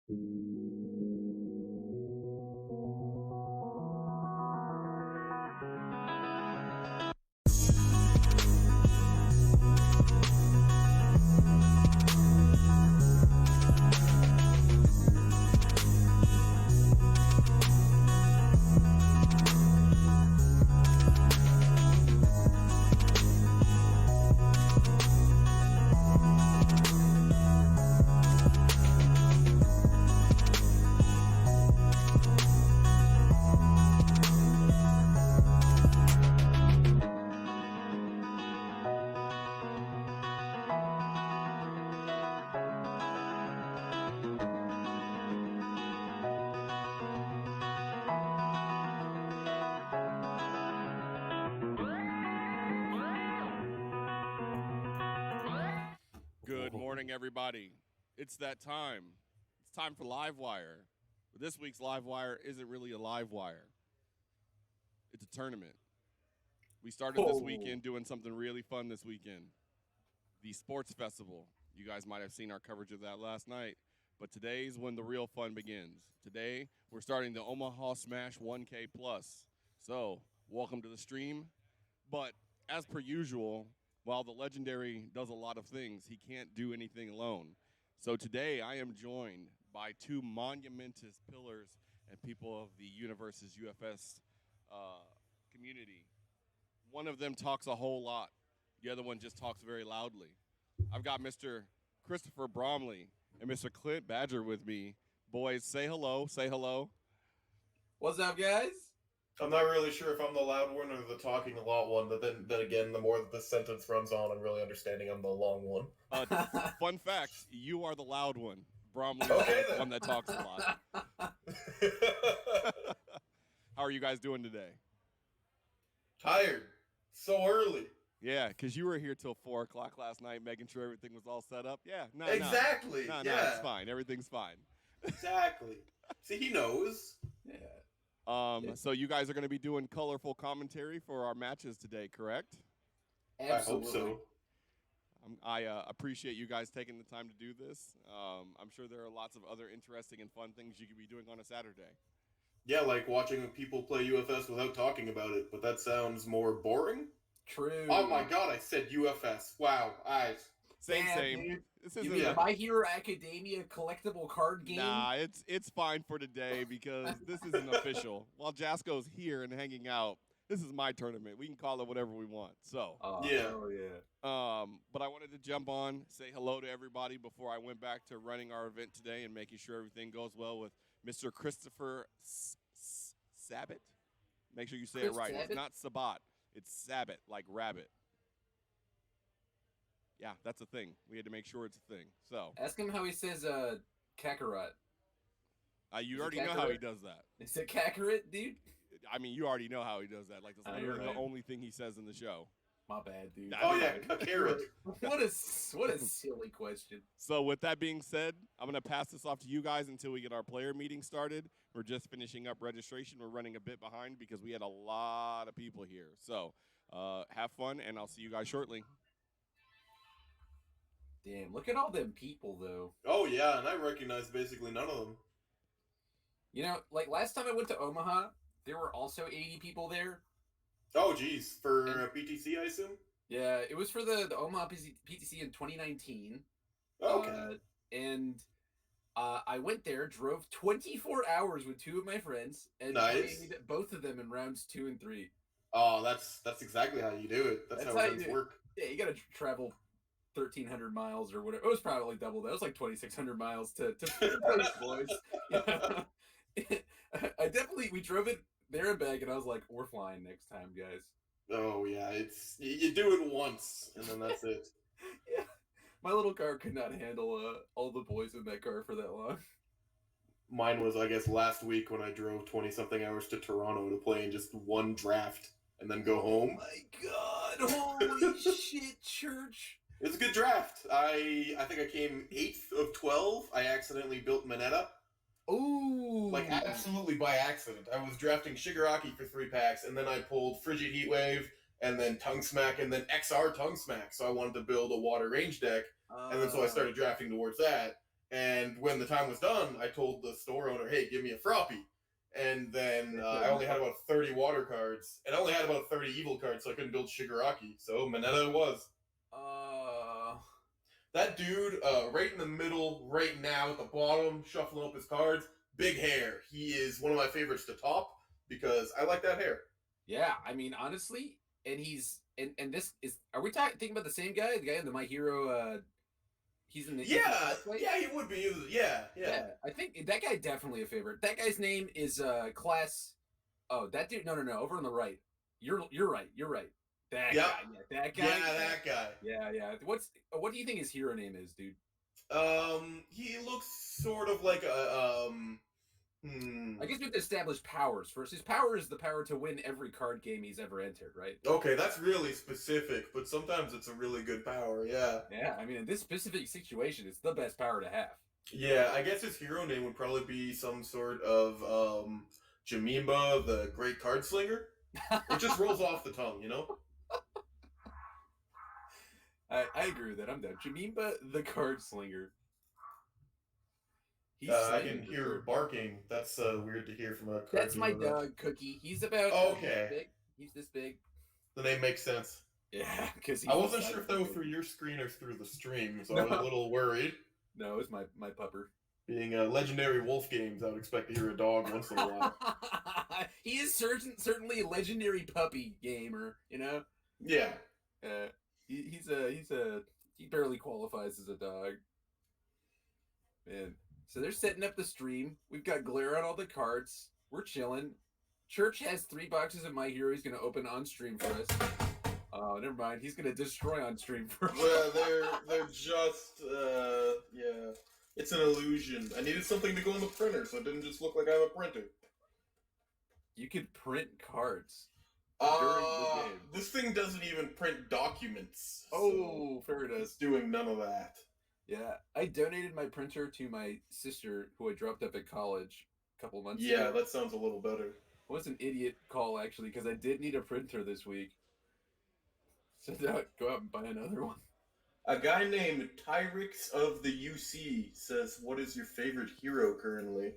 Good morning, everybody. It's that time. It's time for Livewire. But this week's Livewire isn't really a live wire. It's a tournament. We started this weekend doing something really fun this weekend. The Sports Festival. You guys might have seen our coverage of that last night. But today's when the real fun begins. Today, we're starting the Omaha Smash 1K Plus. So, welcome to the stream. But as per usual, while the legendary does a lot of things, he can't do anything alone. So today I am joined by two monumentous pillars and people of the universe's UFS community. One of them talks a whole lot. The other one just talks very loudly. I've got Mr. Christopher Bromley and Mr. Clint Badger with me. Boys, say hello. Say hello. What's up, guys? I'm not really sure if I'm the loud one or the talking a lot one, but then again, the more that the sentence runs on, I'm really understanding I'm the long one. Fun fact, you are the loud one. Bromley is the one that talks a lot. How are you guys doing today? Tired. So early. Yeah, because you were here till 4 o'clock last night, making sure everything was all set up. Yeah, no, exactly. No, yeah. It's fine. Everything's fine. Exactly. See, he knows. Yeah. So you guys are going to be doing colorful commentary for our matches today, correct? Absolutely. I hope so. I appreciate you guys taking the time to do this. I'm sure there are lots of other interesting and fun things you could be doing on a Saturday. Yeah, like watching people play UFS without talking about it, but that sounds more boring. True. Oh my god, I said UFS. Wow. Same. This isn't a My Hero Academia collectible card game. Nah, it's fine for today because this isn't official. While Jasco's here and hanging out, this is my tournament. We can call it whatever we want. So yeah. But I wanted to jump on, say hello to everybody before I went back to running our event today and making sure everything goes well with Mr. Christopher Sabat. Make sure you say it right. Sabat? It's not Sabat. It's Sabat, like rabbit. Yeah, that's a thing. We had to make sure it's a thing. So ask him how he says Kakarot. You already know how he does that. Is it Kakarot, dude? I mean, you already know how he does that. Like, that's literally the only thing he says in the show. My bad, dude. Oh, yeah, Kakarot. What a silly question. So with that being said, I'm going to pass this off to you guys until we get our player meeting started. We're just finishing up registration. We're running a bit behind because we had a lot of people here. So have fun, and I'll see you guys shortly. Damn, look at all them people, though. Oh, yeah, and I recognize basically none of them. You know, like last time I went to Omaha, there were also 80 people there. Oh, geez. For PTC, I assume? Yeah, it was for the Omaha PTC in 2019. Okay. I went there, drove 24 hours with two of my friends, and played both of them in rounds 2 and 3. Oh, that's exactly how you do it. That's how rounds work. Yeah, you got to travel 1,300 miles or whatever. It was probably double that. It was like 2,600 miles to those boys. Yeah. We drove it there and back, and I was like, we're flying next time, guys. Oh, yeah. You do it once, and then that's it. Yeah. My little car could not handle all the boys in that car for that long. Mine was, I guess, last week when I drove 20-something hours to Toronto to play in just one draft and then go home. Oh, my God. Holy shit, church. It was a good draft. I think I came 8th of 12. I accidentally built Mineta. Ooh. Like, absolutely by accident. I was drafting Shigaraki for 3 packs, and then I pulled Frigid Heatwave, and then Tongue Smack, and then XR Tongue Smack. So I wanted to build a water range deck, and then so I started drafting towards that. And when the time was done, I told the store owner, "Hey, give me a Froppy." And then I only had about 30 water cards, and I only had about 30 evil cards, so I couldn't build Shigaraki. So Mineta was. That dude, right in the middle, right now at the bottom, shuffling up his cards, big hair. He is one of my favorites to top because I like that hair. Yeah, I mean, honestly, and he's and this is. Are we thinking about the same guy? The guy in the My Hero. He's in the Yeah, he would be. Yeah. I think that guy definitely a favorite. That guy's name is Class. Oh, that dude. No. Over on the right. You're right. That guy. Yeah, that guy. Yeah, that guy. Yeah. What do you think his hero name is, dude? He looks sort of like a I guess we have to establish powers first. His power is the power to win every card game he's ever entered, right? Okay, that's really specific, but sometimes it's a really good power, yeah. Yeah, I mean, in this specific situation, it's the best power to have. Yeah, I guess his hero name would probably be some sort of, Jamimba, the Great Card Slinger. It just rolls off the tongue, you know? I agree with that. I'm down. Jamimba, the Card Slinger. I can hear barking. That's weird to hear from a card. That's my dog, Cookie. He's about okay. Big. He's this big. The name makes sense. Yeah, because I wasn't sure if that was through your screen or through the stream, so I was a little worried. No, it's my pupper. Being legendary wolf games, I would expect to hear a dog once in a while. He is certainly a legendary puppy gamer, you know. Yeah. He barely qualifies as a dog. Man. So they're setting up the stream. We've got glare on all the cards. We're chilling. Church has 3 boxes of My Hero he's going to open on stream for us. Oh, never mind. He's going to destroy on stream for us. Well, they're just, yeah. It's an illusion. I needed something to go in the printer, so it didn't just look like I have a printer. You could print cards during the game. This thing doesn't even print documents. Oh, fair enough. It's doing none of that. Yeah, I donated my printer to my sister, who I dropped up at college a couple months ago. Yeah, that sounds a little better. It was an idiot call, actually, because I did need a printer this week. So now go out and buy another one. A guy named Tyrix of the UC says, "What is your favorite hero currently?"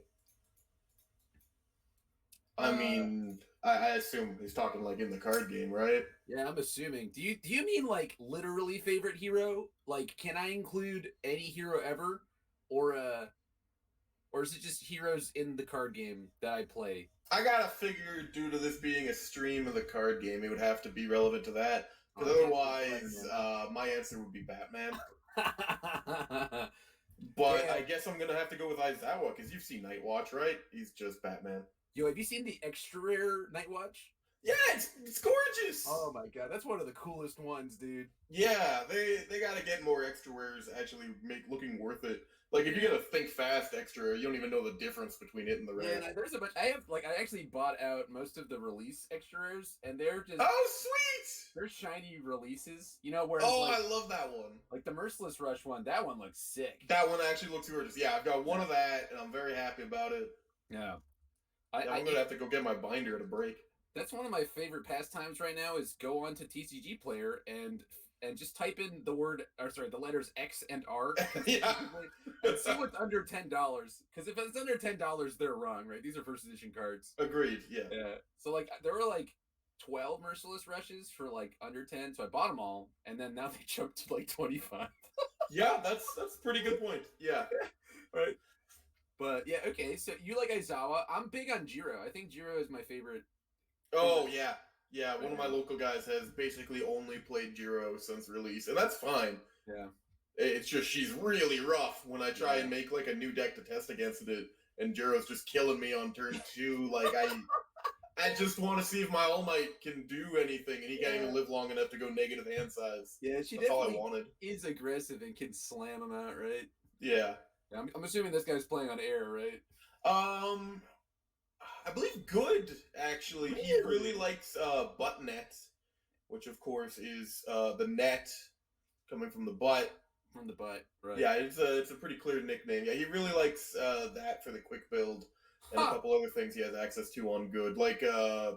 I mean, I assume he's talking like in the card game, right? Yeah, I'm assuming. Do you mean like literally favorite hero? Like, can I include any hero ever, or is it just heroes in the card game that I play? I gotta figure, due to this being a stream of the card game, it would have to be relevant to that. Because otherwise, my answer would be Batman. But yeah. I guess I'm gonna have to go with Aizawa, because you've seen Nightwatch, right? He's just Batman. Yo, have you seen the extra rare Nightwatch? Yeah, it's gorgeous. Oh my god, that's one of the coolest ones, dude. Yeah, they gotta get more extra rares actually make looking worth it. Like if you get a Think Fast extra, you don't even know the difference between it and the rare. Yeah, there's a bunch. I actually bought out most of the release extra rares, and they're just sweet. They're shiny releases, you know. Where I love that one. Like the Merciless Rush one, that one looks sick. That one actually looks gorgeous. Yeah, I've got one of that, and I'm very happy about it. Yeah. I'm gonna have to go get my binder at a break. That's one of my favorite pastimes right now. Is go on to TCG Player and just type in the letters X and R, yeah, and see what's under $10. Because if it's under $10, they're wrong, right? These are first edition cards. Agreed. Yeah. Yeah. So like there were like 12 Merciless Rushes for like under 10, so I bought them all, and then now they jumped to like 25. Yeah, that's a pretty good point. Yeah. Right. But yeah, okay. So you like Aizawa? I'm big on Jiro. I think Jiro is my favorite. Oh yeah. Yeah, one of my local guys has basically only played Jiro since release, and that's fine. Yeah. It's just she's really rough when I try and make like a new deck to test against it, and Jiro's just killing me on turn 2. Like I just want to see if my All Might can do anything, and he can't even live long enough to go negative hand size. Yeah, that's all I wanted. Is aggressive and can slam him out, right? Yeah. I'm assuming this guy's playing on air, right? I believe good, actually. Really? He really likes buttnet, which of course is the net coming from the butt. From the butt, right? Yeah, it's a pretty clear nickname. Yeah, he really likes that for the quick build, and a couple other things he has access to on good, like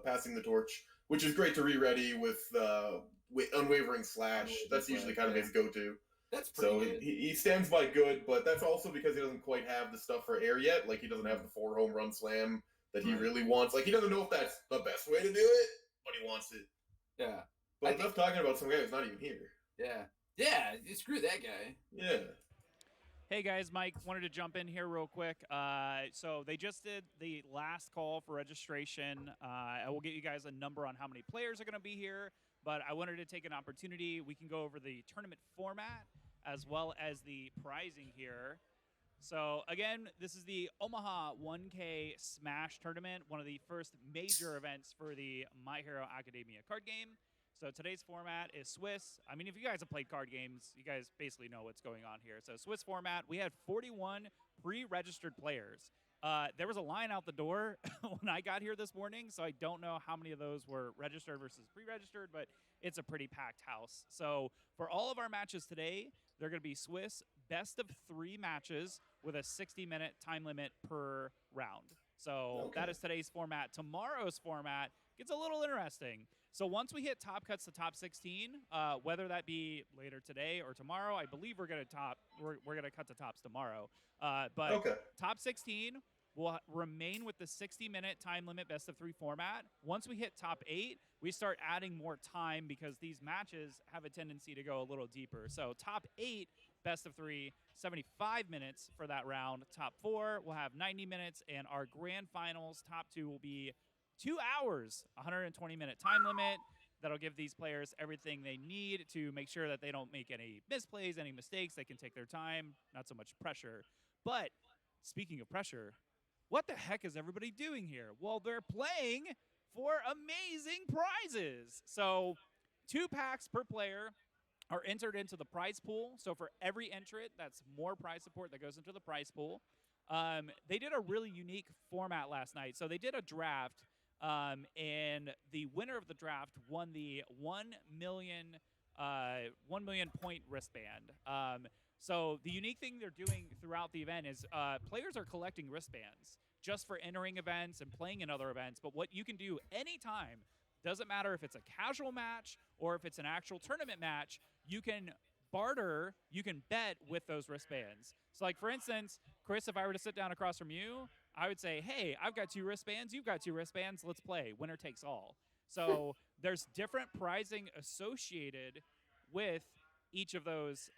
passing the torch, which is great to re-ready with Unwavering Slash. That's usually kind of his go-to. That's pretty So good. he stands by good, but that's also because he doesn't quite have the stuff for air yet. Like, he doesn't have the 4 home run slam that he Right. really wants. Like, he doesn't know if that's the best way to do it, but he wants it. Yeah. But enough talking about some guy who's not even here. Yeah. Yeah, screw that guy. Yeah. Hey guys, Mike, wanted to jump in here real quick. So they just did the last call for registration. I will get you guys a number on how many players are going to be here, but I wanted to take an opportunity. We can go over the tournament format as well as the pricing here. So again, this is the Omaha 1K Smash Tournament, one of the first major events for the My Hero Academia card game. So today's format is Swiss. I mean, if you guys have played card games, you guys basically know what's going on here. So Swiss format, we had 41 pre-registered players. There was a line out the door when I got here this morning, so I don't know how many of those were registered versus pre-registered, but it's a pretty packed house. So for all of our matches today, they're going to be Swiss best of 3 matches with a 60-minute time limit per round. So that is today's format. Tomorrow's format gets a little interesting. So once we hit top cuts to top 16, whether that be later today or tomorrow, I believe we're gonna cut to tops tomorrow. But top 16 will remain with the 60-minute time limit best of 3 format. Once we hit top 8, we start adding more time because these matches have a tendency to go a little deeper. So top 8 best of 3, 75 minutes for that round. Top 4 will have 90 minutes, and our grand finals top 2 will be 2 hours, 120-minute time limit. That'll give these players everything they need to make sure that they don't make any misplays, any mistakes. They can take their time, not so much pressure. But speaking of pressure, what the heck is everybody doing here? Well, they're playing for amazing prizes. So 2 packs per player are entered into the prize pool. So for every entrant, that's more prize support that goes into the prize pool. They did a really unique format last night. So they did a draft. And the winner of the draft won the 1 million point wristband. So the unique thing they're doing throughout the event is players are collecting wristbands just for entering events and playing in other events. But what you can do anytime, doesn't matter if it's a casual match or if it's an actual tournament match, you can barter, you can bet with those wristbands. So like, for instance, Chris, if I were to sit down across from you, I would say, hey, I've got 2 wristbands, you've got 2 wristbands, let's play. Winner takes all. So there's different pricing associated with each of those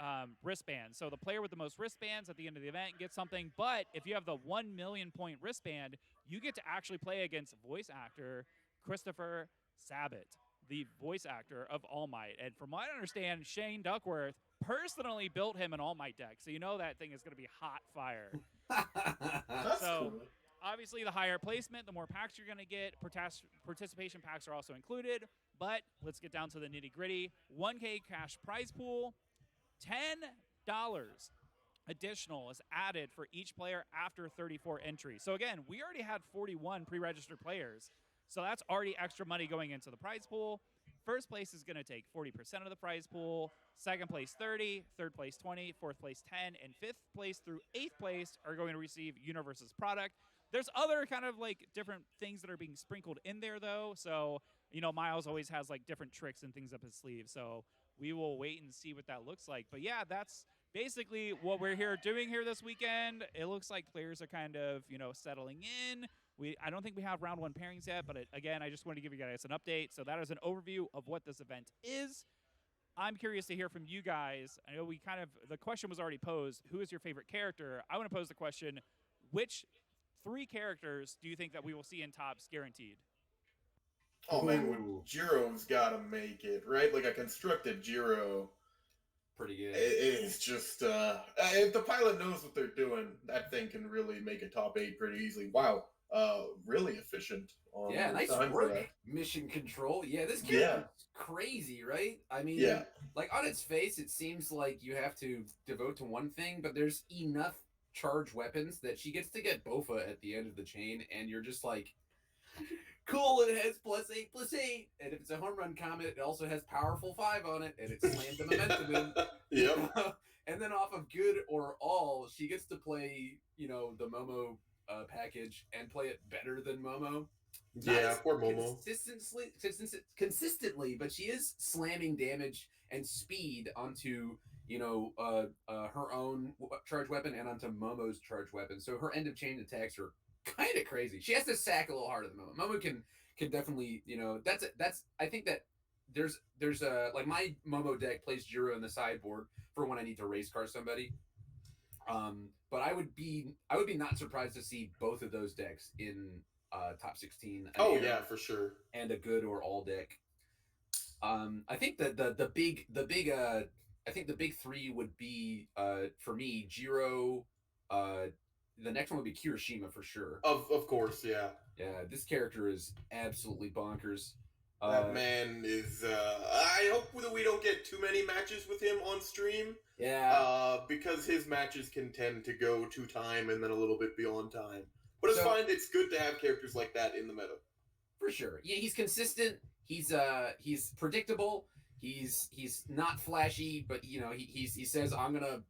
wristbands. So the player with the most wristbands at the end of the event gets something, but if you have the 1 million point wristband, you get to actually play against voice actor Christopher Sabat, the voice actor of All Might. And from what I understand, Shane Duckworth personally built him an All Might deck, so you know that thing is going to be hot fire. That's cool. Obviously, the higher placement, the more packs you're going to get. Participation packs are also included. But let's get down to the nitty-gritty. 1K cash prize pool, $10 additional is added for each player after 34 entries. So again, we already had 41 pre-registered players. So that's already extra money going into the prize pool. First place is going to take 40% of the prize pool. Second place, 30. Third place, 20. Fourth place, 10. And fifth place through 8th place are going to receive Universe's product. There's other kind of like different things that are being sprinkled in there, though. So, you know, Miles always has like different tricks and things up his sleeve. So we will wait and see what that looks like. But yeah, that's basically what we're doing here this weekend. It looks like players are kind of, you know, settling in. I don't think we have round 1 pairings yet, but again, I just wanted to give you guys an update. So that is an overview of what this event is. I'm curious to hear from you guys. I know the question was already posed. Who is your favorite character? I want to pose the question, which 3 characters do you think that we will see in tops guaranteed? Oh man, Jiro's gotta make it, right? Like a constructed Jiro. Pretty good. It's just, if the pilot knows what they're doing, that thing can really make a top 8 pretty easily. Wow. Really efficient. Nice work. Mission control. Yeah, this character's crazy, right? I mean, like on its face, it seems like you have to devote to one thing, but there's enough charged weapons that she gets to get Bofa at the end of the chain, and you're just like, cool, it has +8/+8. And if it's a home run comet, it also has powerful 5 on it, and it slams the momentum in. Yep. And then off of good or all, she gets to play, you know, the Momo package and play it better than Momo. Yeah, poor Momo. Consistently, but she is slamming damage and speed onto her own charge weapon and onto Momo's charge weapon. So her end of chain attacks are kind of crazy. She has to sack a little harder than Momo. Momo can definitely, that's I think that there's a like my Momo deck plays Jiro in the sideboard for when I need to race car somebody. But I would be not surprised to see both of those decks in top 16. Oh yeah, for sure. And a good or all deck. I think that the big I think the big three would be for me Jiro. The next one would be Kirishima for sure. Of course, yeah. Yeah, this character is absolutely bonkers. That man is. I hope that we don't get too many matches with him on stream. Yeah. Because his matches can tend to go to time and then a little bit beyond time. But it's fine. It's good to have characters like that in the meta. For sure. Yeah, he's consistent. He's predictable. He's not flashy, but he says I'm gonna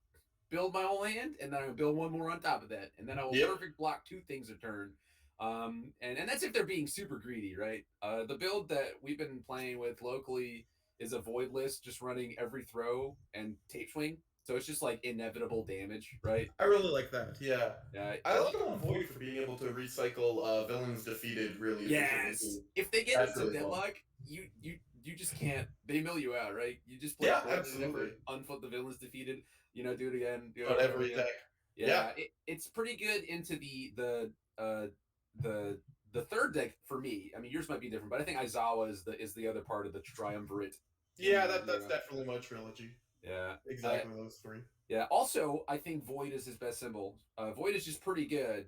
build my whole hand, and then I'm gonna build one more on top of that, and then I will perfect block 2 things a turn. And that's if they're being super greedy, right? The build that we've been playing with locally is a void list, just running every throw and tape swing. So it's just like inevitable damage, right? I really like that. Yeah. Yeah. I like it on Void for being able to recycle villains defeated really. Yes. If they get into really deadlock, you just can't. They mill you out, right? You just play absolutely. Unfoot the villains defeated. Do it again. On every deck. Yeah. It's pretty good into the third deck for me. I mean, yours might be different, but I think Aizawa is the other part of the triumvirate. Yeah, that's definitely my trilogy. Yeah, exactly those 3. Yeah. Also, I think Void is his best symbol. Void is just pretty good.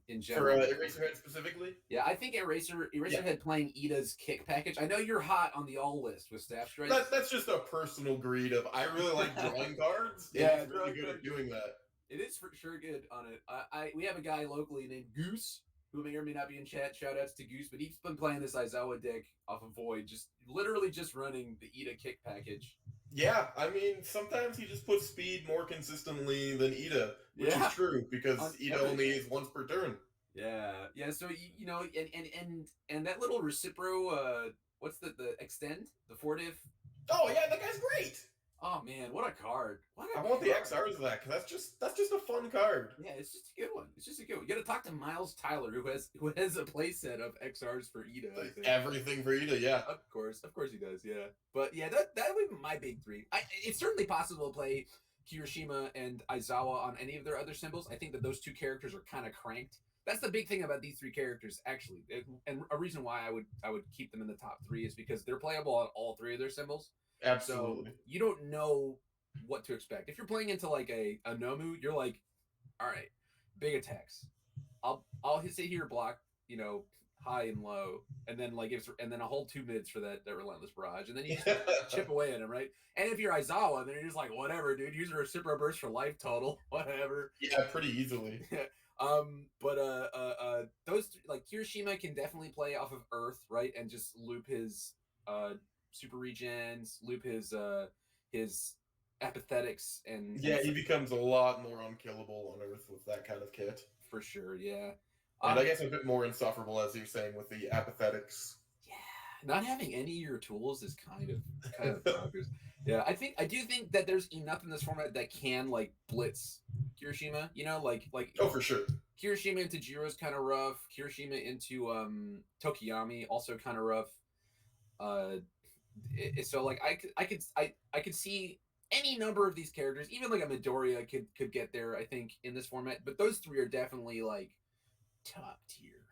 In general. For Eraserhead specifically. Yeah, I think Eraserhead playing Ida's kick package. I know you're hot on the all list with Staff Strikes. That's just a personal greed of I really like drawing cards. Yeah, it's really good at doing that. It is for sure good on it. We have a guy locally named Goose, who may or may not be in chat. Shout outs to Goose, but he's been playing this Aizawa deck off of Void, literally just running the Ida kick package. Yeah, I mean, sometimes he just puts speed more consistently than Ida, which is true, because Ida only is once per turn. Yeah. So, and that little Recipro, what's the extend? The 4-diff? Oh, yeah, that guy's great! Oh, man, what a card. I want the XRs of that, because that's just a fun card. Yeah, it's just a good one. You gotta talk to Miles Tyler, who has a playset of XRs for Ida. Everything for Ida, yeah. Of course he does, yeah. But yeah, that would be my big 3. It's certainly possible to play Kirishima and Aizawa on any of their other symbols. I think that those 2 characters are kind of cranked. That's the big thing about these 3 characters, actually. And a reason why I would keep them in the top 3 is because they're playable on all 3 of their symbols. Absolutely. So you don't know what to expect. If you're playing into like a Nomu, you're like, all right, big attacks. I'll sit here, block, high and low, and then and then I'll hold 2 mids for that relentless barrage, and then you just chip away at him, right? And if you're Aizawa, then you're just like, whatever, dude. Use a Recipro Burst for life total, whatever. Yeah, pretty easily. But those like Kirishima can definitely play off of Earth, right, and just loop his super regens, loop his apathetics, and he becomes a lot more unkillable on Earth with that kind of kit. For sure, yeah. And I guess a bit more insufferable, as you're saying, with the apathetics. Yeah, not having any of your tools is kind of bonkers. Yeah, I do think that there's enough in this format that can like blitz Kirishima. Like oh, for sure. Kirishima into Jiro is kind of rough. Kirishima into Tokiyami also kind of rough. So like I could see any number of these characters, even like a Midoriya could get there, I think, in this format. But those 3 are definitely like top tier.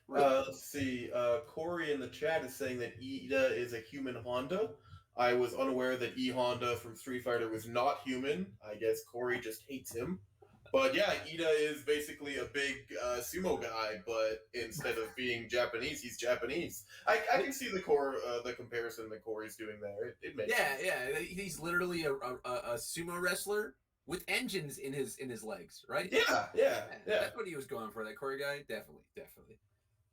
Let's see. Corey in the chat is saying that Ida is a human Honda. I was unaware that E Honda from Street Fighter was not human. I guess Corey just hates him. But yeah, Ida is basically a big sumo guy, but instead of being Japanese, he's Japanese. I can see the comparison that Corey's doing there. It makes sense. Yeah. He's literally a sumo wrestler with engines in his legs, right? Yeah. That's what he was going for. That Corey guy, definitely,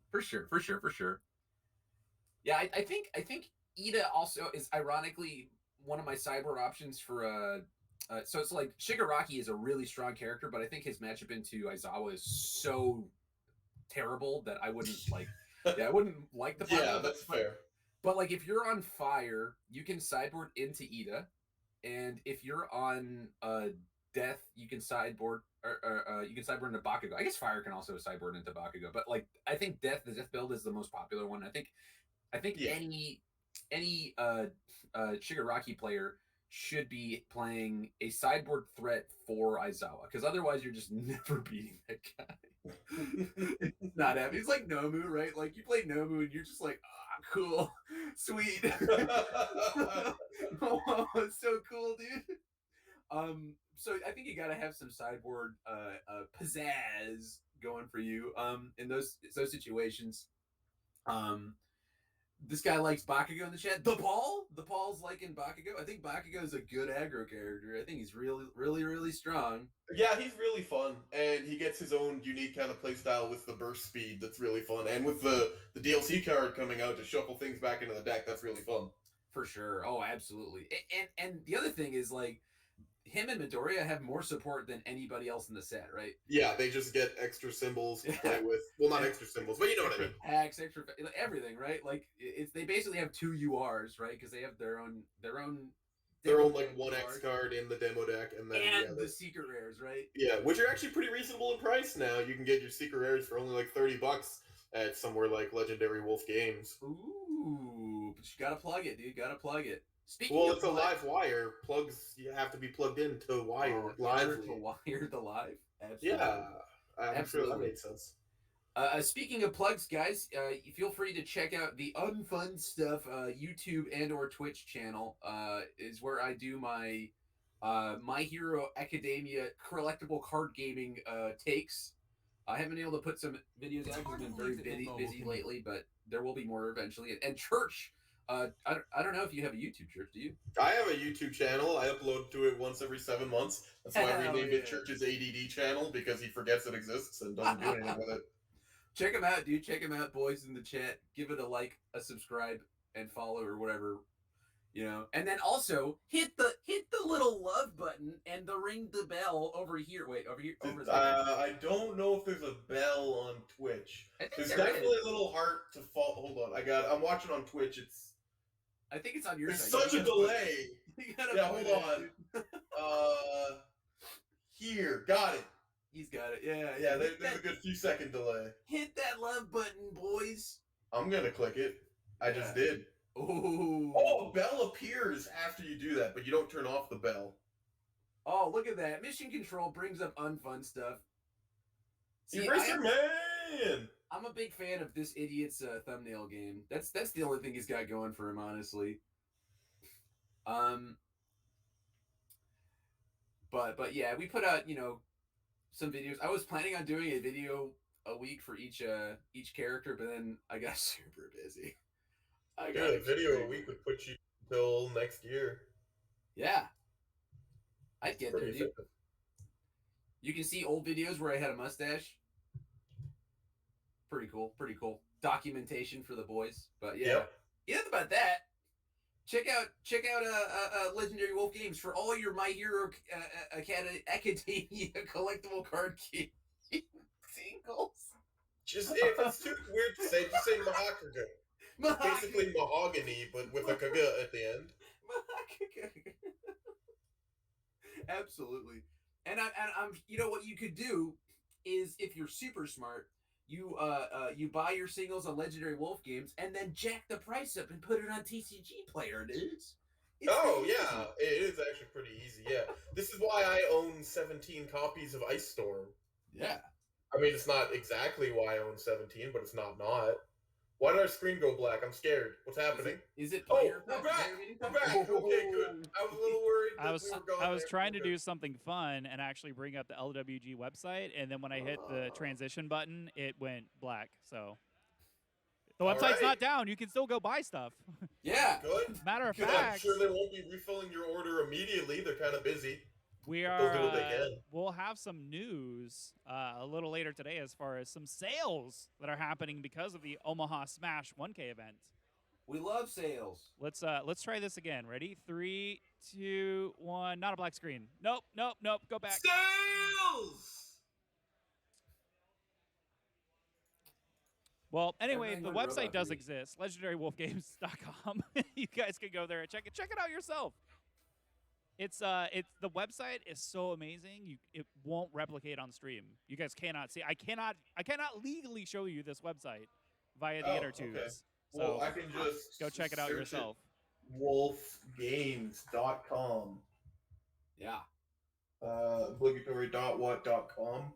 for sure. Yeah, I think Ida also is ironically one of my sideboard options for so it's like Shigaraki is a really strong character, but I think his matchup into Aizawa is so terrible that I wouldn't like. I wouldn't like the. Yeah, that's fair. But like if you're on fire, you can sideboard into Ida, and if you're on death, you can sideboard you can sideboard into Bakugo. I guess fire can also sideboard into Bakugo, but like I think the death build is the most popular one. I think Yeah. any Shigaraki player should be playing a sideboard threat for Aizawa, because otherwise you're just never beating that guy. It's not happy. It's like Nomu, right? Like you play Nomu and you're just like, ah, cool, sweet. Oh, it's so cool, dude. So I think you got to have some sideboard pizzazz going for you in those situations. This guy likes Bakugo in the chat. The Paul's liking Bakugo. I think Bakugo is a good aggro character. I think he's really strong. Yeah, he's really fun, and he gets his own unique kind of playstyle with the burst speed that's really fun, and with the DLC card coming out to shuffle things back into the deck, that's really fun. For sure. Oh, absolutely. And the other thing is, like, him and Midoriya have more support than anybody else in the set, right? Yeah, they just get extra symbols to play with. Well, not extra symbols, but you know what I mean. Hacks, extra everything, right? Like they basically have two URs, right? Because they have their own like 1X card in the demo deck, and then the secret rares, right? Yeah, which are actually pretty reasonable in price now. You can get your secret rares for only like $30 at somewhere like Legendary Wolf Games. Ooh, but you gotta plug it, dude. Gotta plug it. Well, it's a live wire. Plugs, you have to be plugged in to wire live. To wire the live. Absolutely. Yeah, I'm sure that made sense. Speaking of plugs, guys, feel free to check out the Unfun Stuff YouTube and or Twitch channel. Is where I do my My Hero Academia collectible card gaming takes. I haven't been able to put some videos out. I've been very busy lately, but there will be more eventually. And Church, I don't know if you have a YouTube, Church. Do you? I have a YouTube channel. I upload to it once every 7 months. That's why I renamed it Church's ADD channel, because he forgets it exists and doesn't do anything with it. Check him out, dude. Check him out, boys, in the chat. Give it a like, a subscribe, and follow, or whatever, you know. And then also hit the little love button and ring the bell over here. Wait, over here. Over there. I don't know if there's a bell on Twitch. There's definitely a little heart to fall. Hold on, I'm watching on Twitch. I think it's on your side. There's such a delay. Yeah, hold on. Here, got it. He's got it. Yeah. There's a good few second delay. Hit that love button, boys. I'm gonna click it. I just did. Ooh. Oh, a bell appears after you do that, but you don't turn off the bell. Oh, look at that. Mission Control brings up unfun stuff. Eraser Man! I'm a big fan of this idiot's thumbnail game. That's the only thing he's got going for him, honestly. But yeah, we put out, some videos. I was planning on doing a video a week for each character, but then I got super busy. A video a week would put you until next year. Yeah. I'd get there, dude. You can see old videos where I had a mustache. Pretty cool. Documentation for the boys. But yeah. Enough about that. Check out Legendary Wolf Games for all your My Hero Academia collectible card game singles. Just if it's too weird to say, just say Mahakaga. Basically mahogany, but with a kaga at the end. Mahakaga. Absolutely. And I'm you know what you could do is, if you're super smart, you buy your singles on Legendary Wolf Games and then jack the price up and put it on TCG Player, dudes. It is actually pretty easy. Yeah, this is why I own 17 copies of Ice Storm. Yeah, I mean, it's not exactly why I own 17, but it's not. Why did our screen go black? I'm scared. What's happening? Is it player? Oh, we're back. We're back. Okay, good. I was a little worried. I was trying to do something fun and actually bring up the LWG website, and then when I hit the transition button, it went black. So the website's not down. You can still go buy stuff. Yeah. Good. Matter of fact, I'm sure they won't be refilling your order immediately. They're kind of busy. We'll have some news a little later today as far as some sales that are happening because of the Omaha Smash 1K event. We love sales. Let's try this again. Ready? 3, 2, 1. Not a black screen. Nope. Go back. Sales! Well, anyway, bang the one website robot does for me. exist, legendarywolfgames.com. You guys can go there and check it out yourself. It's the website is so amazing. It won't replicate on stream. You guys cannot see. I cannot legally show you this website via the inner tubes. Okay. So Well, I can just go check it out search yourself. wolfgames.com. Yeah. Obligatory.what.com.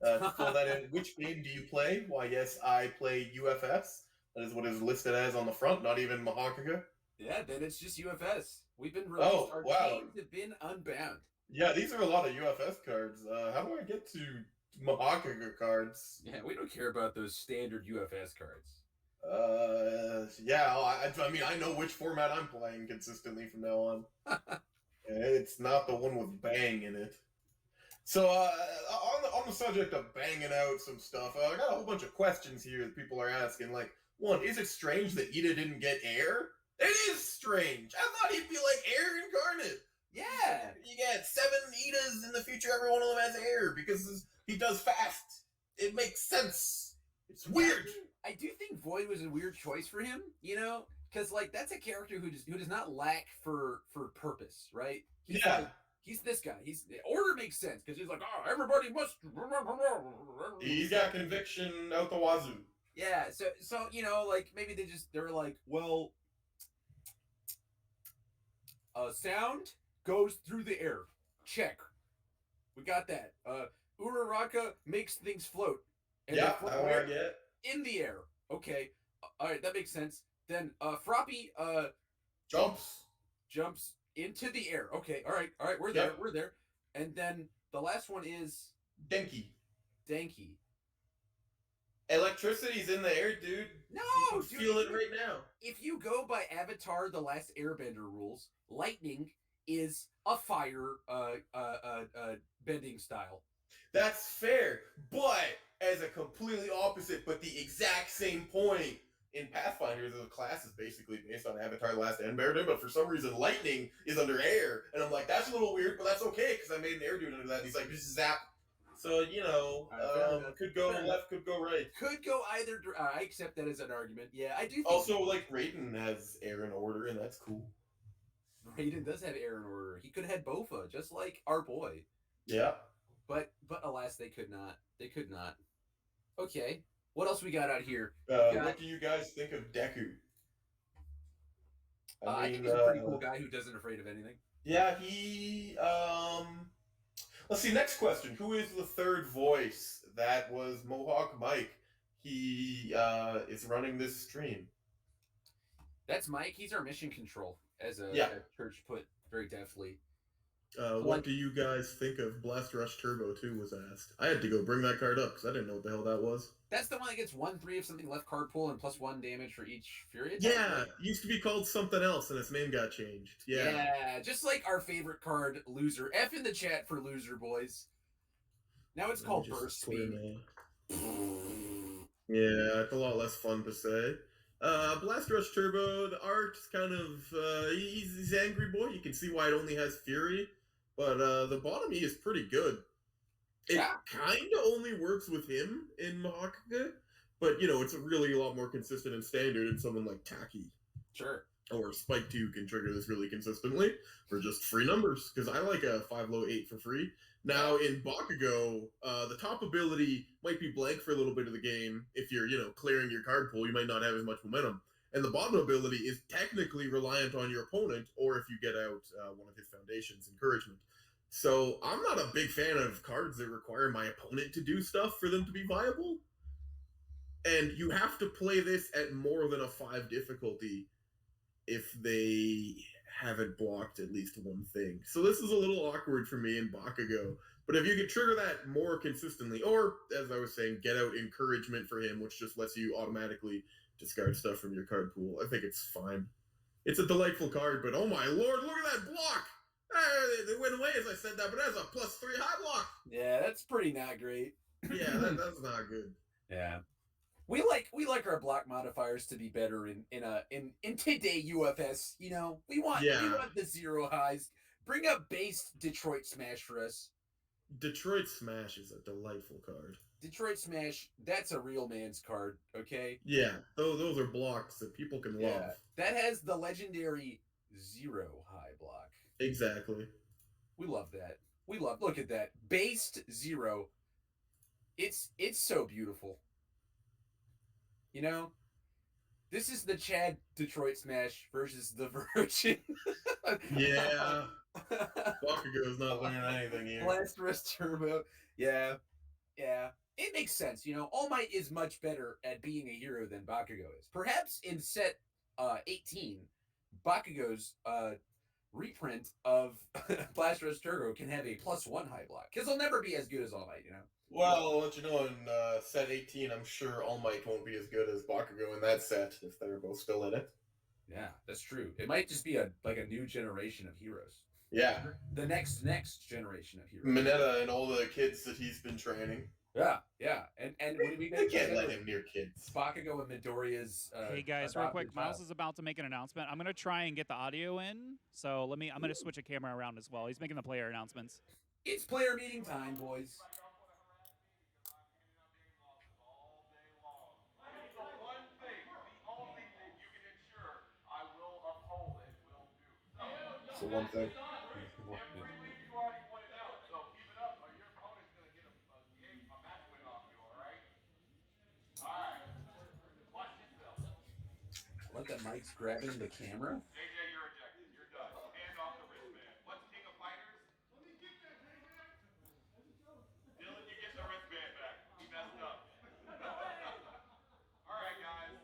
To fill that in, which game do you play? Why, yes, I play UFS. That is what is listed as on the front, not even Mahakaga. Yeah, then it's just UFS. We've been released. Oh, Our wow. games have been unbound. Yeah, these are a lot of UFS cards. How do I get to Mahakaga cards? Yeah, we don't care about those standard UFS cards. Yeah, I mean, I know which format I'm playing consistently from now on. It's not the one with bang in it. So, on the subject of banging out some stuff, I got a whole bunch of questions here that people are asking. Like, one, is it strange that Ida didn't get air? It is strange. I thought he'd be like air incarnate. Yeah. You get 7 Idas in the future, every one of them has air because he does fast. It makes sense. It's weird. I do think Void was a weird choice for him, you know? Because, like, that's a character who does not lack for purpose, right? He's Yeah. like, he's this guy. The order makes sense because he's like, oh, everybody must. He's got conviction out the wazoo. Yeah, so you know, like maybe they're like, well, sound goes through the air. Check. We got that. Uraraka makes things float. And Yeah, they float I where? get. In the air. Okay. All right, that makes sense. Then Froppy jumps into the air. Okay, all right, we're there, we're there. And then the last one is Denki. Danky. Electricity's in the air, dude. No, you dude, feel it right now. If you go by Avatar: The Last Airbender rules, lightning is a fire bending style. That's fair, but as a completely opposite, but the exact same point in Pathfinder, the class is basically based on Avatar: The Last Airbender, but for some reason, lightning is under air, and I'm like, that's a little weird, but that's okay because I made an air dude under that. And he's like, this is zap. So you know, could go left, could go right, could go either. I accept that as an argument. Yeah, I do. Think also, like Raiden has air and order, and that's cool. Raiden does have air and order. He could have had Bofa, just like our boy. Yeah. But alas, they could not. They could not. Okay, what else we got out here? What do you guys think of Deku? I think he's a pretty cool guy who doesn't afraid of anything. Yeah, he. Let's see. Next question: who is the third voice? That was Mohawk Mike. He is running this stream. That's Mike. He's our mission control, as a church put very deftly. What do you guys think of Blast Rush Turbo 2 was asked. I had to go bring that card up because I didn't know what the hell that was. That's the one that gets 1/3 of something left card pool and +1 damage for each Fury attack. Yeah, it used to be called something else and its name got changed. Yeah, just like our favorite card, Loser. F in the chat for Loser, boys. Now it's called Burst Speed. Yeah, it's a lot less fun to say. Blast Rush Turbo, the art's kind of, he's angry boy. You can see why it only has Fury. But the bottom E is pretty good. It kind of only works with him in Mahakaga, but, you know, it's really a lot more consistent and standard in someone like Taki. Sure. Or Spike 2 can trigger this really consistently for just free numbers, because I like a 5-low-8 for free. Now, in Bakugo, the top ability might be blank for a little bit of the game. If you're, you know, clearing your card pool, you might not have as much momentum. And the bottom ability is technically reliant on your opponent, or if you get out one of his foundations, encouragement. So I'm not a big fan of cards that require my opponent to do stuff for them to be viable. And you have to play this at more than a 5 difficulty if they haven't blocked at least one thing. So this is a little awkward for me in Bakugo. But if you can trigger that more consistently, or, as I was saying, get out encouragement for him, which just lets you automatically discard stuff from your card pool, I think it's fine. It's a delightful card, but oh my lord, look at that block! They went away as I said that, but that's a +3 high block! Yeah, that's pretty not great. Yeah, that's not good. Yeah. We like our block modifiers to be better in today UFS. You know, we want the 0 highs. Bring up base Detroit Smash for us. Detroit Smash is a delightful card. Detroit Smash, that's a real man's card, okay? Yeah, those are blocks that people can love. That has the legendary 0 high block. Exactly. We love that. Look at that. Based 0. It's so beautiful. You know, this is the Chad Detroit Smash versus the Virgin. Yeah. Bakugo's not learning anything here. Blast Rest Turbo. Yeah. It makes sense. All Might is much better at being a hero than Bakugo is. Perhaps in set 18, Bakugo's reprint of Blast Rest Turbo can have a +1 high block. Because he'll never be as good as All Might, Well, I'll let you know in set 18, I'm sure All Might won't be as good as Bakugo in that set if they're both still in it. Yeah, that's true. It might just be a new generation of heroes. Yeah. The next generation of heroes. Mineta and all the kids that he's been training. Yeah. And what do we They can't let him near kids. Bakugo and Midoriya's hey guys, real quick, Miles is about to make an announcement. I'm gonna try and get the audio in. So I'm gonna switch a camera around as well. He's making the player announcements. It's player meeting time, boys. So one thing. What, that Mike's grabbing the camera? JJ, you're ejected. You're done. Hand off the wristband. What's King of Fighters? Let me get that, Dylan, you get the wristband back. He messed up. All right, guys.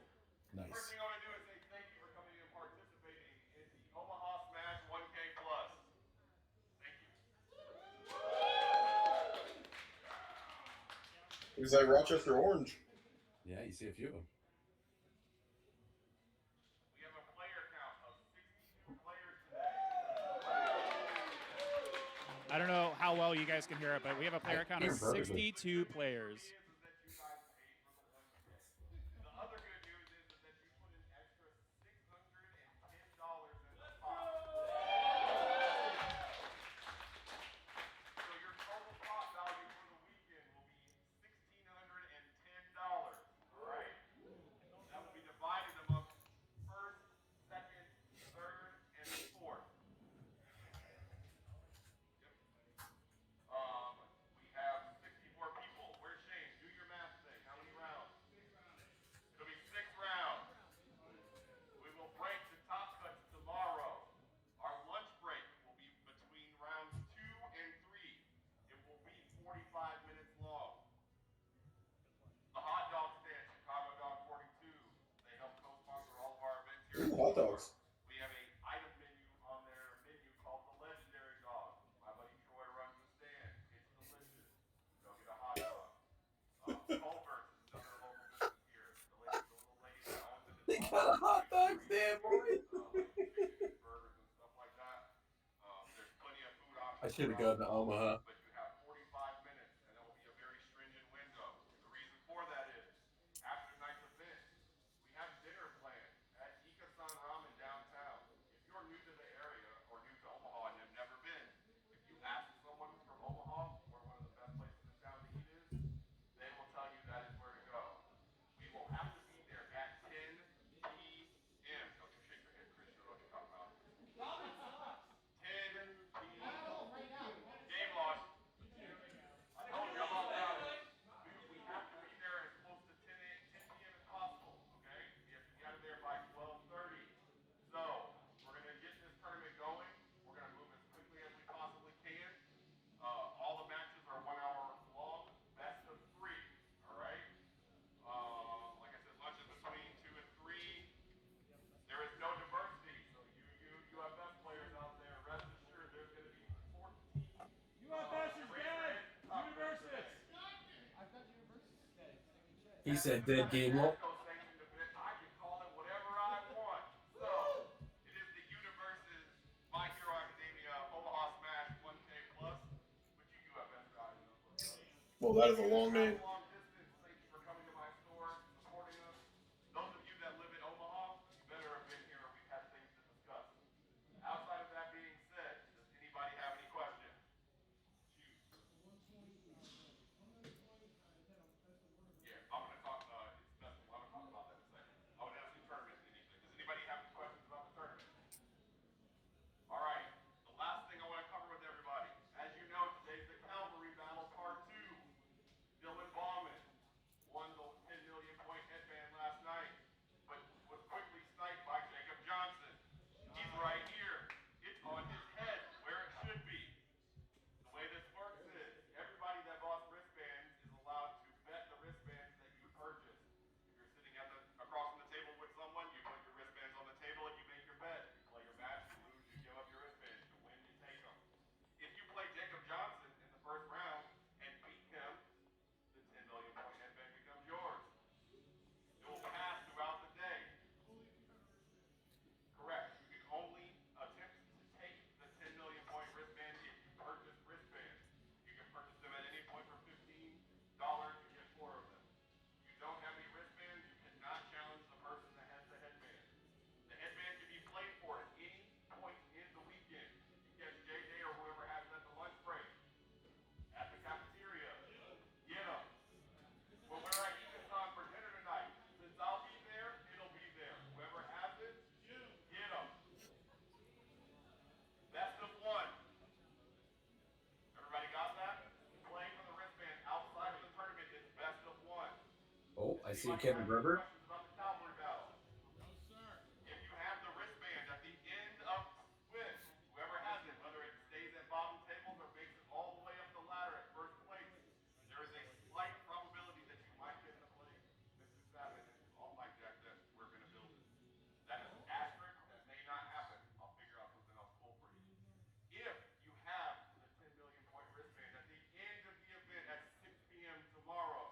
Nice. First thing I want to do is say thank you for coming in and participating in the Omaha Smash 1K Plus. Thank you. He's like Rochester Orange. Yeah, you see a few of them. We have a player count of 62 players today. I don't know how well you guys can hear it, but we have a player count of 62 players. The other good news is that you put an extra $610 in the pot. So your total pot value for the weekend will be $1,610. All right? That will be divided amongst first, second, third, and fourth. We have 64 people. Where's Shane? Do your math thing. How many rounds? It'll be 6 rounds. We will break the top cuts tomorrow. Our lunch break will be between rounds 2 and 3. It will be 45 minutes long. The hot dog stand, Chicago Dog 42. They help co-sponsor all of our events here. Ooh, hot dogs. We have a item menu on their menu called the Legendary Dog. My buddy Troy runs the stand. It's delicious. Go get a hot dog. Culver's is another local business here. The little lady that owns it. They got a hot dog stand, boy. Burgers and stuff like that. There's plenty of food options. I should have gone to Omaha. But you have 45 minutes, and that will be a very stringent window. The reason for that is, after tonight's event, we have dinner planned at Ika-san Ramen downtown. If you're new to the area or new to Omaha and have never been, if you ask someone from Omaha where one of the best places in town to eat is, they will tell you that is where to go. We will have to be there at 10 p.m. Don't you shake your head, Chris. You know what you're talking about. 10 p.m. Game lost. I told you about that. We have to be there as close to 10 p.m. as possible, okay? We have to be out of there by 12:30. So, we're going to get this tournament going. We're going to move as quickly as we possibly can. All the matches are 1 hour long, best of 3, all right? Like I said, lunches between 2 and 3. There is no diversity, so you UFF players out there, rest assured there's going to be 14. UFS is dead! Universus! He said dead game wall. I can call it whatever I want. So, it is the Universes My Hero Academia Omaha Smash 1K Plus. But you UFS guys know what's up. Well, that is a long name. Long distance, thank you for coming to my store, supporting us. Those of you that live in Omaha, you better have been here. We've had things to discuss. Outside of that being said, does anybody have any questions? Shoot. I see Kevin Gerber. If you have the wristband at the end of swim, whoever has it, whether it stays at bottom tables or makes it all the way up the ladder at first place, there is a slight probability that you might get the play. Mr. Savage, I'll hijack that. We're going to build it. That is asterisk. That may not happen. I'll figure out something else cool for you. If you have the 10 million point wristband at the end of the event at 6 p.m. tomorrow,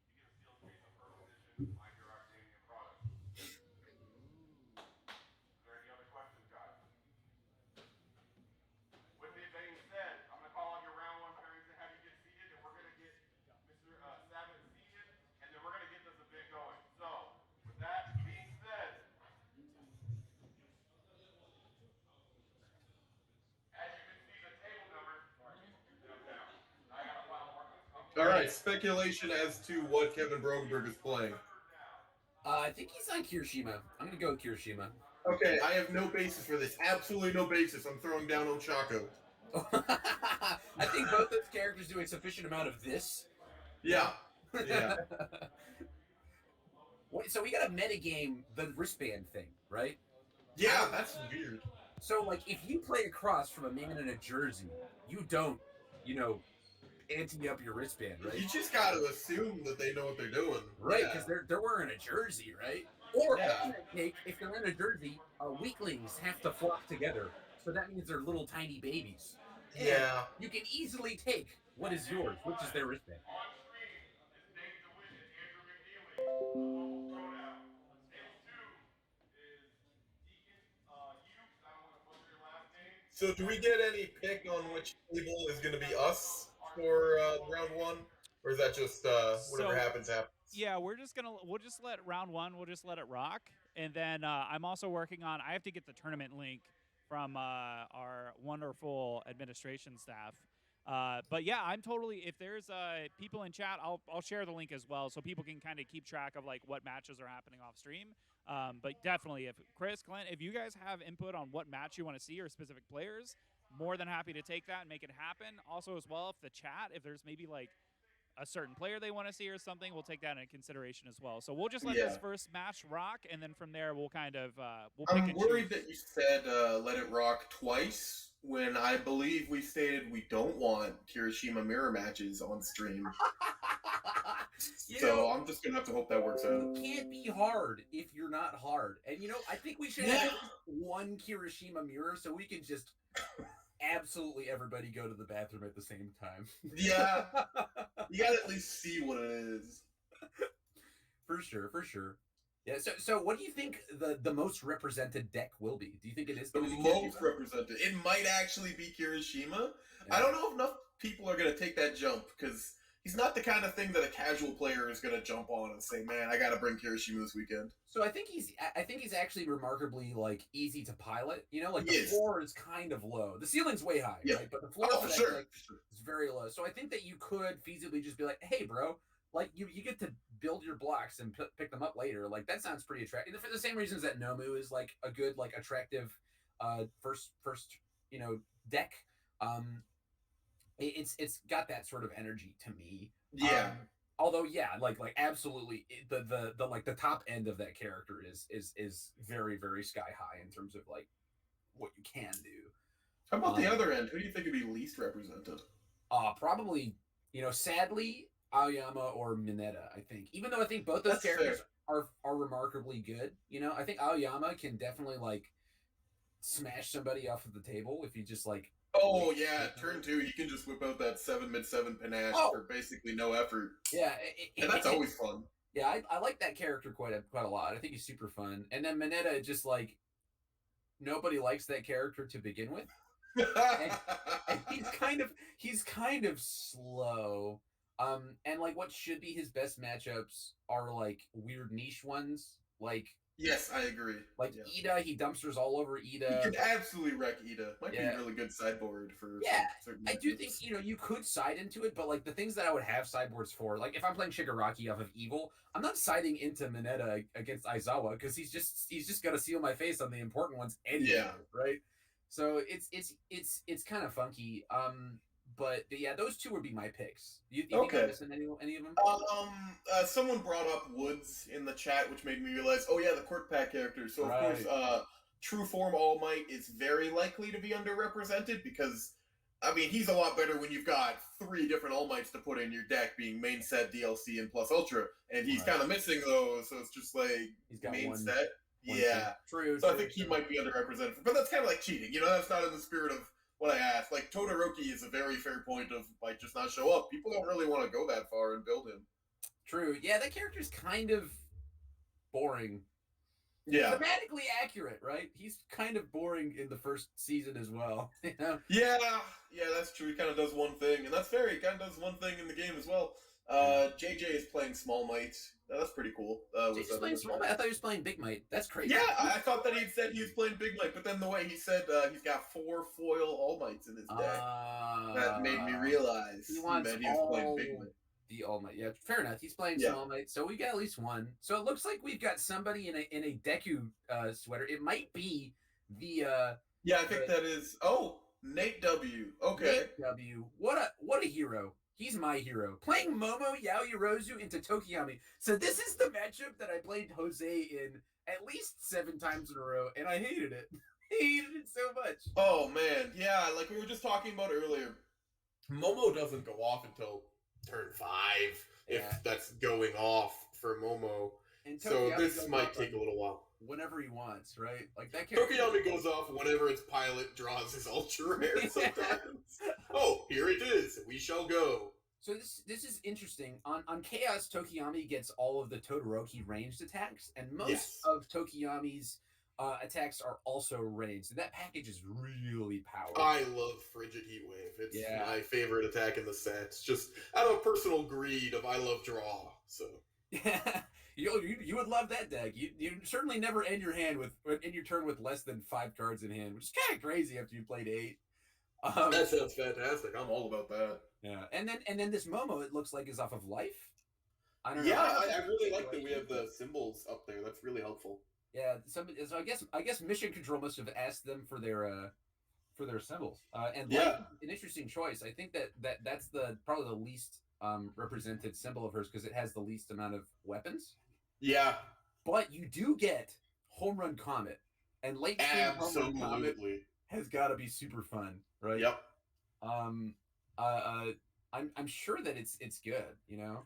you get a sealed case of first edition My Hero Academia product. Is there any other questions, guys? With it being said, I'm going to call on your round one pairings to have you get seated, and we're going to get Mr. Savage seated, and then we're going to get this event going. So, with that being said, as you can see, the table number. I got a file mark. All right, speculation as to what Kevin Brodenberg is playing. I think he's on Kirishima. I'm gonna go with Kirishima. Okay, I have no basis for this. Absolutely no basis. I'm throwing down Ochako. I think both those characters do a sufficient amount of this. Yeah. Yeah. So we got to metagame the wristband thing, right? Yeah, that's weird. So, like, if you play across from a man in a jersey, you don't, ante up your wristband, right? You just got to assume that they know what they're doing. Right, Yeah. because they're wearing a jersey, right? Or Yeah. if they're in a jersey, weaklings have to flock together. So that means they're little tiny babies. And Yeah. you can easily take what is yours, which is their wristband. On screen is Dave DeWitt and Andrew McNeely, the local throwdown. Table 2 is Deacon Hughes. I don't want to butcher your last name. So do we get any pick on which table is going to be us for round one? Or is that just whatever happens? Yeah, we'll just let round one, we'll just let it rock. And then I'm also working on, I have to get the tournament link from our wonderful administration staff. But yeah, I'm totally, if there's people in chat, I'll share the link as well so people can kind of keep track of like what matches are happening off stream. But definitely, if Chris, Clint, if you guys have input on what match you want to see or specific players, more than happy to take that and make it happen. Also as well, if the chat, if there's maybe like a certain player they want to see or something, we'll take that into consideration as well. So we'll just let this first match rock, and then from there we'll kind of we'll pick and choose. I'm worried that you said let it rock twice when I believe we stated we don't want Kirishima mirror matches on stream. So I'm just gonna have to hope that works out. You can't be hard if you're not hard. And I think we should have one Kirishima mirror so we can just absolutely everybody go to the bathroom at the same time. Yeah. You gotta at least see what it is. For sure. Yeah, so what do you think the most represented deck will be? Do you think it is The going to be most Kirishima? represented. It might actually be Kirishima. Yeah. I don't know if enough people are gonna take that jump because he's not the kind of thing that a casual player is gonna jump on and say, "Man, I gotta bring Kirishima this weekend." So I think he's actually remarkably like easy to pilot. Like the Yes. floor is kind of low. The ceiling's way high, Yeah. right? But the floor Oh, for is sure. very low. So I think that you could feasibly just be like, "Hey, bro, like you get to build your blocks and pick them up later." Like that sounds pretty attractive for the same reasons that Nomu is like a good like attractive first deck. It's got that sort of energy to me. Yeah. Although, yeah, like absolutely, the like the top end of that character is very, very sky high in terms of like what you can do. How about the other end? Who do you think would be least represented? Probably, sadly, Aoyama or Mineta. I think, even though I think both those That's characters are remarkably good. I think Aoyama can definitely like smash somebody off of the table if you just like. Oh yeah, turn 2, you can just whip out that 7 mid-7 panache for basically no effort. Yeah, and that's always fun. Yeah, I like that character quite a lot. I think he's super fun. And then Mineta, just like nobody likes that character to begin with. and he's kind of slow. And like what should be his best matchups are like weird niche ones. Like yes, I agree. Like Ida, he dumpsters all over Ida. He could absolutely wreck Ida. Might be a really good sideboard for certain I do matchups. think you could side into it, but like the things that I would have sideboards for, like if I'm playing Shigaraki off of Evil, I'm not siding into Mineta against Aizawa because he's just gonna seal my face on the important ones anyway, right? So it's kind of funky. But yeah, those two would be my picks. You think Okay. I'm missing any of them? Someone brought up Woods in the chat, which made me realize, oh yeah, the Quirk Pack characters. So of course, True Form All Might is very likely to be underrepresented because, I mean, he's a lot better when you've got 3 different All Mights to put in your deck, being main set, DLC, and plus Ultra, and he's kind of missing those. So it's just like He's got main one set. Yeah, True. so I think he might be underrepresented, but that's kind of like cheating. You know, that's not in the spirit of what I asked. Like Todoroki is a very fair point of like just not show up. People don't really want to go that far and build him. True. Yeah, that character's kind of boring. Yeah. Thematically accurate, right? He's kind of boring in the first season as well. You know? Yeah, that's true. He kind of does one thing, and that's fair. He kind of does one thing in the game as well. JJ is playing Small Might. That's pretty cool. JJ's playing Small Might? I thought he was playing Big Might. That's crazy. Yeah, I thought that he said he was playing Big Might, but then the way he said he's got 4 foil All Mights in his deck, that made me realize he was playing Big Might. The All Might. Yeah, fair enough. He's playing Small Might, so we got at least one. So it looks like we've got somebody in a Deku sweater. It might be the yeah, I think that is Nate W. Okay. Nate W. What a hero. He's my hero. Playing Momo Yaoyorozu into Tokiyami. So this is the matchup that I played Jose in at least 7 times in a row, and I hated it. Hated it so much. Oh man, yeah, like we were just talking about earlier. Momo doesn't go off until turn 5, if that's going off for Momo. And so this might take a little while. Whenever he wants, right? Like that character. Tokiyami goes off whenever its pilot draws his ultra rare sometimes. Oh, here it is. We shall go. So this is interesting. On Chaos, Tokiyami gets all of the Todoroki ranged attacks, and most of Tokiyami's attacks are also ranged. And that package is really powerful. I love Frigid Heat Wave. It's my favorite attack in the set. It's just out of personal greed of I love draw. So yeah. You would love that deck. You certainly never end your turn with less than 5 cards in hand, which is kind of crazy after you played 8. That sounds fantastic. I'm all about that. Yeah, and then this Momo, it looks like, is off of life. I don't know. Yeah, I really like that we have the symbols up there. That's really helpful. Yeah, so I guess Mission Control must have asked them for their symbols. And life, an interesting choice. I think that's probably the least represented symbol of hers because it has the least amount of weapons. Yeah, but you do get Home Run Comet, and late stream Home Run Comet has got to be super fun, right? Yep. I'm sure that it's good. You know,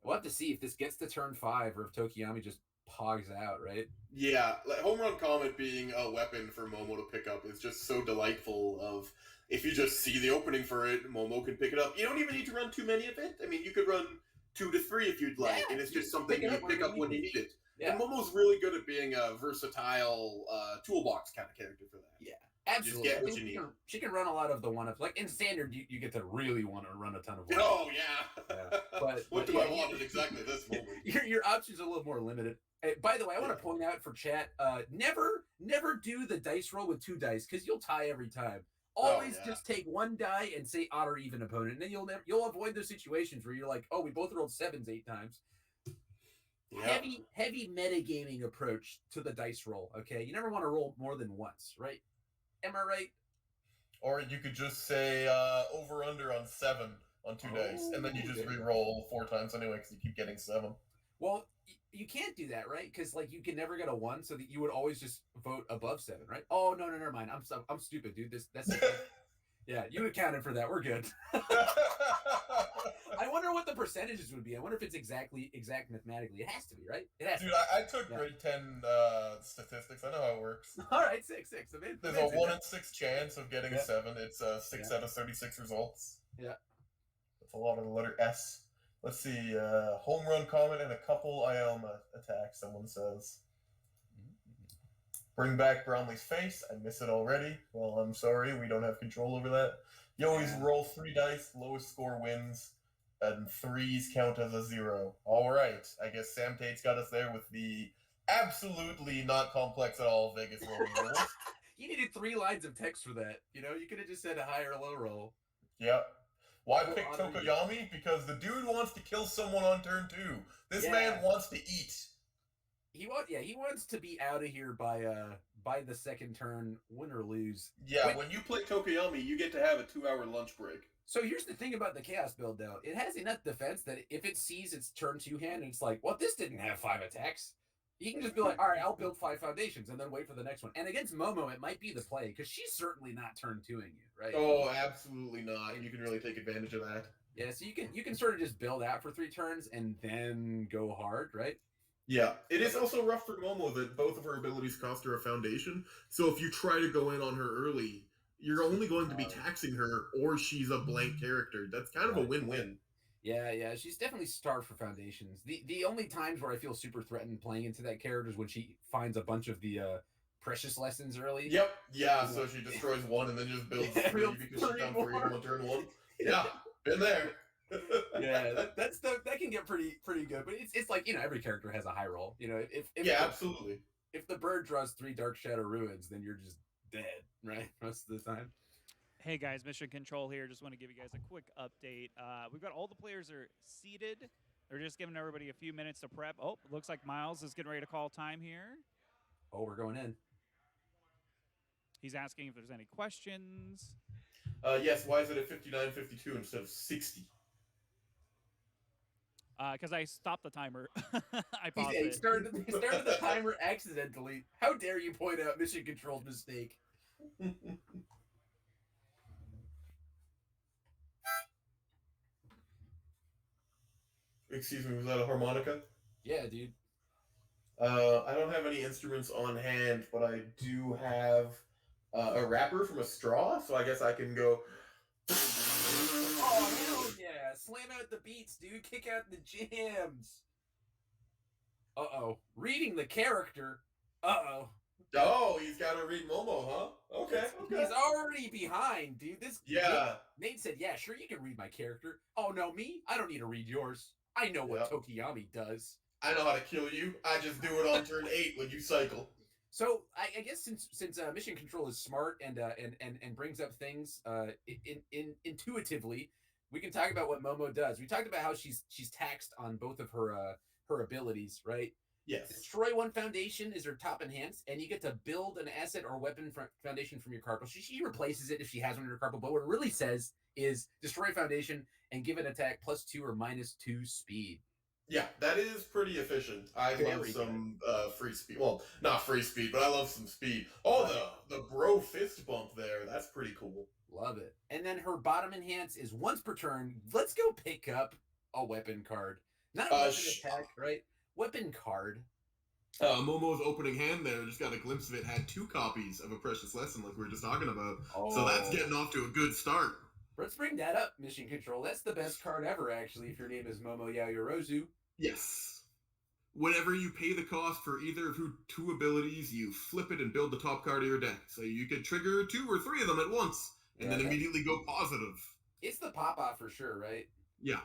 we'll have to see if this gets to turn 5 or if Tokiyami just pogs out, right? Yeah, like Home Run Comet being a weapon for Momo to pick up is just so delightful. Of if you just see the opening for it, Momo can pick it up. You don't even need to run too many of it. I mean, you could run 2 to 3 if you'd like, and it's just something you pick up when you need it. Yeah. And Momo's really good at being a versatile toolbox kind of character for that. Yeah, absolutely. Just get what you need. She can run a lot of the one-ups. Like in Standard, you get to really want to run a ton of one-ups. Oh, yeah. But what do I want at exactly this moment? Your options are a little more limited. By the way, I want to point out for chat, never do the dice roll with 2 dice because you'll tie every time. Always just take 1 die and say odd or even opponent, and then you'll avoid those situations where you're like, oh, we both rolled 7s 8 times. Yep. Heavy metagaming approach to the dice roll. Okay, you never want to roll more than once, right? Am I right? Or you could just say over under on 7 on 2 dice, and then you just re-roll 4 times anyway because you keep getting 7. Well, you can't do that, right? Because like you can never get a 1, so that you would always just vote above 7, right? Oh no, never mind. I'm stupid, dude. That's yeah. You accounted for that. We're good. I wonder what the percentages would be. I wonder if it's exact mathematically. It has to be, right? It has. Dude, I took grade 10 statistics. I know how it works. All right, 6. There's a 1 in 6 chance of getting a 7. It's 6 out of 36 results. Yeah, that's a lot of the letter S. Let's see, Home Run Comet and a couple Ioma attacks, someone says. Bring back Brownlee's face. I miss it already. Well, I'm sorry. We don't have control over that. You always roll 3 dice. Lowest score wins. And 3s count as a 0. All right. I guess Sam Tate's got us there with the absolutely not complex at all Vegas rolling rules. You needed 3 lines of text for that. You know, you could have just said a high or low roll. Yep. Why pick Tokoyami? Because the dude wants to kill someone on turn 2. This man wants to eat. He wants to be out of here by by the second turn, win or lose. Yeah, Wait. when you play Tokoyami, you get to have a 2-hour lunch break. So here's the thing about the Chaos build, though. It has enough defense that if it sees its turn 2 hand and it's like, well, this didn't have 5 attacks, you can just be like, all right, I'll build 5 foundations and then wait for the next one. And against Momo, it might be the play because she's certainly not turn 2ing you, right? Oh, absolutely not. You can really take advantage of that. Yeah, so you can sort of just build out for 3 turns and then go hard, right? Yeah, it is also rough for Momo that both of her abilities cost her a foundation. So if you try to go in on her early, you're only going to be taxing her, or she's a blank character. That's kind of a win-win. Yeah, she's definitely starved for foundations. The only times where I feel super threatened playing into that character is when she finds a bunch of the precious lessons early. Yep, yeah, so she destroys 1 and then just builds 3 because she found 3 on turn 1. Yeah, been there. Yeah, that can get pretty good, but it's like, every character has a high roll. If Absolutely. If the bird draws 3 Dark Shadow Ruins, then you're just dead, right? Most of the time. Hey guys, Mission Control here. Just want to give you guys a quick update. We've got all the players are seated. They're just giving everybody a few minutes to prep. Oh, looks like Miles is getting ready to call time here. Oh, we're going in. He's asking if there's any questions. Yes, why is it at 59:52 instead of 60? Because I stopped the timer. I paused He it. started the timer accidentally. How dare you point out Mission Control's mistake? Excuse me, was that a harmonica? Yeah, dude. I don't have any instruments on hand, but I do have a wrapper from a straw, so I guess I can go. Oh, hell yeah. Slam out the beats, dude. Kick out the jams. Uh-oh. Reading the character. Uh-oh. Oh, he's got to read Momo, huh? Okay. He's already behind, dude. Yeah. Nate said, yeah, sure, you can read my character. Oh, no, me? I don't need to read yours. I know what Tokoyami does. I know how to kill you. I just do it on turn 8 when you cycle. So I guess since Mission Control is smart and brings up things intuitively, we can talk about what Momo does. We talked about how she's taxed on both of her abilities, right? Yes. Destroy 1 foundation is her top enhanced, and you get to build an asset or weapon foundation from your card pool. She replaces it if she has one in her card pool, but what it really says is destroy foundation and give an attack +2 or -2 speed. Yeah, that is pretty efficient. I love some free speed. Well, not free speed, but I love some speed. Oh, the bro fist bump there. That's pretty cool. Love it. And then her bottom enhance is once per turn. Let's go pick up a weapon card. Not a weapon attack, right? Weapon card. Momo's opening hand there, just got a glimpse of it, had 2 copies of a precious lesson like we were just talking about. Oh. So that's getting off to a good start. Let's bring that up, Mission Control. That's the best card ever, actually, if your name is Momo Yaoyorozu. Yes. Whenever you pay the cost for either of her 2 abilities, you flip it and build the top card of your deck. So you could trigger 2 or 3 of them at once, and then immediately go positive. It's the pop-off for sure, right? Yeah.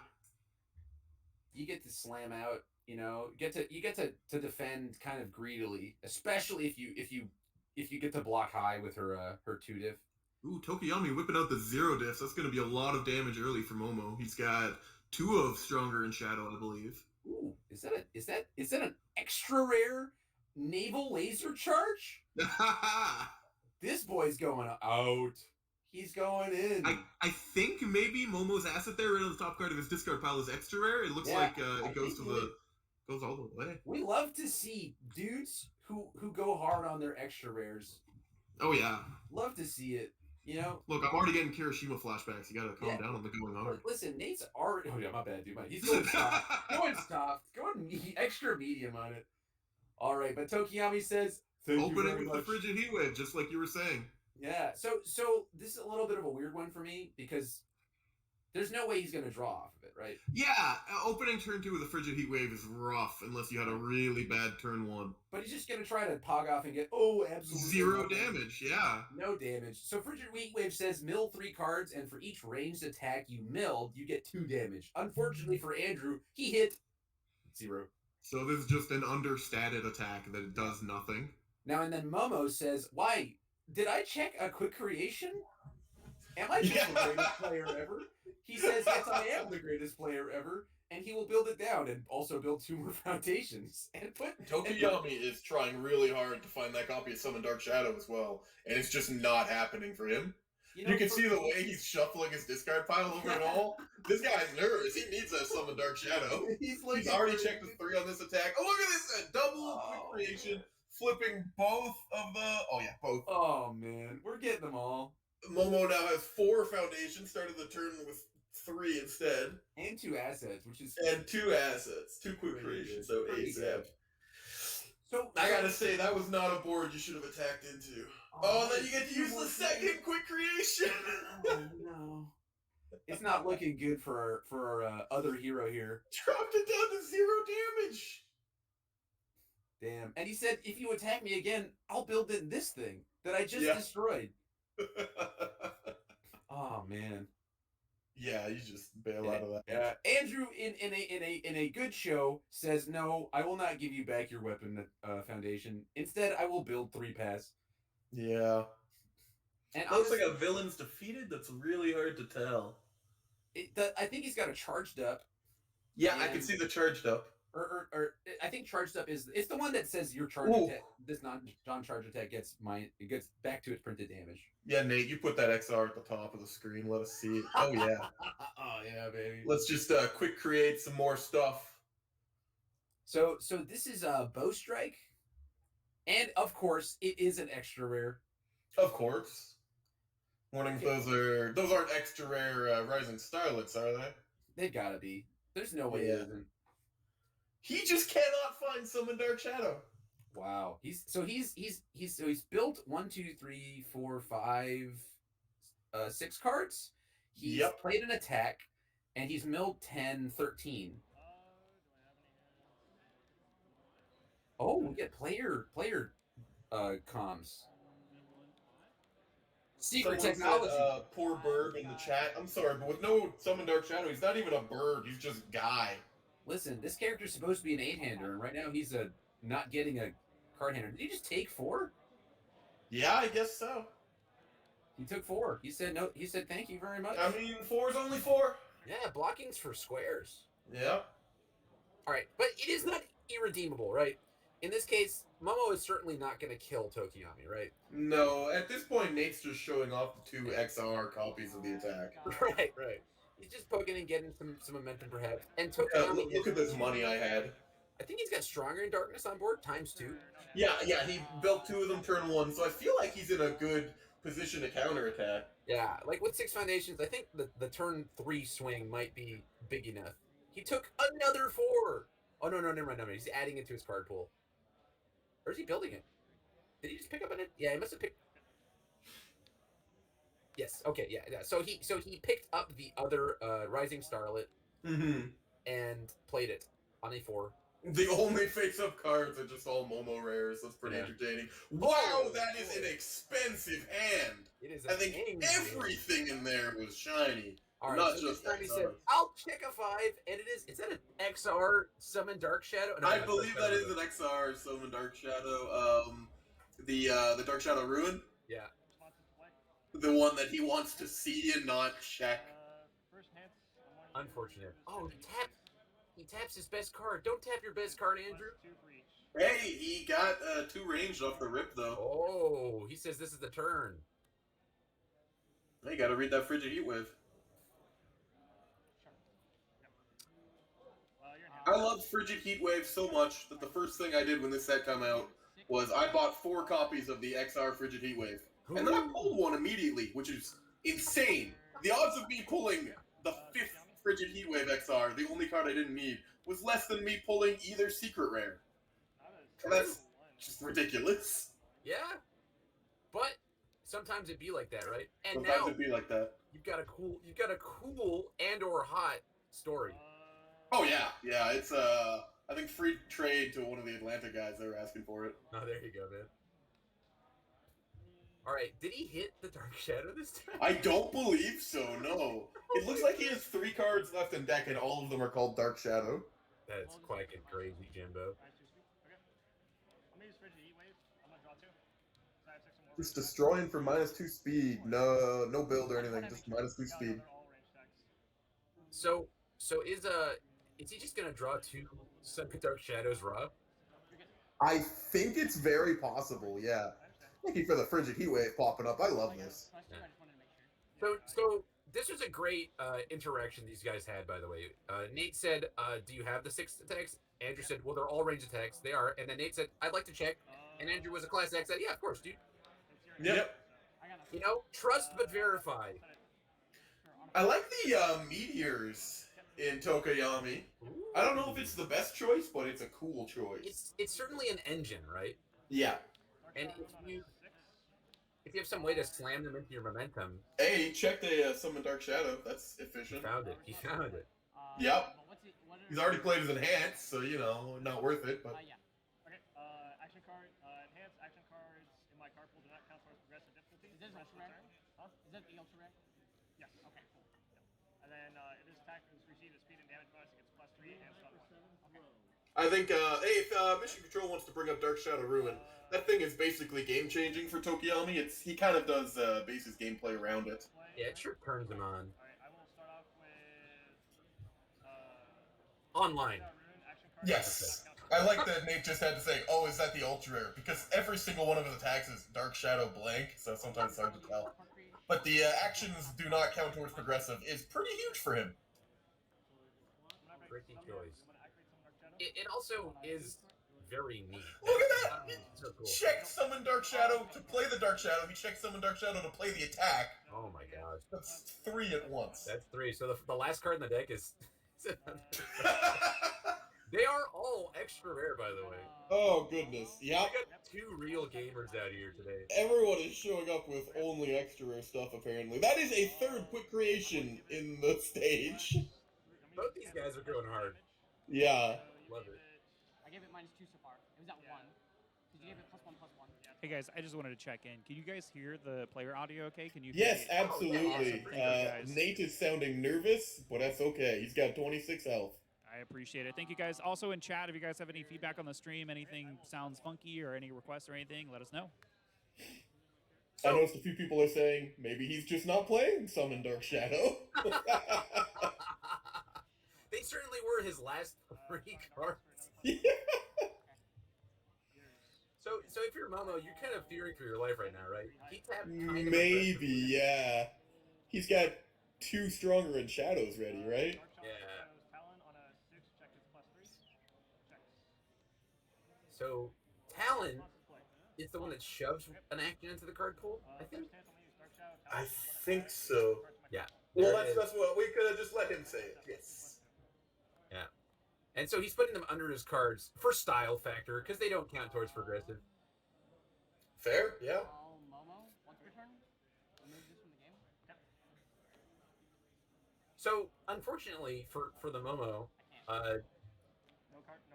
You get to slam out, you get to defend kind of greedily, especially if you get to block high with her 2 diff. Ooh, Tokoyami whipping out the 0 diffs. That's going to be a lot of damage early for Momo. He's got 2 of Stronger in Shadow, I believe. Ooh, is that an extra rare naval laser charge? This boy's going out. He's going in. I think maybe Momo's asset there right on the top card of his discard pile is extra rare. It looks like it goes all the way. We love to see dudes who go hard on their extra rares. Oh yeah. Love to see it. Look, I'm already getting Kirishima flashbacks. You gotta calm down on the going hard. Listen, Nate's already. Oh yeah, my bad, dude. He's going soft. Going extra medium on it. All right, but Tokoyami says, opening with the frigid heat wave, just like you were saying. Yeah. So this is a little bit of a weird one for me because there's no way he's gonna draw off of it, right? Yeah, opening turn 2 with a frigid heat wave is rough unless you had a really bad turn 1. But he's just gonna try to pog off and get absolutely 0 damage. Yeah. No damage. So frigid heat wave says mill 3 cards, and for each ranged attack you milled, you get 2 damage. Unfortunately for Andrew, he hit 0. So this is just an understated attack that does nothing. Now and then Momo says, "Why did I check a quick creation? Am I just the greatest player ever?" He says, "Yes, I am the greatest player ever." And and he will build it down and also build 2 more foundations and put Tokuyami is trying really hard to find that copy of Summon Dark Shadow as well, and it's just not happening for him. You can see the way he's shuffling his discard pile over it all. This guy's nervous. He needs that Summon Dark Shadow. He's already checked his 3 on this attack. Oh, look at this! A double quick creation, flipping both of the... Oh, yeah, both. Oh, man. We're getting them all. Momo now has 4 foundations, started the turn with 3 instead. And 2 assets, which is... And 2 assets. 2 quick creations, so ASAP. So I gotta say, that was not a board you should have attacked into. Oh, and then you get to use the second quick creation! Oh, no. It's not looking good for our other hero here. Dropped it down to 0 damage! Damn. And he said, if you attack me again, I'll build in this thing that I just destroyed. Oh, man. Yeah, you just bail out of that. Andrew, in a good show, says, no, I will not give you back your weapon foundation. Instead, I will build 3 pass. Yeah. And looks like a villain's defeated. That's really hard to tell. I think he's got a charged up. Yeah, I can see the charged up. Or I think charged up it's the one that says your charge attack. This non-charge attack gets back to its printed damage. Yeah, Nate, you put that XR at the top of the screen. Let us see it. Oh yeah. Oh yeah, baby. Let's just quick create some more stuff. So this is Bow Strike, and of course it is an extra rare. Of course. Wondering if those aren't extra rare Rising Starlets, are they? They gotta be. There's no way it isn't. He just cannot find Summon Dark Shadow. Wow. He's built 1, 2, 3, 4, 5, 6 cards. He's played an attack, and he's milled 10, 13. Oh, we get player comms. Secret technology. Poor bird in the chat. I'm sorry, but with no Summon Dark Shadow, he's not even a bird. He's just Guy. Listen, this character's supposed to be an 8-hander, and right now he's not getting a card hander. Did he just take 4? Yeah, I guess so. He took 4. He said no. He said thank you very much. I mean, 4 is only 4. Yeah, blocking's for squares. Yeah. All right, but it is not irredeemable, right? In this case, Momo is certainly not going to kill Tokuyami, right? No, at this point, Nate's just showing off the 2 XR copies of the attack. Right. He's just poking and getting some momentum, perhaps. And Tokuyami... look at this money I had. I think he's got Stronger in Darkness on board, ×2. Yeah, he built 2 of them turn 1, so I feel like he's in a good position to counterattack. Yeah, like with 6 foundations, I think the turn 3 swing might be big enough. He took another 4! Oh, no, never mind. He's adding it to his card pool. Or is he building it? Did he just pick up on it? Yeah, he must have picked... Yes, okay, yeah. So he picked up the other Rising Starlet and played it on a 4. The only face-up cards are just all Momo rares. That's pretty entertaining. Wow, that is an expensive hand. It is. I think everything in there was shiny. All right, not so just this time he said, "I'll check a 5," and it is. Is that an XR Summon Dark Shadow? No, I believe that is an XR Summon Dark Shadow. The Dark Shadow Ruin. Yeah. The one that he wants to see and not check. Unfortunate. Oh, he taps his best card. Don't tap your best card, Andrew. Hey, he got 2 ranged off the rip, though. Oh, he says this is the turn. Hey, you gotta read that Frigid Heatwave. I love Frigid Heatwave so much that the first thing I did when this set came out was I bought 4 copies of the XR Frigid Heatwave. And then I pulled one immediately, which is insane. The odds of me pulling the 5th Frigid Heatwave XR, the only card I didn't need, was less than me pulling either secret rare. And that's just ridiculous. Yeah. But sometimes it be like that, right? And sometimes now it be like that. You've got a cool and or hot story. Oh yeah. It's I think free trade to one of the Atlanta guys. They were asking for it. Oh, there you go, man. All right, did he hit the Dark Shadow this time? I don't believe so. No. It looks like he has 3 cards left in deck, and all of them are called Dark Shadow. That's quite crazy, Jimbo. Just destroying for -2 speed. No build or anything. Just -2 speed. So is he just gonna draw 2 Sun Dark Shadows raw? I think it's very possible, yeah. Thank you for the frigid heat wave popping up. I love this. So this was a great interaction these guys had, by the way. Nate said, "Do you have the 6 attacks?" Andrew said, "Well, they're all ranged attacks. They are." And then Nate said, "I'd like to check." And Andrew was a class act. Said, "Yeah, of course, dude. Yep. You know, trust but verify." I like the meteors in Tokayami. I don't know if it's the best choice, but it's a cool choice. It's certainly an engine, right? Yeah. And if you have some way to slam them into your momentum, Hey, check the Summon Dark Shadow. That's efficient. he found it. Yep. He's already played his Enhance, so, you know, not worth it, but... Okay. Action card. Enhanced action cards in my card pool do not count towards progressive difficulty. Is this ultra rare? Huh? Is that the ultra rare? Yes. Okay. Cool. Yep. And then if this attack is received a speed and damage bonus, it gets +3 and stuff. Okay. I think, hey, if Mission Control wants to bring up Dark Shadow Ruin, that thing is basically game-changing for Tokiyami. He kind of does base his gameplay around it. Yeah, it sure turns him on. Alright, I will start off with Online. Yes. I like that Nate just had to say, oh, is that the ultra rare? Because every single one of his attacks is Dark Shadow blank, so sometimes it's hard to tell. But the actions do not count towards progressive is pretty huge for him. Tricky choice. It also is very neat. Look at that! So cool. Check Summon Dark Shadow to play the Dark Shadow. He checked Summon Dark Shadow to play the attack. Oh my gosh. That's 3 at once. That's 3. So the last card in the deck is... They are all extra rare, by the way. Oh, goodness. Yeah. We got 2 real gamers out here today. Everyone is showing up with only extra rare stuff, apparently. That is a 3rd quick creation in the stage. Both these guys are going hard. Yeah. Love it. I gave it -2 so far. It was at 1. Did you give it +1/+1? Hey guys, I just wanted to check in. Can you guys hear the player audio okay? Can you Yes, hear me? absolutely. Awesome. Thank you, guys. Nate is sounding nervous, but that's okay. He's got 26 health. I appreciate it. Thank you guys. Also in chat, if you guys have any feedback on the stream, anything sounds funky or any requests or anything, let us know. I noticed a few people are saying maybe he's just not playing Summon Dark Shadow. They certainly were his last 3 cards. Yeah. So if you're Momo, you're kind of fearing for your life right now, right? He tapped kind of Maybe, yeah. He's got 2 stronger in shadows ready, right? Yeah. So Talon is the one that shoves an action into the card pool, I think. I think so. Yeah. Well, There it is. that's what we could have just let him say it. Yes. Yeah. And so he's putting them under his cards for style factor, because they don't count towards progressive. Fair, yeah. Momo, what's your turn? Remove this from the game. Okay. So, unfortunately for the Momo, No targets?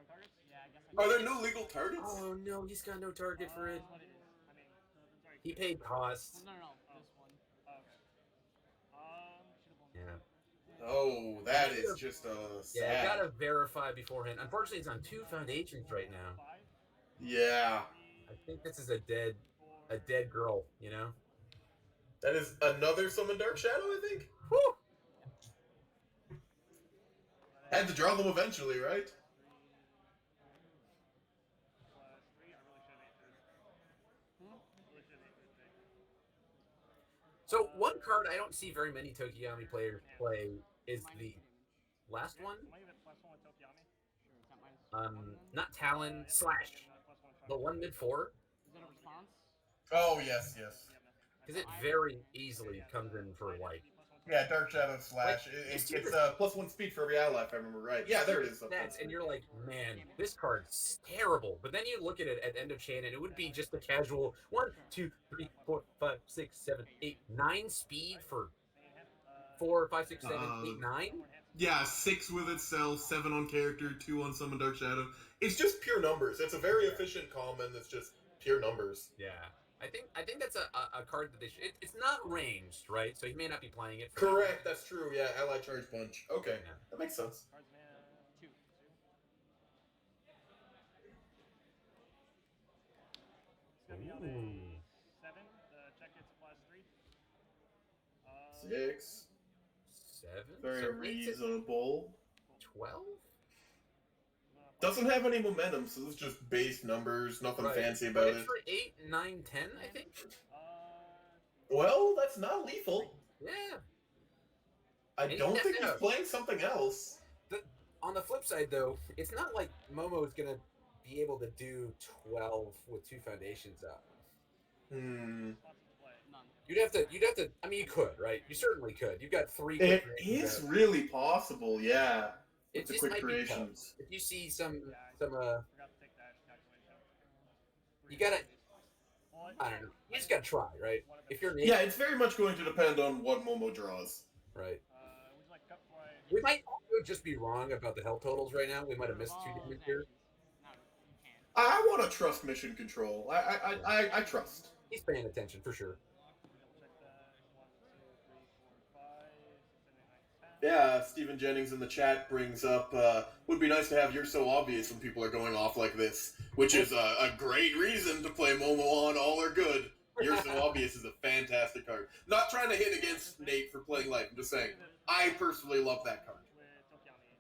Yeah, I guess Are there no legal targets? oh no, he's got no target for it. That's what it is. I mean, sorry. He paid costs. No, this one. Okay. Yeah. Oh, that is just Yeah, sad. I gotta verify beforehand. Unfortunately, it's on 2 foundations right now. Yeah. I think this is a dead girl, you know? That is another Summon Dark Shadow, I think? Whew! Had to draw them eventually, right? So, one card I don't see very many Tokiyami players play is the last one. Not Talon, Slash. The one mid-4. Is that a response? Oh, yes, yes. Because it very easily comes in for like... Yeah, Dark Shadow Slash. Like, It's +1 speed for every ally, if I remember right. Yeah, there it is. Stats, and you're like, man, this card's terrible. But then you look at it at end of chain, and it would be just the casual 1, 2, 3, 4, 5, 6, 7, 8, 9 speed for 4, 5, 6, 7, 8, 9. Yeah, 6 with itself, 7 on character, 2 on Summon Dark Shadow. It's just pure numbers. It's a very efficient common that's just pure numbers. Yeah. I think that's a card that they should... It's not ranged, right? So he may not be playing it. Correct, that's true. Yeah, Ally Charge Punch. Okay, Yeah. that makes sense. Cards mana 2. It's gonna be on a 7. The check gets +3. 6. 7? Very So makes it reasonable. 12? Doesn't have any momentum, so it's just base numbers, nothing Right. fancy But about it's it. for 8, 9, 10, I think. Well, that's not lethal. Yeah. I And he don't think stepped he's out. playing something else. On the flip side, though, it's not like Momo is gonna be able to do 12 with 2 foundations up. Hmm. You'd have to. I mean, you could, right? You certainly could. You've got 3 It quick creations is out. really possible, yeah. With It the just quick might be tough. creations. If you see some, Forgot to take that calculation. you gotta. I don't know. You just gotta try, right? If you're Nate, Yeah, it's very much going to depend on what Momo draws. right? Would you like cup fry? We might also just be wrong about the health totals right now. We might have missed 2 damage here. I want to trust mission control. I trust. He's paying attention for sure. Check that. 1, 2, 3, 4, 5, 6, 7, 8, 9, 10. Yeah, Stephen Jennings in the chat brings up, would be nice to have You're So Obvious when people are going off like this, which is a great reason to play Momo on All Are Good. You're So Obvious is a fantastic card. Not trying to hit against Nate for playing life, I'm just saying, I personally love that card. With Tokiami.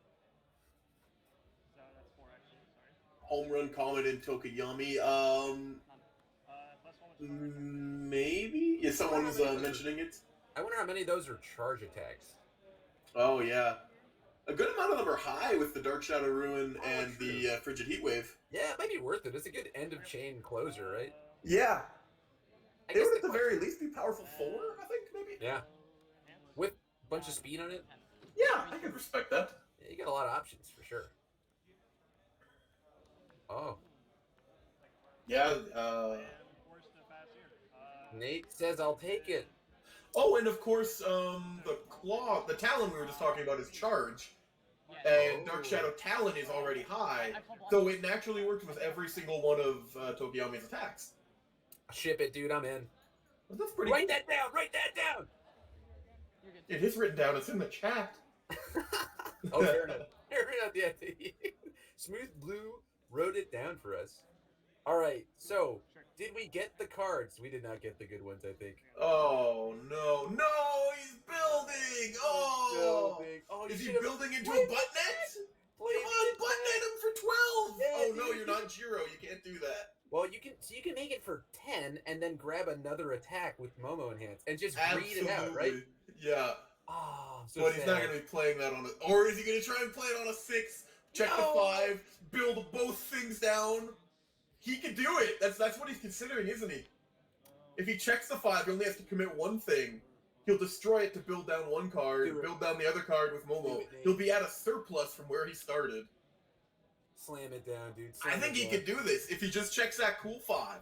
So that's 4 actually, sorry. Home Run Comet and Tokiyami, Plus 1 was maybe? Yeah, someone was mentioning it. I wonder how many of those are charge attacks. Oh, yeah. A good amount of them are high with the Dark Shadow Ruin and the Frigid Heatwave. Yeah, it might be worth it. It's a good end of chain closer, right? Yeah. I They guess would at the the very least be powerful 4, I think, maybe? Yeah. With a bunch of speed on it, Yeah, I can respect that. yeah, you got a lot of options for sure. Oh, Yeah, forced to pass here. Nate says I'll take it. oh, and of course, the Claw, the Talon we were just talking about is Charge. And Dark Shadow Talon is already high, so it naturally works with every single one of Tokiyami's attacks. Ship it, dude. I'm in. Well, that's pretty Write that down. Write that down. It is written down, it's in the chat. Oh, fair enough. Fair enough. Yeah. Smooth Blue wrote it down for us. All right. So, did we get the cards? We did not get the good ones, I think. Oh, no. No, he's building! Oh! Oh, Is he should've building into a played butnet? played Come on, it butnet him for 12! Yeah, Oh, no, dude. you're not Jiro. You can't do that. Well, you can make it for 10 and then grab another attack with Momo Enhance and just read it out, right? Yeah. Oh, so But he's not sad. going to be playing that on a... Or is he going to try and play it on a 6, check No. the 5, build both things down? He could do it. That's what he's considering, isn't he? If he checks the 5, he only has to commit one thing. He'll destroy it to build down one card, Do it. build down the other card with Momo. Do it, Nate. He'll be at a surplus from where he started. Slam it down, dude. I Slam think it he down. could do this if he just checks that cool 5.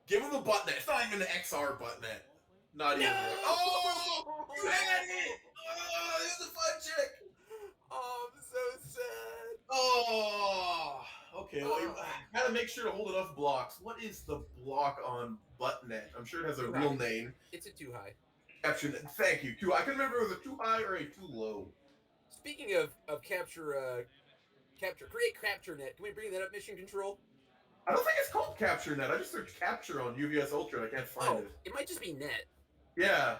Give him a butnet. It's not even an XR butnet. Not even. Oh! You had it! Oh, there's a 5 check! Oh, I'm so sad. Oh! Okay, well, you gotta make sure to hold enough blocks. What is the block on butnet? I'm sure it has a real name. It's a too high. Capture net. Thank you. I couldn't remember if it was a too high or a too low. Speaking of capture, create capture net. Can we bring that up, Mission Control? I don't think it's called capture net. I just searched capture on UVS Ultra and I can't find it. It might just be net. Yeah.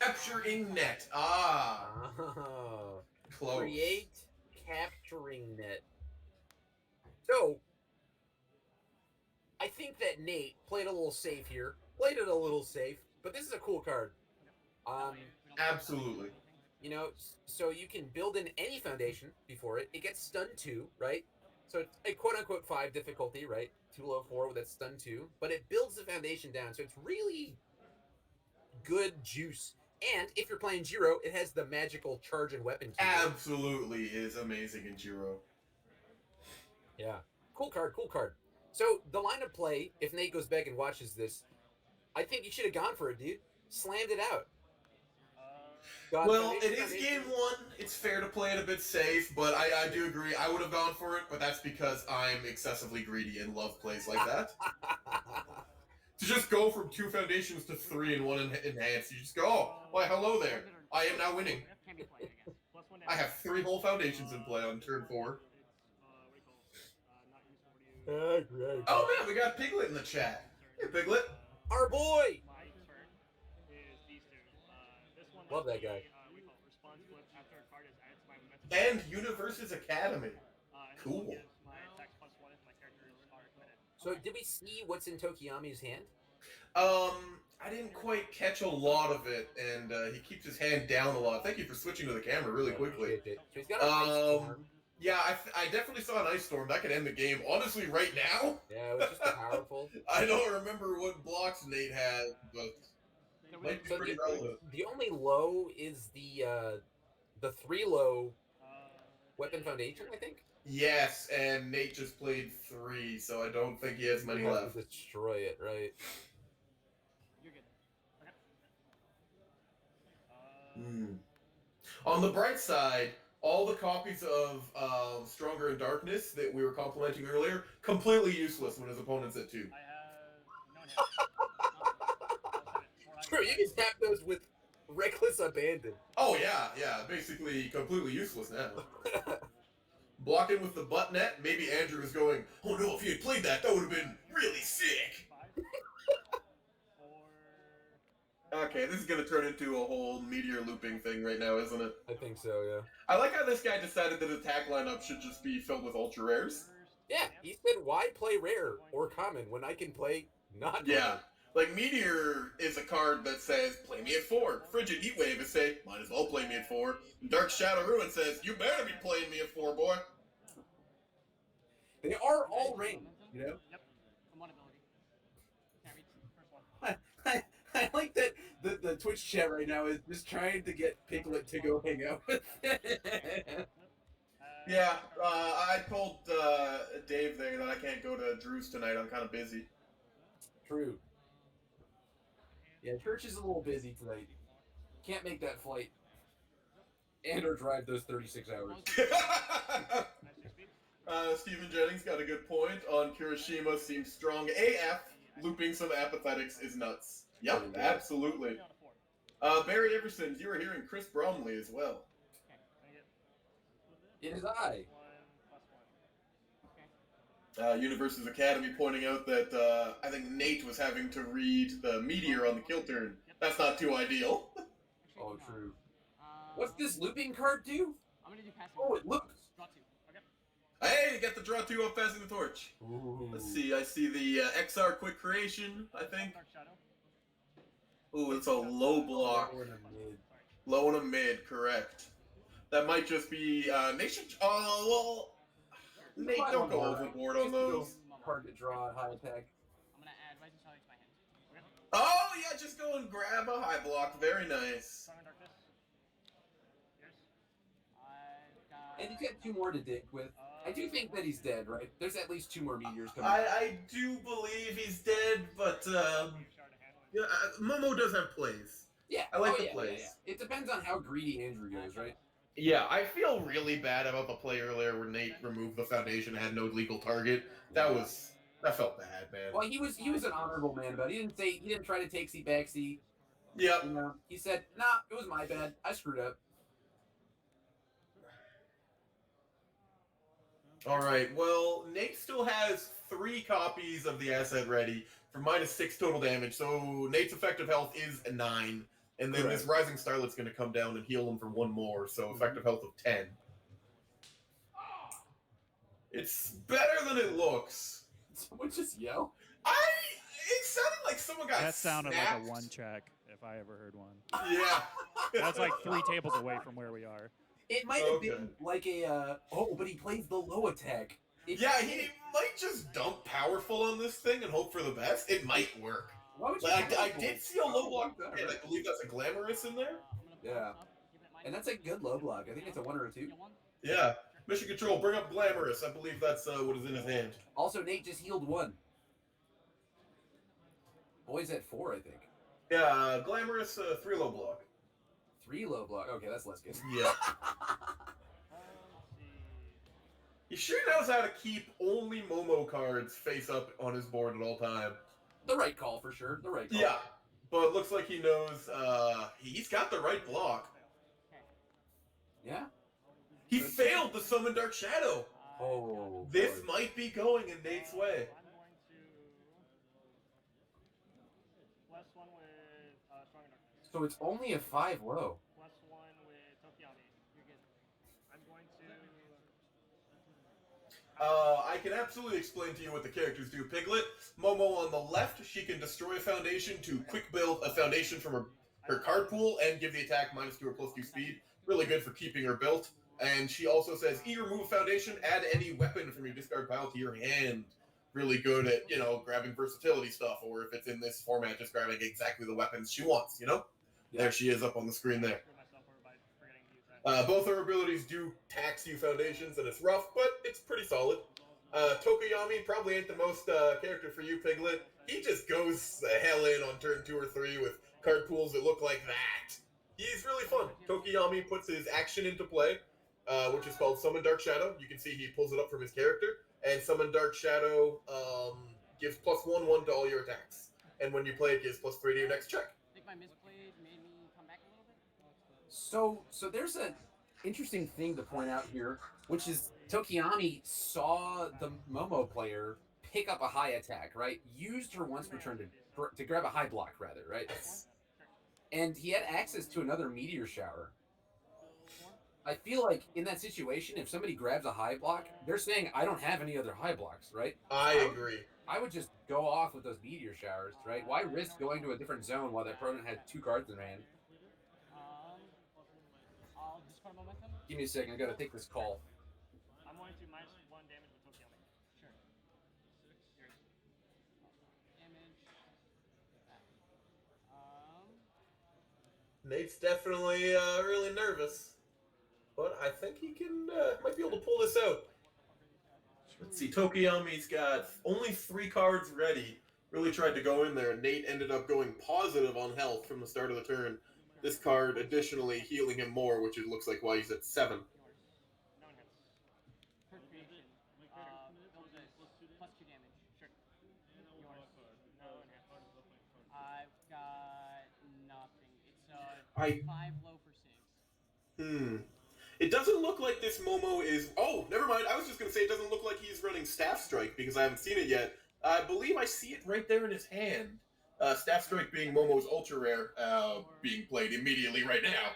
Capturing net. Ah. Oh. Close. Create capturing net. So, I think that Nate played a little safe here. Played it a little safe, but this is a cool card. Absolutely. You know, so you can build in any foundation before it. It gets stun 2, right? So it's a quote-unquote 5 difficulty, right? Too low 4 with that stun 2. But it builds the foundation down, so it's really good juice. And if you're playing Jiro, it has the magical charge and weapon key. Absolutely is amazing in Jiro. Yeah. Cool card, cool card. So the line of play, if Nate goes back and watches this, I think you should have gone for it, dude. Slammed it out. Well, it is game 1. It's fair to play it a bit safe, but I do agree. I would have gone for it, but that's because I'm excessively greedy and love plays like that. To just go from 2 foundations to 3 and 1 enhanced, you just go, oh, why, hello there. I am now winning. I have 3 whole foundations in play on turn 4. Great. Oh man, we got Piglet in the chat. Hey, Piglet. Our boy! My turn is these two. This one Love that guy. response flip after a card is added to my momentum. And Universe's Academy. Cool. Gives my attacks +1 if my characters are committed. So did we see what's in Tokiyami's hand? I didn't quite catch a lot of it, and he keeps his hand down a lot. Thank you for switching to the camera really quickly. Appreciate it. So he's got an ice storm. Yeah, I definitely saw an ice storm. That could end the game. Honestly, right now, Yeah, it was just powerful. I don't remember what blocks Nate had, but might be So pretty relevant. the only low is the 3 low weapon foundation, I think. Yes, and Nate just played 3, so I don't think he has many He has left. to destroy it, right? You're good. Okay. On the bright side, all the copies of Stronger in Darkness that we were complimenting earlier, completely useless when his opponent's at 2. I have no True, you can tap those with reckless abandon. Oh yeah, basically completely useless now. Blocking with the butt net, maybe Andrew is going, oh no, if he had played that, that would have been really sick. Okay, this is gonna turn into a whole meteor looping thing right now, isn't it? I think so, yeah. I like how this guy decided that attack lineup should just be filled with ultra rares. Yeah, he said, why play rare or common when I can play not Yeah. rare? Like, Meteor is a card that says, play me at 4. Frigid Heatwave is say, might as well play me at 4. And Dark Shadow Ruin says, you better be playing me at 4, boy. They are all ranged, you know? Yep. From one ability. Can't reach first one. I like that the Twitch chat right now is just trying to get Piglet to go hang out with it. Yeah, I told Dave there that I can't go to Drew's tonight. I'm kind of busy. True. Yeah, church is a little busy tonight. Can't make that flight. And or drive those 36 hours. Stephen Jennings got a good point on Kirishima seems strong AF. Looping some apathetics is nuts. Yep, absolutely. Barry Everson, you were hearing Chris Bromley as well. It is I. Universes Academy pointing out that I think Nate was having to read the meteor on the kill turn. That's not too ideal. Oh, true. What's this looping card do? I'm gonna do passing. Oh, it loops. Draw 2. Okay. Hey, you got the draw 2 of passing the torch. Ooh. Let's see, I see the XR quick creation, I think. Dark Shadow. Ooh, it's a low block. Low and a mid. Low and a mid, correct. That might just be Nation. Oh, well. Nate, don't go overboard on those. Hard to draw, high attack. I'm gonna add Rising Starlight to my hand. Okay. Oh, yeah, just go and grab a high block. Very nice. Strong in Darkness. Yours. I've got. And he's got 2 more to dig with. I do think that he's dead, right? There's at least 2 more meteors coming. I do believe he's dead, but yeah, Momo does have plays. Yeah, I like oh, the yeah, plays. yeah. It depends on how greedy Andrew goes, right? Yeah, I feel really bad about the play earlier where Nate removed the foundation and had no legal target. That felt bad, man. Well, he was an honorable man about it. He didn't try to take seat back seat. Yep. You know, he said, "Nah, it was my bad. I screwed up." All right. Well, Nate still has 3 copies of the asset ready for -6 total damage. So Nate's effective health is a 9, and then this Rising Starlet's going to come down and heal him for 1 more. So effective health of 10. It's better than it looks. Someone just yell. It sounded like someone got That sounded snapped. like a 1 check, if I ever heard one. Yeah. That's like 3 tables away from where we are. It might have been like a. But he plays the low attack. Yeah, he might just dump powerful on this thing and hope for the best. It might work. Why would you Like, do I that? did see a low block, That, and I right? believe that's a glamorous in there. Yeah. And that's a good low block. I think it's a 1 or a 2. Yeah. Mission Control, bring up glamorous. I believe that's what is in his hand. Also, Nate just healed 1. Boy's at 4, I think. Yeah, glamorous 3 low block. 3 low block. Okay, that's less good. Yeah. He sure knows how to keep only Momo cards face up on his board at all time. The right call for sure. The right call. Yeah, but it looks like he knows he's got the right block. Yeah. He failed to summon Dark Shadow. Oh. This boy. might be going in Nate's way. I'm going to +1 with Strong in Darkness. So it's only a 5 low. +1 with Tokiyami. You're good. I'm going to. I can absolutely explain to you what the characters do. Piglet, Momo on the left, she can destroy a foundation to quick build a foundation from her card pool and give the attack -2 or +2 speed. Really good for keeping her built. And she also says, remove a foundation, add any weapon from your discard pile to your hand. Really good at, grabbing versatility stuff, or if it's in this format, just grabbing exactly the weapons she wants, Yeah. There she is up on the screen there. Screw myself over by forgetting to use that. Both her abilities do tax you foundations, and it's rough, but it's pretty solid. Tokoyami probably ain't the most character for you, Piglet. He just goes the hell in on turn 2 or 3 with card pools that look like that. He's really fun. Tokoyami puts his action into play, which is called Summon Dark Shadow. You can see he pulls it up from his character. And Summon Dark Shadow gives +1/1 to all your attacks. And when you play it, gives +3 to your next check. I think my misplayed made me come back a little bit. So there's an interesting thing to point out here, which is Tokiami saw the Momo player pick up a high attack, right? Used her once per turn to grab a high block, rather, right? And he had access to another meteor shower. I feel like in that situation, if somebody grabs a high block, they're saying, I don't have any other high blocks, right? I agree. I would just go off with those meteor showers, right? Why risk going to a different zone while that opponent had 2 cards in their hand? I'll discard momentum. Give me a second, I gotta take this call. I'm going to -1 damage with Tokiyomi. Sure. Damage. Nate's definitely really nervous, but I think he can might be able to pull this out. Let's see, Tokoyami's got only 3 cards ready. Really tried to go in there, and Nate ended up going positive on health from the start of the turn. This card additionally healing him more, which it looks like why he's at 7. No one hits. Card creation. Build this. +2 damage. Sure. Yours. No one hits. I've got nothing. It's I- 5 low for 6. It doesn't look like this Momo is... Oh, never mind. I was just going to say it doesn't look like he's running Staff Strike because I haven't seen it yet. I believe I see it right there in his hand. Staff Strike being Momo's ultra rare, being played immediately right now.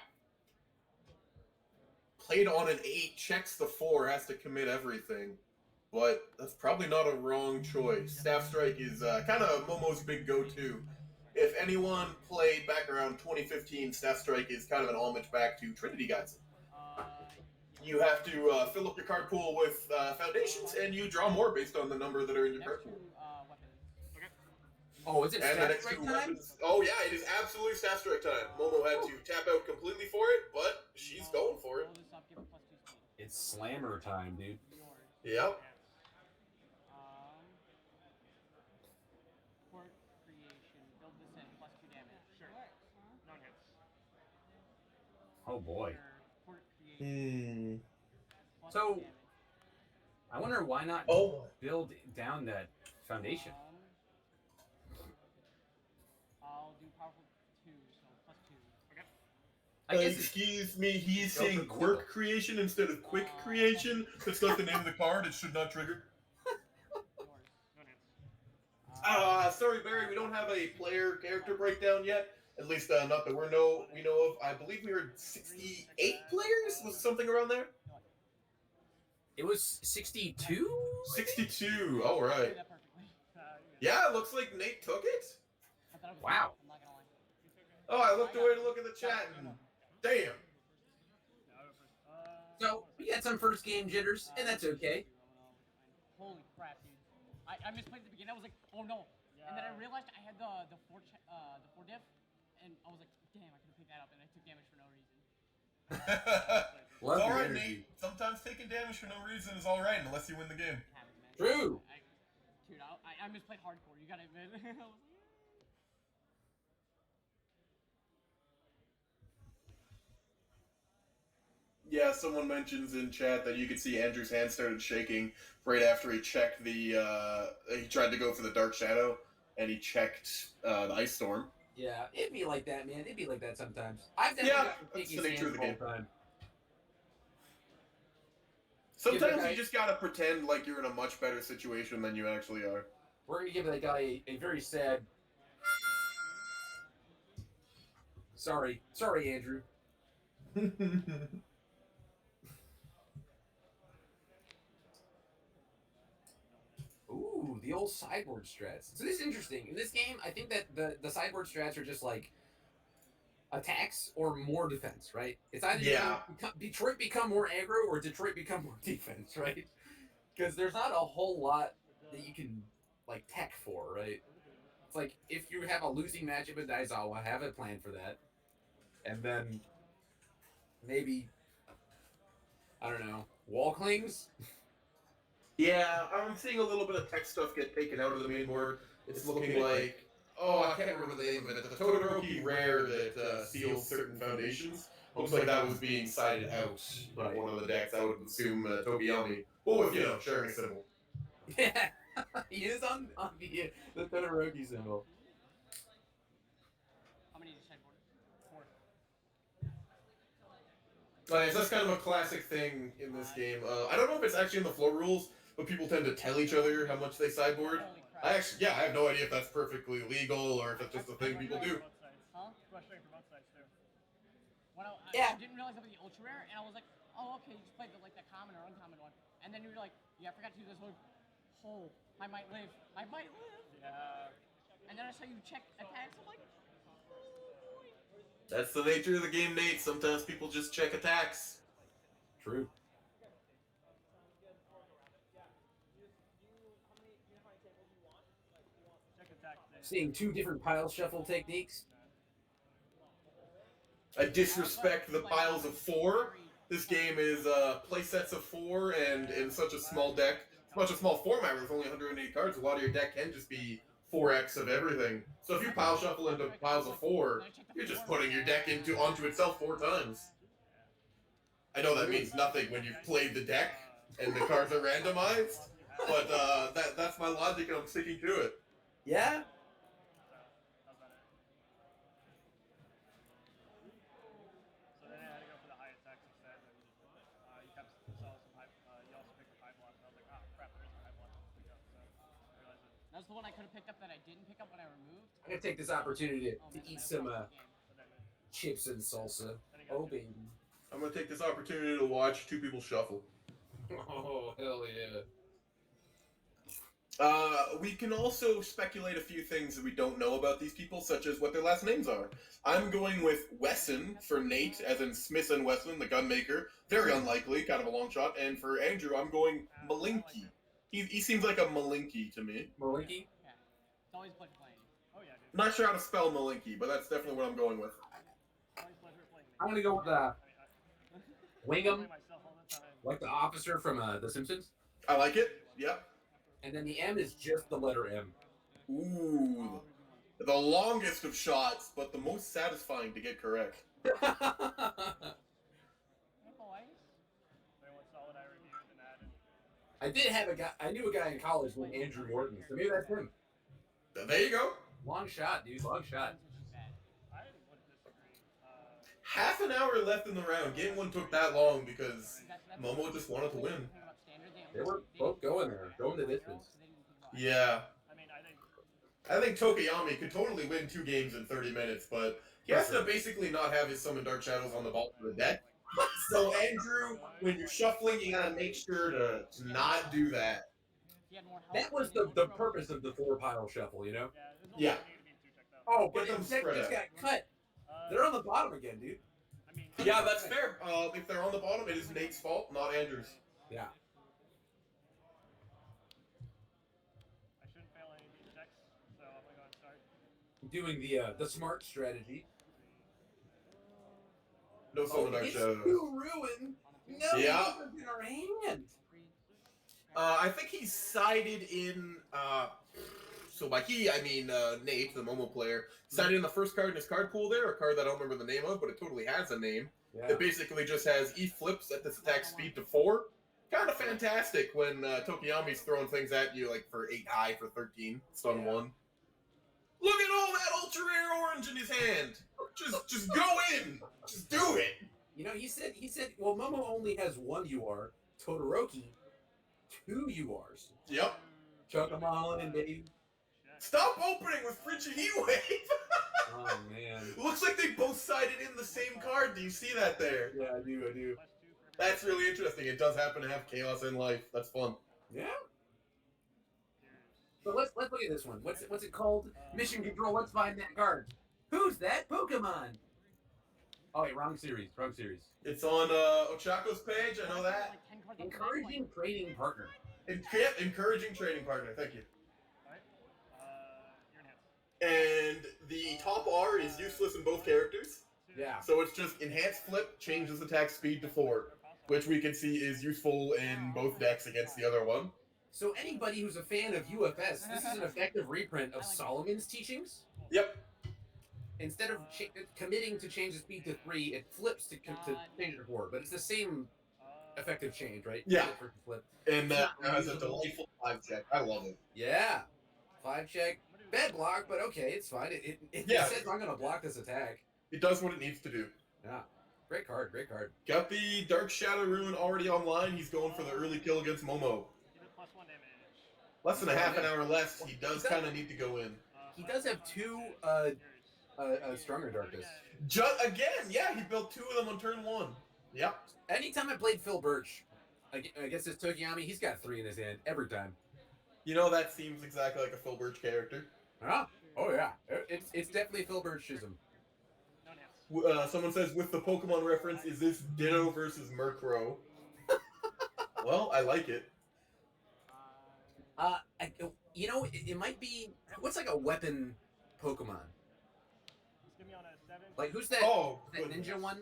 Played on an 8, checks the 4, has to commit everything. But that's probably not a wrong choice. Staff Strike is kind of Momo's big go-to. If anyone played back around 2015, Staff Strike is kind of an homage back to Trinity Guides. You have to fill up your card pool with foundations, and you draw more based on the number that are in your card pool. Okay. Oh, is it And the Staff next Strike 2 time? weapons. Oh yeah, it is absolutely Staff Strike time. Momo had to tap out completely for it, but she's going for it. Roll this up, give it +2 speed. It's Slammer time, dude. Yours. Yep. Court creation. Build this in +2 damage. Sure. No one hits. Oh boy. Court creation. +2 So- damage. I wonder why not Oh. build down that foundation. I'll do powerful 2, so +2. I guess it's, Excuse me, he's Go for saying cool. quirk creation instead of quick creation. That's not the name of the card. It should not trigger. Yours. No one hits. Sorry, Barry, we don't have a player character breakdown yet. At least not that we know of. I believe we heard 68 players. Was it something around there? it was 62? 62. All right. Did that perfectly. Yeah, it looks like Nate took it. I thought it was Wow. I'm not gonna lie. Oh, I looked away to look at the chat and damn. So, we had some first game jitters, and that's okay. Holy crap, dude! I misplayed at the beginning. I was like, oh no, and then I realized I had the 4 diff, and I was like, damn, I could have picked that up, and I took damage for no reason. Love All your right, energy. Nate. Sometimes taking damage for no reason is all right, unless you win the game. Have it, man. True. Dude, I misplayed hardcore. You gotta admit. I was like, Yeah, someone mentions in chat that you could see Andrew's hand started shaking right after he checked the. He tried to go for the Dark Shadow, and he checked the Ice Storm. Yeah, it'd be like that, man. It'd be like that sometimes. I've Yeah, definitely gotten that's shaky the nature of the hands game. all time. Sometimes guy- you just gotta pretend like you're in a much better situation than you actually are. We're gonna give that guy a very sad. Sorry, Andrew. the old sideboard strats. So this is interesting. In this game, I think that the sideboard strats are just like attacks or more defense, right? It's either Detroit become more aggro or Detroit become more defense, right? Because there's not a whole lot that you can like tech for, right? It's like if you have a losing matchup with Daizawa, have a plan for that, and then maybe I don't know, wall clings. Yeah, I'm seeing a little bit of tech stuff get taken out of the main board. It's looking like, I can't remember the name of it. The Todoroki rare that seals certain foundations. Looks like that was being sided out in one of the decks. I would assume Tokiyami. Well, with, sharing a symbol. Yeah, he is on the Todoroki symbol. How many sideboard? 4. That's kind of a classic thing in this game. I don't know if it's actually in the floor rules, but people tend to tell each other how much they sideboard. I have no idea if that's perfectly legal or if it's just a thing people do. Huh? Frustrating for both sides too. When I didn't realize that was the ultra rare, and I was like, oh, okay, you just played the common or uncommon one. And then you're like, yeah, I forgot to do this whole, I might live. Yeah. And then I saw you check attacks, I'm like, That's the nature of the game, Nate. Sometimes people just check attacks. True. Check attack today. Seeing 2 different pile shuffle techniques. I disrespect the piles of 4. This game is play sets of 4, and in such a small deck, such a small format with only 180 cards, a lot of your deck can just be 4x of everything. So if you pile shuffle into piles of 4, you're just putting your deck onto itself 4 times. I know that means nothing when you've played the deck and the cards are randomized, but that's my logic and I'm sticking to it. Yeah. So then I had to go for the high attacks instead. And, you saw some high. You also picked up high blocks. I was like, oh crap, there is a high block to pick up. So I realized that. that's the one I could have picked up that I didn't pick up when I removed. I'm gonna take this opportunity to man, eat that's some a tough game. chips and salsa. Oh baby. I'm going to take this opportunity to watch 2 people shuffle. Oh hell yeah. We can also speculate a few things that we don't know about these people, such as what their last names are. I'm going with Wesson for Nate, as in Smith and Wesson, the gunmaker. Very unlikely, kind of a long shot. And for Andrew, I'm going Malinky. He seems like a Malinky to me. Malinky? Yeah. It's always a pleasure playing you. Oh yeah, dude. Not sure how to spell Malinky, but that's definitely what I'm going with. Always pleasure playing. I'm gonna go with I Wingham, play myself all the time. like the officer from The Simpsons. I like it. Yep. And then the M is just the letter M. Ooh. The longest of shots, but the most satisfying to get correct. Hey, boys. Everyone saw what I reviewed and added. I did have a guy. I knew a guy in college named Andrew Morton, so maybe that's him. There you go. Long shot, dude. Long shot. I would disagree. Half an hour left in the round. Game 1 took that long because Momo just wanted to win. They were both going there, going the distance. Yeah. I mean, I think Tokiyami could totally win 2 games in 30 minutes, but he has to basically not have his Summon Dark Shadows on the bottom of the deck. So, Andrew, when you're shuffling, you gotta make sure to not do that. That was the purpose of the 4 pile shuffle, you know? Yeah. Oh, but Get the them deck spread just out. got cut. They're on the bottom again, dude. I mean, Yeah, that's fair. If they're on the bottom, it is Nate's fault, not Andrew's. Yeah. I shouldn't fail any of these checks, so I'm gonna go and start. Doing the smart strategy. No Summon Dark It's Shadows. too ruined. No, Yeah. it's in our hand. I think he sided in. So by he, I mean Nate, the Momo player, sided in the first card in his card pool there, a card that I don't remember the name of, but it totally has a name. Yeah. It basically just has E flips at this attack speed to 4. Kind of fantastic when Tokiyami's throwing things at you like for 8 high for 13, stun 1. Look at all that ultra rare orange in his hand. Just go in. Just do it. You know, he said, well, Momo only has 1 UR, Todoroki, 2 URs. Yep. Chuck them all in, baby. Stop opening with Frigid Heat Wave. Oh, man. Looks like they both sided in the same card. Do you see that there? Yeah, I do. +2 for That's really interesting. It does happen to have Chaos in life. That's fun. Yeah. So let's look at this one. What's it called? Mission Control. Let's find that card. Who's that Pokemon? Oh, wait, wrong series. Wrong series. It's on Ochako's page. I know that. Like 10 cards on Encouraging trading partner. Encouraging trading partner. Thank you. Alright. You're in hands. And the top R is useless in both characters. Yeah. So it's just enhanced flip changes attack speed to 4, which we can see is useful in both decks against the other one. So anybody who's a fan of UFS, this is an effective reprint of Solomon's teachings. Yep. Instead of committing to change the speed to 3, it flips to change it to 4. But it's the same effective change, right? Yeah. Flip. And that has a delightful 5 check. I love it. Yeah. 5 check. Bad block, but okay, it's fine. It says I'm going to block this attack. It does what it needs to do. Yeah. Great card, great card. Got the Dark Shadow Rune already online. He's going for the early kill against Momo. Give it +1 damage. Less than a half an hour left. He does kind of need to go in. He does have 2 Stronger Darkness. Again, yeah, he built 2 of them on turn 1. Yep. Anytime I played Phil Birch against this Tokiyami, he's got 3 in his hand every time. You know, that seems exactly like a Phil Birch character. Huh? Oh yeah, it's definitely Phil Birchism. No hands. Someone says, with the Pokemon reference, is this Ditto versus Murkrow? Well, I like it. You know, it might be. What's like a weapon Pokemon? Just give me on a 7. Like who's that? Oh, that goodness. ninja one?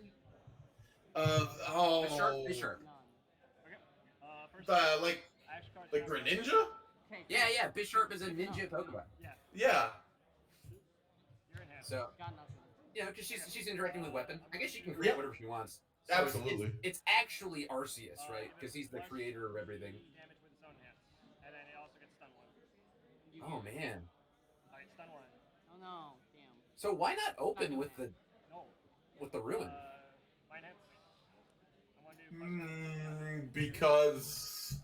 Oh. Bisharp. Okay. First Like action card. Greninja? Okay. Yeah. Bisharp is a ninja Pokemon. Yeah. Yeah. You're in hands. So Got nothing. yeah, because she's interacting with weapon. I guess she can create Yep. whatever she wants. So Absolutely. It's actually Arceus, right? Because he's the creator of everything. Damage with its own hands. And then it also gets stun 1. You Oh get- man. Alright, stun 1. Oh no, damn. So why not open with the No. ruin? Fine hands. I'm gonna do Because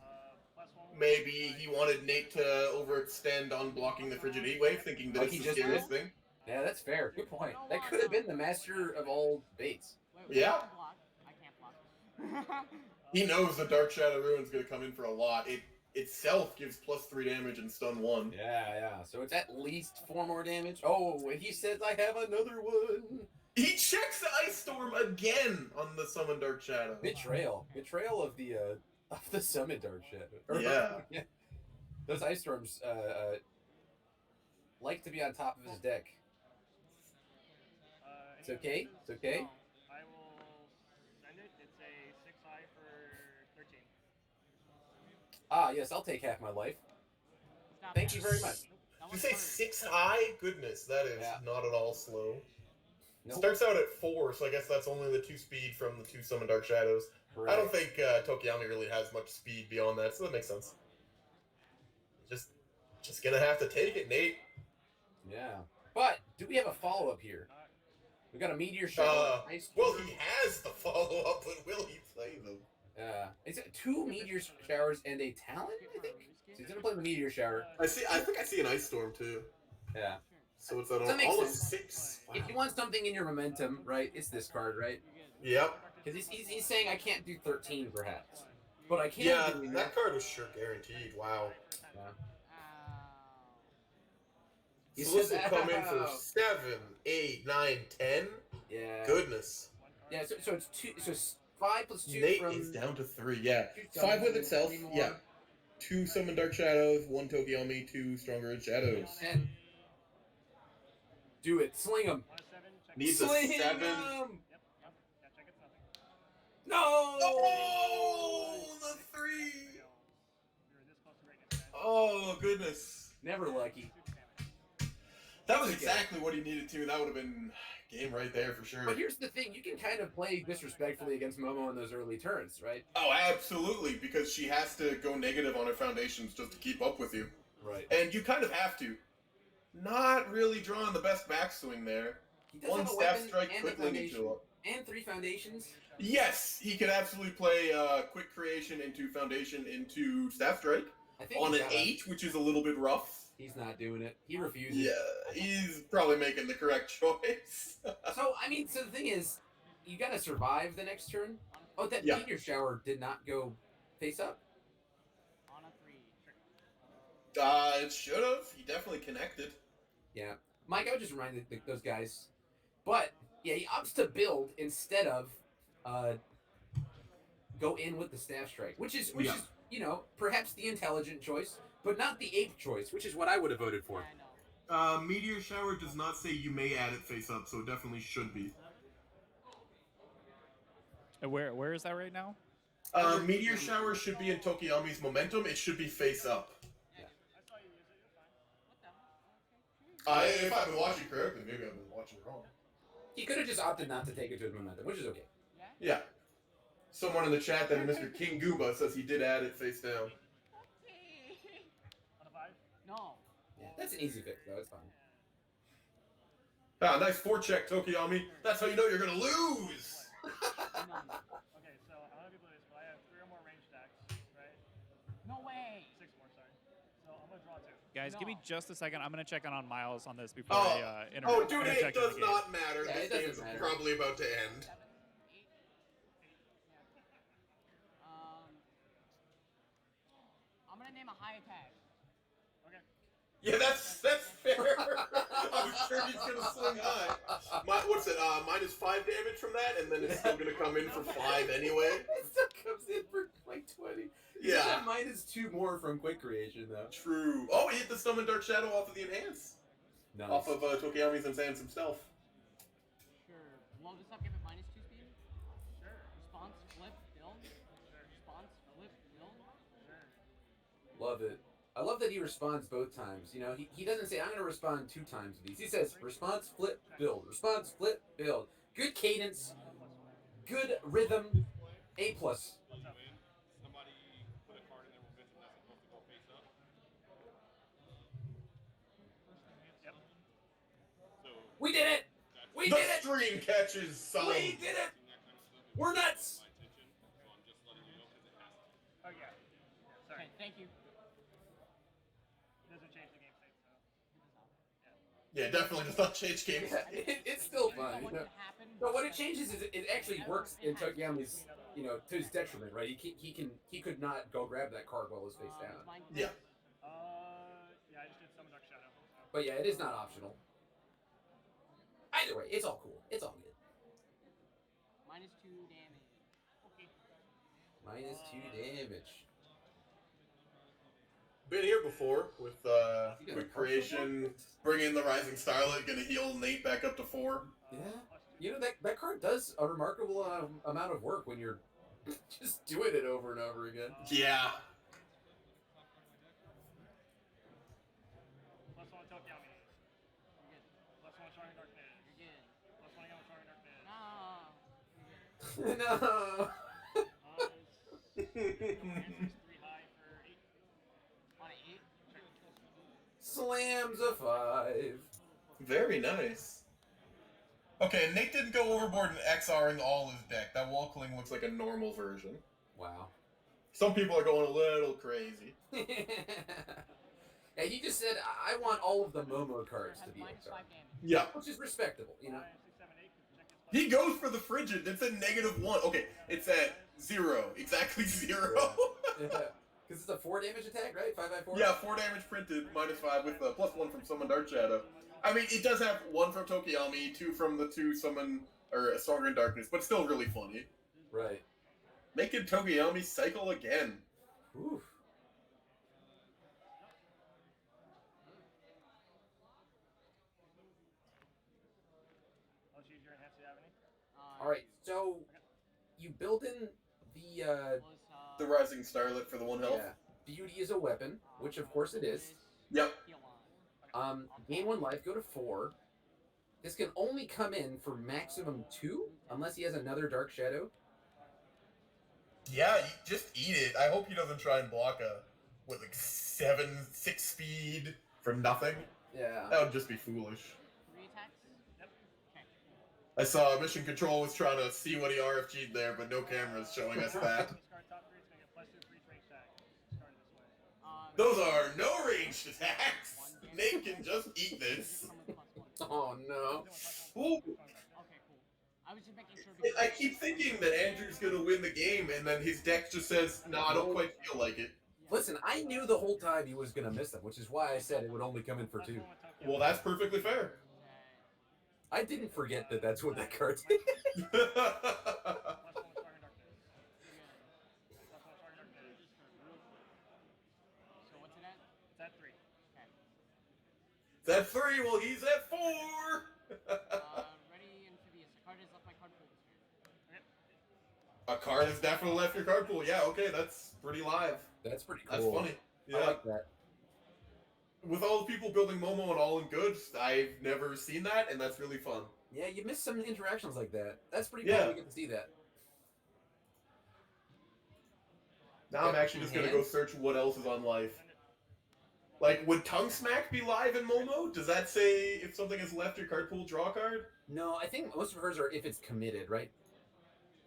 +1. maybe he wanted Nate to overextend on blocking the Frigid Heat Wave, thinking that Like it's he the just scariest did? thing. Yeah, that's fair. Good point. That could have been the master of all baits. Wait, Yeah. I can block. I can't block. He knows the Dark Shadow Rune's going to come in for a lot. It itself gives +3 damage and stun 1. Yeah. So it's at least 4 more damage. Oh, he says I have another one. He checks the Ice Storm again on the Summon Dark Shadow. Betrayal of the summon Dark Shadow. Yeah. Those ice storms like to be on top of his deck. It's okay. It's okay. I will send it. It's a 6 high for 13. Ah, yes, I'll take half my life. Stop Thank that. you very much. That You was say hard. 6 high? Goodness, that is Yeah. not at all slow. It Nope. starts out at 4, so I guess that's only the 2 speed from the 2 Summon Dark Shadows. Right. I don't think Tokiyami really has much speed beyond that, so that makes sense. Just gonna have to take it, Nate. Yeah. But do we have a follow up here? We got a meteor shower. Ice Well, storm. he has the follow-up, but will he play them? Is it 2 meteor showers and a talent? I think. So he's gonna play the meteor shower. I think I see an Ice Storm, too. Yeah. So it's an That makes all of sense. 6. Wow. If you want something in your momentum, right? It's this card, right? Yep. Because he's saying I can't do 13 perhaps, but I can Yeah, do that card was sure guaranteed. Wow. Yeah. Ow. He So this says, will come in for "Ow." 7, 8, 9, 10. Yeah. Goodness. Yeah. So it's 2. So 5 plus 2 Nate from. is down to 3, yeah. 2 5 with summons, itself, 3 more. yeah. 2 Summon Dark Shadows, 1 Tokiyami, 2 Stronger Shadows. 10. Do it. Sling him. On a 7, check Needs a Sling 7. Yep. him. Yeah, check it's nothing. No. Oh, the 3! You're this close to greatness, man. Oh, goodness. Never lucky. That was exactly what he needed to. That would have been game right there for sure. But here's the thing: you can kind of play disrespectfully against Momo in those early turns, right? Oh, absolutely, because she has to go negative on her foundations just to keep up with you. Right. And you kind of have to. Not really drawing the best backswing there. He does One have a staff weapon strike and a quickly needs foundation to. and 3 foundations. Yes, he could absolutely play quick creation into foundation into staff strike I think on he's an got a- 8, which is a little bit rough. He's not doing it. He refuses. Yeah, he's probably making the correct choice. So I mean, so the thing is, you got to survive the next turn. Oh, that Yeah. meteor shower did not go face up. On a 3. It should have. He definitely connected. Yeah, Mike, I would just remind those guys. But yeah, he opts to build instead of go in with the staff strike, which is perhaps the intelligent choice, but not the ape choice, which is what I would have voted for. Yeah, I know. Meteor Shower does not say you may add it face up, so it definitely should be. And where is that right now? Meteor Shower should be in Tokiyami's momentum. It should be face up. What the? If I've been watching correctly, maybe I've been watching wrong. He could have just opted not to take it to his momentum, which is okay. Yeah. Yeah. Someone in the chat that Mr. King Gooba says he did add it face down. Okay. On a 5? No. Yeah, that's an easy fix, though. It's fine. Nice forecheck, Tokiyami. That's how you know you're gonna lose. None. Okay, so I don't know if you believe this, but I have 3 or more range attacks, right? No way. 6 more, sorry. So I'm gonna draw 2. Guys, give me No. just a second. I'm gonna check in on Miles on this before Oh. I Oh, dude, it interject in the does game. not matter. Yeah, This it doesn't game's matter. probably about to end. 7, 8. I'm gonna name a high attack. Okay. Yeah, that's fair. I'm sure he's gonna swing high. What's it? Minus 5 damage from that, and then it's still gonna come in for 5 anyway. It still comes in for like 20. Yeah. Minus 2 more from quick creation, though. True. Oh, he hit the Summon Dark Shadow off of the Enhance. Nice. Off of Tokiyami's Enhance himself. Sure. Blow this up, give it minus 2 speed. Sure. Response, flip, build. Response, flip, build. Sure. Love it. I love that he responds both times. You know, he doesn't say, I'm going to respond 2 times to these. He says, response, flip, build. Response, flip, build. Good cadence. Good rhythm. A+. What's up? Somebody put a card in there where Vincent that's supposed to go face up. Yep. So We did it! We The did it! stream catches some. We did it! We're nuts! my attention, so I'm just letting you know because it has to. Oh, yeah. Sorry. Okay, thank you. It doesn't change the game state, so. Yeah, definitely does not change games. Yeah, it's still I fun. don't know You know? what happened. But what it changes is it actually works in Tokiyami's, to his detriment, right? He could not go grab that card while it was face down. Is mine Yeah. Yeah, I just did Summon Dark Shadow. So. But yeah, it is not optional. Either way, it's all cool. It's all good. minus 2 damage. Okay. Minus 2 damage. Been here before with You got a quick partial creation, damage? bring in the Rising Starlight, gonna heal Nate back up to 4. Yeah. You know, that card does a remarkable amount of work when you're just doing it over and over again. Yeah. +1 Tokiyami. You're good. +1 Charming Darkness. You're good. +1 again with Charming Darkness. No. No. Answers 3 high for 8. On an 8. Slams a 5. Very nice. Okay, Nate didn't go overboard in XRing all his deck. That Wall Cling looks like a normal version. Wow. Some people are going a little crazy. Yeah, he just said, I want all of the Momo cards to Has be minus XR. 5 damage. Yeah. Which is respectable, you know? 5, 6, 7, 8. Project is He goes for the frigid. It's at -1. Okay, it's at 0. Exactly 0. Yeah. Because it's a 4 damage attack, right? 5x4? Yeah, 4 damage printed, -5 with a +1 from Summon Dark Shadow. I mean, it does have 1 from Tokiyami, 2 from the 2 Summon, or Stronger in Darkness, but still really funny. Right. Making Tokiyami cycle again. Oof. I'll choose your Enhanced Avenue. Alright, so you build in the, The Rising Starlet for the 1 health. yeah, beauty is a weapon, which of course it is. Yep. Gain 1 life, go to 4. This can only come in for maximum 2, unless he has another Dark Shadow. Yeah, you just eat it. I hope he doesn't try and block a, what, like 6 speed for nothing. Yeah. That would just be foolish. 3 attacks? Yep. Okay. I saw Mission Control was trying to see what he RFG'd there, but no cameras showing us that. Discard top 3, it's going to get +2 for each range attack. Discard it this way. Those are no ranged attacks. Nate can just eat this. Oh no. Ooh. Okay, cool. I was just making sure. I keep thinking that Andrew's gonna win the game, and then his deck just says, "No, I don't quite feel like it." Listen, I knew the whole time he was gonna miss them, which is why I said it would only come in for 2. Well, that's perfectly fair. I didn't forget that that's what that card did. So what's it at? It's at 3. It's at 3. Well, he's at 4. Ready, amphibious. A card has left my card pool this turn. A card has definitely left your card pool. Yeah, okay, that's pretty live. That's pretty cool. That's funny. Yeah. I like that. With all the people building Momo and all in good, I've never seen that, and that's really fun. Yeah, you missed some interactions like that. That's pretty cool. Yeah. We get to see that. Now I'm actually just gonna go search what else is on live. Like, would Tongue Smack be live in Momo? Does that say if something has left your card pool, draw a card? No, I think most of hers are if it's committed, right?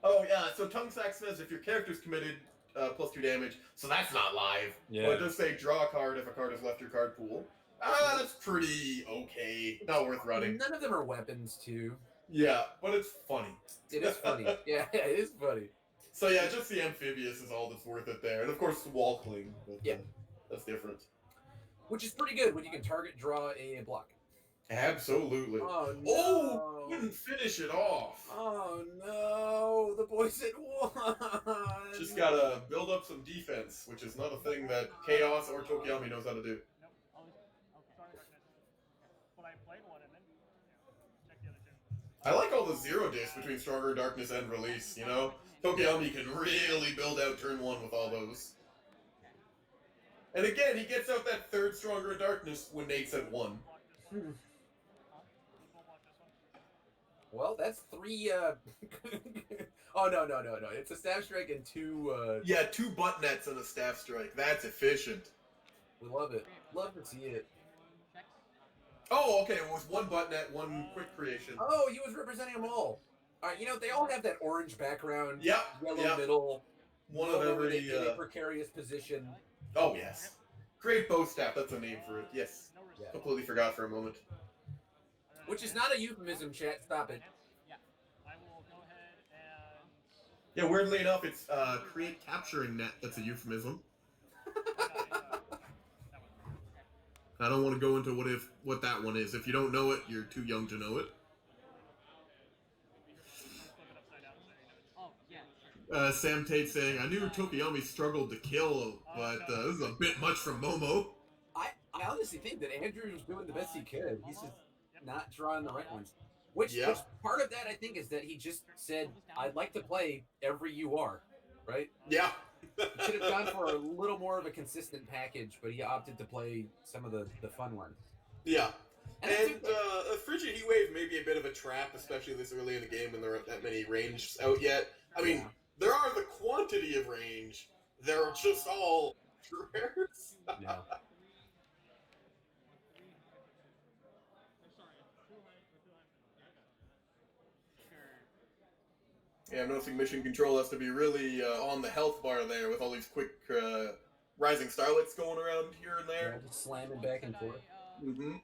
Oh yeah, so Tongue Smack says if your character's committed, +2 damage, so that's not live. Yeah. But it does say draw a card if a card has left your card pool. Ah, that's pretty okay. Not worth running. None of them are weapons, too. Yeah, but it's funny. It is funny. Yeah, it is funny. So yeah, just the amphibious is all that's worth it there. And of course, wall cling. But, Yeah. That's different. Which is pretty good when you can target draw a block. Absolutely. Oh, no. Oh, couldn't finish it off. Oh, no. The boys at 1. Just gotta build up some defense, which is not a thing that Chaos or Tokiyami knows how to do. Nope. Always. Okay. Sorry, darkness. But I played one and then check the other 2. I like all the zero discs between Stronger Darkness and Release, you know? Tokiyami can really build out turn 1 with all those. And again, he gets out that third Stronger Darkness when Nate's at 1. Well, that's 3, Oh, no. It's a Staff Strike and 2, Yeah, 2 butt nets and a Staff Strike. That's efficient. We love it. Love to see it. Oh, okay, it was 1 butt net, 1 quick creation. Oh, he was representing them all. Alright, you know, they all have that orange background, Yep, yellow yep. middle, One of yellow every, in a precarious position. Oh, yes. Great bow staff, that's a name for it, yes. Yeah. Completely forgot for a moment. Which is not a euphemism, chat. Stop it. Yeah. I will go ahead and. Yeah, weirdly enough, it's create capturing net that's a euphemism. I don't want to go into what that one is. If you don't know it, you're too young to know it. Oh, yeah. Sam Tate saying, I knew Tokiyami struggled to kill, but this is a bit much from Momo. I honestly think that Andrew was doing the best he could. He's just not drawing the right ones. Which part of that, I think, is that he just said, I'd like to play every UR, right? Yeah. He should have gone for a little more of a consistent package, but he opted to play some of the fun ones. Yeah. And Frigid Heat Wave may be a bit of a trap, especially this early in the game when there aren't that many ranges out yet. I mean, there are the quantity of range. They're just all rares. Yeah. Yeah, I'm noticing mission control has to be really on the health bar there with all these quick rising starlets going around here and there. Yeah, just slamming back and forth. Mm-hmm.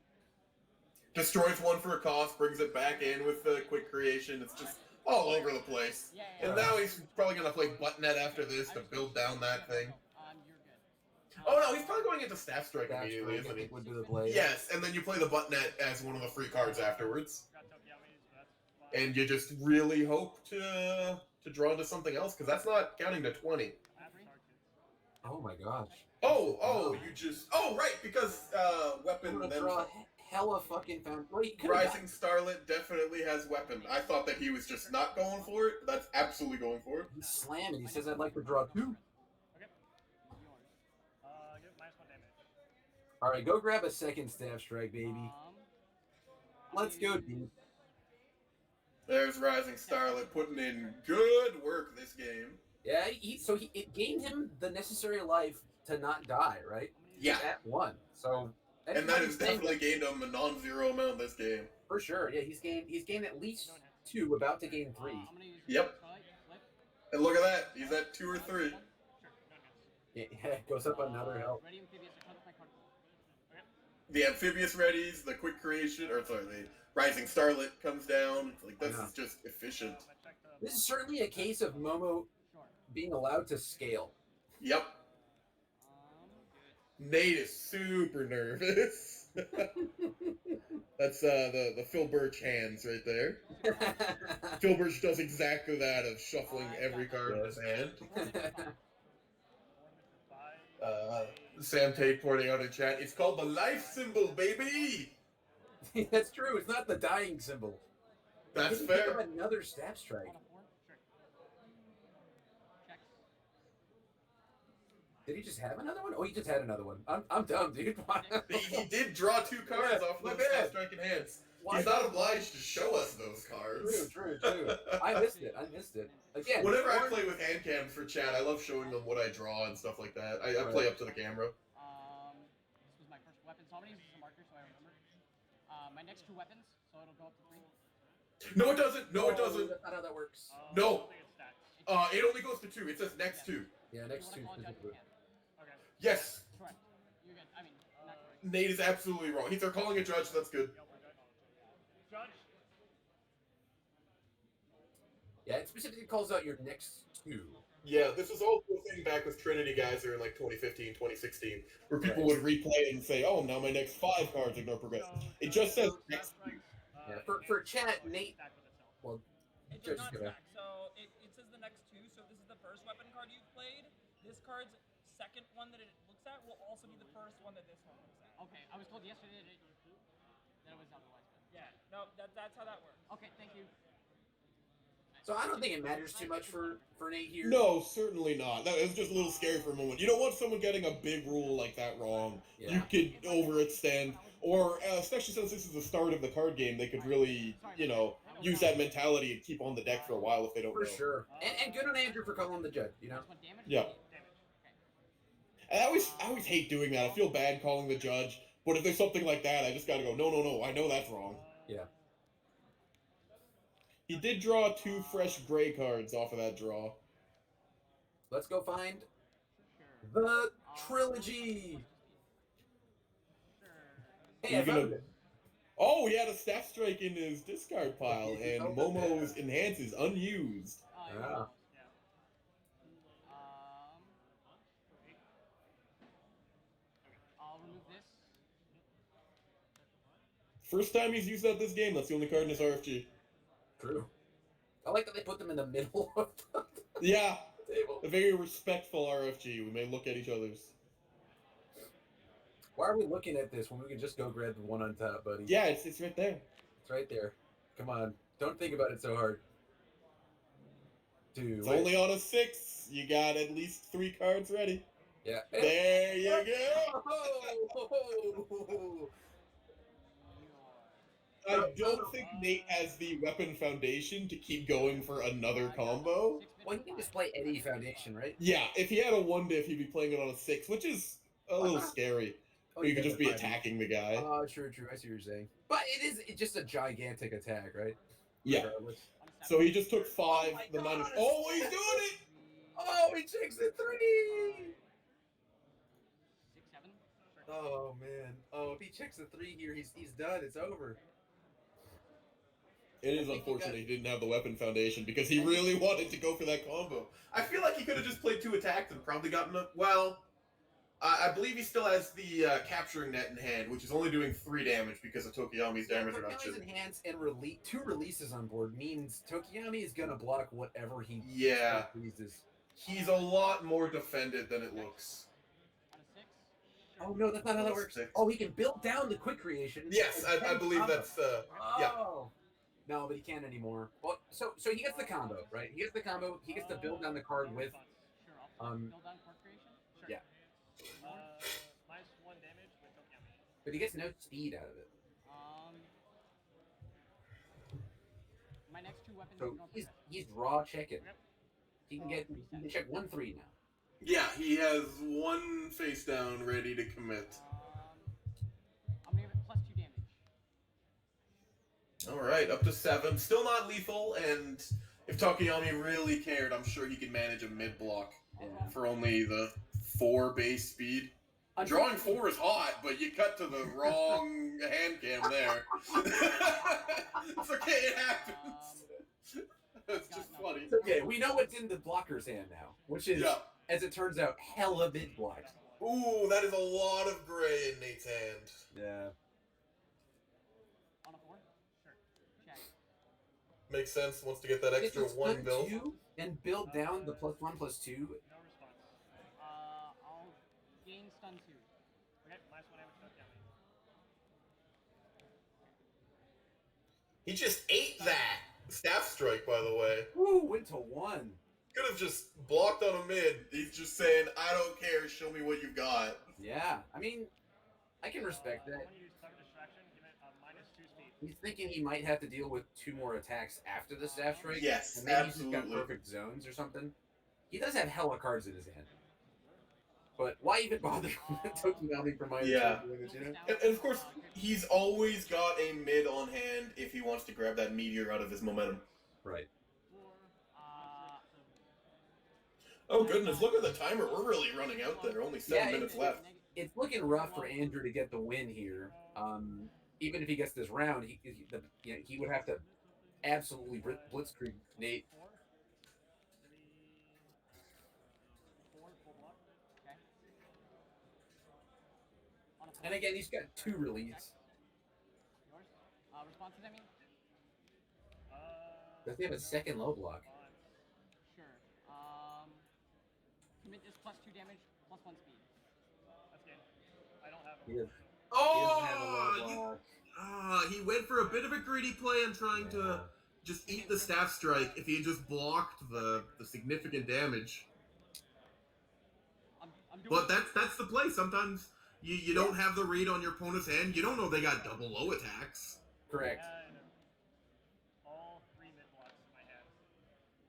Destroys one for a cost, brings it back in with quick creation. It's just all over the place. And now he's probably going to play Buttnet after this to build down that thing. Oh no, he's probably going into Staff Strike immediately, isn't he? Would do the play. Yes, and then you play the Buttnet as one of the free cards afterwards. And you just really hope to draw into something else, because that's not counting to 20. Oh my gosh. Oh, you just... Oh, right, because weapon... Then draw hella fucking found... Rising Starlet definitely has weapon. I thought that he was just not going for it, but that's absolutely going for it. He's slamming. He says, I'd like to draw 2. Give -1 damage. Alright, go grab a second Staff Strike, baby. Let's go, dude. There's Rising Starlet putting in good work this game. Yeah, it gained him the necessary life to not die, right? Yeah. At 1. So and that has definitely gained him a non-zero amount this game. For sure, yeah, he's gained at least 2, about to gain 3. Yep. And look at that, he's at 2 or 3. Yeah, it goes up another health. The amphibious readies, the quick creation, or sorry, the Rising Starlet comes down. It's like, this is just efficient. This is certainly a case of Momo being allowed to scale. Yep. Nate is super nervous. That's the Phil Birch hands right there. Phil Birch does exactly that of shuffling every card in his hand. Sam Tate pointing out in chat, it's called the life symbol, baby! That's true. It's not the dying symbol. That's Did he pick fair. up another stab strike? On a 4? Sure. Checks. Did he just have another one? Oh, he just had another one. I'm dumb, dude. He did draw 2 cards off my of bad. those striking hands. He's not obliged to show us those cards. True. I missed it. Again, Whenever I play with hand cams for chat, I love showing them what I draw and stuff like that. I play up to the camera. This was my first weapon. So I'm gonna use this as a marker so I remember. My next 2 weapons, so it'll go up to 3. No, it doesn't. No, it doesn't. That's not how that works. No. I think it's stats. It only goes to 2. It says next 2. Yeah, next You two. wanna call a judge, you can. Okay. Yes. Correct. You're good. I mean, not correct. Nate is absolutely wrong. They're calling a judge. That's good. Judge. Yeah, it specifically calls out your next 2. Yeah, this was also a thing back with Trinity Geyser in like 2015, 2016, where people would replay and say, "Oh, now my next 5 cards ignore progress." It just says next. Yeah, for chat, Nate. Well, It Judge does not is gonna- stack. So it says the next 2. So if this is the first weapon card you've played, this card's second one that it looks at will also be the first one that this one looks at. Okay, I was told yesterday that it was otherwise. Yeah. No, that's how that works. Okay, thank you. so I don't think it matters too much for Nate here. No, certainly not. That was just a little scary for a moment. You don't want someone getting a big rule like that wrong. Yeah. You could overextend, or especially since this is the start of the card game, they could really, use that mentality and keep on the deck for a while if they don't For know. sure. And good on Andrew for calling the judge. You know. What damage? Yeah. Okay. And I always hate doing that. I feel bad calling the judge, but if there's something like that, I just gotta go, no, I know that's wrong. Yeah. He did draw 2 fresh gray cards off of that draw. Let's go find the trilogy. Hey, I Even found a- it. Oh, he had a staff strike in his discard pile, and Oh, Momo's Enhance is unused. Yeah. Ah. I'll remove this. First time he's used that this game, that's the only card in his RFG. True. I like that they put them in the middle of the Yeah, table. a very respectful RFG. We may look at each other's. Why are we looking at this when we can just go grab the one on top, buddy? Yeah, it's right there. It's right there. Come on. Don't think about it so hard. Dude. It's only on a 6. You got at least 3 cards ready. Yeah. There you go. Oh! I don't think Nate has the weapon foundation to keep going for another combo. Well, he can just play any foundation, right? Yeah, if he had a 1 diff, he'd be playing it on a 6, which is a little scary. Oh, You could just be fine. attacking the guy. Oh, true. I see what you're saying. But it's just a gigantic attack, right? Yeah. Regardless. So he just took 5. Oh my The minus. God. Oh, he's doing it! Oh, he takes the 3! 6, 7. Oh, man. Oh, if he checks the 3 here, he's done. It's over. It is unfortunate he didn't have the weapon foundation because he really wanted to go for that combo. I feel like he could have just played 2 attacks and probably gotten a. Well, I believe he still has the capturing net in hand, which is only doing 3 damage because of Tokiyami's damage reduction. Tokiyami's enhance and 2 releases on board means Tokiyami is gonna block whatever he releases. He's a lot more defended than it looks. On a 6. Oh no, that's not how that works. 6. Oh, he can build down the quick creation. Yes, I believe that's yeah. Oh. No, but he can't anymore. Well, so he gets the combo, right? He gets the combo. He gets to build down the card with. Sure, I'll build on court creation. Sure. Yeah. Minus 1 damage with Tokiyami. But he gets no speed out of it. My next 2 weapons. So he's raw checking. He can check 1/3 now. Yeah, he has 1 face down ready to commit. I'm gonna give it plus 2 damage. All right, up to 7. Still not lethal, and if Tokiyami really cared, I'm sure he could manage a mid block Yeah. for only the 4 base speed. Drawing 4 is hot, but you cut to the wrong hand cam there. It's okay, it happens. It's just funny. Okay, we know what's in the blocker's hand now, which is, Yeah. as it turns out, hella mid blocks. Ooh, that is a lot of gray in Nate's hand. Yeah. On a 4? Sure. Check. Makes sense. Wants to get that extra It's one stun bill. 2 and build down the +1/+2. No response. I'll gain stun 2. Okay, -1 damage to damage. He just ate that staff strike, by the way. Woo, went to 1. Could have just blocked on a mid. He's just saying, I don't care, show me what you got. Yeah, I mean, I can respect I'm that. gonna use clever distraction. Give it a -2 speed. He's thinking he might have to deal with 2 more attacks after the staff strike. Yes, and maybe he's just got absolutely. perfect zones or something. He does have hella cards in his hand. But why even bother token bounding for minus Yeah. doing this, you know? And of course, he's always got a mid on hand if he wants to grab that meteor out of his momentum. Right. Oh goodness, look at the timer. We're really running out there. Only 7 minutes left. It's looking rough for Andrew to get the win here. Even if he gets this round, he would have to absolutely blitzkrieg Nate. 4, full block. Okay. On a 4. And again, he's got 2 release. Yours? Responses, I mean? Does he have a second low block? Sure. Commit this +2 damage, +1 speed. That's good. I don't have He him. doesn't have a low Oh, block. he went for a bit of a greedy play and trying to just eat the staff strike if he had just blocked the significant damage. I'm doing But that's the play. Sometimes you don't have the read on your opponent's hand. You don't know they got double low attacks. Correct. I had all 3 mid blocks in my hand.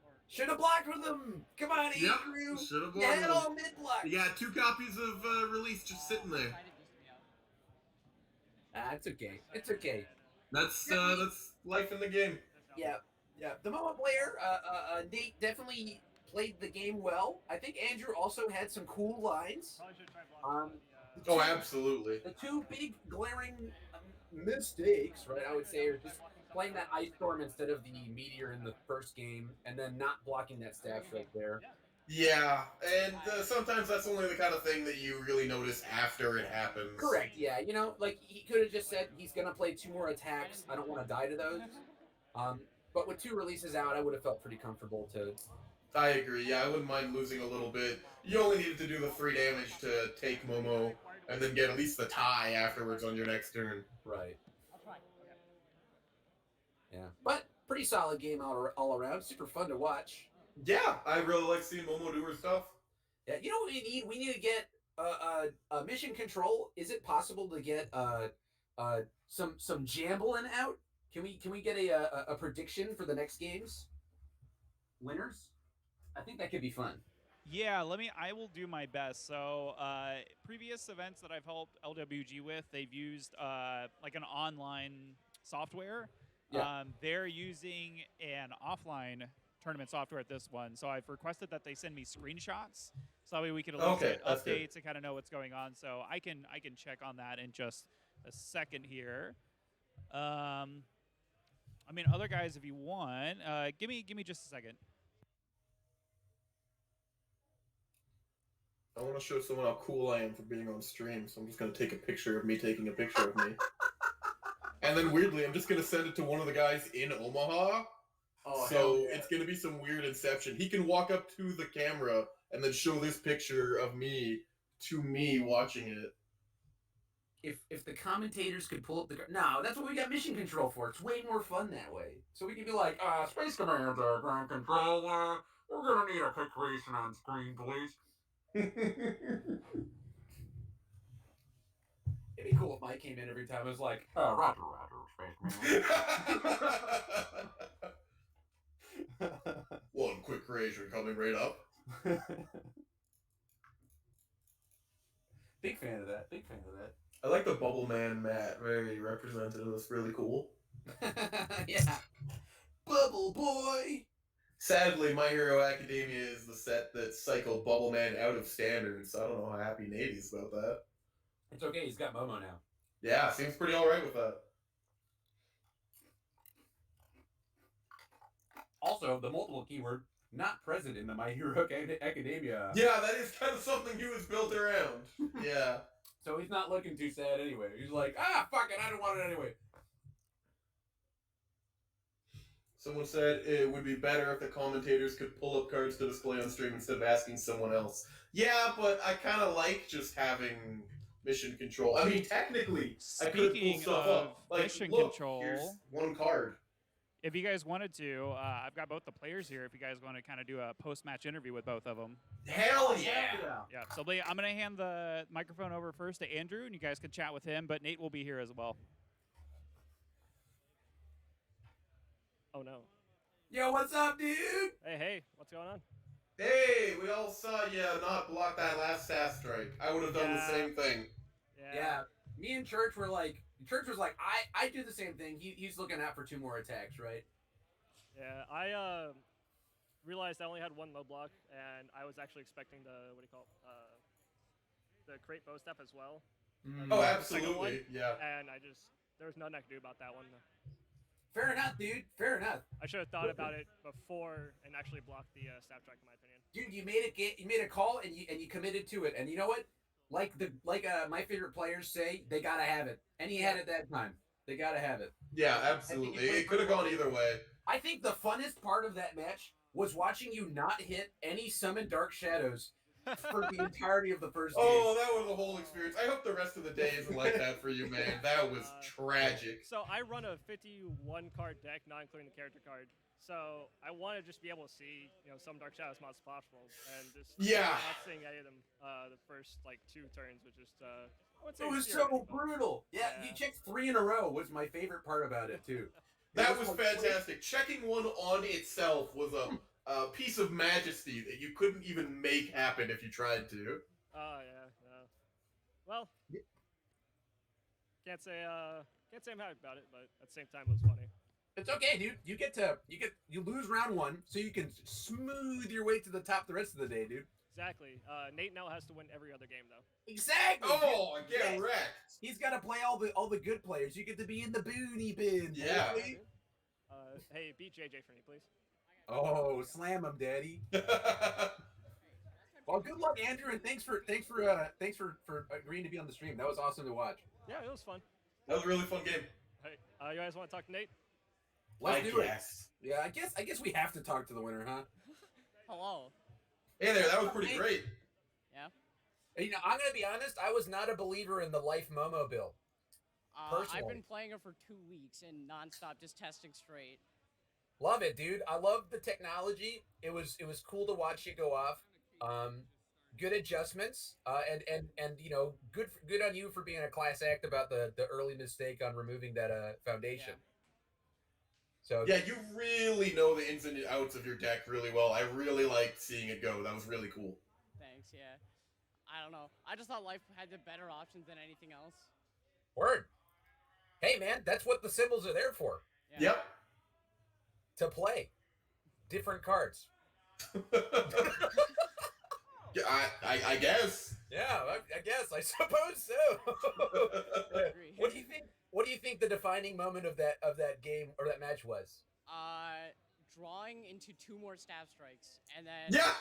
Or Should have blocked with him. Come on, Yep, Andrew. should have You had blocked all mid blocks. You got 2 copies of release just sitting there. Try to these 3 out. It's okay. It's okay. That's life in the game. Yeah. The Momo player, Nate definitely played the game well. I think Andrew also had some cool lines. probably should try blocking. Oh, absolutely. The 2 big glaring mistakes, right, I would say, are just playing that Ice Storm instead of the Meteor in the first game, and then not blocking that staff strike there. Yeah, and sometimes that's only the kind of thing that you really notice after it happens. Correct, yeah. Like, he could have just said he's going to play 2 more attacks. I don't want to die to those. But with 2 releases out, I would have felt pretty comfortable to... I agree, yeah, I wouldn't mind losing a little bit. You only needed to do the 3 damage to take Momo, and then get at least the tie afterwards on your next turn. Right. I'll try. Yeah. But pretty solid game all around. Super fun to watch. Yeah, I really like seeing Momo do her stuff. Yeah, you know what we need? We need to get a mission control. Is it possible to get some jambling out? Can we get a prediction for the next games? Winners? I think that could be fun. Yeah, I will do my best. So, previous events that I've helped LWG with, they've used like an online software. Yeah. They're using an offline tournament software at this one. So I've requested that they send me screenshots, so that way we can at least get that's updates and kind of know what's going on. So I can check on that in just a second here. I mean, other guys, if you want, give me just a second. I want to show someone how cool I am for being on stream, so I'm just going to take a picture of me taking a picture of me. And then weirdly, I'm just going to send it to one of the guys in Omaha. Oh, So it's going to be some weird inception. He can walk up to the camera and then show this picture of me to me watching it. If the commentators could pull up the... No, that's what we got mission control for. It's way more fun that way. So we can be like, Space Commander, ground control, we're going to need a quick creation on screen, please. It'd be cool if Mike came in every time. It was like, roger, Space Commander. One quick creation coming right up. Big fan of that. I like the Bubble Man mat. Very representative. That's really cool. Yeah. Bubble Boy! Sadly, My Hero Academia is the set that cycled Bubble Man out of standards, so I don't know how happy Nate is about that. It's okay, he's got Momo now. Yeah, seems pretty alright with that. Also, the multiple keyword not present in the My Hero Academia. Yeah, that is kind of something he was built around. Yeah. So he's not looking too sad anyway. He's like, fuck it, I don't want it anyway. Someone said it would be better if the commentators could pull up cards to display on stream instead of asking someone else. Yeah, but I kind of like just having mission control. I mean, technically, I could pull Speaking stuff of up. Like, mission look, control, here's one card. if you guys wanted to, I've got both the players here. If you guys want to kind of do a post-match interview with both of them. Hell yeah! Yeah. So I'm going to hand the microphone over first to Andrew, and you guys can chat with him. But Nate will be here as well. Oh no. Yo, what's up, dude? Hey, what's going on? Hey, we all saw you not block that last staff strike. I would have done the same thing. Yeah. Me and Church were like, Church was like, I do the same thing. He's looking out for 2 more attacks, right? Yeah, I realized I only had 1 low block, and I was actually expecting the the crate bow step as well. Oh, The second one, absolutely, yeah. And there was nothing I could do about that one. Fair enough, dude. Fair enough. I should have thought about it before and actually blocked the staff track, in my opinion. Dude, you made a call and you committed to it. And you know what? Like my favorite players say, they gotta have it. And he had it that time. They gotta have it. Yeah, absolutely. It could have gone either way. I think the funnest part of that match was watching you not hit any summon Dark Shadows for the entirety of the first game. Oh, that was a whole experience. I hope the rest of the day isn't like that for you, man. That was tragic. So I run a 51 card deck, not including the character card. So I want to just be able to see, some Dark Shadows as much as possible, and just not seeing any of them the first 2 turns was just. It was so brutal. Yeah, you checked 3 in a row was my favorite part about it too. That was fantastic. Checking one on itself was a piece of majesty that you couldn't even make happen if you tried to. Oh yeah. Well, can't say I'm happy about it, but at the same time it was funny. It's okay, dude. You lose round 1, so you can smooth your way to the top the rest of the day, dude. Exactly. Nate now has to win every other game though. Exactly. Oh, get wrecked. He's got to play all the good players. You get to be in the boony bin. Yeah. Hey, beat JJ for me, please. Oh, slam him, daddy. Well, good luck, Andrew, and thanks for agreeing to be on the stream. That was awesome to watch. Yeah, it was fun. That was a really fun game. Hey, you guys want to talk to Nate? Let's do it. Yeah, I guess we have to talk to the winner, huh? Hello. Hey there, that was pretty great. Yeah. And, I'm gonna be honest. I was not a believer in the Life Momo build. Personally. I've been playing it for 2 weeks and nonstop, just testing straight. Love it, dude. I love the technology. It was cool to watch it go off. Good adjustments. And good on you for being a class act about the early mistake on removing that foundation. Yeah. So yeah, you really know the ins and outs of your deck really well. I really liked seeing it go. That was really cool. Thanks. Yeah. I don't know. I just thought Life had the better options than anything else. Word. Hey, man, that's what the symbols are there for. Yeah. Yep. To play different cards. I guess. Yeah, I guess. I suppose so. Agree. What do you think the defining moment of that game or that match was? Drawing into 2 more staff strikes and then Yeah.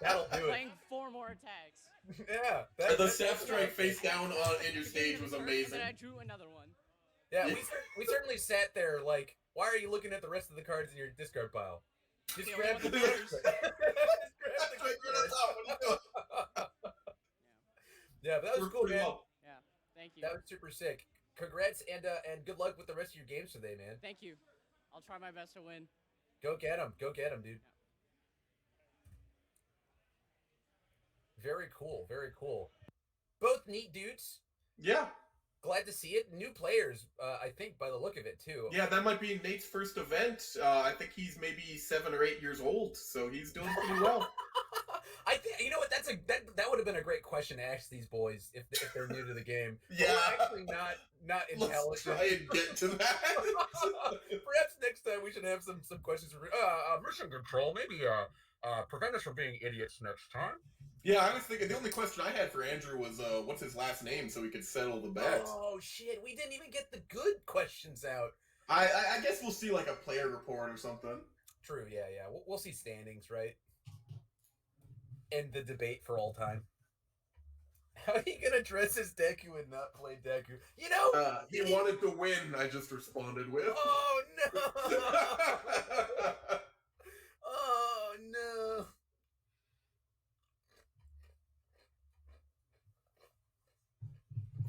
That'll do it. playing 4 more attacks. Yeah. The staff strike face down in your stage was amazing. And then I drew another one. Yeah, we certainly sat there like, why are you looking at the rest of the cards in your discard pile? Just Yeah, grab the one of cards. the Yeah, but that was cool, man. Yeah. Thank you. That was super sick. Congrats and good luck with the rest of your games today, man. Thank you. I'll try my best to win. Go get him, dude. Very cool, very cool. Both neat dudes. Yeah. Glad to see it. New players, I think, by the look of it, too. Yeah, that might be Nate's first event. I think he's maybe 7 or 8 years old, so he's doing pretty well. I think you know what? That would have been a great question to ask these boys if they're new to the game. Yeah. We're actually not intelligent. Let's try and get to that. Perhaps next time we should have some questions for mission control. Maybe prevent us from being idiots next time. Yeah, I was thinking the only question I had for Andrew was what's his last name so we could settle the bet. Oh shit, we didn't even get the good questions out. I guess we'll see like a player report or something. True. Yeah. We'll see standings, right? And the debate for all time. How are you gonna dress as Deku and not play Deku? You know, He wanted to win. I just responded with. Oh no! Oh no!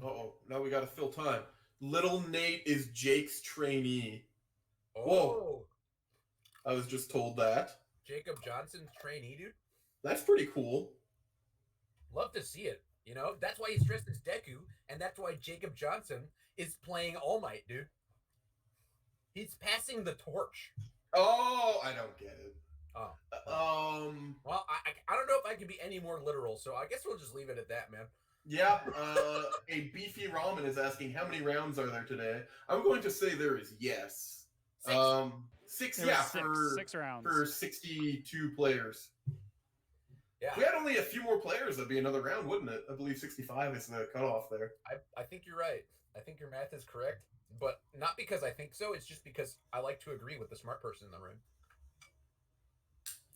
Uh-oh, now we gotta fill time. Little Nate is Jake's trainee. Oh, Whoa. I was just told that. Jacob Johnson's trainee, dude. That's pretty cool. Love to see it. You know, that's why he's dressed as Deku, and that's why Jacob Johnson is playing All Might, dude. He's passing the torch. Oh, I don't get it. Oh. Well, I don't know if I can be any more literal, so I guess we'll just leave it at that, man. Yeah, a beefy ramen is asking how many rounds are there today. I'm going to say there is yes. Six, There yeah, was six rounds. for 62 players. Yeah. If we had only a few more players, that'd be another round, wouldn't it? I believe 65 is the cutoff there. I think you're right. I think your math is correct, but not because I think so. It's just because I like to agree with the smart person in the room.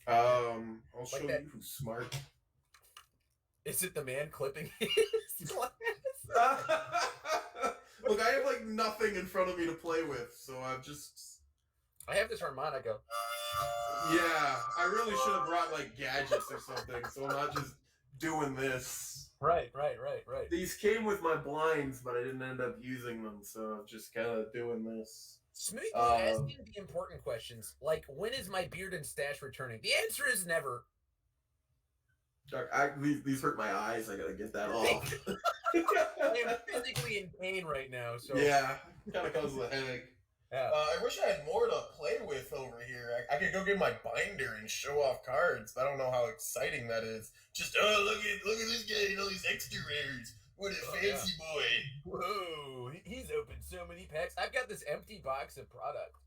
I'll Like show that. you who's smart. Is it the man clipping his glass? Look, I have like nothing in front of me to play with, so I have this harmonica. Yeah, I really should have brought like gadgets or something, so I'm not just doing this. Right. These came with my blinds, but I didn't end up using them, so I'm just kind of doing this. Smoothie asking the important questions, like when is my beard and stash returning? The answer is never. These hurt my eyes. I gotta get that off. I am physically in pain right now, so Yeah, kind of causes a headache. Yeah. I wish I had more to play with over here. I could go get my binder and show off cards, but I don't know how exciting that is. Just look at this guy and all these extra rares. What a fancy boy! Whoa, he's opened so many packs. I've got this empty box of product.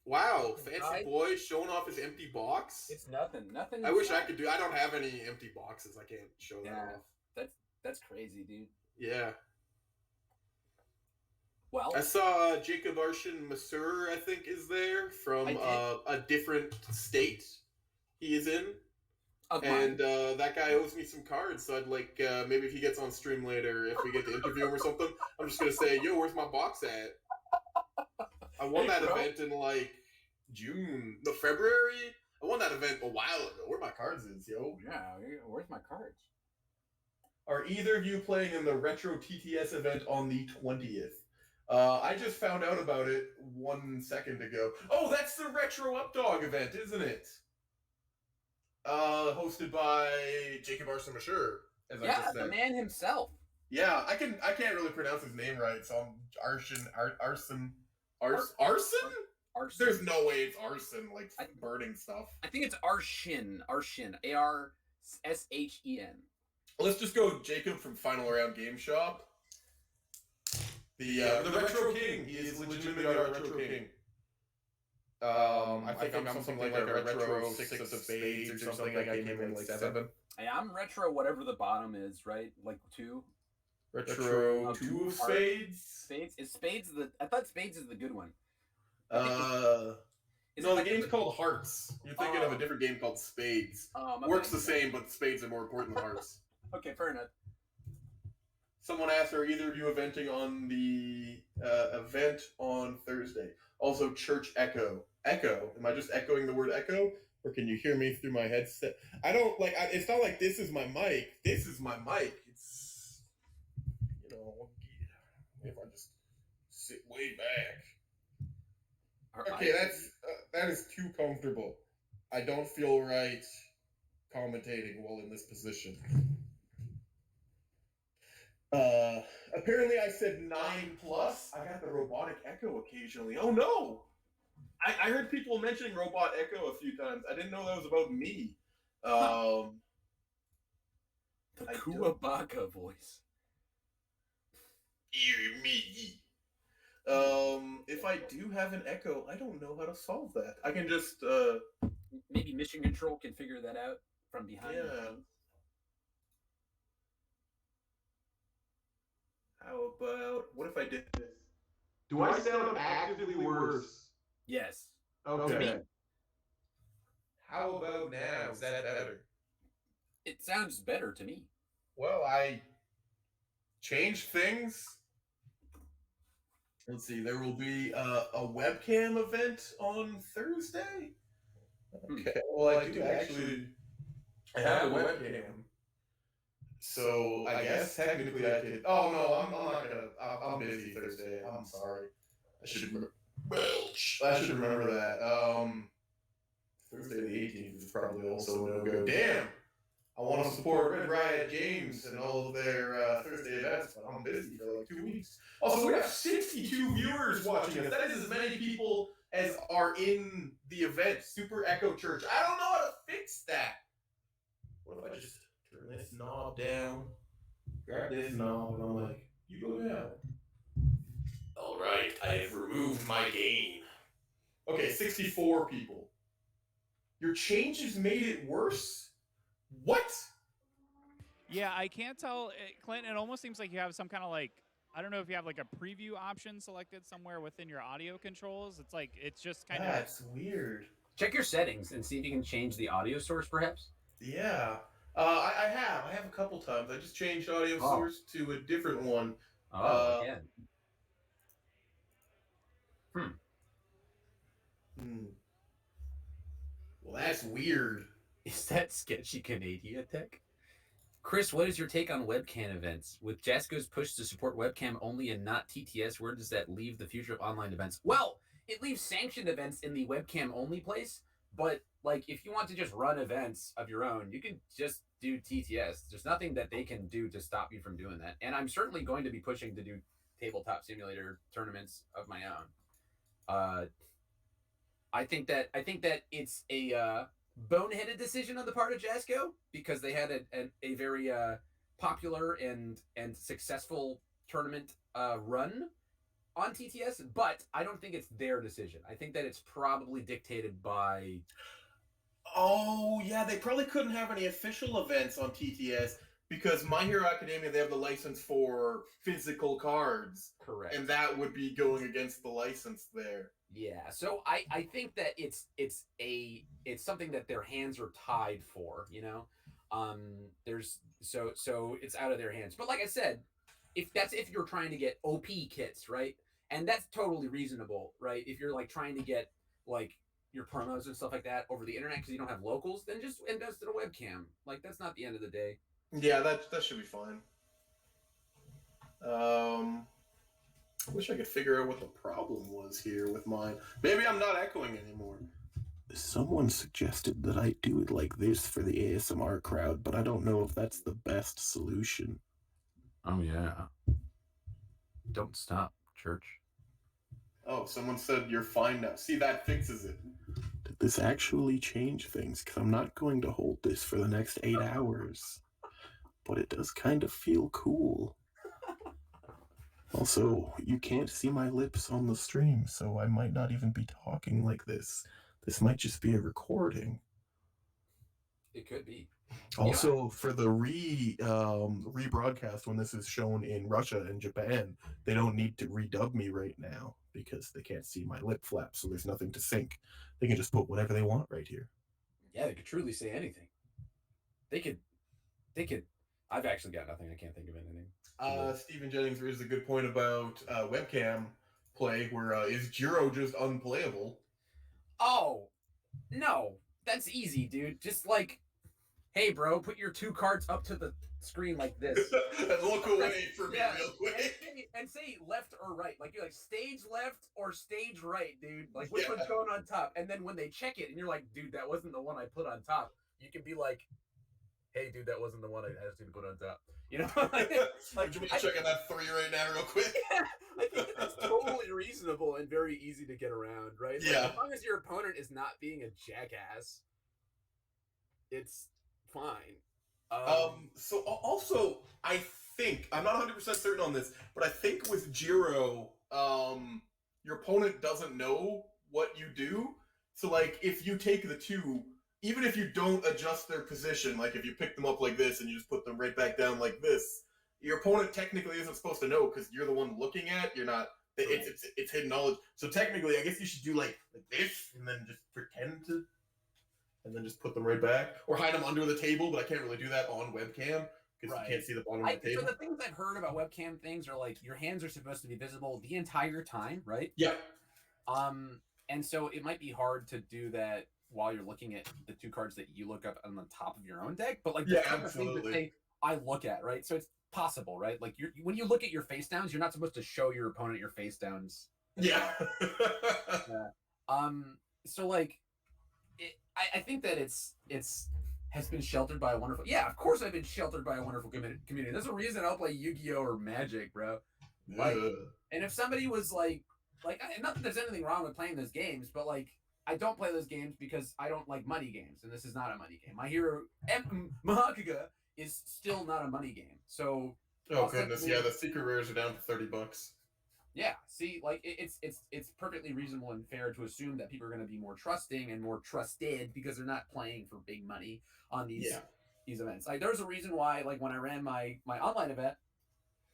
Wow, fancy boy showing off his empty box. It's nothing. I wish I could do. I don't have any empty boxes. I can't show that off. That's crazy, dude. Yeah. Well, I saw Jacob Arshan Masur, I think, is there from a different state he is in. And that guy owes me some cards, so I'd like, maybe if he gets on stream later, if we get to interview him or something, I'm just going to say, yo, where's my box at? I won that event in like February. I won that event a while ago. Where my cards is, yo? Yeah, where's my cards? Are either of you playing in the Retro TTS event on the 20th? I just found out about it 1 second ago. Oh, that's the Retro Updog event, isn't it? Hosted by Jacob Arshan Masur, as I just said. The man himself. Yeah, I can't really pronounce his name right, so I'm Arson. There's no way it's arson, like burning stuff. I think it's Arshin. Arshen. Let's just go Jacob from Final Round Game Shop. The Retro King. He is legitimately our Retro King. I think I'm something like a Retro 6 of Spades or something. I came in like 7. Hey, I'm Retro whatever the bottom is, right? Like 2? Retro 2 of Spades? Spades I thought Spades is the good one. No, the game's called Hearts. You're thinking of a different game called Spades. Works the same, but Spades are more important than Hearts. Okay, fair enough. Someone asked, are either of you eventing on the event on Thursday? Also, Church Echo. Echo? Am I just echoing the word echo? Or can you hear me through my headset? I don't, it's not like this is my mic. This is my mic. It's, if I just sit way back. Okay, that is too comfortable. I don't feel right commentating while in this position. Apparently I said 9+. I got the robotic echo occasionally. Oh no! I heard people mentioning robot echo a few times. I didn't know that was about me. The Kuwabaka voice. Ear me. If I do have an echo, I don't know how to solve that. I can just maybe Mission Control can figure that out from behind. Yeah. How about, what if I did this? Do I sound actively worse? Yes. Okay. How about now? Is that better? It sounds better to me. Well, I changed things. Let's see. There will be a webcam event on Thursday. Okay. Well, I do actually have a webcam. So I guess technically I could. Oh no, I'm not gonna. I'm busy Thursday. I'm sorry. I should remember. I should remember that. Thursday the 18th is probably also no go. Damn. I want to support Red Riot Games and all of their Thursday events, but I'm busy for like 2 weeks. Also, we have 62 viewers watching us. That is as many people as are in the event. Super Echo Church. I don't know how to fix that. What if I just turn this knob down, grab this knob, and I'm like, you go down. All right, I have removed my gain. Okay, 64 people. Your changes made it worse? What? Yeah, I can't tell, Clint. It almost seems like you have some kind of like, I don't know if you have like a preview option selected somewhere within your audio controls. It's like it's just kind of. That's weird. Check your settings and see if you can change the audio source, perhaps. Yeah. I have a couple times. I just changed audio source to a different one. Again. Well, that's weird. Is that sketchy Canadian tech? Chris, what is your take on webcam events? With Jasco's push to support webcam only and not TTS, where does that leave the future of online events? Well, it leaves sanctioned events in the webcam only place, but like if you want to just run events of your own, you can just do TTS. There's nothing that they can do to stop you from doing that. And I'm certainly going to be pushing to do tabletop simulator tournaments of my own. I think that it's a boneheaded decision on the part of Jasco because they had a very popular and successful tournament run on TTS, but I don't think it's their decision. I think that it's probably dictated by. Oh yeah, they probably couldn't have any official events on TTS because My Hero Academia, they have the license for physical cards. Correct. And that would be going against the license there. Yeah, so I think that it's something that their hands are tied for, you know. There's so it's out of their hands. But like I said, if you're trying to get OP kits, right? And that's totally reasonable, right? If you're like trying to get like your promos and stuff like that over the internet because you don't have locals, then just invest in a webcam. Like that's not the end of the day. Yeah, that should be fine. I wish I could figure out what the problem was here with mine. Maybe I'm not echoing anymore. Someone suggested that I do it like this for the ASMR crowd, but I don't know if that's the best solution. Oh yeah. Don't stop, church. Oh, someone said you're fine now. See, that fixes it. Did this actually change things? Because I'm not going to hold this for the next 8 hours. But it does kind of feel cool. Also, you can't see my lips on the stream, so I might not even be talking like this. This might just be a recording. It could be. Also, for the rebroadcast, when this is shown in Russia and Japan, they don't need to redub me right now because they can't see my lip flap, so there's nothing to sync. They can just put whatever they want right here. Yeah, they could truly say anything. They could. I've actually got nothing. I can't think of anything. Stephen Jennings raises a good point about webcam play, where is Jiro just unplayable? Oh, no. That's easy, dude. Just like, hey, bro, put your 2 cards up to the screen like this. Look away from me real quick. And say left or right. Like, you're like, stage left or stage right, dude. Like, which one's going on top? And then when they check it and you're like, dude, that wasn't the one I put on top, you can be like, hey, dude, that wasn't the one I asked you to put on top. You know? Would you be checking that 3 right now real quick? Yeah, I think that's totally reasonable and very easy to get around, right? Yeah. Like, as long as your opponent is not being a jackass, it's fine. So also, I think, I'm not 100% certain on this, but I think with Jiro, your opponent doesn't know what you do. So, like, if you take the 2, even if you don't adjust their position, like if you pick them up like this and you just put them right back down like this, your opponent technically isn't supposed to know because you're the one looking at, you're not It's hidden knowledge. So technically, I guess you should do like this, and then just pretend to, and then just put them right back, or hide them under the table. But I can't really do that on webcam because Right. you can't see the bottom of the So table. the things I've heard about webcam things are like your hands are supposed to be visible the entire time, right? Yeah. And so it might be hard to do that while you're looking at the two cards that you look up on the top of your own deck. But like, Yeah, the things that absolutely. I look at, right? So it's possible, right? Like when you look at your face downs, you're not supposed to show your opponent your face downs. Yeah. So like, I think that it's has been sheltered by a wonderful. Yeah, of course I've been sheltered by a wonderful community. There's a reason I don't play Yu-Gi-Oh or Magic, bro. Like, and if somebody was like, not that there's anything wrong with playing those games, but like, I don't play those games because I don't like money games, and this is not a money game. My hero, Mahakuga, is still not a money game. So, oh goodness, yeah, the secret rares are down to $30. Yeah, see, like it's perfectly reasonable and fair to assume that people are going to be more trusting and more trusted because they're not playing for big money on these events. Like, there's a reason why, like, when I ran my online event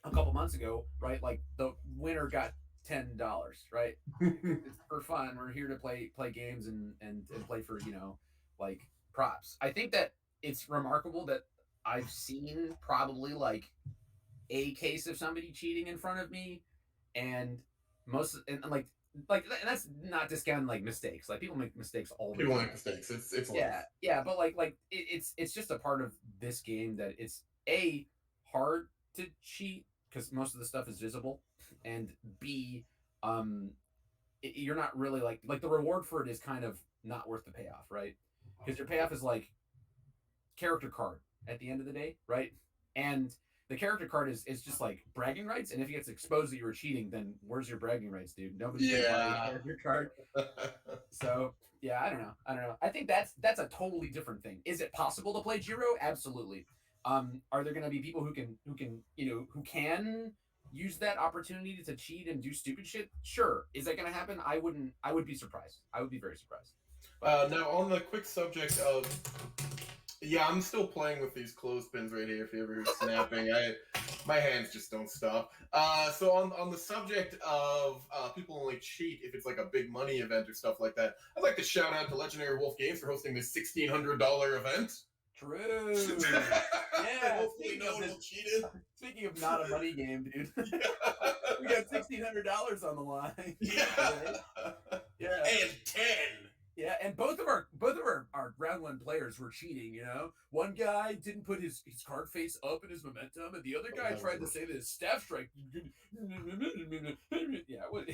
a couple months ago, right? Like, the winner got $10, right? It's for fun. We're here to play games and play for, like, props. I think that it's remarkable that I've seen probably like a case of somebody cheating in front of me, and and that's not discounting like mistakes. Like, people make mistakes all the time. People make mistakes. It's yeah, but it's just a part of this game that it's hard to cheat because most of the stuff is visible, and B, you're not really like the reward for it is kind of not worth the payoff, right? Because your payoff is like character card at the end of the day, right? And the character card is just like bragging rights, and if it gets exposed that you were cheating, then where's your bragging rights, dude? Nobody's gonna buy your character card. So yeah, I don't know. I think that's a totally different thing. Is it possible to play Jiro? Absolutely. Are there going to be people who can use that opportunity to cheat and do stupid shit? Sure. Is that going to happen? I would be surprised. I would be very surprised. Now, on the quick subject of, yeah, I'm still playing with these clothespins right here. If you ever hear snapping, my hands just don't stop. So on the subject of people only cheat if it's like a big money event or stuff like that, I'd like to shout out to Legendary Wolf Games for hosting this $1,600 event. True. Yeah. Hopefully no one will cheat it. Speaking of not a money game, dude. We got $1,600 on the line. Yeah. Yeah. And 10. Yeah, and both of our round one players were cheating, One guy didn't put his card face up in his momentum, and the other guy tried to say that his staff strike. Yeah, what?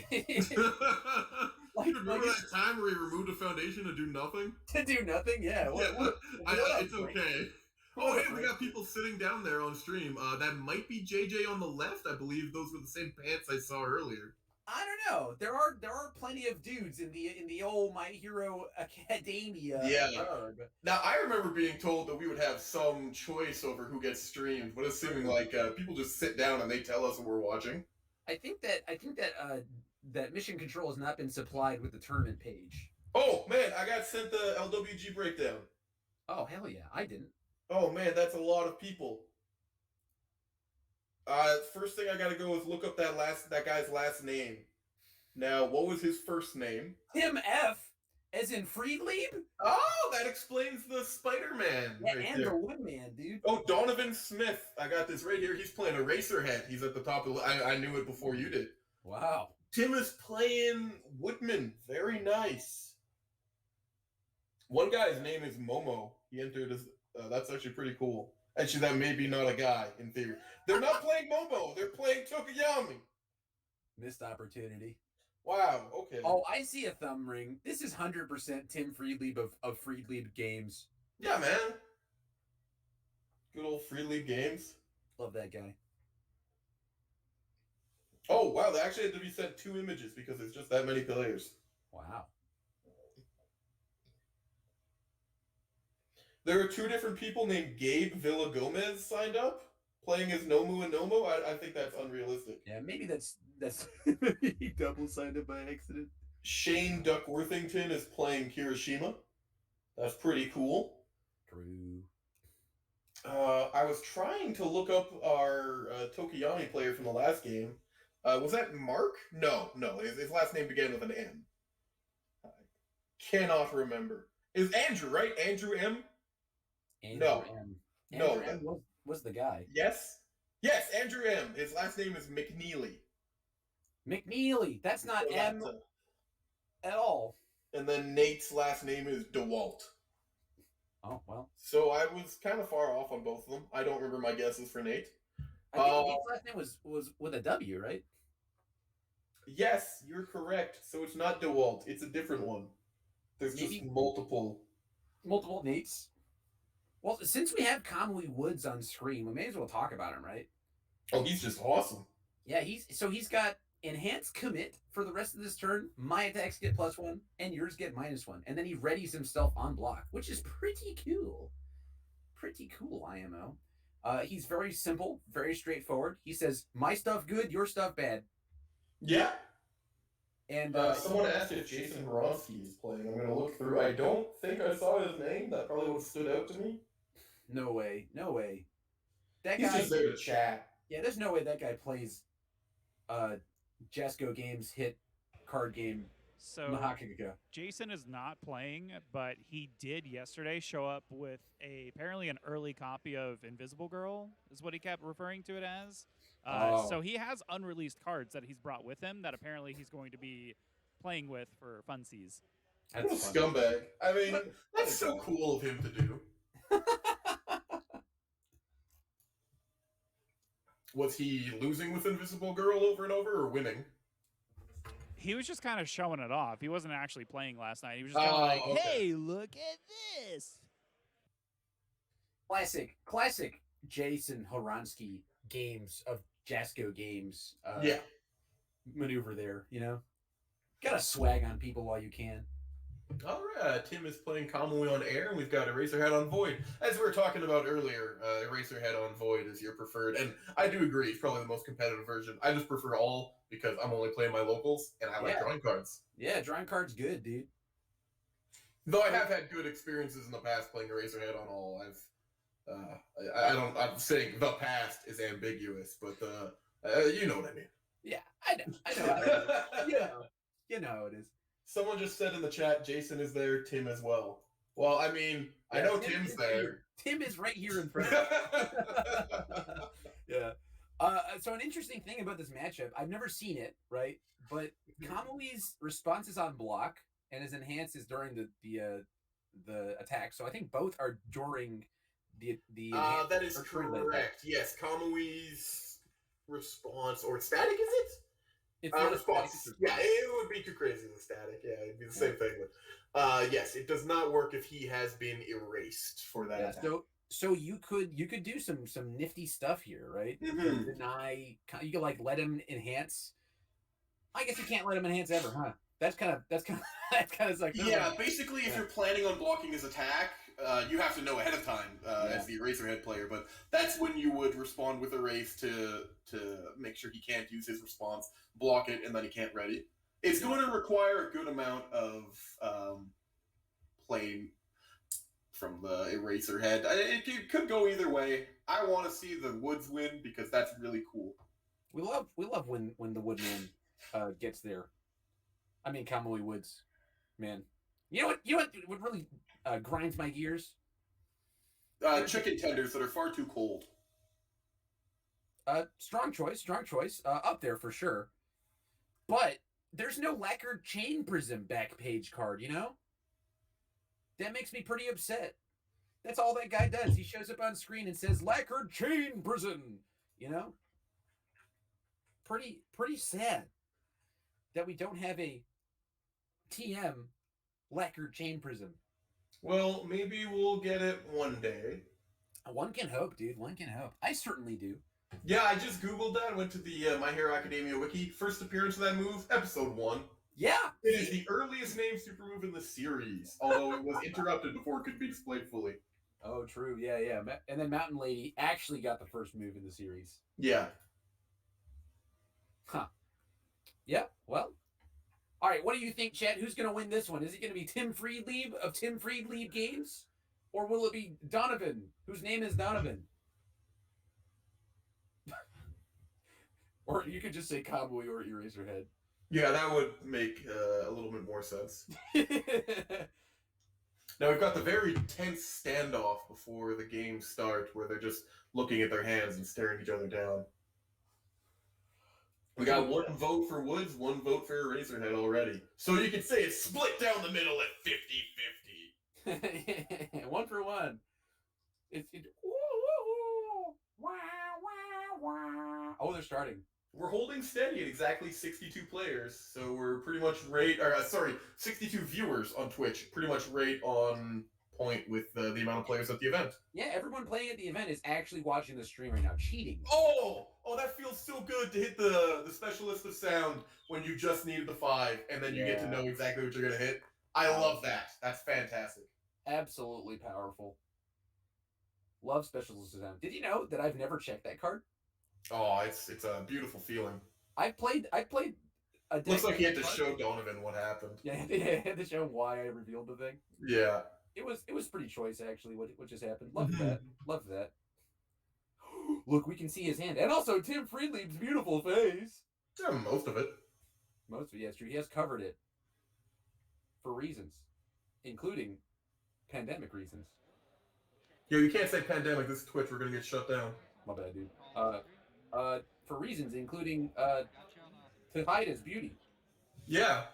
Remember that time where he removed a foundation to do nothing? To do nothing? Yeah. It's okay. Oh, hey, we got people sitting down there on stream. That might be JJ on the left. I believe those were the same pants I saw earlier. I don't know. There are plenty of dudes in the old My Hero Academia. Yeah. Now, I remember being told that we would have some choice over who gets streamed, but it's seeming like people just sit down and they tell us what we're watching. I think that Mission Control has not been supplied with the tournament page. Oh man, I got sent the LWG breakdown. Oh hell yeah, I didn't. Oh man, that's a lot of people. First thing I gotta go is look up that guy's last name. Now, what was his first name? Tim F, as in Friedlieb? Oh, that explains the Spider-Man. Yeah, right and there. The Woodman, dude. Oh, Donovan Smith. I got this right here. He's playing Eraserhead. He's at the top of the... I knew it before you did. Wow. Tim is playing Woodman. Very nice. One guy's name is Momo. He entered as... that's actually pretty cool. Actually, that may be not a guy, in theory. They're not playing Momo. They're playing Tokoyami. Missed opportunity. Wow, okay. Oh, I see a thumb ring. This is 100% Tim Friedlieb of Friedlieb Games. Yeah, man. Good old Friedlieb Games. Love that guy. Oh, wow. They actually had to be sent 2 images because there's just that many players. Wow. There are 2 different people named Gabe Villagomez signed up, playing as Nomu and Nomo. I think that's unrealistic. Yeah, maybe that's he double signed up by accident. Shane Duckworthington is playing Kirishima. That's pretty cool. True. I was trying to look up our Tokoyami player from the last game. Was that Mark? No. His last name began with an M. I cannot remember. Is Andrew, right? Andrew M? Andrew No. M. No, Andrew M was the guy. Yes? Yes, Andrew M. His last name is McNeely. McNeely. That's not So M at all. And then Nate's last name is DeWalt. Oh, well. So I was kind of far off on both of them. I don't remember my guesses for Nate. I think Nate's last name was with a W, right? Yes, you're correct. So it's not DeWalt. It's a different one. There's just multiple Nates. Well, since we have Kamui Woods on screen, we may as well talk about him, right? Oh, he's just awesome. Yeah, he's got enhanced commit for the rest of this turn. My attacks get +1, and yours get -1. And then he readies himself on block, which is pretty cool. Pretty cool, IMO. He's very simple, very straightforward. He says, my stuff good, your stuff bad. Yeah. And someone asked if Jason Horonsky is playing. I'm going to look through. I don't think I saw his name. That probably would have stood out to me. No way. That He's guy, just there to chat. Yeah, there's no way that guy plays Jesco Games hit card game. So Mahakika. Jason is not playing, but he did yesterday show up with apparently an early copy of Invisible Girl, is what he kept referring to it as. So he has unreleased cards that he's brought with him that apparently he's going to be playing with for funsies. What a scumbag. I mean, that's so cool of him to do. Was he losing with Invisible Girl over and over, or winning? He was just kind of showing it off. He wasn't actually playing last night. He was just kind of like, hey, look at this. Classic Jason Horonsky games of Jasco Games. Maneuver there, you know? Gotta swag on people while you can. All right, Tim is playing Kamui on air, and we've got Eraserhead on Void. As we were talking about earlier, Eraserhead on Void is your preferred, and I do agree, it's probably the most competitive version. I just prefer all because I'm only playing my locals, and I like drawing cards. Yeah, drawing cards good, dude. Though I have had good experiences in the past playing Eraserhead on all. I'm saying the past is ambiguous, but you know what I mean. Yeah, I know. You know how it is. Someone just said in the chat, Jason is there, Tim as well. Well, I mean, I know Tim's there. Tim is right here in front of us. Yeah. So an interesting thing about this matchup, I've never seen it, right? But Kamui's response is on block, and his enhance is during the attack. So I think both are during the that is correct. Yes, Kamui's response or static, is it? It's response. Yeah, it would be too crazy as a static. Yeah, it'd be the same thing. But yes, it does not work if he has been erased for that attack. So you could do some nifty stuff here, right? Mm-hmm. Deny. You could like let him enhance. I guess you can't let him enhance ever, huh? That's kind of like basically, if you're planning on blocking his attack, you have to know ahead of time as the Eraserhead player. But that's when you would respond with erase to make sure he can't use his response, block it, and then he can't ready. It's going to require a good amount of playing from the Eraserhead. It could go either way. I want to see the Woods win because that's really cool. We love when the Woodman gets there. I mean, Kamui Woods, man. You know what really grinds my gears? Chicken tenders that are far too cold. Strong choice. Up there for sure. But there's no lacquered chain prism back page card, you know? That makes me pretty upset. That's all that guy does. He shows up on screen and says, lacquered chain prism, you know? Pretty sad that we don't have a TM lacquered chain prism. Well, maybe we'll get it one day. One can hope, dude. One can hope. I certainly do. Yeah, I just Googled that. Went to the My Hero Academia wiki. First appearance of that move, episode 1. Yeah. It is the earliest named super move in the series, although it was interrupted before it could be displayed fully. Oh, true. Yeah. And then Mountain Lady actually got the first move in the series. Yeah. Huh. Yeah, well. All right, what do you think, Chet? Who's going to win this one? Is it going to be Tim Friedlieb of Tim Friedlieb Games? Or will it be Donovan, whose name is Donovan? Or you could just say Cowboy or Eraserhead. Yeah, that would make a little bit more sense. Now we've got the very tense standoff before the game starts, where they're just looking at their hands and staring each other down. We got one vote for Woods, one vote for Eraserhead already. So you could say it's split down the middle at 50-50. 1 for 1. It's oh, they're starting. We're holding steady at exactly 62 players, so we're pretty much 62 viewers on Twitch, pretty much right on point with the amount of players at the event. Yeah, everyone playing at the event is actually watching the stream right now, cheating. Oh, that feels so good to hit the specialist of sound when you just needed the 5, and then you get to know exactly what you're gonna hit. I love that. That's fantastic. Absolutely powerful. Love specialist of sound. Did you know that I've never checked that card? Oh, it's a beautiful feeling. I played a deck. Looks like you had to show Donovan what happened. Yeah, I had to show him why I revealed the thing. Yeah. It was pretty choice actually. What just happened? Love that. Love that. Look, we can see his hand, and also Tim Friedlieb's beautiful face. Yeah, most of it. Most of it, yeah, it's true. He has covered it for reasons, including pandemic reasons. Yo, you can't say pandemic. This is Twitch. We're gonna get shut down. My bad, dude. For reasons including to hide his beauty. Yeah.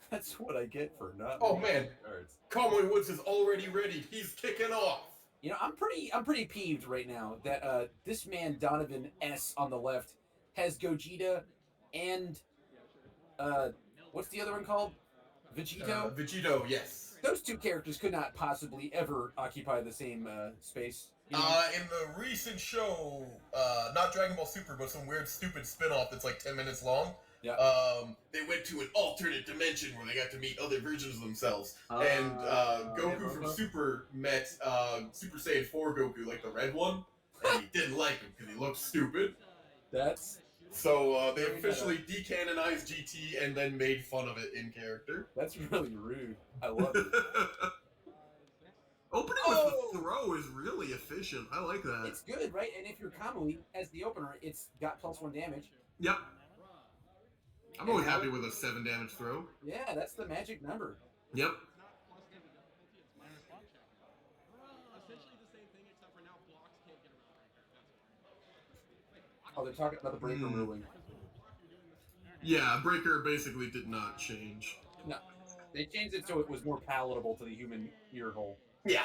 That's what I get for not. Oh man, cards. Cowboy Woods is already ready. He's kicking off. You know, I'm pretty peeved right now that this man Donovan S on the left has Gogeta and what's the other one called? Vegito? Vegito, yes. Those two characters could not possibly ever occupy the same space. You know? In the recent show, not Dragon Ball Super, but some weird stupid spin-off that's like 10 minutes long. Yeah. They went to an alternate dimension where they got to meet other versions of themselves. And Goku from Super met Super Saiyan 4 Goku, like the red one, and he didn't like him because he looked stupid. So they officially decanonized GT and then made fun of it in character. That's really rude. I love it. Opening with the throw is really efficient. I like that. It's good, right? And if you're Kamui as the opener, it's got +1 damage. Yep. I'm always happy with a 7 damage throw. Yeah, that's the magic number. Yep. Oh, they're talking about the breaker ruling. Yeah, breaker basically did not change. No, they changed it so it was more palatable to the human ear hole. Yeah.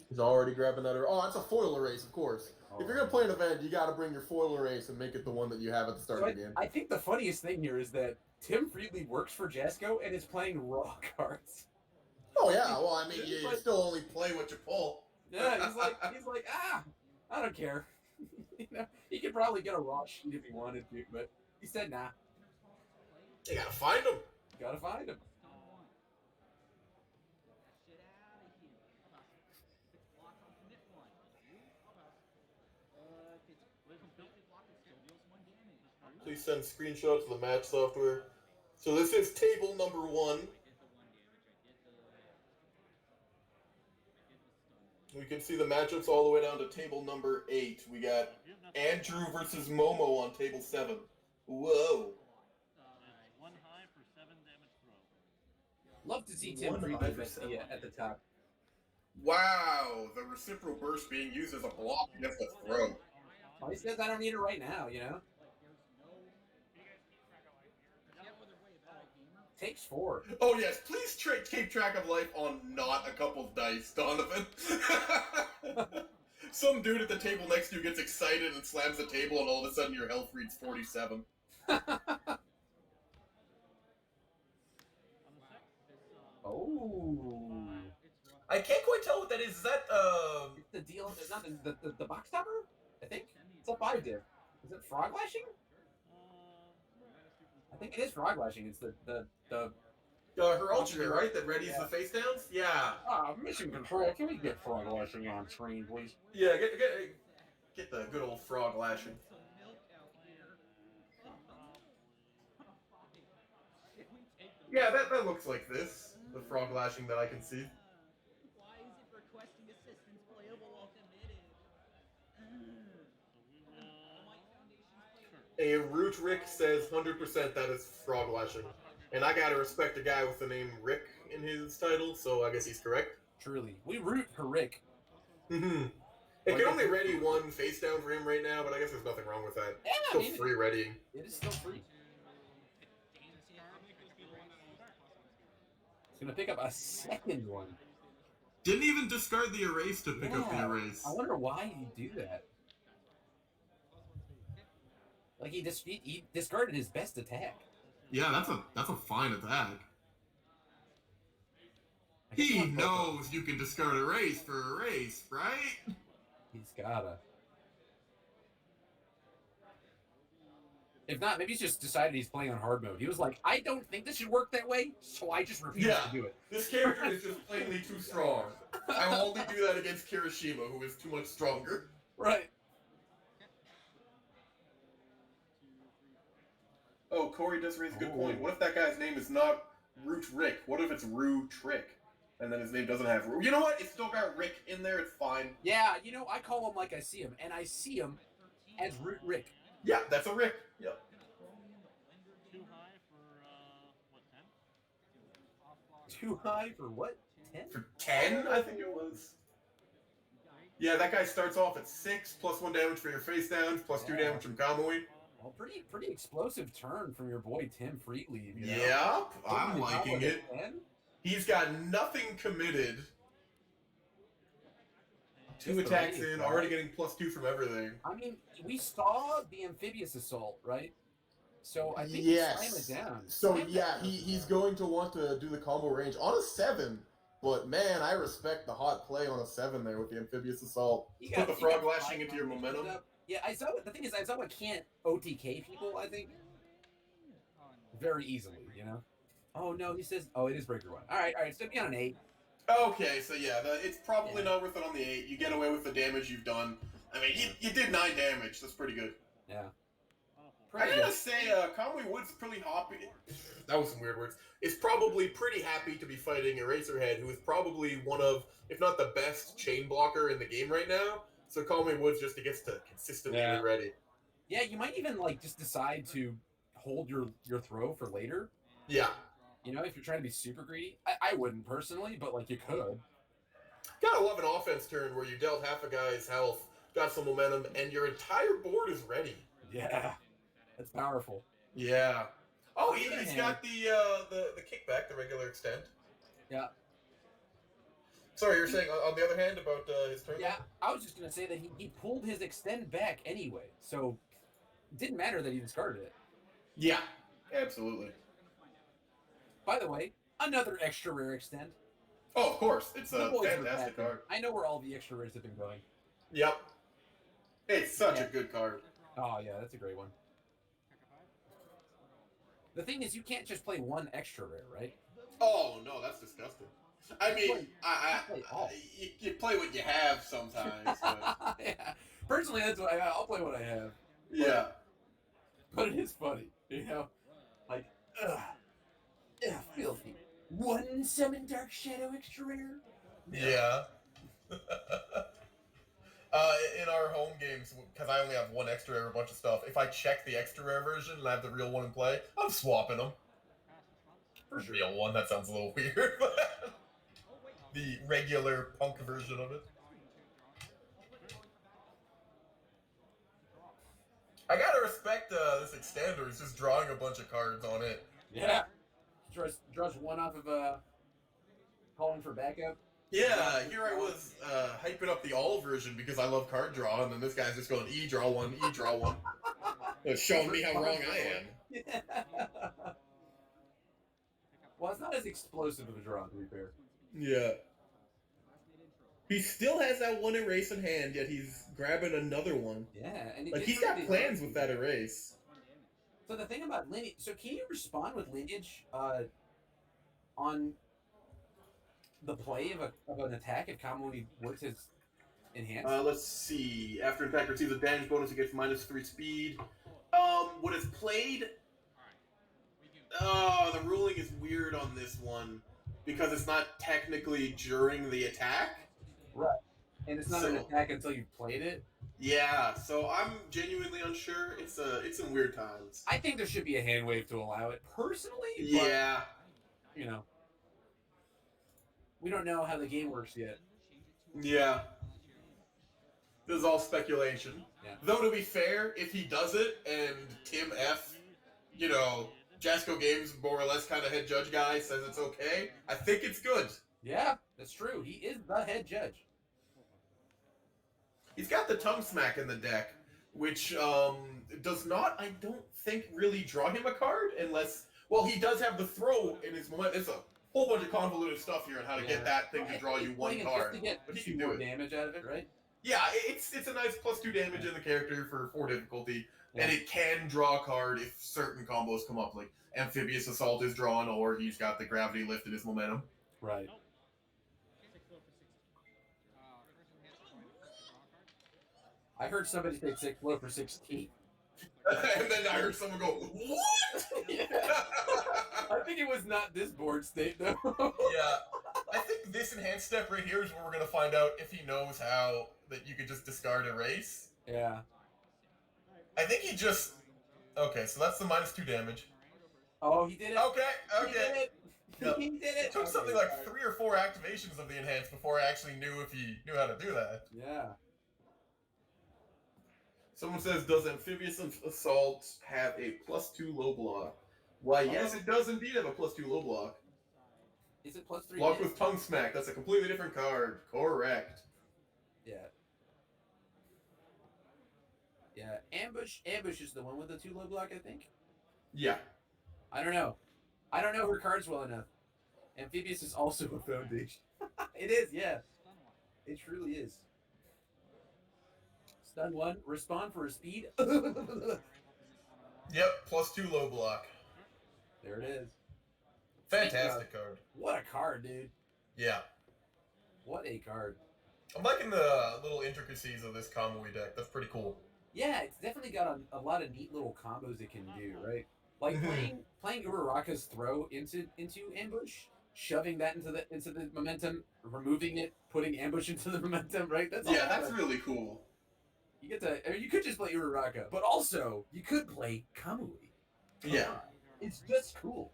He's already grabbing that. Oh, that's a foil erase, of course. If you're gonna play an event, you got to bring your foil erase and make it the one that you have at the start of the game. I think the funniest thing here is that Tim Friedlieb works for Jasco and is playing raw cards. Oh yeah, well I mean you still only play what you pull. Yeah, he's like I don't care. You know, he could probably get a raw sheet if he wanted to, but he said nah. You gotta find him. Gotta find him. Please send screenshots of the match software. So this is table number 1. We can see the matchups all the way down to table number 8. We got Andrew versus Momo on table 7. Whoa. 1 high for 7 damage throw. Love to see Tim Friedlieb at the top. Wow, the reciprocal burst being used as a block against a throw. Well, he says I don't need it right now, you know? Takes 4. Oh yes, please keep track of life on not a couple dice, Donovan. Some dude at the table next to you gets excited and slams the table and all of a sudden your health reads 47. Oh. I can't quite tell what that is. Is that, It's the deal, not the box topper? I think? It's a 5 diff. Is it frog lashing? I think it is frog lashing. It's the her ultra, right? That readies the face downs? Yeah. Mission control. Can we get frog lashing on screen, please? Yeah, get the good old frog lashing. Yeah, that looks like this. The frog lashing that I can see. A Root Rick says 100% that is frog lashing. And I gotta respect a guy with the name Rick in his title, so I guess he's correct. Truly, we root for Rick. Mm-hmm. It can only ready one face down for him right now, but I guess there's nothing wrong with that. Yeah, Still I mean, free readying. It is still free. It's gonna pick up a second one. Didn't even discard the erase to pick up the Yeah, erase. I wonder why he'd do that. Like he discarded his best attack. Yeah, that's a fine attack. He knows you can discard erase for erase, right? He's gotta. If not, maybe he's just decided he's playing on hard mode. He was like, I don't think this should work that way, so I just refuse to do it. This character is just plainly too strong. I will only do that against Kirishima, who is too much stronger. Right. Oh, Corey does raise a good point. What if that guy's name is not Root Rick? What if it's Roo Trick? And then his name doesn't have Roo. You know what? It's still got Rick in there. It's fine. Yeah, you know, I call him like I see him, and I see him as Root Rick. Yeah, that's a Rick. Yep. Too high for what, 10? Too high for what? 10? For 10, I think it was. Yeah, that guy starts off at 6, plus 1 damage for your face downs, plus 2 damage from Kamui. Well, pretty explosive turn from your boy Tim Freetleaf. You know? Yep, I'm liking it. 10? He's got nothing committed. 2 attacks in, already getting plus 2 from everything. I mean, we saw the amphibious assault, right? So I think he's slam it down. So yeah, he's going to want to do the combo range on a 7. But man, I respect the hot play on a 7 there with the amphibious assault. Put the frog lashing into your momentum. Yeah, I saw. The thing is, I saw I can't OTK people. I think very easily. You know. Oh no, he says. Oh, it is breaker 1. All right. It's gonna be on an 8. Okay, so yeah, it's probably not worth it on the 8. You get away with the damage you've done. I mean, you did 9 damage. That's pretty good. Yeah. I gotta say, Conway Wood's pretty happy. That was some weird words. Is probably pretty happy to be fighting Eraserhead, who is probably one of, if not the best chain blocker in the game right now. So Conway Woods just gets to consistently be ready. Yeah, you might even like just decide to hold your throw for later. Yeah. You know, if you're trying to be super greedy. I wouldn't personally, but like you could. Gotta love an offense turn where you dealt half a guy's health, got some momentum, and your entire board is ready. Yeah. That's powerful. Yeah. Oh, he's got the kickback, the regular extent. Yeah. Sorry, you're saying on the other hand about his turn? Yeah, I was just gonna say that he pulled his extend back anyway, so it didn't matter that he discarded it. Yeah, absolutely. By the way, another extra rare extend. Oh, of course, it's a fantastic card. I know where all the extra rares have been going. Yep. It's such a good card. Oh yeah, that's a great one. The thing is, you can't just play one extra rare, right? Oh no, that's disgusting. I mean, you play what you have sometimes. But... Yeah. Personally, that's what I'll play what I have. Yeah. But it is funny, you know? Like, filthy. One summon Dark Shadow extra rare? Yeah. In our home games, because I only have one extra rare, a bunch of stuff, if I check the extra rare version and I have the real one in play, I'm swapping them. For sure. Real one, that sounds a little weird, but the regular punk version of it. I gotta respect this extender. It's just drawing a bunch of cards on it. Yeah. Draws one off of calling for backup. Yeah, here I was hyping up the all version because I love card draw, and then this guy's just going E draw one, It's showing me how wrong I am. Yeah. Well, it's not as explosive of a draw, to be fair. Yeah. He still has that one erase in hand, yet he's grabbing another one. Yeah, and like he's got plans with that erase. So the thing about lineage, so can you respond with lineage on the play of an attack if Kamui works his enhance? Let's see. After attack receives a damage bonus, it gets -3 speed. When it's played, the ruling is weird on this one because it's not technically during the attack. Right. And it's not an attack until you've played it? Yeah, so I'm genuinely unsure. It's some weird times. I think there should be a hand wave to allow it personally. Yeah. But, you know, we don't know how the game works yet. Yeah. This is all speculation. Yeah. Though to be fair, if he does it and Tim F, Jasco Games more or less kind of head judge guy says it's okay, I think it's good. Yeah, that's true. He is the head judge. He's got the tongue smack in the deck, which does not, I don't think, really draw him a card unless, well, he does have the throw in his moment. It's a whole bunch of convoluted stuff here on how to get that thing to draw you one card. Just to get but he 2 can do more it. damage out of it, right? Yeah, it's a nice +2 damage in the character for 4 difficulty, and it can draw a card if certain combos come up, like Amphibious Assault is drawn, or he's got the Gravity Lift in his momentum. Right. I heard somebody say 6 low for 16. And then I heard someone go, "What?" Yeah. I think it was not this board state, though. Yeah. I think this enhanced step right here is where we're going to find out if he knows how that you could just discard Erase. Yeah. I think he just... Okay, so that's the -2 damage. Oh, he did it. Okay. He did it. Yep. He did it. It took something like 3 or 4 activations of the enhance before I actually knew if he knew how to do that. Yeah. Someone says, does Amphibious Assault have a +2 low block? Why, yes, it does indeed have a +2 low block. Is it +3? Block with Tongue Smack. That's a completely different card. Correct. Yeah. Yeah. Ambush is the one with the 2 low block, I think. Yeah. I don't know. I don't know her cards well enough. Amphibious is also a foundation. It is, yeah. It truly is. Stun 1, respond for a speed. Yep, +2 low block. There it is. Fantastic card. What a card, dude. Yeah. What a card. I'm liking the little intricacies of this combo deck. That's pretty cool. Yeah, it's definitely got a lot of neat little combos it can do, right? Like playing Uraraka's throw into ambush, shoving that into the momentum, removing it, putting ambush into the momentum, right? That's really cool. You get to. I mean, you could just play Uraraka, but also you could play Kamui. Yeah. It's just cool.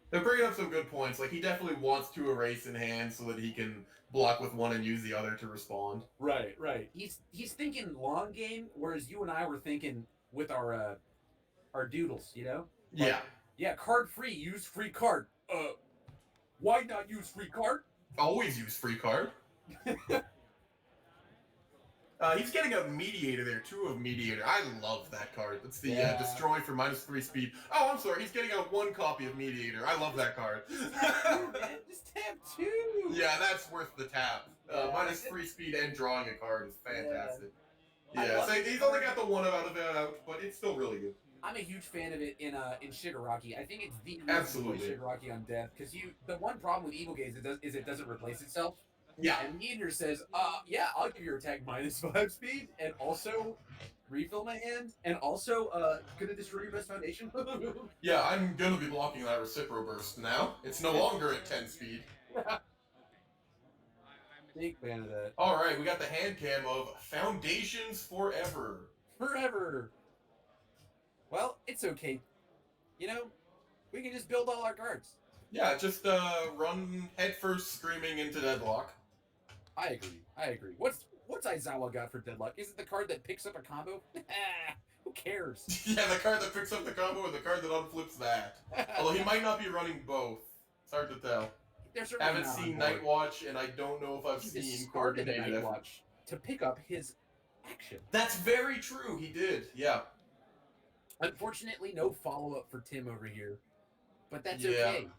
They're bringing up some good points. Like, he definitely wants to erase in hand so that he can block with one and use the other to respond. Right. He's thinking long game, whereas you and I were thinking with our doodles, you know? Like, Yeah. Yeah, card free, use free card. Why not use free card? Always use free card. He's getting a Mediator there, 2 of Mediator. I love that card. That's the Destroy for -3 speed. Oh, I'm sorry. He's getting a 1 copy of Mediator. I love that card. Just tap 2. Yeah, that's worth the tap. -3 speed and drawing a card is fantastic. Yeah, so he's only got the 1 out of it out, but it's still really good. I'm a huge fan of it in Shigaraki. I think it's the Absolutely Shigaraki on death because the one problem with Evil Gaze is it doesn't replace itself. Yeah. And Meander says, yeah, I'll give your attack -5 speed, and also refill my hand, and also gonna destroy your best foundation. Yeah, I'm gonna be blocking that Recipro Burst now. It's no longer at 10 speed. Big fan of that. Alright, we got the hand cam of Foundations Forever. Forever. Well, it's okay. You know, we can just build all our cards. Yeah, just run headfirst screaming into Deadlock. I agree. What's Aizawa got for Deadlock? Is it the card that picks up a combo? Who cares? Yeah, the card that picks up the combo or the card that unflips that. Although he might not be running both. It's hard to tell. There's Haven't seen Night Watch, and I don't know if I've seen Coordinated Night Effort. Watch to pick up his action. That's very true. He did. Yeah. Unfortunately, no follow-up for Tim over here. But that's Yeah. okay.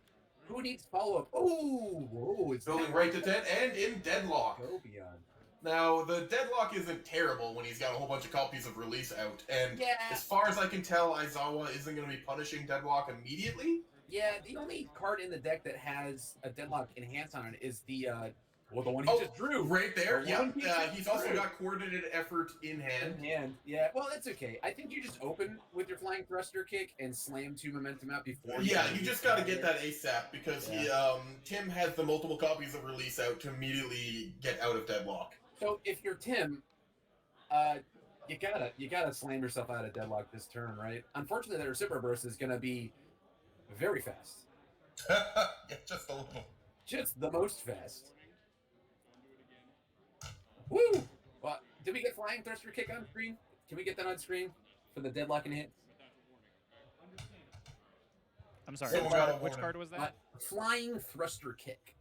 Who needs follow-up? Oh, it's Building right to 10 and in Deadlock. Go beyond. Now, the Deadlock isn't terrible when he's got a whole bunch of copies of Release out. And Yeah. as far as I can tell, Aizawa isn't going to be punishing Deadlock immediately. Yeah, the only card in the deck that has a Deadlock enhance on it is the one he just drew. Right there. The Yeah. one he just He's also drew. got Coordinated Effort in hand. Yeah, well, that's okay. I think you just open with your Flying Thruster kick and slam 2 momentum out before. Yeah, you just got to get that ASAP because Tim has the multiple copies of Release out to immediately get out of Deadlock. So if you're Tim, You gotta slam yourself out of deadlock this turn, right? Unfortunately, the reciprocal burst is gonna be very fast. Yeah, just a little. Just the most fast. Woo! Well, did we get flying thruster kick on screen? Can we get that on screen for the deadlock and hit? I'm sorry. Someone Which got a card, which warning. card was that? Flying thruster kick.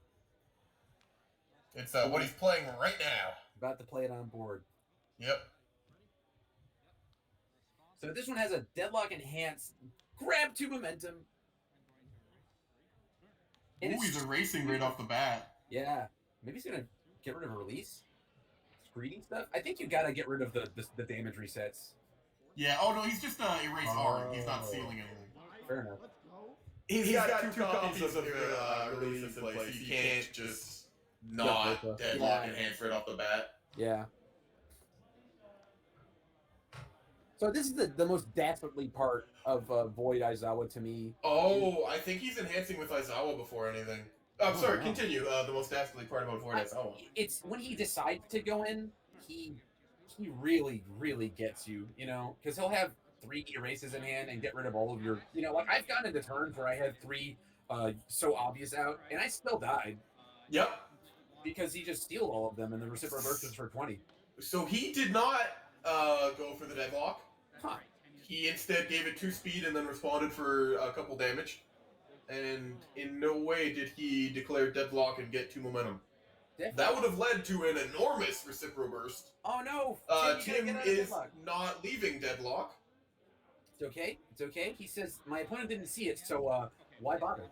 It's what he's playing right now. About to play it on board. Yep. So this one has a deadlock enhanced grab 2 momentum. And Ooh, he's erasing right off the bat. Yeah. Maybe he's gonna get rid of a release. Screening stuff. I think you gotta get rid of the damage resets. Yeah. Oh no, he's just erase hard. He's not sealing anything. Fair enough. He's got two copies of release in place. You can't just not deadlock enhance right off the bat. Yeah. So this is the most dastardly part of Void Aizawa to me. Oh, I think he's enhancing with Aizawa before anything. I'm sorry, continue. The most dastardly part about Void Aizawa. It's when he decides to go in, he really, really gets you, you know, because he'll have 3 erases in hand and get rid of all of your, you know, like I've gotten into turns where I had 3 so obvious out, and I still died. Yep. Because he just stealed all of them, and the reciprocal bursts for 20. So he did not go for the deadlock. Huh. He instead gave it 2 speed and then responded for a couple damage. And in no way did he declare deadlock and get 2 momentum. Definitely. That would have led to an enormous reciprocal burst. Oh no! Tim is not leaving deadlock. It's okay. It's okay. He says my opponent didn't see it, so why bother?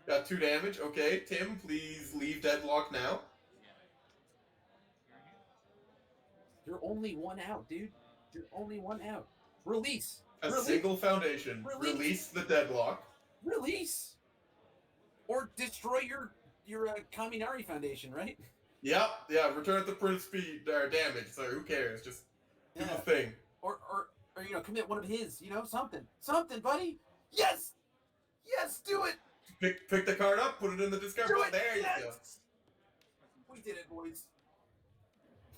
Got 2 damage. Okay, Tim, please leave deadlock now. You're only 1 out, dude. You're only 1 out. Release. A Release. single foundation. Release the deadlock. Release. Or destroy your Kaminari foundation, right? Yep. Yeah. Return at the print speed or damage. So who cares? Just do the thing. Or you know, commit one of his. You know, something, buddy. Yes. Yes, do it. Pick the card up. Put it in the discard Do pile. it. There you Yes. go. We did it, boys.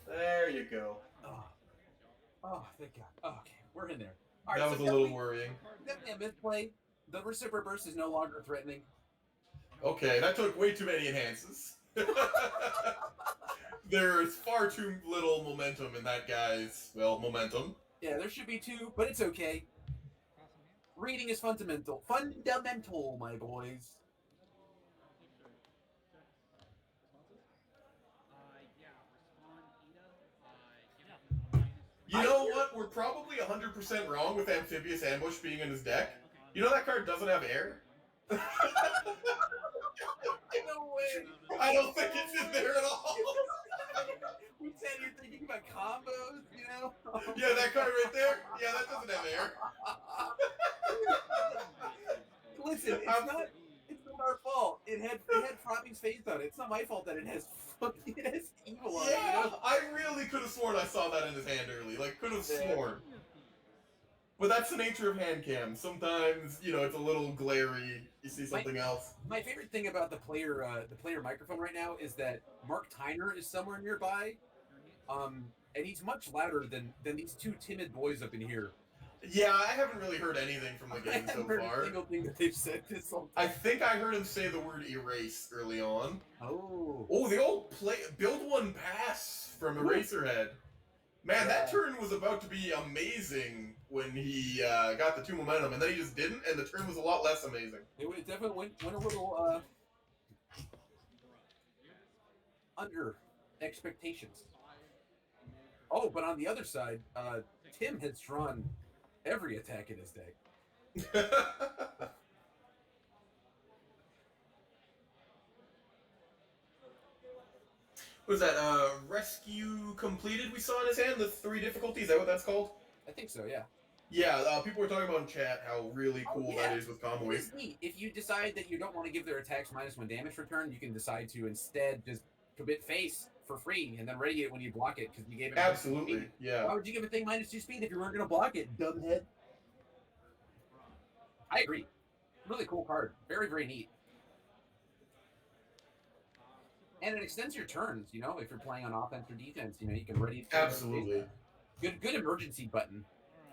There you go. Oh, thank God. Oh, okay, we're in there. All right, That was a little worrying. Definitely a misplay. The reciprocal burst is no longer threatening. Okay, that took way too many enhances. There's far too little momentum in that guy's, well, momentum. Yeah, there should be 2, but it's okay. Reading is fundamental. Fundamental, my boys. You know what? We're probably 100% wrong with Amphibious Ambush being in his deck. You know that card doesn't have air? No way. I don't think it's in there at all. We said you're thinking about combos, you know? Yeah, that card right there? Yeah, that doesn't have air. Listen, it's not our fault. It had Fropping's face on it. It's not my fault that it has evil on it. Yeah, You know? I really could have sworn I saw that in his hand early. Like, could have sworn. But that's the nature of hand cam. Sometimes, you know, it's a little glary. You see something else. My favorite thing about the player microphone right now is that Mark Tyner is somewhere nearby, and he's much louder than these 2 timid boys up in here. Yeah, I haven't really heard anything from the game so heard far. a single thing that they've said this whole I time. think I heard him say the word erase early on. Oh. Oh, the old build 1 pass from Eraserhead. Man, that turn was about to be amazing when he got the 2 momentum, and then he just didn't, and the turn was a lot less amazing. It definitely went a little under expectations. Oh, but on the other side, Tim has drawn every attack in his deck. What was that? Rescue completed we saw in his hand? The 3 difficulties? Is that what that's called? I think so, yeah. Yeah, people were talking about in chat how really cool that is with combo waves. It's neat. If you decide that you don't want to give their attacks -1 damage return, you can decide to instead just commit face for free and then ready it when you block it because you gave it Absolutely, speed. yeah. Why would you give a thing -2 speed if you weren't going to block it, dumbhead? I agree. Really cool card. Very, very neat. And it extends your turns, you know, if you're playing on offense or defense, you know, you can ready. Absolutely. Good emergency button.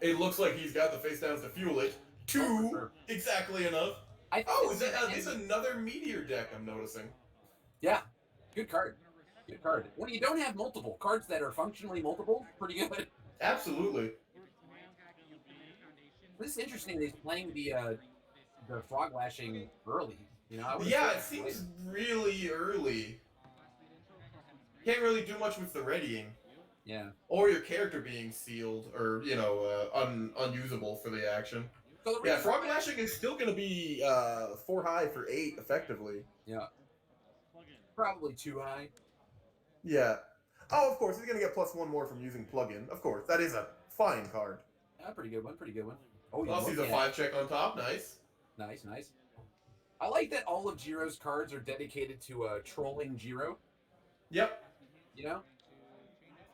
It looks like he's got the face downs to fuel it. 2, sure. exactly enough. Oh, is that this is another meteor deck I'm noticing? Yeah, good card. Good card. When you don't have multiple cards that are functionally multiple, pretty good. Absolutely. This is interesting that he's playing the frog lashing early. You know, Yeah, it seems really early. Can't really do much with the readying. Yeah. Or your character being sealed or, you know, unusable for the action. So Yeah, frog lashing is still going to be 4 high for 8 effectively. Yeah. Probably too high. Yeah. Oh, of course, he's going to get +1 more from using plugin. Of course, that is a fine card. Yeah, pretty good one. Pretty good one. Oh, Plus, he's a 5 check on top. Nice. Nice, nice. I like that all of Jiro's cards are dedicated to trolling Jiro. Yep. You know?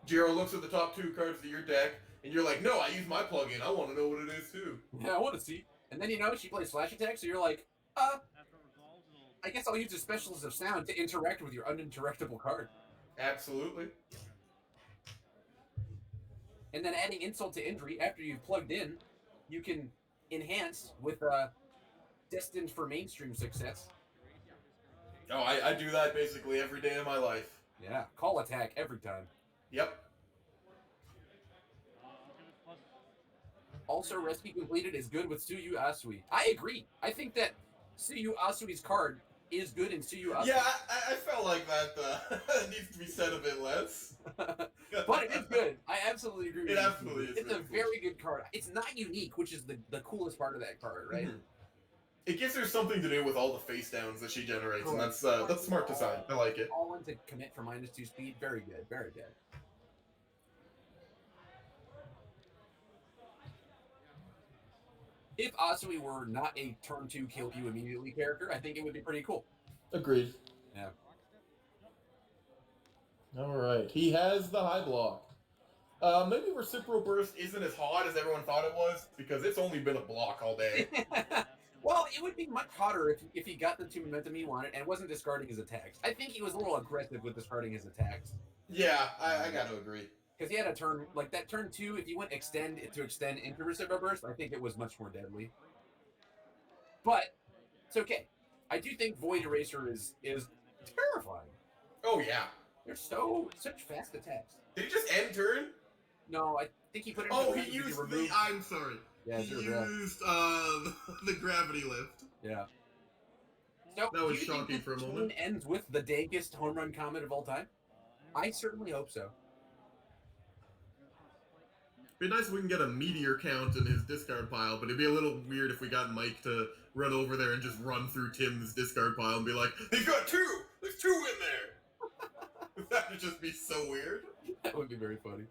Jiro looks at the top 2 cards of your deck, and you're like, no, I use my plugin. I want to know what it is, too. Yeah, I want to see. And then, you know, she plays Flash Attack, so you're like, I guess I'll use the Specialist of Sound to interact with your uninteractable card. Absolutely. And then adding Insult to Injury after you've plugged in, you can enhance with Destined for Mainstream Success. Oh, I do that basically every day of my life. Yeah, call attack every time. Yep. Also, Recipe Completed is good with Tsuyu Asui. I agree. I think that Tsuyu Asui's card is good in Tsuyu Asui. Yeah, I felt like that needs to be said a bit less. But it's good. I absolutely agree with you. It absolutely is. It's a very good card. It's not unique, which is the coolest part of that card, right? Mm-hmm. It gives her something to do with all the face downs that she generates, and that's smart design. I like it. All in to commit for -2 speed. Very good. Very good. If Asui were not a turn 2 kill you immediately character, I think it would be pretty cool. Agreed. Yeah. All right. He has the high block. Maybe Reciprocal Burst isn't as hot as everyone thought it was, because it's only been a block all day. Well, it would be much hotter if he got the 2 momentum he wanted and wasn't discarding his attacks. I think he was a little aggressive with discarding his attacks. Yeah, I gotta agree. Because he had a turn, like that turn 2, if you went extend into Reciprocal Burst, I think it was much more deadly. But, it's okay. I do think Void Eraser is terrifying. Oh, yeah. They're such fast attacks. Did he just end turn? No, I think he put it in he used the, I'm sorry. Yeah, he used the gravity lift. Yeah. So, That was do you think shocking for a the moment. chain ends with the dankest home run comment of all time? I certainly hope so. It'd be nice if we can get a meteor count in his discard pile, but it'd be a little weird if we got Mike to run over there and just run through Tim's discard pile and be like, he's got 2! There's 2 in there! That would just be so weird. That would be very funny.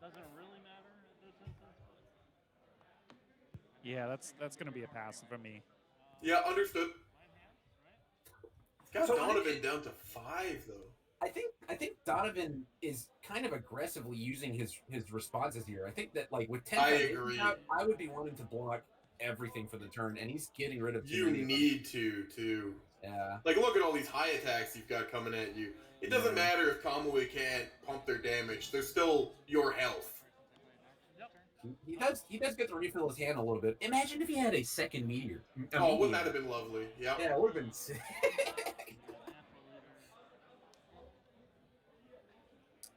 Doesn't it really matter in this instance? Yeah, that's gonna be a pass for me. Yeah, understood. Got So Donovan down to 5, though. I think Donovan is kind of aggressively using his responses here. I think that like with 10 I seconds agree. out, I would be wanting to block everything for the turn, and he's getting rid of You need to, too. Yeah. Like, look at all these high attacks you've got coming at you. It doesn't matter if Kamui can't pump their damage. They're still your health. He does get to refill his hand a little bit. Imagine if he had a second meteor. Oh, wouldn't that have been lovely? Yep. Yeah, it would have been sick.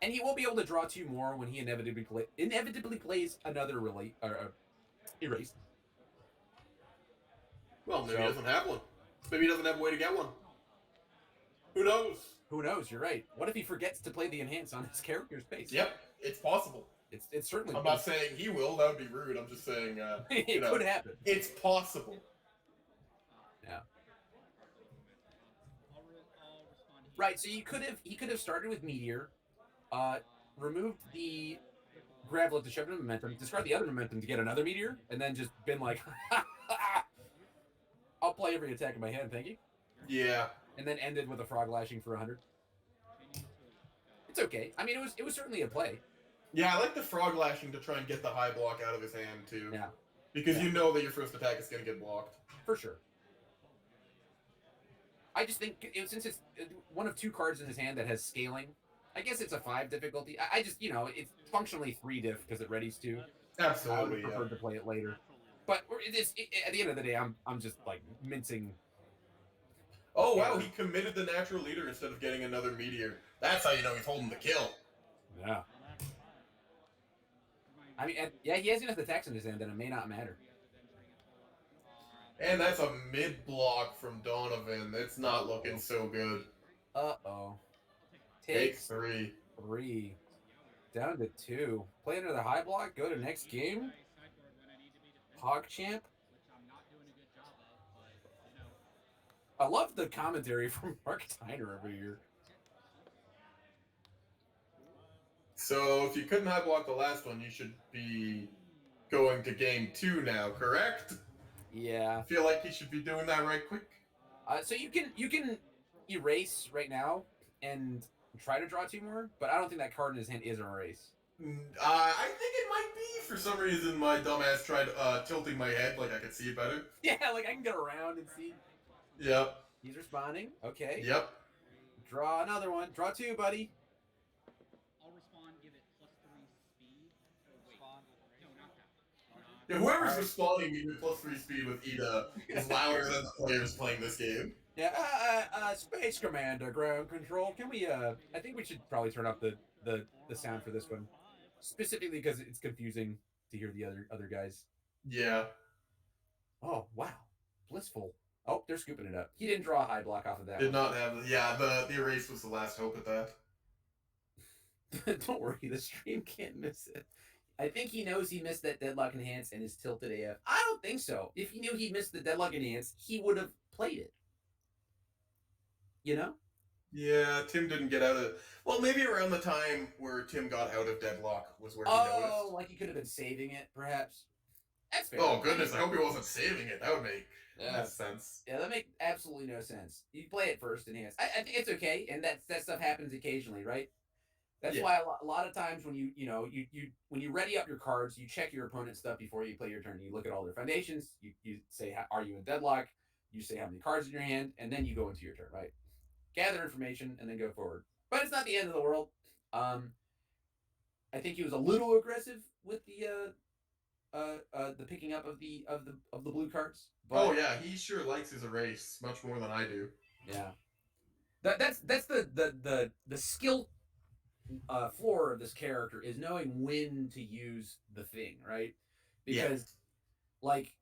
And he will be able to draw 2 more when he inevitably plays another erase. Well, maybe he doesn't have one. Maybe he doesn't have a way to get one. Who knows? Who knows? You're right. What if he forgets to play the enhance on his character's base? Yep, it's possible. It's certainly. I'm not saying he will. That would be rude. I'm just saying. It could happen. It's possible. Yeah. Right. So he could have started with Meteor, removed the Gravelet to shove in momentum, discard the other momentum to get another Meteor, and then just been like, I'll play every attack in my hand, thank you. Yeah. And then ended with a frog lashing for 100. It's okay. I mean, it was certainly a play. Yeah, I like the frog lashing to try and get the high block out of his hand too. Yeah. Because you know that your first attack is going to get blocked. For sure. I just think since it's one of 2 cards in his hand that has scaling, I guess it's a 5 difficulty. I just, it's functionally 3 diff because it readies 2. I would Absolutely, have yeah. preferred to play it later. But at the end of the day, I'm just like mincing. Oh wow, he committed the natural leader instead of getting another meteor. That's how you know he's holding the kill. Yeah. I mean, yeah, he has enough attacks in his hand that it may not matter. And that's a mid block from Donovan. It's not looking so good. Uh-oh. Takes 3. 3. Down to 2. Play another high block. Go to next game. PogChamp. I love the commentary from Mark Tyner over here. So if you couldn't high block the last one, you should be going to game 2 now, correct? Yeah. I feel like you should be doing that right quick. So you can erase right now and try to draw 2 more, but I don't think that card in his hand is an erase. I think it might be. For some reason, my dumbass tried tilting my head like I could see it better. Yeah, like I can get around and see. Yep. He's responding. Okay. Yep. Draw another one. Draw 2, buddy. I'll respond, give it +3 speed. Yeah, whoever's responding even +3 speed with Ida is louder than the players playing this game. Yeah, Space Commander, ground control. Can we, I think we should probably turn up the sound for this one. Specifically because it's confusing to hear the other guys. Yeah. Oh, wow. Blissful. Oh, they're scooping it up. He didn't draw a high block off of that. Did not have, yeah, the erase was the last hope at that. Don't worry, the stream can't miss it. I think he knows he missed that Deadlock Enhance and is tilted AF. I don't think so. If he knew he missed the Deadlock Enhance, he would have played it. You know? Yeah, Tim didn't get out of... Well, maybe around the time where Tim got out of Deadlock was where he noticed. Oh, like he could have been saving it, perhaps? That's fair. Oh, goodness, I hope he wasn't saving it. That would make sense. Yeah, that makes absolutely no sense. You play it first, Enhance. I think it's okay, and that stuff happens occasionally, right? That's why a lot of times when you when you ready up your cards, you check your opponent's stuff before you play your turn. You look at all their foundations. You say, are you in deadlock? You say how many cards in your hand, and then you go into your turn, right? Gather information and then go forward. But it's not the end of the world. I think he was a little aggressive with the picking up of the blue cards. But, oh yeah, he sure likes his erase much more than I do. Yeah, that's the skill floor of this character is knowing when to use the thing, right? Because like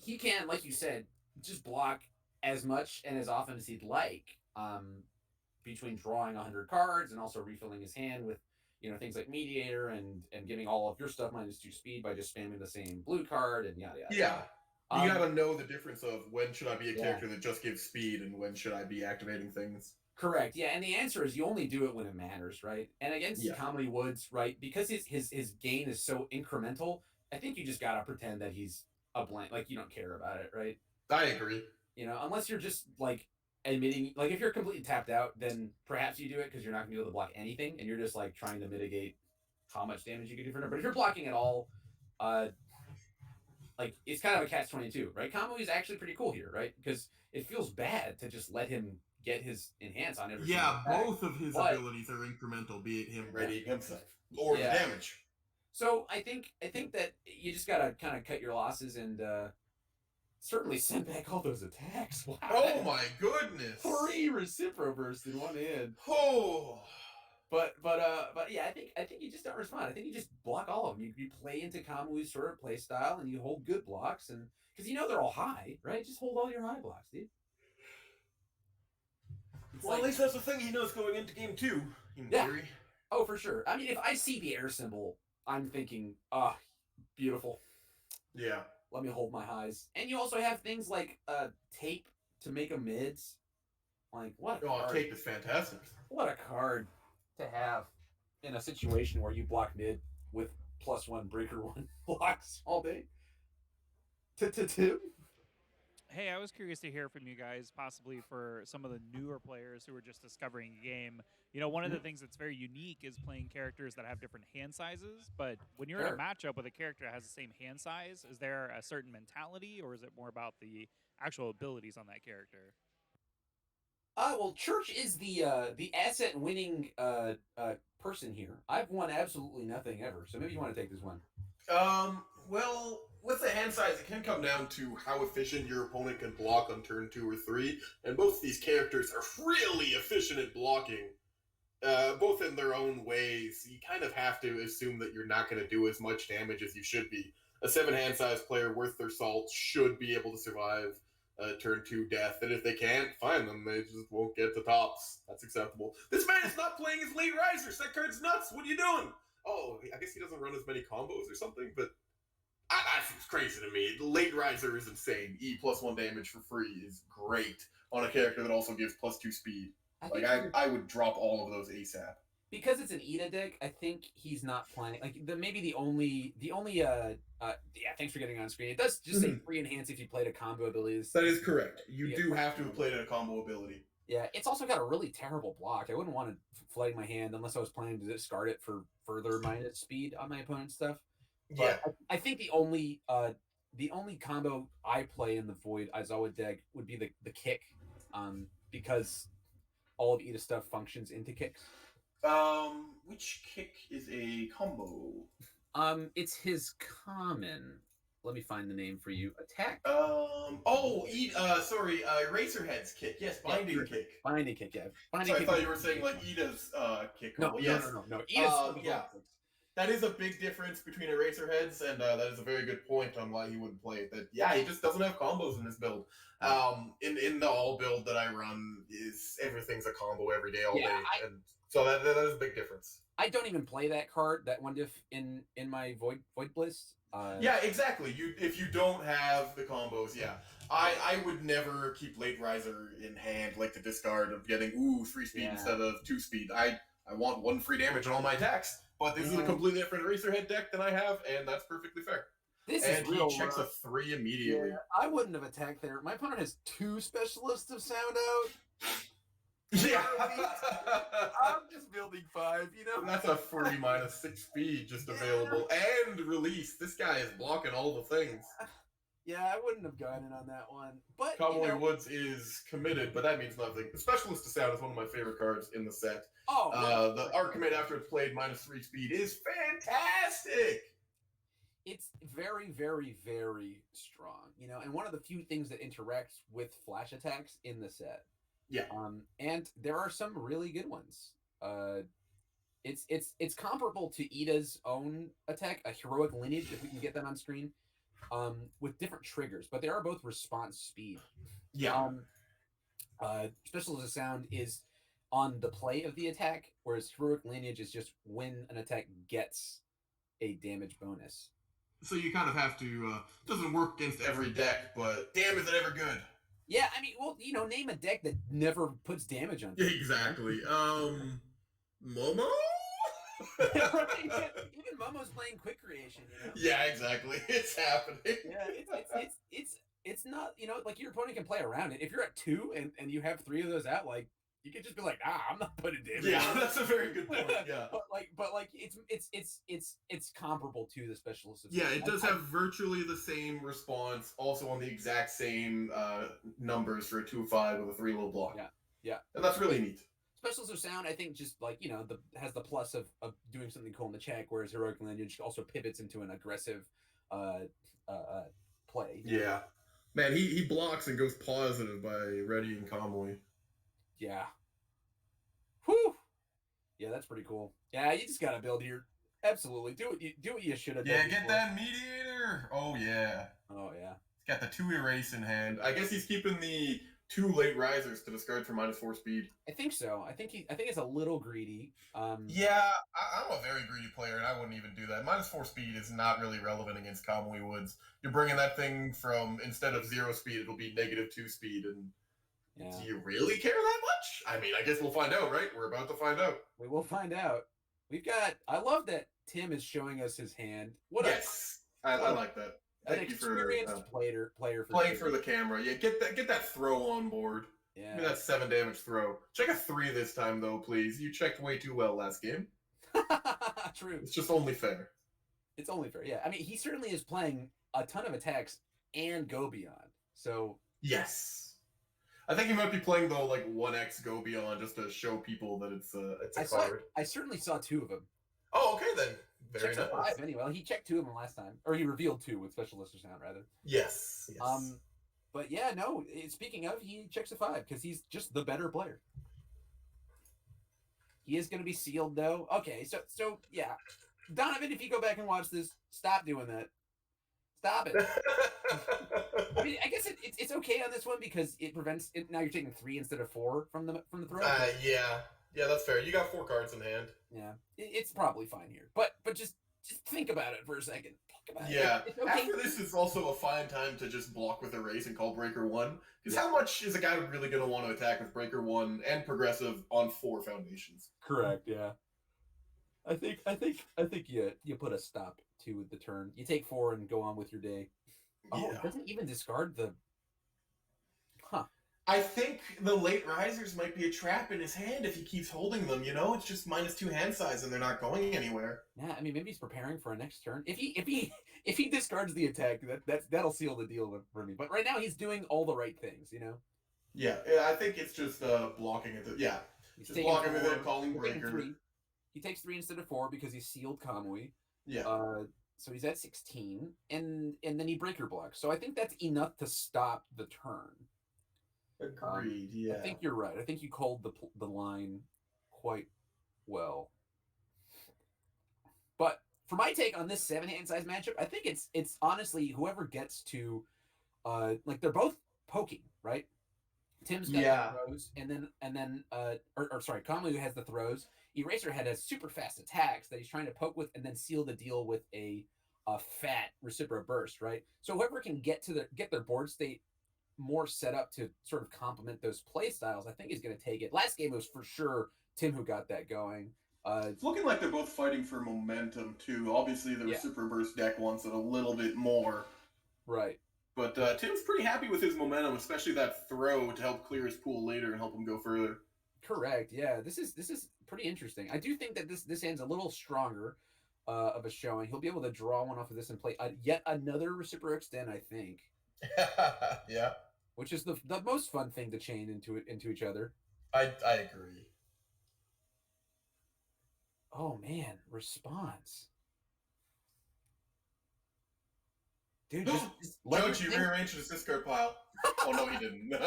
he can, like you said, just block as much and as often as he'd like, between drawing 100 cards and also refilling his hand with things like Mediator and giving all of your stuff -2 speed by just spamming the same blue card and yada yada. Yeah. You gotta know the difference of when should I be a character that just gives speed and when should I be activating things. Correct. Yeah, and the answer is you only do it when it matters, right? And against Comedy Woods, right, because his gain is so incremental, I think you just gotta pretend that he's a blank, like you don't care about it, right? I agree. Unless you're just like admitting, like if you're completely tapped out, then perhaps you do it because you're not gonna be able to block anything, and you're just like trying to mitigate how much damage you can do for it. But if you're blocking at all, like it's kind of a catch-22, right? Combo is actually pretty cool here, right? Because it feels bad to just let him get his enhance on every both of his abilities are incremental, be it him readying himself or the damage. So I think that you just gotta kind of cut your losses and certainly send back all those attacks. Wow. Oh my goodness! 3 Recipro bursts in one hand. Oh. But yeah, I think you just don't respond. I think you just block all of them. You play into Kamui's sort of play style, and you hold good blocks, and because they're all high, right? Just hold all your high blocks, dude. Well, at least that's the thing he knows going into game 2, in theory. Oh, for sure. I mean, if I see the air symbol, I'm thinking, beautiful. Yeah. Let me hold my highs. And you also have things like tape to make them mids. Like, what a card. Tape is fantastic. What a card to have in a situation where you block mid with +1 breaker 1 blocks all day. Tim? Hey, I was curious to hear from you guys, possibly for some of the newer players who are just discovering the game. One of the things that's very unique is playing characters that have different hand sizes. But when you're in a matchup with a character that has the same hand size, is there a certain mentality, or is it more about the actual abilities on that character? Well, Church is the asset winning person here. I've won absolutely nothing ever, so maybe you want to take this one. Well, with the hand size, it can come down to how efficient your opponent can block on turn 2 or 3, and both these characters are really efficient at blocking, both in their own ways. You kind of have to assume that you're not going to do as much damage as you should be. A 7 hand size player worth their salt should be able to survive turn 2 death, and if they can't, fine, then they just won't get to tops. That's acceptable. This man is not playing his late risers. That card's nuts. What are you doing? Oh, I guess he doesn't run as many combos or something, but that seems crazy to me. The late riser is insane. E plus 1 damage for free is great on a character that also gives plus 2 speed. I would drop all of those ASAP. Because it's an Ida deck, I think he's not playing. Like maybe the only thanks for getting on screen. It does just say free enhance if you played a combo abilities. That is correct. You do have to have played a combo ability. Yeah, it's also got a really terrible block. I wouldn't want to flag my hand unless I was planning to discard it for further minus speed on my opponent's stuff. But Yeah. I think the only combo I play in the Void Aizawa deck would be the kick, because all of Ida stuff functions into kicks. Which kick is a combo? It's his common. Let me find the name for you. Attack. Eraserhead's kick. Yes, binding kick. Binding kick, yeah. So I thought you were saying like Ida's kick. No, yes. no. Ida's yeah. That is a big difference between Eraserheads, and that is a very good point on why he wouldn't play it. That he just doesn't have combos in his build. In the all build that I run, everything's a combo every day, all day, and so that is a big difference. I don't even play that card, that one diff in my Void Bliss. Yeah, exactly. If you don't have the combos, I would never keep Late Riser in hand, like the discard of getting 3 speed instead of 2 speed. I want 1 free damage on all my attacks, but this is a completely different Eraserhead deck than I have, and that's perfectly fair. He checks a 3 immediately. Yeah, I wouldn't have attacked there. My opponent has 2 specialists of sound out. Yeah. I'm just building 5, That's a free minus 6 speed just available. And release. This guy is blocking all the things. Yeah, I wouldn't have gone in on that one. But Cowboy Woods is committed, but that means nothing. The Specialist of Sound is one of my favorite cards in the set. The Archimate after it's played minus 3 speed is fantastic. It's very, very, very strong, and one of the few things that interacts with flash attacks in the set. Yeah. And there are some really good ones. It's comparable to Ida's own attack, a Heroic Lineage, if we can get that on screen, with different triggers, but they are both response speed. Yeah. Specialist of Sound is on the play of the attack, whereas Heroic Lineage is just when an attack gets a damage bonus. So you kind of have to, doesn't work against every deck, but damn, is it ever good? Yeah, I mean, well, name a deck that never puts damage on things. Exactly. Momo? Even Momo's playing quick creation, Yeah, exactly. It's happening. Yeah, it's not, like your opponent can play around it. If you're at 2 and you have 3 of those out, like, you can just be like, I'm not putting damage. Yeah, that's a very good point. Yeah, but it's comparable to the Specialist of Sound. Yeah, it does have virtually the same response, also on the exact same numbers for a 2/5 with a 3 low block. Yeah, and that's really neat. Specialist of Sound, I think, just like has the plus of doing something cool in the check, whereas Heroic Lineage also pivots into an aggressive play. Yeah, man, he blocks and goes positive by readying Convoy. Yeah. Whew. Yeah, that's pretty cool. Yeah, you just gotta build here. Absolutely, do what you should have done. Yeah, get that mediator. Oh yeah. He's got the 2 erase in hand. I guess he's keeping the 2 late risers to discard for minus 4 speed. I think so. I think it's a little greedy. Yeah, I'm a very greedy player, and I wouldn't even do that. Minus 4 speed is not really relevant against Kamui Woods. You're bringing that thing from, instead of 0 speed, it'll be negative 2 speed, and do you really care that much? I mean, I guess we'll find out, right? We're about to find out. We will find out. I love that Tim is showing us his hand. I like that. Thank you for experienced player playing for the camera. Yeah, get that throw on board. Yeah. Give me that 7 damage throw. Check a 3 this time though, please. You checked way too well last game. True. It's just only fair. It's only fair. Yeah. I mean, he certainly is playing a ton of attacks and go beyond. So yes. I think he might be playing though like 1x Go Beyond just to show people that it's a card. I certainly saw 2 of them. Oh, okay then. Very Checks nice. 5 anyway. Well, he checked 2 of them last time, or he revealed 2 with Special Lister Sound rather. Yes. But yeah, no. Speaking of, he checks a 5 because he's just the better player. He is going to be sealed though. Okay, so yeah, Donovan, if you go back and watch this, stop doing that. Stop it. I mean, I guess it's okay on this one because it prevents it. Now you're taking 3 instead of 4 from the throw. Yeah, that's fair. You got 4 cards in hand. Yeah, it's probably fine here. But just think about it for a second. Think about Yeah. it. It's okay. After this is also a fine time to just block with Erase and call Breaker 1. Because how much is a guy really going to want to attack with Breaker 1 and Progressive on 4 foundations? Correct. Yeah. I think you put a stop to the turn. You take 4 and go on with your day. Oh, it doesn't even discard the. Huh. I think the late risers might be a trap in his hand if he keeps holding them. You know, it's just -2 hand size and they're not going anywhere. Yeah, I mean maybe he's preparing for a next turn. If he discards the attack, that'll seal the deal for me. But right now he's doing all the right things. You know. Yeah, I think it's just blocking it. Yeah, He's just blocking with it, calling he's taking Breaker. 3. He takes 3 instead of 4 because he's sealed Kamui. Yeah. So he's at 16, and then he breaker blocks. So I think that's enough to stop the turn. Agreed. Yeah. I think you're right. I think you called the line quite well. But for my take on this 7-hand size matchup, I think it's honestly whoever gets to, like they're both poking, right? Tim's got the throws, and then sorry, Kamui has the throws. Eraserhead has super fast attacks that he's trying to poke with, and then seal the deal with a fat Recipro burst, right? So whoever can get their board state more set up to sort of complement those play styles, I think is going to take it. Last game it was for sure Tim who got that going. It's looking like they're both fighting for momentum too. Obviously, the Recipro burst deck wants it a little bit more, right? But Tim's pretty happy with his momentum, especially that throw to help clear his pool later and help him go further. Correct. Yeah, this is pretty interesting. I do think that this hand's a little stronger of a showing. He'll be able to draw one off of this and play yet another Recipro Extend, I think. Yeah. Which is the most fun thing to chain into each other. I agree. Oh man, response. Dude, Don't you rearrange his discard pile? Oh no, he didn't. No,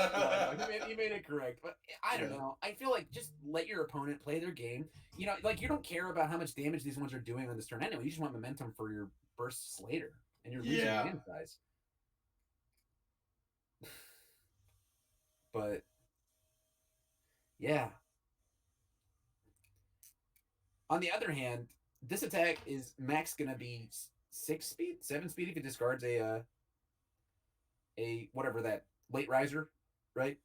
he made it correct. But I don't know. I feel like just let your opponent play their game. You know, like you don't care about how much damage these ones are doing on this turn anyway. You just want momentum for your bursts later, and you're losing hand size. But yeah. On the other hand, this attack is max gonna be 6 speed, 7 speed if it discards a whatever that late riser, right?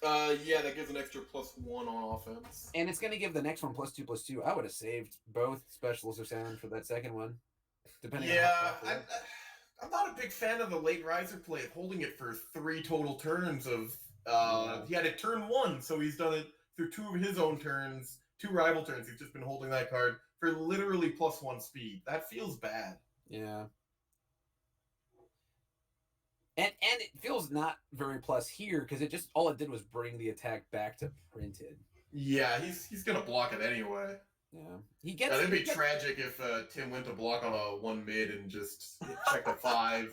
Yeah, that gives an extra +1 on offense. And it's gonna give the next one +2/+2. I would have saved both specialists or sound for that second one. Depending on I'm not a big fan of the late riser play of holding it for 3 total turns of he had it turn 1, so he's done it through 2 of his own turns, 2 rival turns. He's just been holding that card for literally +1 speed. That feels bad. Yeah. And it feels not very plus here because it just all it did was bring the attack back to printed. Yeah, he's gonna block it anyway. Yeah, he gets. It'd be tragic if Tim went to block on a 1 mid and just checked a 5,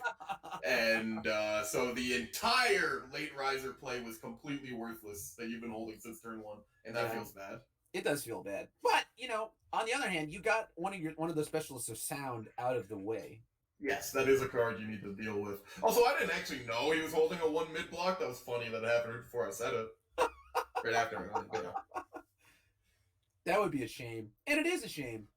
and so the entire late riser play was completely worthless that you've been holding since turn 1, and that feels bad. It does feel bad, but you know, on the other hand, you got one of the specialists of sound out of the way. Yes, that is a card you need to deal with. Also, I didn't actually know he was holding a 1 mid block. That was funny that it happened before I said it. Right after. Yeah. That would be a shame. And it is a shame.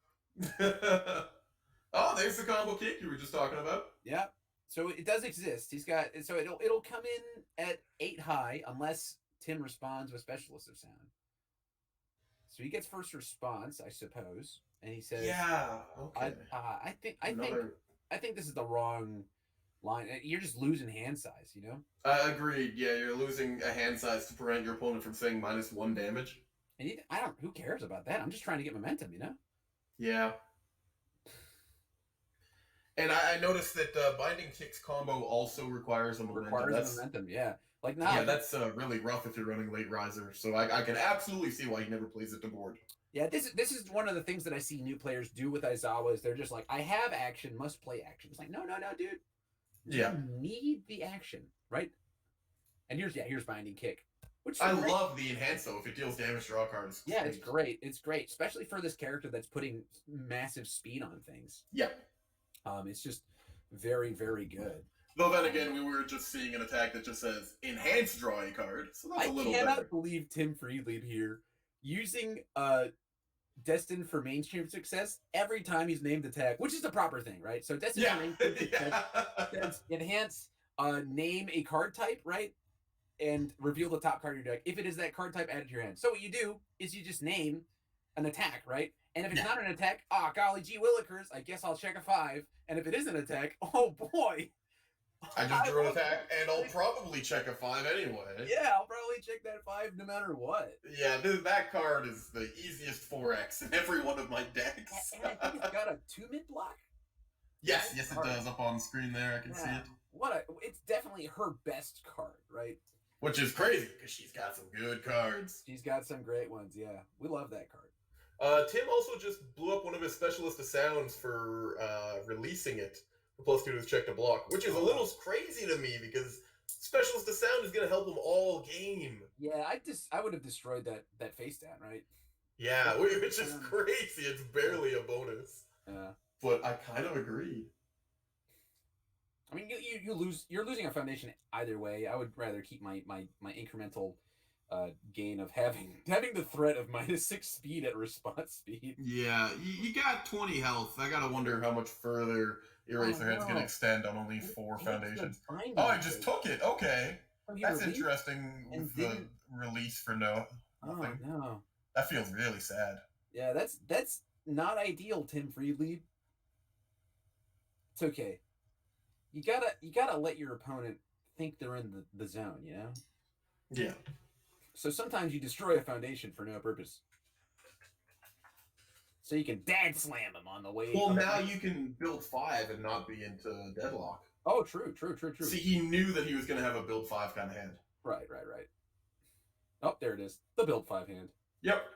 Oh, there's the combo kick you were just talking about. Yeah. So it does exist. He's got so it'll come in at 8 high unless Tim responds with specialist of sound. So he gets first response, I suppose. And he says, yeah, okay. I think this is the wrong line. You're just losing hand size, you know? Agreed. Yeah, you're losing a hand size to prevent your opponent from saying -1 damage. And who cares about that? I'm just trying to get momentum, you know? Yeah. And I noticed that Binding Kicks combo also requires a momentum. Momentum, yeah. Like now, Yeah, that's really rough if you're running late riser. So I can absolutely see why he never plays it to board. Yeah, this is one of the things that I see new players do with Aizawa is they're just like, I have action, must play action. It's like, no, dude. Yeah. You need the action, right? And here's Binding Kick. Which I love the enhance though. If it deals damage, draw a card. Yeah, it's great. It's great, especially for this character that's putting massive speed on things. Yeah. It's just very, very good. Though then again, we were just seeing an attack that just says enhance draw a card, so that's a little I cannot better. believe Tim Friedlieb here using Destined for mainstream success every time he's named attack, which is the proper thing, right? So Destined for mainstream success says enhance, name a card type, right? And reveal the top card of your deck. If it is that card type, add it to your hand. So what you do is you just name an attack, right? And if it's not an attack, golly gee willikers, I guess I'll check a 5. And if it is an attack, oh boy. I just drew an attack, and I'll probably check a 5 anyway. Yeah, I'll probably check that 5 no matter what. Yeah, that card is the easiest 4x in every one of my decks. And I think it's got a 2-mid block. Yes, it does. Up on screen there, I can see it. It's definitely her best card, right? Which is crazy, because she's got some good cards. She's got some great ones, yeah. We love that card. Tim also just blew up one of his Specialist of Sounds for releasing it for +2 to his check to block, which is a little crazy to me, because Specialist of Sound is going to help him all game. Yeah, I would have destroyed that face down, right? Yeah, which is crazy. It's barely a bonus. Yeah. But I kind of agree. I mean, you're losing a foundation either way. I would rather keep my incremental gain of having the threat of -6 speed at response speed. Yeah, you got 20 health. I gotta wonder how much further Eraserhead's gonna extend on only 4 foundations. Oh, I just took it. Okay, that's interesting with the release for nothing. Oh no, that feels really sad. Yeah, that's not ideal, Tim Friedlieb. It's okay. You gotta let your opponent think they're in the zone, you know? Yeah. So sometimes you destroy a foundation for no purpose. So you can dad slam them on the way. Well, now you can build 5 and not be into deadlock. Oh, true. See, he knew that he was going to have a build 5 kind of hand. Right. Oh, there it is. The build 5 hand. Yep.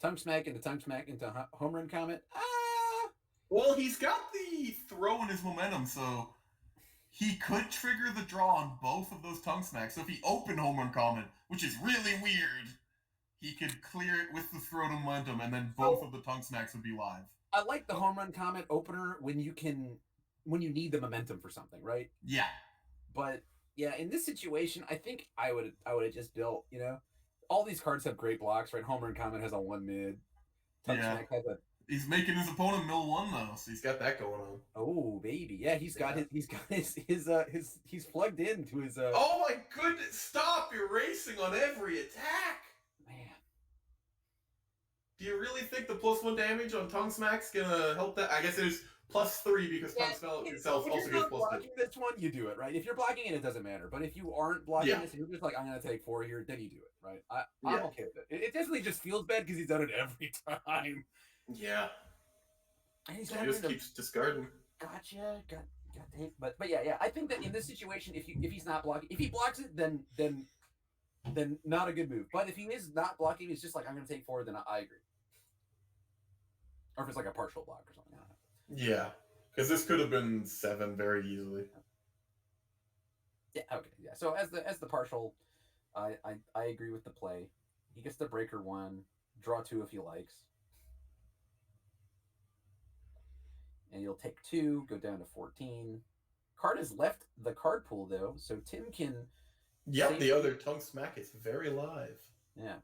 Tongue smack into home run comet. Well, he's got the throw in his momentum, so he could trigger the draw on both of those tongue smacks. So if he opened home run comet, which is really weird, he could clear it with the throw to momentum, and then both of the tongue smacks would be live. I like the home run comet opener when you need the momentum for something, right? Yeah. But yeah, in this situation, I think I would have just built, you know, all these cards have great blocks, right? Home run comet has a 1 mid. Tongue smack has a. He's making his opponent mill 1 though, so he's got that going on. Oh baby, yeah, he's plugged into his. Oh my goodness! Stop erasing on every attack. Man, do you really think the +1 damage on tongue smack's gonna help that? I guess it is +3 because tongue spell itself also gets +2. This one, you do it right. If you're blocking it this, doesn't matter. But if you aren't blocking this, and you're just like, I'm gonna take 4 here, then you do it, right? I'm okay with it. It definitely just feels bad because he's done it every time. Yeah. And he just keeps discarding. Gotcha. Got tape. But yeah. I think that in this situation, if he's not blocking, if he blocks it, then not a good move. But if he is not blocking, it's just like I'm gonna take 4, then I agree. Or if it's like a partial block or something. I don't know. Yeah, because this could have been 7 very easily. Yeah. Okay. Yeah. So as the partial, I agree with the play. He gets the breaker 1, draw 2 if he likes. And you'll take 2, go down to 14. Card has left the card pool, though, so Tim can... Yep, the other tongue smack is very live. Yeah.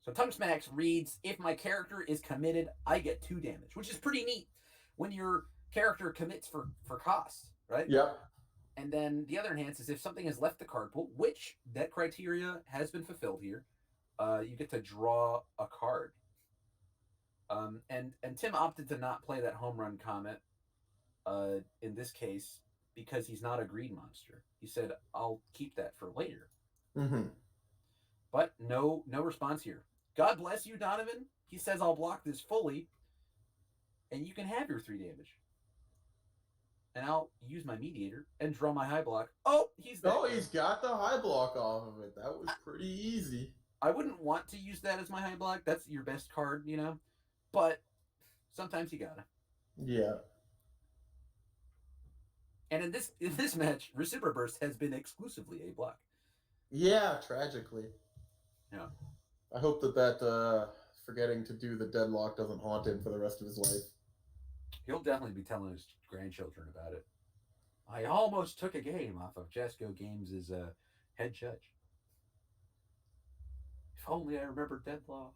So tongue smacks reads, if my character is committed, I get 2 damage, which is pretty neat when your character commits for cost, right? Yep. And then the other enhance is if something has left the card pool, which that criteria has been fulfilled here, you get to draw a card. And Tim opted to not play that home run comet in this case because he's not a greed monster. He said, I'll keep that for later. Mm-hmm. But no response here. God bless you, Donovan. He says, I'll block this fully, and you can have your 3 damage. and I'll use my mediator and draw my high block. Oh, he's there. Oh, he's got the high block off of it. That was pretty easy. I wouldn't want to use that as my high block. That's your best card, you know? But sometimes you gotta. Yeah. And in this match, Recipro Burst has been exclusively a block. Yeah, tragically. Yeah. I hope that forgetting to do the deadlock doesn't haunt him for the rest of his life. He'll definitely be telling his grandchildren about it. I almost took a game off of Jesco Games' head judge. If only I remembered deadlock.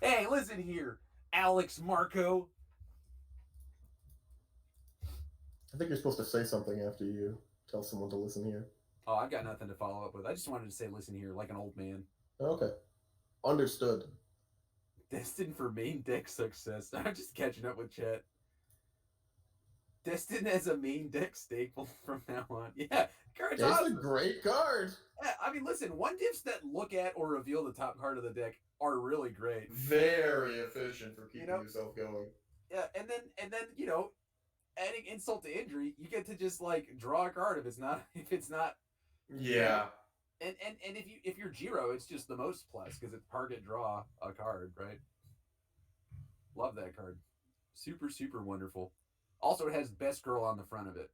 Hey, listen here, Alex Marco. I think you're supposed to say something after you tell someone to listen here. Oh, I've got nothing to follow up with. I just wanted to say listen here like an old man. Okay. Understood. Destined for main deck success. I'm just catching up with chat. Destined as a main deck staple from now on. Yeah, card's It's awesome. a great card. Yeah, I mean, listen, one diffs that look at or reveal the top card of the deck are really great. Very efficient for keeping You know? yourself going. Yeah, and then you know, adding insult to injury, you get to just like draw a card if it's not. Yeah. And if you're Jiro, it's just the most plus because it's target draw a card, right? Love that card. Super, super wonderful. Also, it has best girl on the front of it.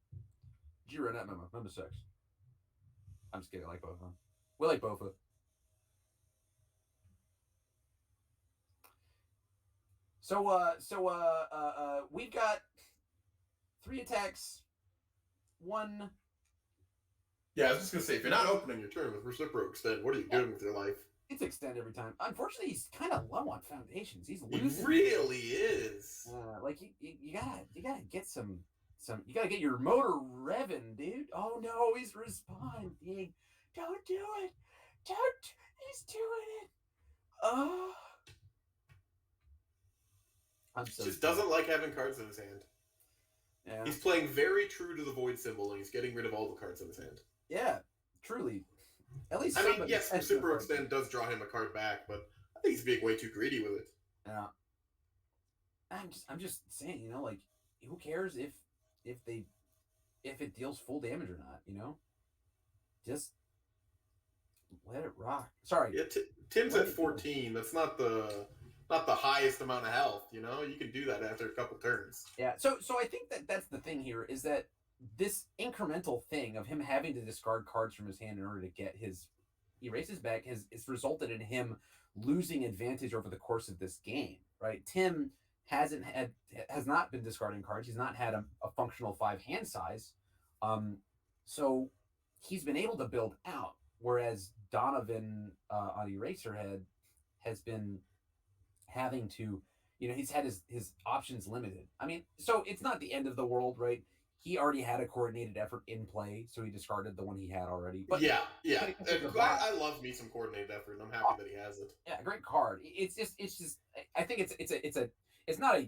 Jiro, not Memo. Memo sucks. I'm just kidding. I like both of them. We like both of them. So we've got 3 attacks, 1. Yeah, I was just gonna say, if you're not opening your turn with Recipro Extend, what are you doing with your life? It's extend every time. Unfortunately, he's kind of low on foundations. He's He losing. really is. Like you gotta get some. You gotta get your motor revving, dude. Oh no, he's responding. Don't do it. Don't. He's doing it. Oh. I'm so. Just doesn't like having cards in his hand. Yeah. He's playing very true to the void symbol, and he's getting rid of all the cards in his hand. Yeah. Truly. At least. I mean, somebody yes, has Super no Extend does draw him a card back, but I think he's being way too greedy with it. Yeah. I'm just saying, you know, like, who cares if it deals full damage or not, you know? Just let it rock. Sorry. Yeah, Tim's at 14. That's not the highest amount of health, you know? You can do that after a couple turns. Yeah. So I think that's the thing here is that this incremental thing of him having to discard cards from his hand in order to get his erases back has resulted in him losing advantage over the course of this game, right? Tim has not been discarding cards. He's not had a functional 5 hand size. So he's been able to build out, whereas Donovan on Eraserhead has been having to, you know, he's had his options limited. I mean, so it's not the end of the world, right? He already had a coordinated effort in play, so he discarded the one he had already. But yeah. But I love me some coordinated effort, and I'm happy that he has it. Yeah, great card. It's just. I think it's not a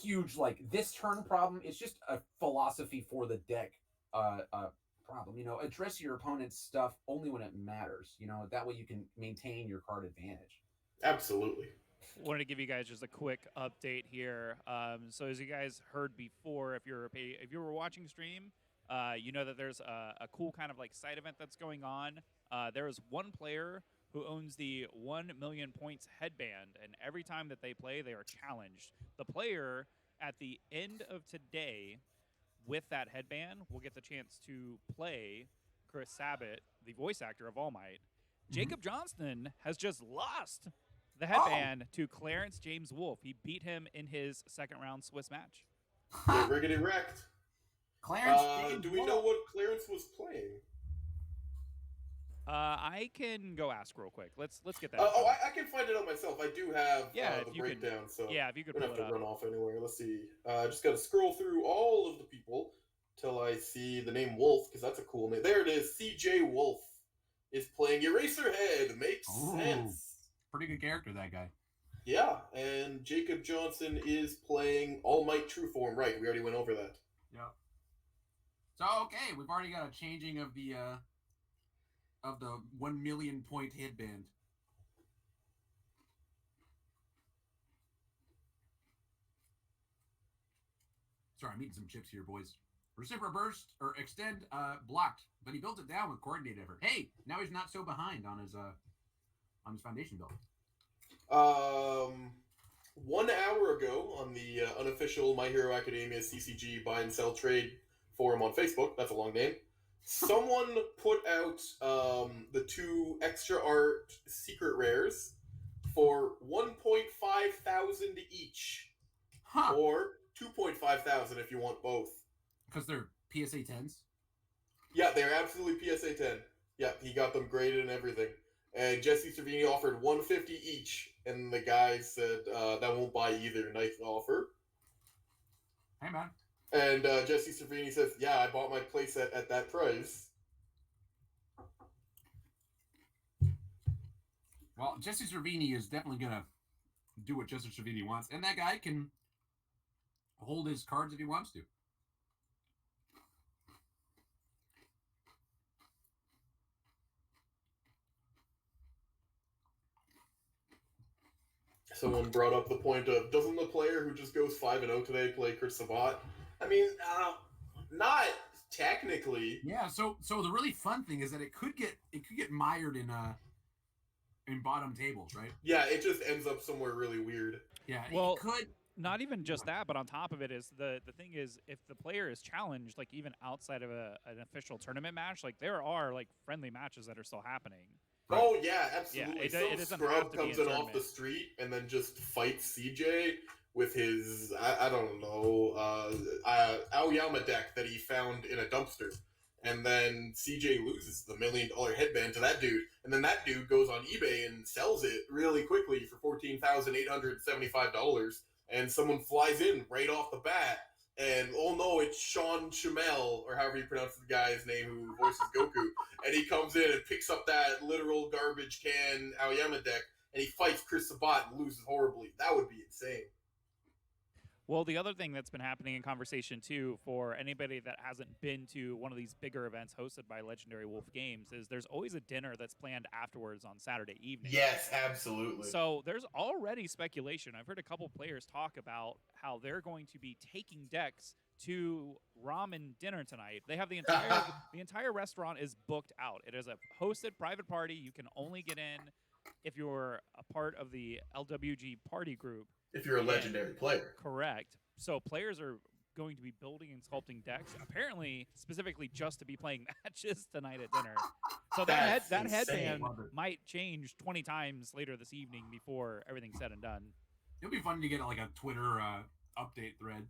huge like this turn problem. It's just a philosophy for the deck problem. You know, address your opponent's stuff only when it matters. You know, that way you can maintain your card advantage. Absolutely. Wanted to give you guys just a quick update here. So as you guys heard before, if you were watching stream, you know that there's a cool kind of like side event that's going on. There is one player who owns the 1 million points headband, and every time that they play, they are challenged. The player at the end of today with that headband will get the chance to play Chris Sabat, the voice actor of All Might. Jacob Johnston has just lost the headband to Clarence James Wolfe. He beat him in his second round Swiss match. Yeah, riggedy wrecked. Clarence. Do we know what Clarence was playing? I can go ask real quick. Let's get that. I can find it out myself. I do have the breakdown, so if you could I don't pull have it to up. run off anywhere. Let's see. I just got to scroll through all of the people till I see the name Wolf, because that's a cool name. There it is. CJ Wolf is playing Eraserhead. Makes sense. Pretty good character, that guy. Yeah, and Jacob Johnson is playing All Might True Form. Right, we already went over that. Yeah. So okay, we've already got a changing of the 1 million point headband. Sorry, I'm eating some chips here, boys. Reciprocal burst or extend blocked, but he built it down with coordinated effort. Hey, now he's not so behind on his foundation build. 1 hour ago on the unofficial My Hero Academia CCG buy and sell trade forum on Facebook, that's a long name, someone put out the 2 extra art secret rares for 1.5 thousand each, or 2.5 thousand if you want both. Because they're PSA 10s? Yeah, they're absolutely PSA 10. Yeah, he got them graded and everything. And Jesse Cervini offered 150 each, and the guy said that won't buy either. Nice offer. Hey, man. And Jesse Cervini says, yeah, I bought my playset at that price. Well, Jesse Cervini is definitely going to do what Jesse Cervini wants, and that guy can hold his cards if he wants to. Someone brought up the point of, doesn't the player who just goes 5-0 today play Chris Sabat? I mean, not technically. Yeah, so the really fun thing is that it could get mired in bottom tables, right? Yeah, it just ends up somewhere really weird. Yeah, Well, it could. Not even just that, but on top of it is the thing is, if the player is challenged, like even outside of an official tournament match, like there are like friendly matches that are still happening. Right. Oh yeah, absolutely. Yeah, Some it doesn't scrub have to comes be in a off the tournament. street and then just fights CJ with his I don't know Aoyama deck that he found in a dumpster, and then CJ loses the $1 million headband to that dude, and then that dude goes on eBay and sells it really quickly for $14,875, and someone flies in right off the bat. And oh no, it's Sean Chamel, or however you pronounce the guy's name who voices Goku. And he comes in and picks up that literal garbage can Aoyama deck, and he fights Chris Sabat and loses horribly. That would be insane. Well, the other thing that's been happening in conversation too, for anybody that hasn't been to one of these bigger events hosted by Legendary Wolf Games, is there's always a dinner that's planned afterwards on Saturday evening. Yes, absolutely. So there's already speculation. I've heard a couple players talk about how they're going to be taking decks to ramen dinner tonight. They have the entire restaurant is booked out. It is a hosted private party. You can only get in if you're a part of the LWG party group. If you're a legendary player. Correct. So players are going to be building and sculpting decks, apparently specifically just to be playing matches tonight at dinner. So that headband might change 20 times later this evening before everything's said and done. It'll be fun to get like a Twitter update thread.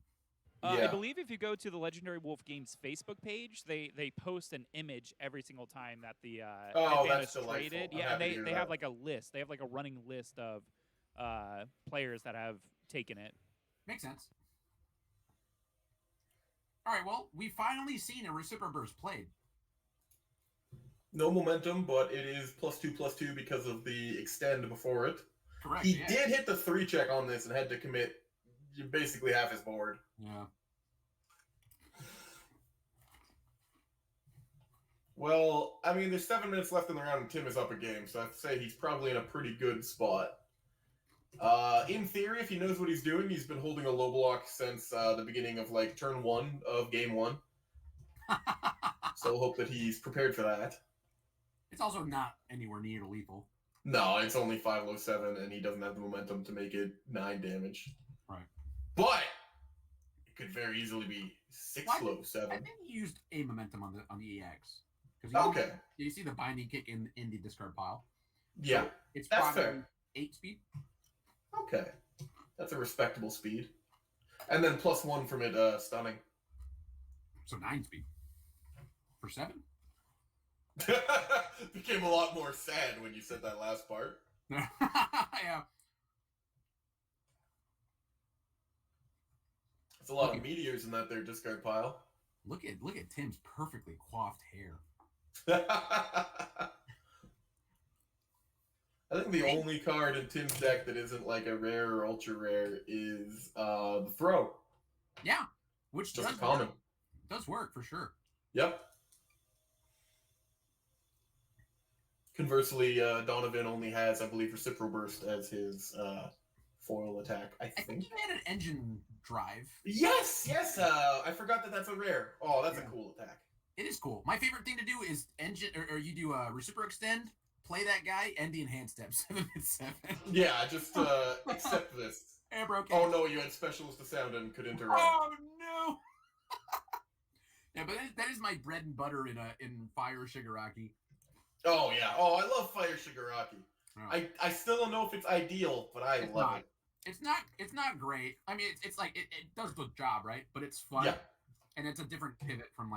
I believe if you go to the Legendary Wolf Games Facebook page, they post an image every single time that the headband is traded. Yeah, and they have like a list. They have like a running list of players that have taken it. Makes sense. All right, well, we finally seen a Reciprocal Burst played. No momentum, but it is +2/+2 because of the extend before it. Correct. He did hit the 3 check on this and had to commit basically half his board. Yeah. Well, I mean, there's 7 minutes left in the round and Tim is up a game, so I'd say he's probably in a pretty good spot. In theory, if he knows what he's doing, he's been holding a low block since the beginning of like turn 1 of game 1. So hope that he's prepared for that. It's also not anywhere near lethal. No, it's only 5 low 7, and he doesn't have the momentum to make it 9 damage. Right. But it could very easily be 6 low 7. I think he used a momentum on the EX. Okay. You see the binding kick in the discard pile. Yeah, so it's that's probably fair. 8 speed. Okay, that's a respectable speed. And then +1 from it stunning. So 9 speed. For 7? Became a lot more sad when you said that last part. Yeah. It's a lot of meteors in that there discard pile. Look at Tim's perfectly coiffed hair. I think the only card in Tim's deck that isn't like a rare or ultra rare is the throw. Yeah, which just does a common. Work. Does work for sure. Yep. Conversely, Donovan only has, I believe, Reciprocal Burst as his foil attack. I I think think. he had an engine drive. Yes, yes. I forgot that that's a rare. Oh, that's a cool attack. It is cool. My favorite thing to do is engine, or you do a reciprocal extend, play that guy, and the enhanced step 7-7. Yeah, just accept this. Broke. Oh no, you had specialist to sound and could interact. Oh no. Yeah, but that is my bread and butter in Fire Shigaraki. Oh yeah. Oh, I love Fire Shigaraki. Oh. I still don't know if it's ideal, but I love it. It's not great. I mean, it's like it does the job, right? But it's fun. Yeah. And it's a different pivot from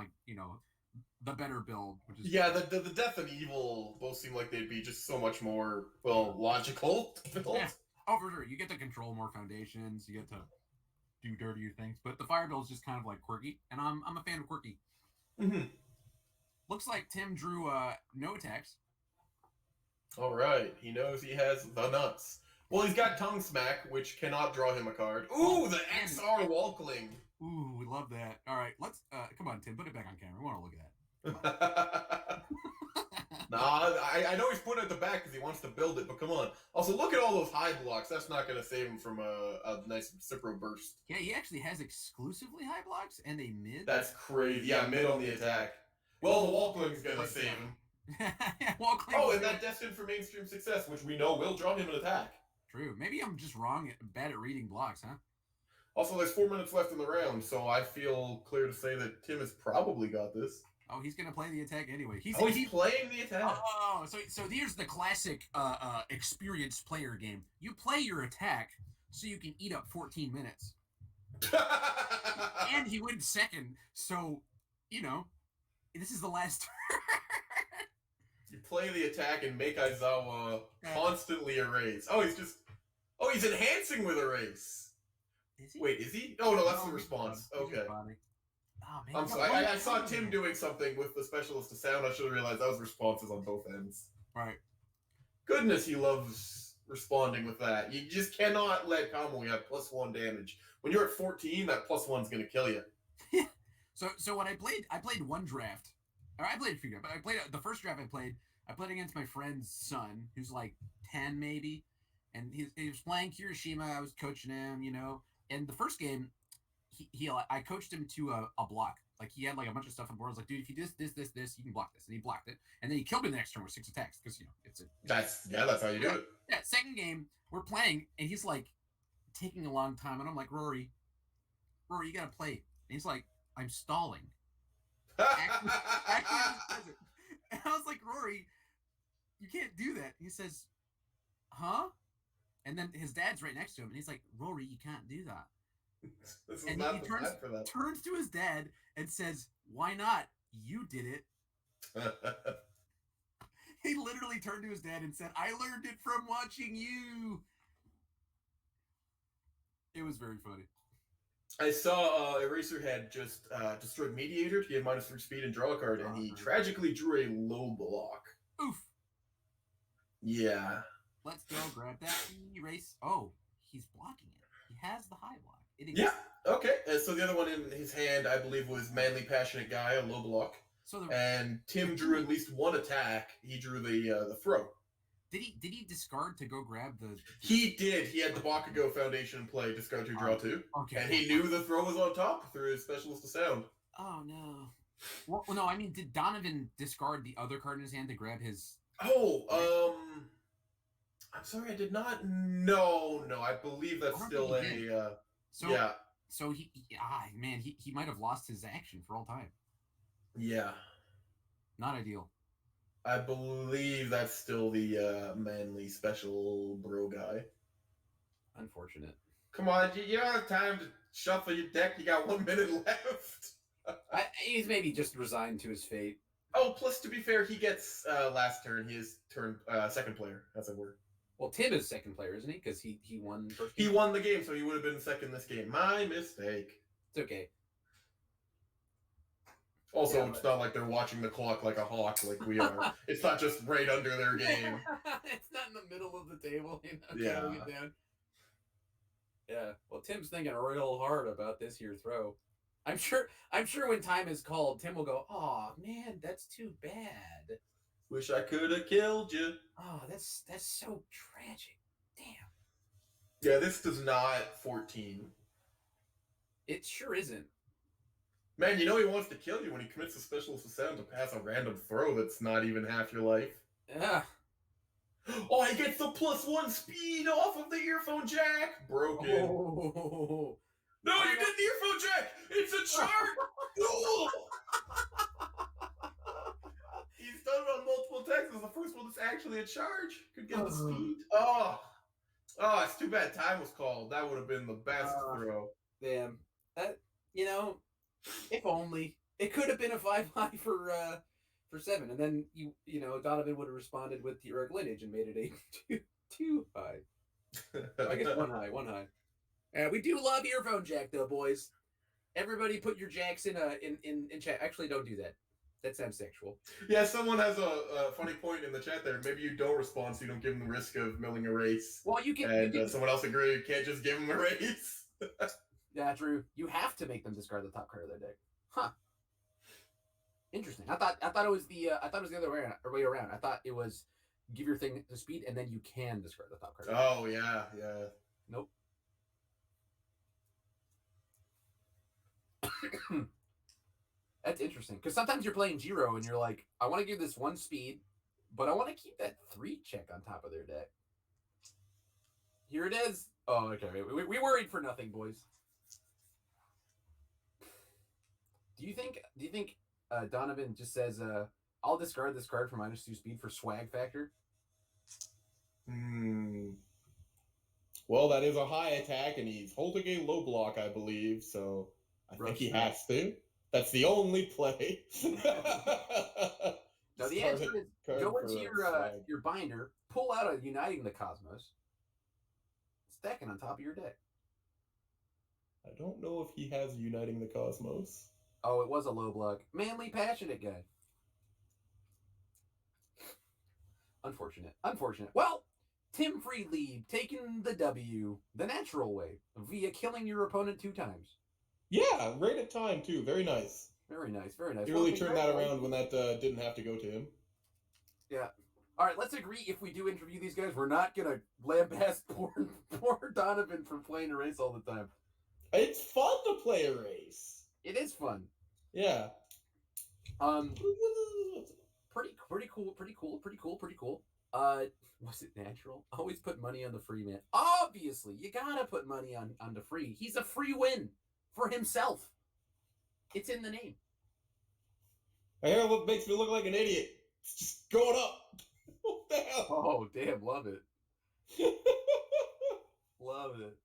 the better build, which is the Death and Evil both seem like they'd be just so much more logical built. Yeah. Oh, for sure. You get to control more foundations. You get to do dirtier things. But the fire build is just kind of like quirky, and I'm a fan of quirky. Mm-hmm. Looks like Tim drew no attacks. All right, he knows he has the nuts. Well, he's got Tongue Smack, which cannot draw him a card. Ooh, the XR Walkling. Ooh, we love that. All right, let's come on, Tim, put it back on camera. We want to look at that. Nah, I know he's putting it at the back because he wants to build it, but come on. Also, look at all those high blocks. That's not going to save him from a nice Cipro burst. Yeah, he actually has exclusively high blocks and a mid. That's crazy. Yeah, mid on the attack. Well, the Walkling's going to save him. Walkling. Oh, and that destined for mainstream success, which we know will draw him an attack. True. Maybe I'm just bad at reading blocks, huh? Also, there's 4 minutes left in the round, so I feel clear to say that Tim has probably got this. Oh, he's gonna play the attack anyway. He's playing the attack. Oh, so here's the classic experienced player game. You play your attack so you can eat up 14 minutes. And he wins second, so this is the last turn. You play the attack and make Aizawa constantly erase. He's enhancing with erase. Is he? Wait, is he? Oh no, that's the response. Okay. Oh, man. I'm sorry. I saw Tim doing something with the specialist to sound. I should have realized that was responses on both ends. Right. Goodness, he loves responding with that. You just cannot let Kamui have +1 damage. When you're at 14, that +1's gonna kill you. So when I played one draft, or I played a few drafts, but I played the first draft I played against my friend's son, who's like 10 maybe, and he was playing Kirishima. I was coaching him, and the first game, I coached him to a block. Like he had like a bunch of stuff on board. I was like, dude, if you do this, you can block this, and he blocked it, and then he killed me the next turn with 6 attacks because that's how you do it. Yeah. Second game, we're playing, and he's like taking a long time, and I'm like, Rory, you gotta play. And he's like, I'm stalling. Actually, and I was like, Rory, you can't do that. He says, huh? And then his dad's right next to him, and he's like, Rory, you can't do that. This is and not he the turns time for that. turns to his dad and says, why not? You did it. He literally turned to his dad and said, I learned it from watching you. It was very funny. I saw Eraser had just destroyed Mediator to get -3 speed and draw a card, and he tragically drew a low block. Oof. Yeah. Let's go grab that erase. Oh, he's blocking it. He has the high block. Yeah. Okay. So the other one in his hand, I believe, was Manly Passionate Guy, a low block. And Tim drew at least one attack. He drew the throw. Did he discard to go grab the? He did. He had the Bakugo Foundation in play, discard 2, draw 2. Okay. And he knew the throw was on top through his specialist to sound. Oh no. Well, no, I mean, did Donovan discard the other card in his hand to grab his? Oh, I'm sorry, I did not. No, I believe that's still a. Yeah. So he might have lost his action for all time. Yeah. Not ideal. I believe that's still the Manly special bro guy. Unfortunate. Come on, you don't have time to shuffle your deck. You got 1 minute left. He's maybe just resigned to his fate. Oh, plus to be fair, he gets last turn. He is second player. That's a word. Well, Tim is second player, isn't he? Because he won first game. He won the game, so he would have been second this game. My mistake. It's okay. Also, it's not like they're watching the clock like a hawk like we are. It's not just right under their game. It's not in the middle of the table, Yeah. Counting it down. Yeah. Well, Tim's thinking real hard about this here throw. I'm sure when time is called, Tim will go, "Oh man, that's too bad. Wish I could have killed you." Oh, that's so tragic. Damn. Yeah, this does not 14. It sure isn't. Man, you know he wants to kill you when he commits a specialist ascent to pass a random throw that's not even half your life. Yeah. Oh, he gets the +1 speed off of the earphone jack! Broken. Oh. No, you did the earphone jack! It's a chart! Cool! He's done it on multiple attacks. This is the first one that's actually a charge. Could get the speed. Oh, it's too bad time was called. That would have been the best throw. Damn. That, if only. It could have been a 5 high for 7, and then Donovan would have responded with the heroic lineage and made it a 2 high. So I guess 1 high. And we do love earphone jack though, boys. Everybody put your jacks in chat. Actually, don't do that. That sounds sexual. Yeah, someone has a funny point in the chat there. Maybe you don't respond, so you don't give them the risk of milling a race. Well, you can. And someone else agree. You can't just give them a race. Yeah, true. You have to make them discard the top card of their deck. Huh. Interesting. I thought it was the other way around. I thought it was give your thing to speed and then you can discard the top card. Oh yeah. Nope. That's interesting because sometimes you're playing Jiro and you're like, I want to give this 1 speed, but I want to keep that 3 check on top of their deck. Here it is. Oh, okay. We worried for nothing, boys. Do you think Donovan just says, I'll discard this card for -2 speed for swag factor? Well, that is a high attack, and he's holding a low block, I believe, so I think he has to. That's the only play. Now, the answer is go into your binder, pull out a Uniting the Cosmos, stack it on top of your deck. I don't know if he has Uniting the Cosmos. Oh, it was a low block. Manly, passionate guy. Unfortunate. Well, Tim Freedlieb taking the W the natural way via killing your opponent 2 times. Yeah, right at time, too. Very nice. Very nice. He really turned that around when that didn't have to go to him. Yeah. All right, let's agree if we do interview these guys, we're not going to lambast poor Donovan for playing a race all the time. It's fun to play a race. It is fun. Yeah. Pretty cool. Was it natural? Always put money on the free man. Obviously, you gotta put money on the free. He's a free win for himself. It's in the name. My hair makes me look like an idiot. It's just going up. What the hell? Oh, damn, love it. Love it.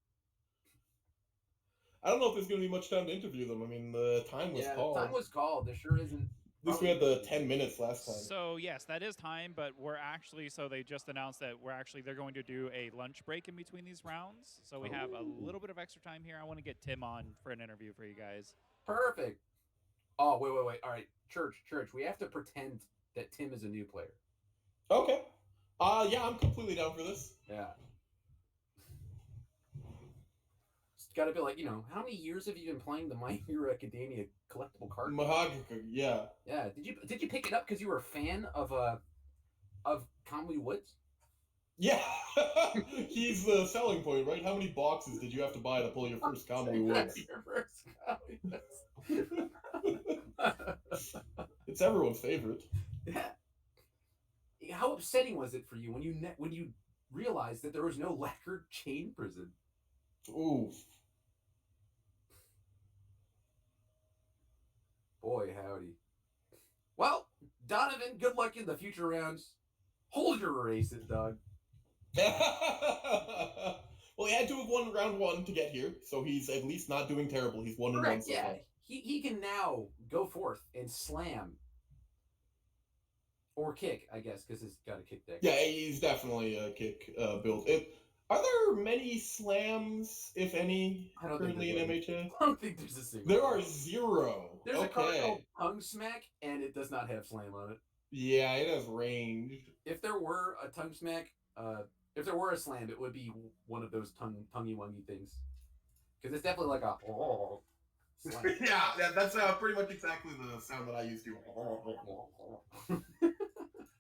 I don't know if there's going to be much time to interview them. I mean, the time was called. Time was called. There sure isn't. At least we had the 10 minutes last time. So, yes, that is time, but we're actually, so they just announced that they're going to do a lunch break in between these rounds. So we have a little bit of extra time here. I want to get Tim on for an interview for you guys. Perfect. Oh, wait. All right, Church. We have to pretend that Tim is a new player. Okay. Yeah, I'm completely down for this. Yeah. It's got to be like, how many years have you been playing the My Hero Academia collectible card? Yeah. Yeah. Did you pick it up because you were a fan of Conway Woods? Yeah. He's the selling point, right? How many boxes did you have to buy to pull your first Conway Woods? Your first Conway Woods. It's everyone's favorite. Yeah. How upsetting was it for you when you realized that there was no lacquered chain prison? Ooh. Boy, howdy. Well, Donovan, good luck in the future rounds. Hold your races, dog. Well, he had to have won round 1 to get here, so he's at least not doing terrible. He's 1-1 so far. He can now go forth and slam. Or kick, I guess, because he's got a kick deck. Yeah, he's definitely a kick build. Are there many slams, if any, currently in MHA? I don't think there's a single. There are 0. There's a card called Tongue Smack, and it does not have slam on it. Yeah, it has ranged. If there were a Tongue Smack, if there were a slam, it would be one of those tonguey-wungy things. Because it's definitely like a slam. Yeah, that's pretty much exactly the sound that I used to.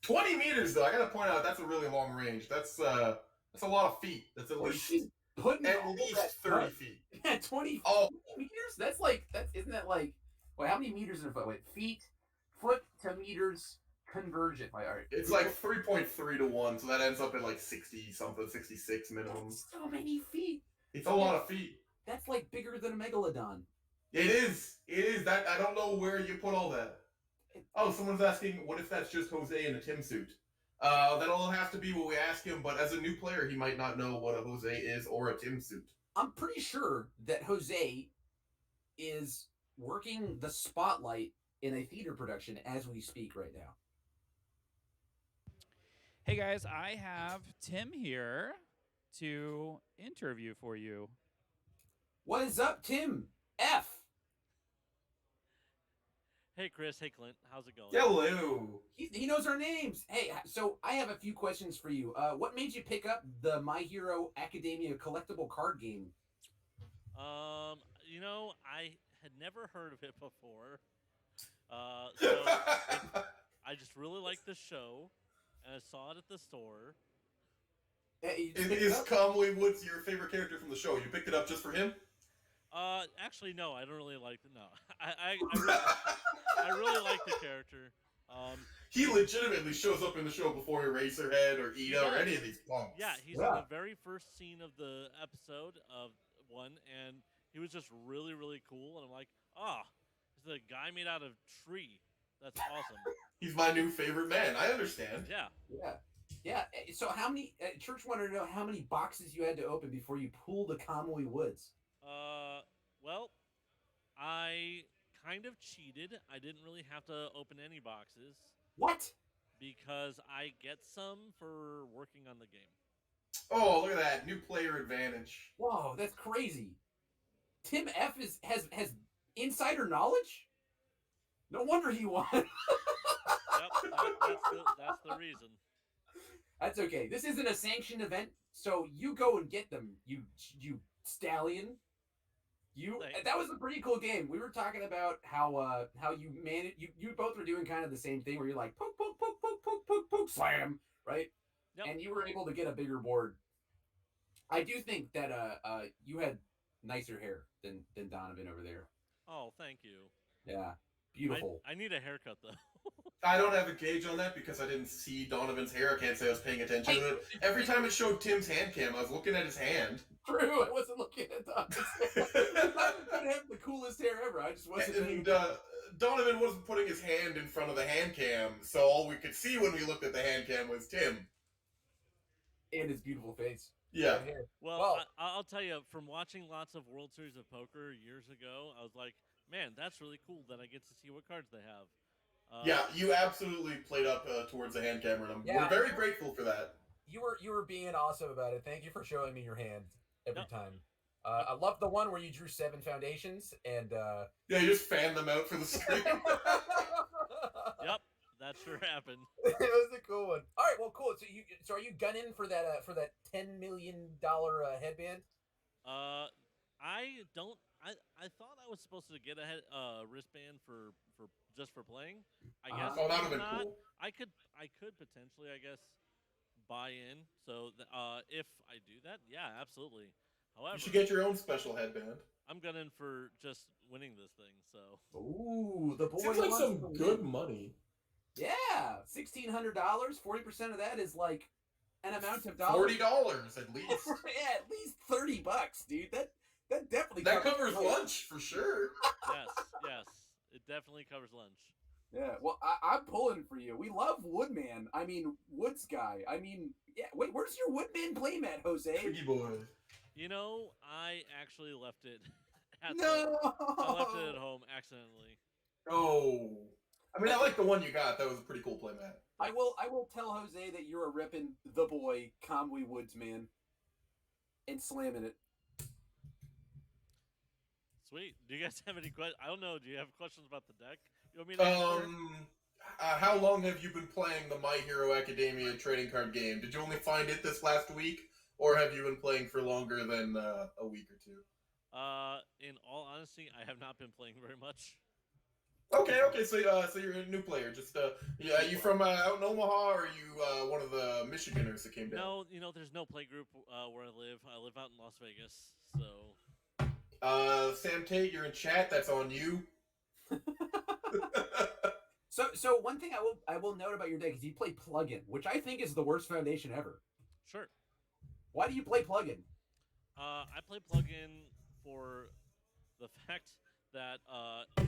20 meters, though. I gotta point out, that's a really long range. That's a lot of feet. That's at least Putting At all least that 30 cut feet. at 20 Oh. meters? That's like, isn't that like, wait, how many meters in a foot? Wait, foot to meters conversion. All right. It's like 3.3 to 1, so that ends up at like 60 something, 66 minimum. That's so many feet. It's a lot of feet. That's like bigger than a megalodon. It is. It is. That I don't know where you put all that. Oh, someone's asking, what if that's just Jose in a Tim suit? That'll have to be what we ask him, but as a new player, he might not know what a Jose is or a Tim suit. I'm pretty sure that Jose is working the spotlight in a theater production as we speak right now. Hey guys, I have Tim here to interview for you. What is up, Tim? F. Hey Chris, hey Clint, how's it going? Hello. He knows our names. Hey, so I have a few questions for you. What made you pick up the My Hero Academia collectible card game? You know, I had never heard of it before. So I just really liked the show, and I saw it at the store. Hey, Is Conway Woods your favorite character from the show? You picked it up just for him? Actually, no, I don't really like it. No, I really like the character. He legitimately shows up in the show before Eraserhead or Ida or any of these punks. Yeah, he's in the very first scene of the episode of one, and he was just really, really cool. And I'm like, it's a guy made out of tree. That's awesome. He's my new favorite man. I understand. Yeah. So how many? Church wanted to know how many boxes you had to open before you pulled a Kamui Woods. Well, I kind of cheated. I didn't really have to open any boxes. What? Because I get some for working on the game. Oh, look at that. New player advantage. Whoa, that's crazy. Tim F has insider knowledge? No wonder he won. Yep, that's the reason. That's okay. This isn't a sanctioned event, so you go and get them, you stallion. That was a pretty cool game. We were talking about how you manage. You both were doing kind of the same thing where you're like poke, slam, right? Yep. And you were able to get a bigger board. I do think that you had nicer hair than Donovan over there. Oh, thank you. Yeah, beautiful. I need a haircut though. I don't have a gauge on that because I didn't see Donovan's hair. I can't say I was paying attention to it. Every time it showed Tim's hand cam, I was looking at his hand. True, I wasn't looking at Donovan's hair. I didn't have the coolest hair ever. I just wasn't. And Donovan wasn't putting his hand in front of the hand cam, so all we could see when we looked at the hand cam was Tim. And his beautiful face. Yeah. Well, I'll tell you, from watching lots of World Series of Poker years ago, I was like, man, that's really cool that I get to see what cards they have. Yeah, you absolutely played up towards the hand camera, and we're very grateful for that. You were being awesome about it. Thank you for showing me your hand every time. I love the one where you drew 7 foundations and yeah, you just fanned them out for the screen. Yep, that sure happened. It was a cool one. All right, well, cool. So are you gunning for that $10 million headband? I don't. I thought I was supposed to get a wristband for just for playing. I guess. Oh, that would have been not. cool. I could potentially, I guess, buy in. So if I do that, yeah, absolutely. However, You should get your own special headband. I'm gunning for just winning this thing. So. Ooh, the boy Seems like wants some to good win. money. Yeah, $1,600. 40% of that is like an amount of dollars. $40 at least. Yeah, at least $30, dude. That definitely Covers lunch for sure. Yes, it definitely covers lunch. Yeah, well, I'm pulling for you. We love Woodman. I mean, Woods guy. I mean, yeah. Wait, where's your Woodman playmat, Jose? Twiggy boy. You know, I actually left it. I left it at home accidentally. Oh. I mean, I like the one you got. That was a pretty cool playmat. I will tell Jose that you're a ripping the boy Comwee Woods man and slamming it. Sweet. Do you guys have any questions? I don't know. Do you have questions about the deck? You want me to answer? How long have you been playing the My Hero Academia trading card game? Did you only find it this last week, or have you been playing for longer than a week or two? In all honesty, I have not been playing very much. Okay. So you're a new player. Just yeah. Are you from out in Omaha, or are you one of the Michiganers that came down? No, there's no play group where I live. I live out in Las Vegas, so Sam Tate, you're in chat. That's on you. So one thing I will note about your deck is you play plugin, which I think is the worst foundation ever. sure. Why do you play plugin? I play plugin for the fact that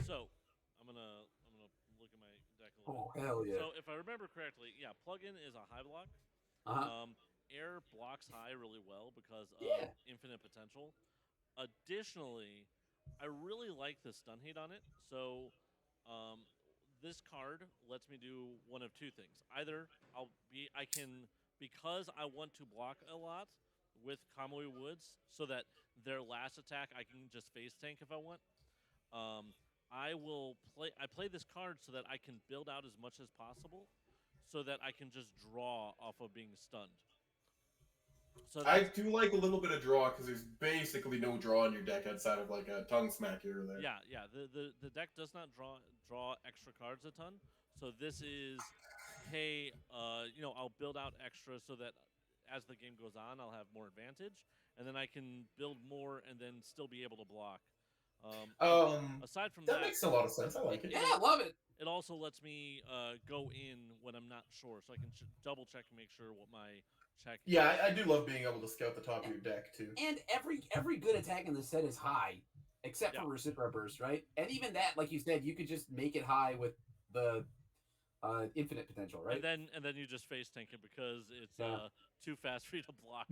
so I'm gonna look at my deck a little bit. Hell yeah. So if I remember correctly, yeah, plugin is a high block. Air blocks high really well because of Yeah. infinite potential. Additionally, I really like the stun hate on it. So this card lets me do one of two things. Either I can, because I want to block a lot with Kamui Woods, so that their last attack I can just face tank if I want. I play this card so that I can build out as much as possible, so that I can just draw off of being stunned. So I do like a little bit of draw because there's basically no draw in your deck outside of like a tongue smack here or there. Yeah. The deck does not draw extra cards a ton. So this is, hey, I'll build out extra so that as the game goes on, I'll have more advantage, and then I can build more and then still be able to block. Aside from that, makes a lot of sense. I like it. Yeah, I love it. It also lets me go in when I'm not sure, so I can double check and make sure what my check. Yeah, I do love being able to scout the top of your deck too. And every good attack in the set is high, except for Recipro Burst, right? And even that, like you said, you could just make it high with the infinite potential, right? And then you just face tank it because it's too fast for you to block.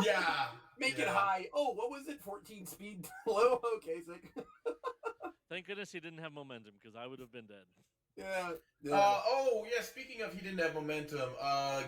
Yeah. Make it high. Oh, what was it? 14 speed low? Okay, sick. Thank goodness he didn't have momentum because I would have been dead. Yeah. Speaking of he didn't have momentum,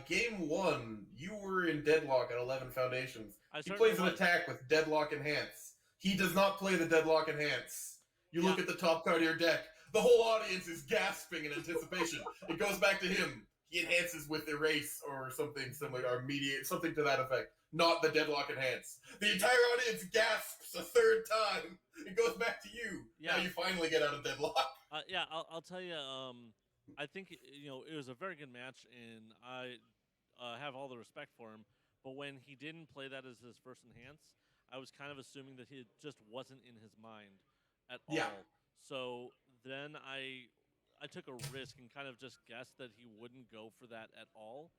game 1, you were in deadlock at 11 Foundations. He plays an attack with Deadlock Enhance. He does not play the Deadlock Enhance. You look at the top card of your deck. The whole audience is gasping in anticipation. It goes back to him. He enhances with Erase or something similar, or Mediate, something to that effect. Not the Deadlock Enhance. The entire audience gasps a third time. It goes back to you. Yeah. Now you finally get out of deadlock. I'll tell you. I think it was a very good match, and I have all the respect for him. But when he didn't play that as his first enhance, I was kind of assuming that he just wasn't in his mind at all. So then I took a risk and kind of just guessed that he wouldn't go for that at all.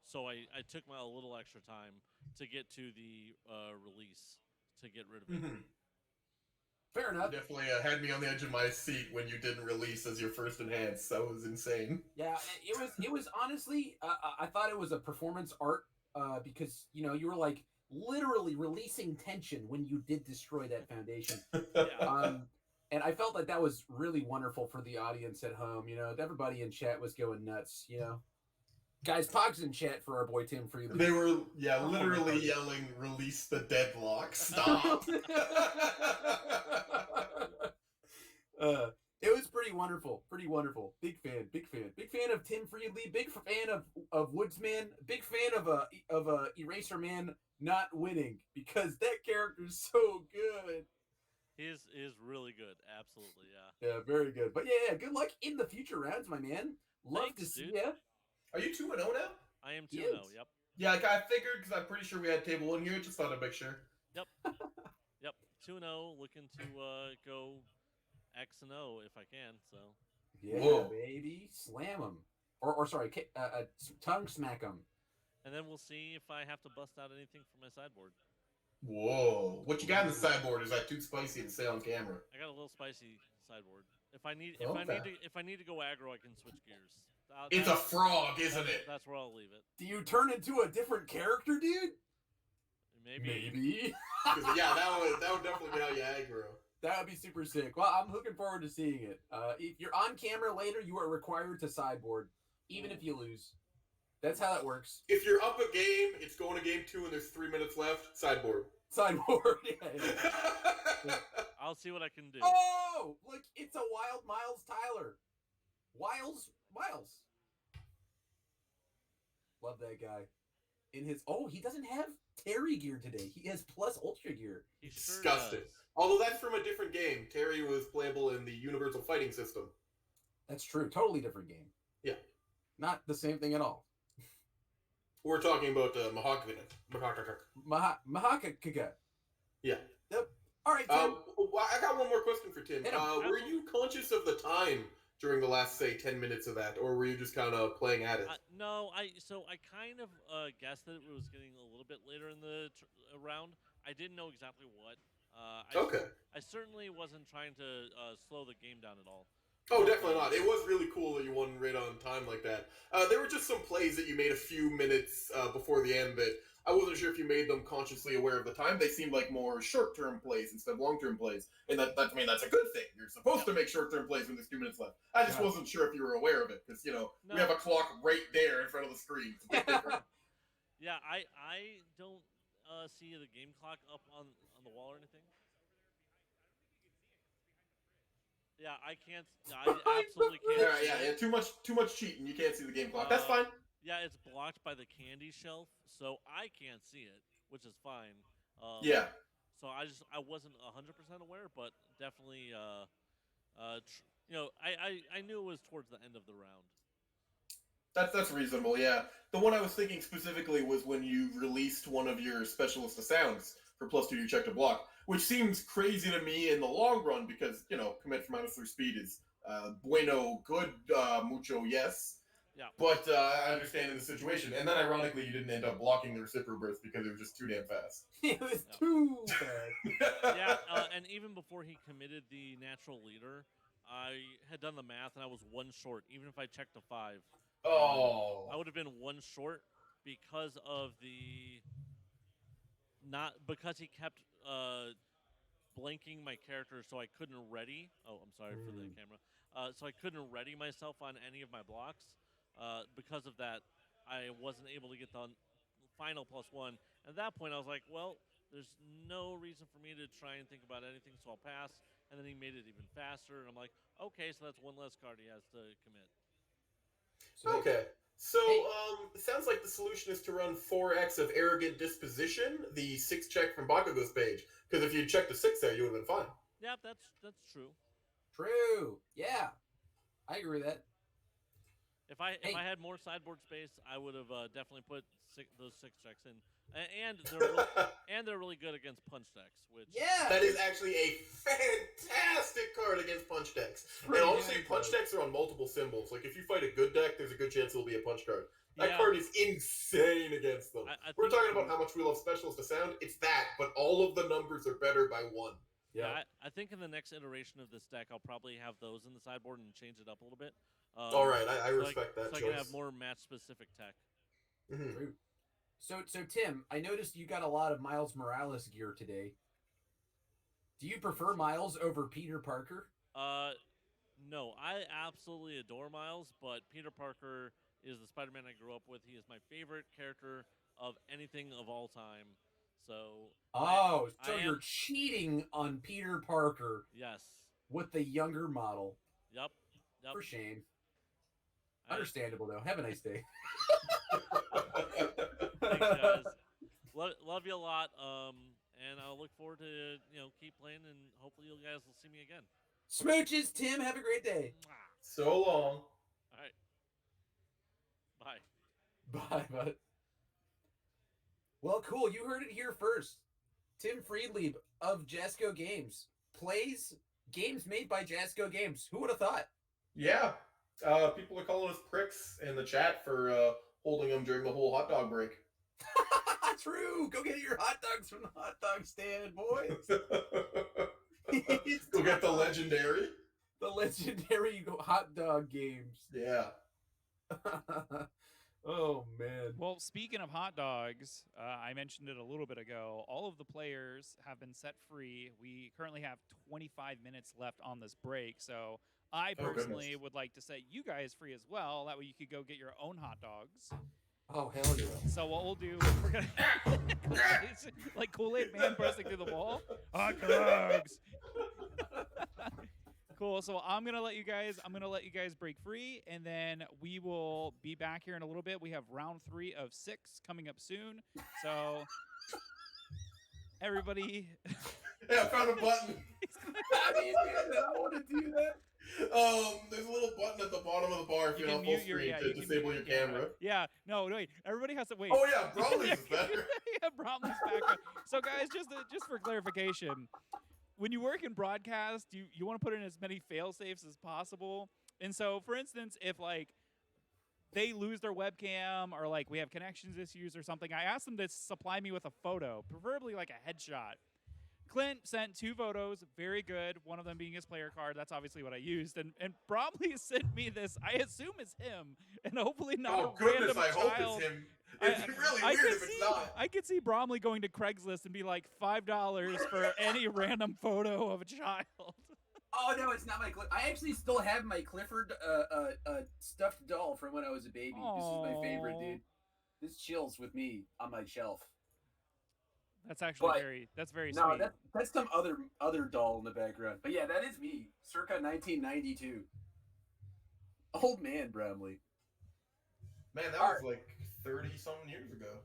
So I took a little extra time to get to the release to get rid of it. Mm-hmm. Fair enough. You definitely had me on the edge of my seat when you didn't release as your first enhance. That was insane. Yeah, it was honestly, I thought it was a performance art because you were like literally releasing tension when you did destroy that foundation. And I felt like that was really wonderful for the audience at home. Everybody in chat was going nuts. Guys, Pog's in chat for our boy Tim Freely. They were, literally yelling, "Release the deadlock! Stop!" It was pretty wonderful. Pretty wonderful. Big fan of Tim Freely. Big fan of Woodsman. Big fan of Eraser Man not winning because that character's so good. He is really good. Absolutely, yeah. Yeah, very good. But yeah, good luck in the future rounds, my man. Love to see ya. Are you 2-0 now? I am 2-0. Yep. Yeah, I figured because I'm pretty sure we had table 1 here. Just thought I'd make sure. Yep. 2-0. Looking to go X and O if I can. So. Yeah, baby, slam them, or sorry, tongue smack them. And then we'll see if I have to bust out anything from my sideboard. Whoa! What you got in the sideboard? Is that too spicy to say on camera? I got a little spicy sideboard. If I need to go aggro, I can switch gears. It's a frog, isn't it? That's where I'll leave it. Do you turn into a different character, dude? Maybe. Yeah, that would definitely be how you aggro. That would be super sick. Well, I'm looking forward to seeing it. If you're on camera later, you are required to sideboard, even if you lose. That's how that works. If you're up a game, it's going to game 2 and there's 3 minutes left. Sideboard. Yeah. I'll see what I can do. Oh, look, it's a wild Miles Tyler. Miles. Love that guy. He doesn't have Terry gear today. He has plus Ultra gear. He sure Disgusting. does. Although that's from a different game. Terry was playable in the Universal Fighting System. That's true. Totally different game. Yeah. Not the same thing at all. We're talking about Mahakaka. Mahakaka. Yeah. Yep. All right, Tim. I got one more question for Tim. Hit him. Were you conscious of the time during the last, say, 10 minutes of that, or were you just kind of playing at it? No, I kind of guessed that it was getting a little bit later in the round. I didn't know exactly what. Okay. I certainly wasn't trying to slow the game down at all. Oh, definitely not. It was really cool that you won right on time like that. There were just some plays that you made a few minutes before the end that I wasn't sure if you made them consciously aware of the time. They seemed like more short-term plays instead of long-term plays. And that's a good thing. You're supposed to make short-term plays when there's 2 minutes left. I just wasn't sure if you were aware of it because, we have a clock right there in front of the screen. It's a bit different. Yeah, I don't see the game clock up on the wall or anything. Yeah, I can't. I absolutely can't. Yeah. Too much cheating. You can't see the game clock. That's fine. Yeah, it's blocked by the candy shelf, so I can't see it, which is fine. Yeah. So I wasn't 100% aware, but definitely, I knew it was towards the end of the round. That's reasonable. Yeah. The one I was thinking specifically was when you released one of your specialist of sounds for +2 you check to block, which seems crazy to me in the long run because, commit for -3 speed is bueno, good, mucho, yes. Yeah. But I understand in the situation. And then ironically, you didn't end up blocking the reciprocal burst because it was just too damn fast. It was too fast. Yeah, and even before he committed the natural leader, I had done the math and I was 1 short, even if I checked to 5. Oh. I would have been 1 short because of because he kept blanking my character, so I couldn't ready. Oh, I'm sorry for the camera. So I couldn't ready myself on any of my blocks. Because of that, I wasn't able to get the final +1. At that point, I was like, well, there's no reason for me to try and think about anything, so I'll pass. And then he made it even faster, and I'm like, okay, so that's 1 less card he has to commit. Okay. So, it sounds like the solution is to run 4x of Arrogant Disposition, the 6 check from Bakugo's page. Because if you checked the 6 there, you would have been fine. Yeah, that's true. True. Yeah. I agree with that. If I had more sideboard space, I would have definitely put those 6 checks in. And they're really good against punch decks, which that is actually a fantastic card against punch decks. And honestly, punch decks are on multiple symbols. Like if you fight a good deck, there's a good chance it'll be a punch card. That card is insane against them. We're talking about how much we love Specialist of Sound. It's that, but all of the numbers are better by 1. Yeah, I think in the next iteration of this deck, I'll probably have those in the sideboard and change it up a little bit. All right, I respect that choice. So I can have more match-specific tech. True. So Tim, I noticed you got a lot of Miles Morales gear today. Do you prefer Miles over Peter Parker? No, I absolutely adore Miles, but Peter Parker is the Spider-Man I grew up with. He is my favorite character of anything of all time. So you're cheating on Peter Parker. Yes. With the younger model. Yep. For shame. Understandable though. Have a nice day. Thanks, guys. Love you a lot. And I'll look forward to keep playing, and hopefully you guys will see me again. Smooches, Tim. Have a great day. So long. All right. Bye. Bye, bud. Well, cool. You heard it here first. Tim Friedlieb of Jasco Games plays games made by Jasco Games. Who would have thought? Yeah. People are calling us pricks in the chat for holding them during the whole hot dog break. True. Go get your hot dogs from the hot dog stand, boys. Go get the legendary. The legendary hot dog games. Yeah. Oh, man. Well, speaking of hot dogs, I mentioned it a little bit ago. All of the players have been set free. We currently have 25 minutes left on this break. So I personally would like to set you guys free as well. That way you could go get your own hot dogs. Oh, hell yeah. So what we'll do, we're going to... It's like Kool-Aid Man bursting through the wall. Hot dogs! Cool. So I'm gonna let you guys break free, and then we will be back here in a little bit. We have round 3 of 6 coming up soon. So everybody Yeah, I found a button. How do you do that? I want to do that. There's a little button at the bottom of the bar if You you're can on full mute your screen yeah. to You can disable mute your camera. Yeah. No, wait. Everybody has to wait. Oh yeah, Bromley's is better. Yeah, Bromley's back. So guys, just for clarification, when you work in broadcast, you want to put in as many fail safes as possible. And so, for instance, if like they lose their webcam or like we have connections issues or something, I ask them to supply me with a photo, preferably like a headshot. Clint sent 2 photos, very good, one of them being his player card. That's obviously what I used. And Bromley sent me this, I assume is him, and hopefully not Oh a goodness, random I hope child. it's him. It'd be really weird if it's not. I could see Bromley going to Craigslist and be like $5 for any random photo of a child. Oh no, it's not my Clifford. I actually still have my Clifford stuffed doll from when I was a baby. This is my favorite, dude. This chills with me on my shelf. That's actually But, very No, sweet. that's some other doll in the background. But yeah, that is me, circa 1992. Old man Bromley. Man, that was like 30-something years ago.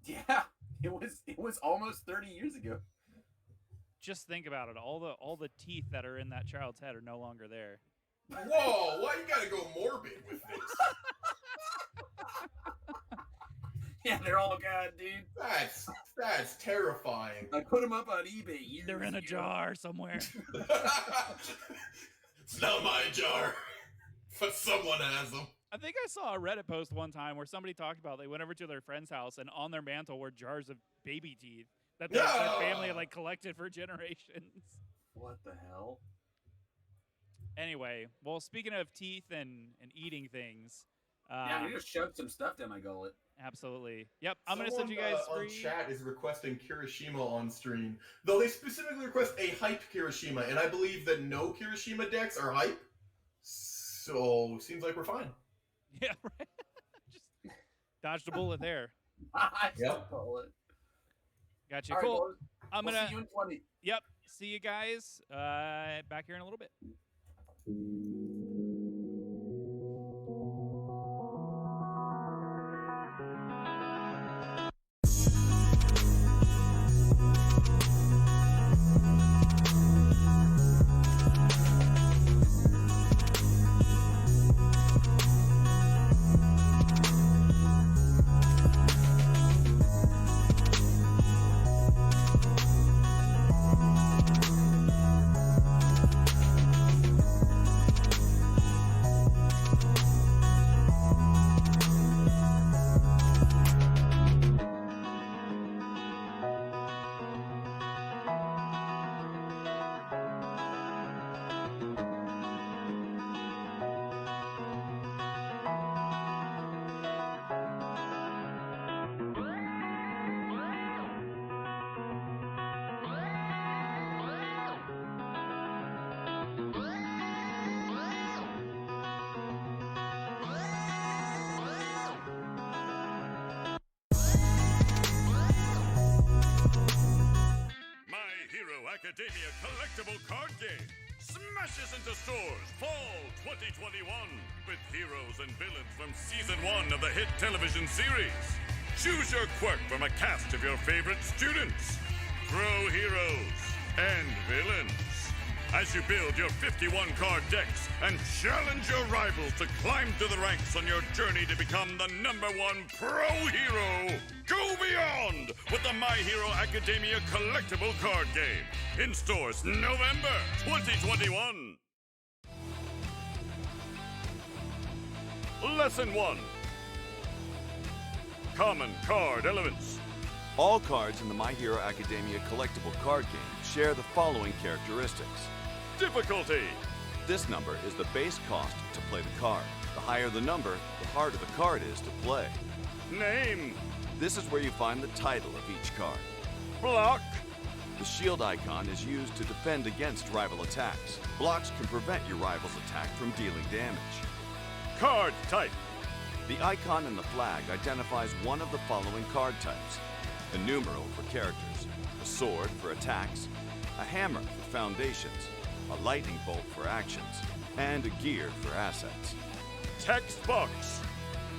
Yeah, it was almost 30 years ago. Just think about it. All the teeth that are in that child's head are no longer there. Whoa, why you gotta go morbid with this? Yeah, they're all gone, dude. That's terrifying. I put them up on eBay. They're in a jar somewhere. It's not my jar, but someone has them. I think I saw a Reddit post one time where somebody talked about they went over to their friend's house and on their mantle were jars of baby teeth that their family had like collected for generations. What the hell? Anyway, well, speaking of teeth and eating things, yeah, you just shoved some stuff down my gullet. Absolutely. Yep, I'm gonna send you guys on free. chat is requesting Kirishima on stream, though they specifically request a hype Kirishima, and I believe that no Kirishima decks are hype. So seems like we're fine. Yeah, right. Just dodged a bullet there. Yep. Gotcha. All right, Cool. boys. I'm We'll gonna. see you in 20. Yep. See you guys back here in a little bit. Academia collectible card game smashes into stores fall 2021 with heroes and villains from season 1 of the hit television series. Choose your quirk from a cast of your favorite students, pro heroes, and villains. As you build your 51 card decks and challenge your rivals to climb through the ranks on your journey to become the #1 pro hero. Go beyond with the My Hero Academia collectible card game. In stores November 2021. Lesson 1. Common card elements. All cards in the My Hero Academia collectible card game share the following characteristics. Difficulty. This number is the base cost to play the card. The higher the number, the harder the card is to play. Name. This is where you find the title of each card. Block. The shield icon is used to defend against rival attacks. Blocks can prevent your rival's attack from dealing damage. Card type. The icon in the flag identifies one of the following card types. A numeral for characters, a sword for attacks, a hammer for foundations, a lightning bolt for actions, and a gear for assets. Text box.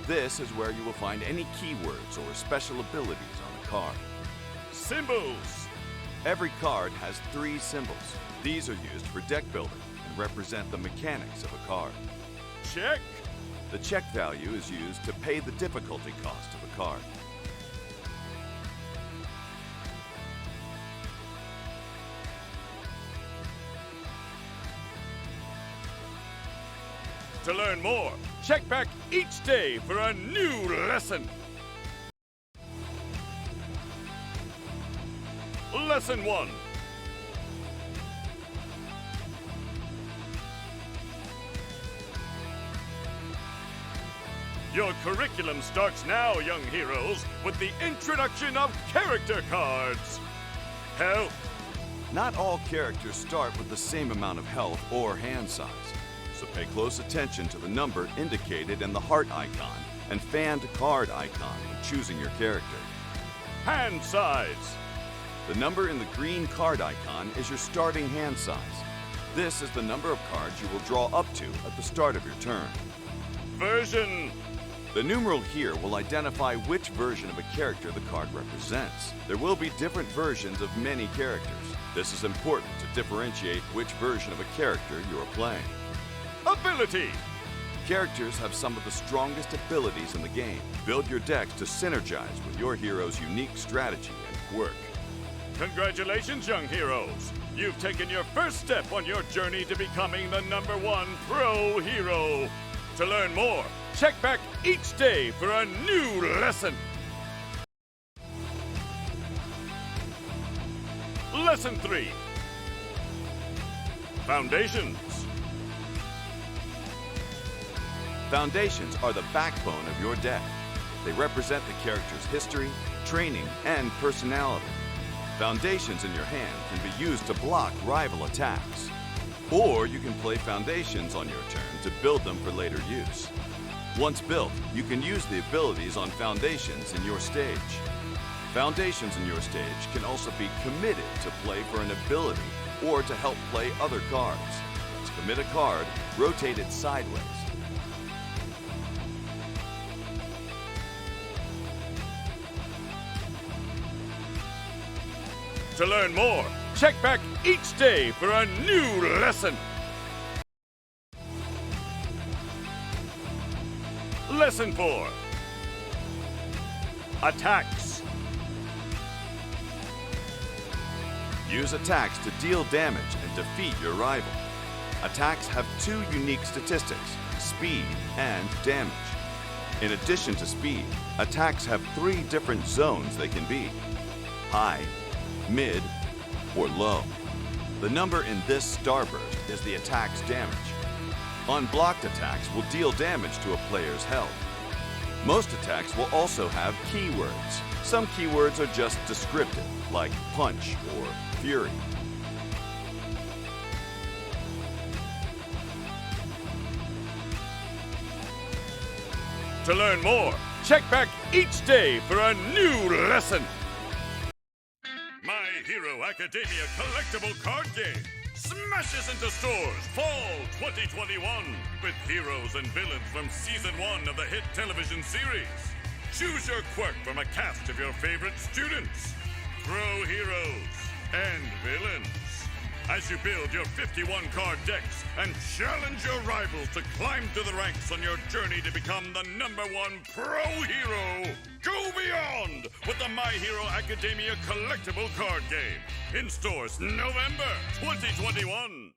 This is where you will find any keywords or special abilities on a card. Symbols. Every card has 3 symbols. These are used for deck building and represent the mechanics of a card. Check. The check value is used to pay the difficulty cost of a card. To learn more, check back each day for a new lesson. Lesson 1. Your curriculum starts now, young heroes, with the introduction of character cards. Health. Not all characters start with the same amount of health or hand size, so pay close attention to the number indicated in the heart icon and fanned card icon when choosing your character. Hand size. The number in the green card icon is your starting hand size. This is the number of cards you will draw up to at the start of your turn. Version. The numeral here will identify which version of a character the card represents. There will be different versions of many characters. This is important to differentiate which version of a character you are playing. Ability. Characters have some of the strongest abilities in the game. Build your decks to synergize with your hero's unique strategy and quirk. Congratulations, young heroes. You've taken your first step on your journey to becoming the #1 pro hero. To learn more, check back each day for a new lesson. Lesson 3. Foundations. Foundations are the backbone of your deck. They represent the character's history, training, and personality. Foundations in your hand can be used to block rival attacks. Or you can play foundations on your turn to build them for later use. Once built, you can use the abilities on foundations in your stage. Foundations in your stage can also be committed to play for an ability or to help play other cards. To commit a card, rotate it sideways. To learn more, check back each day for a new lesson. Lesson 4. Attacks. Use attacks to deal damage and defeat your rival. Attacks have 2 unique statistics, speed and damage. In addition to speed, attacks have 3 different zones they can be: high, mid, or low. The number in this starburst is the attack's damage. Unblocked attacks will deal damage to a player's health. Most attacks will also have keywords. Some keywords are just descriptive, like punch or fury. To learn more, check back each day for a new lesson. My Hero Academia collectible card game smashes into stores fall 2021 with heroes and villains from Season 1 of the hit television series. Choose your quirk from a cast of your favorite students, pro heroes, and villains. As you build your 51-card decks and challenge your rivals to climb to the ranks on your journey to become the #1 pro hero. Go beyond with the My Hero Academia collectible card game. In stores November 2021.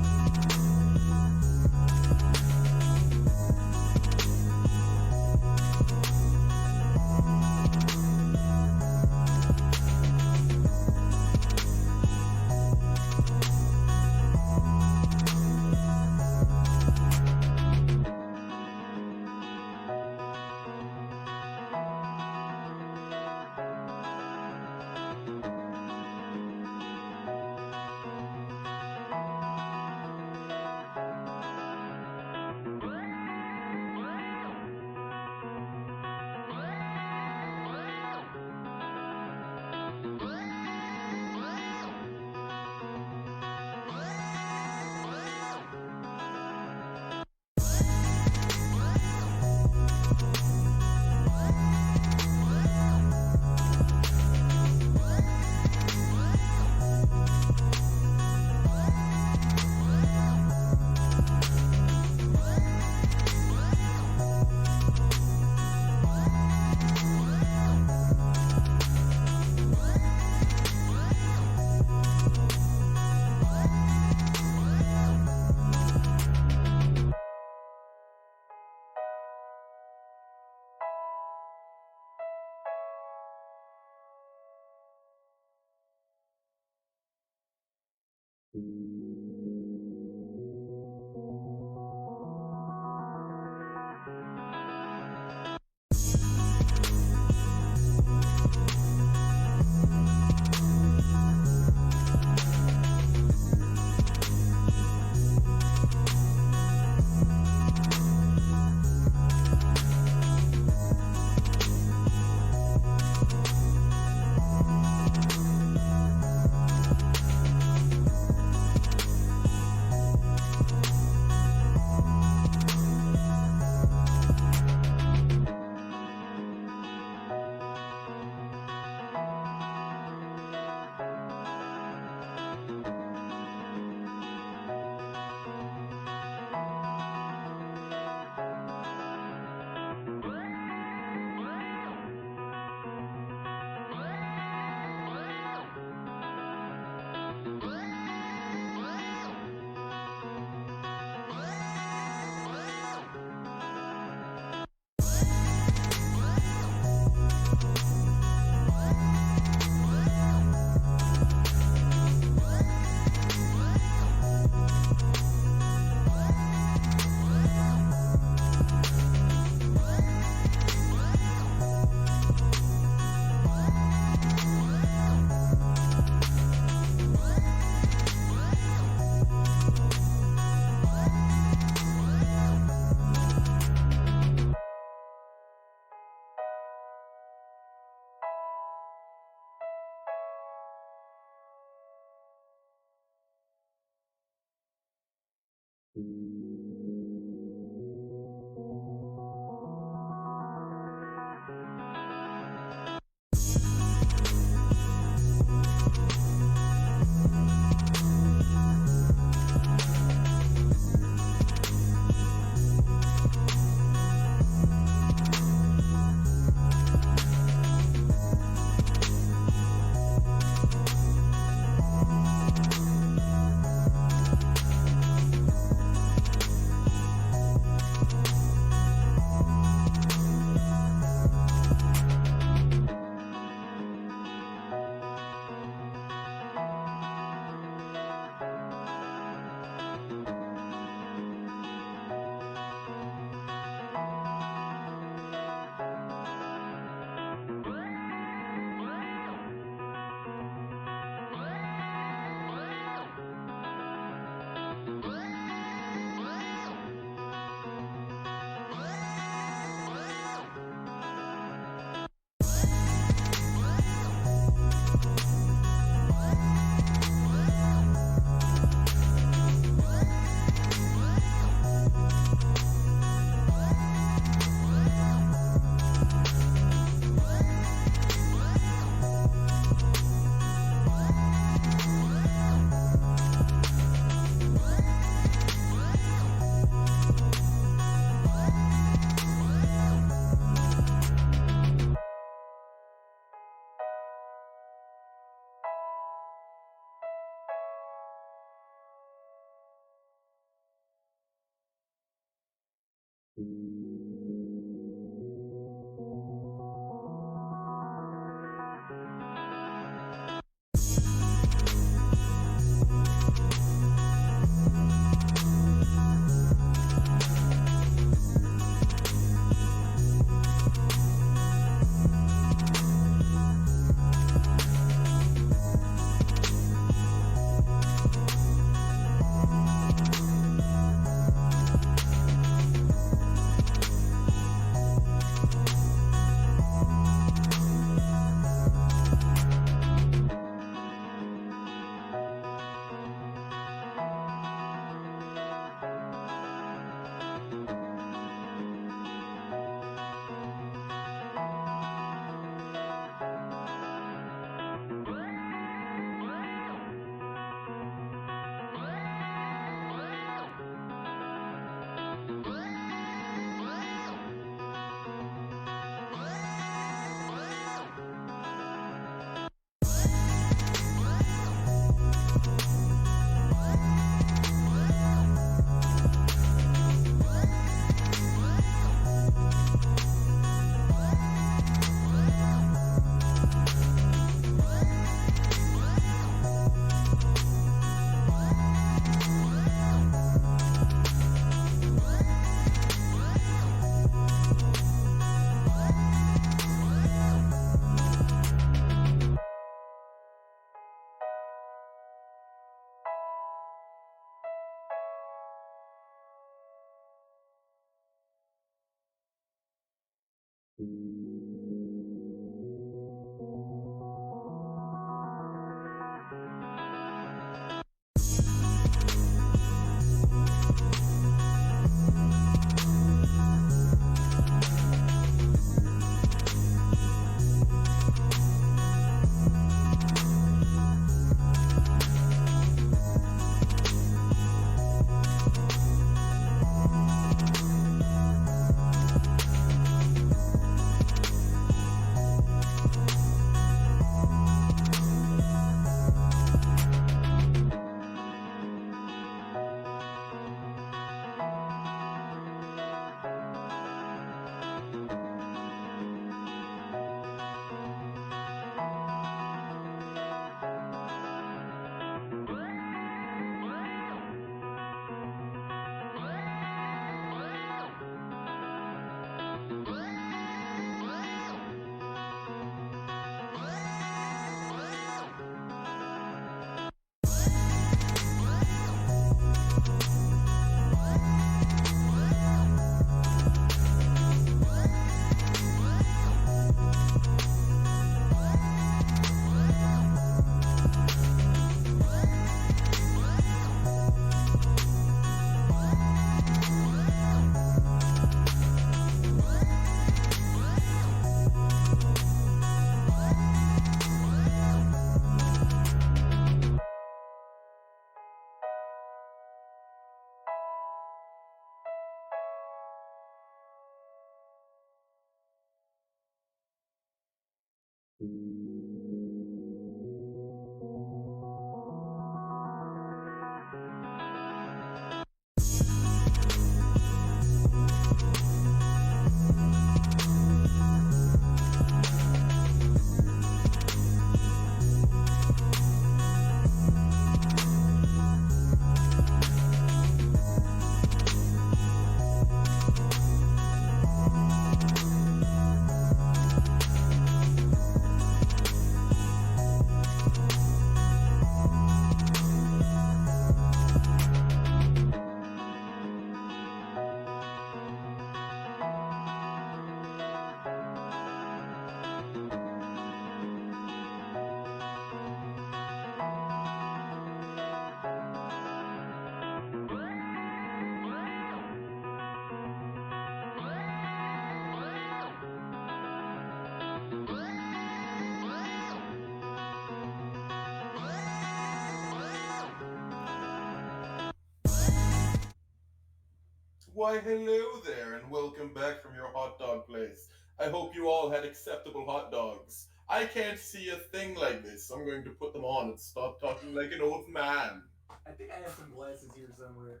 Why, hello there, and welcome back from your hot dog place. I hope you all had acceptable hot dogs. I can't see a thing like this. I'm going to put them on and stop talking like an old man. I think I have some glasses here somewhere.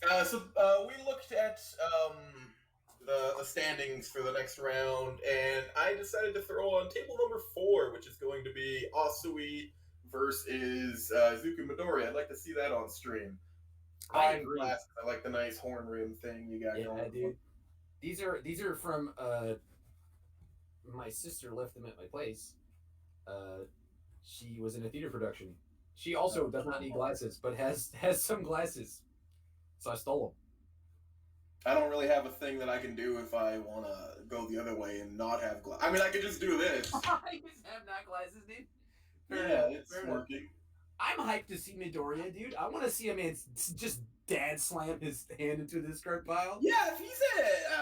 We looked at the standings for the next round, and I decided to throw on table number 4, which is going to be Asui versus Zuku Midori. I'd like to see that on stream. I Fine agree. glasses. I like the nice horn rim thing you got going. Yeah, dude. These are from my sister left them at my place. She was in a theater production. She also does not need glasses, but has some glasses. So I stole them. I don't really have a thing that I can do if I want to go the other way and not have glasses. I mean, I could just do this. I just have not glasses, dude. It's working. I'm hyped to see Midoriya, dude. I want to see a man just dad slam his hand into the discard pile. Yeah, if he's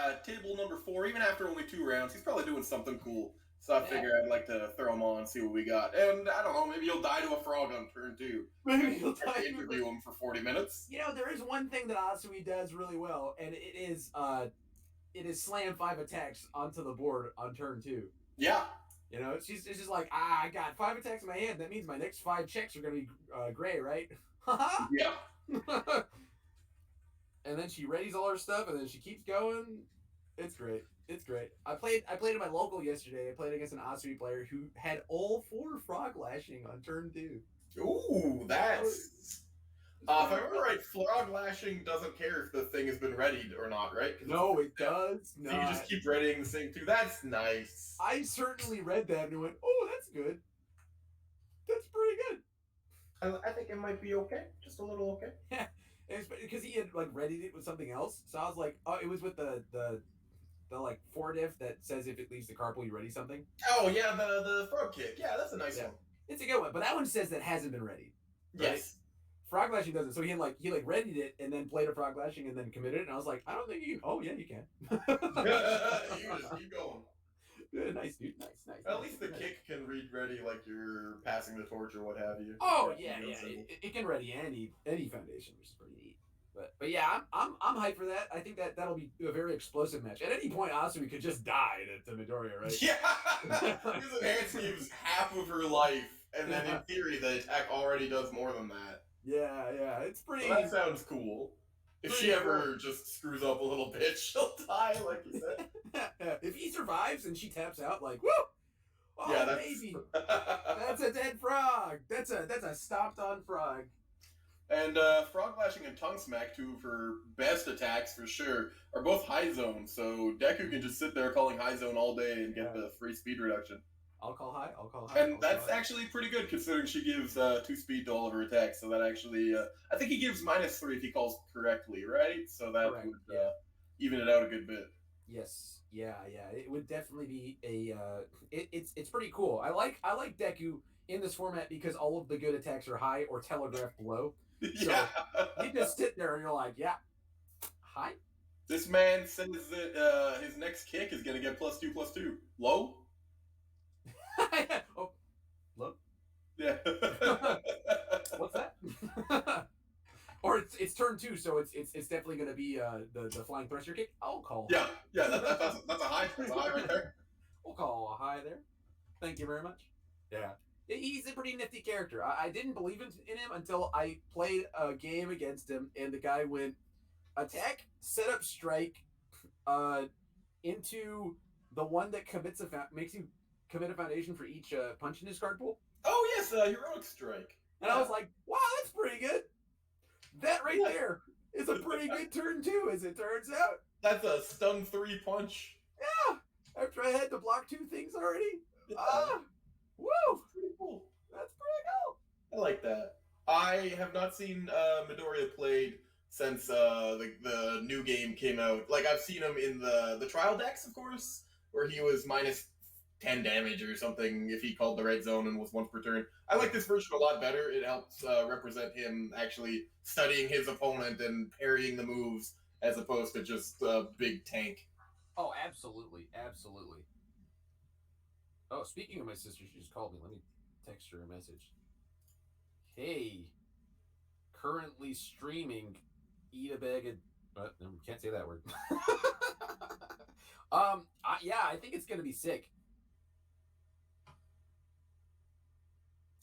at table number 4, even after only 2 rounds, he's probably doing something cool. So I figure I'd like to throw him on, see what we got. And I don't know, maybe he'll die to a frog on turn 2. Maybe he'll die to interview him for 40 minutes. You know, there is one thing that Asui does really well, and it is slam 5 attacks onto the board on turn 2. Yeah. You know, it's just like, I got 5 attacks in my hand. That means my next 5 checks are going to be gray, right? Yeah. And then she readies all her stuff, and then she keeps going. It's great. It's great. I played in my local yesterday. I played against an Asui player who had all 4 frog lashing on turn 2. Ooh, that's... if I remember right, frog lashing doesn't care if the thing has been readied or not, right? No, it does. So you just keep readying the thing too. That's nice. I certainly read that and went, oh, that's good. That's pretty good. I think it might be okay. Just a little okay. Yeah, because he had like readied it with something else. So I was like, oh, it was with the like 4 diff that says if it leaves the card pool, you ready something. Oh yeah, the frog kick. Yeah, that's a nice one. It's a good one, but that one says that hasn't been readied. Right? Yes. Frog lashing doesn't. So he readied it and then played a frog lashing and then committed it. And I was like, I don't think you can. Oh yeah, you can. You just keep going. Yeah, nice, dude. Nice. At least the kick can read ready like you're passing the torch or what have you. Oh yeah. It can ready any foundation, which is pretty neat. But yeah, I'm hyped for that. I think that'll be a very explosive match. At any point, Asui could just die to Midoriya, right? Yeah, because Enhance gives half of her life, and then in theory, the attack already does more than that. Yeah, it's pretty. So that sounds cool. If she ever just screws up a little bit, she'll die, like you said. If he survives and she taps out, like, woo! Oh, yeah, that's... baby! That's a dead frog! That's a stomped-on frog. And Frog Lashing and Tongue Smack, 2 of her best attacks for sure, are both high zone, so Deku can just sit there calling high zone all day and get the free speed reduction. I'll call high. And that's actually pretty good considering she gives 2 speed to all of her attacks, so that actually, I think he gives -3 if he calls correctly, right? So that would even it out a good bit. Yes, yeah, it would definitely be a, it's pretty cool. I like Deku in this format because all of the good attacks are high or telegraphed low. Yeah. So you just sit there and you're like, yeah, high? This man says that his next kick is going to get +2/+2. Low? Oh, low? Yeah. What's that? Or it's turn 2, so it's definitely going to be the flying thresher kick. I'll call. Yeah, that's a high. That's a high right there. We'll call a high there. Thank you very much. Yeah. He's a pretty nifty character. I didn't believe in him until I played a game against him, and the guy went attack, set up, strike, into the one that makes you commit a foundation for each punch in his card pool. Oh yes, heroic strike. And I was like, wow, that's pretty good. That right there is a pretty good turn 2, as it turns out. That's a stun 3 punch. Yeah. After I had to block 2 things already. Woo! That's pretty cool. That's pretty cool. I like that. I have not seen Midoriya played since the new game came out. Like, I've seen him in the trial decks, of course, where he was -10 damage or something if he called the red zone and was once per turn. I like this version a lot better. It helps represent him actually studying his opponent and parrying the moves as opposed to just a big tank. Oh, absolutely. Oh, speaking of my sister, she just called me. Let me text her a message. Hey, currently streaming, eat a bag of But can't say that word. Yeah, I think it's gonna be sick.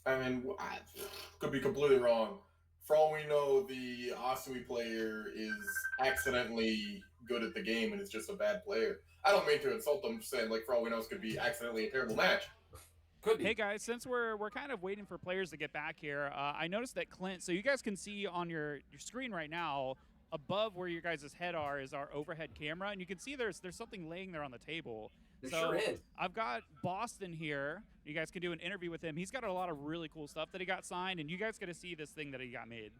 I mean, I could be completely wrong. For all we know, the Asui player is accidentally good at the game and is just a bad player. I don't mean to insult them, just saying, like, for all we know, this could be accidentally a terrible match. Could be. Hey guys, since we're kind of waiting for players to get back here, I noticed that Clint. So you guys can see on your screen right now, above where your guys' head are, is our overhead camera, and you can see there's something laying there on the table. There so sure is. I've got Boston here. You guys can do an interview with him. He's got a lot of really cool stuff that he got signed, and you guys get to see this thing that he got made.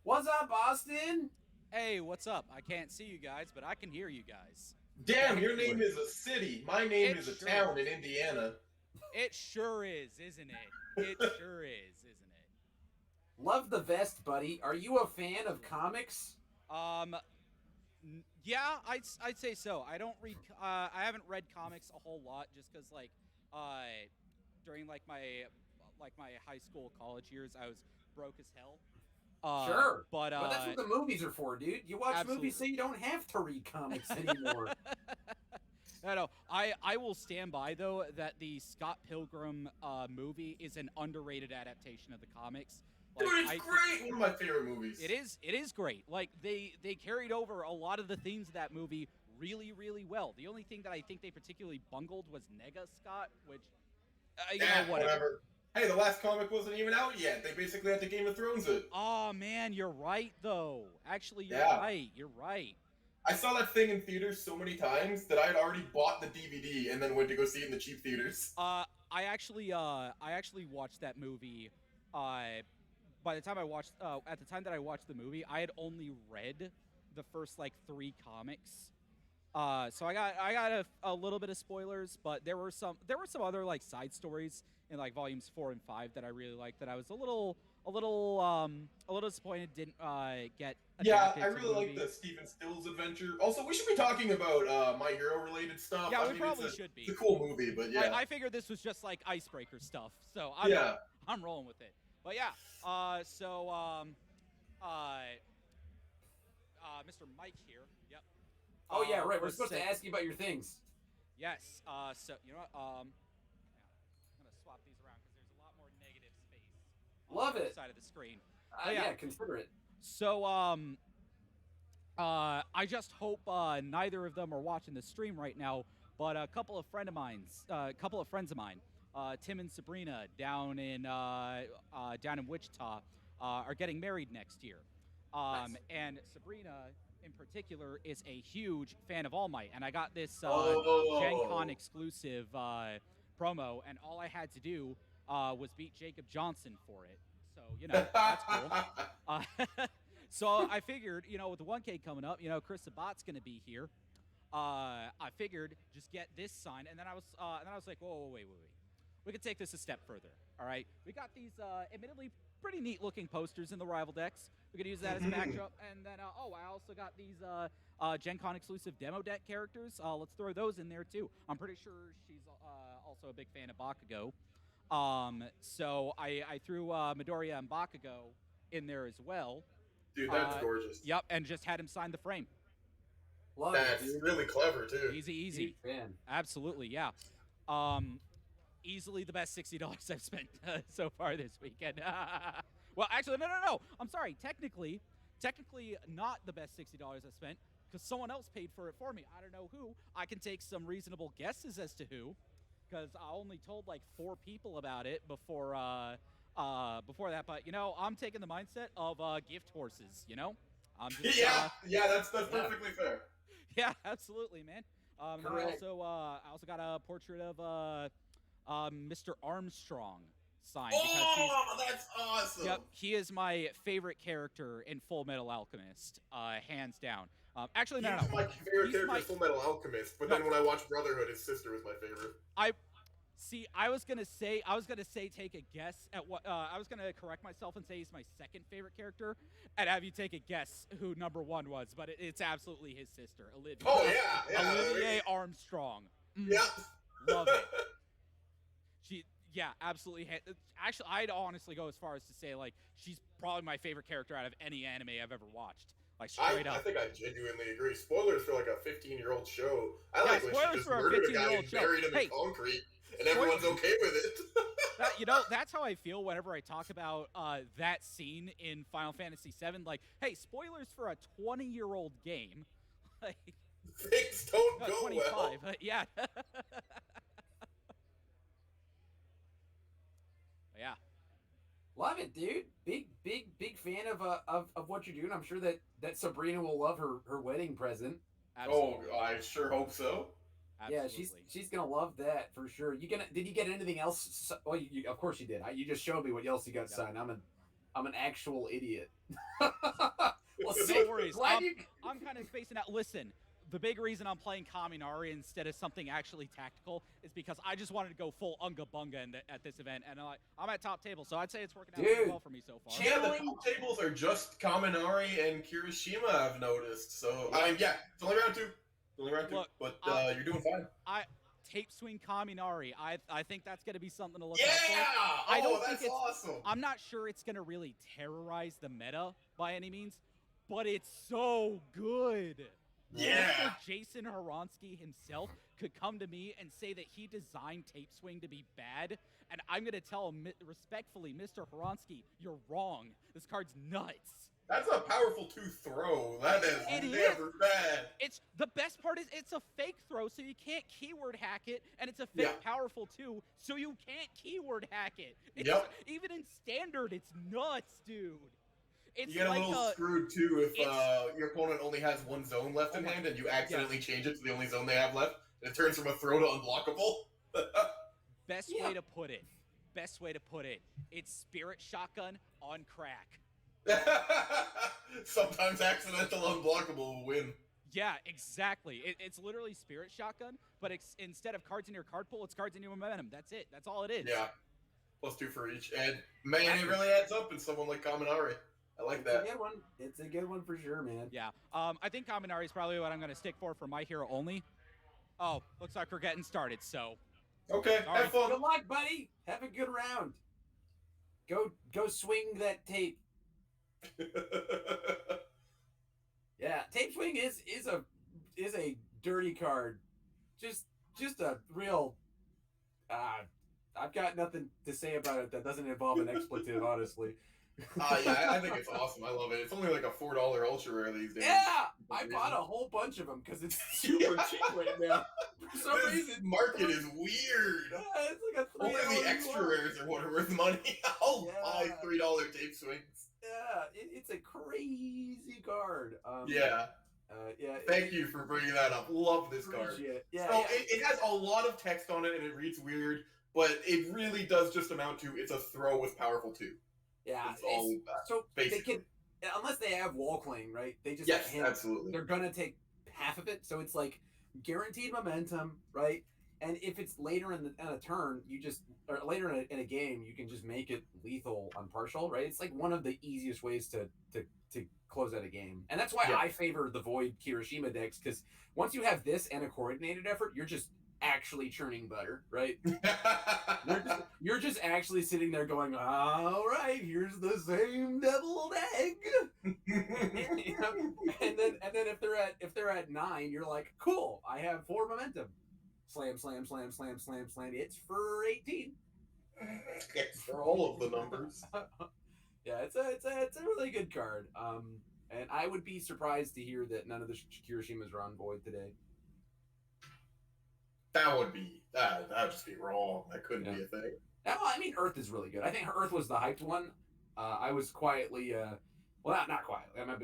What's up, Boston? Hey, what's up? I can't see you guys, but I can hear you guys. Damn, your name is a city. My name is a sure town in Indiana. It sure is, isn't it? It sure is, isn't it? Love the vest, buddy. Are you a fan of comics? Yeah, I'd say so. I don't read. I haven't read comics a whole lot, just because during my high school, college years, I was broke as hell. Sure, but that's what the movies are for, dude. You watch movies so you don't have to read comics anymore. No, I will stand by, though, that the Scott Pilgrim movie is an underrated adaptation of the comics. Dude, it's great! One of my favorite movies. It is great. Like, they carried over a lot of the themes of that movie really, really well. The only thing that I think they particularly bungled was Nega Scott, which, whatever. Hey, the last comic wasn't even out yet. They basically had to Game of Thrones it. Oh, man, you're right, though. Actually, you're right. You're right. I saw that thing in theaters so many times that I had already bought the DVD and then went to go see it in the cheap theaters. I actually watched that movie. By the time at the time that I watched the movie, I had only read the first 3 comics. So I got a little bit of spoilers, but there were some other side stories in volumes 4 and 5 that I really liked, that I was a little disappointed didn't get adapted. I really like the Stephen Stills adventure. Also, we should be talking about My Hero related stuff. Yeah, we probably should be. It's a cool movie, but yeah. I figured this was just icebreaker stuff, so I'm rolling with it. But yeah, Mr. Mike here. Yep. Oh yeah, right. We're supposed to ask you about your things. Yes. So you know what? I'm gonna swap these around because there's a lot more negative space. Love on it. the side of the screen. Yeah, consider it. So I just hope neither of them are watching the stream right now. But a couple of friends of mine, Tim and Sabrina down in Wichita, are getting married next year. Nice. And Sabrina, in particular, is a huge fan of All Might, and I got this Gen Con exclusive promo, and all I had to do was beat Jacob Johnson for it. So that's cool. So I figured, with the 1K coming up, Chris Sabat's going to be here. I figured just get this sign, and then I was like, whoa, wait. We could take this a step further. All right, we got these admittedly pretty neat looking posters in the rival decks. We could use that as a backdrop, and then I also got these Gen Con exclusive demo deck characters. Let's throw those in there too. I'm pretty sure she's also a big fan of Bakugo. So I threw Midoriya and Bakugo in there as well. Dude, that's gorgeous. Yep, and just had him sign the frame. That's really clever too. Easy. Fan. Absolutely, yeah. Easily the best $60 I've spent so far this weekend. Well, actually, no. I'm sorry. Technically not the best $60 I've spent, because someone else paid for it for me. I don't know who. I can take some reasonable guesses as to who, because I only told 4 people about it before that. But I'm taking the mindset of gift horses. I'm just, that's perfectly fair. Yeah, absolutely, man. And I also got a portrait of Mr. Armstrong signed. That's awesome. Yep, he is my favorite character in Full Metal Alchemist, hands down. Actually, no. He's my favorite character in Full Metal Alchemist, but then when I watched Brotherhood, his sister was my favorite. I was gonna say take a guess at what I was gonna correct myself and say he's my second favorite character, and have you take a guess who number 1 was, but it's absolutely his sister, Olivia. Oh yeah. Olivia Armstrong. Yep. Love it. Yeah, absolutely. Actually, I'd honestly go as far as to say, like, she's probably my favorite character out of any anime I've ever watched. Like, straight up. I think I genuinely agree. Spoilers for like a 15-year-old show. I Yeah, like when she spoilers just for a murdered a guy 15-year-old and show. buried him Hey, in concrete, and everyone's okay with it. That's how I feel whenever I talk about that scene in Final Fantasy VII. Like, hey, spoilers for a 20-year-old game. Like, things don't no, go 25. well. Yeah. Yeah. Love it, dude. Big fan of what you're doing. I'm sure that Sabrina will love her wedding present. Absolutely. Oh, I sure hope so. Absolutely. Yeah, she's gonna love that for sure. Did you get anything else? Well, of course you did. You just showed me what else you got signed. I'm an actual idiot. Well, no worries. Glad I'm kind of spacing out. Listen, the big reason I'm playing Kaminari instead of something actually tactical is because I just wanted to go full unga bunga at this event, and I'm at top table, so I'd say it's working out pretty well for me so far. Yeah, the top tables are just Kaminari and Kirishima, I've noticed. So I mean, yeah, it's only round two. Look, but you're doing fine. Tape swing Kaminari. I think that's going to be something to look yeah! out for. I don't think that's awesome. I'm not sure it's going to really terrorize the meta by any means, but it's so good. Yeah. Mr. Jason Horonsky himself could come to me and say that he designed Tape Swing to be bad, and I'm going to tell him respectfully, Mr. Horonsky, you're wrong. This card's nuts. That's a powerful 2 throw. That is never bad. It's the best part is it's a fake throw, so you can't keyword hack it, and it's a fake powerful 2, so you can't keyword hack it. Even in standard, it's nuts, dude. It's you get like a little screwed too if your opponent only has 1 zone left in hand and you accidentally change it to the only zone they have left, and it turns from a throw to unblockable. Best way to put it. Best way to put it. It's Spirit Shotgun on crack. Sometimes accidental unblockable will win. Yeah, exactly. It's literally Spirit Shotgun, but instead of cards in your card pool, it's cards in your momentum. That's it. That's all it is. Yeah. +2 for each. And man, it really adds up in someone like Kaminari. I like that. It's a good one. It's a good one for sure, man. Yeah. I think Kaminari is probably what I'm going to stick for My Hero only. Oh, looks like we're getting started, so. Okay, have fun. Good luck, buddy. Have a good round. Go swing that tape. Yeah, tape swing is a dirty card. Just a real I've got nothing to say about it that doesn't involve an expletive, honestly. Yeah, I think it's awesome. I love it. It's only like a $4 ultra rare these days. Yeah, I bought a whole bunch of them because it's super cheap right now. For some reason, market is weird. Yeah, it's like a $3 only the extra rares are what are worth money. I'll buy $3 tape swings. Yeah, it's a crazy card. Yeah. Thank you for bringing that up. Love this card. Yeah, so it has a lot of text on it and it reads weird, but it really does just amount to it's a throw with powerful 2. Yeah, so basically. They can, unless they have wall claim, right? They just absolutely. They're gonna take half of it, so it's like guaranteed momentum, right? And if it's later in a turn, or later in a game, you can just make it lethal on partial, right? It's like one of the easiest ways to close out a game, and that's why I favor the Void Kirishima decks, because once you have this and a coordinated effort, you're just actually churning butter, right? you're just actually sitting there going, all right, here's the same deviled egg. You know? and then if they're at 9, you're like, cool, I have 4 momentum. Slam, slam, slam, slam, slam, slam. It's for 18. It's for all of the numbers. Yeah, it's a really good card. And I would be surprised to hear that none of the Kirishimas are on Void today. That would just be wrong. That couldn't be a thing. No, I mean, Earth is really good. I think Earth was the hyped one. I was quietly, not quietly. I'm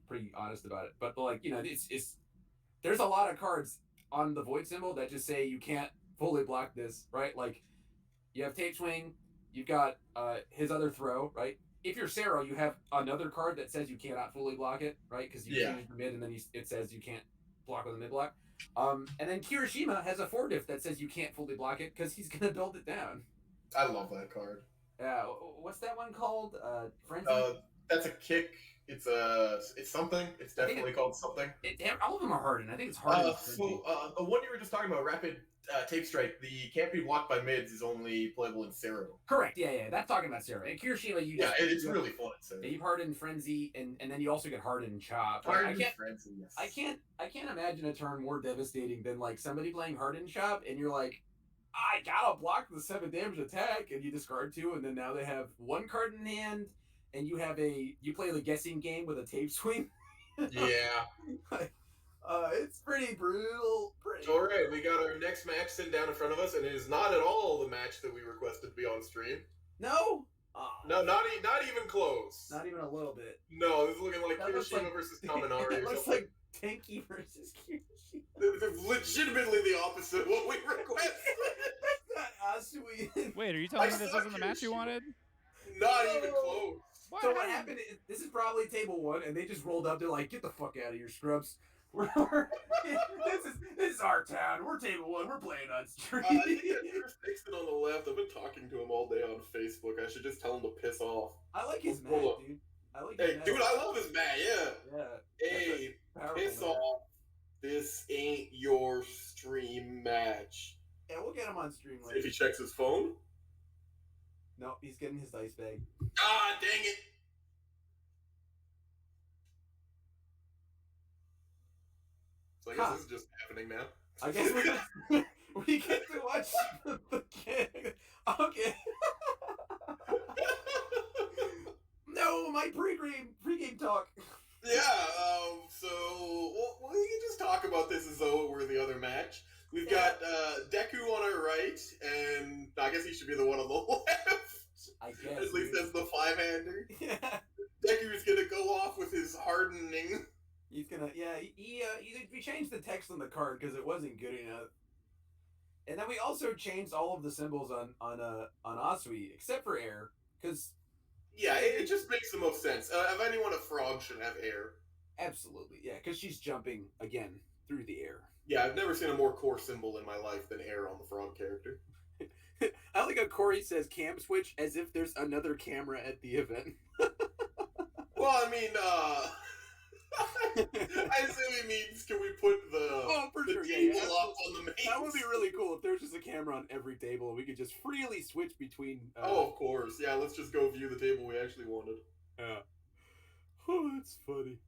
pretty honest about it. But like, you know, it's there's a lot of cards on the Void symbol that just say you can't fully block this, right? Like, you have Tape Swing, you've got his other throw, right? If you're Sero, you have another card that says you cannot fully block it, right? Because you change the mid, and then it says you can't block with a mid block. And then Kirishima has a 4-diff that says you can't fully block it because he's gonna build it down. I love that card. Yeah, what's that one called? Frenzy? That's a kick. It's something. It's definitely called something. All of them are hardened. I think it's hardened. So the one you were just talking about, rapid tape strike, the can't be blocked by mids is only playable in Zero. Correct. Yeah. That's talking about Zero. And Kirishima, it's really fun. You harden Frenzy, and then you also get hardened Chop. Hardened Frenzy. Yes. I can't imagine a turn more devastating than like somebody playing hardened Chop, and you're like, I gotta block the 7 damage attack, and you discard 2, and then now they have 1 card in hand, and you play the guessing game with a tape swing. Yeah. It's pretty brutal. All right, we got our next match sitting down in front of us, and it is not at all the match that we requested to be on stream. No. No, not even close. Not even a little bit. No, this is looking like Kirishima versus Kaminari. It looks like Tenki versus Kirishima. It's legitimately the opposite of what we requested. Wait, are you telling me this wasn't the match you wanted? Not even close. So what happened is, this is probably table 1, and they just rolled up. They're like, get the fuck out of here, scrubs. This is our town. We're table 1. We're playing on stream. I think Chris Nixon on the left. I've been talking to him all day on Facebook. I should just tell him to piss off. I like his mat, dude. Dude, I love his mat. Yeah. Hey, piss mat. off. This ain't your stream match. Yeah, we'll get him on stream later. If he checks his phone. No, he's getting his dice bag. Ah, dang it. So I guess this is just happening now. I guess we get to watch the game. Okay. No, my pregame talk. Yeah, so we can just talk about this as though it were the other match. We've got Deku on our right, and I guess he should be the one on the left. I guess. At least as the 5-hander. Yeah. Deku's gonna go off with his hardening. He's gonna, we changed the text on the card because it wasn't good enough. And then we also changed all of the symbols on Asui, except for air, because... Yeah, it just makes the most sense. If anyone, a frog should have air. Absolutely, yeah, because she's jumping, again, through the air. Yeah, I've never seen a more core symbol in my life than air on the frog character. I like how Corey says cam switch as if there's another camera at the event. Well, I mean, I assume he means can we put the table up on the main? That would be really cool if there was just a camera on every table and we could just freely switch between... Oh, of course. Yeah, let's just go view the table we actually wanted. Yeah. Oh, that's funny.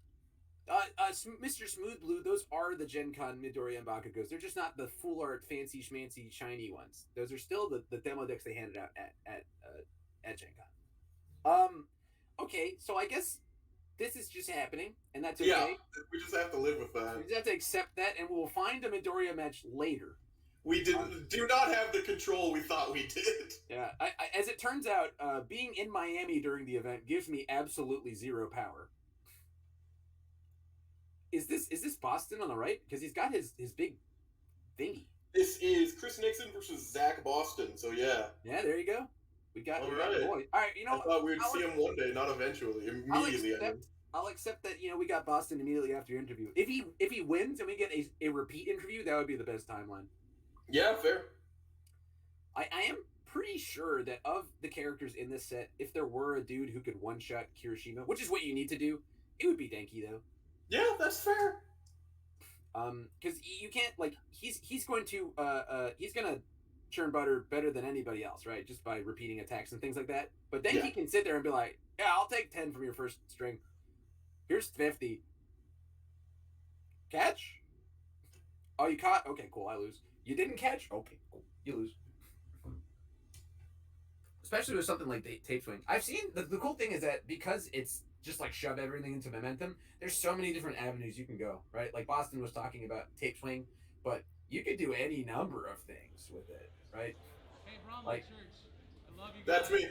Mr. Smooth Blue, those are the Gen Con Midoriya and Bakugos. They're just not the full art, fancy, schmancy, shiny ones. Those are still the demo decks they handed out at Gen Con. Okay, so I guess this is just happening, and that's okay. Yeah, we just have to live with that. We just have to accept that, and we'll find a Midoriya match later. We do not have the control we thought we did. Yeah, as it turns out, being in Miami during the event gives me absolutely zero power. Is this Boston on the right? Because he's got his big thingy. This is Chris Nixon versus Zach Boston. So yeah. Yeah, there you go. We got the boy. All right, I thought we'd see him one day, not eventually. Immediately. I'll accept that. We got Boston immediately after your interview. If he wins and we get a repeat interview, that would be the best timeline. Yeah, fair. I am pretty sure that of the characters in this set, if there were a dude who could one-shot Kirishima, which is what you need to do, it would be Denki though. Yeah, that's fair. Because you can't he's going to churn butter better than anybody else, right? Just by repeating attacks and things like that. But then he can sit there and be like, "Yeah, I'll take 10 from your first string. Here's 50. Catch? Oh, you caught? Okay, cool. I lose. You didn't catch? Okay, cool. You lose." Especially with something like the tape swing. I've seen the cool thing is that because it's just like shove everything into momentum, there's so many different avenues you can go, right? Like Boston was talking about tape swing, but you could do any number of things with it, right? Hey, bro, like, church. I love you guys. That's me.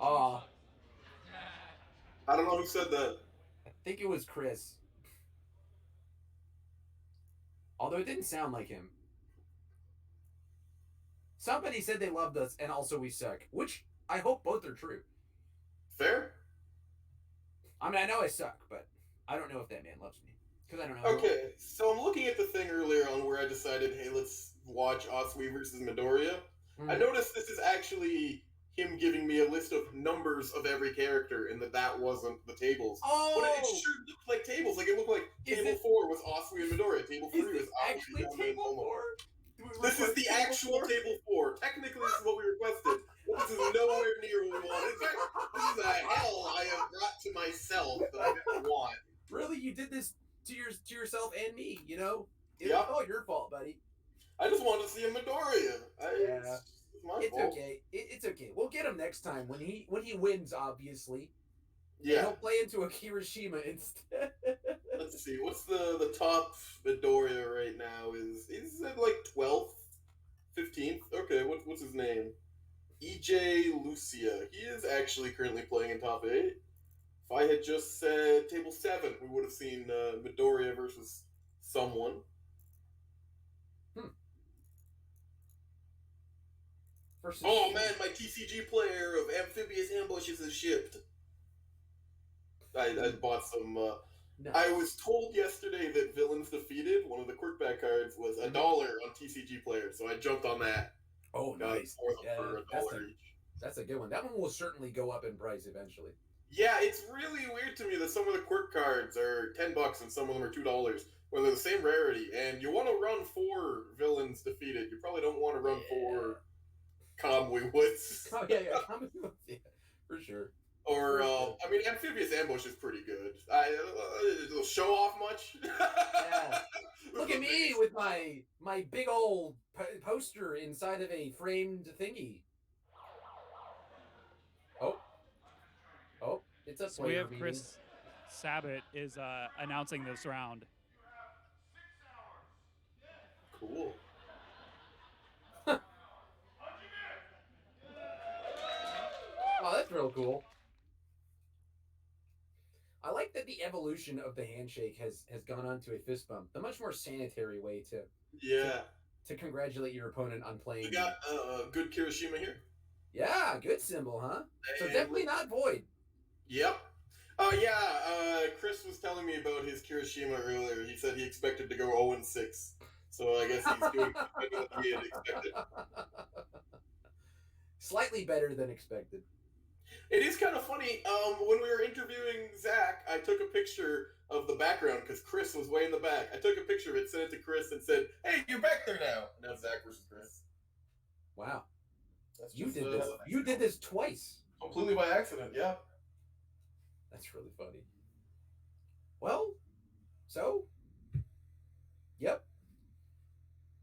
Oh. I don't know who said that. I think it was Chris. Although it didn't sound like him. Somebody said they loved us and also we suck, which I hope both are true. Fair. I mean, I know I suck, but I don't know if that man loves me. Because I don't know. Okay, so I'm looking at the thing earlier on where I decided, hey, let's watch Asui versus Midoriya. I noticed this is actually him giving me a list of numbers of every character, and that wasn't the tables. Oh, But it sure looked like tables. Like it looked like table 4 was Oswey and Midoriya. Table 3 was actually Oswey, table and Omaha. 4? This is the actual table 4. Technically, this is what we requested, but this is nowhere near what we wanted. In fact, this is a hell I have brought to myself that I didn't want. Really, you did this to yourself and me, you know? Yep. It's all your fault, buddy. I just wanted to see a Midoriya. Yeah. It's my It's fault. okay. It's okay. We'll get him next time when he wins, obviously. Yeah. And he'll play into a Kirishima instead. Let's see. What's the top Midoriya right now? Is it like 12th, 15th? Okay. What's his name? EJ Lucia. He is actually currently playing in top 8. If I had just said table 7, we would have seen Midoriya versus someone. Oh man, my TCG player of Amphibious Ambushes is shipped. I bought some. Nice. I was told yesterday that Villains Defeated, one of the Quirkback cards, was $1 on TCG Player, so I jumped on that. Oh, nice. Yeah, for $1 each. That's a good one. That one will certainly go up in price eventually. Yeah, it's really weird to me that some of the Quirk cards are $10 and some of them are $2 when they're the same rarity. And you want to run 4 Villains Defeated. You probably don't want to run 4 Kamui Woods. Oh, yeah, Kamui Woods, yeah, for sure. Or, I mean, Amphibious Ambush is pretty good. It'll show off much. Yeah. Look at me with my big old poster inside of a framed thingy. Oh, it's a So we have meeting. Chris Sabat is announcing this round. Cool. Oh, that's real cool. I like that the evolution of the handshake has gone on to a fist bump, the much more sanitary way to congratulate your opponent on playing. You got a good Kirishima here. Yeah, good symbol, huh? So definitely not void. Yep. Chris was telling me about his Kirishima earlier. He said he expected to go 0-6. So I guess he's doing better than he had expected. Slightly better than expected. It is kind of funny. When we were interviewing Zach, I took a picture of the background because Chris was way in the back. I took a picture of it, sent it to Chris, and said, "Hey, you're back there now." And now Zach versus Chris. Wow. That's You just, did this. You did this twice. Completely by accident. Yeah. That's really funny. Well, so, yep.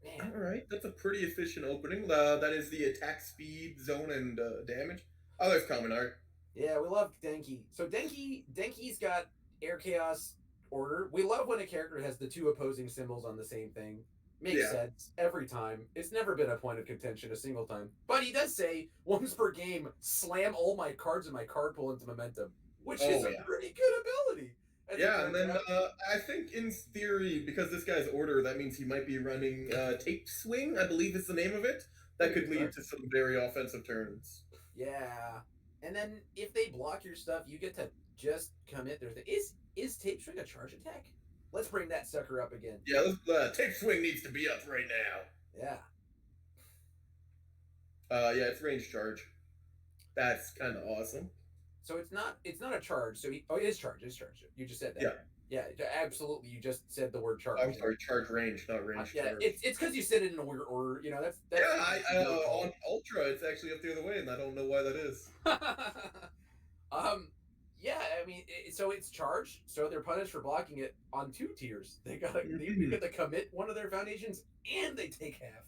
Man. All right, that's a pretty efficient opening. That is the attack speed, zone, and damage. Oh, there's common art. Yeah, we love Denki. So Denki's got Air Chaos Order. We love when a character has the 2 opposing symbols on the same thing. Makes sense every time. It's never been a point of contention a single time. But he does say once per game, slam all my cards in my card pool into momentum, which is a pretty good ability. Yeah, and then I think in theory, because this guy's order, that means he might be running Tape Swing, I believe is the name of it. That could lead to some very offensive turns. Yeah. And then if they block your stuff, you get to just commit their thing. Is Tape Swing a charge attack? Let's bring that sucker up again. Yeah, Tape Swing needs to be up right now. Yeah. Yeah, it's range charge. That's kind of awesome. So it's not a charge. So it is charge. It's charge. You just said that. Yeah. Yeah, absolutely. You just said the word charge. I'm sorry, charge range, not range yeah, charge. it's because you said it in a weird order. You know, that's on Ultra, it's actually up the other way, and I don't know why that is. Yeah, I mean, so it's charge. So they're punished for blocking it on 2 tiers. They get to commit one of their foundations, and they take half.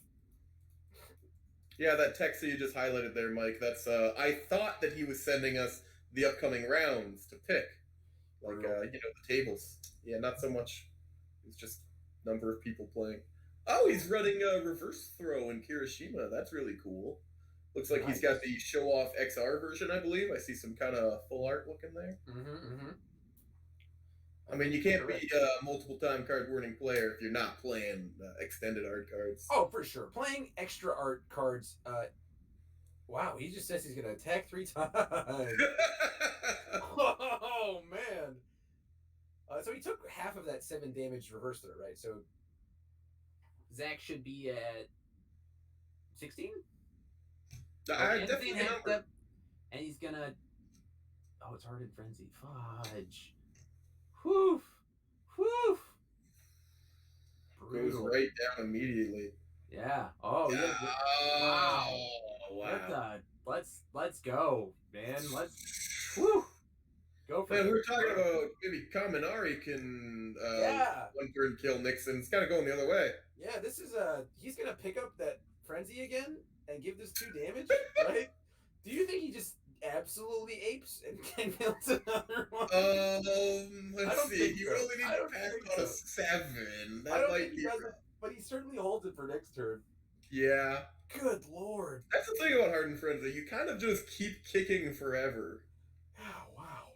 Yeah, that text that you just highlighted there, Mike. That's I thought that he was sending us the upcoming rounds to pick. Like, the tables. Yeah, not so much. It's just number of people playing. Oh, he's running a reverse throw in Kirishima. That's really cool. Looks like he's got the show-off XR version, I believe. I see some kind of full art looking there. I mean, you can't be a multiple-time card-winning player if you're not playing extended art cards. Oh, for sure. Playing extra art cards. Wow, he just says he's going to attack 3 times. Oh, man. So he took half of that 7 damage reverse throw, right? So Zach should be at 16? I Okay, definitely enhanced remember. step, and he's gonna. Oh, it's Hardened Frenzy. Fudge. Whew. Whew. Goes Brutal. right down immediately. Yeah. Oh, yeah. Wow. Oh, What wow. the? Let's go, man. Let's. Whew. Go for Man, we it. were talking about maybe Kaminari can Yeah. one turn kill Nixon. It's kind of going the other way. Yeah, this is he's gonna pick up that frenzy again and give this 2 damage, right? Do you think he just absolutely apes and can kill another one? Let's see. think He so. only needs I to don't pass think on a so. 7. I That don't might think he be does rough. it, but he certainly holds it for next turn. Yeah. Good lord. That's the thing about Hardened Frenzy. You kind of just keep kicking forever. Oh, wow.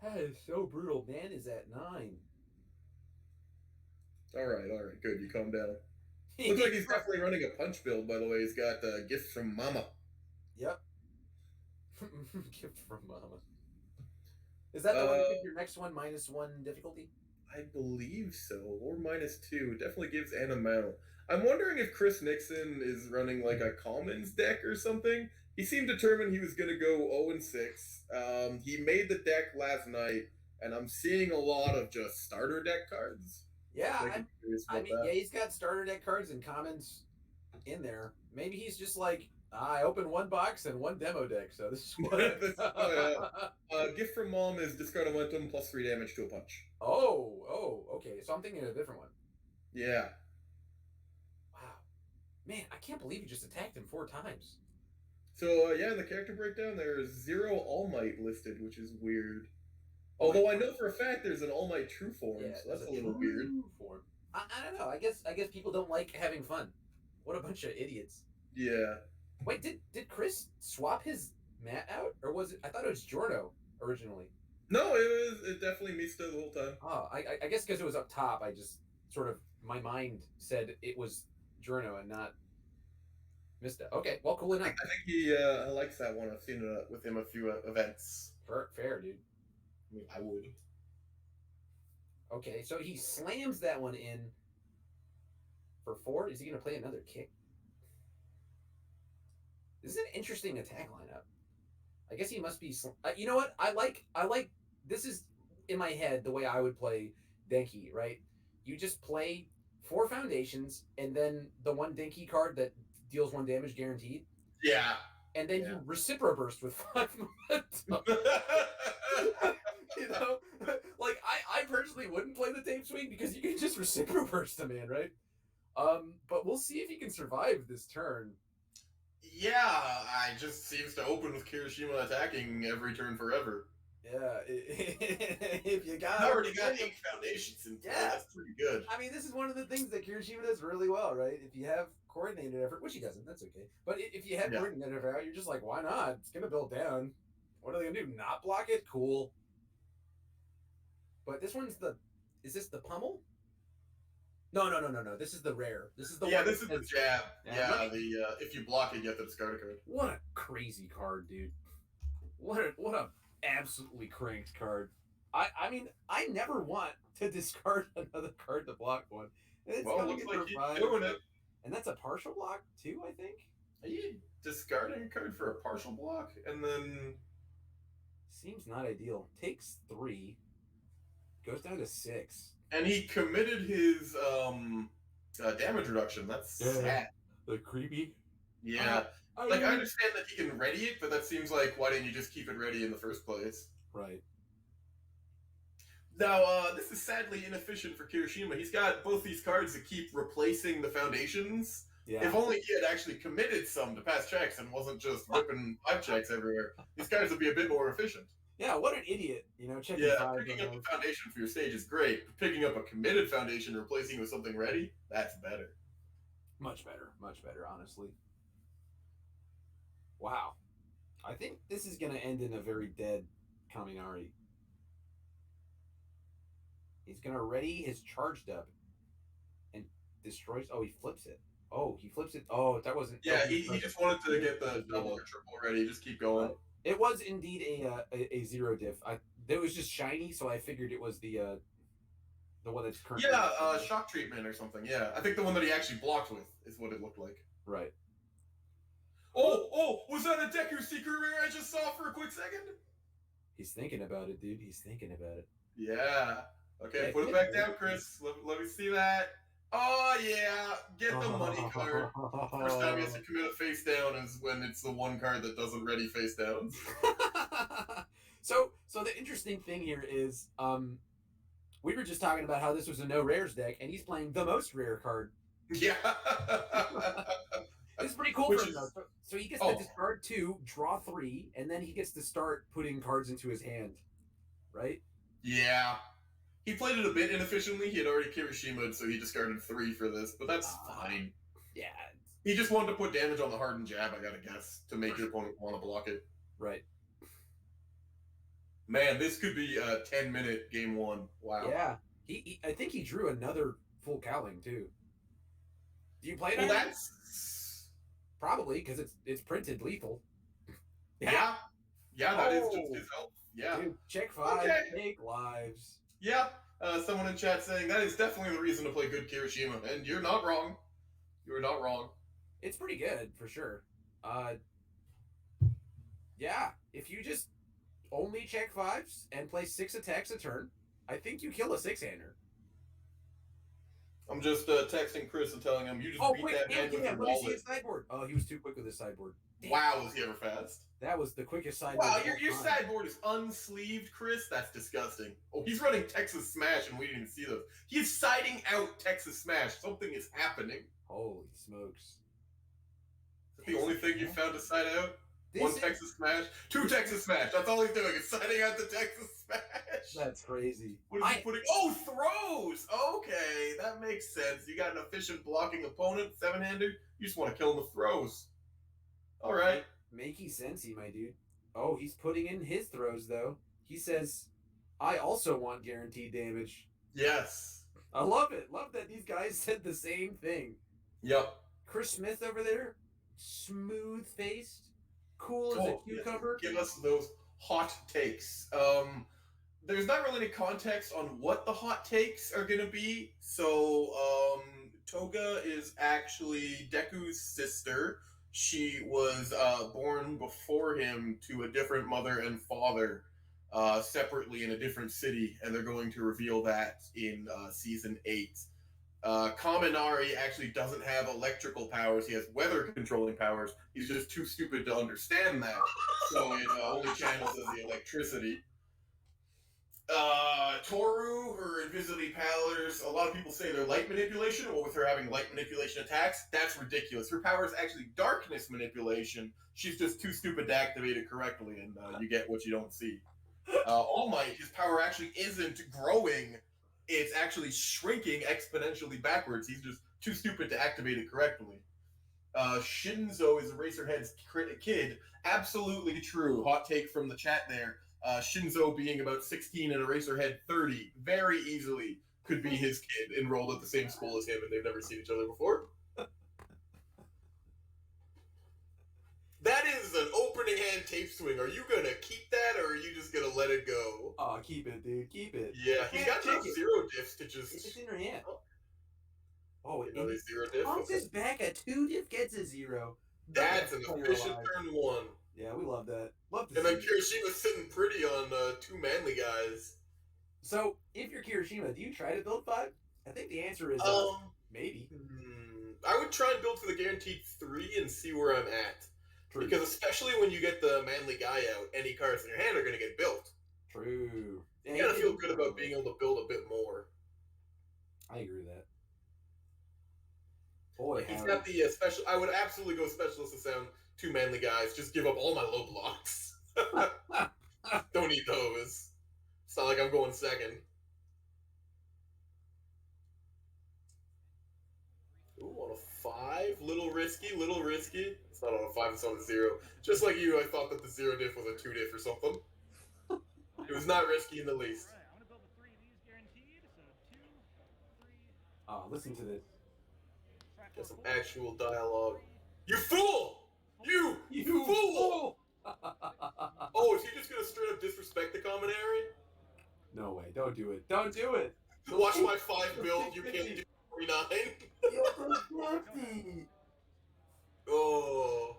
That is so brutal. Man is at 9. All right. Good. You calm down. Looks like he's definitely running a punch build, by the way. He's got a gift from Mama. Yep. Gift from Mama. Is that the one that gives your next one -1 difficulty? I believe so, or -2. It definitely gives an amount. I'm wondering if Chris Nixon is running like a Commons deck or something. He seemed determined he was going to go 0-6. He made the deck last night, and I'm seeing a lot of just starter deck cards. Yeah, So I'm curious about that. yeah, he's got starter deck cards and commons in there. Maybe he's just like, I opened 1 box and 1 demo deck, so this is what. Gift from Mom is discard a momentum plus 3 damage to a punch. Oh, okay. So I'm thinking of a different one. Yeah. Wow, man, I can't believe you just attacked him 4 times. So yeah, in the character breakdown, there's 0 All Might listed, which is weird. Although I know for a fact there's an All Might True Form, Yeah, so that's a little weird. Form. I don't know. I guess people don't like having fun. What a bunch of idiots. Yeah. Wait, did Chris swap his mat out, or was it? I thought it was Jorno originally. No, it definitely Mista the whole time. Oh, I guess because it was up top, I just sort of my mind said it was Jorno and not Mista. Okay, well, cool enough. I think he likes that one. I've seen it with him a few events. Fair, dude. I mean, I would. Okay, so he slams that one in for 4. Is he going to play another kick? This is an interesting attack lineup. I guess he must be. You know what? I like. This is in my head the way I would play Denki. Right? You just play 4 foundations and then the 1 Denki card that deals 1 damage guaranteed. Yeah. And then you Recipro Burst with 5 momentum. You know, like I personally wouldn't play the tape swing because you can just Recipro Burst a man, right? But we'll see if he can survive this turn. Yeah, I just seems to open with Kirishima attacking every turn forever. Yeah, if you got already got 8 foundations in play, that's pretty good. I mean, this is one of the things that Kirishima does really well, right? If you have coordinated effort, which he doesn't, that's okay. But if you have coordinated effort out, you're just like, why not? It's gonna build down. What are they gonna do? Not block it? Cool. But this one's is this the pummel? No. This is the rare. This is the one. This is the jab. Yeah, if you block it, you get the discard a card. What a crazy card, dude. What a absolutely cranked card. I mean, I never want to discard another card to block one. And it's Well, looks like he's doing it. And that's a partial block too, I think. Are you discarding a card for a partial block and then seems not ideal. Takes 3. Goes down to 6. And he committed his damage reduction. That's sad. The creepy. Yeah. I understand that he can ready it, but that seems like, why didn't you just keep it ready in the first place? Right. Now, this is sadly inefficient for Kirishima. He's got both these cards that keep replacing the foundations. Yeah. If only he had actually committed some to pass checks and wasn't just whipping 5 checks everywhere, these cards would be a bit more efficient. Yeah, what an idiot. You know, checking 5. Picking up a foundation for your stage is great. But picking up a committed foundation and replacing it with something ready, that's better. Much better, honestly. Wow. I think this is going to end in a very dead Kaminari. He's going to ready his charged up and destroys. Oh, he flips it. Oh, that wasn't. Yeah, he just wanted to get the double or triple ready. Just keep going. It was indeed a 0 diff. It was just shiny, so I figured it was the one that's currently. Yeah, shock treatment or something. Yeah, I think the one that he actually blocked with is what it looked like. Right. Oh, was that a Deku secret rare I just saw for a quick second? He's thinking about it, dude. He's thinking about it. Yeah. Okay, Yeah, put it back down, Chris. Let me see that. Oh, yeah. Get the money card. First time he has to commit a face down is when it's the one card that doesn't ready face downs. So the interesting thing here is, we were just talking about how this was a no rares deck, and he's playing the most rare card. Yeah. It's pretty cool Which for him, is- though. So he gets to discard 2, draw 3, and then he gets to start putting cards into his hand, right? Yeah. He played it a bit inefficiently. He had already Kirishima'd, so he discarded 3 for this, but that's fine. Yeah. He just wanted to put damage on the hardened jab, I gotta guess, to make your opponent want to block it. Right. Man, this could be a 10-minute game 1. Wow. Yeah. He I think he drew another full cowling, too. Do you play it? Well, Iron? that's... Probably, because it's printed lethal. Yeah. Yeah, that is just his help. Yeah. Dude, check 5, Okay. take lives. Yeah. Someone in chat saying that is definitely the reason to play good Kirishima, and you're not wrong. You're not wrong. It's pretty good, for sure. Yeah, if you just only check 5s and play 6 attacks a turn, I think you kill a 6-hander. I'm just texting Chris and telling him, you just beat that man with your let me see wallet. his sideboard. Oh, he was too quick with his sideboard. Damn. Wow, was he ever fast? That was the quickest sideboard. Wow, of your all time. sideboard is unsleeved, Chris? That's disgusting. Oh, he's running Texas Smash and we didn't even see those. He's siding out Texas Smash. Something is happening. Holy smokes. Is that the only thing you found to side out? This One is- Texas Smash? 2 Texas Smash. That's all he's doing is siding out the Texas Smash. That's crazy. What is he putting? Oh, throws! Okay, that makes sense. You got an efficient blocking opponent, 7-hander. You just want to kill him with throws. All right. Makey sensey, my dude. Oh, he's putting in his throws, though. He says, I also want guaranteed damage. Yes. I love it. Love that these guys said the same thing. Yep. Chris Smith over there, smooth-faced, cool as a Oh, yes. cucumber. Give us those hot takes. There's not really any context on what the hot takes are going to be. So, Toga is actually Deku's sister. She was born before him to a different mother and father, separately in a different city, and they're going to reveal that in season 8. Kaminari actually doesn't have electrical powers. He has weather controlling powers. He's just too stupid to understand that. So it only channels as the electricity. Toru, her invisibility powers, a lot of people say they're light manipulation, or with her having light manipulation attacks, that's ridiculous. Her power is actually darkness manipulation. She's just too stupid to activate it correctly, and you get what you don't see. All Might, his power actually isn't growing. It's actually shrinking exponentially backwards. He's just too stupid to activate it correctly. Shinzo is Eraserhead's kid. Absolutely true. Hot take from the chat there. Shinzo being about 16 and Eraserhead 30 very easily could be his kid enrolled at the same school as him, and they've never seen each other before. That is an opening hand tape swing. Are you gonna keep that, or are you just gonna let it go? Oh, keep it, dude. Keep it. Yeah, he's got enough zero diffs to just. It's just in your hand. Oh, it Another zero diff. bounces back a 2 diff, gets a 0. That's an Player efficient alive. turn 1. Yeah, we love that. Love to And then see it. Kirishima's sitting pretty on 2 manly guys. So, if you're Kirishima, do you try to build 5? I think the answer is maybe. I would try and build for the guaranteed 3 and see where I'm at. True. Because especially when you get the manly guy out, any cards in your hand are going to get built. True. You gotta feel good about being able to build a bit more. I agree with that. Boy, He's Howard. got the special. I would absolutely go specialist to sound 2 manly guys. Just give up all my low blocks. Don't need those. It's not like I'm going second. Ooh, on a 5, little risky, little risky. It's not on a 5, it's on a 0. Just like you, I thought that the 0 diff was a 2 diff or something. It was not risky in the least. Alright, I'm gonna build a 3 of these guaranteed. So 2, 3. Listen to this. Get some actual dialogue. You fool! You fool! Oh, is he just gonna straight up disrespect the commentary? No way. Don't do it. Don't do it. Watch my 5 build, you can't do 49. Oh.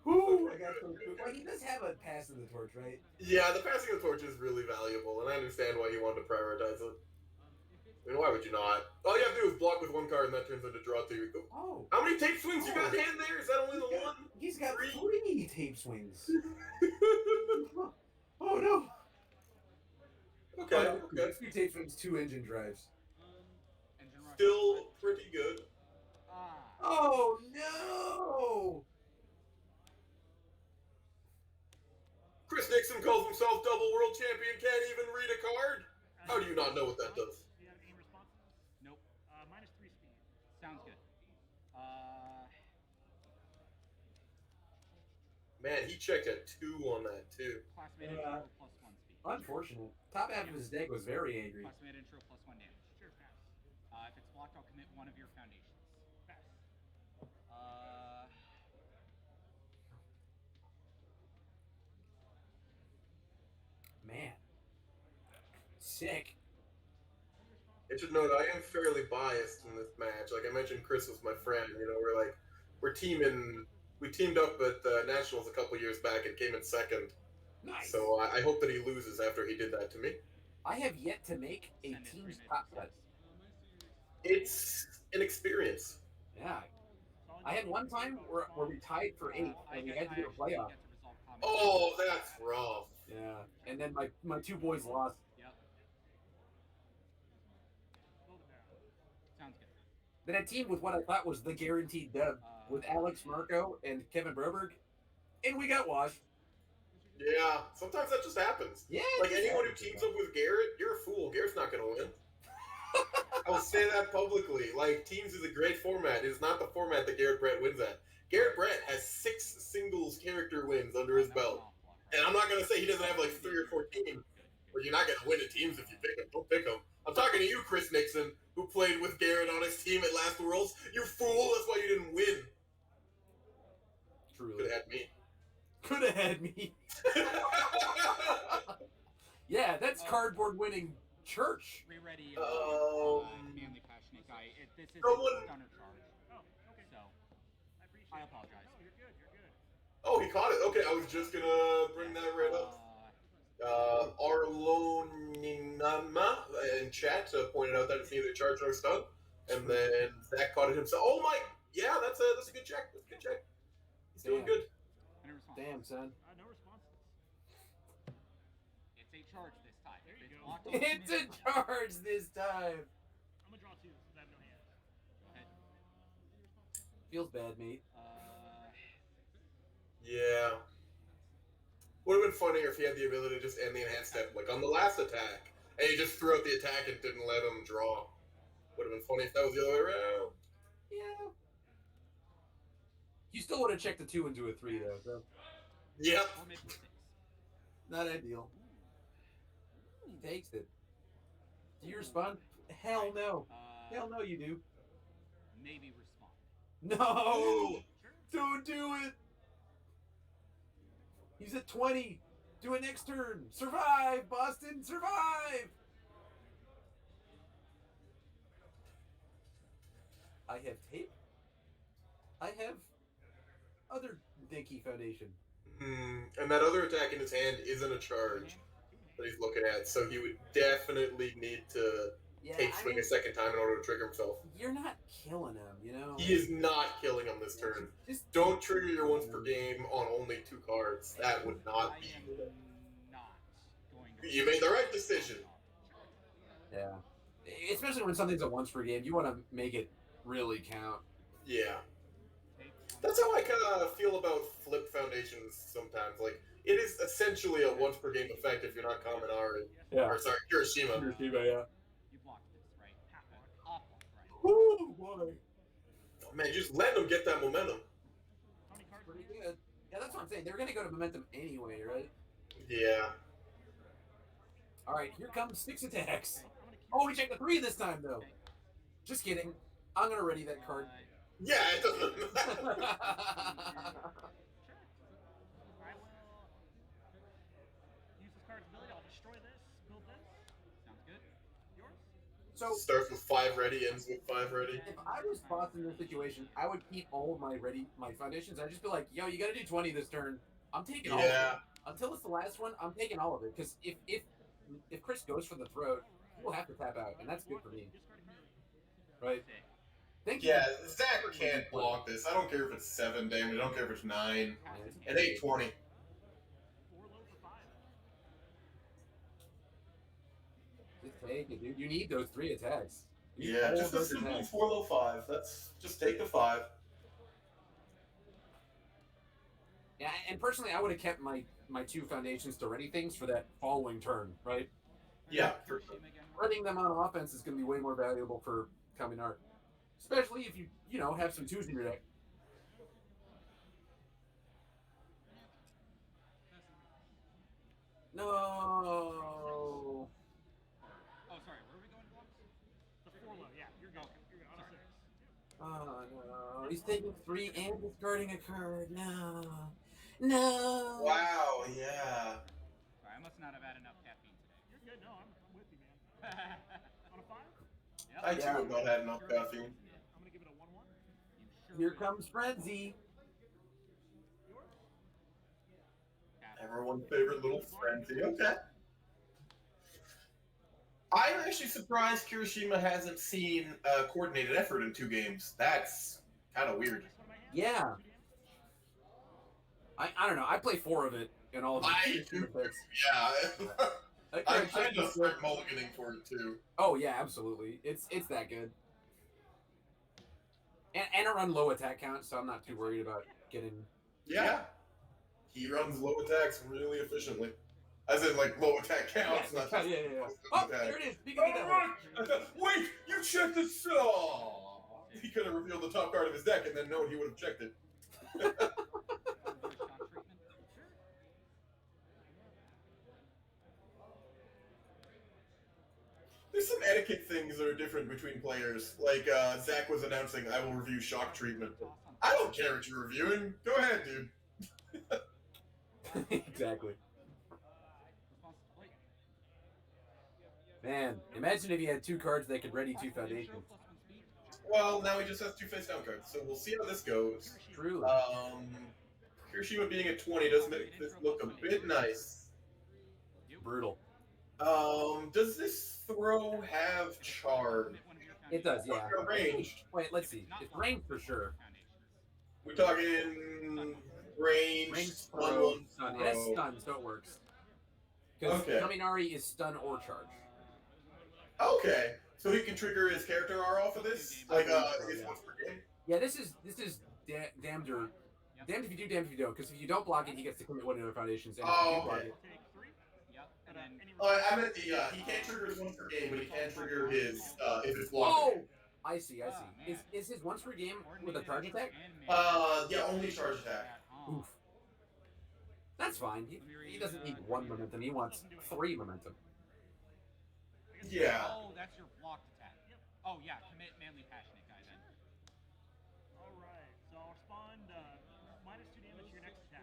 Whoo! I got so quick. Well, he does have a pass of the torch, right? Yeah, the passing of the torch is really valuable, and I understand why he wanted to prioritize it. I mean, why would you not? All you have to do is block with one card, and that turns into draw 2. Oh. How many tape swings you got hand there? Is that only the one? He's got 3 tape swings. Oh no. Okay, Oh, okay. 3 tape swings, 2 engine drives. Still pretty good. Oh no! Chris Nixon calls himself double world champion, can't even read a card? How do you not know what that does? Do you have aim responsiveness? Nope. -3 speed. Sounds good. Man, he checked at 2 on that, too. Classmate intro +1 speed. Unfortunate. Top half of his deck was very angry. Classmate intro +1 damage. Sure, pass. If it's blocked, I'll commit one of your foundations. Pass. Man. Sick. I should note, I am fairly biased in this match. Like I mentioned, Chris was my friend. You know, we teamed up at Nationals a couple years back and came in second. Nice. So I hope that he loses after he did that to me. I have yet to make a team's top cut. It's an experience. Yeah. I had one time where we tied for 8 and we had to do a playoff. Oh, that's rough. Yeah. And then my 2 boys lost. Yep. Sounds good. Then I teamed with what I thought was the guaranteed dub with Alex Marco and Kevin Broberg, and we got washed. Yeah, sometimes that just happens. Yeah. Like anyone who teams up with Garrett, you're a fool. Garrett's not going to win. I will say that publicly. Like, teams is a great format. It is not the format that Garrett Brett wins at. Garrett Brett has 6 singles character wins under his belt. And I'm not going to say he doesn't have like 3 or 4 teams where you're not going to win at teams if you pick him. Don't pick him. I'm talking to you, Chris Nixon, who played with Garrett on his team at Last Worlds. You fool. That's why you didn't win. Truly. Could have had me. Could have had me. Yeah, that's cardboard winning church. Re-ready. Manly passionate guy. This is Someone- a stunner charge. Oh, okay. So I appreciate I it. apologize. No, you're good. You're good. Oh, he caught it. Okay, I was just going to bring that right up. Arloninama in chat pointed out that it's neither charge nor stun. And then Zach caught it himself. Oh my! Yeah, that's a good check. That's a good check. He's doing good. Damn, son. No responses. It's a charge this time. There you If go. blocked, I'll It's a commit one. charge this time. I'm gonna draw 2 since I have no hands. Go ahead. Feels bad, mate. Yeah. Would have been funnier if he had the ability to just end the enhanced step, like on the last attack, and he just threw out the attack and didn't let him draw. Would have been funny if that was the other way around. Yeah. You still would have checked the 2 into a 3 though. So. Yep. Commit for 6. Not ideal. He takes it. Do you respond? Hell no. Hell no, you do. Maybe respond. No! Don't do it! He's at 20. Do it next turn. Survive, Boston. Survive! I have tape. I have other dinky foundation. And that other attack in his hand isn't a charge that he's looking at, so he would definitely need to take swing a second time in order to trigger himself. You're not killing him, you know? He is not killing him this turn. Just Don't trigger your once per game on only 2 cards. That would not be. Not going to. You made the right decision. Yeah. Especially when something's a once per game, you want to make it really count. Yeah. That's how I kind of feel about flip foundations sometimes. Like, it is essentially a once per game effect if you're not Kaminari. Yeah. Or, sorry, Hiroshima. Hiroshima, yeah. You blocked this, right? Half block, right? Ooh, boy. Oh, man, just let them get that momentum. How many cards? Pretty good. Yeah, that's what I'm saying. They're going to go to momentum anyway, right? Yeah. All right, here comes 6 attacks. Oh, we checked the 3 this time, though. Just kidding. I'm going to ready that card. Yeah, it doesn't matter. I will use this card's ability. I'll destroy this, build this. Sounds good. Yours? So Starts with 5 ready, ends with 5 ready. if I was boss in this situation, I would keep all of my foundations. I'd just be like, yo, you got to do 20 this turn. I'm taking all of it. Yeah. Until it's the last one, I'm taking all of it. Because if Chris goes for the throat, he will have to tap out, and that's good for me. Right? Thank you. Yeah, Zach can't block this. I don't care if it's 7 damage. I don't care if it's 9. It ain't 20. Just take it, dude. You need those 3 attacks. You need Yeah, all just a those simple attacks. 4 low 5. That's just take the 5. Yeah, and personally, I would have kept my 2 foundations to ready things for that following turn, right? Yeah, for sure. Running them on offense is going to be way more valuable for Kaminart, especially if you know have some 2s in your deck. No. Oh, sorry. Where are we going, Blocks? The 4 low, yeah. You're good. You're good. On a 6. Oh no, he's taking 3 and discarding a card. No. No. Wow, yeah. Sorry, I must not have had enough caffeine today. You're good. No, I'm with you, man. On a 5? Yep. I too have not had enough caffeine. I'm going to give it a 1-1. Here comes Frenzy. Everyone's favorite little frenzy. Okay. I'm actually surprised Kirishima hasn't seen a coordinated effort in 2 games. That's kind of weird. Yeah. I don't know. I play 4 of it in all of I do. Yeah. I kind of start mulliganing for it too. Oh yeah, absolutely. It's that good. And I run low attack count, so I'm not too worried about getting. Yeah. He runs low attacks really efficiently. As in, like, low attack counts, not just yeah. Oh, there it is. Speaking of that, wait, you checked the He could have revealed the top card of his deck and then known he would have checked it. There's some etiquette things that are different between players. Like, Zach was announcing, I will review shock treatment. I don't care what you're reviewing. Go ahead, dude. Exactly. Man, imagine if you had 2 cards that could ready 2 foundations. Well, now he just has 2 face down cards, so we'll see how this goes. Truly. Kirishima being at 20 does make this look a bit nice. Brutal. Does this throw have charge? It does, yeah. Ranged. Wait, let's see. It's ranged for sure. We're talking range, stun, 1 stun. It has stun, so it works. Because Kaminari is stun or charge. Okay, so he can trigger his character R off of this, like his once per game. Yeah, this is damned or damned if you do, damned if you don't. Because if you don't block it, he gets to commit 1 of the foundations. And if you do block it, I meant he can't trigger his once per game, but he can trigger his if it's blocked. Oh, I see. Is his once per game with a charge attack? Yeah, only charge attack. Oof. That's fine. He doesn't need 1 momentum. He wants 3 momentum. Yeah. Oh, that's your blocked attack. Oh, yeah. Commit manly passionate guy then. Alright, so I'll respond -2 damage to your next attack.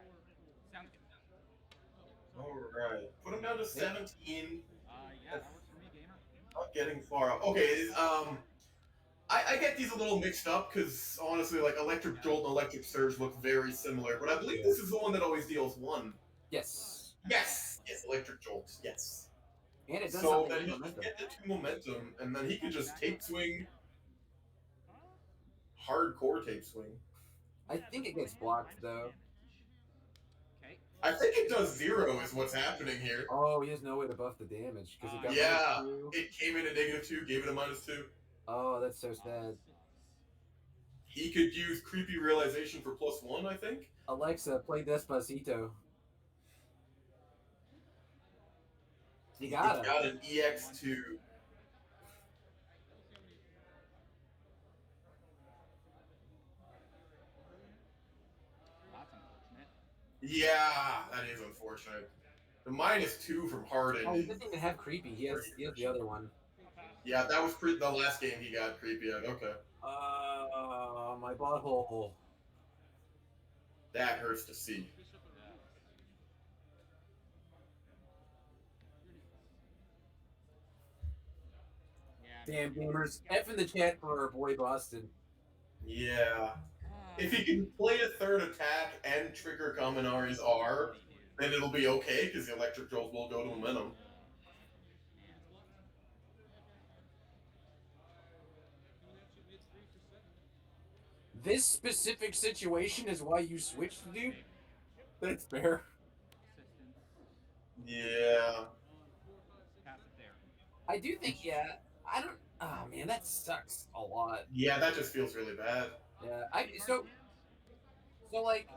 Sounds good. Alright. Put him down to 17. Yeah, that works for me, gamer. Not getting far up. Okay, I get these a little mixed up because honestly, like Electric Jolt and Electric Surge look very similar, but I believe this is the one that always deals 1. Yes. Yes, Electric Jolt. Yes. And it does so something then with he momentum. can get the 2 momentum, and then he can just tape swing. Hardcore tape swing. I think it gets blocked though. I think it does 0 is what's happening here. Oh, he has no way to buff the damage because it got Yeah, -2. it came in at -2, gave it a -2. Oh, that's so sad. He could use Creepy Realization for +1, I think. Alexa, play Despacito. You He got it. got an EX2. That's unfortunate. Yeah, that is unfortunate. The -2 from Harden. Oh, he doesn't even have creepy. He has the other one. Yeah, that was the last game he got creepy at. Okay. My butthole. That hurts to see. Damn gamers. F in the chat for our boy Boston. Yeah. If he can play a third attack and trigger Kaminari's R, then it'll be okay, because the electric jolt will go to momentum. This specific situation is why you switched, dude? That's fair. Yeah. I do think, yeah. I don't. Oh man, that sucks a lot. Yeah, that just feels really bad. Yeah, so like,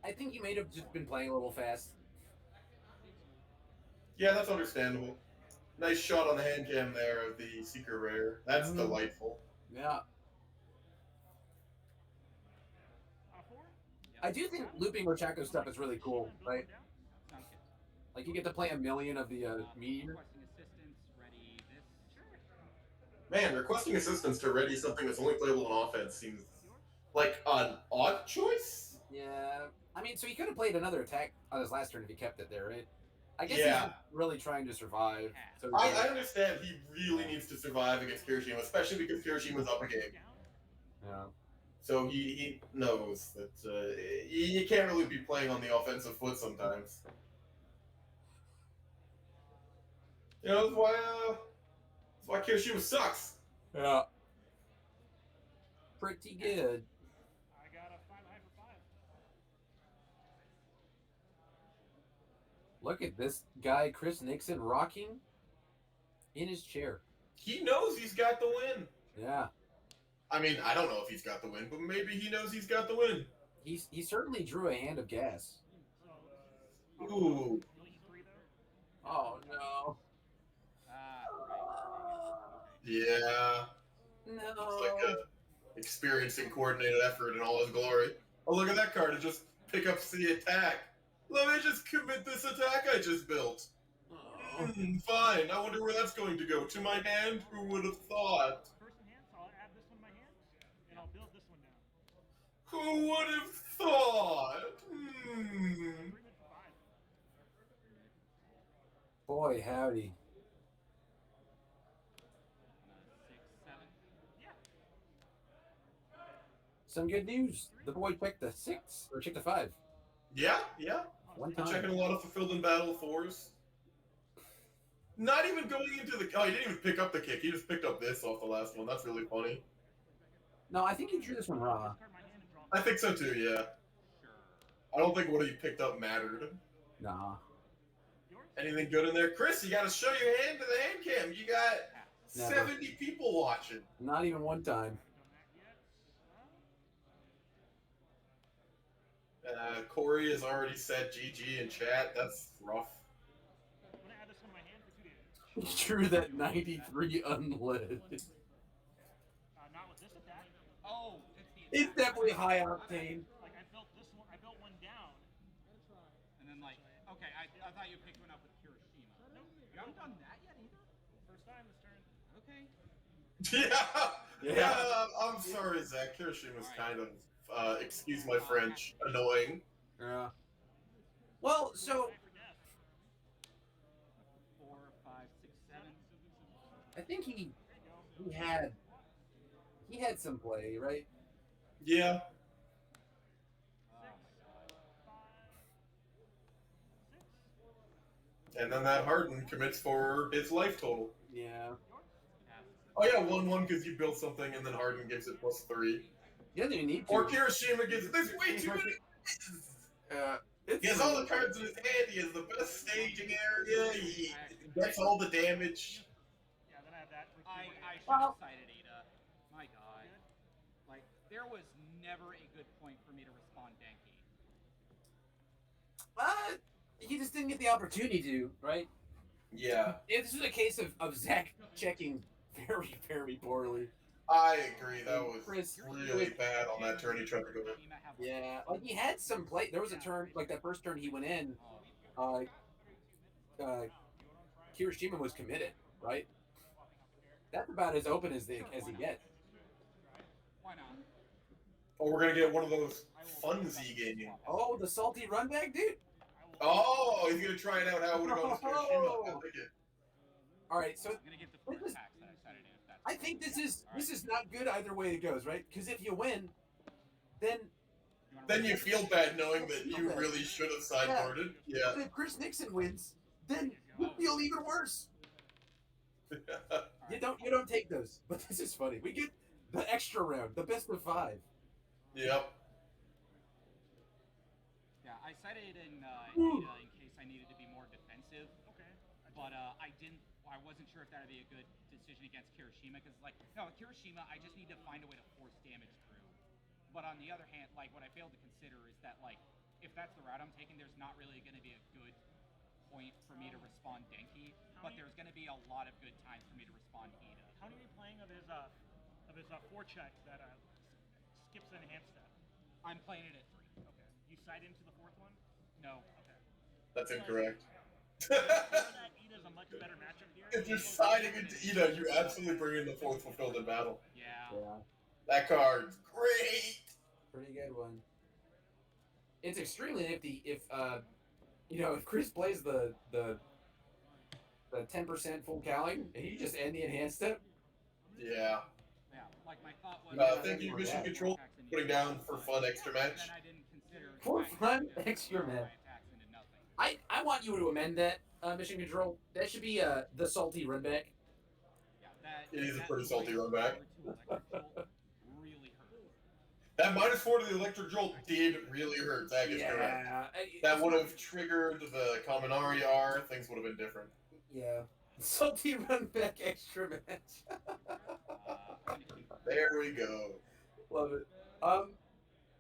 I think you may have just been playing a little fast. Yeah, that's understandable. Nice shot on the hand cam there of the Seeker Rare. That's delightful. Yeah. I do think looping Ochako stuff is really cool, right? Like you get to play a million of the meteor. Man, requesting assistance to ready something that's only playable on offense seems like an odd choice. Yeah. I mean, so he could have played another attack on his last turn if he kept it there, right? I guess Yeah. he's really trying to survive. So I understand he really needs to survive against Kirishima, especially because Kirishima's up a game. Yeah. So he knows that you can't really be playing on the offensive foot sometimes. You know, that's why Kirishima sucks. Yeah. Pretty good. I got a 5 high for 5. Look at this guy, Chris Nixon, rocking in his chair. He knows he's got the win. Yeah. I mean, I don't know if he's got the win, but maybe he knows he's got the win. He certainly drew a hand of gas. Ooh. Oh no. Yeah. No. It's like experiencing coordinated effort in all his glory. Oh, look at that card. It just pick up the attack. Let me just commit this attack I just built. Fine. I wonder where that's going to go. To my hand? Who would have thought? First in hand, so I'll add this one to my hand, and I'll build this one down. Who would have thought? Boy, howdy. 6, 7. Some good news. The boy checked the 6 or checked the 5. Yeah, yeah. One I'm time. checking a lot of fulfilled in battle 4s. Not even going into the... Oh, he didn't even pick up the kick. He just picked up this off the last one. That's really funny. No, I think he drew this one raw. I think so too, yeah. I don't think what he picked up mattered. Nah. Anything good in there? Chris, you gotta show your hand to the hand cam. You got Never. 70 people watching. Not even one time. Corey has already said GG in chat. That's rough. I'm gonna add this one to my hand for 2 damage. He drew that 93 unlit. Not with this attack. Oh, It's definitely high octane. Like I built this one. I built one down. And then like, okay, I thought you picked one up with Hiroshima. Nope. You haven't done that yet either? First time this turn. Okay. Yeah. I'm sorry, Zach. Kirishima's kind of, excuse my French, annoying. Yeah. Well, so 4, 5, 6, 7. I think he had some play, right? Yeah. And then that Harden commits for his life total. Yeah. Oh yeah, 1-1 because you built something and then Harden gives it +3. He doesn't even need to. Or Kirishima gives it. There's way too many. He has all the cards in his hand. He has the best staging area. He gets all the damage. Yeah, then I have that. For I 2 should have cited Ada. My God. Like, there was never a good point for me to respond Denki. He just didn't get the opportunity to, right? Yeah. This was a case of Zach checking very, very poorly. I agree. That was Chris really bad on that turn he tried to go in. Yeah, like he had some play. There was a turn, like that first turn he went in. Kirishima was committed, right? That's about as open as he gets. Why not? Oh, we're gonna get one of those fun Z games. Oh, the salty run back, dude. Oh, he's gonna try it out. How it would have gone with Kirishima. I like it. All right, so I'm gonna get the 4 attacks that I cited I think this is not good either way it goes, right? Because if you win, then Then you feel bad knowing that you really should have sideboarded. Yeah. But if Chris Nixon wins, then you feel even worse. You don't take those. But this is funny. We get the extra round, the best of 5. Yep. Yeah, I cited in Ida in case I needed to be more defensive. Okay. But I wasn't sure if that would be a good decision against Kirishima because, like, no, Kirishima, I just need to find a way to force damage through. But on the other hand, like, what I failed to consider is that, like, if that's the route I'm taking, there's not really going to be a good point for me to respond Denki, but there's going to be a lot of good times for me to respond Ida. How many playing of his forecheck that skips an enhanced step? I'm playing it at 3. Okay. You side into the 4th one? No. Okay. That's incorrect. That Ida's a much better matchup here. If you're siding into Ida, you absolutely bring in the 4th Fulfilled in Battle. Yeah. That card's great. Pretty good one. It's extremely nifty if if Chris plays the 10% full cowling and you just end the enhanced step. Yeah. Yeah. Like my thought was. Thank you, Mission Control, putting down for fun extra match. Then I didn't consider For fun extra match. I want you to amend that, Mission Control. That should be the salty run back. It is a pretty salty run back. Really hurt. That -4 to the Electric Jolt did really hurt. That is correct. That would have triggered the Kaminari R. Things would have been different. Yeah. Salty run back extra match. There we go. Love it.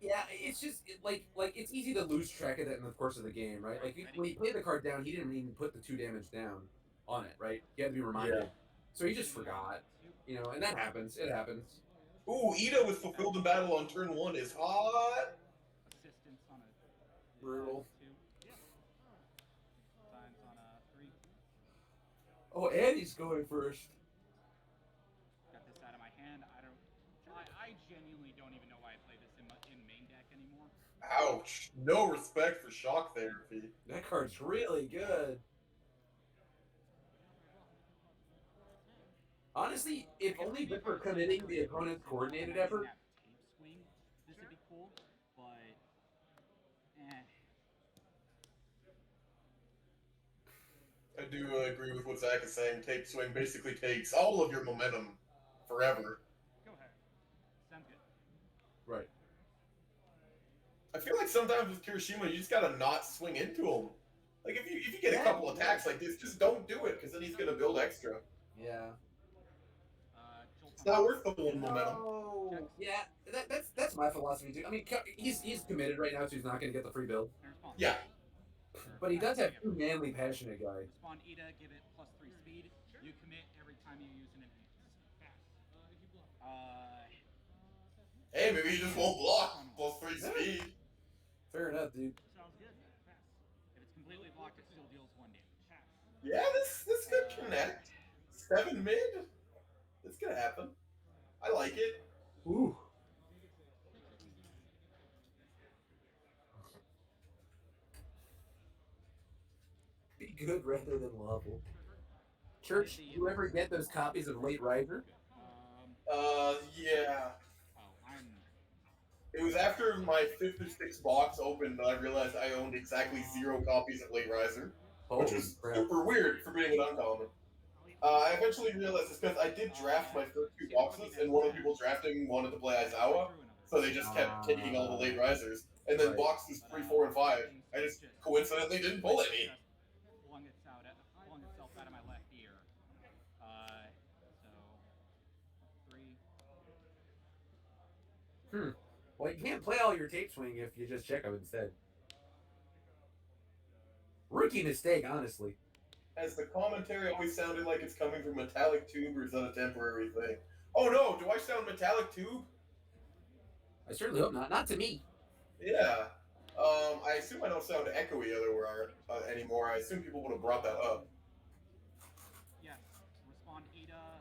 Yeah, it's just like it's easy to lose track of that in the course of the game, right? Like when he played the card down, he didn't even put the 2 damage down on it, right? He had to be reminded. Yeah. So he just forgot, and that happens. It happens. Ooh, Ida with Fulfilled in Battle on turn 1 is hot. Assistance on a Brutal. 2. Times on a 3. Oh, Eddie's going first. Got this out of my hand. I genuinely don't even know why I play this in main deck anymore. Ouch. No respect for shock therapy. That card's really good. Honestly, if only for committing the opponent's coordinated effort. Tape swing. This would be cool, but I do agree with what Zach is saying. Tape swing basically takes all of your momentum forever. Go ahead. Sounds good. Right. I feel like sometimes with Kirishima, you just gotta not swing into him. Like if you get a couple attacks like this, just don't do it because then he's gonna build extra. Yeah. It's not worth the one momentum. Oh. Yeah, that's my philosophy too. I mean, he's committed right now, so he's not going to get the free build. Yeah. But he does have 2 manly, passionate guys. Respond Ida, give it +3 speed. You commit every time you use an enhance. Hey, maybe he just won't block. +3 speed. Fair enough, dude. Sounds good. If it's completely blocked, it still deals 1 damage. Yeah, this could connect. 7 mid. It's gonna happen. I like it. Ooh. Be good rather than lawful. Church, do you ever get those copies of Late Riser? Yeah. It was after my 5th or 6th box opened that I realized I owned exactly 0 copies of Late Riser, which was super weird for being an uncommon. I eventually realized it's because I did draft my first 2 boxes, and one of the people drafting wanted to play Aizawa, so they just kept taking all the Late Risers. And then boxes 3, 4, and 5, I just coincidentally didn't pull any. Flung itself out of my left ear. So 3. Well, you can't play all your tape swing if you just check them instead. Rookie mistake, honestly. As the commentary always sounded like it's coming from Metallic Tube, or is that a temporary thing? Oh no, do I sound Metallic Tube? I certainly hope not. Not to me. Yeah. I assume I don't sound echoey anymore. I assume people would have brought that up. Yes. Respond Ida.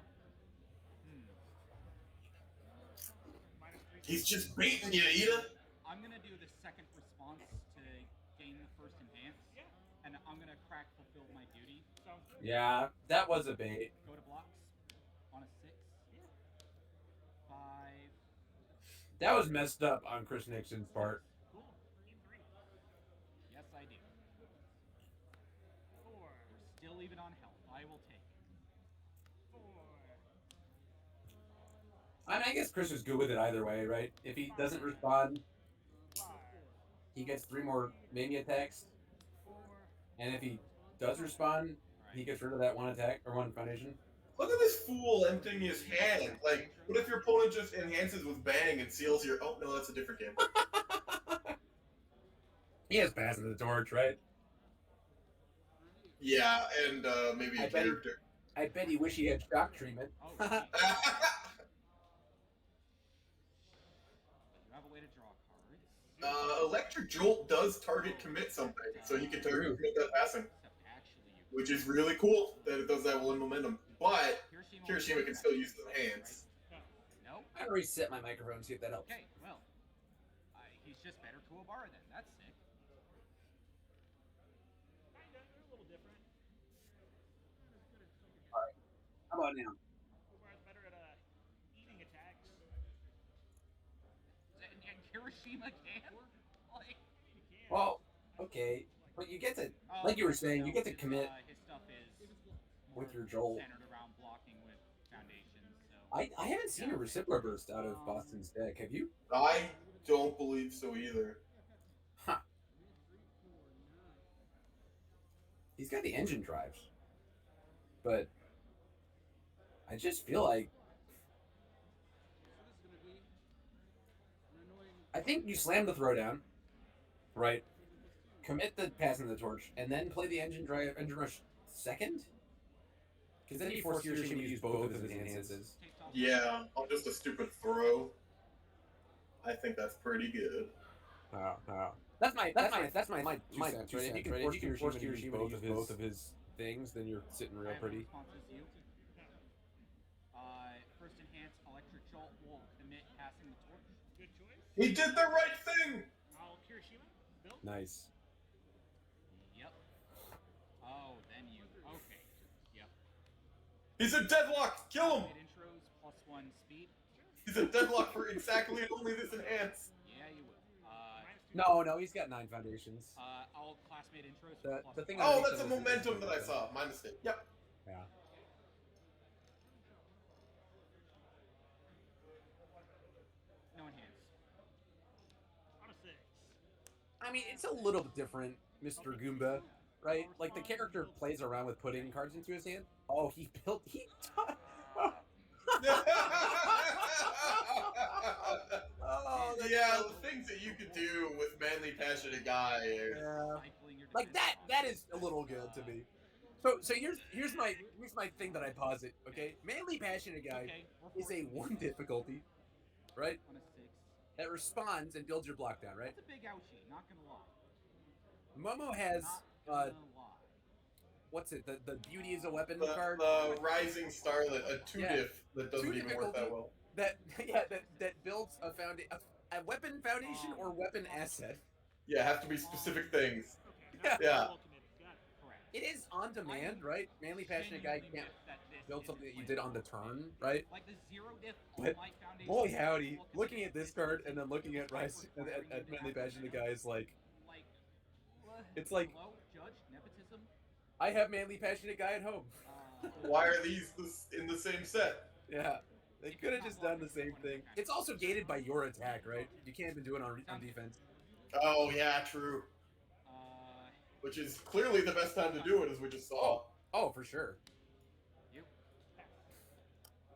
He's just beating you, Ida. I'm gonna do the second response to gain the first advance, and I'm gonna crack fulfill my duty. Yeah, that was a bait. Go to blocks on a 6. That was messed up on Chris Nixon's part. Cool. Game 3. Yes, I do. 4. We're still even on health. I will take it. 4. I mean, I guess Chris is good with it either way, right? If he doesn't respond, 5. he gets 3 more maybe attacks. 4. And if he does respond, he gets rid of that 1 attack or 1 foundation. Look at this fool emptying his hand. Like, what if your opponent just enhances with Bang and seals your... Oh, no, that's a different game. He has passing the torch, right? Yeah, and maybe a character. I bet he wish he had shock treatment. You have a way to draw cards. Electric Jolt does target commit something, so you can target commit that passing. Which is really cool that it does that 1 momentum. But Kirishima can still use the hands. No. I'm gonna reset my microphone, see if that helps. Okay, well, he's just better Kuwabara then. That's sick. Kinda. They're a little different. Alright. How about now? Kuwabara's better at eating attacks. And Kirishima can? Like, Well, okay. But you get to, like you were saying, you get to commit his stuff is with your Jolt. centered around blocking with foundations. So I haven't seen a Recycler Burst out of Boston's deck. Have you? I don't believe so either. Huh. He's got the engine drives. But I just feel like I think you slam the throwdown, right? Commit the passing the torch, and then play the engine rush second? Because then you force Kirishima to use both of his enhances. Yeah, on just a stupid throw. I think that's pretty good. That's my 2 cents, right? If you can force Kirishima to use both of his things, then you're sitting real pretty. First enhance electric jolt will commit passing the torch. Good choice. He did the right thing! Kirishima. Bill? Nice. Yep. Oh, then you. Okay. Yep. He's a deadlock! Kill him! Intros +1 speed. He's a deadlock for exactly only this enhance. Yeah, you will. No, he's got 9 foundations. All classmate intros. The thing. Oh, that's a momentum that I saw. My mistake. Yep. Yeah. No enhance. On a 6. I mean, it's a little bit different, Mr. Goomba, right? Like, the character plays around with putting cards into his hand. Oh, Oh, yeah, the things that you could do with Manly Passionate Guy. Yeah. Like, that is a little good to me. So here's my thing that I posit, okay? Manly Passionate Guy is a 1 difficulty, right? On a 6. That responds and builds your block down, right? That's a big ouchie, not gonna lie. Momo has Not gonna lie. what's it? The beauty is a weapon The card. Rising Starlet, a 2 diff that doesn't even work that well. That builds a weapon foundation or weapon asset. Yeah, have to be specific things. Yeah. Yeah. It is on demand, right? Manly Passionate Guy can't build something that you did on the turn, right? Like the 0 diff But Light Foundation. boy howdy, looking at this card and then looking at at Manly Passionate Guy is like, it's like, Hello, Judge, nepotism. I have Manly Passionate Guy at home. Why are these in the same set? Yeah, they could have just done the same thing. It's also gated by your attack, right? You can't even do it on defense. Oh, yeah, true. Which is clearly the best time to do it, as we just saw. Oh, for sure.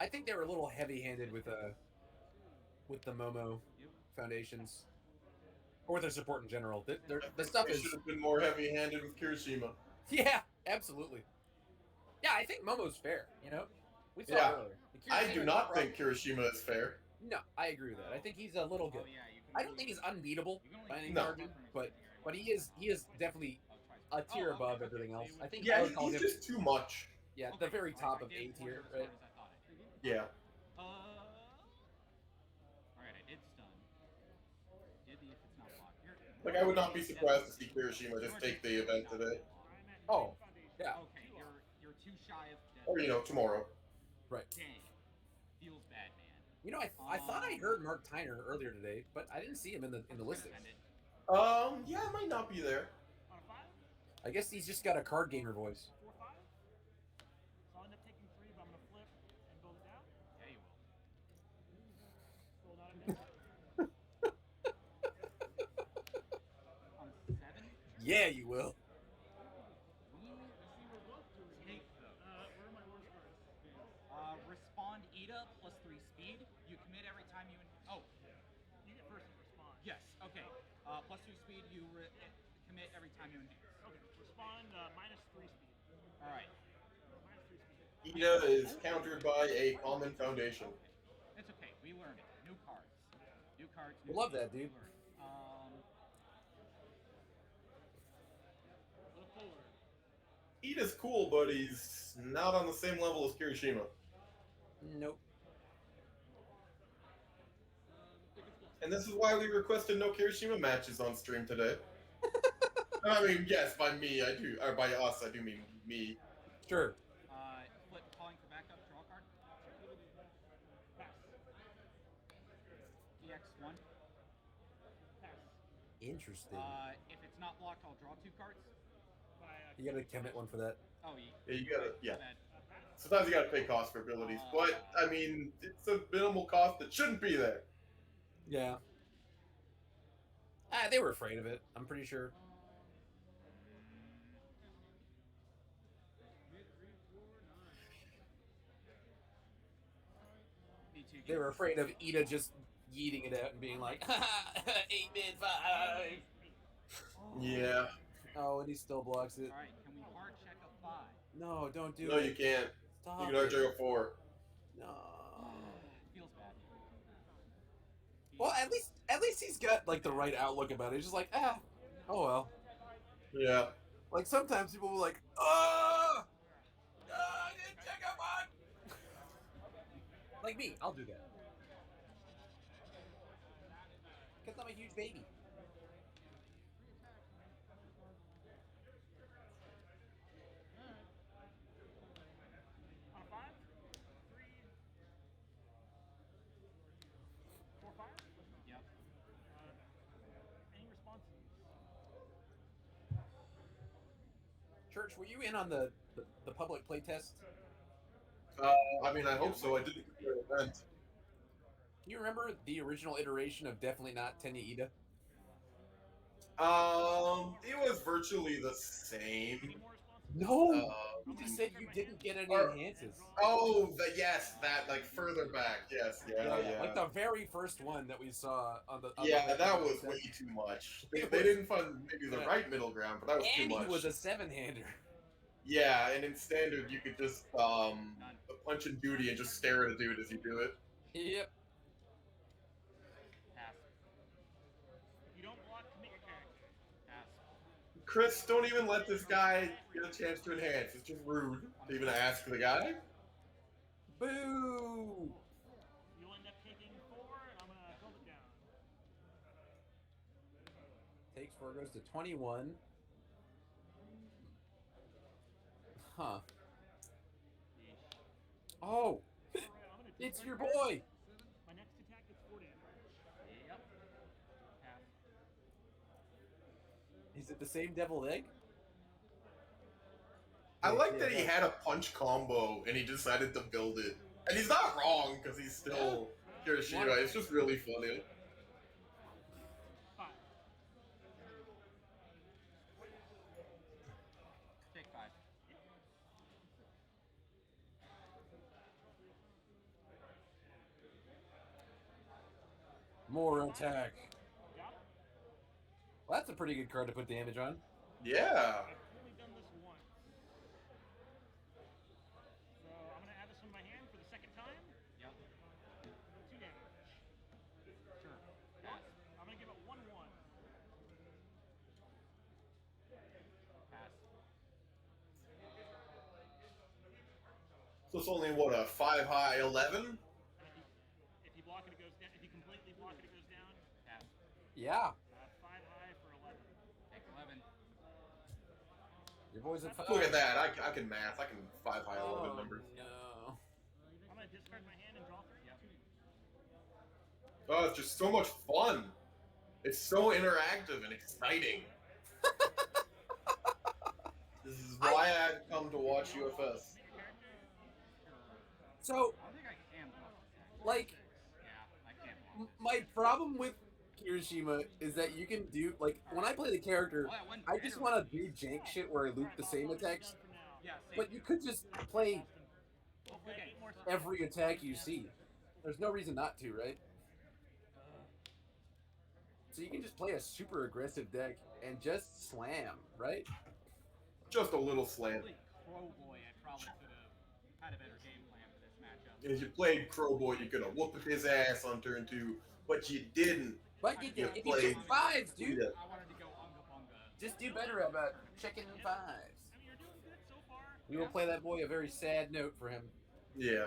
I think they were a little heavy-handed with the Momo foundations, or their support in general. The stuff They is should have been more heavy-handed with Kirishima. yeah, absolutely. Yeah, I think Momo's fair. You know, we saw Yeah. it earlier. I do not think Kirishima is fair. No, I agree with that. I think he's a little good. I don't think he's unbeatable by any No. margin, but he is definitely a tier above everything else. I think I Yeah, would call he's him just too much. yeah, the very top of A tier, right? Yeah. Alright, I did stun. Did the if it's not blocked. Like, I would not be surprised to see Kirishima just take the event today. Oh, yeah. Okay, you're too shy of death. Or, tomorrow. Right. Dang. Feels bad, man. You know, I thought I heard Mark Tyner earlier today, but I didn't see him in the listings. Yeah, it might not be there. On a 5? I guess he's just got a card gamer voice. 4, 5. So I'll end up taking 3, but I'm gonna flip and build it down. Yeah, you will. Roll down again. On 7? Yeah, you will. Take those. Where are my worst cards? Respond Ida plus 3 speed. You commit every time you. Oh, You get first and respond. yes. Okay. Plus 2 speed. You commit every time you enhance. Okay. Respond minus 3 speed. All right. Minus 3 speed. Ida is countered by a common foundation. It's okay. We learned it. New cards. New cards. I love that, dude. Little forward. Ida's cool, but he's not on the same level as Kirishima. Nope. And this is why we requested no Kirishima matches on stream today. I mean, yes, by me, I do, or by us, I do mean me. Sure. Flip calling for backup. Draw a card. Pass. EX1. Pass. Interesting. If it's not blocked, I'll draw 2 cards. By, You gotta commit one for that. Oh, Yeah, you gotta, yeah. bad. Sometimes you gotta pay cost for abilities, but, I mean, it's a minimal cost that shouldn't be there. Yeah. They were afraid of it. I'm pretty sure. Me too. They were afraid of Ida just yeeting it out and being like, 8-bit 5. Yeah. Oh, and he still blocks it. All right. Can we hard check a 5? No, don't do No, it. you can't. Stop You can it. RJ 4. No. Feels bad. Well, at least he's got like the right outlook about it. He's just like, oh well. Yeah. Like sometimes people will like, I didn't check out mine. Like me, I'll do that. Because I'm a huge baby. On a 5? 3. 4, 5. Yep. Any responses? Church, were you in on the public playtest? I mean, I hope so. I did the event. Do you remember the original iteration of Definitely Not Tenya Ida? It was virtually the same. Any more responses? No! Uh, You just said you didn't get any Or- enhances. Oh, yes, that, like, further back. Yes, yeah. Like the very first one that we saw on the. On Yeah, the that was set. way too much. They didn't find maybe the right middle ground, but that was And too much. he was a 7-hander. Yeah, and in standard, you could just punch in duty and just stare at a dude as you do it. Yep. Pass. You don't block, commit your character. Pass. Chris, don't even let this guy get a chance to enhance. It's just rude to even ask the guy. Boo! You'll end up taking 4, and I'm gonna build it down. Takes 4, goes to 21. Huh. Oh! Alright, I'm gonna It's discard your cards. boy! My next attack gets 4 damage. Yep. Pass. Is it the same deviled egg? I like that he had a punch combo and he decided to build it. And he's not wrong because he's still Kirishima. It's just really funny. 5. Take 5. More attack. Got it? Well, that's a pretty good card to put damage on. Yeah. I've only done this once. So I'm gonna add this in my hand for the second time. Yep. 2 damage. Sure. Pass. I'm gonna give it 1-1. Pass. So it's only, what, a 5 high 11? If you block it, it goes down. If you completely block it, it goes down. Pass. Yeah. 5 high for 11. Take 11. Your boy's at 5. Look at that. I can math. I can 5 high 11 numbers. No. I'm gonna discard my hand and draw 3. Yep. Oh, it's just so much fun. It's so interactive and exciting. This is why I've come to watch UFS. So, like, my problem with Kirishima is that you can do, like, when I play the character, I just want to do jank shit where I loop the same attacks, but you could just play every attack you see. There's no reason not to, right? So you can just play a super aggressive deck and just slam, right? Just a little slam. Crowboy, I probably could have had a better game plan for this matchup. If you played Crowboy, you could have whooped his ass on turn 2, but you didn't. But you did. If you played took 5s, dude, Yeah. I wanted to go unga bunga. just do better about checking 5s. We will play that boy a very sad note for him. Yeah.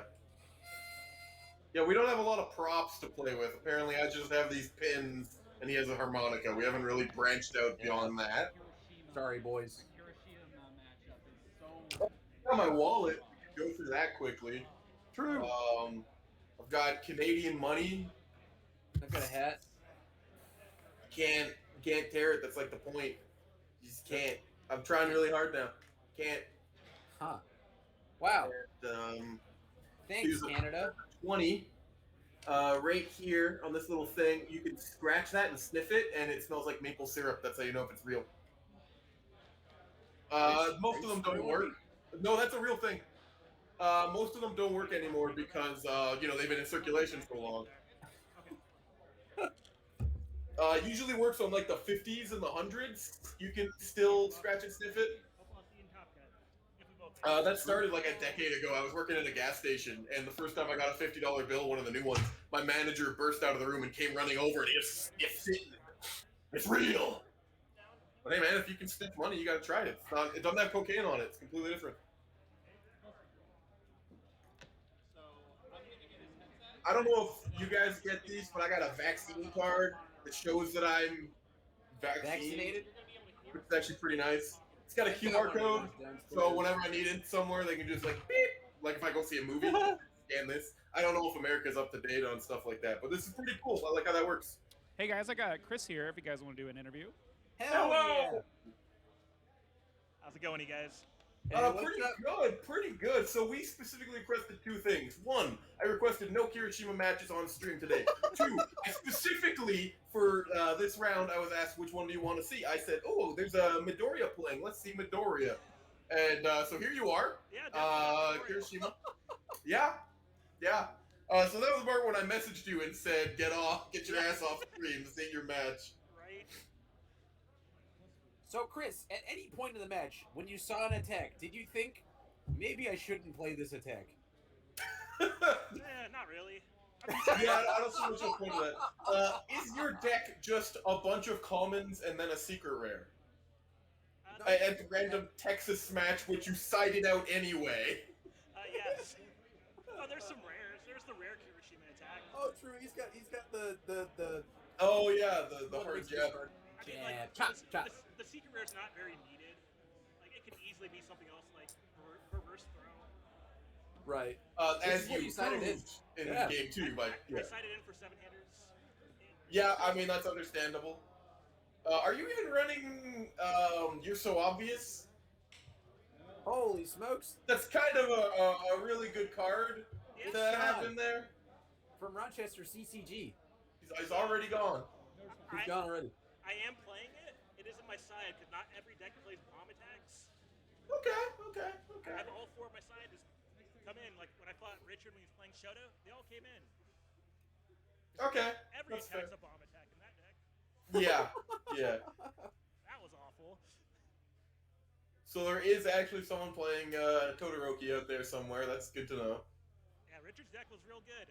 Yeah, we don't have a lot of props to play with. Apparently, I just have these pins, and he has a harmonica. We haven't really branched out beyond that. Sorry, boys. Hiroshima matchup is so. I got my wallet. We can go through that quickly. True. I've got Canadian money. I've got a hat. Can't tear it. That's like the point. You just can't. I'm trying really hard now. Can't. Huh. Wow. And, Thanks, here's a Canada. 20. Right here on this little thing, you can scratch that and sniff it, and it smells like maple syrup. That's how you know if it's real. Most of them don't work. No, that's a real thing. Most of them don't work anymore because they've been in circulation so long. Usually works on like the 50s and the 100s. You can still scratch and sniff it. That started like a decade ago. I was working at a gas station, and the first time I got a $50 bill, one of the new ones, my manager burst out of the room and came running over, and he just it's real. But hey, man, if you can sniff money, you gotta try it. It doesn't have cocaine on it. It's completely different. I don't know if you guys get these, but I got a vaccine card that shows that I'm vaccinated. It's actually pretty nice. It's got a QR code, so whenever I need it somewhere, they can just like beep. Like if I go see a movie, scan this. I don't know if America's up to date on stuff like that, but this is pretty cool. I like how that works. Hey guys, I got Chris here. If you guys want to do an interview. Hell yeah. How's it going, you guys? Pretty good. So we specifically requested 2 things. 1, I requested no Kirishima matches on stream today. 2, I specifically for this round, I was asked which one do you want to see. I said, oh, there's a Midoriya playing. Let's see Midoriya. And so here you are. Yeah, Kirishima. Yeah. So that was the part when I messaged you and said, get your ass off stream. This ain't your match. Right. So, Chris, at any point in the match, when you saw an attack, did you think, maybe I shouldn't play this attack? Not really. Yeah, I don't see much of a point to that. Is your deck just a bunch of commons and then a secret rare? And random Texas Smash, which you cited out anyway. Yes. Oh, there's some rares. There's the rare Kirishima attack. Oh, true. He's got the. Oh yeah, the hard jab. I mean, like, Chop. the secret rare is not very needed. Like, it could easily be something else, like reverse throw. Right. As you cited in game 2, but I cited in for 7-handers. Yeah, I mean that's understandable. Are you even running You're So Obvious? Holy smokes! That's kind of a really good card to have in there. From Rochester, CCG. He's already gone. He's gone already. I am playing it. It is in my side because not every deck plays bomb attacks. Okay. I have all 4 of my side just come in. Like when I fought Richard when he was playing Shoto, they all came in. Okay. Every that's attack's fair. a bomb attack in that deck. Yeah. That was awful. So there is actually someone playing Todoroki out there somewhere. That's good to know. Yeah, Richard's deck was real good.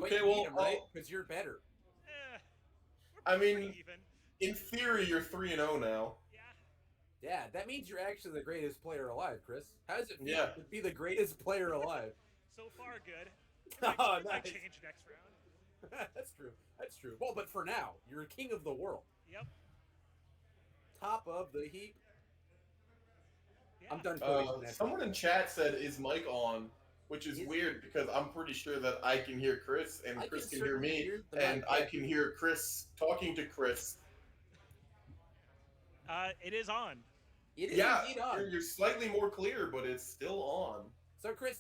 Okay, you well, beat him, right? Because you're better. I mean, Even. in theory, you're 3-0 now. Yeah, that means you're actually the greatest player alive, Chris. How does it feel Yeah. to be the greatest player alive? So far, good. Oh, It might nice. change next round. That's true. Well, but for now, you're king of the world. Yep. Top of the heap. Yeah. I'm done. Someone in chat said, "Is Mike on?" which is Is- weird because I'm pretty sure that I can hear Chris and I Chris can can hear certainly me, hear the and mic, I yeah. can hear Chris talking to Chris. It is on. It is Yeah, indeed on. you're slightly more clear, but it's still on. So, Chris,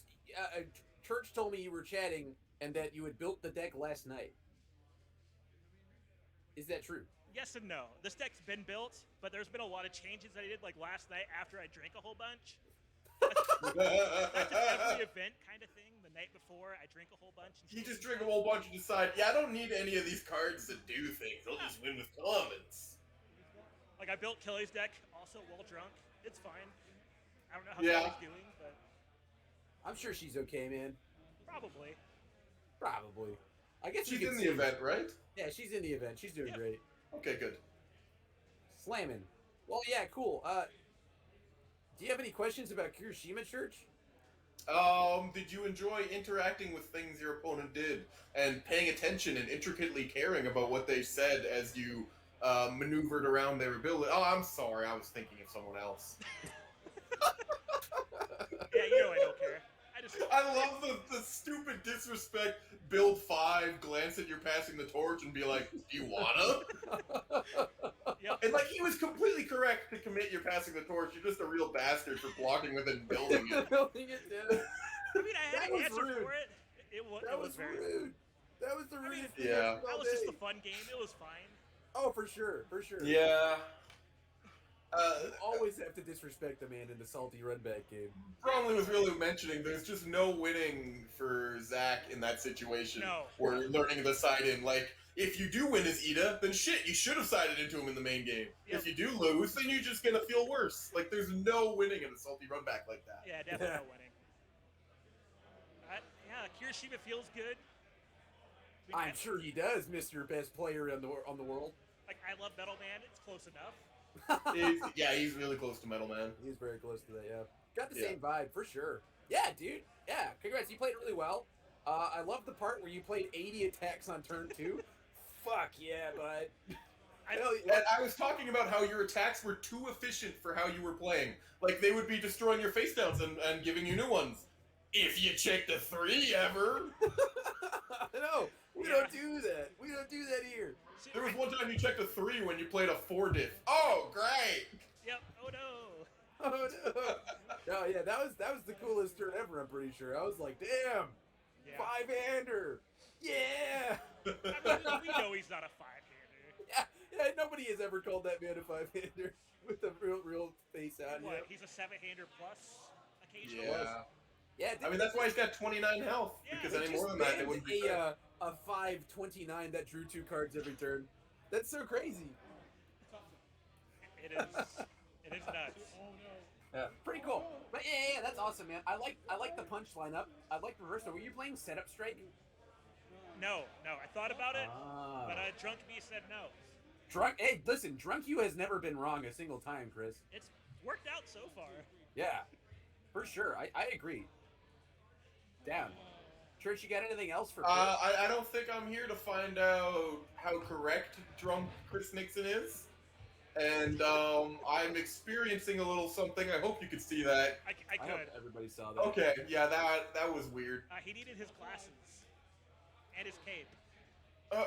Church told me you were chatting and that you had built the deck last night. Is that true? Yes and no. This deck's been built, but there's been a lot of changes that I did like last night after I drank a whole bunch. That's an every event kind of thing. The night before, I drink a whole bunch. And You just drink a whole bunch and decide, yeah, I don't need any of these cards to do things. I'll just win with commons. Like I built Kelly's deck also while drunk. It's fine. I don't know how Yeah. Kelly's doing, but I'm sure she's okay, man. probably. Probably. I guess She's you can in the see- event, right? Yeah, she's in the event. She's doing Yep. great. Okay, good. Slamming. Well, yeah, cool. Do you have any questions about Kirishima, Church? Did you enjoy interacting with things your opponent did and paying attention and intricately caring about what they said as you maneuvered around their ability? Oh, I'm sorry, I was thinking of someone else. Yeah, you know I don't care. I love the stupid disrespect. Build 5, glance at your passing the torch, and be like, "Do you wanna?" Yep. And like he was completely correct to commit your passing the torch. You're just a real bastard for blocking with and building it. Building it, yeah. I mean, I had That an was answer rude. for it. It was. That It was was very rude. That was the rudest thing Yeah. I've seen That all was just day. a fun game. It was fine. Oh, for sure, for sure. Yeah. You always have to disrespect the man in the salty runback game. Bromley was really mentioning there's just no winning for Zach in that situation. No. We're learning the side in. Like, if you do win as Ida, then shit, you should have sided into him in the main game. Yep. If you do lose, then you're just gonna feel worse. Like, there's no winning in a salty run back like that. Yeah, definitely no winning. Yeah, Kirishima feels good. I'm sure he does, Mr. Best Player on the world. Like, I love Metal Man. It's close enough. He's really close to Metal Man. He's very close to that, yeah. Got the Yeah. same vibe, for sure. Yeah, dude. Yeah, congrats. You played really well. I love the part where you played 80 attacks on turn 2. Fuck yeah, bud. And I was talking about how your attacks were too efficient for how you were playing. Like, they would be destroying your face downs and giving you new ones. If you check the 3 ever. No, we don't do that. We don't do that here. There was one time you checked a 3 when you played a 4 diff. Oh, great! Yep. Oh no. Oh no. No, yeah, that was the coolest turn ever, I'm pretty sure. I was like, damn. Yeah. 5-hander. Yeah. I mean, we know he's not a 5-hander. Yeah, nobody has ever called that man a 5-hander with a real face out. What? Yeah. He's a 7-hander plus occasionally. Yeah. Yeah, I mean, that's why he's got 29 health. Yeah, because They any just more than that, it banned wouldn't be fair. a 5-29 that drew 2 cards every turn. That's so crazy. It is. It is nuts. Yeah. Pretty cool. But yeah, that's awesome, man. I like the punch lineup. I like the reverse. Were you playing setup strike? No. I thought about it, Ah. but Drunk Me said no. Drunk. Hey, listen, Drunk You has never been wrong a single time, Chris. It's worked out so far. Yeah, for sure. I agree. Down. Church, you got anything else for? I don't think I'm here to find out how correct drunk Chris Nixon is. And I'm experiencing a little something. I hope you could see that. I I hope could. everybody saw that. Okay, yeah, that was weird. He needed his glasses and his cape.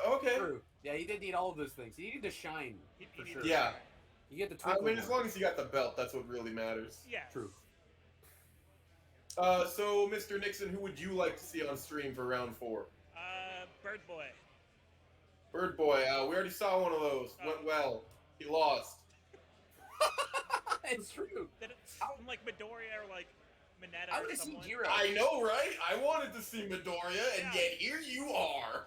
Okay. True. Yeah, he did need all of those things. He needed to shine. He For needed sure. Yeah. You get the I twinkle. mean, as more. long as you got the belt, that's what really matters. Yeah. True. So, Mr. Nixon, who would you like to see on stream for round 4? Bird Boy. Bird Boy, we already saw one of those. Oh. Went well. He lost. It's true. Did it sound like Midoriya or like Mineta I or want to see someone? Jiro. I know, right? I wanted to see Midoriya, and Yeah. yet here you are.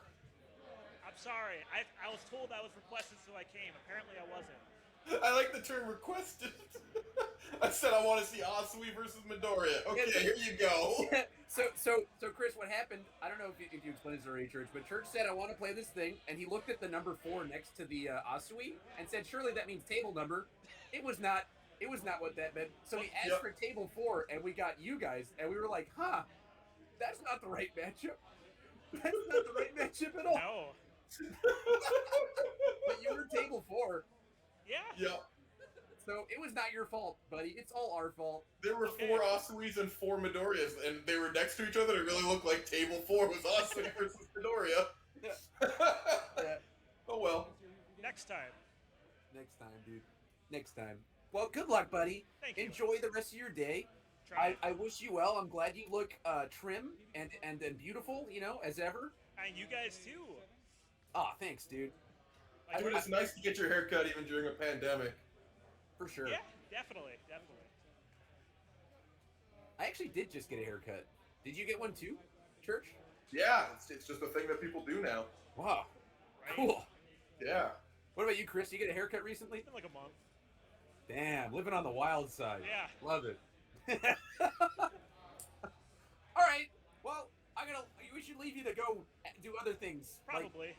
I'm sorry. I was told I was requested, so I came. Apparently, I wasn't. I like the term requested. I said I want to see Asui versus Midoriya. Okay, Yeah. here you go. So, Chris, what happened? I don't know if you explained this already, Church, but Church said, "I want to play this thing," and he looked at the number 4 next to the Asui and said, "Surely that means table number." It was not. It was not what that meant. So he asked Yep. for table 4, and we got you guys, and we were like, "Huh, that's not the right matchup. That's not the right matchup at all." No. But you were table 4. Yeah. Yeah. So it was not your fault, buddy. It's all our fault. There were 4 Asuis and 4 Midoriyas, and they were next to each other. It really looked like Table 4 was Asui versus Midoriya. Yeah. Oh well. Next time. Next time, dude. Next time. Well, good luck, buddy. Thank you. Enjoy the rest of your day. I wish you well. I'm glad you look trim and beautiful, as ever. And you guys too. Oh, thanks, dude. Dude, it's nice to get your hair cut even during a pandemic. For sure. Yeah, definitely. I actually did just get a haircut. Did you get one too, Church? Yeah, it's just a thing that people do now. Wow. Right? Cool. Yeah. What about you, Chris? You get a haircut recently? It's been like a month. Damn, living on the wild side. Yeah. Love it. All right. Well, we should leave you to go do other things. Probably.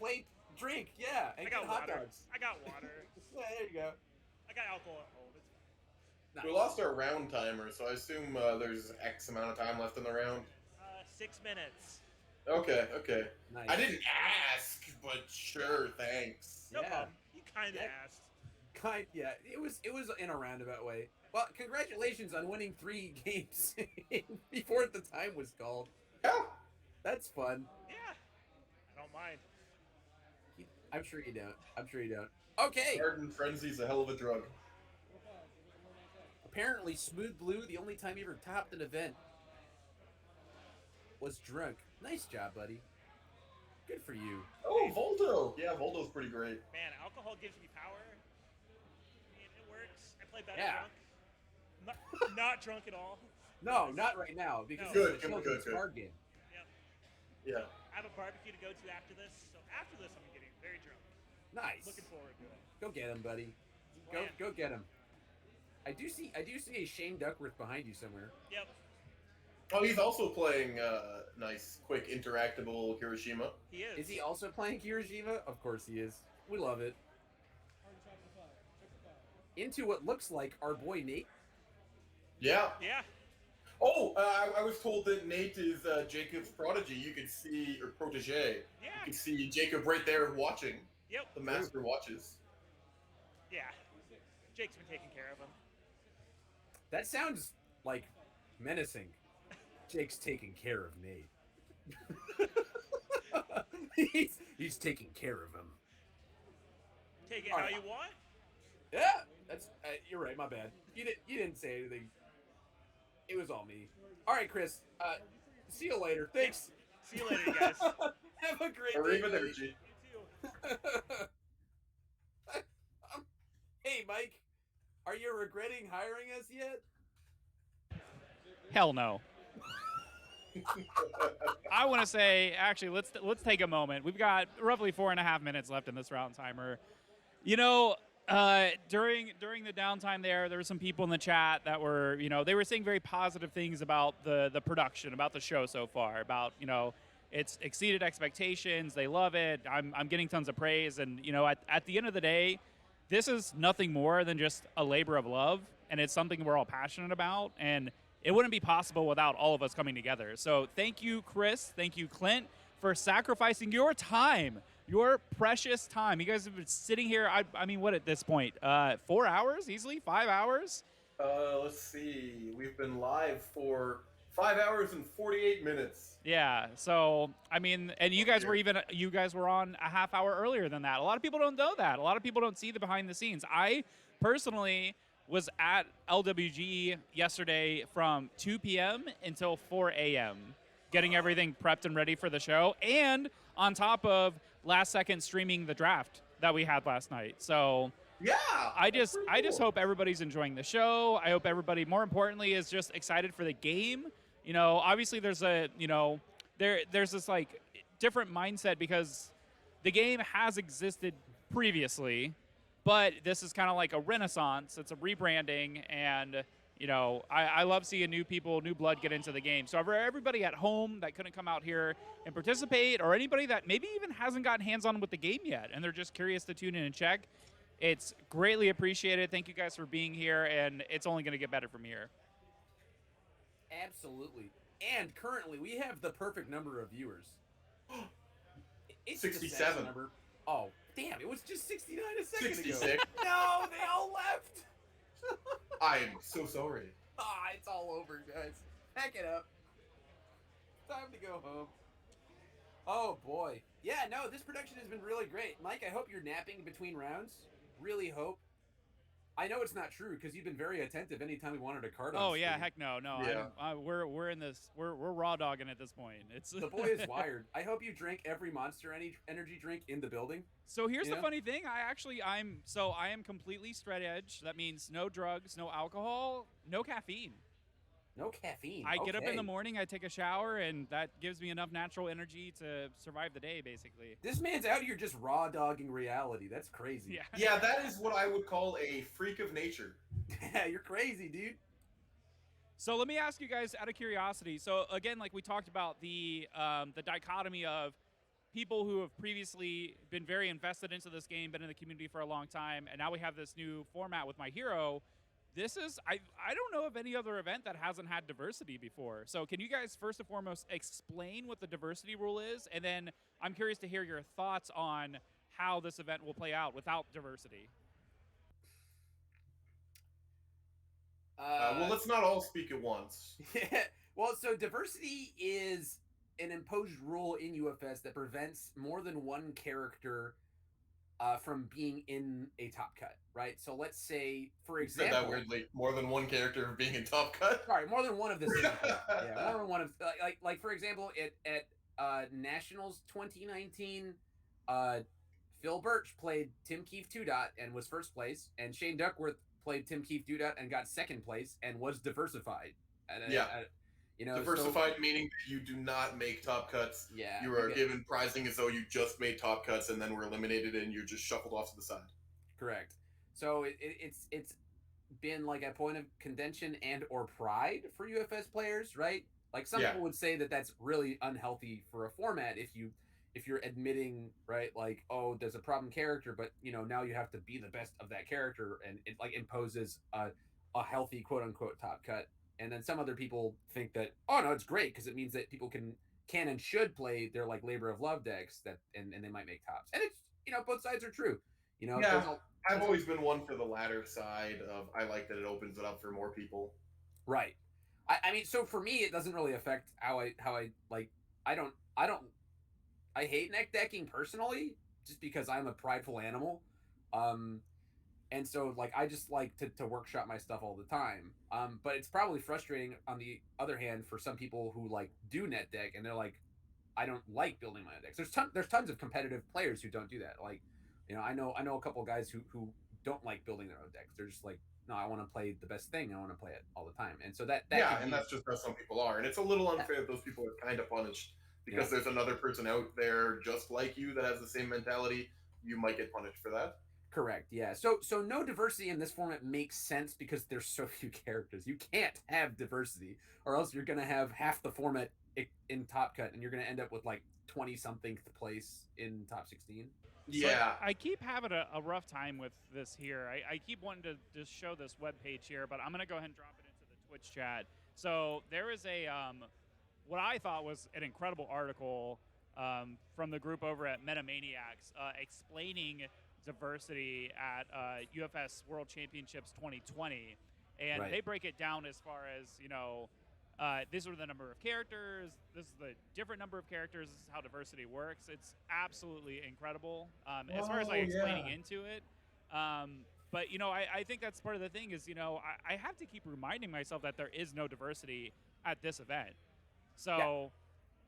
Like, Drink. Yeah, and I got get hot water. dogs. I got water. Yeah, there you go. I got alcohol at home. It's fine. Nice. We lost our round timer, so I assume there's X amount of time left in the round. 6 minutes. Okay. Nice. I didn't ask, but sure, thanks. No Yeah. problem. You kind of Yeah. asked. Yeah, it was in a roundabout way. Well, congratulations on winning 3 games before the time was called. Yeah. That's fun. Yeah. I don't mind. I'm sure you don't. Okay. Garden Frenzy's a hell of a drug. Apparently, Smooth Blue, the only time he ever topped an event, was drunk. Nice job, buddy. Good for you. Oh, Voldo. Yeah, Voldo's pretty great. Man, alcohol gives me power. I mean, it works. I play better Yeah. drunk. Not drunk at all. No, not right now, because No. it's a children's card game. Yep. Yeah. I have a barbecue to go to after this, so after this I'm getting very drunk. Nice. Looking forward to it. Go get him, buddy. Go get him. I do see a Shane Duckworth behind you somewhere. Yep. Oh, he's also playing nice, quick, interactable Hiroshima. He is. Is he also playing Hiroshima? Of course he is. We love it. Into what looks like our boy Nate. Yeah. Yeah. Oh, I was told that Nate is Jacob's prodigy. You could see, or protege. Yeah. You can see Jacob right there watching. Yep. The master watches. Yeah. Jake's been taking care of him. That sounds like menacing. Jake's taking care of Nate. he's taking care of him. Take it All how right. you want. Yeah, that's you're right. My bad. You didn't say anything. It was all me. All right, Chris. See you later. Thanks. See you later, you guys. Have a great day. Arrivederci. You too. Hey, Mike. Are you regretting hiring us yet? Hell no. I want to say, actually, let's take a moment. We've got roughly 4.5 minutes left in this round timer. During the downtime there were some people in the chat that were, they were saying very positive things about the production, about the show so far, about, it's exceeded expectations. They love it. I'm getting tons of praise. And, at the end of the day, this is nothing more than just a labor of love. And it's something we're all passionate about. And it wouldn't be possible without all of us coming together. So thank you, Chris. Thank you, Clint, for sacrificing your time, your precious time. You guys have been sitting here, I mean, what at this point? 4 hours? Easily? 5 hours? Let's see. We've been live for 5 hours and 48 minutes. Yeah. So, I mean, and you guys were on a half hour earlier than that. A lot of people don't know that. A lot of people don't see the behind the scenes. I personally was at LWG yesterday from 2 p.m. until 4 a.m. getting everything prepped and ready for the show, and on top of last second streaming the draft that we had last night. So yeah, I just hope everybody's enjoying the show. I hope everybody, more importantly, is just excited for the game. Obviously there's there's this like different mindset because the game has existed previously, but this is kind of like a renaissance. It's a rebranding, and I love seeing new people, new blood get into the game. So for everybody at home that couldn't come out here and participate, or anybody that maybe even hasn't gotten hands-on with the game yet and they're just curious to tune in and check, it's greatly appreciated. Thank you guys for being here, and it's only going to get better from here. Absolutely. And currently, we have the perfect number of viewers. It's 67. number. Oh, damn! It was just 69 a second 66. ago. No, they all left. I'm so sorry. Ah, it's all over, guys. Pack it up. Time to go home. Oh boy. Yeah, no, this production has been really great. Mike, I hope you're napping between rounds. Really hope. I know it's not true because you've been very attentive anytime we wanted a card on Oh yeah, screen. heck no. Yeah. We're in this. We're raw dogging at this point. It's The boy is wired. I hope you drink every Monster energy drink in the building. So here's the Yeah. funny thing. I am completely straight edge. That means no drugs, no alcohol, no caffeine. No caffeine. I get up in the Okay. morning, I take a shower, and that gives me enough natural energy to survive the day, basically. This man's out here just raw dogging reality. That's crazy. Yeah. Yeah, that is what I would call a freak of nature. Yeah, you're crazy, dude. So let me ask you guys out of curiosity. So again, like we talked about the dichotomy of people who have previously been very invested into this game, been in the community for a long time, and now we have this new format with My Hero. This is I don't know of any other event that hasn't had diversity before. So can you guys first and foremost explain what the diversity rule is, and then I'm curious to hear your thoughts on how this event will play out without diversity. Well, let's not all speak at once. Yeah. Well, so diversity is an imposed rule in UFS that prevents more than one character from being in a top cut, right? So let's say, for You said example, that weirdly. More than one character being in top cut. sorry, more than one of the same. Yeah, more than one of like for example, at Nationals 2019, Phil Birch played Tim Keefe 2 Dot and was first place, and Shane Duckworth played Tim Keefe 2 Dot and got second place and was diversified. Yeah. You know, Diversified meaning that you do not make top cuts. Yeah, You you are get- given prizing as though you just made top cuts and then were eliminated and you're just shuffled off to the side. Correct. So it's been like a point of contention and or pride for UFS players, right? Like some Yeah. people would say that that's really unhealthy for a format if you're admitting, right, like, oh, there's a problem character, but you know, now you have to be the best of that character, and it like imposes a healthy quote unquote top cut. And then some other people think that, oh no, it's great because it means that people can and should play their like labor of love decks that and they might make tops. And it's, you know, both sides are true. You know, Yeah. there's a- I've always been one for the latter side of I like that it opens it up for more people. Right. I mean, so for me, it doesn't really affect how I like. I hate neck decking personally, just because I'm a prideful animal, and so like I just like to workshop my stuff all the time. But it's probably frustrating on the other hand for some people who like do net deck and they're like, I don't like building my own decks. There's tons of competitive players who don't do that. Like, you know, I know a couple of guys who don't like building their own decks. They're just like, no, I want to play the best thing. I want to play it all the time. And so that yeah, can and be- that's just how some people are. And it's a little unfair that those people are kind of punished because there's another person out there just like you that has the same mentality. You might get punished for that. Correct. Yeah. So no diversity in this format makes sense because there's so few characters. You can't have diversity, or else you're gonna have half the format in top cut, and you're gonna end up with like 20-something place in top 16. So I keep having a rough time with this here. I keep wanting to just show this web page here, but I'm going to go ahead and drop it into the Twitch chat. So there is a what I thought was an incredible article from the group over at Metamaniacs explaining diversity at UFS World Championships 2020. And Right. they break it down as far as, you know, these are the number of characters. This is the different number of characters. This is how diversity works. It's absolutely incredible as far as like explaining into it. But, you know, I think that's part of the thing is, you know, I have to keep reminding myself that there is no diversity at this event. So,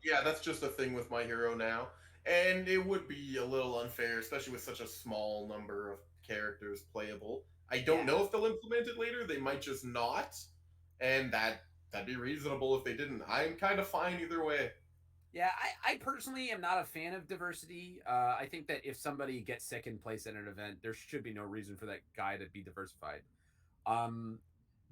Yeah, that's just a thing with My Hero now. And it would be a little unfair, especially with such a small number of characters playable. I don't know if they'll implement it later. They might just not. And that'd be reasonable if they didn't. I'm kind of fine either way. Yeah, I personally am not a fan of diversity. I think that if somebody gets second place at an event, there should be no reason for that guy to be diversified.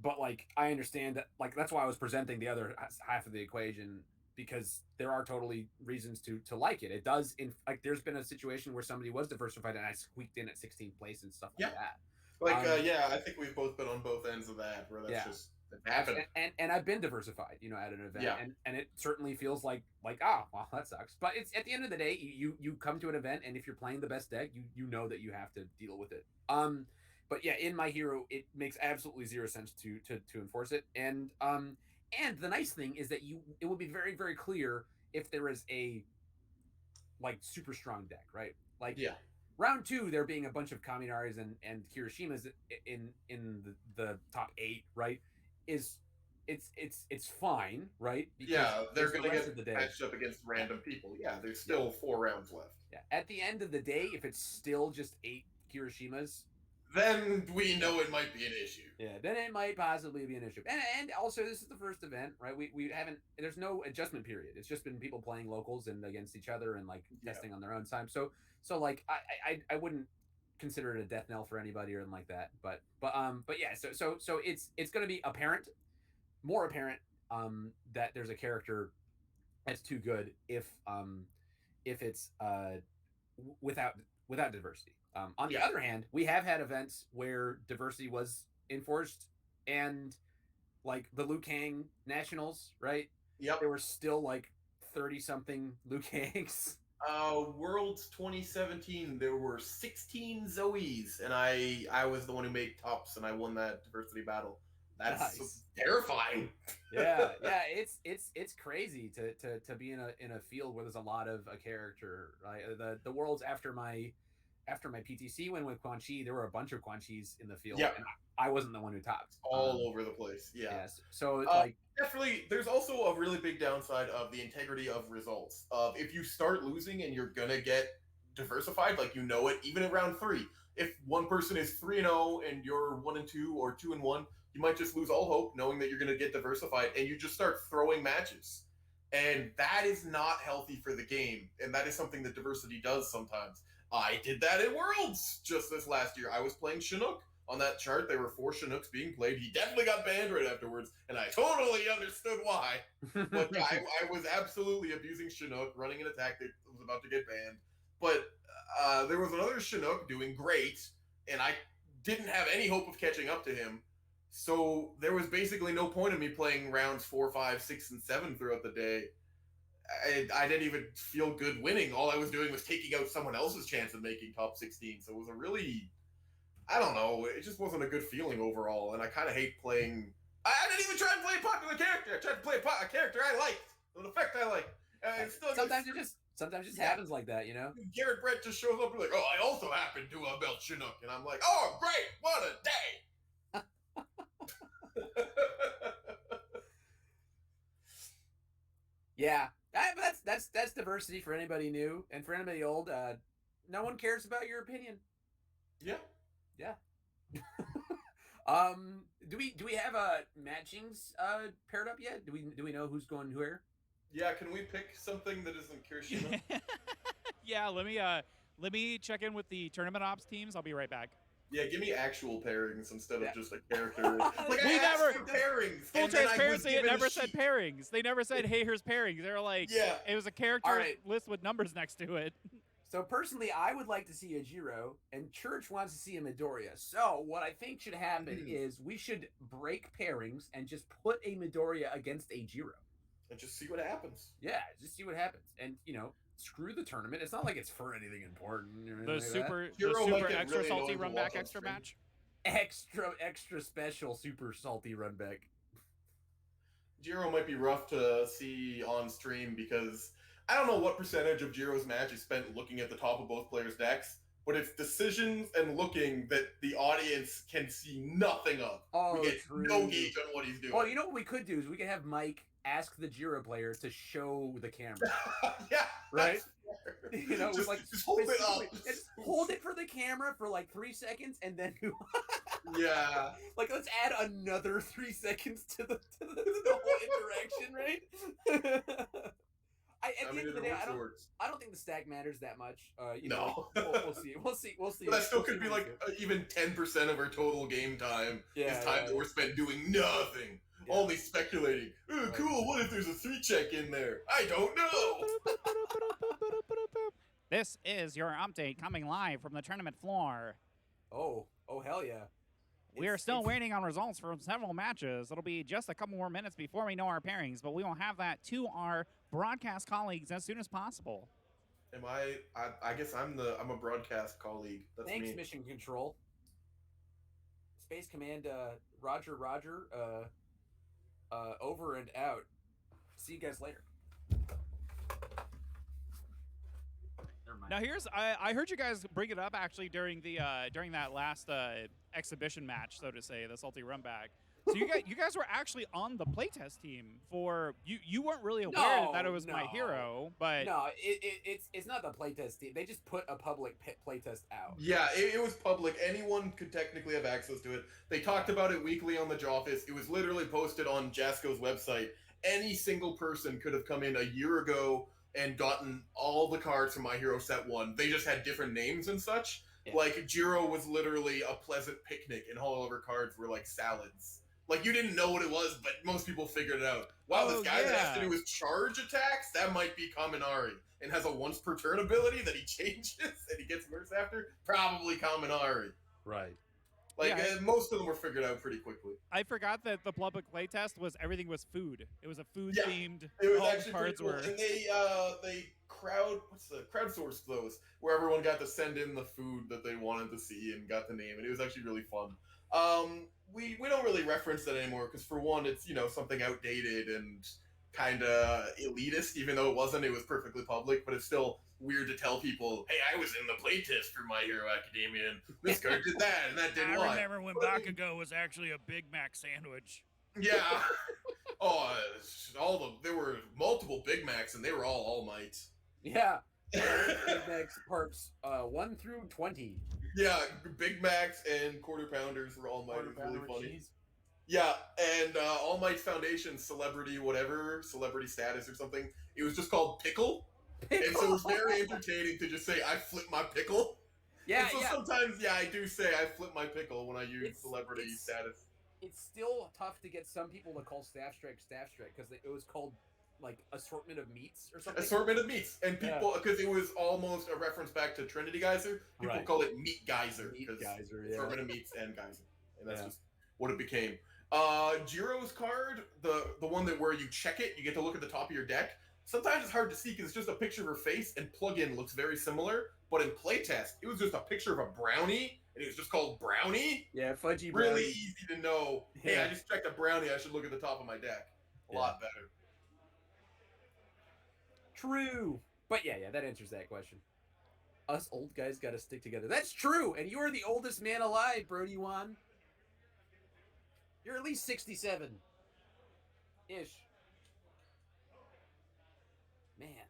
But like I understand that, like that's why I was presenting the other half of the equation, because there are totally reasons to like it. It does like there's been a situation where somebody was diversified and I squeaked in at 16th place and stuff like that. Like, yeah, I think we've both been on both ends of that, where that's just It happened. And I've been diversified, at an event, Yeah. and it certainly feels like well, that sucks. But it's at the end of the day, you come to an event, and if you're playing the best deck, you know that you have to deal with it. But yeah, in my hero, it makes absolutely zero sense to enforce it, and the nice thing is that it will be very very clear if there is a super strong deck, right? Yeah. Round 2, there being a bunch of Kaminaris and Kirishimas in the top 8, right? It's fine, right? Because they're going to to get matched up against random people. Yeah, there's still 4 rounds left. Yeah. At the end of the day, if it's still just 8 Kirishimas, then we know it might be an issue. Yeah, then it might possibly be an issue. And also, this is the first event, right? We haven't. There's no adjustment period. It's just been people playing locals and against each other and testing on their own time. So I wouldn't consider it a death knell for anybody or anything like that. But yeah. So it's going to be more apparent that there's a character that's too good if it's without diversity. On the other hand, we have had events where diversity was enforced, and the Liu Kang Nationals, right? Yep. There were still 30-something Liu Kangs. Worlds 2017, there were 16 Zoes, and I was the one who made tops, and I won that diversity battle. That's nice. Terrifying. Yeah, it's crazy to be in a field where there's a lot of a character. Right? The worlds after my PTC win with Quan Chi, there were a bunch of Quan Chis in the field. Yeah. And I wasn't the one who topped. All over the place. Yeah. Yes. So definitely, there's also a really big downside of the integrity of results. If you start losing and you're gonna get diversified, even at round 3, if one person is 3-0 and you're 1-2 or 2-1, you might just lose all hope, knowing that you're gonna get diversified, and you just start throwing matches. And that is not healthy for the game, and that is something that diversity does sometimes. I did that at Worlds just this last year. I was playing Chinook. On that chart, there were 4 Chinooks being played. He definitely got banned right afterwards, and I totally understood why. But yeah, I was absolutely abusing Chinook, running an attack that was about to get banned. But there was another Chinook doing great, and I didn't have any hope of catching up to him. So there was basically no point in me playing rounds 4, 5, 6, and 7 throughout the day. I didn't even feel good winning. All I was doing was taking out someone else's chance of making top 16. So it was a really, I don't know, it just wasn't a good feeling overall. And I kind of hate playing. I didn't even try and play a popular character. I tried to play a character I liked, an effect I liked. Sometimes it just happens like that, Garrett Brett just shows up and like, oh, I also happen to belt Chinook, and I'm like, oh, great, what a day. Yeah. That's diversity for anybody new, and for anybody old. No one cares about your opinion. Yeah. Do we have matchings paired up yet? Do we know who's going where? Yeah, can we pick something that isn't Kirishima? Yeah, let me check in with the tournament ops teams. I'll be right back. Yeah, give me actual pairings instead of just a character. We never pairings. Full transparency, it never said pairings. They never said, "Hey, here's pairings." They were like, it was a character list with numbers next to it. So personally, I would like to see a Jiro, and Church wants to see a Midoriya. So what I think should happen is we should break pairings and just put a Midoriya against a Jiro, and just see what happens. Yeah, just see what happens, and screw the tournament. It's not like it's for anything important. The super extra really salty run back on extra stream. match. Extra special super salty run back. Jiro might be rough to see on stream because I don't know what percentage of Jiro's match is spent looking at the top of both players' decks, but it's decisions and looking that the audience can see nothing of. Oh, we get true. no gauge on what he's doing. Well, what we could do is we could have Mike ask the Jiro player to show the camera. Yeah, right. Just hold it up. Just hold it for the camera for 3 seconds, and then yeah, let's add another 3 seconds to the whole interaction, right? At the end of the day, I don't think the stack matters that much. No, we'll see. But that still could be even 10% of our total game time is time that we're spent doing nothing. Yeah. Only speculating. Oh, cool. What if there's a 3-check in there? I don't know. This is your update coming live from the tournament floor. Oh, hell yeah. We are It's- still it's- waiting on results from several matches. It'll be just a couple more minutes before we know our pairings, but we will have that to our broadcast colleagues as soon as possible. Am I guess I'm a broadcast colleague. That's Thanks, me. Mission Control. Space Command, Roger, over and out. See you guys later. Never mind. Now I heard you guys bring it up actually during the during that last exhibition match, so to say, the Salty Run Back. So you guys were actually on the playtest team for you weren't really aware that it was My Hero, but No, it's not the playtest team. They just put a public playtest out. Yeah, it was public. Anyone could technically have access to it. They talked about it weekly on the Jawfist. It was literally posted on Jasco's website. Any single person could have come in a year ago and gotten all the cards from My Hero Set 1. They just had different names and such. Yeah. Like, Jiro was literally a pleasant picnic, and all of her cards were like salads. Like, you didn't know what it was, but most people figured it out. Wow, this guy that has to do with charge attacks? That might be Kaminari. And has a once per turn ability that he changes and he gets worse after? Probably Kaminari. Right. Like, Yeah. most of them were figured out pretty quickly. I forgot that the public playtest was everything was food. It was a food themed. It was all the actually pretty cards cool. were. And they crowdsourced those, where everyone got to send in the food that they wanted to see and got the name, and it was actually really fun. We don't really reference that anymore because, for one, it's something outdated and kind of elitist. Even though it wasn't, it was perfectly public, but it's still weird to tell people, "Hey, I was in the playtest for My Hero Academia, and this card did that, and that did what." I remember when Bakugo was actually a Big Mac sandwich. Yeah. There were multiple Big Macs, and they were all Might. Yeah. Big Macs parts 1 through 20. Yeah, Big Macs and Quarter Pounders were All Might. It was really funny. Cheese. Yeah, and All Might Foundation celebrity status or something. It was just called Pickle. And so it was very entertaining to just say, "I flip my pickle." Yeah, and so yeah. sometimes, I do say I flip my pickle when I use celebrity status. It's still tough to get some people to call Staff Strike because it was called like assortment of meats or something. Assortment of meats, and people, because it was almost a reference back to Trinity Geyser. People Right. call it Meat Geyser. Meat 'Cause Geyser, yeah. Assortment of meats and Geyser, and that's Yeah. just what it became. Jiro's card, the one where you check it, you get to look at the top of your deck. Sometimes it's hard to see because it's just a picture of her face, and plug-in looks very similar. But in playtest, it was just a picture of a brownie, and it was just called Brownie. Yeah, fudgy Really brownie. easy to know. Hey, Yeah. I just checked a brownie. I should look at the top of my deck. A lot better. True. But yeah, that answers that question. Us old guys got to stick together. That's true. And you are the oldest man alive, Brody Wan. You're at least 67. Ish. Man.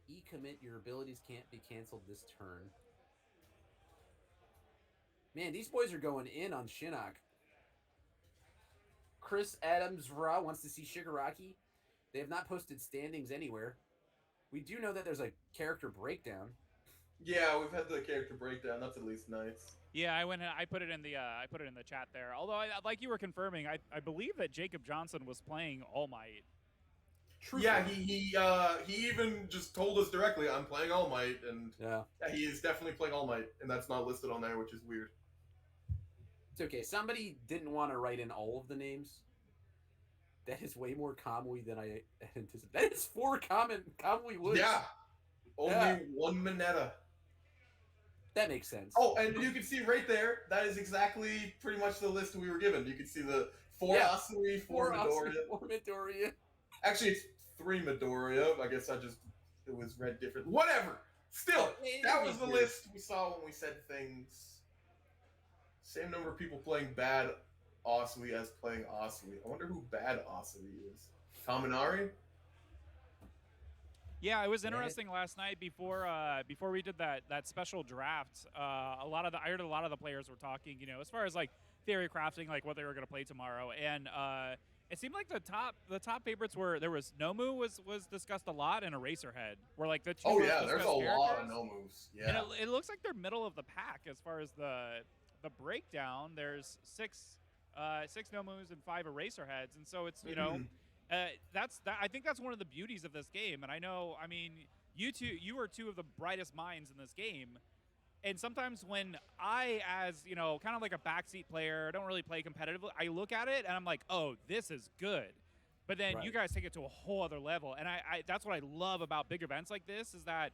E-commit, your abilities can't be canceled this turn. Man, these boys are going in on Shinnok. Chris Adams Raw wants to see Shigaraki. They have not posted standings anywhere. We do know that there's a character breakdown. Yeah, we've had the character breakdown. That's at least nice. Yeah, I put it in the chat there. Although, like you were confirming, I believe that Jacob Johnson was playing All Might. True. Yeah, he even just told us directly, "I'm playing All Might," and yeah, he is definitely playing All Might, and that's not listed on there, which is weird. It's okay. Somebody didn't want to write in all of the names. That is way more Kamui than I anticipated. That is 4 Kamui Woods. Yeah, only 1 Mineta. That makes sense. Oh, and you can see right there, that is exactly pretty much the list we were given. You can see the 4 Asui, 4 Midoriya. 4 Midoriya. Actually, it's 3 Midoriya. I guess it was read different. Whatever. Still, that was the list we saw when we said things. Same number of people playing bad Asui as playing Asui. I wonder who bad Asui is. Kaminari? Yeah, it was interesting last night before we did that special draft. I heard a lot of the players were talking, as far as like theory crafting, like what they were going to play tomorrow, and it seemed like the top favorites were Nomu was discussed a lot, and Eraserhead were like the two. Oh most yeah, there's a discussed lot of characters. Nomus. Yeah. And it looks like they're middle of the pack as far as the breakdown. There's six Nomus and 5 Eraserheads, and so it's I think that's one of the beauties of this game. And you are 2 of the brightest minds in this game, And sometimes when I, as kind of like a backseat player, don't really play competitively, I look at it and I'm like, oh, this is good. But then you guys take it to a whole other level, and I that's what I love about big events like this is that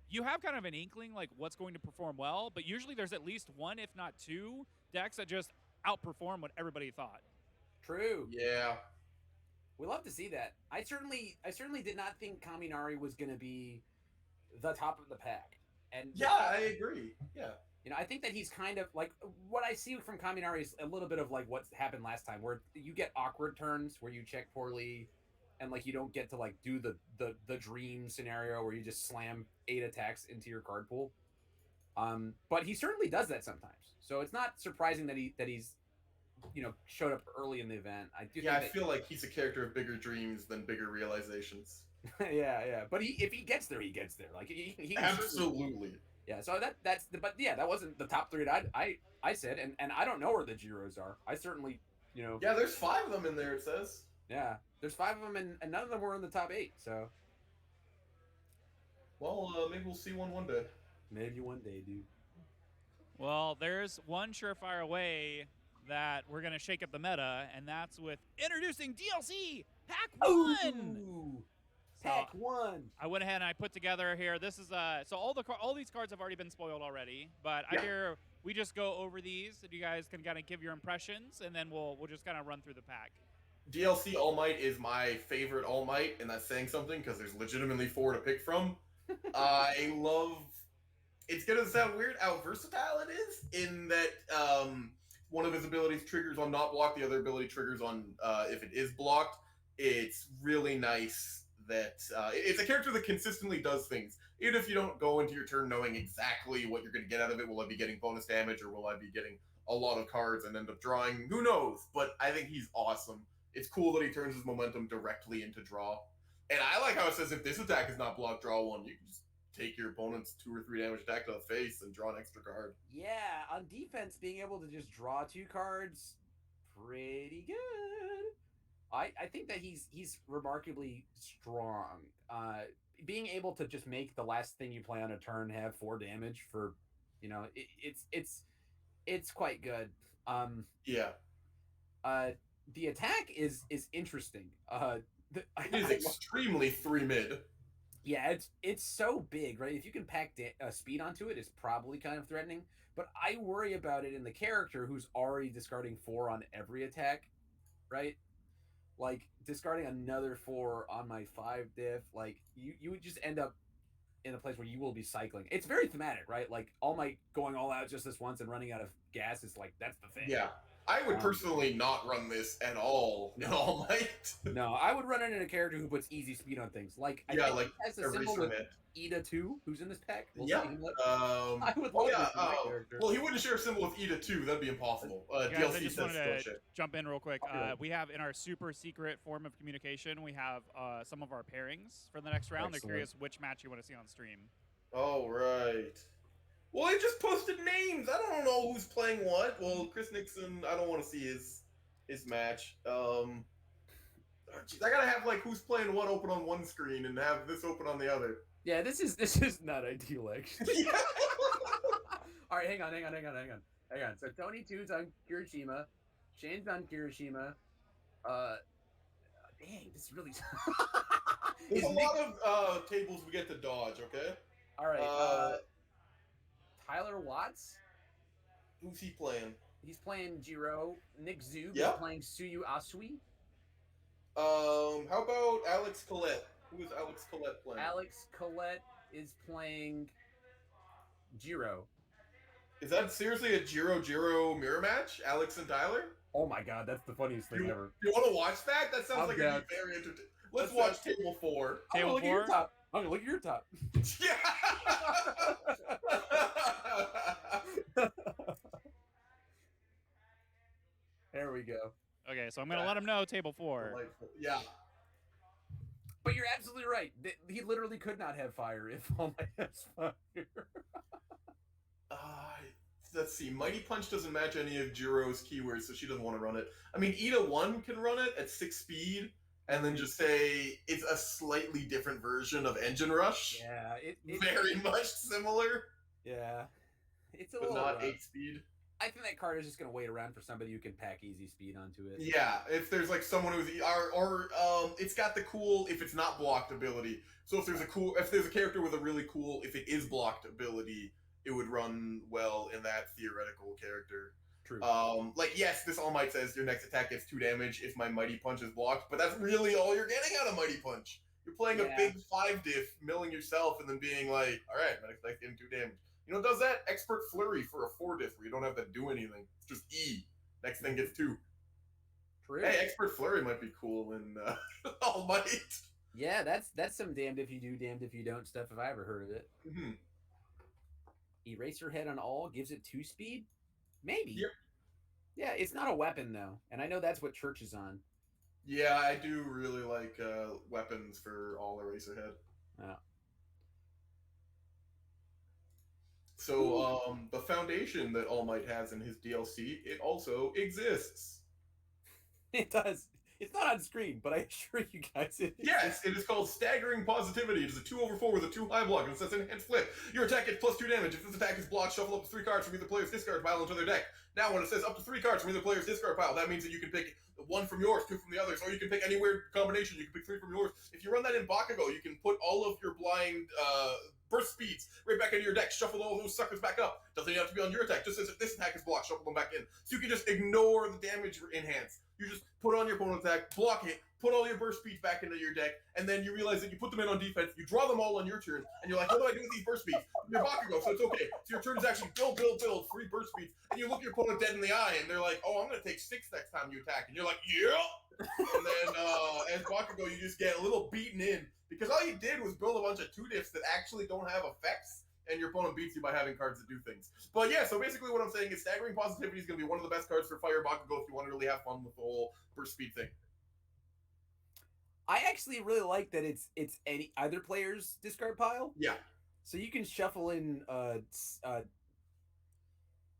you have kind of an inkling like what's going to perform well, but usually there's at least one, if not two, decks that just outperform what everybody thought. True. Yeah. We love to see that. I certainly did not think Kaminari was going to be the top of the pack. And Yeah, I agree. Yeah. I think that he's kind of like what I see from Kaminari is a little bit of like what happened last time, where you get awkward turns where you check poorly, and like you don't get to like do the dream scenario where you just slam 8 attacks into your card pool. But he certainly does that sometimes, so it's not surprising that he's showed up early in the event. I feel like he's a character of bigger dreams than bigger realizations. yeah. But if he gets there, he gets there. Like he absolutely. Yeah, so that wasn't the top 3 that I said, and I don't know where the Giros are. I certainly, Yeah, there's 5 of them in there, it says. Yeah, there's 5 of them, and none of them were in the top 8, so. Well, maybe we'll see one day. Maybe one day, dude. Well, there's one surefire way that we're going to shake up the meta, and that's with introducing DLC Pack 1! Ooh. Pack 1. I went ahead and I put together here. This is so all these cards have already been spoiled already, but I hear we just go over these, and you guys can kind of give your impressions, and then we'll just kind of run through the pack. DLC All Might is my favorite All Might, and that's saying something because there's legitimately 4 to pick from. I love. It's gonna sound weird how versatile it is in that one of his abilities triggers on not blocked, the other ability triggers on if it is blocked. It's really nice that it's a character that consistently does things. Even if you don't go into your turn knowing exactly what you're going to get out of it, will I be getting bonus damage or will I be getting a lot of cards and end up drawing? Who knows? But I think he's awesome. It's cool that he turns his momentum directly into draw. And I like how it says if this attack is not blocked, draw 1. You can just take your opponent's 2 or 3 damage attack to the face and draw an extra card. Yeah, on defense, being able to just draw 2 cards, pretty good. I think that he's remarkably strong. Being able to just make the last thing you play on a turn have 4 damage for, it's quite good. Yeah. The attack is interesting. It is extremely 3 mid. Yeah, it's so big, right? If you can pack speed onto it, it's probably kind of threatening. But I worry about it in the character who's already discarding 4 on every attack, right? Like discarding another 4 on my 5 diff, like you would just end up in a place where you will be cycling. It's very thematic, right? Like All Might going all out just this once and running out of gas is like that's the thing. Yeah. I would personally not run this at all in All Might. No, I would run it in a character who puts easy speed on things. Like I think has a symbol with Ida 2, who's in this pack. I would love this character. Well, he wouldn't share a symbol with Ida 2. That'd be impossible. Guys, DLC I just says wanted to jump in real quick. We have in our super secret form of communication, we have some of our pairings for the next round. Excellent. They're curious which match you want to see on stream. Oh, right. Well, they just posted names. I don't know who's playing what. Well, Chris Nixon, I don't want to see his match. Geez, I gotta have like who's playing what open on one screen and have this open on the other. Yeah, this is not ideal, actually. All right, hang on. So Tony 2's on Kirishima, Shane's on Kirishima. Dang, this is really. There's a lot of tables we get to dodge. Okay. All right. Tyler Watts. Who's he playing? He's playing Jiro. Nick Zub is playing Suyu Asui. How about Alex Collette? Who is Alex Collette playing? Alex Collette is playing Jiro. Is that seriously a Jiro mirror match? Alex and Tyler? Oh my god, that's the funniest thing ever. You want to watch that? That sounds like it'd be very entertaining. Let's watch Table 4. Table 4? I'm gonna look at your top. Yeah! There we go. Okay, so I'm going to let him know Table 4. Delightful. Yeah. But you're absolutely right. He literally could not have fire if All Might has fire. Let's see. Mighty Punch doesn't match any of Jiro's keywords, so she doesn't want to run it. I mean, Ida 1 can run it at 6 speed, and then just say it's a slightly different version of Engine Rush. Yeah. Very much similar. Yeah. It's a but little not rough. 8-speed. I think that card is just going to wait around for somebody who can pack easy speed onto it. Yeah, if there's like someone who's it's got the cool if it's not blocked ability. So if there's a character with a really cool if it is blocked ability, it would run well in that theoretical character. True. Like yes, this All Might says your next attack gets 2 damage if my Mighty Punch is blocked, but that's really all you're getting out of Mighty Punch. You're playing a big 5 diff, milling yourself, and then being like, all right, my next attack getting 2 damage. You know, it does that Expert Flurry for a 4 diff where you don't have to do anything. It's just E. Next thing gets 2. True. Hey, Expert Flurry might be cool in All Might. Yeah, that's some damned if you do, damned if you don't stuff if I ever heard of it. Mm-hmm. Eraserhead on all gives it 2 speed? Maybe. Yep. Yeah, it's not a weapon though, and I know that's what Church is on. Yeah, I do really like weapons for all Eraserhead. Yeah. So, the foundation that All Might has in his DLC, it also exists. It does. It's not on screen, but I assure you guys it is. Yes, it is called Staggering Positivity. It is a 2/4 with a 2 high block, and it says Enhanced Flip. Your attack gets +2 damage. If this attack is blocked, shuffle up to 3 cards from either player's discard pile into their deck. Now, when it says up to 3 cards from either player's discard pile, that means that you can pick 1 from yours, 2 from the others, or you can pick any weird combination. You can pick 3 from yours. If you run that in Bakugo, you can put all of your blind burst speeds right back into your deck, shuffle all those suckers back up. Doesn't even have to be on your attack. Just as if this attack is blocked, shuffle them back in. So you can just ignore the damage enhance. You just put on your opponent's attack, block it, put all your burst speeds back into your deck, and then you realize that you put them in on defense, you draw them all on your turn, and you're like, what do I do with these burst speeds? You're Bakugo, so it's okay. So your turn is actually build, 3 burst speeds, and you look your opponent dead in the eye, and they're like, oh, I'm going to take 6 next time you attack, and you're like, yeah! And then, as Bakugo, you just get a little beaten in, because all you did was build a bunch of 2 diffs that actually don't have effects, and your opponent beats you by having cards that do things. But yeah, so basically what I'm saying is Staggering Positivity is going to be one of the best cards for Fire Bakugo if you want to really have fun with the whole burst speed thing. I actually really like that it's either player's discard pile. Yeah. So you can shuffle in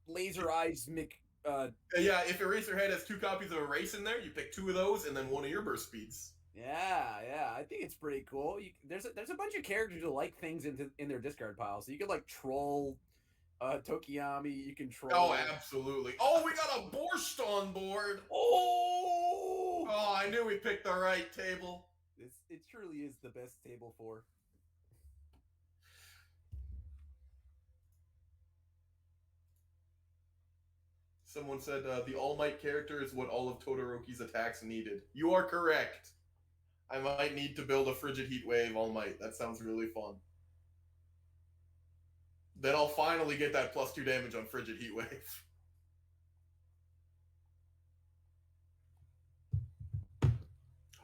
Laser Eyes yeah, if Eraserhead has 2 copies of Erase in there, you pick 2 of those and then 1 of your burst speeds. Yeah, I think it's pretty cool. There's a bunch of characters who like things in their discard pile, so you could like troll Tokiyami. You can troll. Oh, absolutely. Oh, we got a Borscht on board. Oh, I knew we picked the right table. It truly is the best table for. Someone said the All Might character is what all of Todoroki's attacks needed. You are correct. I might need to build a Frigid Heat Wave All Might. That sounds really fun. Then I'll finally get that +2 damage on Frigid Heat Wave.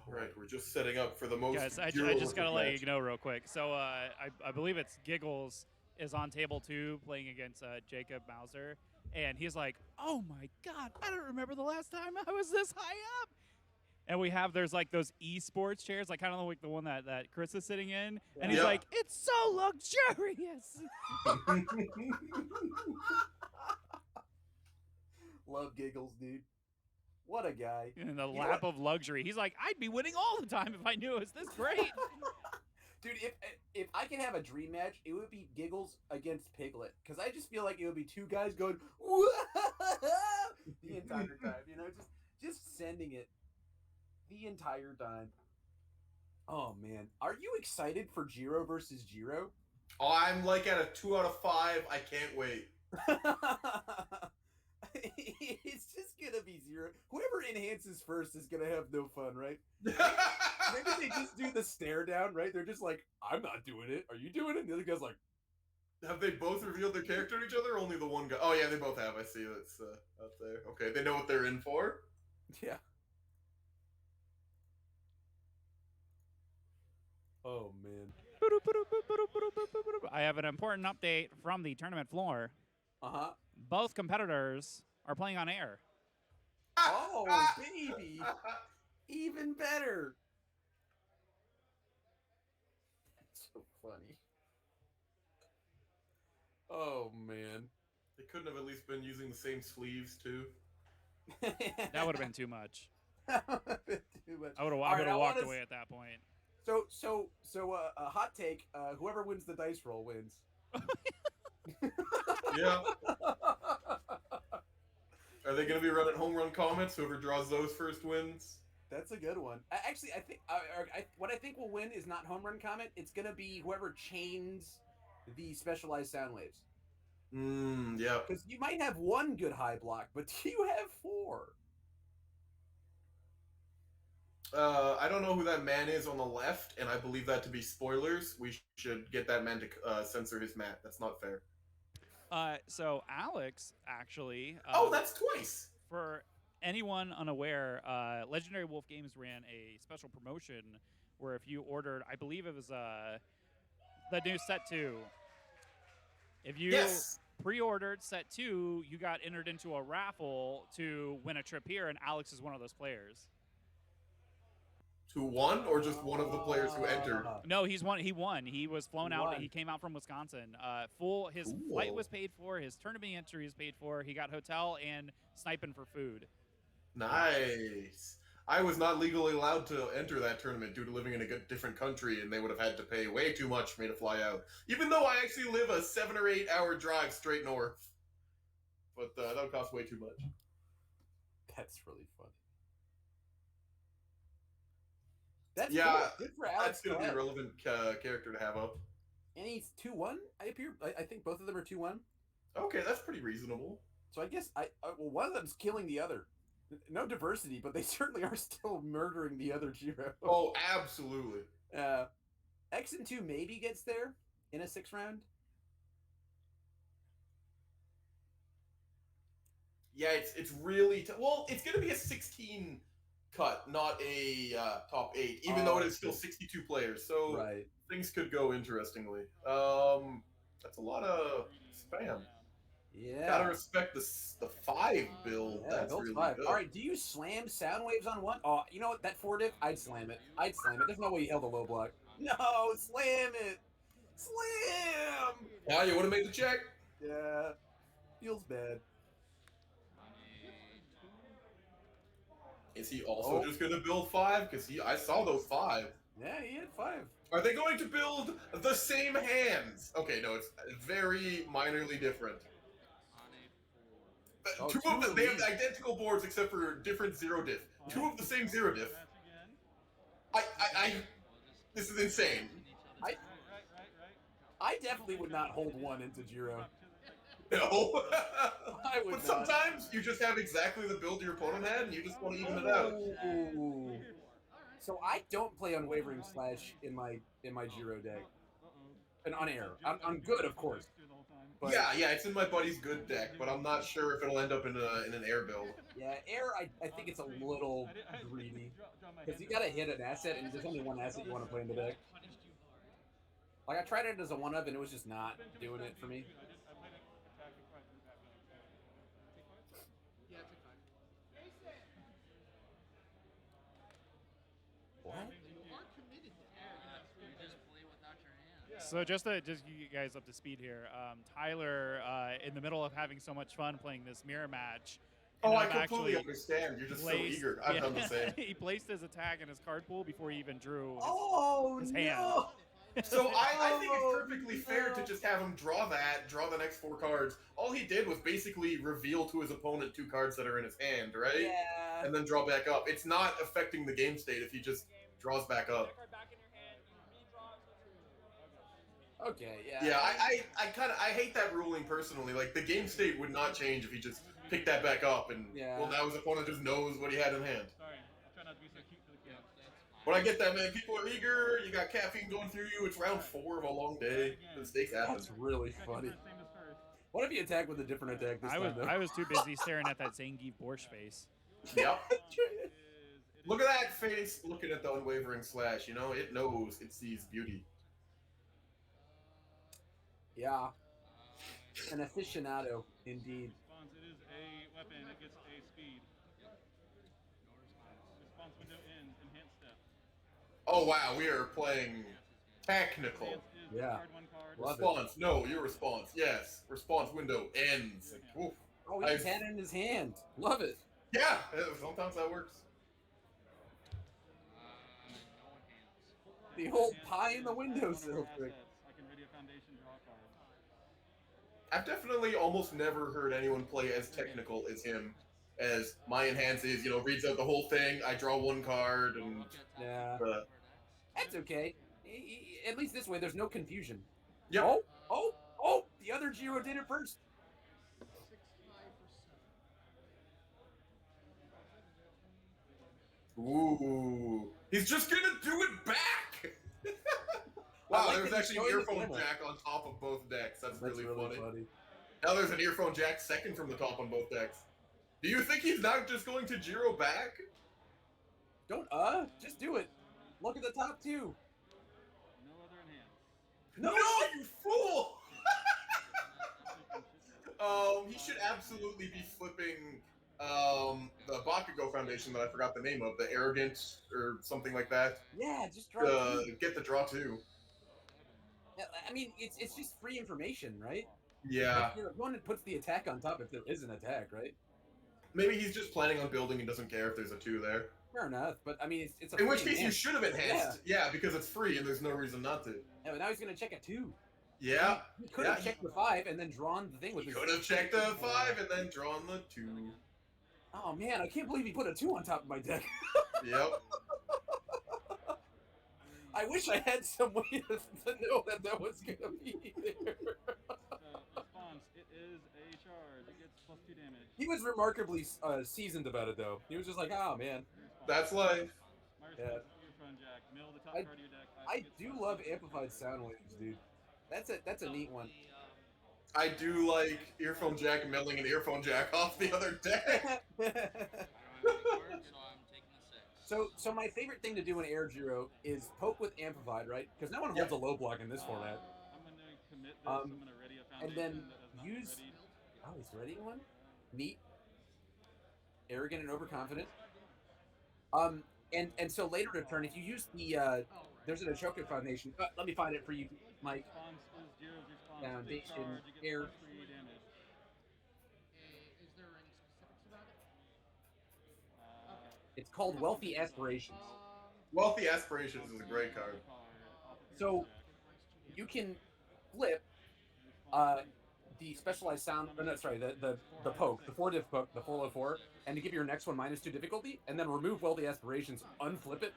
Alright, we're just setting up for the most... Guys, I just gotta let you know real quick. So I believe it's Giggles is on table 2 playing against Jacob Mauser. And he's like, oh my God, I don't remember the last time I was this high up. And there's like those esports chairs, like kind of like the one that Chris is sitting in. And he's like, it's so luxurious. Love Giggles, dude. What a guy. In the lap of luxury. He's like, I'd be winning all the time if I knew it was this great. Dude, if I could have a dream match, it would be Giggles against Piglet. Because I just feel like it would be 2 guys going, the entire time. You know, just sending it the entire time. Oh, man. Are you excited for Jiro versus Jiro? Oh, I'm like at a 2 out of 5. I can't wait. It's just gonna be 0. Whoever enhances first is gonna have no fun, right? Maybe they just do the stare down, right? They're just like, I'm not doing it. Are you doing it? And the other guy's like, have they both revealed their character to each other? Or only the one guy? Oh yeah, they both have. I see that's out there. Okay, they know what they're in for. Yeah. Oh man. I have an important update from the tournament floor. Uh-huh. Both competitors are playing on air. Oh, baby. Even better. So funny. Oh, man. They couldn't have at least been using the same sleeves, too. That would have been too much. That would have been too much. I would have walked away at that point. So a hot take, whoever wins the dice roll wins. Yeah. Are they going to be running home run comets? Whoever draws those first wins. That's a good one. Actually, I think what I think will win is not home run comet. It's gonna be whoever chains the specialized sound waves. Yeah. Because you might have one good high block, but you have 4. I don't know who that man is on the left, and I believe that to be spoilers. We should get that man to censor his mat. That's not fair. So Alex actually. Oh, that's twice. For anyone unaware, Legendary Wolf Games ran a special promotion where if you ordered, I believe it was the new set 2. If you pre-ordered set 2, you got entered into a raffle to win a trip here, and Alex is one of those players. Who won, or just one of the players who entered? No, he won. He was flown out. won. He came out from Wisconsin. His flight was paid for. His tournament entry was paid for. He got hotel and sniping for food. Nice. I was not legally allowed to enter that tournament due to living in a different country, and they would have had to pay way too much for me to fly out. Even though I actually live a 7 or 8 hour drive straight north. But that would cost way too much. That's really funny. That's yeah, cool. Good for Alex. that's going to be a relevant character to have up. And he's 2-1. I think both of them are 2-1. Okay, that's pretty reasonable. So I guess well, one of them's killing the other. No diversity, but they certainly are still murdering the other Jiro. Oh, absolutely. X and 2 maybe gets there in a 6th round. Yeah, it's really well. It's going to be a 16 cut, not a top 8, even though it is still 62 players. So things could go interestingly. That's a lot of spam. Yeah. Gotta respect the 5 build. Yeah, That's really 5. good. All right, do you slam sound waves on one? Oh, you know what? That 4 diff, I'd slam it. There's no way you held a low block. No, slam it. Slam. Yeah, you want to make the check? Yeah. Feels bad. Is he also just going to build 5? Because I saw those 5. Yeah, he had 5. Are they going to build the same hands? Okay, no, it's very minorly different. Two of them, they have identical boards except for different 0 diff. 2 of the same 0 diff. This is insane. I definitely would not hold one into Jiro. No. I would But sometimes you just have exactly the build your opponent had and you just want to even it out. Ooh. So I don't play Unwavering Slash in my Jiro deck. And on air. I'm good, of course. But yeah, it's in my buddy's good deck, but I'm not sure if it'll end up in an air build. yeah, air, I think it's a little greedy. Because you gotta hit an asset, and there's only one asset you want to play in the deck. Like, I tried it as a 1-of, and it was just not doing it for me. What? So just to get you guys up to speed here, Tyler, in the middle of having so much fun playing this mirror match. Oh, I completely understand. You're just so eager. I've done the same. He placed his attack in his card pool before he even drew his no. hand. So I think it's perfectly fair to just have him draw the next 4 cards. All he did was basically reveal to his opponent 2 cards that are in his hand, right? Yeah. And then draw back up. It's not affecting the game state if he just draws back up. Okay, yeah. Yeah, I hate that ruling personally. Like, the game state would not change if he just picked that back up and, well, now his opponent just knows what he had in hand. Sorry, I'll try not to be so cute for the kids. But I get that, man. People are eager. You got caffeine going through you. It's round 4 of a long day. The stakes happen. That's really funny. What if you attack with a different attack this time, though? I was too busy staring at that Zangief Borscht face. Yep. Look at that face looking at the Unwavering Slash. You know, it knows. It sees beauty. Yeah. An aficionado, indeed. Response, it is a weapon. It gets a speed. Response window ends. Enhanced step. Oh, wow. We are playing technical. Yeah. Response. No, your response. Yes. Response window ends. Oof. Oh, he's had it in his hand. Love it. Yeah. Sometimes that works. The whole pie in the windowsill trick. I can ready a foundation, draw a card. I've definitely almost never heard anyone play as technical as him. As my enhance is, reads out the whole thing. I draw one card, and Yeah. That's okay. At least this way, there's no confusion. Yep. Oh! The other Giro did it first. Ooh, he's just gonna do it back. Wow, like there's that he's actually an showing the earphone camera. jack on top of both decks. That's really funny. funny. Now there's an earphone jack second from the top on both decks. Do you think he's not just going to Giro back? Don't just do it. Look at the top two. No other enhance. No, you fool! He should absolutely be flipping the Bakugo Foundation that I forgot the name of, the Arrogant or something like that. Yeah, just draw two. Get the draw two. I mean, it's just free information, right? Yeah. Your opponent puts the attack on top if there is an attack, right? Maybe he's just planning on building and doesn't care if there's a 2 there. Fair enough, but I mean, it's a in free which case you enhance. should have enhanced. Yeah, because it's free and there's no reason not to. Yeah, but now he's gonna check a 2. Yeah. He could have checked the 5 and then drawn the thing with He his. could have checked the 5 and then drawn the 2. Oh man, I can't believe he put a 2 on top of my deck. Yep. I wish I had some way to know that was gonna be there. Response, it is a charge. It gets +2 damage. He was remarkably seasoned about it, though. He was just like, "Oh man." That's life. My response is Earphone Jack. Mill the top card of your deck. I do love amplified sound waves, dude. That's a neat one. I do like earphone jack milling an earphone jack off the other deck. So my favorite thing to do in Air Giro is poke with amplified, right? Because no one holds a low block in this format. I'm gonna commit this. I'm gonna ready a foundation And then that has not use. readied. Oh, he's readying one. Neat. Arrogant and overconfident. And so later in a turn, if you use the there's an Ashoka Foundation. Let me find it for you, Mike. Response is Jiro's response. Foundation, Charge, you get air. +3 damage. Is there any specifics about it? It's called Wealthy Aspirations. Wealthy Aspirations is a great card. So you can flip the specialized sound. Oh, no, sorry, the poke, the 4-diff poke, the 404, and to give your next one -2 difficulty, and then remove Wealthy Aspirations, unflip it,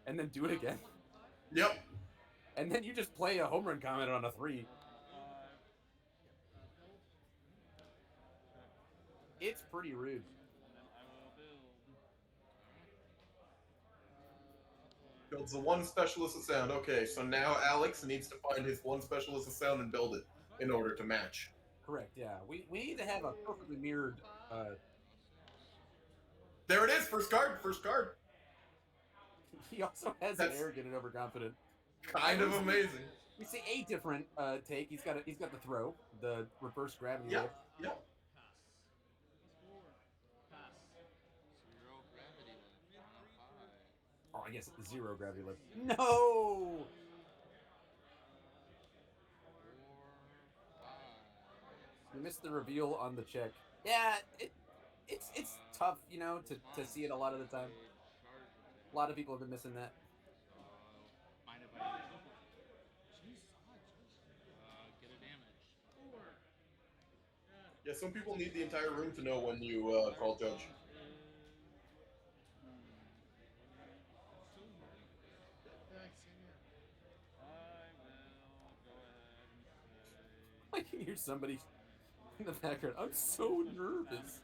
and then do it again. Yep. And then you just play a home run comment on a 3. It's pretty rude. Builds the 1 specialist of sound. Okay, so now Alex needs to find his 1 specialist of sound and build it in order to match. Correct, yeah. We need to have a perfectly mirrored... There it is! First card! First card! He also has an arrogant and overconfident. Kind of amazing. We see a different take. He's got the throw, the reverse gravity lift. Yep. Oh, I guess 0 gravity lift. No! You missed the reveal on the check. Yeah, it's tough, to see it a lot of the time. A lot of people have been missing that. Yeah, some people need the entire room to know when you call judge. I can hear somebody in the background. I'm so nervous.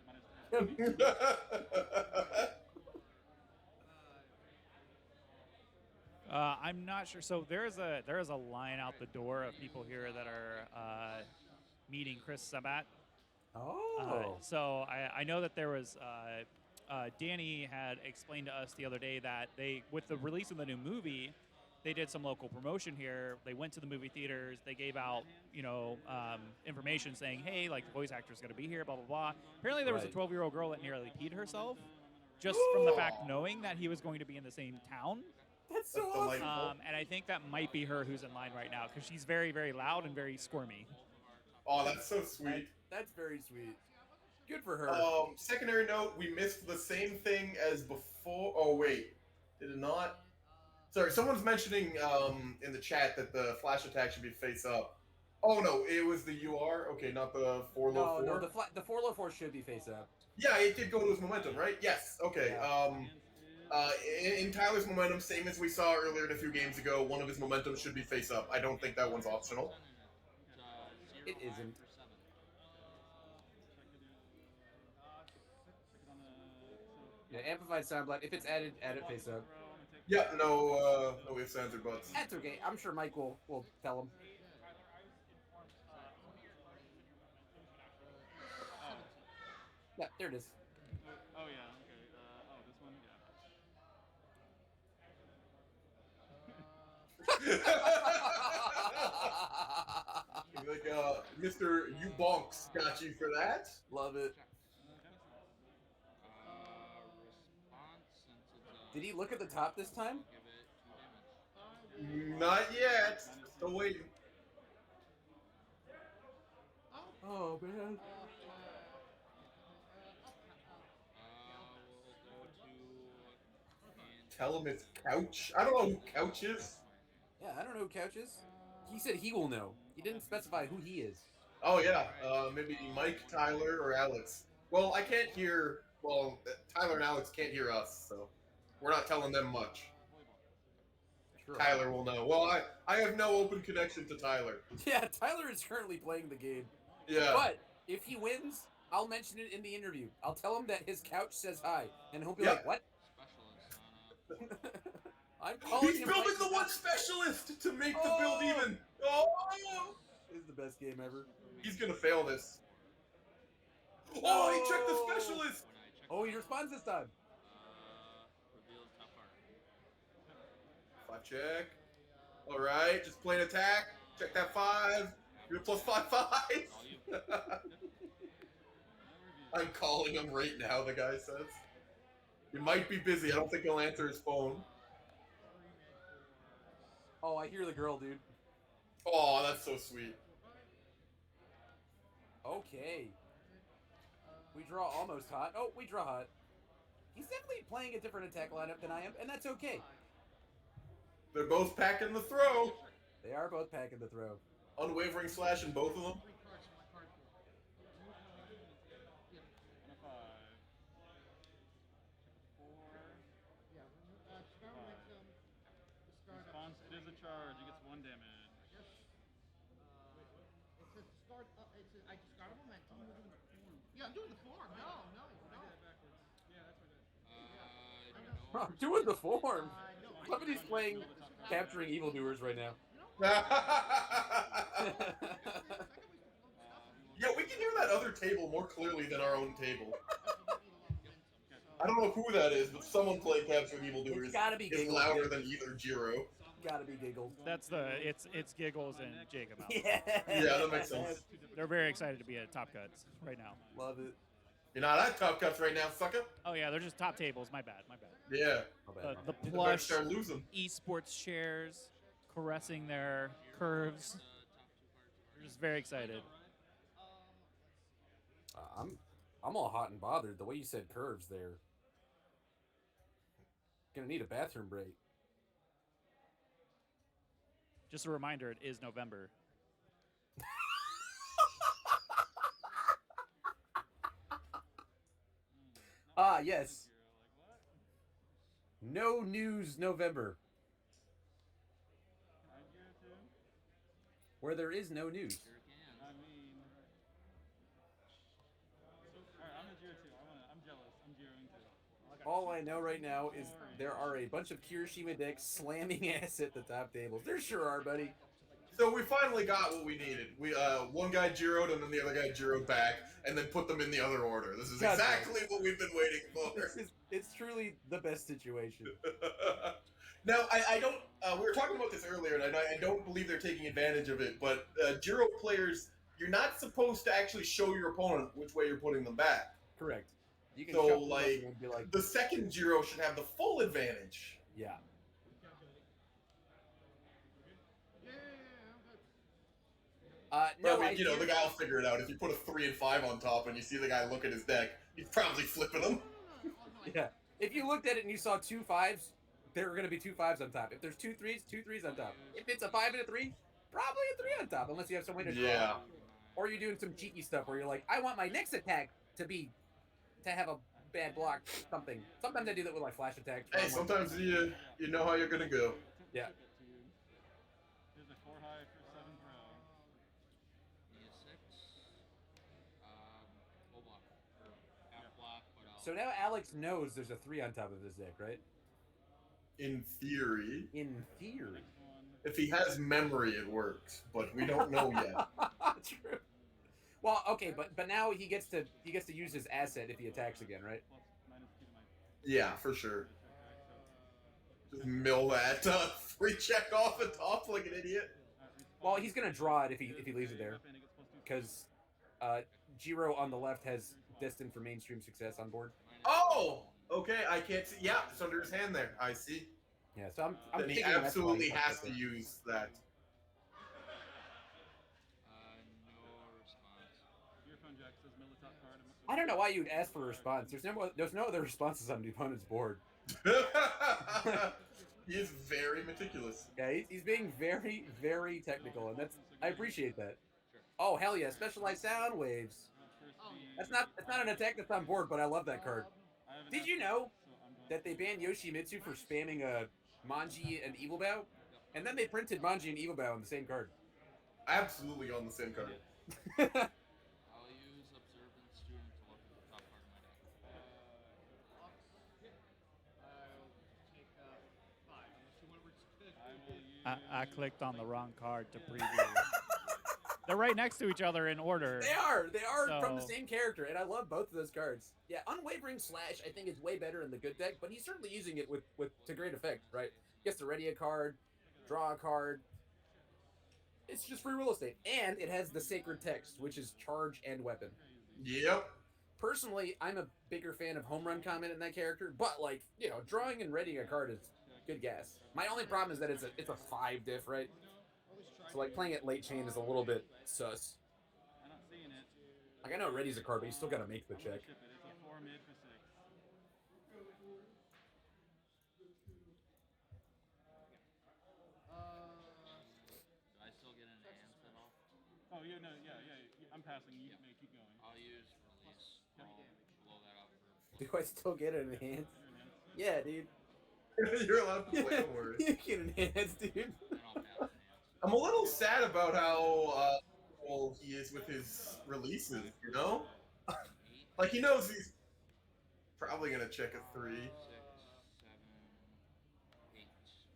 I'm not sure. So there is a line out the door of people here that are meeting Chris Sabat. Oh. So I know that there was Danny had explained to us the other day that with the release of the new movie, they did some local promotion here. They went to the movie theaters. They gave out, information saying, hey, like, the voice actor's going to be here, blah, blah, blah. Apparently there was a 12-year-old girl that nearly peed herself just from the fact knowing that he was going to be in the same town. That's so awesome. And I think that might be her who's in line right now because she's very, very loud and very squirmy. Oh, that's so sweet. That's very sweet. Good for her. Secondary note, we missed the same thing as before. Oh, wait. Did it not? Sorry, someone's mentioning in the chat that the flash attack should be face up. Oh no, it was the UR. Okay, not the 4 low 4. No, the 4 low 4 should be face up. Yeah, it did go to his momentum, right? Yes. Okay. Yeah. In Tyler's momentum, same as we saw earlier a few games ago, one of his momentum should be face up. I don't think that one's optional. It isn't. Yeah, amplified sound black. If it's added, add it face up. Yeah, no ifs, ands, or buts. That's okay. I'm sure Mike will tell him. Yeah, there it is. Oh yeah. Okay. This one. Yeah. Like, Mr. You Bonks got you for that. Love it. Did he look at the top this time? Not yet. Still waiting. Oh man. Tell him it's Couch. I don't know who Couch is. Yeah, I don't know who Couch is. He said he will know. He didn't specify who he is. Oh yeah, maybe Mike, Tyler, or Alex. Well, I can't hear. Well, Tyler and Alex can't hear us, so we're not telling them much. Sure. Tyler will know. Well, I have no open connection to Tyler. Yeah, Tyler is currently playing the game. Yeah. But if he wins, I'll mention it in the interview. I'll tell him that his couch says hi, and he'll be like, "What?" I'm calling He's him building right the now. one specialist to make the build even. Oh! This is the best game ever. He's gonna fail this. Oh, he checked the specialist. Oh, he responds this time. 5 check. All right, just plain attack. Check that 5. You're plus 5/5. I'm calling him right now. The guy says he might be busy. I don't think he'll answer his phone. Oh, I hear the girl, dude. Oh, that's so sweet. Okay. We draw almost hot. Oh, we draw hot. He's definitely playing a different attack lineup than I am, and that's okay. They're both packing the throw. They are both packing the throw. Unwavering slash in both of them. Response, it is a charge. It gets 1 damage. It's a start. I discard a momentum. Yeah, I'm doing the form. No. I did it backwards. Yeah, that's what I did. I'm doing the form. Somebody's playing capturing evildoers right now. Yeah, we can hear that other table more clearly than our own table. I don't know who that is, but someone playing Capture Evildoers It's gotta be is Giggles. louder than either Jiro. Gotta be Giggles. That's it's Giggles and Jacob out. Yeah. Yeah, that makes sense. They're very excited to be at Top Cuts right now. Love it. You're not at Top Cuts right now, sucker. Oh yeah, they're just top tables. My bad. Yeah. The You better plush start losing. esports chairs caressing their curves. They're just very excited. I'm all hot and bothered. The way you said curves there. Gonna need a bathroom break. Just a reminder, it is November. Ah, yes. No news November. Where there is no news. I mean, alright, I'm a Jiro too. I'm jealous. I'm Jiroing too. All I know right now is there are a bunch of Kirishima decks slamming ass at the top tables. There sure are, buddy. So we finally got what we needed. We one guy Jiro'd and then the other guy Jiro'd back, and then put them in the other order. This is God, exactly what we've been waiting for. It's truly the best situation. Now, I don't. We were talking about this earlier, and I don't believe they're taking advantage of it. But Jiro players, you're not supposed to actually show your opponent which way you're putting them back. Correct. You can So, shuffle them like, and be like, the second Jiro should have the full advantage. yeah. No, I mean, the guy will figure it out. If you put a 3 and 5 on top, and you see the guy look at his deck, he's probably flipping them. Yeah. If you looked at it and you saw 2 5s, there are going to be 2 5s on top. If there's 2 3s, 2 3s on top. If it's a 5 and a 3, probably a 3 on top, unless you have some way to draw. Yeah. Or you're doing some cheeky stuff where you're like, I want my next attack to have a bad block, something. Sometimes I do that with like flash attacks. Hey, sometimes you know how you're gonna go. Yeah. Here's a 4 high for 7 throw. Full block. Or half block, but So now Alex knows there's a 3 on top of his deck, right? In theory. In theory. If he has memory, it works, but we don't know yet. True. Well, okay, but now he gets to use his asset if he attacks again, right? Yeah, for sure. Just mill that free check off the top like an idiot. Well, he's gonna draw it if he leaves it there, because Jiro on the left has destined for mainstream success on board. Oh, okay. I can't see. Yeah, it's under his hand there. I see. Yeah, so I'm Then he thinking that's why absolutely he's not has to destined. use that. no response. Earphone Jack says mill the top card. I don't know why you'd ask for a response. There's no other responses on the opponent's board. He is very meticulous. Yeah, he's being very, very technical, and I appreciate that. Oh hell yeah, specialized sound waves. That's not an attack that's on board, but I love that card. Did you know that they banned Yoshimitsu for spamming a Manji and Evil Bow? And then they printed Manji and Evil Bow on the same card. Absolutely on the same card. I'll use Observant Student to look at the top part of my deck. I clicked on the wrong card to preview. They're right next to each other in order. They are from the So- same character, and I love both of those cards. Yeah, Unwavering Slash I think is way better in the good deck, but he's certainly using it with to great effect, right? He gets to ready a card, draw a card. It's just free real estate, and it has the sacred text, which is charge and weapon. Yep. Personally, I'm a bigger fan of home run comment in that character, but like, drawing and readying a card is good gas. My only problem is that it's a 5 diff, right? So like playing it late chain is a little bit sus. I'm not seeing it. Like I know it readies a card, but you still gotta make the check. Ship it. It's a 4 mid for 6. Do I still get an enhance at all? Oh, yeah, no, yeah. I'm passing. You may keep going. I'll use release. I'll blow that up for Do I still get an enhance? Yeah, dude. You're allowed to play over. You get an enhance, dude. and I'll pass enhance. I'm a little sad about how well he is with his releases, you know? Like he knows he's probably gonna check a 3. 6, 7, 8.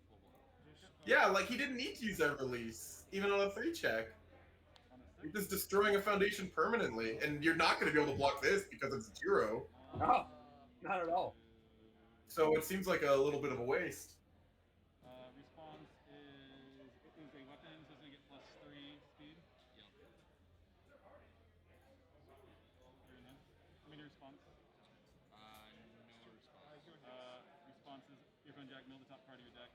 Full block. Yeah, like he didn't need to use that release, even on a 3 check. You're just destroying a foundation permanently, and you're not gonna be able to block this because it's 0. No, not at all. So it seems like a little bit of a waste. Response is a weapon, so it's going to get +3 speed. Yep. Give me the response. No response. Response is Earphone Jack, mill the top card of your deck.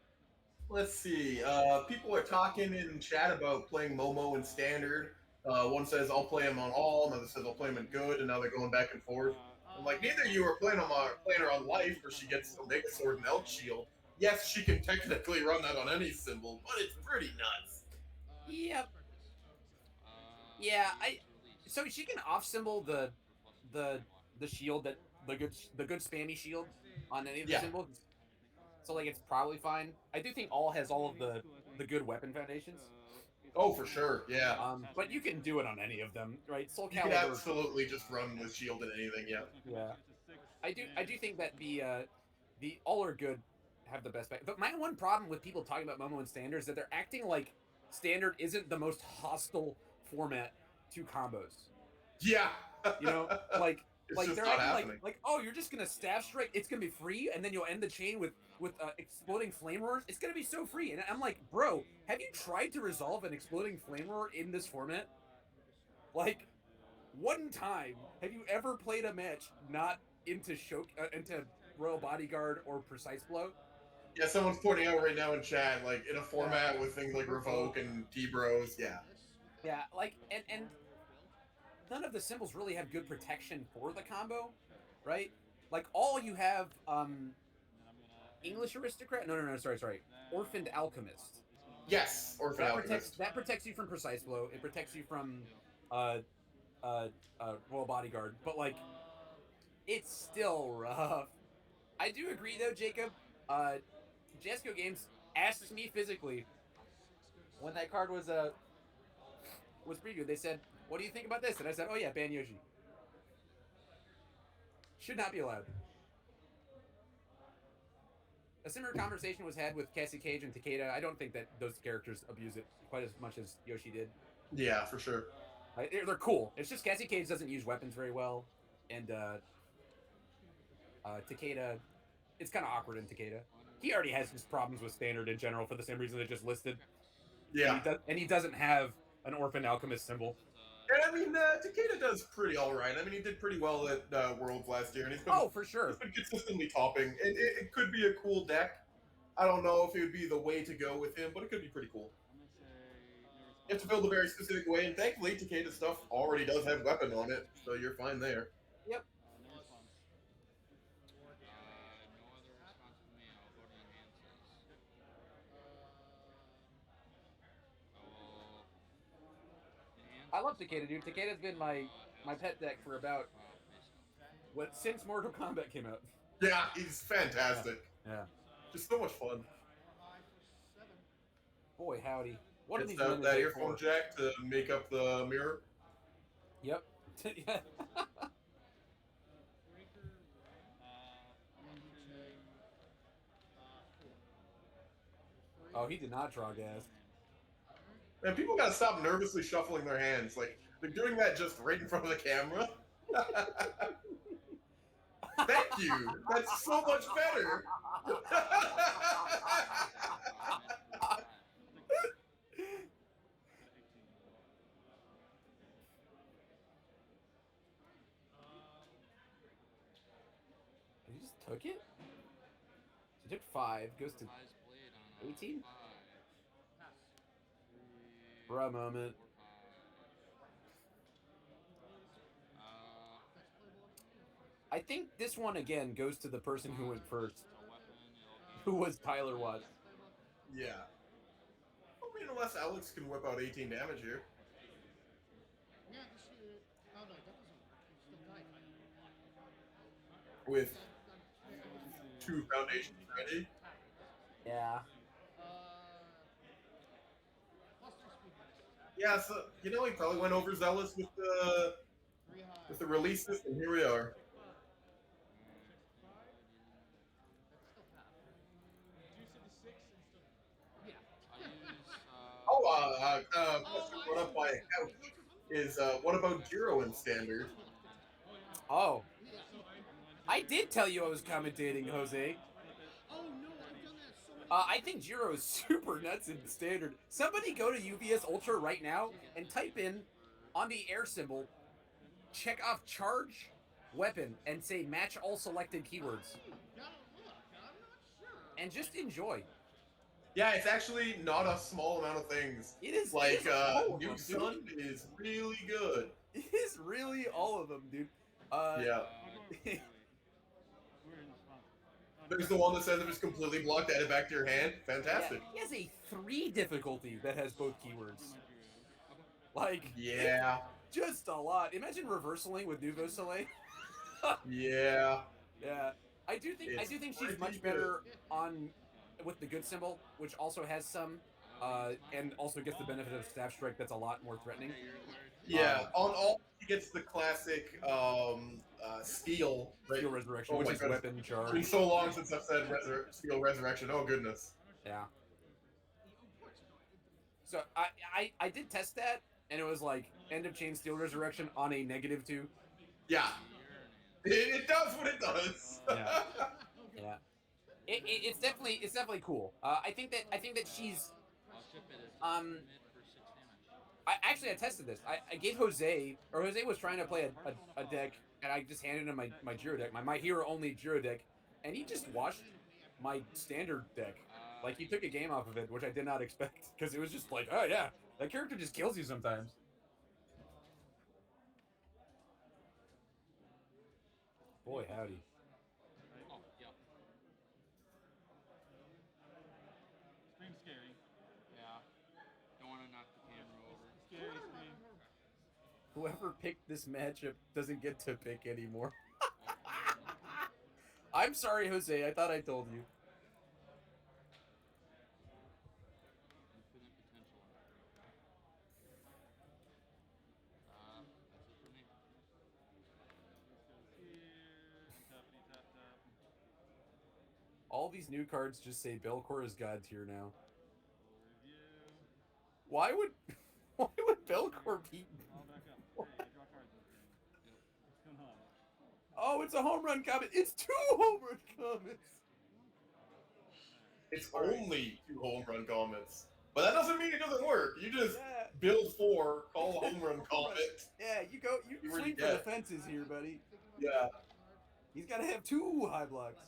Let's see. People are talking in chat about playing Momo in standard. One says I'll play him on all, another says I'll play him in good, and now they're going back and forth. I'm like, neither of you are playing her on life, where she gets Omega Sword and Elk Shield. Yes, she can technically run that on any symbol, but it's pretty nuts. Yep. Yeah, so she can off symbol the shield that the good spammy shield on any of the symbols. So like it's probably fine. I do think all has all of the good weapon foundations. Oh, for sure, yeah. But you can do it on any of them, right? Soul You can Calibur. absolutely just run with shield and anything, yeah. Yeah. I do think that the all are good have the best back. But my one problem with people talking about Momo and Standard is that they're acting like Standard isn't the most hostile format to combos. Yeah. You know, like It's like just they're not acting happening. like oh, you're just gonna staff strike, it's gonna be free, and then you'll end the chain with exploding flame roars. It's gonna be so free. And I'm like, bro, have you tried to resolve an exploding flame roar in this format? Like, one time, have you ever played a match not into into Royal Bodyguard or Precise Blow? Yeah, someone's pointing out right now in chat, like in a format with things like Revoke and T-Bros, yeah. Yeah, like and none of the symbols really have good protection for the combo, right? Like all you have English Aristocrat? No, sorry. Orphaned Alchemist. Yes, Orphan Alchemist. That protects you from precise blow. It protects you from royal bodyguard. But like, it's still rough. I do agree though, Jacob. Jesco Games asked me physically when that card was previewed. They said, "What do you think about this?" And I said, "Oh yeah, ban Yoshi. Should not be allowed." A similar conversation was had with Cassie Cage and Takeda. I don't think that those characters abuse it quite as much as Yoshi did. Yeah, for sure. They're cool. It's just Cassie Cage doesn't use weapons very well, and Takeda, it's kind of awkward in Takeda. He already has his problems with standard in general for the same reason they just listed. Yeah, and he doesn't have an Orphan Alchemist symbol. And I mean, Takeda does pretty all right. I mean, he did pretty well at Worlds last year, and he's been for sure. He's been consistently topping. It could be a cool deck. I don't know if it would be the way to go with him, but it could be pretty cool. You have to build a very specific way, and thankfully, Takeda's stuff already does have weapon on it, so you're fine there. Yep. I love Takeda, dude. Takeda's been my pet deck for about since Mortal Kombat came out. Yeah, he's fantastic. Yeah. Just so much fun. Boy, howdy. What are these out that earphone jack to make up the mirror. Yep. Yeah. Oh, he did not draw gas. Man, people gotta stop nervously shuffling their hands. Like, they're doing that just right in front of the camera. Thank you. That's so much better. He just took it? He took 5, goes to 18? Bruh moment. I think this one again goes to the person who went first, who was Tyler Watts. Yeah. I mean, unless Alex can whip out 18 damage here. Yeah, oh no, that doesn't still die. With 2 foundations ready. Yeah. Yeah, so you know he probably went overzealous with the release system. Here we are. Question brought up by Couch is what about Giro in standard? Oh. I did tell you I was commentating, Jose. Oh no, I've done that so many I think Giro is super nuts in standard. Somebody go to UVS Ultra right now and type in, on the air symbol, check off charge, weapon, and say match all selected keywords. And just enjoy. Yeah, it's actually not a small amount of things. It is like New New Sun is really good. It is really all of them, dude. Yeah. There's the one that says if it's completely blocked, add it back to your hand. Fantastic. Yeah, he has a 3 difficulty that has both keywords. Like, yeah, just a lot. Imagine reversaling with Nouveau Soleil. Yeah. Yeah. I do think she's much better on with the good symbol, which also has some, and also gets the benefit of Staff Strike. That's a lot more threatening. Yeah, on all he gets the classic Steel. Right? Steel Resurrection, Oh which my is goodness. weapon charge. It's been so long since I've said Steel Resurrection. Oh goodness. Yeah. So I did test that, and it was like end of chain Steel Resurrection on a -2. Yeah. It does what it does. Yeah. Yeah. It's definitely cool. I think that she's I tested this. I gave Jose was trying to play a deck, and I just handed him my Giro deck, my Hero only Giro deck, and he just washed my standard deck. Like, he took a game off of it, which I did not expect, because it was just like, oh yeah, that character just kills you sometimes. Boy, howdy. Oh, yeah. It's pretty scary. Yeah. Whoever picked this matchup doesn't get to pick anymore. I'm sorry, Jose. I thought I told you. Infinite potential. That's it for me. All these new cards just say Belcor is God tier now. Why would Belcor be? Oh, it's a home run comment. It's 2 home run comments. It's only 2 home run comments. But that doesn't mean it doesn't work. You just build 4, call a home run comment. Yeah, you go. You See where swing you for the get. fences here, buddy. Yeah. He's got to have 2 high blocks.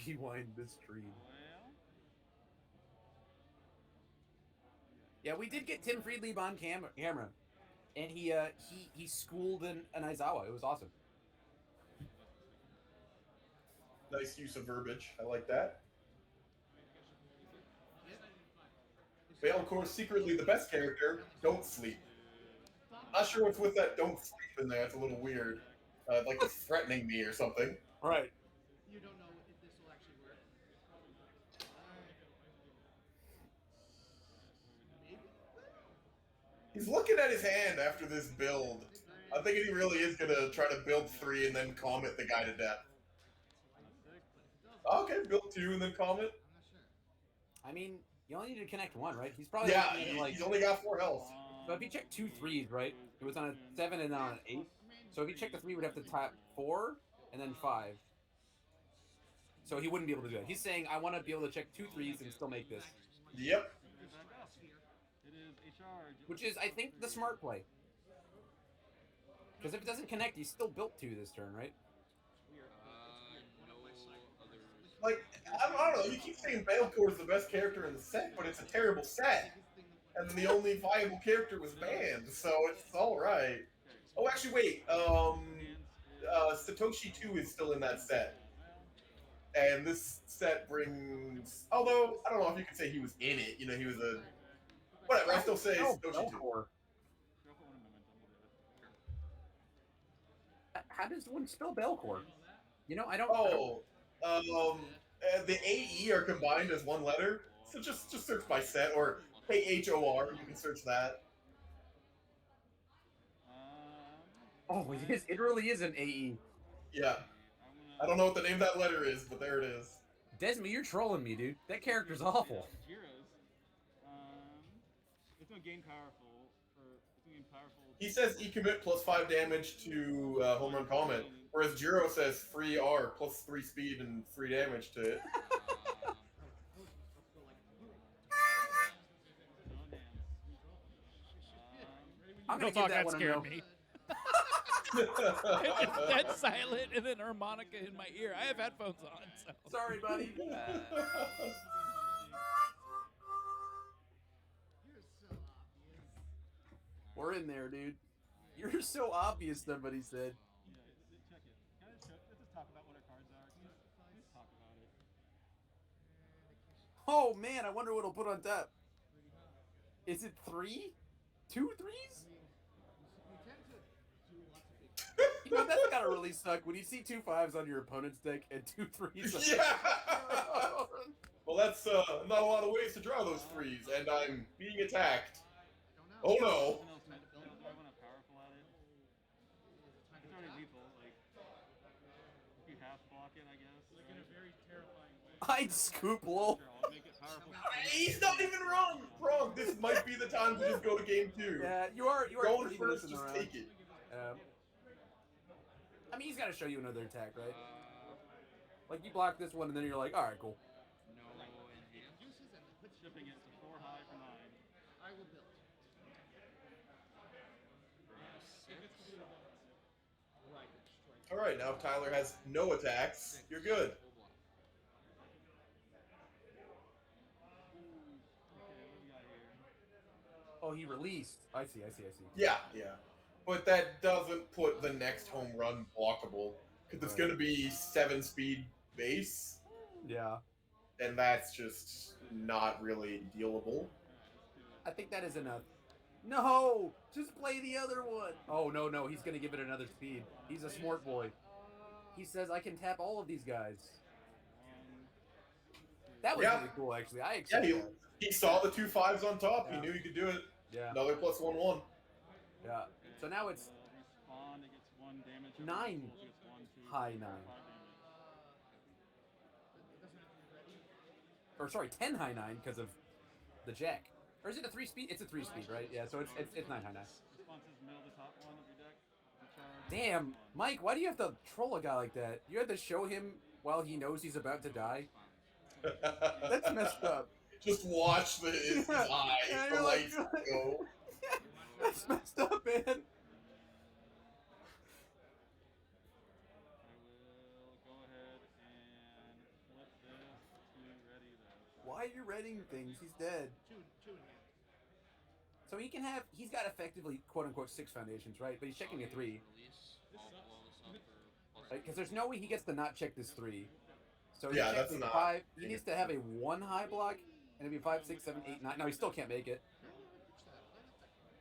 Rewind the stream. Yeah, we did get Tim Friedlieb on camera, and he schooled an Aizawa. It was awesome. Nice use of verbiage. I like that. Belcor's secretly the best character. Don't sleep. Not sure what's with that don't sleep in there. It's a little weird. Like it's threatening me or something. Right. You don't know if this will actually work. He's looking at his hand after this build. I'm thinking he really is going to try to build 3 and then comet the guy to death. Okay, build 2 and then comet. I mean, you only need to connect 1, right? He's probably he's only got 4 health. So if he checked 2 3s, right? It was on a 7 and on an 8. So if he checked the 3, he would have to tap 4 and then 5. So he wouldn't be able to do that. He's saying, I want to be able to check 2 3s and still make this. Yep. Which is, I think, the smart play. Because if it doesn't connect, he's still built 2 this turn, right? Like, I don't know, you keep saying Belcor is the best character in the set, but it's a terrible set. And then the only viable character was banned, so it's alright. Oh, actually, wait, Satoshi 2 is still in that set. And this set brings, although, I don't know if you could say he was in it, you know, he was a, whatever, I still say Satoshi 2. How does one spell Belcor? You know, I don't. The AE are combined as one letter, so just search by set, or KHOR, you can search that. Oh, it is. It really is an AE. Yeah. I don't know what the name of that letter is, but there it is. Desmond, you're trolling me, dude. That character's awful. It's gonna gain powerful. He says E commit plus 5 damage to home run comment, whereas Jiro says free R plus 3 speed and 3 damage to it. I'm gonna Real talk, give that that one a scared no. me. It's dead silent and then harmonica in my ear. I have headphones on. So. Sorry, buddy. We're in there, dude. You're so obvious, somebody said. Check it. Let's just talk about what our cards are. Let's talk about it. Oh man, I wonder what he'll put on top. Is it 3? 2 3s? You know, that's gotta really suck when you see 2 5s on your opponent's deck and 2 3s. Yeah! Well, that's not a lot of ways to draw those 3s, and I'm being attacked. Oh no! I'd scoop lol. He's not even wrong! Wrong! This might be the time to just go to game 2. Yeah, you are going pretty first, messing just around. take it. I mean, he's got to show you another attack, right? Like, you block this one, and then you're like, alright, cool. Shipping it to 4 high for 9. I will build. Alright, now if Tyler has no attacks, you're good. Oh, he released. I see. Yeah, yeah. But that doesn't put the next home run blockable because it's Right. going to be 7-speed base, Yeah. and that's just not really dealable. I think that is enough. No! Just play the other one! Oh, no, he's gonna give it another speed. He's a smart boy. He says, I can tap all of these guys. That was Yeah. really cool, actually. I Yeah, accept that. he saw the 2 5s on top. Yeah. He knew he could do it. Yeah. Another +1/1. Yeah. So now it's Respawn, it gets 1 damage. 9 high 9. Or sorry, 10 high 9 because of the jack. Or is it a 3-speed? It's a 3-speed, right? Yeah, so it's 9 high 9. Responses mill the top one of your deck. Damn, Mike, why do you have to troll a guy like that? You have to show him while he knows he's about to die? That's messed up. Just watch his eyes, Yeah, the you're lights like- go. That's messed up, man. I will go ahead and flip this to ready this. Why are you readying things? He's dead. Two in hand. So he's got effectively, quote unquote, 6 foundations, right? But he's checking a 3. Release. I'll blow this up for Right? Because there's no way he gets to not check this 3. So he Yeah, checks that's a not- 5. He needs to have a 1 high block, and it'd be 5, 6, 7, 8, 9. No, he still can't make it.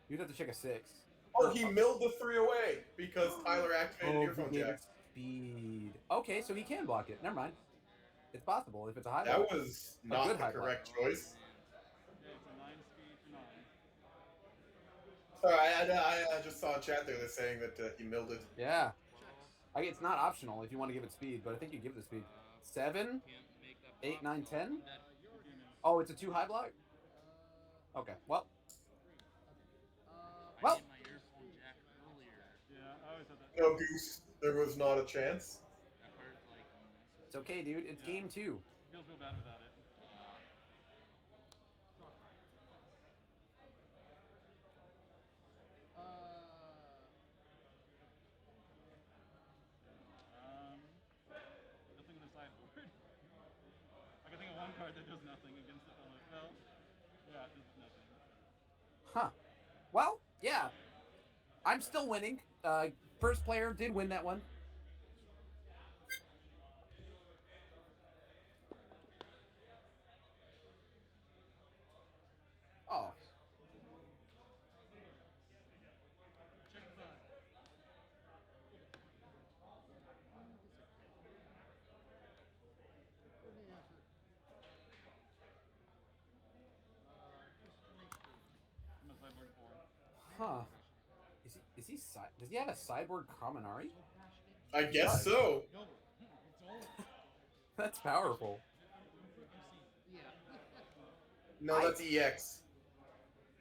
You'd have to check a 6. Oh, he milled the 3 away because Tyler activated Oh, earphone he gave jack. it speed. Okay, so he can block it. Never mind. It's possible if it's a high That block. was A not good the high block. correct choice. Yeah, it's a 9 speed for 9. Sorry, I just saw a chat there that's saying that he milled it. Yeah. It's not optional if you want to give it speed, but I think you give it the speed. 7, 8, 9, 10? Oh, it's a 2 high block? Okay, well. Well. my earphone jack earlier. Yeah, I always had that. No goose. There was not a chance. That hurt like It's okay, dude. It's game 2. Feels real bad without it. Nothing in the sideboard. I can think of one card that does nothing against the fellow. Well, yeah, it does nothing. Huh. Well, yeah. I'm still winning. First player did win that one. Oh. Check the vibe. I'm a sideboard 4. Huh. Does he have a sideboard Kaminari? I guess so. That's powerful. No, that's EX.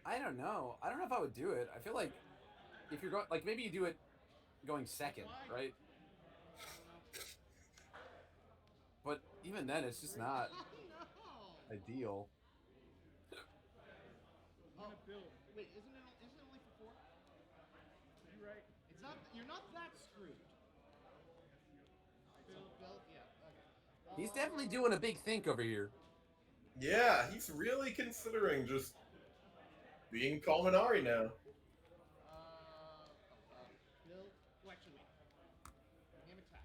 I don't know. I don't know if I would do it. I feel like if you're going, like maybe you do it going second, right? But even then, it's just not ideal. Oh, wait, isn't it only for 4? You're right. It's not. You're not that screwed. Bill, yeah, okay. He's definitely doing a big think over here. Yeah, he's really considering just being Kaminari now. Bill, well, actually, wait. Name attack.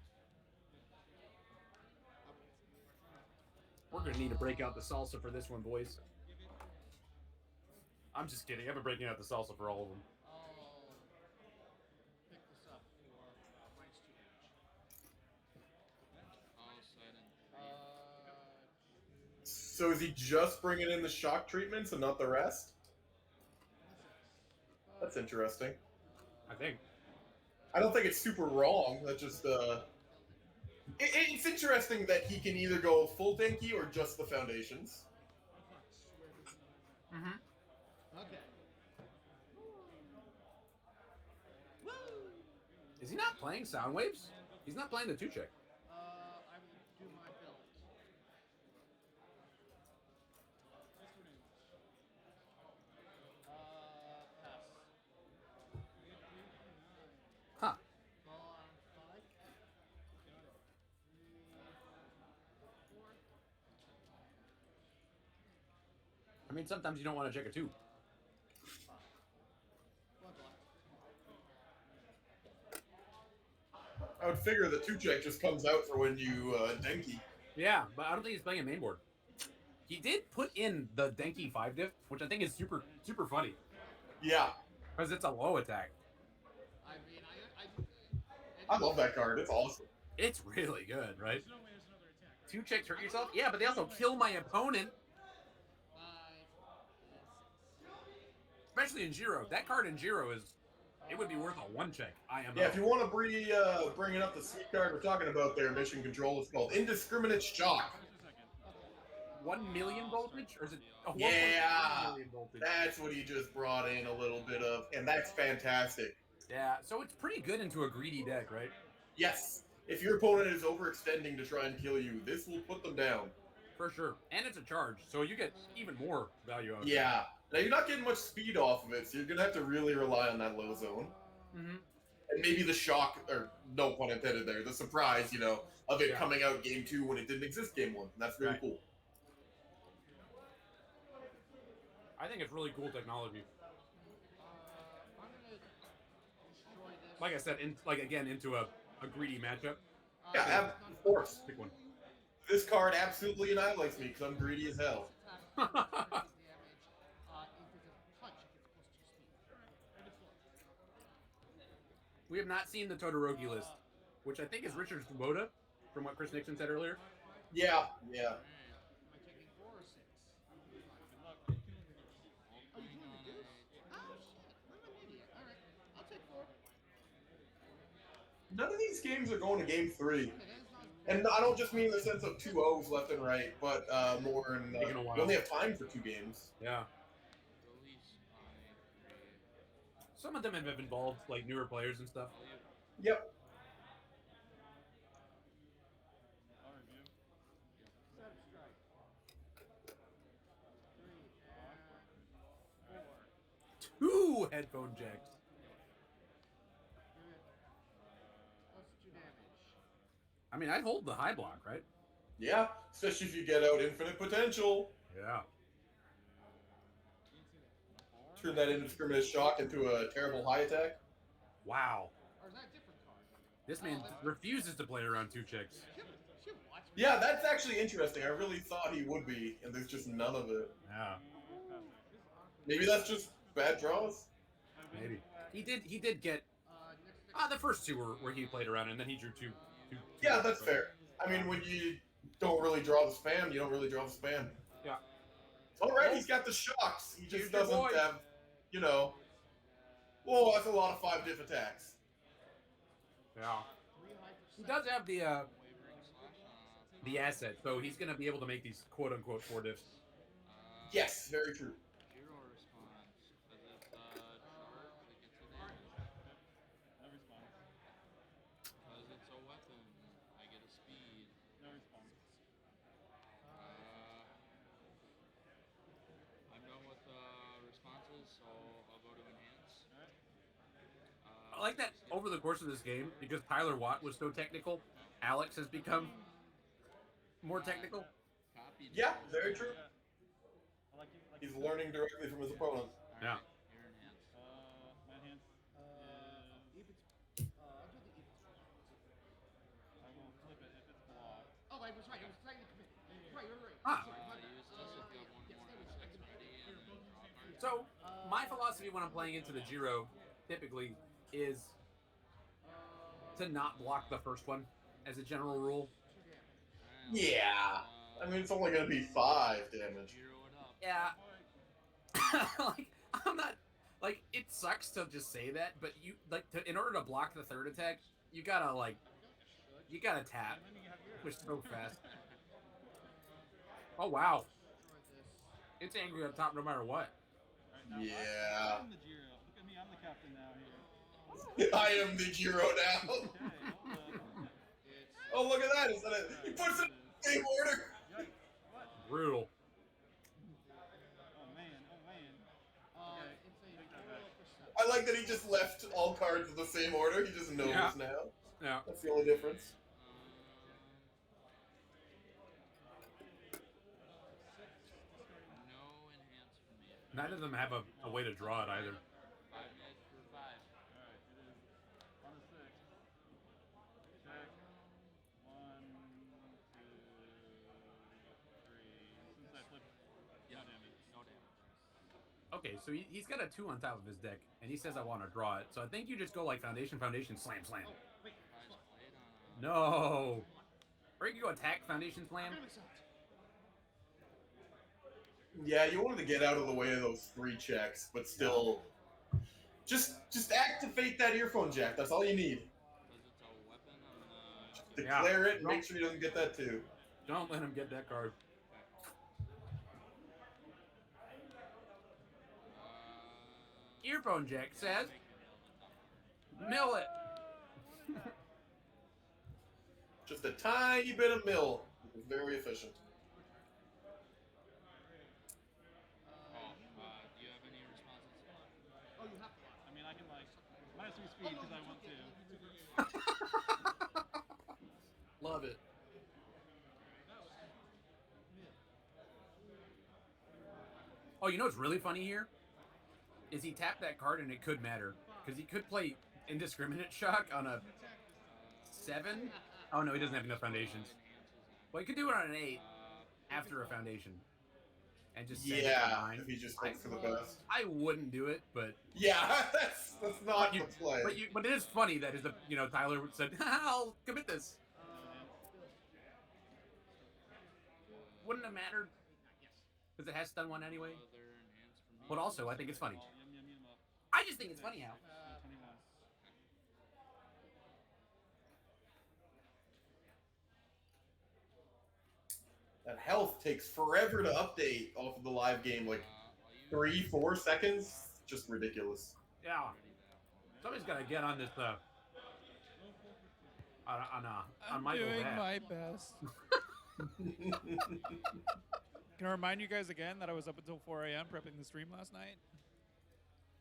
We're gonna need to break out the salsa for this one, boys. I'm just kidding. I've been breaking out the salsa for all of them. I'll pick this up for minus 2 damage. oh, silent. So is he just bringing in the shock treatments and not the rest? That's interesting. I think. I don't think it's super wrong. That's just it's interesting that he can either go full Denki or just the foundations. Mm-hmm. Okay. Is he not playing sound waves? He's not playing the 2-check. I will do my build. Pass. Huh. Ball on 5. 3, 4. I mean, sometimes you don't want to check a 2. 5. I would figure the 2-check just comes out for when you Denki. Yeah, but I don't think he's playing a main board. He did put in the Denki 5 diff, which I think is super funny. Yeah. Because it's a low attack. I mean, I love that card. It's awesome. It's really good, right? 2 checks hurt yourself? Yeah, but they also kill my opponent. Especially in Giro. That card in Giro it would be worth a 1 check. IMO. Yeah, if you want to bring it up the sweet card we're talking about there, Mission Control, it's called Indiscriminate Shock. 1 million voltage? Or is it a 1.5 Yeah, million voltage? that's what he just brought in a little bit of, and that's fantastic. Yeah, so it's pretty good into a greedy deck, right? Yes. If your opponent is overextending to try and kill you, this will put them down. For sure. And it's a charge, so you get even more value out of it. Yeah. Now, you're not getting much speed off of it, so you're going to have to really rely on that low zone. Mm-hmm. And maybe the shock, or no pun intended there, the surprise, of it coming out game 2 when it didn't exist game 1. And that's very cool. I think it's really cool technology. Like I said, into a greedy matchup. Yeah, of course. Pick one. This card absolutely annihilates me because I'm greedy as hell. We have not seen the Todoroki list, which I think is Richard Kubota, from what Chris Nixon said earlier. Yeah. None of these games are going to game 3. And I don't just mean in the sense of 2 O's left and right, but more in we only have time for 2 games. Yeah. Some of them have involved like newer players and stuff. Yep. Two headphone jacks. I mean, I'd hold the high block, right? Yeah, especially if you get out infinite potential. Yeah. Turn that indiscriminate shock into a terrible high attack. Wow. This man refuses to play around 2 checks. Yeah, that's actually interesting. I really thought he would be, and there's just none of it. Yeah. Maybe that's just bad draws? Maybe. He did get the first 2 were where he played around, and then he drew two yeah, that's fair. I mean, when you don't really draw the spam, you don't really draw the spam. Yeah. Alright, he's got the shocks. He just doesn't have, whoa, that's a lot of 5 diff attacks. Yeah. He does have the asset, so he's going to be able to make these quote-unquote 4 diffs. Yes, very true. Zero response. Because if the chart, it gets a damage. No response. Because it's a weapon, I get a speed. No response. I'm done with the responses, so I'll go to enhance. I like that over the course of this game, because Tyler Watt was so technical, Alex has become more technical. Yeah, very true. He's learning directly from his opponent. Yeah. Your enhance. My enhance I will flip it if it's blocked. Oh, I was right. I was trying to commit. Right. Ah. Use this if you have one more X ready and then draw a card. So, my philosophy when I'm playing into the Giro, typically, is to not block the first one, as a general rule. Yeah. I mean, it's only going to be 5 damage. Yeah. Like, I'm not... Like, it sucks to just say that, but you, like, in order to block the 3rd attack, you gotta, like... You gotta tap, which is so fast. Oh, wow. It's angry up top no matter what. Yeah. I'm the Giro. Look at me. I'm the captain now here. I am the Giro now. Oh, look at that. He puts it in the same order. Brutal. Oh, man. I like that he just left all cards in the same order. He just knows now. Yeah. That's the only difference. No enhance for me. Neither of them have a way to draw it either. 5 mid for 5. Alright, it is on the 6. Okay, so he's got a 2 on top of his deck, and he says I want to draw it. So I think you just go like foundation, foundation, slam, slam. No. Or you can go attack, foundation, slam. Yeah, you wanted to get out of the way of those 3 checks, but still, just activate that earphone jack. That's all you need. Declare it and make sure he doesn't get that too. Don't let him get that card. Earphone jack says, mill it. Just a tiny bit of mill. Very efficient. Do you have any responses? Oh, you have to. I mean, I can like minus 3 speed because I want to. Love it. Oh, you know what's really funny here? Is he tapped that card and it could matter. Because he could play Indiscriminate Shock on a 7. Oh, no, he doesn't have enough foundations. Well, he could do it on an 8 after a foundation. And just send it to 9. If he just hopes for the best. I wouldn't do it, but... Yeah, that's not the play. But it is funny that Tyler said, I'll commit this. Wouldn't have mattered. Because it has stun 1 anyway. But also, I think it's funny. I just think it's funny how. That health takes forever to update off of the live game, like 3-4 seconds. Just ridiculous. Yeah. Somebody's got to get on this, on Michael's doing ass. my best. Can I remind you guys again that I was up until 4 a.m. prepping the stream last night?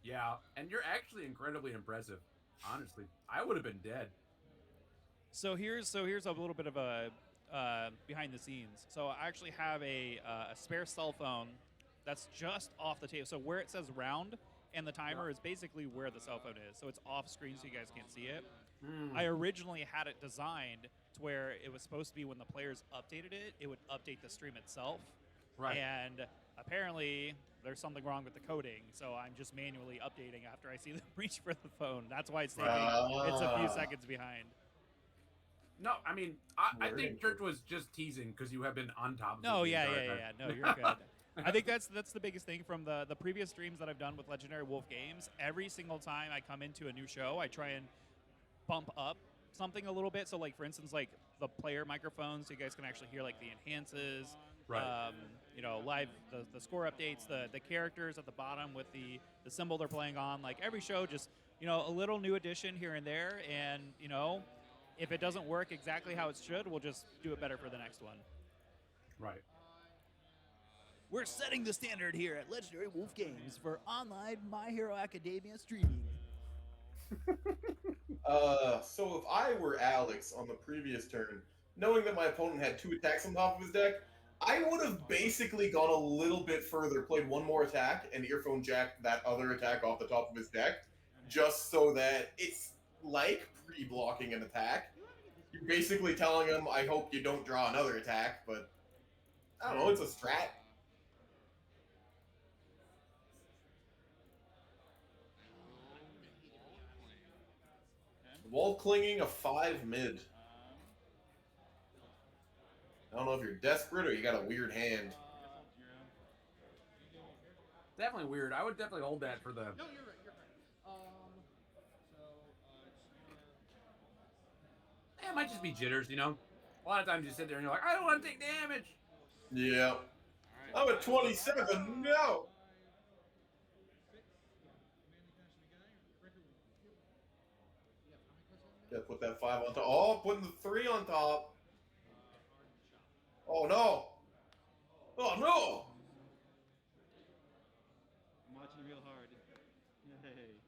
Yeah, and you're actually incredibly impressive. Honestly, I would have been dead. So here's a little bit of a behind the scenes. So I actually have a spare cell phone that's just off the table. So where it says round and the timer is basically where the cell phone is. So it's off screen so you guys can't see it. I originally had it designed to where it was supposed to be when the players updated it, it would update the stream itself. Right. And apparently there's something wrong with the coding, so I'm just manually updating after I see them reach for the phone. That's why it's taking it's a few seconds behind. No, I mean, I think Church was just teasing because you have been on top of it. No, yeah. No, you're good. I think that's the biggest thing from the previous streams that I've done with Legendary Wolf Games. Every single time I come into a new show, I try and bump up something a little bit. So, like, for instance, like the player microphones, so you guys can actually hear, like, the enhances, right. Live, the score updates, the characters at the bottom with the symbol they're playing on. Like, every show, just, a little new addition here and there. And, if it doesn't work exactly how it should, we'll just do it better for the next one. Right. We're setting the standard here at Legendary Wolf Games for online My Hero Academia streaming. So if I were Alex on the previous turn, knowing that my opponent had 2 attacks on top of his deck, I would have basically gone a little bit further, played 1 more attack, and earphone jacked that other attack off the top of his deck, just so that it's like pre-blocking an attack. You're basically telling him, I hope you don't draw another attack, but I don't know, it's a strat. Wall clinging a 5 mid. I don't know if you're desperate or you got a weird hand. Definitely weird. I would definitely hold that for the... No, you're right. It might just be jitters, A lot of times you sit there and you're like, I don't want to take damage. Yeah. I'm at 27. No. Gotta put that 5 on top. Oh, putting the 3 on top. Oh no. Oh no. I'm watching real hard. Yay.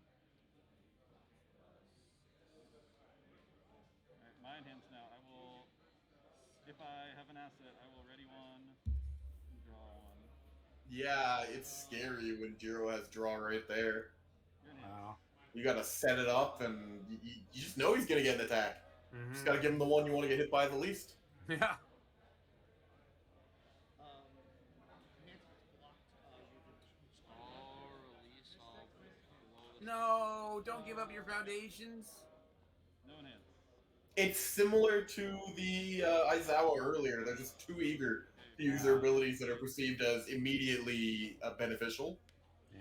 Alright, my enhance now. I will, if I have an asset, I will ready 1, draw 1. Yeah, it's scary when Jiro has draw right there. Wow. You gotta set it up, and you just know he's gonna get an attack. Mm-hmm. Just gotta give him the one you want to get hit by the least. Yeah. No, don't give up your foundations. No enhance. It's similar to the Aizawa earlier. They're just too eager to use their abilities that are perceived as immediately beneficial. Yeah.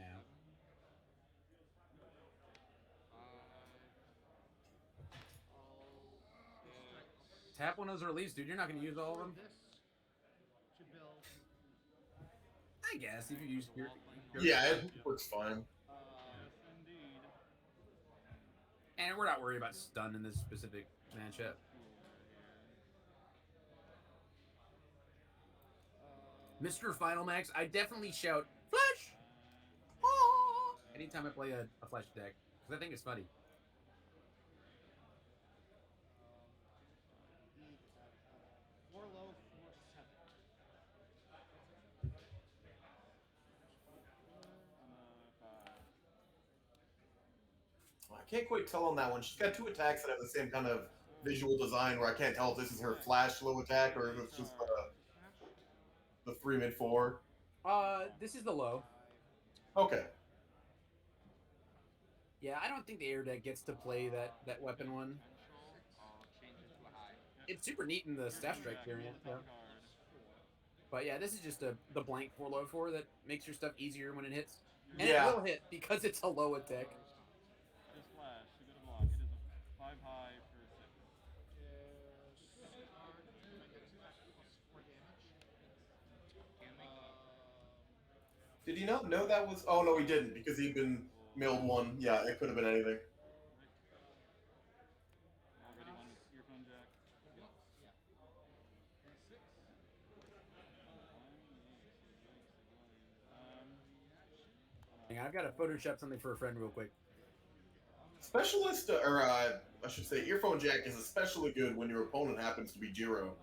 Tap one of those reliefs, dude. You're not going to use all of them. This should build. I guess if you use your Yeah, it works fine. Yes, indeed. And we're not worried about stun in this specific matchup. Mr. Final Max, I definitely shout flash anytime I play a flash deck because I think it's funny. Four low, 4-7. I can't quite tell on that one. She's got two attacks that have the same kind of visual design where I can't tell if this is her flash low attack or if it's just the 3 mid 4. This is the low. Okay. Yeah, I don't think the air deck gets to play that weapon one. It's super neat in the staff strike variant. Yeah. But yeah, this is just the blank 4 low 4 that makes your stuff easier when it hits. And it will hit because it's a low attack. Just flash. You got a block. It is a 5 high for 6. Did he not know that was... Oh, no, he didn't, because he'd been milled 1. Yeah, it could have been anything. Already one earphone jack. Hang on, I've got to Photoshop something for a friend real quick. Specialist, or I should say, earphone jack is especially good when your opponent happens to be Jiro.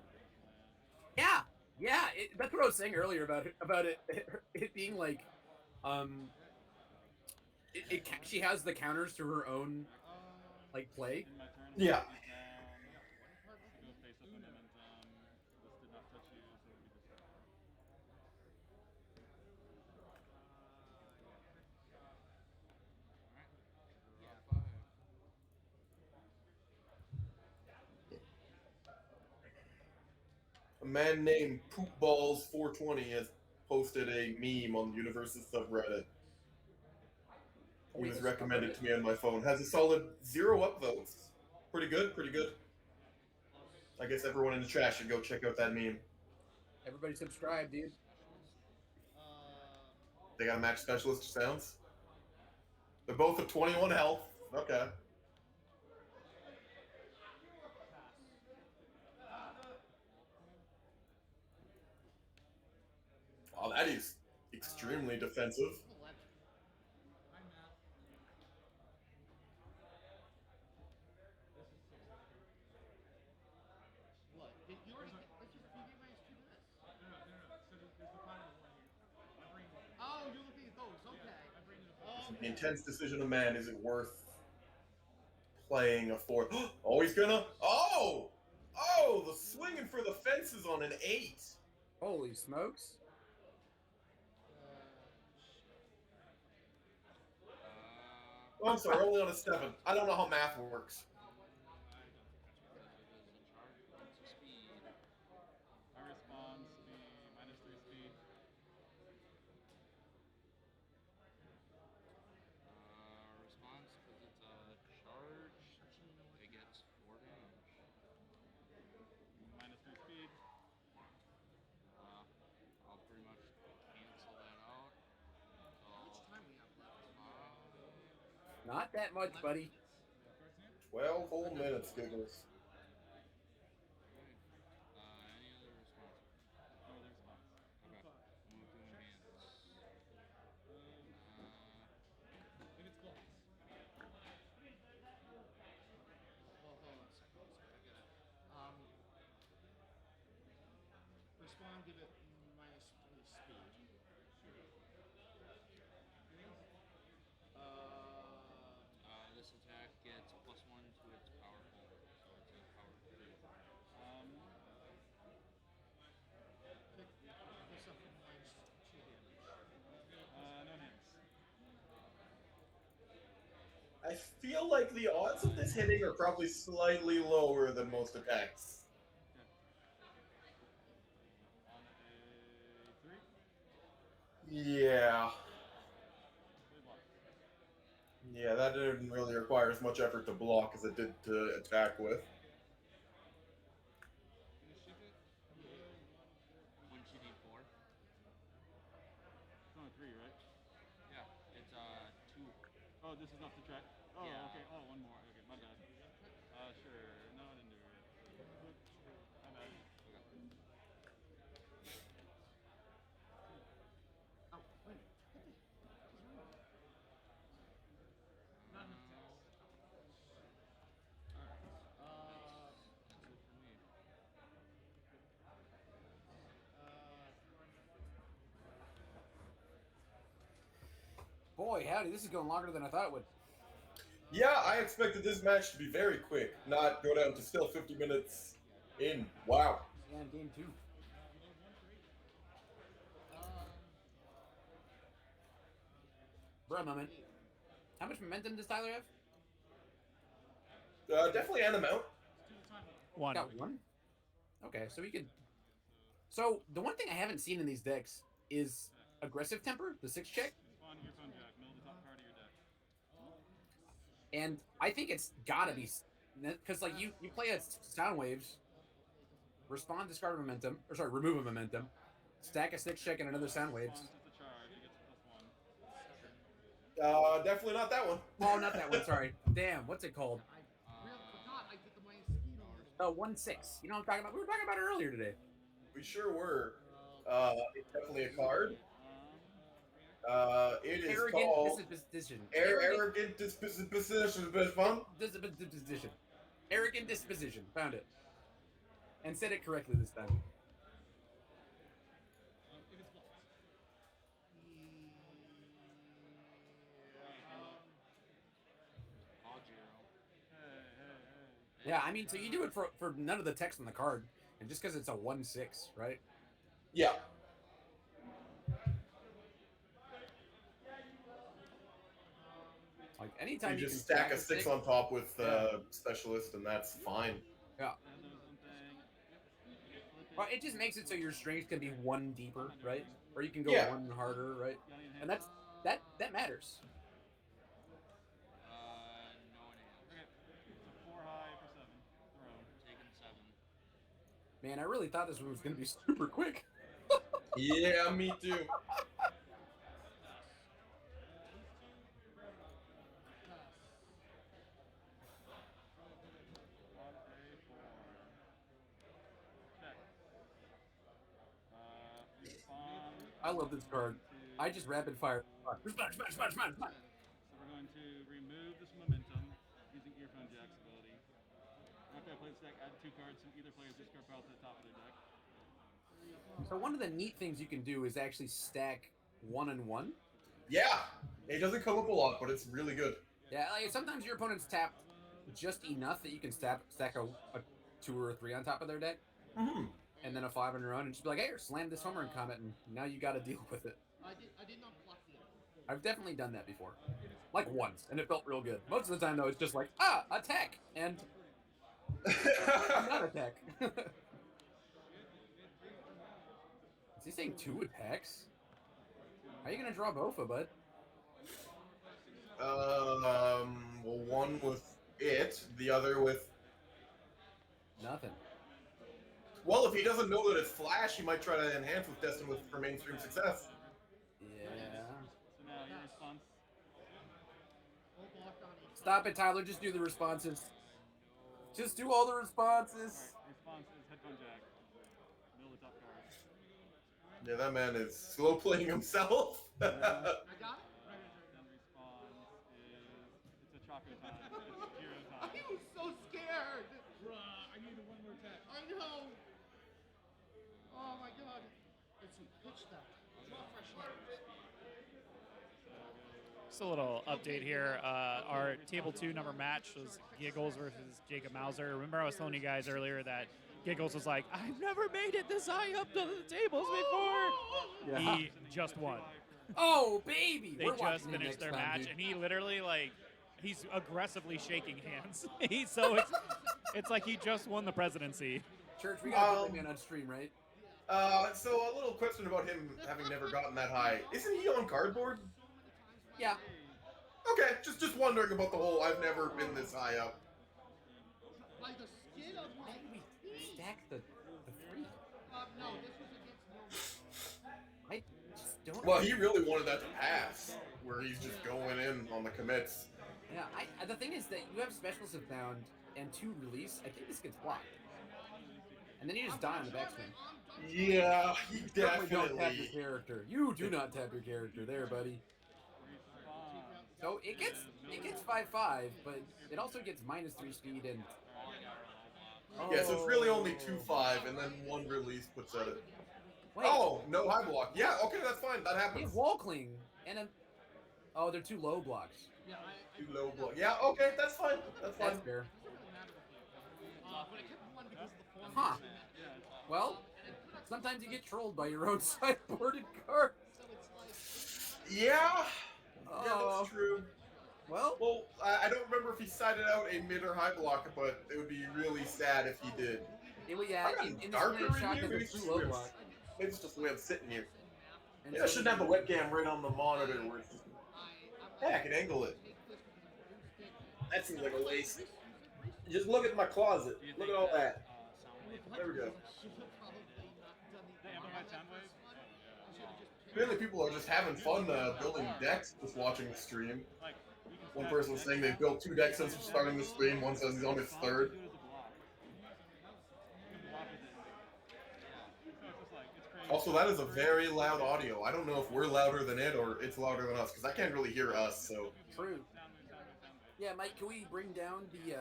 Yeah, yeah, that's what I was saying earlier about it being like, she has the counters to her own like play. Yeah. A man named Poopballs420 has posted a meme on the Universes subreddit. He was recommended to me on my phone. Has a solid 0 upvotes. Pretty good, pretty good. I guess everyone in the chat should go check out that meme. Everybody subscribe, dude. They got a match specialist sounds. They're both at 21 health. Okay. Oh, that is extremely defensive. What? Did you already? Let's just you gave minus 2 to this. No. So there's the final one here. Oh, you're looking at those. Okay. The intense decision of man. Is it worth playing a 4? Oh, he's gonna. Oh! Oh, the swinging for the fences on an 8. Holy smokes. Oh, I'm sorry, only on a 7. I don't know how math works. My response be minus 3 speed. Response, because it's a charge, it gets 4 damage. Minus 3 speed. I'll pretty much cancel that out. How much time we have left? Not that much, buddy. 12 whole minutes, Giggles. Any other response? No other response. Okay. Move to enhance. I think it's close. Well, hold on a second. I gotta. Respond. Give it minus 3 speed. This attack gets +1 to its powerful, so it's a power 3. Pick this up for minus 2 damage. No hints. I feel like the odds of this hitting are probably slightly lower than most attacks. Yeah. Yeah, that didn't really require as much effort to block as it did to attack with. Wouldn't you need 4? It's on a 3, right? Yeah, it's 2. Oh, this is enough to track. Oh, Yeah. okay. Oh, one more. Okay, my bad. Sure. No, I didn't do it. My bad. Oh, wait. Not enough text. Alright. That's it for me. Boy, howdy, this is going longer than I thought it would. Yeah, I expected this match to be very quick, not go down to still 50 minutes in. Wow. Yeah, game 2. For a moment. How much momentum does Tyler have? Definitely an amount. 1. Got 1? Okay, so we could... So, the one thing I haven't seen in these decks is aggressive temper, the 6 check. Spawn your phone jack. Middle the top card of your deck. And I think it's gotta be... Because, like, you play a sound waves, respond, discard a momentum, or sorry, remove a momentum, stack a 6 check and another sound waves. Response is the charge. It gets +1. Definitely not that one. Oh, not that one, sorry. Damn, what's it called? I really forgot I did the mosquito. Oh, 1/6. You know what I'm talking about? We were talking about it earlier today. We sure were. It's definitely a card. It is Arrogant called disposition. Arrogant Disposition. Disposition. Arrogant disposition. Found it. And said it correctly this time. Yeah, I mean, so you do it for none of the text on the card, and just because it's a 1/6, right? Yeah. Like anytime you you just can stack a 6 on top with Specialist, and that's fine. Yeah. Well, it just makes it so your strength can be 1 deeper, right? Or you can go 1 harder, right? And that matters. No one else. Okay. So 4 high for 7. Throw. Taking 7. Man, I really thought this one was going to be super quick. Yeah, me too. I love this card. I just rapid fire. Respond. So we're going to remove this momentum using Earphone Jack's ability. After I play this deck, add 2 cards from either player's discard pile to the top of their deck. So one of the neat things you can do is actually stack 1 and 1. Yeah, it doesn't come up a lot, but it's really good. Yeah, like sometimes your opponent's tapped just enough that you can stack a 2 or a 3 on top of their deck. Mm-hmm. And then a 5 on your own, and just be like, hey, slam this homer in combat, and now you got to deal with it. I did not block the other. I've definitely done that before. Like once, and it felt real good. Most of the time, though, it's just like, attack, and not attack. Is he saying 2 attacks? How are you going to draw Bofa, bud? Well, one with it, the other with... Nothing. Well, if he doesn't know that it's Flash, he might try to enhance with Destin for mainstream success. Yeah. So now your response. Stop it, Tyler. Just do the responses. Just do all the responses. Alright, response is Headphone Jack. Middle of the top card. Yeah, that man is slow playing himself. I got it? Then response is it's a Choco time. It's Hero time. I was so scared. Bruh, I needed 1 more attack. I know. Oh my god. Let's see. Pitch that. Draw fresh letters. Just a little update here. Our table 2 number match was Giggles versus Jacob Mauser. Remember I was telling you guys earlier that Giggles was like, I've never made it this high up to the tables before. Yeah. He just won. Oh, baby! They We're just watching it finished next their time, match, dude. and he literally, like, he's aggressively shaking hands. It's like he just won the presidency. Church, we got a man on stream, right? So a little question about him having never gotten that high. Isn't he on cardboard? Yeah. Okay, just wondering about the whole I've never been this high up. Like the skin of my teeth. Stack the three. No, this was against no. I just don't. Well, he really wanted that to pass, where he's just going in on the commits. Yeah, the thing is that you have specials of bound and 2 release. I think this gets blocked. And then you just die on the backswing. Yeah, he Don't tap your definitely. character. You do not tap your character there, buddy. So it gets 5/5, but it also gets -3 speed and. Yeah, so it's really only 2-5, and then 1 release puts at it. Wait. Oh, no high block. Yeah, okay, that's fine. That He happens. has wall cling and a. Oh, they're 2 low blocks. Yeah, 2 low block. Yeah, okay, that's fine. That's fine. That's fair. but I kept wanting because of the form. Huh. Well, sometimes you get trolled by your own sideboarded card. Yeah. Yeah, that's true. Well, I don't remember if he sided out a mid or high block, but it would be really sad if he did. It would, yeah, I got in darker this in shot, here. there's 2 low block. Maybe it's just the way I'm sitting here. And Yeah, I shouldn't have the webcam right on the monitor where it's just... Hey, I can angle it. That seems like a waste. Just look at my closet. Look at all that. There we go. Apparently people are just having fun building decks just watching the stream. One person was saying they built 2 decks since starting the stream. One says he's on his 3rd. Also, that is a very loud audio. I don't know if we're louder than it or it's louder than us, because I can't really hear us, so... True. Yeah, Mike, can we bring down the,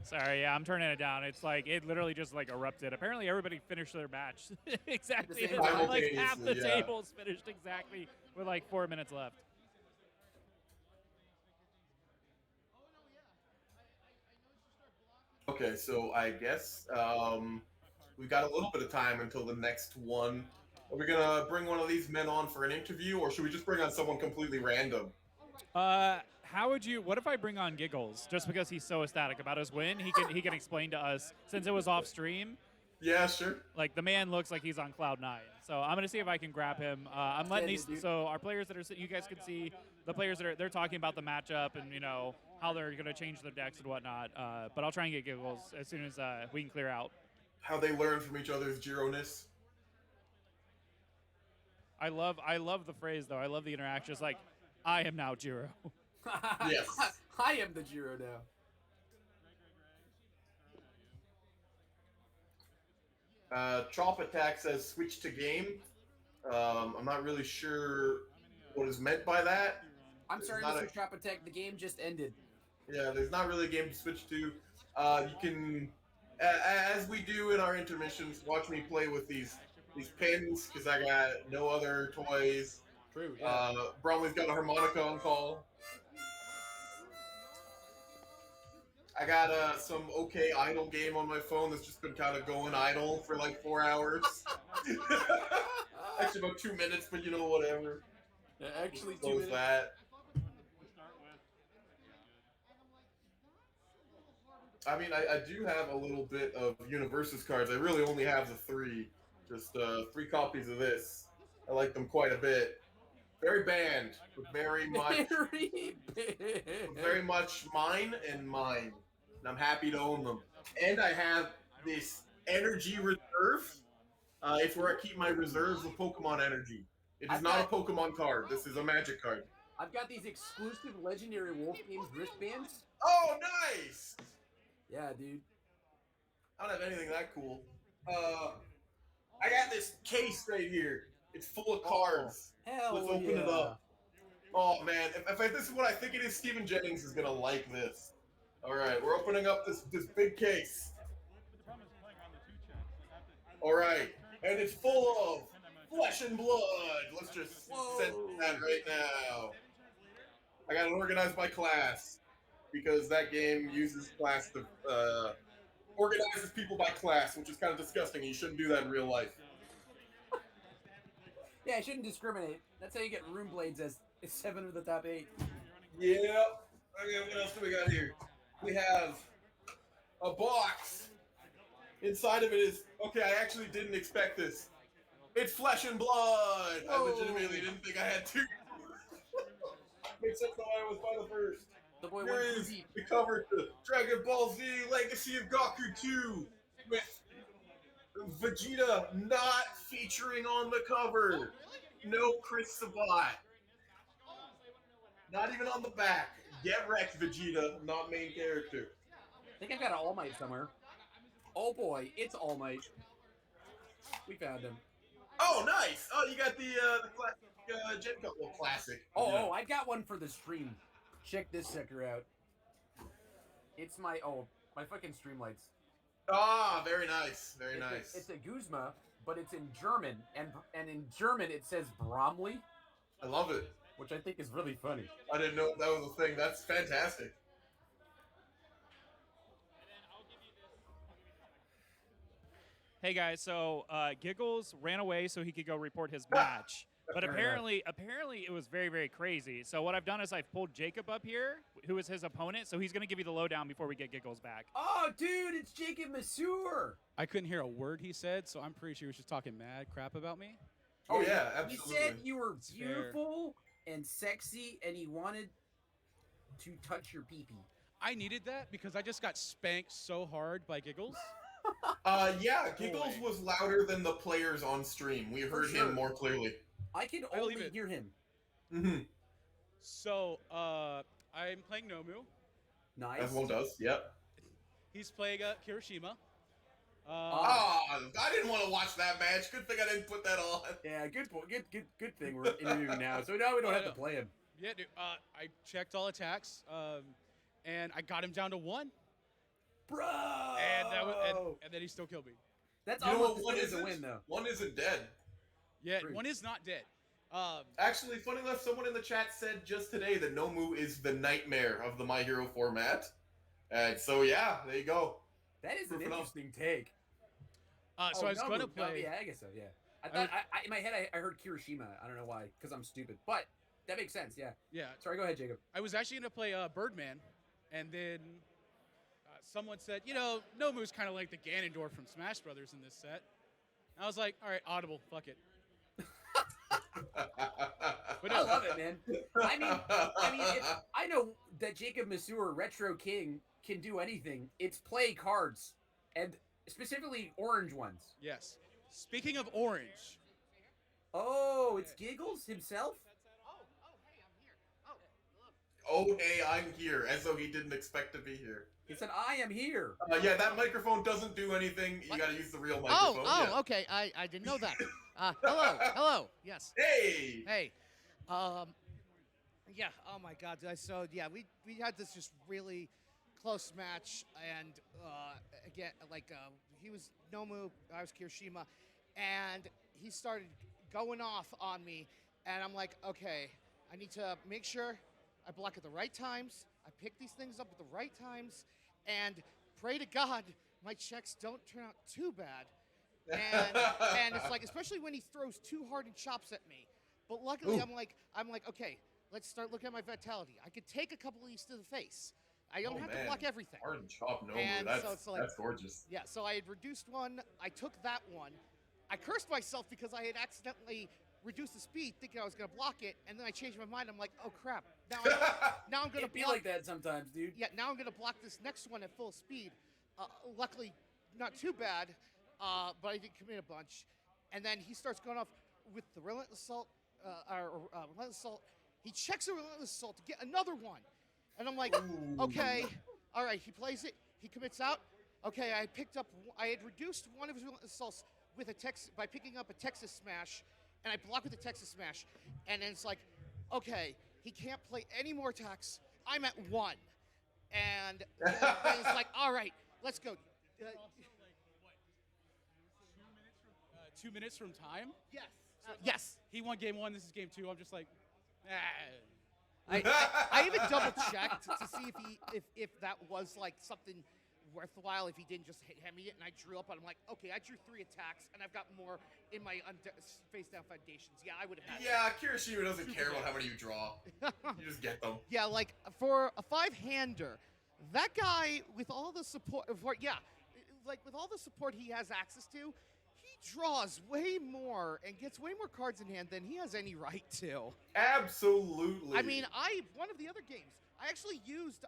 Sorry, yeah, I'm turning it down. It's like it literally just like erupted. Apparently, everybody finished their match exactly. Like half the tables finished exactly with like 4 minutes left. Okay, so I guess we've got a little bit of time until the next one. Are we gonna bring one of these men on for an interview, or should we just bring on someone completely random? How would you? What if I bring on Giggles just because he's so ecstatic about his win? He can explain to us since it was off stream. Yeah, sure. Like the man looks like he's on cloud 9. So I'm gonna see if I can grab him. I'm letting these. So our players that are you guys can see the players that they're talking about the matchup and how they're gonna change their decks and whatnot. But I'll try and get Giggles as soon as we can clear out. How they learn from each other's Giro-ness. I love the phrase though. I love the interaction. It's like I am now Jiro. Yes. I am the Jiro now. Chop Attack says switch to game. I'm not really sure what is meant by that. I'm sorry, Mr. Chop Attack. The game just ended. Yeah, there's not really a game to switch to. You can, as we do in our intermissions, watch me play with these pins because I got no other toys. True. Yeah. Bromley's got a harmonica on call. I got some okay idle game on my phone that's just been kind of going idle for like 4 hours. Actually about 2 minutes, but whatever. Yeah, actually 2 Close minutes. that. I mean, I do have a little bit of Universus cards. I really only have the 3. Just 3 copies of this. I like them quite a bit. Very banned, but very much mine and mine. And I'm happy to own them. And I have this energy reserve. It's where I keep my reserves of Pokemon energy. It is not a Pokemon card. This is a Magic card. I've got these exclusive Legendary Wolf Games wristbands. Oh, nice! Yeah, dude. I don't have anything that cool. I got this case right here. It's full of cards. Hell Let's open it up. Oh man, if this is what I think it is, Steven Jennings is gonna like this. All right, we're opening up this big case. All right, and it's full of flesh and blood. Let's just send that right now. I got it organized by class because that game uses class to organizes people by class, which is kind of disgusting. You shouldn't do that in real life. Yeah, I shouldn't discriminate. That's how you get Rune Blades as 7 of the top 8. Yeah. Okay, what else do we got here? We have a box. Inside of it is, okay, I actually didn't expect this. It's flesh and blood. I legitimately didn't think I had to. Except though I was by the first. The boy Here went too is deep. the cover to Dragon Ball Z Legacy of Goku 2 with Vegeta not featuring on the cover. No Chris Sabat. Not even on the back. Get wrecked, Vegeta, not main character. I think I got an All Might somewhere. Oh boy, it's All Might. We found him. Oh, nice! Oh, you got the classic Gen Con. Well, classic. Oh, I got one for the stream. Check this sucker out. It's my fucking Streamlights. Ah, very nice, very nice. It's a Guzma, but it's in German, and in German it says Bromley. I love it. Which I think is really funny. I didn't know that was a thing. That's fantastic. Hey guys, so Giggles ran away so he could go report his match. But apparently it was very, very crazy. So what I've done is I've pulled Jacob up here, who is his opponent. So he's going to give you the lowdown before we get Giggles back. Oh, dude, it's Jacob Masur. I couldn't hear a word he said, so I'm pretty sure he was just talking mad crap about me. Oh yeah, absolutely. He said you were beautiful and sexy, and he wanted to touch your pee-pee. I needed that because I just got spanked so hard by Giggles. Yeah, Giggles was louder than the players on stream. We heard him more clearly. I can only hear him. Mm-hmm. So, I'm playing Nomu. Nice. As one does, yep. He's playing Kirishima. I didn't want to watch that match. Good thing I didn't put that on. Yeah, good thing we're interviewing now, so now we don't have to play him. Yeah, dude. I checked all attacks, and I got him down to 1. Bro! And then he still killed me. That's you know almost what? One as good as isn't a win, though. One isn't dead. Yeah, one is not dead. Actually, funny enough, someone in the chat said just today that Nomu is the nightmare of the My Hero format. And so, yeah, there you go. That is an interesting take. So I was going to play... No, yeah, I guess so, yeah. I thought, in my head, I heard Kirishima. I don't know why, because I'm stupid. But that makes sense, yeah. Yeah. Sorry, go ahead, Jacob. I was actually going to play Birdman, and then someone said, you know, Nomu's kind of like the Ganondorf from Smash Brothers in this set. And I was like, all right, Audible, fuck it. But I love it, man. I mean, I know that Jacob Masur, Retro King, can do anything. It's play cards, and specifically orange ones. Yes. Speaking of orange. Oh, it's Giggles himself? Oh, hey, I'm here, as though he didn't expect to be here. He said, I am here. Yeah, that microphone doesn't do anything. You gotta use the real microphone. Okay. I didn't know that. Hello. Yes. Hey. Hey. Yeah. Oh my God. So yeah, we had this just really close match, and again, like he was Nomu, I was Kirishima, and he started going off on me, and I'm like, okay, I need to make sure I block at the right times. I pick these things up at the right times, and pray to God my checks don't turn out too bad. And it's like, especially when he throws too hard and chops at me. But luckily, I'm like, okay, let's start looking at my vitality. I could take a couple of these to the face. I don't have to block everything. Hard and chop, no, and that's, so it's like, that's gorgeous. Yeah, so I had reduced one. I took that one. I cursed myself because I had accidentally reduced the speed, thinking I was going to block it, and then I changed my mind. I'm like, oh crap! Now I'm going to be like that sometimes, dude. Yeah, now I'm going to block this next one at full speed. Luckily, not too bad, but I did commit a bunch. And then he starts going off with the relentless assault. Relentless assault. He checks a relentless assault to get another one, and I'm like, okay, all right. He plays it. He commits out. Okay, I had reduced one of his relentless assaults with by picking up a Texas Smash, and I block with the Texas Smash, and then it's like, okay, he can't play any more attacks. I'm at 1, and then it's like, all right, let's go. 2 minutes from time? Yes. Yes. He won game 1. This is game 2. I'm just like, I even double checked to see if that was like something worthwhile, if he didn't just hand me it, and I drew up, and I'm like, okay, I drew 3 attacks, and I've got more in my face down foundations. Yeah, I would have had Yeah, Kirishima doesn't care about how many you draw. You just get them. Yeah, like for a 5-hander, that guy with all the support, like with all the support he has access to, he draws way more and gets way more cards in hand than he has any right to. Absolutely. I mean, one of the other games, I actually used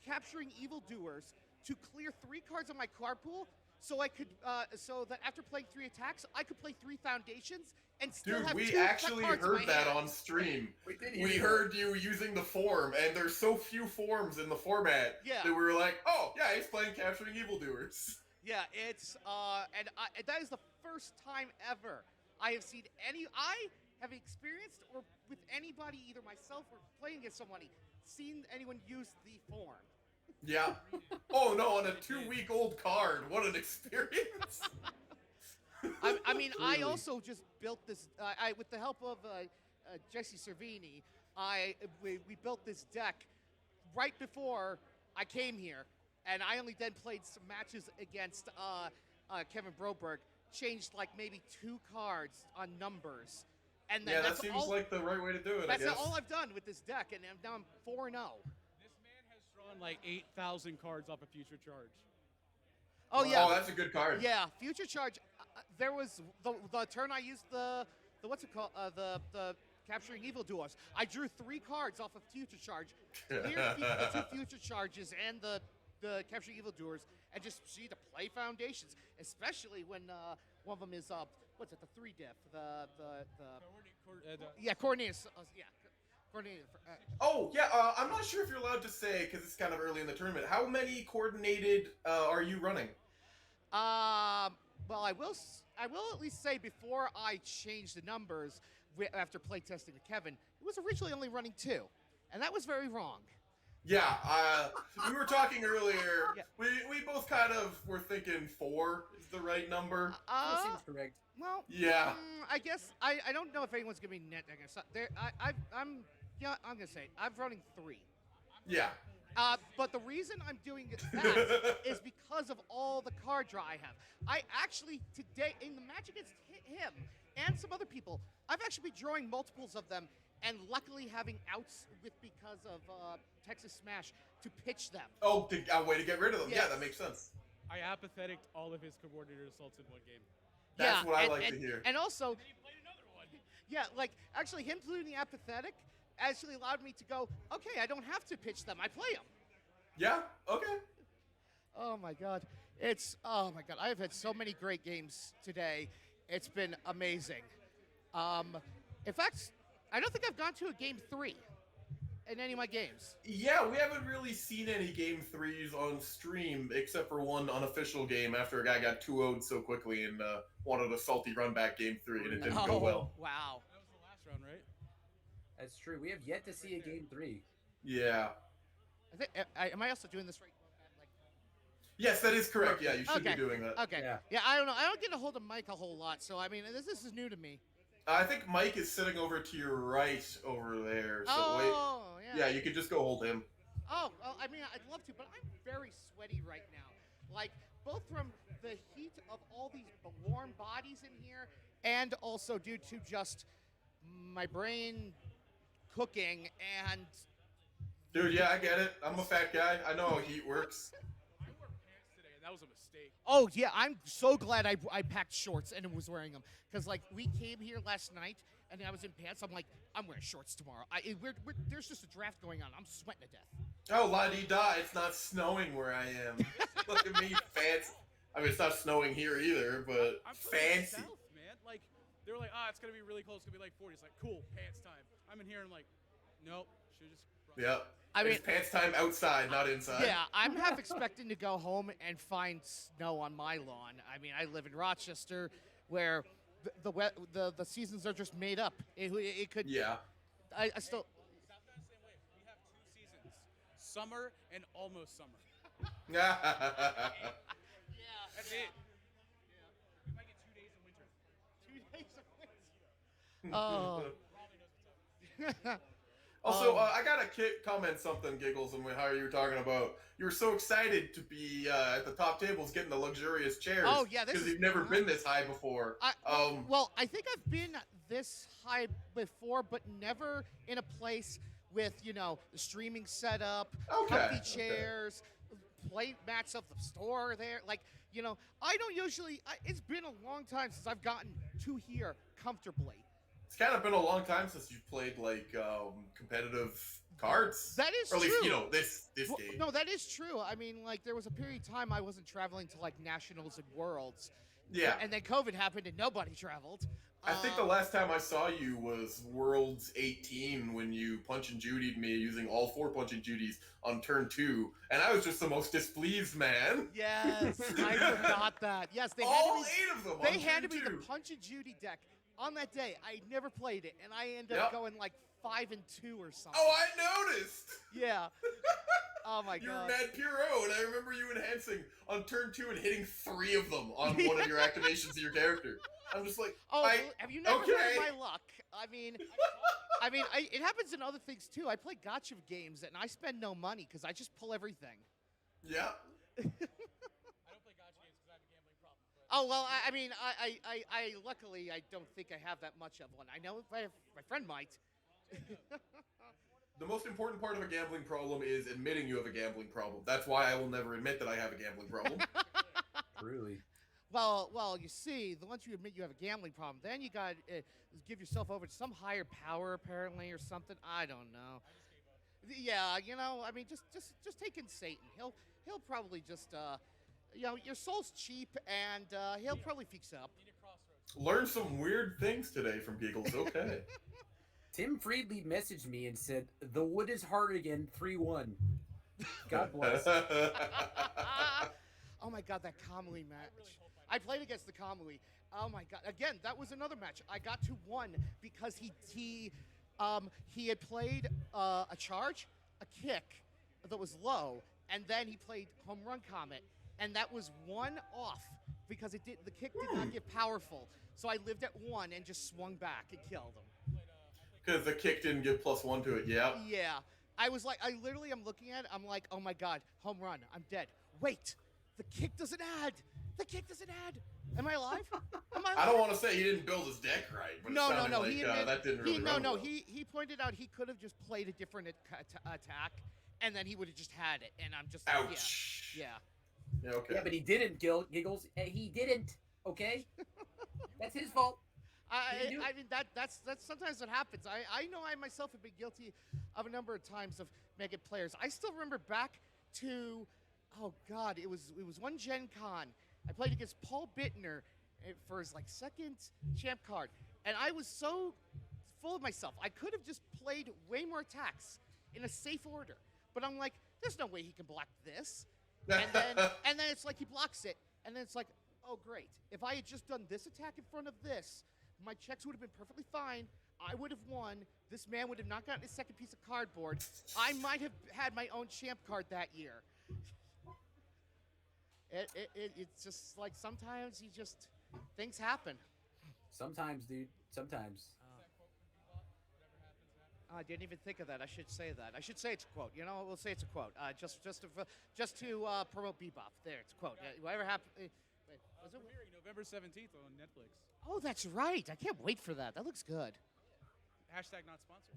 capturing evildoers to clear 3 cards on my card pool, so I could, so that after playing 3 attacks, I could play 3 foundations and still have 2 we actually cards in heard my that hand. on stream. We heard you using the form, and there's so few forms in the format that we were like, oh, yeah, he's playing Capturing Evildoers. Yeah, it's, and that is the first time ever I have seen I have experienced, or with anybody, either myself or playing against somebody, seen anyone use the form. Yeah. Oh, no, on a 2-week-old card. What an experience. I mean, I Truly. also just built this, with the help of Jesse Cervini, we built this deck right before I came here, and I only then played some matches against Kevin Broberg, changed like maybe 2 cards on numbers. And then Yeah, that that's seems all, like the right way to do it, I That's guess. all I've done with this deck, and now I'm 4-0. Drawn like 8,000 cards off a Future Charge. Oh yeah. Oh, that's a good card. Yeah, Future Charge. There was the turn I used the what's it called, the Capturing Evildoers. I drew 3 cards off of Future Charge, cleared the 2 Future Charges and the Capturing Evildoers, and just proceeded to play foundations. Especially when one of them is what's it, the 3 diff, Cornelius. Cornelius. Oh, yeah, I'm not sure if you're allowed to say, because it's kind of early in the tournament, how many coordinated are you running? Well, I will at least say before I changed the numbers after playtesting with Kevin, it was originally only running 2, and that was very wrong. Yeah, we were talking earlier. We both kind of were thinking 4 is the right number. That seems correct. Well, yeah. I guess I don't know if anyone's gonna be net. I'm gonna say I'm running 3. Yeah. But the reason I'm doing that is because of all the card draw I have. I actually, today, in the match against him and some other people, I've actually been drawing multiples of them, and luckily having outs because of Texas Smash to pitch them. Oh, a way to get rid of them. Yes. Yeah, that makes sense. I apathetic all of his coordinator assaults in 1 game. That's what I like to hear. And also, yeah, like, actually him doing the apathetic actually allowed me to go, okay, I don't have to pitch them, I play them. Yeah, okay. Oh my God. Oh my God, I have had so many great games today. It's been amazing. In fact, I don't think I've gone to a game 3 in any of my games. Yeah, we haven't really seen any game 3s on stream, except for one unofficial game after a guy got 2-0'd so quickly and wanted a salty run back game 3, and it didn't go well. Wow. That was the last round, right? That's true. We have yet to see a game 3. Yeah. Am I also doing this right? Yes, that is correct. Yeah, you should be doing that. Okay. Yeah, I don't know. I don't get a hold of Mike a whole lot, so I mean, this is new to me. I think Mike is sitting over to your right over there. So Oh, wait. Yeah, you could just go hold him. Oh, well, I mean, I'd love to, but I'm very sweaty right now. Like, both from the heat of all these warm bodies in here, and also due to just my brain cooking and... Dude, yeah, I get it. I'm a fat guy. I know how heat works. I wore pants today, and that was a mistake. Oh, yeah, I'm so glad I packed shorts and was wearing them. Because, like, we came here last night, and I was in pants. I'm like, I'm wearing shorts tomorrow. There's just a draft going on. I'm sweating to death. Oh, la-dee-da, it's not snowing where I am. Look at me, fancy. I mean, it's not snowing here either, but I'm from fancy. the South, man. Like, they were like, it's going to be really cold. It's going to be like 40. It's like, cool, pants time. I'm in here, and I'm like, nope, should just... Yep. I mean, it's pants time outside, not inside. Yeah, I'm half expecting to go home and find snow on my lawn. I mean, I live in Rochester, where the seasons are just made up. It could. Yeah. I still. South Bend, same way. We have 2 seasons: summer and almost summer. Yeah. That's it. Yeah. We might get 2 days in winter. 2 days of winter. Oh. Also, I gotta comment something, Giggles, and how you were talking about. You were so excited to be at the top tables getting the luxurious chairs. Oh, yeah, this because is you've never been this high before. Well, I think I've been this high before, but never in a place with the streaming setup, Okay, comfy okay. chairs, play mats of the store there. Like I don't usually. It's been a long time since I've gotten to here comfortably. It's kind of been a long time since you've played like competitive cards. That is or at least, true. this Well, game. no, that is true. I mean, like there was a period of time I wasn't traveling to like nationals and worlds. Yeah. And then COVID happened and nobody traveled. I think the last time I saw you was Worlds 18 when you Punch and Judied me using all 4 Punch and Judies on turn 2, and I was just the most displeased man. Yes, I forgot that. Yes, they all handed me, 8 of them. They on handed turn me the 2. Punch and Judy deck on that day. I never played it, and I ended Yep. up going like 5-2 or something. Oh, I noticed. Yeah. Oh my You were god. Mad Puro, and I remember you enhancing on turn 2 and hitting 3 of them on one of your activations of your character. I'm just like, Oh, have you never okay. heard of my luck? I mean, it happens in other things too. I play gotcha games, and I spend no money because I just pull everything. Yeah. I don't play gotcha games because I have a gambling problem. Oh well, I mean, I luckily I don't think I have that much of one. I know my friend might. The most important part of a gambling problem is admitting you have a gambling problem. That's why I will never admit that I have a gambling problem. Truly. Well, you see, once you admit you have a gambling problem, then you got to give yourself over to some higher power, apparently, or something. I don't know. Yeah, I mean, just take in Satan. He'll probably just, your soul's cheap, and he'll probably fix it up. Learned some weird things today from Giggles. Okay. Tim Friedley messaged me and said, "The wood is hard again, 3-1." God bless. Oh my God, that Kamui match. I played against the Kamui. Oh my God. Again, that was another match. I got to 1 because he had played a charge, a kick that was low, and then he played home run comet, and that was 1 off because the kick did not get powerful. So I lived at 1 and just swung back and killed him. Because the kick didn't give +1 to it, yeah. Yeah. I was like, I'm looking at it, I'm like, oh my God, home run, I'm dead. Wait, the kick doesn't add. The kick doesn't add. Am I alive? Am I alive? I don't want to say he didn't build his deck right, but No. it sounded like that didn't really run well. He pointed out he could have just played a different attack, and then he would have just had it. And I'm just ouch. Yeah. Yeah, okay. Yeah, but he didn't, Giggles. He didn't. Okay. That's his fault. I mean that's sometimes what happens. I know I myself have been guilty of a number of times of mega players. I still remember back to, oh God, it was one Gen Con. I played against Paul Bittner for his second champ card, and I was so full of myself. I could have just played way more attacks in a safe order, but I'm like, there's no way he can block this. And then it's like he blocks it, and then it's like, oh great, if I had just done this attack in front of this, my checks would have been perfectly fine. I would have won. This man would have not gotten his second piece of cardboard. I might have had my own champ card that year. It's just like sometimes things happen. Sometimes, dude. Sometimes. I didn't even think of that. I should say that. I should say it's a quote. We'll say it's a quote. Just to promote Bebop. There, it's a quote. Whatever happened. Wait, was it November 17th on Netflix. Oh, that's right. I can't wait for that. That looks good. Hashtag not sponsored.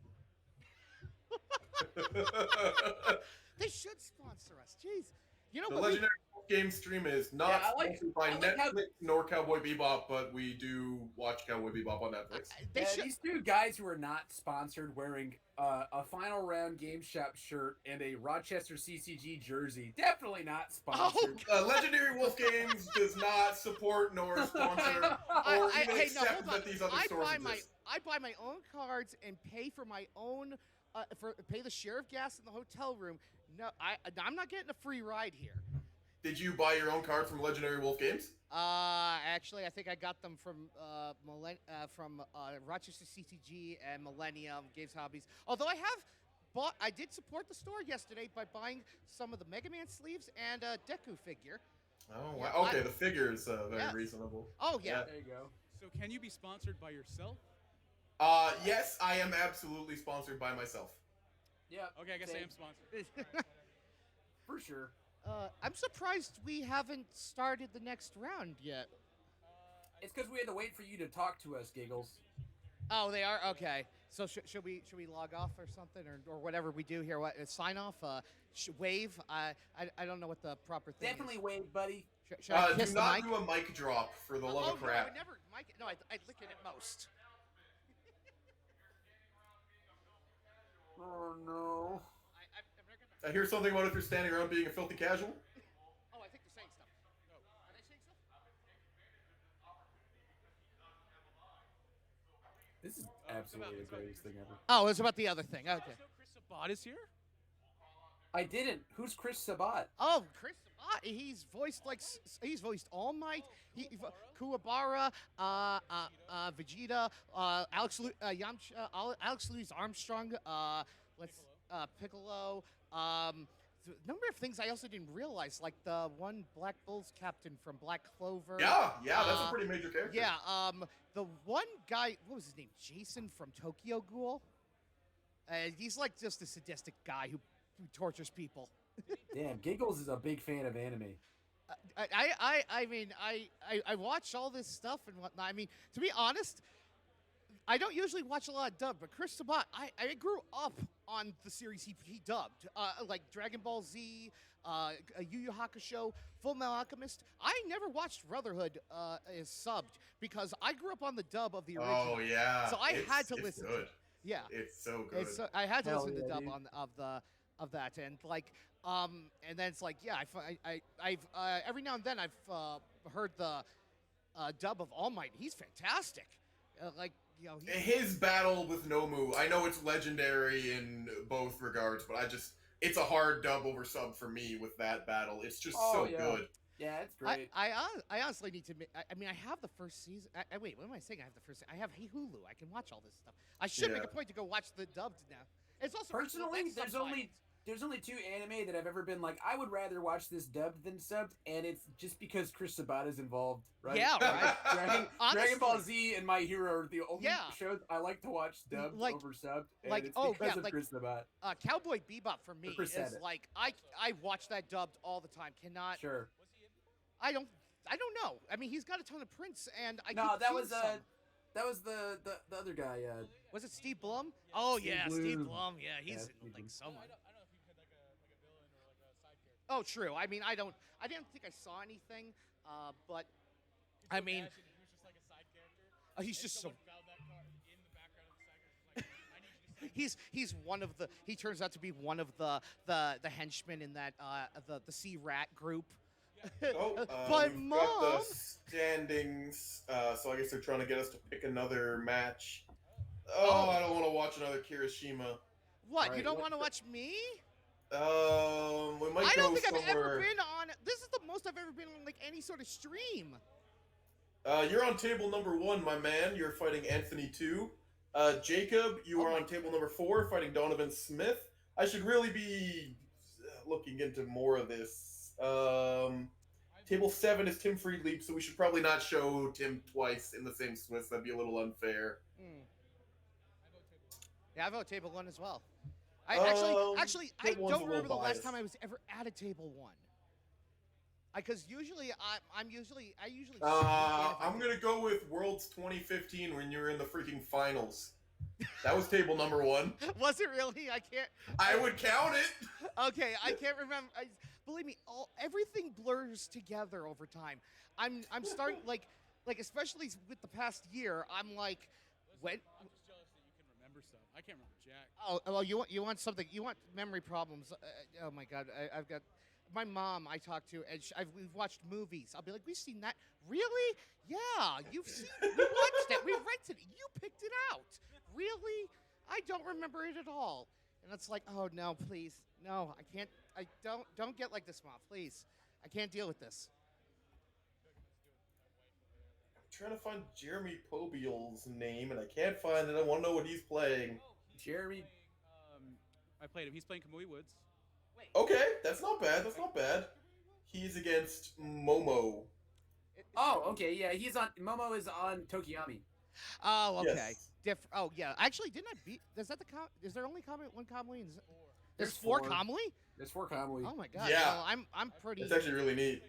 They should sponsor us. Jeez. The Legendary Game stream is not sponsored by Netflix nor Cowboy Bebop, but we do watch Cowboy Bebop on Netflix. These two guys who are not sponsored wearing a Final Round Game Shop shirt and a Rochester CCG jersey. Definitely not sponsored. Legendary Wolf Games does not support nor sponsor or even accept that these other stores exist. I buy my own cards and pay for my own, pay the share of gas in the hotel room. No, I'm not getting a free ride here. Did you buy your own card from Legendary Wolf Games? Actually, I think I got them from Rochester CCG and Millennium Games Hobbies. Although I did support the store yesterday by buying some of the Mega Man sleeves and a Deku figure. Oh, wow. Okay, the figure is very reasonable. Oh, yeah. There you go. So can you be sponsored by yourself? Yes, I am absolutely sponsored by myself. Yeah. Okay, I guess I am sponsored. For sure. I'm surprised we haven't started the next round yet. It's because we had to wait for you to talk to us, Giggles. Oh, they are? Okay. So should we log off or something or whatever we do here? What sign off? Wave? I don't know what the proper thing Definitely is. wave, buddy. Should I kiss Do the not mic? do a mic drop for the love of No, I crap. would never mic. No, I'd lick it at most. Oh no. I've never I hear something about if you're standing around being a filthy casual. Oh, I think they're saying stuff. No. Are they saying stuff? This is absolutely the greatest thing ever. Oh, it's about the other thing. Okay. Chris Sabat is here? I didn't. Who's Chris Sabat? Oh, Chris Sabat. He's voiced All Might. Kuwabara, Vegeta, Alex Louis Armstrong. Piccolo. The number of things I also didn't realize, like the one Black Bulls captain from Black Clover. Yeah, that's a pretty major character. Yeah, the one guy, what was his name? Jason from Tokyo Ghoul. He's like just a sadistic guy who tortures people. Damn, Giggles is a big fan of anime. I mean, I watch all this stuff and whatnot. I mean, to be honest, I don't usually watch a lot of dub, but Chris Sabat, I grew up on the series he dubbed, like Dragon Ball Z, Yu Yu Hakusho, Full Metal Alchemist. I never watched Brotherhood as subbed because I grew up on the dub of the original. Oh yeah. So I had to it's listen. Good. Yeah, it's so good. I had to listen to yeah, dub dude. of that, and like and then it's like I've every now and then I've heard the dub of All Might. He's fantastic. Like you know, His battle with Nomu, I know it's legendary in both regards, but it's a hard dub over sub for me with that battle. It's just so good. Yeah, it's great. I honestly need to. I mean, I have the first season. Wait, what am I saying? I have the first. I have Hulu. I can watch all this stuff. I should make a point to go watch the dubbed now. It's also Personally, there's only two anime that I've ever been like, I would rather watch this dubbed than subbed, and it's just because Chris Sabat is involved, right? Yeah, right. Dragon Ball Z and My Hero are the only shows I like to watch dubbed over subbed, and it's because of Chris Sabat. Cowboy Bebop for me is Said it. like I watch that dubbed all the time. Cannot. Sure. I don't know. I mean, he's got a ton of prints, and I no, keep that seeing was some. that was the other guy. Was it Steve Blum? Oh Steve yeah, Blum. Steve Blum. Yeah, he's Steve like Blum. someone. Oh, true. I mean, I didn't think I saw anything, but I mean, he's just so. He's one of the. He turns out to be one of the henchmen in that the Sea Rat group. But we've Mom, got the standings, so I guess they're trying to get us to pick another match. I don't want to watch another Kirishima. what? Right, You don't what want to watch me? We might I don't go think I've ever somewhere. been on. This is the most I've ever been on like any sort of stream. You're on table number 1, my man. You're fighting Anthony 2. Jacob, you are on table number 4, fighting Donovan Smith. I should really be looking into more of this. Table 7 is Tim Friedlieb, so we should probably not show Tim twice in the same Swiss. That'd be a little unfair. Yeah, I vote table 1 as well. I actually I table one's don't a little remember the last biased. time I was ever at a table 1. Because usually I usually. I'm gonna go with Worlds 2015 when you were in the freaking finals. That was table number 1. Was it really? I can't. I would count it. Okay, I can't remember. Believe me, everything blurs together over time. I'm starting like especially with the past year. I'm like, when. I'm just jealous that you can remember stuff. I can't remember jack. Oh well, you want something? You want memory problems? Oh my God, I've got. My mom, I talk to, and we've watched movies. I'll be like, we've seen that. Really? Yeah, you've seen. We watched it. We rented it. You picked it out. Really? I don't remember it at all. And it's like, oh no, please, no, I can't. I don't get like this, Mom. Please, I can't deal with this. I'm trying to find Jeremy Pobiel's name, and I can't find it. I want to know what he's playing. Jeremy. I played him. He's playing Kamui Woods. Okay, that's not bad. That's not bad. He's against Momo. Oh, okay, yeah, he's on. Momo is on Tokiyami. Oh, okay. Yes. Oh, yeah. Actually, didn't I beat? Is that the? Is there only one Kamui? There's There's 4 4 Kamui? There's 4 Kamui. Oh my God. Yeah. Well, I'm pretty. It's actually really neat.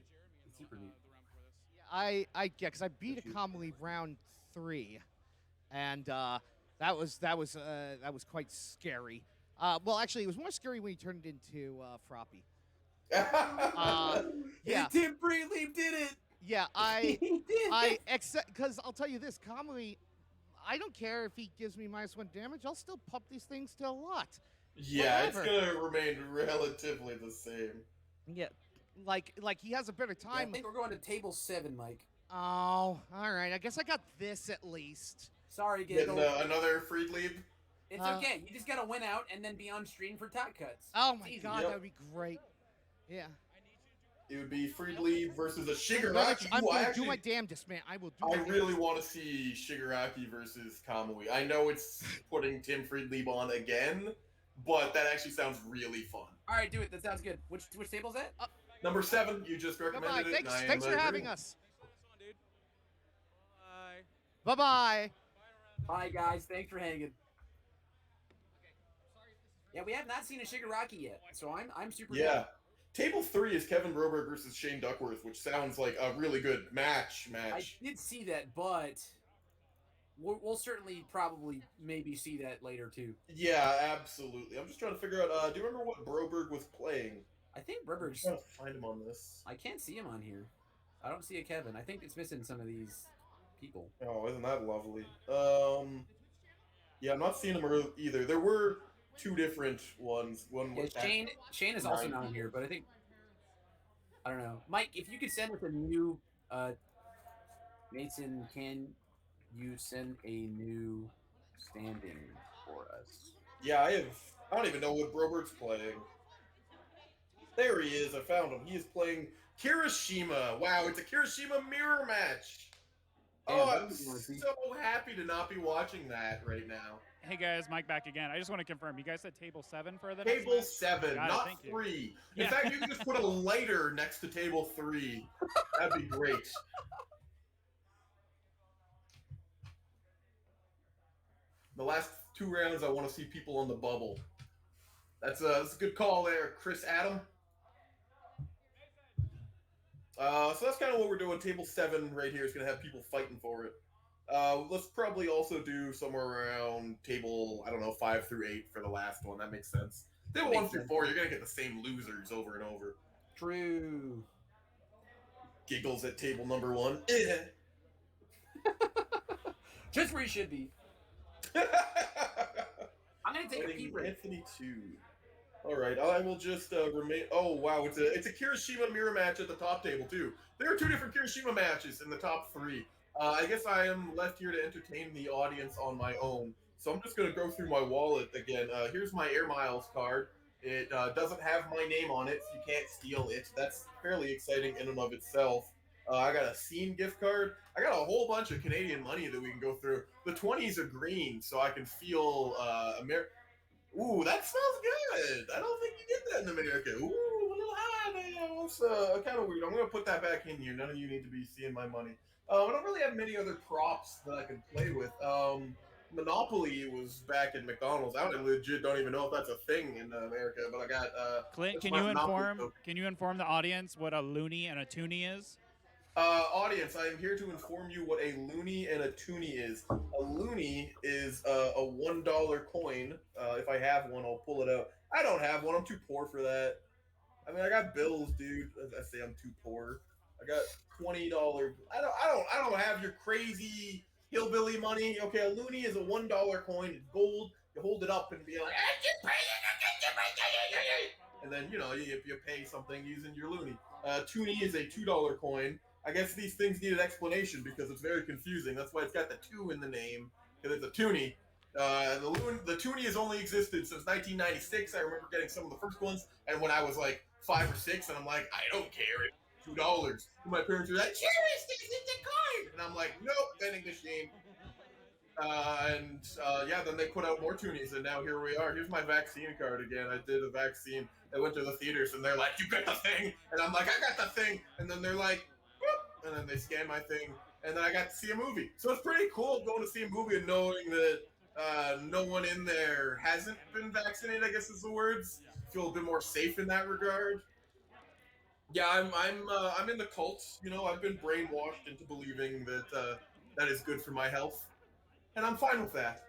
It's super neat. I because I beat a Kamui round 3, and That was quite scary. Well, actually, it was more scary when he turned into Froppy. Yeah. Tim Breedley did it. Yeah, I accept, because I'll tell you this, Kamui, I don't care if he gives me -1 damage. I'll still pump these things to a lot. Yeah, Whatever. it's gonna remain relatively the same. Yeah, like he has a better Yeah, I time. think we're going to table 7, Mike. Oh, all right. I guess I got this at least. Sorry, Getting Giggle. another Friedlieb. It's okay. You just gotta win out and then be on stream for top cuts. Oh my Easy. god, that would be great. Yeah. It would be Friedlieb versus a No, Shigaraki. I'm Ooh, going I to do my actually- damnedest, man. I will do I my really damnedest. want to see Shigaraki versus Kamui. I know it's putting Tim Friedlieb on again, but that actually sounds really fun. All right, do it. That sounds good. Which table's that? Number 7, you just recommended it. Thanks, and I thanks am for having agreeing. us. Bye-bye. Bye, guys. Thanks for hanging. Yeah, we have not seen a Shigaraki yet, so I'm super. Yeah. down. Table 3 is Kevin Broberg versus Shane Duckworth, which sounds like a really good match. I did see that, but we'll certainly probably maybe see that later too. Yeah, absolutely. I'm just trying to figure out, do you remember what Broberg was playing? I think I'm Broberg's. trying to find him on this. I can't see him on here. I don't see a Kevin. I think it's missing some of these people. Oh, isn't that lovely? Yeah, I'm not seeing him either. There were 2 different ones. One Yeah, was Shane is also not 90. here, but I think I don't know. Mike, if you could send us a new Mason, can you send a new standing for us? Yeah, I don't even know what Broberg's playing. There he is. I found him. He is playing Kirishima. Wow, it's a Kirishima mirror match. Damn, Oh, that I'm would be nice. so happy to not be watching that right now. Hey guys, Mike back again. I just want to confirm. You guys said table 7 for the Table next match? 7, Got it, not thank you. 3. Yeah. In fact, you can just put a lighter next to table 3. That'd be great. The last 2 rounds, I want to see people on the bubble. That's a good call there, Chris Adam. So that's kind of what we're doing. Table 7 right here is going to have people fighting for it. Let's probably also do somewhere around table, I don't know, 5 through 8 for the last one. That makes sense. Table 1 through 4, you're going to get the same losers over and over. True. Giggles at table number 1. Just where he should be. I'm gonna take a pee break. Anthony 2. All right, I will just remain. Oh wow, it's a Kirishima mirror match at the top table too. There are 2 different Kirishima matches in the top 3. I guess I am left here to entertain the audience on my own. So I'm just gonna go through my wallet again. Here's my Air Miles card. It doesn't have my name on it, so you can't steal it. That's fairly exciting in and of itself. I got a Scene gift card. I got a whole bunch of Canadian money that we can go through. The 20s are green, so I can feel Ooh, that smells good. I don't think you get that in America. Ooh, a little high there. That's kind of weird. I'm going to put that back in here. None of you need to be seeing my money. I don't really have many other props that I can play with. Monopoly was back in McDonald's. I legit don't even know if that's a thing in America, but I got Clint, that's can my you Monopoly inform token. can you inform the audience what a loony and a toonie is? Audience, I am here to inform you what a loony and a toonie is. A loony is a $1 coin. If I have one, I'll pull it out. I don't have one. I'm too poor for that. I mean, I got bills, dude. I say I'm too poor. I got $20. I don't have your crazy hillbilly money. Okay, a loony is a $1 coin. It's gold. You hold it up and be like, I can pay it. And then you pay something using your loony. Toonie is a $2 coin. I guess these things need an explanation because it's very confusing. That's why it's got the 2 in the name, because it's a toonie. The toonie has only existed since 1996. I remember getting some of the first ones, and when I was like 5 or 6, and I'm like, I don't care, it's $2. And my parents were like, Cherish, this is the card! And I'm like, nope, vending machine. Yeah, then they put out more toonies, and now here we are. Here's my vaccine card again. I did a vaccine. I went to the theaters, and they're like, you got the thing! And I'm like, I got the thing! And then they're like, whoop! And then they scan my thing, and then I got to see a movie. So it's pretty cool going to see a movie and knowing that no one in there hasn't been vaccinated, I guess is the words. Feel a bit more safe in that regard. Yeah, I'm in the cult. I've been brainwashed into believing that that is good for my health, and I'm fine with that.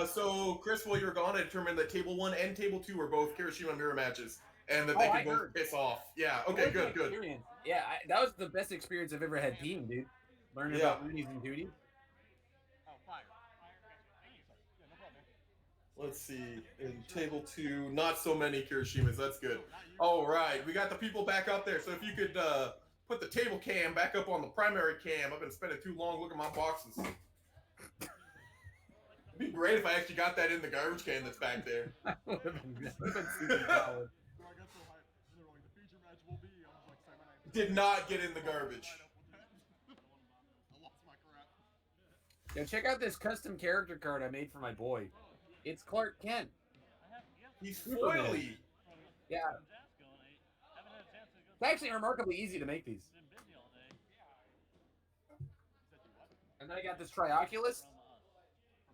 So, Chris, while you were gone, I determined that Table 1 and Table 2 are both Kirishima mirror matches, and that they I could both heard. piss off. Yeah, It okay, was an good. experience. Yeah, that was the best experience I've ever had peeing, dude. Learning Yeah. about loonies and duty. Oh, fire. Let's see. In Table 2, not so many Kirishimas. That's good. All right, we got the people back up there. So if you could put the table cam back up on the primary cam. I've been spending too long looking at my boxes. It'd be great if I actually got that in the garbage can that's back there. Did not get in the garbage. Yo, check out this custom character card I made for my boy. It's Clark Kent. He's foily. Yeah. It's actually remarkably easy to make these. And then I got this Trioculus.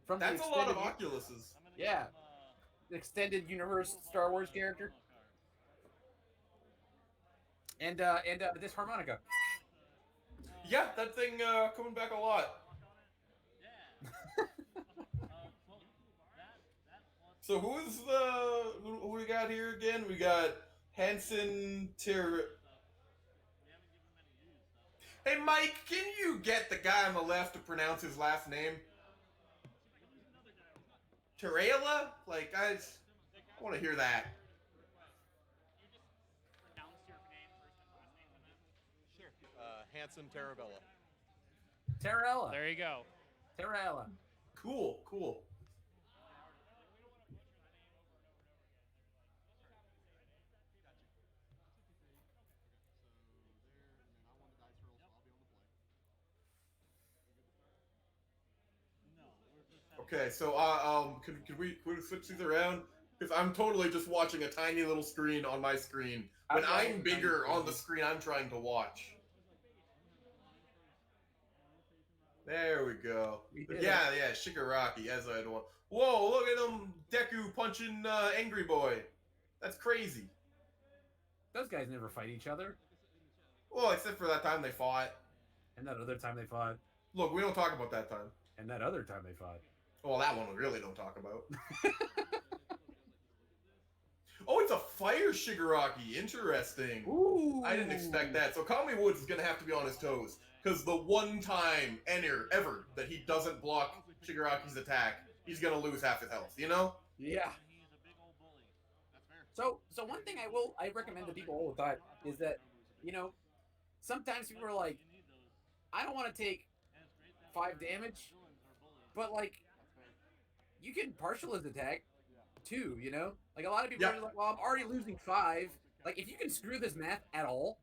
From That's a lot of Oculuses. Yeah. The extended universe Star Wars character. And this harmonica. Yeah, that thing coming back a lot. So who we got here again? We got Hanson Hey Mike, can you get the guy on the left to pronounce his last name? Terrella? Like, I want to hear that. Hanson Tarabella. Terrella. There you go. Terrella. Cool. Okay, so could we switch these around? Because I'm totally just watching a tiny little screen on my screen. When I'm bigger on the screen I'm trying to watch. There we go. Yeah, Shigaraki, as I'd want. Whoa, look at him, Deku punching Angry Boy. That's crazy. Those guys never fight each other. Well, except for that time they fought. And that other time they fought. Look, we don't talk about that time. And that other time they fought. Well, that one we really don't talk about. Oh, it's a fire Shigaraki. Interesting. Ooh. I didn't expect that. So Kami Woods is going to have to be on his toes. Because the one time ever that he doesn't block Shigaraki's attack, he's going to lose half his health, you know? Yeah. So one thing I recommend to people all the time is that, you know, sometimes people are like, I don't want to take 5 damage, but like, you can partial his attack too, you know? Like a lot of people are like, well, I'm already losing 5. Like if you can screw this math at all,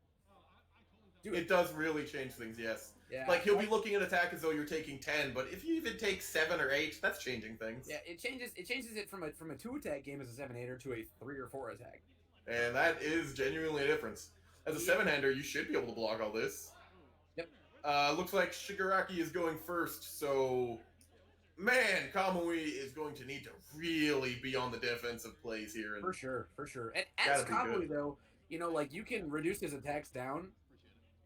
do it. It does really change things, yes. Yeah. Like he'll be looking at attack as though you're taking 10, but if you even take 7 or 8, that's changing things. Yeah, it changes it from a 2 attack game as a 7-hander to a 3 or 4 attack. And that is genuinely a difference. As a 7-hander, you should be able to block all this. Yep. Looks like Shigaraki is going first, so man, Kamui is going to need to really be on the defensive plays here. And For sure. And as Kamui, though, you know, like you can reduce his attacks down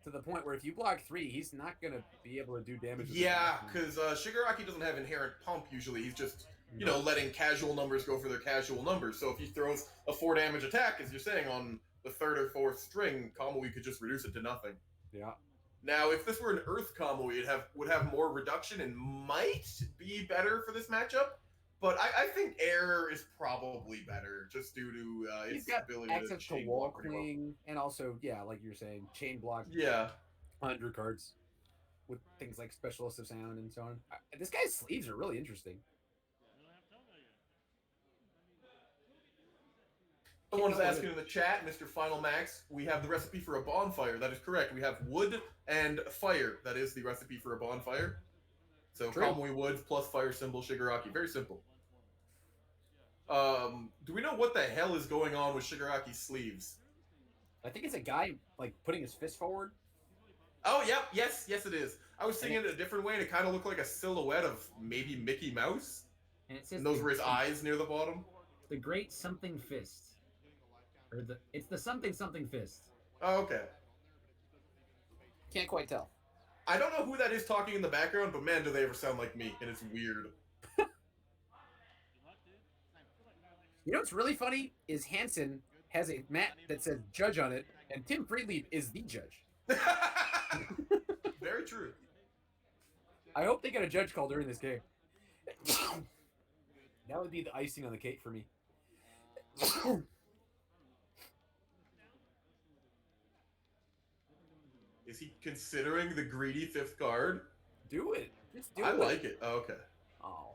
to the point where if you block 3, he's not going to be able to do damage. Yeah, because Shigaraki doesn't have inherent pump usually. He's just, you know, letting casual numbers go for their casual numbers. So if he throws a 4 damage attack, as you're saying, on the 3rd or 4th string, Kamui could just reduce it to nothing. Yeah. Now, if this were an Earth Kamui, it would have more reduction and might be better for this matchup. But I think Air is probably better, just due to its ability access to chain wall block pretty well. cling, and also, yeah, like you're saying, chain block. Yeah. Undercards with things like specialist of sound and so on. This guy's sleeves are really interesting. Someone's asking in the chat, Mr. Final Max, we have the recipe for a bonfire. That is correct. We have wood and fire. That is the recipe for a bonfire. So Kamui Woods plus fire symbol Shigaraki. Very simple. Do we know what the hell is going on with Shigaraki's sleeves? I think it's a guy like putting his fist forward. Oh, yep. Yes, it is. I was seeing it a different way, and it kind of looked like a silhouette of maybe Mickey Mouse. And it says And those were his eyes near the bottom. The Great Something Fist. Or it's the something fist. Oh, okay. Can't quite tell. I don't know who that is talking in the background, but man, do they ever sound like me, and it's weird. You know what's really funny is Hansen has a mat that says judge on it, and Tim Friedlieb is the judge. Very true. I hope they get a judge call during this game. That would be the icing on the cake for me. Is he considering the greedy 5th card? Do it. Just do I it. like it. Oh, okay. Oh.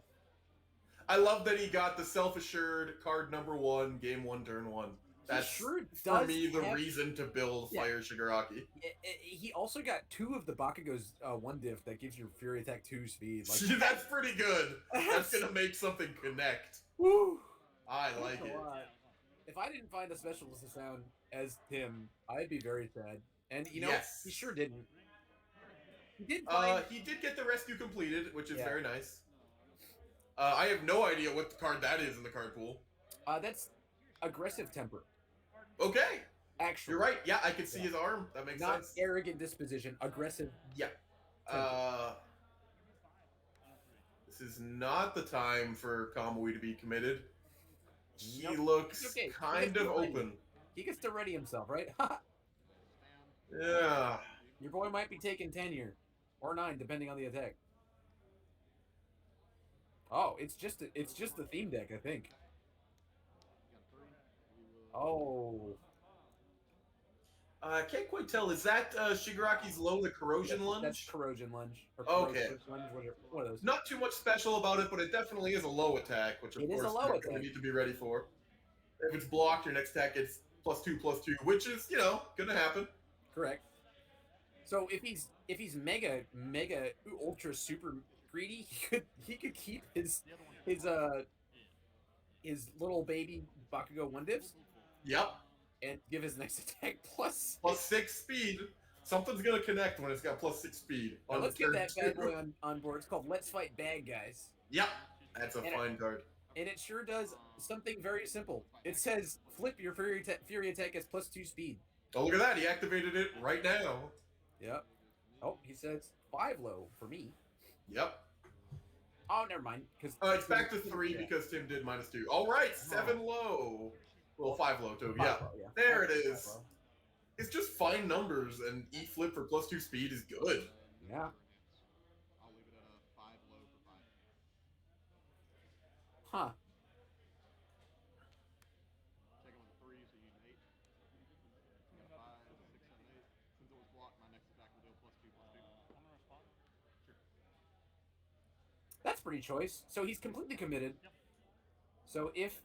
I love that he got the self-assured card number 1, game 1, turn 1. That's sure for does me the have- reason to build Fire Shigaraki. He also got 2 of the Bakugo's 1 diff that gives your Fury Attack 2 speed. Like, That's pretty good. That's gonna make something connect. Woo! I That's like a it. lot. If I didn't find a specialist to sound as Tim, I'd be very sad. And you know, Yes. he sure didn't. He did find He did get the rescue completed, which is Yeah. very nice. I have no idea what the card that is in the card pool. That's aggressive temper. Okay. Actually. You're right. Yeah, I can see his arm. That makes Not sense. arrogant disposition, aggressive. Yeah. This is not the time for Kamui to be committed. He Nope. looks It's okay. kind of open. He gets to ready himself, right? Yeah. Your boy might be taking 10 here. Or 9, depending on the attack. Oh, it's just the theme deck, I think. Oh. I can't quite tell. Is that Shigaraki's low, the corrosion lunge? That's corrosion lunge. Or Okay. corrosive lunge, whatever, one of those. Not too much special about it, but it definitely is a low attack, which of It is a course low you're going to attack. need to be ready for. If it's blocked, your next attack gets +2/+2, which is, you know, going to happen. Correct. So if he's mega ultra super greedy, he could keep his little baby Bakugo 1 divs. Yep. And give his next attack plus +6 speed. Something's going to connect when it's got +6 speed. Now, on let's the get turn that bad 2. boy on board. It's called Let's Fight Bad Guys. Yep. That's a And fine card. And it sure does something very simple. It says flip your Fury attack as +2 speed. Oh, look at that. He activated it right now. Yep. Oh, he says 5 low for me. Yep. Oh, never mind. Because It's back to 3 because Tim did -2. All right, 7 low. Well, 5 low too. Yeah. 5 low, yeah. There it 5 is. low. It's just fine numbers, and E flip for +2 speed is good. Yeah. I'll leave it at a 5 low for 5. Huh. Check him on the 3, so you need an 8. You got a 5, 6, 7, 8. Since it was blocked, my next attack will deal +2/+2. I'm gonna respond. Sure. That's pretty choice. So he's completely committed. So if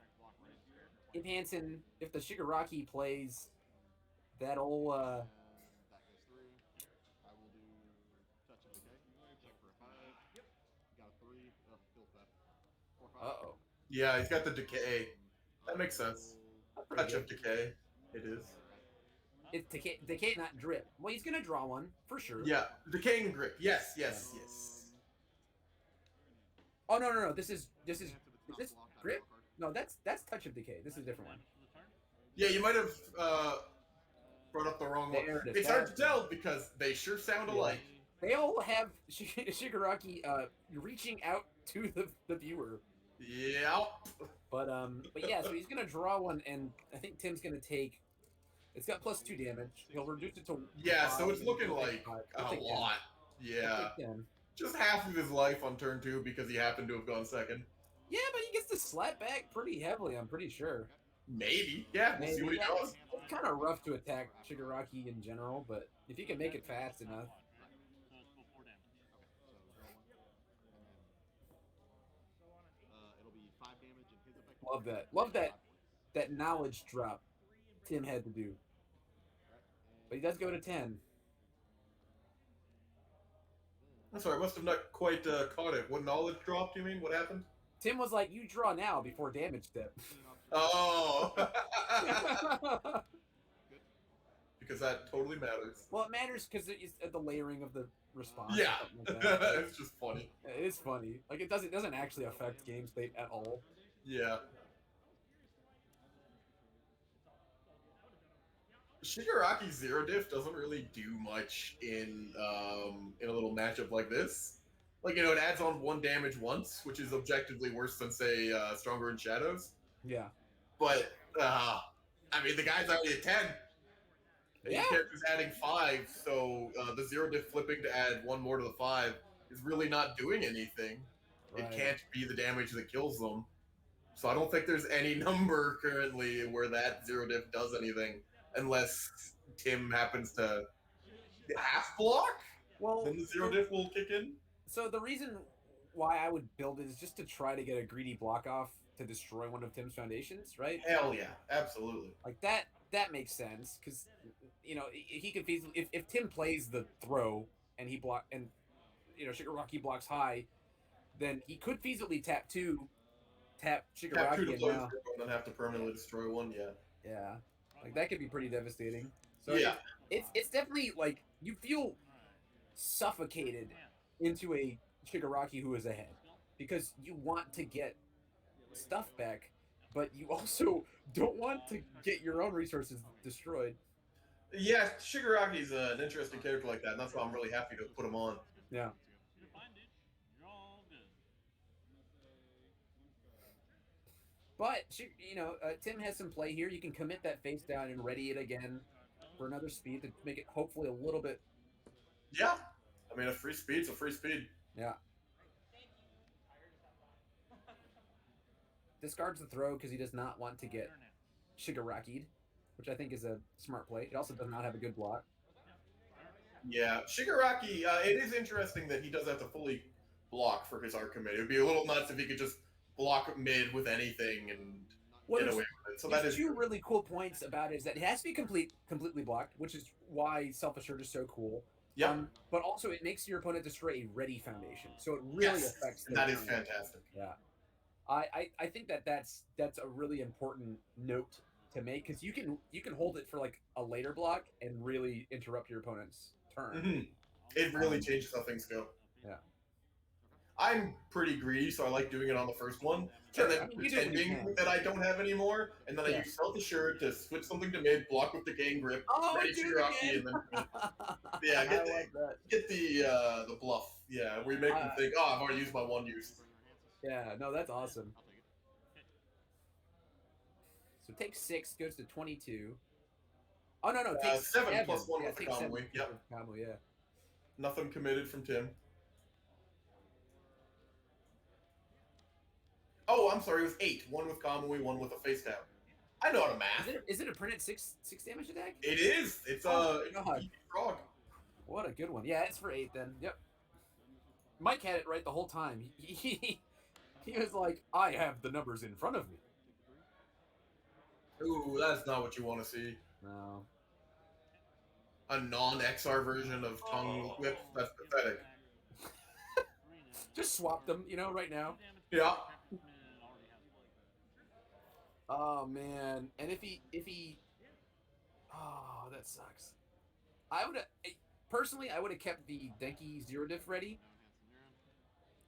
the Shigaraki plays that old That goes through. I will do touch of decay. Check for a 5. Yep. Got a 3. Ugh, feels bad. 4, 5. Uh-oh. Yeah, he's got the decay. That makes sense. Touch of decay. It is. It's decay, not drip. Well, he's gonna draw one for sure. Yeah, decaying grip. Yes, yes, yes. Oh no! This is grip? No, that's touch of decay. This is a different one. Yeah, you might have brought up the wrong one. There it is. It's hard to tell because they sure sound alike. They all have Shigaraki reaching out to the viewer. Yeah. But yeah, so he's gonna draw one, and I think Tim's gonna take. It's got +2 damage. He'll reduce it to. Yeah, so 5, it's looking and he'll like take 5. a He'll take 10. lot. He'll Yeah. take 10. Just half of his life on turn 2 because he happened to have gone second. Yeah, but he gets to slap back pretty heavily. I'm pretty sure. Maybe. Yeah, we'll see what he Yeah, does. It's kind of rough to attack Shigaraki in general, but if you can make it fast enough. It'll be 5 damage and his effect. Love that. Love that knowledge drop Tim had to do. But he does go to 10. I'm sorry, I must have not quite caught it. What knowledge dropped, you mean? What happened? Tim was like, you draw now before damage step. Oh! Because that totally matters. Well, it matters because it's the layering of the response. Yeah. or something like that. It's just funny. It is funny. Like, it doesn't actually affect game state at all. Yeah. Shigaraki Zero Diff doesn't really do much in a little matchup like this. Like, you know, it adds on 1 damage once, which is objectively worse than, say, Stronger in Shadows. Yeah. but I mean, the guy's already at 10. And each character's adding 5, so the zero diff flipping to add 1 more to the 5 is really not doing anything. Right. It can't be the damage that kills them. So I don't think there's any number currently where that zero diff does anything, unless Tim happens to half block. Well, then the zero diff will kick in. So the reason why I would build it is just to try to get a greedy block off to destroy one of Tim's foundations, right? Hell yeah, absolutely. Like that makes sense because he could feasibly if Tim plays the throw and he block and Shigaraki blocks high, then he could feasibly tap Shigaraki Tap 2 to play now. and then have to permanently destroy 1. Yeah, like that could be pretty devastating. So yeah, it's definitely like you feel suffocated into a Shigaraki who is ahead because you want to get stuff back, but you also don't want to get your own resources destroyed. Yeah, Shigaraki's an interesting character like that, and that's why I'm really happy to put him on. Yeah. But Tim has some play here. You can commit that face down and ready it again for another speed to make it hopefully a little bit. Yeah, I mean a free speed's a free speed. Yeah. Discards the throw because he does not want to get Shigaraki'd, which I think is a smart play. It also does not have a good block. Yeah, Shigaraki, it is interesting that he does have to fully block for his arc commit. It would be a little nuts if he could just block mid with anything and get away with it. So that is two really cool points about it is that it has to be completely blocked, which is why Self-Assured is so cool. Yeah. But also it makes your opponent destroy a ready foundation. So it really affects that is fantastic. Yeah. I think that's a really important note to make because you can hold it for like a later block and really interrupt your opponent's turn. Mm-hmm. It really changes how things go. Yeah. I'm pretty greedy, so I like doing it on the first one, and then pretending that I don't have any more, and then I use Self-Assured to switch something to mid, block with the Gang Grip, ready Shigaraki, and then get the bluff. Yeah, we make them think, oh, I've already used my 1 use. Yeah, no, that's awesome. So take 6, goes to 22. Oh no, take 7 plus 1 with the Kamui. Yep. Kamui, yeah. Nothing committed from Tim. Oh, I'm sorry, it was 8. 1 with Kamui, 1 with a face tap. I know how to math. Is it a printed 6 damage attack? It is. It's frog. What a good one. Yeah, it's for 8 then. Yep. Mike had it right the whole time. He was like, I have the numbers in front of me. Ooh, that's not what you want to see. No. A non-XR version of Tongue Whip? That's pathetic. Just swap them, right now. Yeah. Oh, man. And if he... Oh, that sucks. Personally, I would have kept the Denki Zero Diff ready.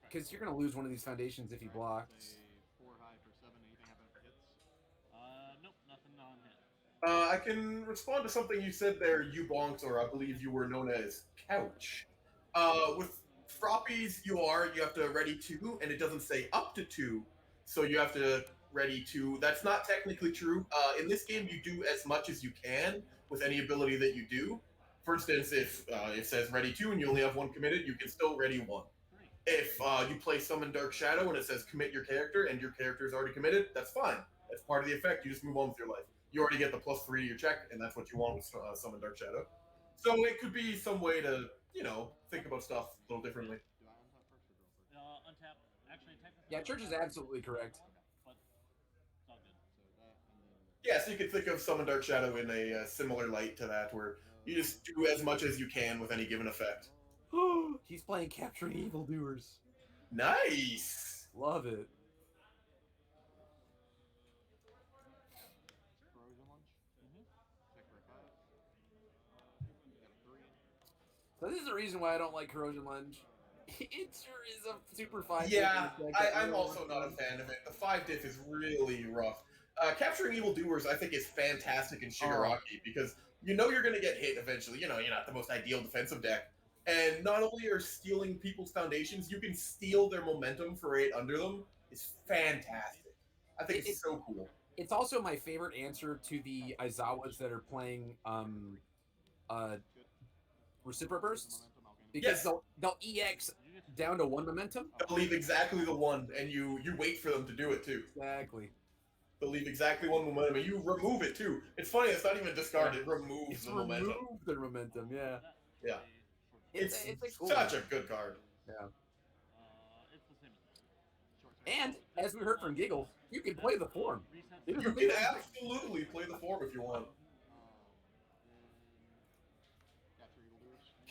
Because you're going to lose one of these foundations if he blocks. Nope, nothing on hit. I can respond to something you said there, you bonks, or I believe you were known as Couch. With Frappies, you have to ready 2, and it doesn't say up to 2. So you have to ready 2. That's not technically true. In this game, you do as much as you can with any ability that you do. For instance, if it says ready 2 and you only have 1 committed, you can still ready 1. If you play Summon Dark Shadow and it says commit your character and your character is already committed, that's fine. That's part of the effect. You just move on with your life. You already get the +3 to your check, and that's what you want with Summon Dark Shadow. So it could be some way to, think about stuff a little differently. Untap. Actually, technically. Yeah, Church is absolutely correct. But it's all good. Yeah, so you could think of Summon Dark Shadow in a similar light to that, where you just do as much as you can with any given effect. He's playing Capturing Evildoers. Nice! Love it. So this is the reason why I don't like Corrosion Lunge. It sure is a super fine. Yeah, I'm also not a fan of it. The 5 diff is really rough. Capturing Evildoers, I think, is fantastic in Shigaraki because you're going to get hit eventually. You're not the most ideal defensive deck. And not only are stealing people's foundations, you can steal their momentum for 8 under them. It's fantastic. I think it's so cool. It's also my favorite answer to the Aizawas that are playing Recipro Bursts, because Yes. they'll EX down to 1 momentum. They'll leave exactly the 1, and you wait for them to do it too. Exactly. They'll leave exactly 1 momentum, and you remove it too. It's funny, it's not even discard, it removes the momentum. Remove the momentum, yeah. Yeah. It's cool such a good card. Yeah. It's the same as And as we heard from Giggles, you can play the form. You can absolutely play the form if you want.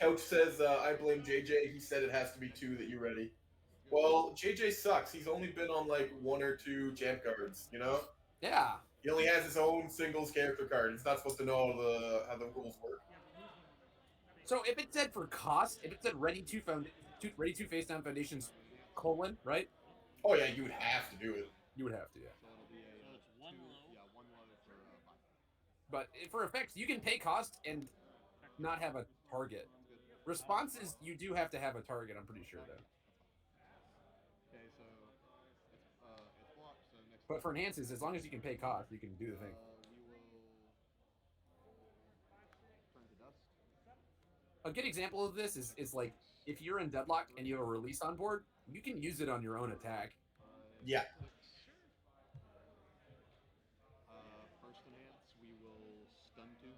Couch says, I blame JJ. He said it has to be 2 that you ready. Well, JJ sucks. He's only been on like 1 or 2 champ cards, you know? Yeah. He only has his own singles character card. He's not supposed to know how the rules work. So if it said for cost, if it said ready to face down foundations, right? Oh yeah, you would have to do it. You would have to, yeah. But for effects, you can pay cost and not have a target. Responses, you do have to have a target, I'm pretty sure, though. Okay, so it's blocked, so next. But for enhances, as long as you can pay cost, you can do the thing. We will turn to dust. A good example of this is like, if you're in Deadlock and you have a release on board, you can use it on your own attack. Yeah. First enhance, we will stun 2.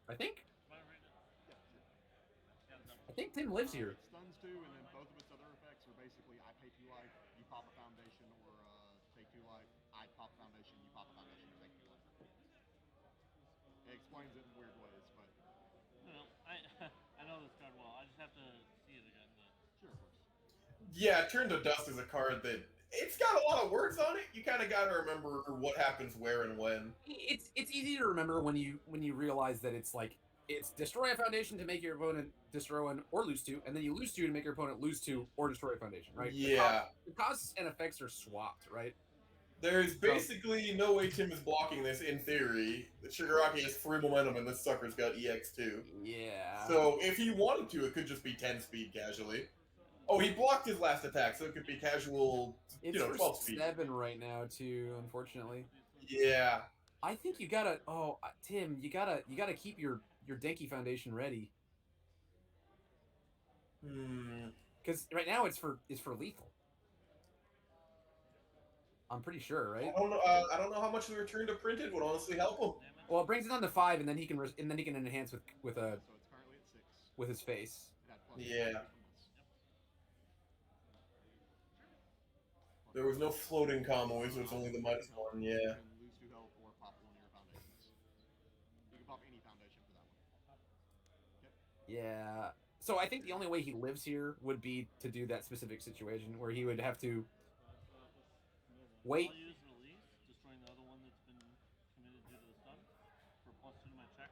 I think Tim lives here. Stuns 2, and then both of its other effects are basically I pay 2 life, you pop a foundation, or take 2 life, I pop a foundation, you pop a foundation, you take 2 life. It explains it in weird ways, but. No, I know this card well. I just have to see it again. Sure, of course. Yeah, Turn to Dust is a card that it's got a lot of words on it. You kind of got to remember what happens where and when. It's easy to remember when you realize that it's like, it's destroy a foundation to make your opponent destroy 1 or lose 2, and then you lose 2 to make your opponent lose 2 or destroy a foundation, right? Yeah. The costs and effects are swapped, right? There's basically no way Tim is blocking this in theory. Shigaraki has 3 momentum and this sucker's got EX2. Yeah. So if he wanted to, it could just be 10 speed casually. Oh, he blocked his last attack, so it could be casual, It's 12 speed. 7 right now, too, unfortunately. Yeah. I think you gotta, Tim, you gotta keep your Denki Foundation ready. Because right now it's for lethal. I'm pretty sure, right? I don't know how much the return to printed would honestly help him. Well, it brings it down to 5, and then he can enhance with his face. Yeah. There was no floating combo, so it's only the -1. Yeah. You can lose 2 health or pop 1 of your foundations. You can pop any foundation for that one. Yeah. So I think the only way he lives here would be to do that specific situation where he would have to wait. I'll use release, destroying the other one that's been committed due to the stun for +2 to my check.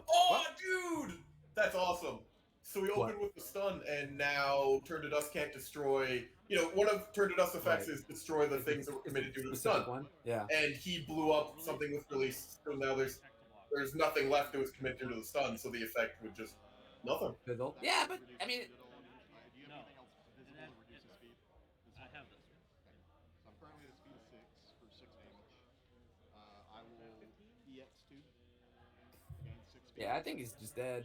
Oh, dude! That's awesome. So we open with the stun, and now Turn to Dust can't destroy. One of Turn to Dust effects is destroy the things that were committed due to the stun. One. Yeah. And he blew up something with release, so now there's nothing left that was committed due to the stun, so the effect would just nothing. Fizzle. Yeah, but I mean. Do you have anything else visible that reduces speed? I have this. Okay. So I'm currently at a speed of 6 for 6 damage. I will EX2. Gain 6 speed. Yeah, I think he's just dead.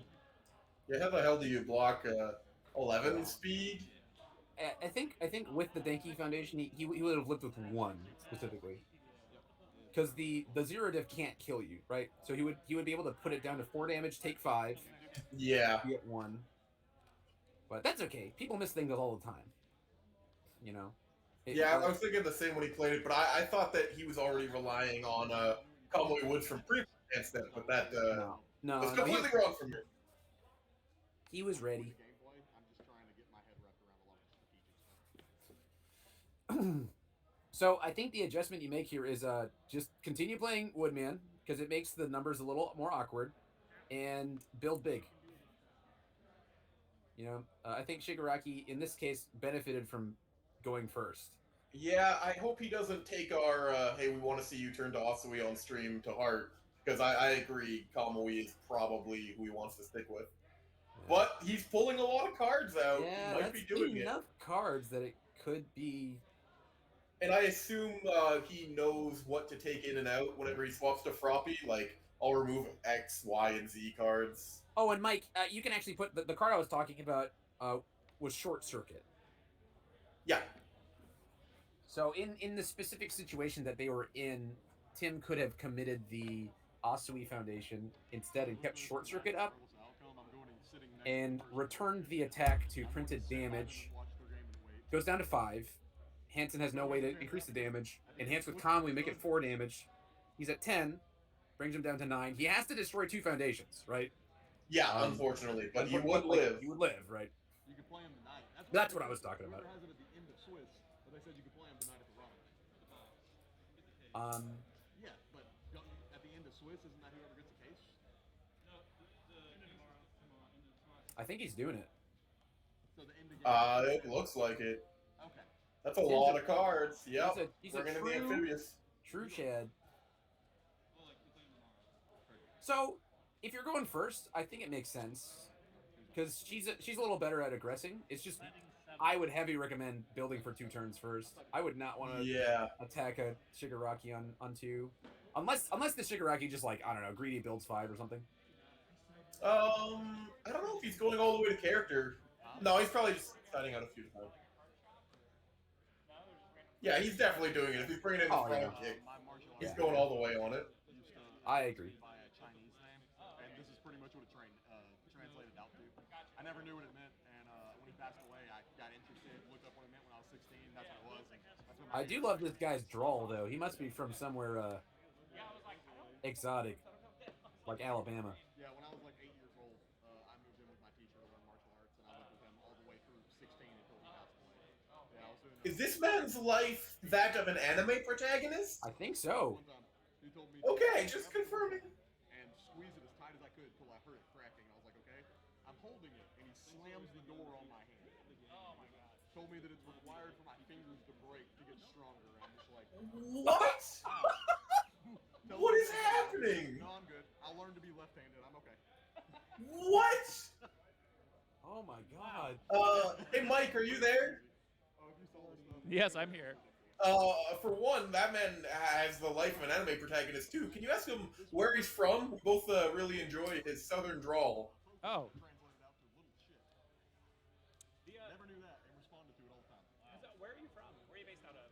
Yeah, how the hell do you block 11 speed? I think with the Denki Foundation, he would have lived with 1 specifically, because the 0 diff can't kill you, right? So he would be able to put it down to 4 damage, take 5. Yeah. Get 1. But that's okay. People miss things all the time. Yeah, I was thinking the same when he played it, but I thought that he was already relying on Cowboy Woods from previous instead, but that no, was completely wrong from me. He was ready. Gameplay, I'm just trying to get my head wrapped around a lot of strategic stuff. So I think the adjustment you make here is just continue playing Woodman, because it makes the numbers a little more awkward, and build big. I think Shigaraki in this case benefited from going first. Yeah, I hope he doesn't take our hey, we want to see you turn to Asui on stream to heart, because I agree Kamui is probably who he wants to stick with. But he's pulling a lot of cards out. Yeah, he might be doing enough cards that it could be. And I assume he knows what to take in and out whenever he swaps to Froppy. Like, I'll remove X, Y, and Z cards. Oh, and Mike, you can actually put the card I was talking about was Short Circuit. Yeah. So in the specific situation that they were in, Tim could have committed the Asui Foundation instead and kept Short Circuit up and returned the attack to printed damage. Goes down to 5. Hanson has no way to increase the damage. Enhance with Calm, we make it 4 damage. He's at 10. Brings him down to 9. He has to destroy 2 foundations, right? Yeah, unfortunately, but you would live. You would live, right? You could play him tonight. That's what I was talking about. Whoever has it at the end of Swiss, but they said you could play him tonight at the Ramen. Yeah, but at the end of Swiss, isn't that whoever gets the case? I think he's doing it. So the end of It looks like it. Okay. That's a lot of cards. Yep. He's We're a gonna be amphibious. True Chad. So, if you're going first, I think it makes sense because she's a little better at aggressing. It's just I would heavy recommend building for 2 turns first. I would not want to attack a Shigaraki on 2, unless the Shigaraki just like I don't know greedy builds 5 or something. I don't know if he's going all the way to character. No, he's probably just signing out a few times. Yeah, he's definitely doing it. If he's bringing in the front kick, he's going all the way on it. I agree. By a Chinese name, and this is pretty much what it translated out to. I never knew what it meant, and when he passed away, I got interested, looked up what it meant when I was 16. That's what it was. And that's what I do love this guy's drawl though. He must be from somewhere exotic, like Alabama. Yeah, when I was like 8 years old, I moved in with my teacher to learn martial arts, and I lived with him all the way through 16 until he passed away. Yeah, I was doing Is this man's life that of an anime protagonist? I think so. He told me Okay, just confirming. And squeeze it as tight as I could until I heard it cracking. I was like, okay, I'm holding it, and he slams the door on my hand. Oh my god! Told me that it's required for my fingers to break to get stronger. And I'm just like, What? What is happening? No, I'm good. I'll learn to be left-handed. I'm okay. What? Oh my god. Hey Mike, are you there? Yes, I'm here. For one, that man has the life of an anime protagonist too. Can you ask him where he's from? We both really enjoy his southern drawl. Oh. Never knew that and responded to it all the time. Where are you from? Where are you based out of?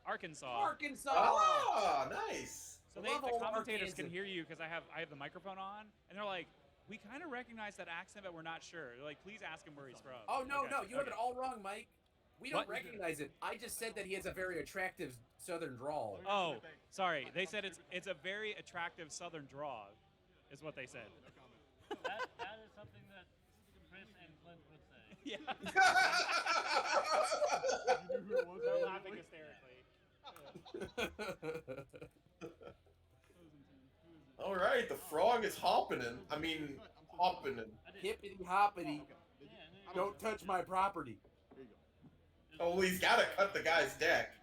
Arkansas. Arkansas. Ah, nice. So the commentators can hear you because I have the microphone on, and they're like, "We kind of recognize that accent, but we're not sure." They're like, "Please ask him where he's from." Oh no, Okay, no, you have it all wrong, Mike. We don't What? recognize it. I just said that he has a very attractive southern drawl. Oh, sorry. They said it's a very attractive southern draw, is what they said. That is something that Chris and Clint would say. Yeah. You knew who it was? They're laughing hysterically. All right, the frog is hopping. I mean, hopping. Hippity hoppity. Don't touch my property. Oh, well, he's got to cut the guy's deck.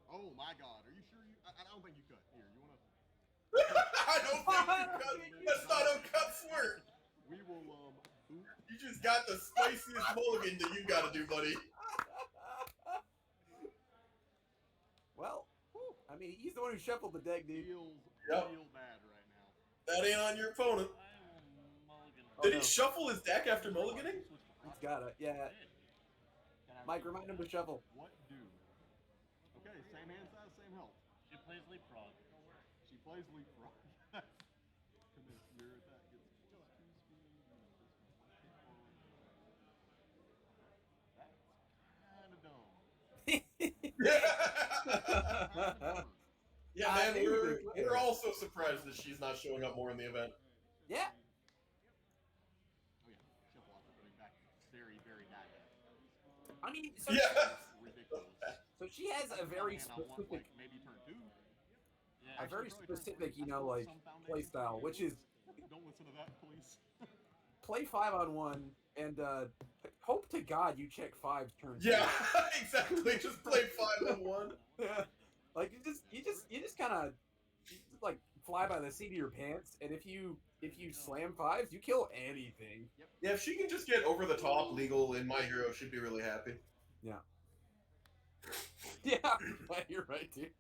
Oh my god, are you sure you? I don't think you cut. Here, you wanna? I don't think you cut. That's not how cuts work. We will You just got the spiciest mulligan that you got to do, buddy. Well, I mean, he's the one who shuffled the deck, dude. Feels Yep. real bad right now. That ain't on your opponent. Did he shuffle his deck after mulliganing? He's got it. Yeah. Mike, remind him to shuffle. What do? Okay, same hand size, same health. She plays leapfrog. She plays leapfrog. Commit mirror attack gets +2 speed. That's kind of dumb. Yeah, man, we're also surprised that she's not showing up more in the event. Yeah. Oh yeah, shuffle off putting back very, very bad. I mean, so, Ridiculous. so she has a very And I want, specific, like, maybe turn 2. a very specific, like play style, which is Don't listen to that, please. play 5-on-1 and hope to God you check 5 turns. Yeah, exactly. Just play 5-on-1. Yeah. Like you just kind of like fly by the seat of your pants, and if you if you slam fives, you kill anything. Yeah, if she can just get over the top legal in My Hero, she'd be really happy. Yeah. Yeah, you're right, dude.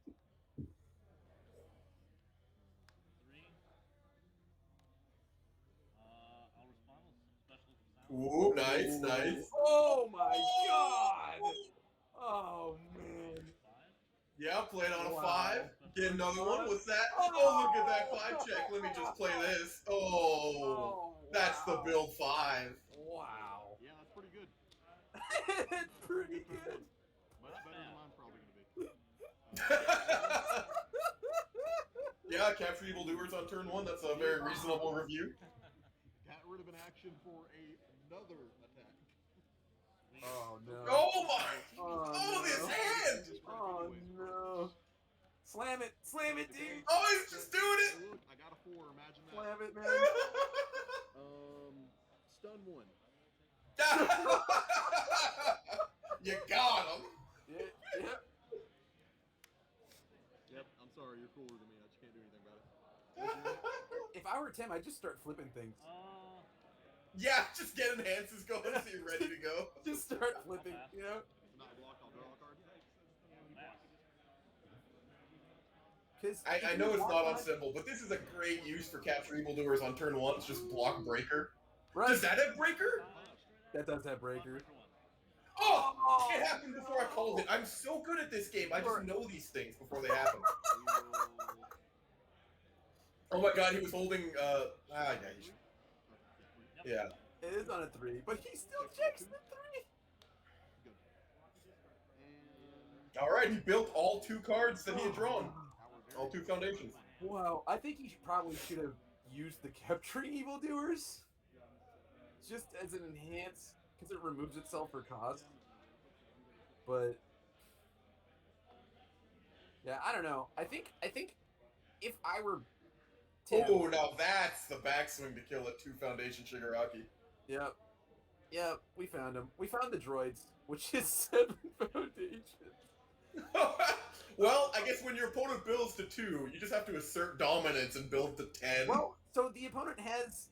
I'll respond with some special sound. Ooh, nice, nice. Oh my god! Oh man. Yeah, playing on a Wow. 5. Get another one. What's that? Oh, look at that 5 check. Let me just play this. Oh, that's the build 5. Wow. Yeah, that's pretty good. It's pretty good. Much better than mine's probably going to be. Yeah, capture evildoers on turn 1. That's a very reasonable review. Got rid of an action for another attack. Oh no. Oh my! Oh, Oh, this hand! Oh no. Slam it, dude. Oh, he's just doing it! Look, I got a 4. Imagine that. Slam it, man. Stun 1. You got him. Yep. Yep. I'm sorry. You're cooler than me. I just can't do anything about it. If I were Tim, I'd just start flipping things. Yeah, just get enhances going so you're ready to go. Just start flipping, you know? Not blocked. I'll draw a card. I know it's not on symbol, but this is a great use for capture evildoers on turn 1. It's just block breaker. Right. Does that have breaker? That does have breaker. Oh! It happened before I called it. I'm so good at this game. I just know these things before they happen. Oh my god, he was holding, yeah. It is on a 3, but he still checks the 3. Alright, he built all 2 cards that he had drawn. All 2 foundations. Wow, I think he probably should have used the capturing evildoers just as an enhance, because it removes itself for cost. But yeah, I don't know. I think if I were Tim, Oh, now that's the backswing to kill a 2 foundation Shigaraki. Yep, we found him. We found the droids, which is 7 foundations. Well, I guess when your opponent builds to 2, you just have to assert dominance and build to 10. Well, so the opponent has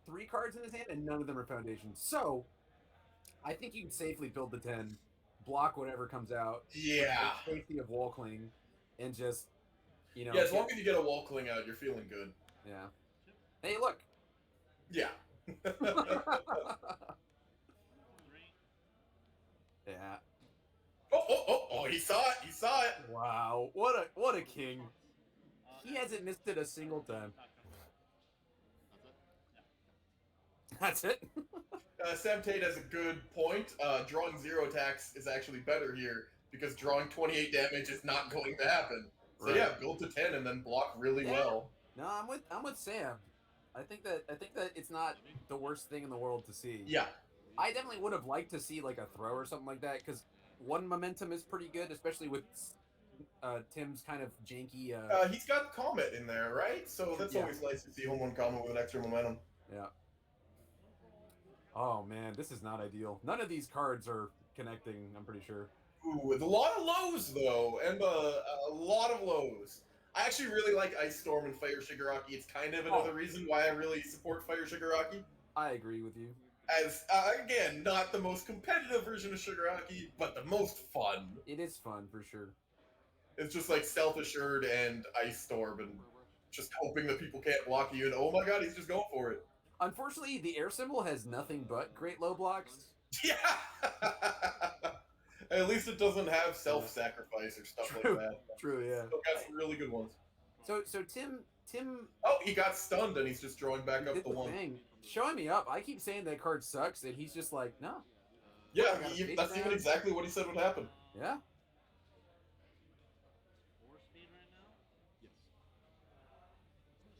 3 cards in his hand, and none of them are foundations. So I think you can safely build the 10, block whatever comes out. Yeah. With the safety of wall cling, and just, you know. Yeah, as long as you get a wall cling out, you're feeling good. Yeah. Hey, look. Yeah. Yeah. Oh, he saw it. He saw it. Wow. What a king. He hasn't missed it a single time. That's it? Sam Tate has a good point. Drawing 0 attacks is actually better here because drawing 28 damage is not going to happen. So Right. yeah, build to 10 and then block really well. No, I'm with Sam. I think that it's not the worst thing in the world to see. Yeah. I definitely would have liked to see like a throw or something like that, because 1 momentum is pretty good, especially with Tim's kind of janky. He's got Comet in there, right? So that's always nice to see home 1 Comet with an extra momentum. Yeah. Oh man, this is not ideal. None of these cards are connecting, I'm pretty sure. Ooh, with a lot of lows though, and a lot of lows. I actually really like Ice Storm and Fire Shigaraki. It's kind of another reason why I really support Fire Shigaraki. I agree with you. As, again, not the most competitive version of Shigaraki, but the most fun. It is fun, for sure. It's just like Self-Assured and Ice Storm, and just hoping that people can't block you, and oh my god, he's just going for it. Unfortunately, the air symbol has nothing but great low blocks. Yeah! At least it doesn't have self-sacrifice or stuff like that. True, yeah. Still got some really good ones. So Tim... Oh, he got stunned, and he's just drawing back up did the 1. thing. Showing me up. I keep saying that card sucks, and he's just like, no. Yeah, I got a face that's even down. exactly what he said would happen. Yeah.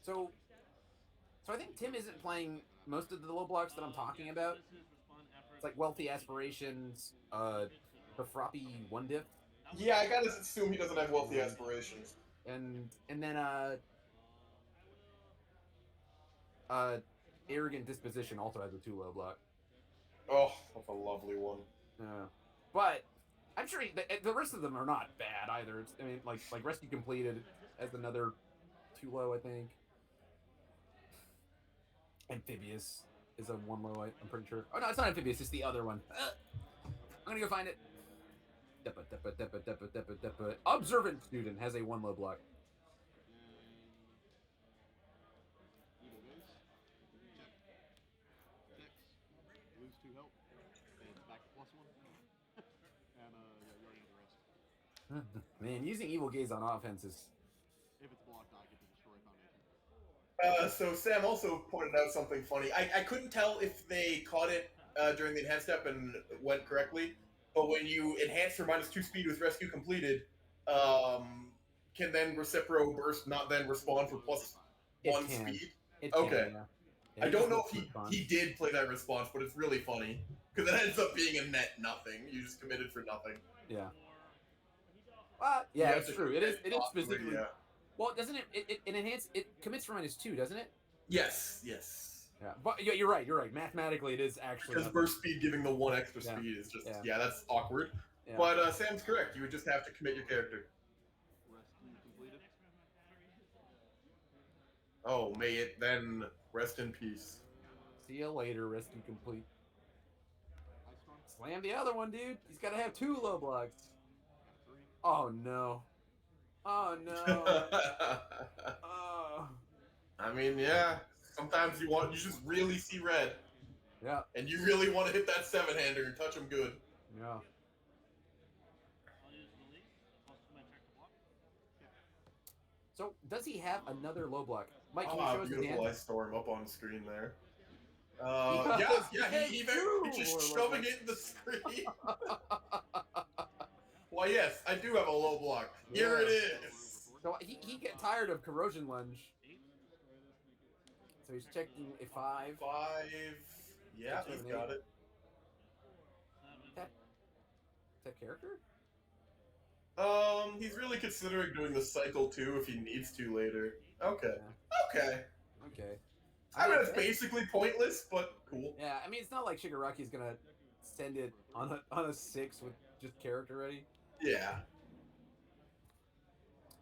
So I think Tim isn't playing most of the low blocks that I'm talking about. It's like Wealthy Aspirations, the Froppy 1 diff. Yeah, I gotta assume he doesn't have wealthy aspirations. And then Arrogant Disposition also has a 2 low block. Oh, that's a lovely one. Yeah. But I'm sure the rest of them are not bad either. I mean, like Rescue Completed as another 2 low, I think. Amphibious is a one low. I'm pretty sure. Oh no, it's not amphibious. It's the other one. I'm gonna go find it. Observant student has a one low block. Evil goes. Check. Tex. Lose 2 help. And it's back to +1. And yeah, you already know the rest. Man, using evil gaze on offense is. If it's blocked, I get to destroy Foundation. So Sam also pointed out something funny. I couldn't tell if they caught it during the enhanced step and went correctly, but when you enhance for -2 speed with rescue completed, can then Recipro burst not then respawn for +1 speed? It okay. Can, yeah. I don't know if he did play that response, but it's really funny because it ends up being a net nothing. You just committed for nothing. Yeah. Yeah, it's true. It is specifically. Yeah. Well, doesn't it enhance? It commits for -2, doesn't it? Yes. Yeah, but yeah, you're right. Mathematically, it is actually because burst speed giving the 1 extra speed is just that's awkward. Yeah. But Sam's correct. You would just have to commit your character. Rescue completed. Oh, may it then rest in peace. See you later, rescue complete. Slam the other one, dude. He's got to have 2 low blocks. Oh no. Oh no. Oh. I mean, yeah. Sometimes you just really see red. Yeah. And you really want to hit that 7-hander and touch him good. Yeah. So does he have another low block? Mike, can you show us his hand? I store him up on screen there. He's just shoving it in the screen. Why, yes, I do have a low block. Here it is. So he get tired of corrosion lunge. So he's checking a 5. 5. Yeah, he's got it. That character? He's really considering doing the cycle too if he needs to later. Okay. Okay. I mean, it's basically pointless, but cool. Yeah, I mean, it's not like Shigaraki's gonna send it on a 6 with just character ready. Yeah.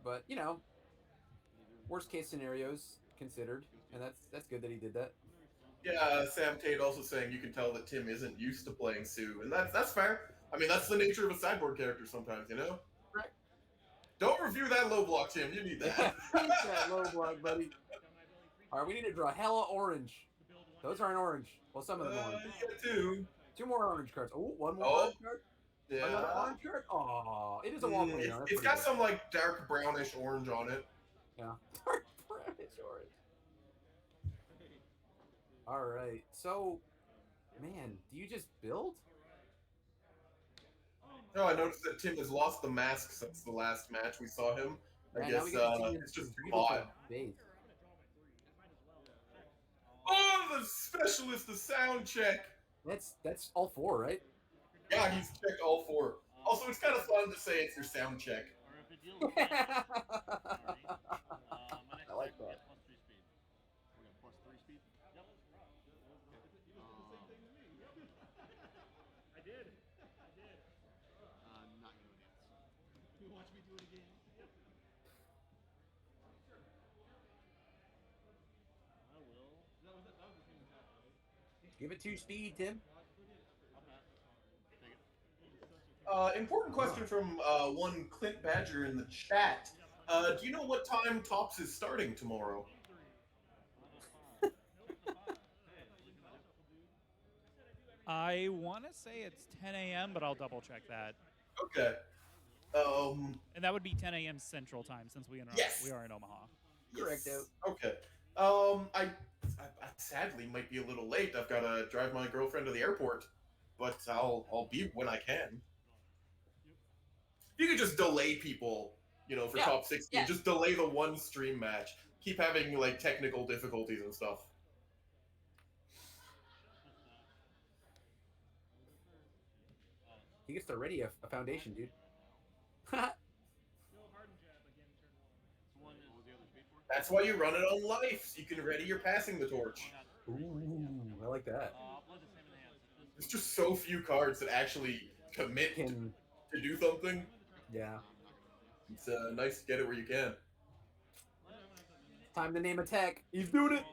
But you know, worst case scenarios considered, and that's good that he did that. Yeah, Sam Tate also saying you can tell that Tim isn't used to playing Sue, and that's fair. I mean, that's the nature of a sideboard character sometimes, you know? Right. Don't review that low block, Tim. You need that. Need that low block, buddy. All right, we need to draw hella orange. Those aren't orange. Well, some of them are orange. Yeah, 2. 2 more orange cards. Oh, one more orange card. Yeah. Another orange card. Oh, it is a wall player. It's got some like dark brownish orange on it. Yeah. Dark brownish orange. All right. So, man, do you just build? No, I noticed that Tim has lost the mask since the last match we saw him. I guess it's just bought. Oh, the specialist, the sound check. That's all 4, right? Yeah, he's checked all 4. Also, it's kind of fun to say it's your sound check. I like that. We got +3 speed. Yep. I did. Not gonna enhance. You watch me do it again. I will. That was the same attack, right? Give it 2 speed, Tim. Important question from one Clint Badger in the chat. Do you know what time Tops is starting tomorrow? I want to say it's 10 a.m., but I'll double check that. Okay. And that would be 10 a.m. Central Time since we are in Omaha. Correct. Okay. I sadly might be a little late. I've got to drive my girlfriend to the airport, but I'll be when I can. You could just delay people, for top 16. Yeah. Just delay the one stream match. Keep having like technical difficulties and stuff. He gets to ready a foundation, dude. That's why you run it on life, so you can ready your passing the torch. Ooh, I like that. There's just so few cards that actually commit to do something. Yeah. It's nice to get it where you can. Time to name attack. He's doing it.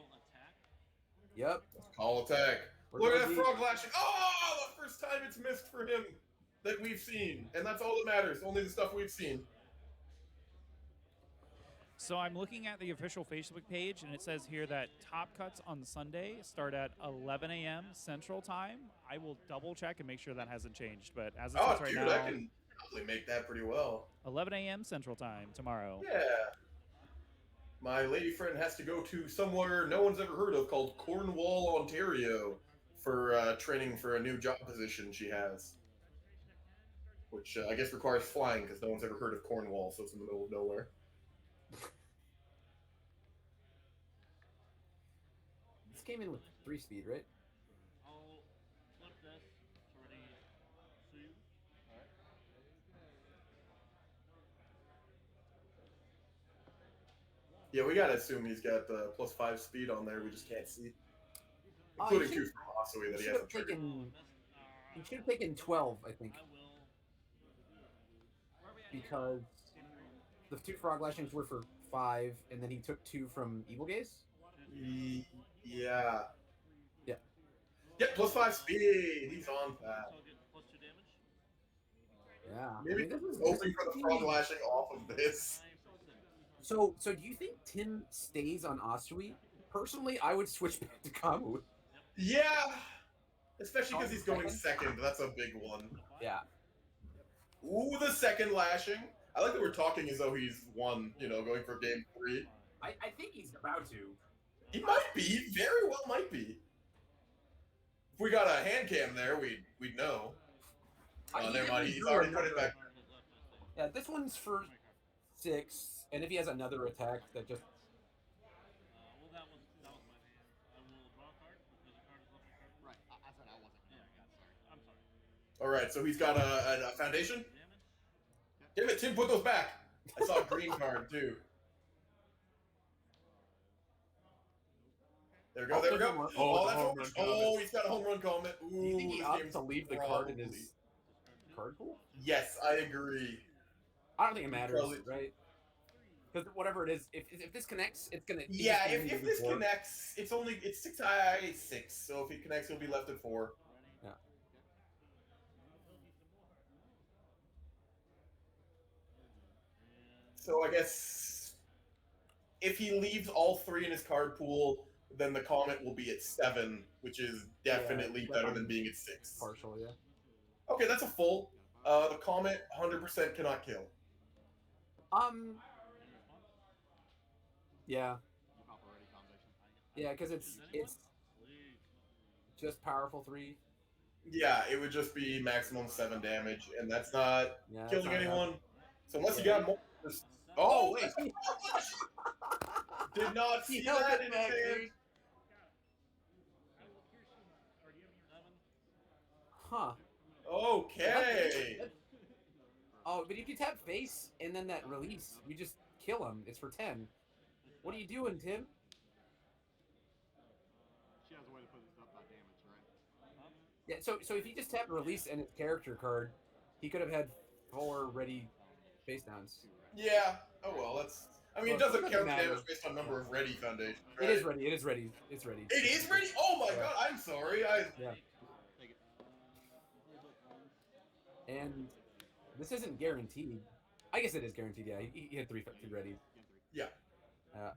Yep. Call attack. We're Look at gonna that be- frog lashing. Oh, the first time it's missed for him that we've seen. And that's all that matters. Only the stuff we've seen. So I'm looking at the official Facebook page, and it says here that Top Cuts on Sunday start at 11 a.m. Central Time. I will double check and make sure that hasn't changed. But as it Oh, sits right dude, now, I can probably make that pretty well. 11 a.m. Central Time tomorrow. Yeah. My lady friend has to go to somewhere no one's ever heard of called Cornwall, Ontario for training for a new job position she has. Which I guess requires flying because no one's ever heard of Cornwall, so it's in the middle of nowhere. This came in with 3-speed, right? I'll flip this. It's already sealed. Yeah, we gotta assume he's got +5 speed on there. We just can't see, including 2 from Osui that he hasn't triggered. He should have taken 12, I think. Because the 2 frog lashings were for 5, and then he took 2 from Evil Gaze? Yeah. Yeah. Yeah, +5 speed. He's on that. +2 damage. Yeah. Maybe this is hoping for the frog lashing off of this. So do you think Tim stays on Asui? Personally, I would switch back to Kamu. Yeah. Especially because he's going second. That's a big one. Yeah. Ooh, the second lashing. I like that we're talking as though he's won, going for game 3. I think he's about to. He might be. He very well might be. If we got a hand cam there, we'd know. Oh, never mind. He's already put it back. Yeah, this one's for 6, and if he has another attack that just... Well, that was my hand. I will draw a card because the card is left my card. Right. I said I wasn't. Sorry. I'm sorry. All right, so he's got a foundation. Damn it, Tim, put those back. I saw a green card too. There we go. There we go. Oh, that's home run. Oh, he's got a home run comment. Ooh, Do you think he this opts game's to leave the card in probably- his card pool? Yes, I agree. I don't think it matters, Probably- right? Because whatever it is, if this connects, it's gonna. it's Yeah, just gonna if be this 4. connects, it's 6. So if he connects, he'll be left at 4. Yeah. So I guess if he leaves all 3 in his card pool, then the comment will be at 7, which is definitely better than being at 6. Partial, yeah. Okay, that's a full. The comment 100% cannot kill. Yeah. Yeah, because it's just powerful 3. Yeah, it would just be maximum 7 damage, and that's not Yeah, killing that's not anyone. enough. So unless you Yeah. got more. Oh wait! Did not see held that it in back, his hand. dude. Huh. Okay. Oh, but if you tap face and then that release, you just kill him. It's for 10. What are you doing, Tim? She has a way to put this up by damage, right? Yeah, so if you just tap release and his character card, he could have had 4 ready face downs. Yeah. Oh well, that's. I mean, it Well, doesn't count matter. damage based on number of ready foundations. It is ready. It is ready. It's ready. It is ready. Oh my Yeah. god! I'm sorry. Yeah. And this isn't guaranteed. I guess it is guaranteed. Yeah, he had 3 ready. Yeah. Uh,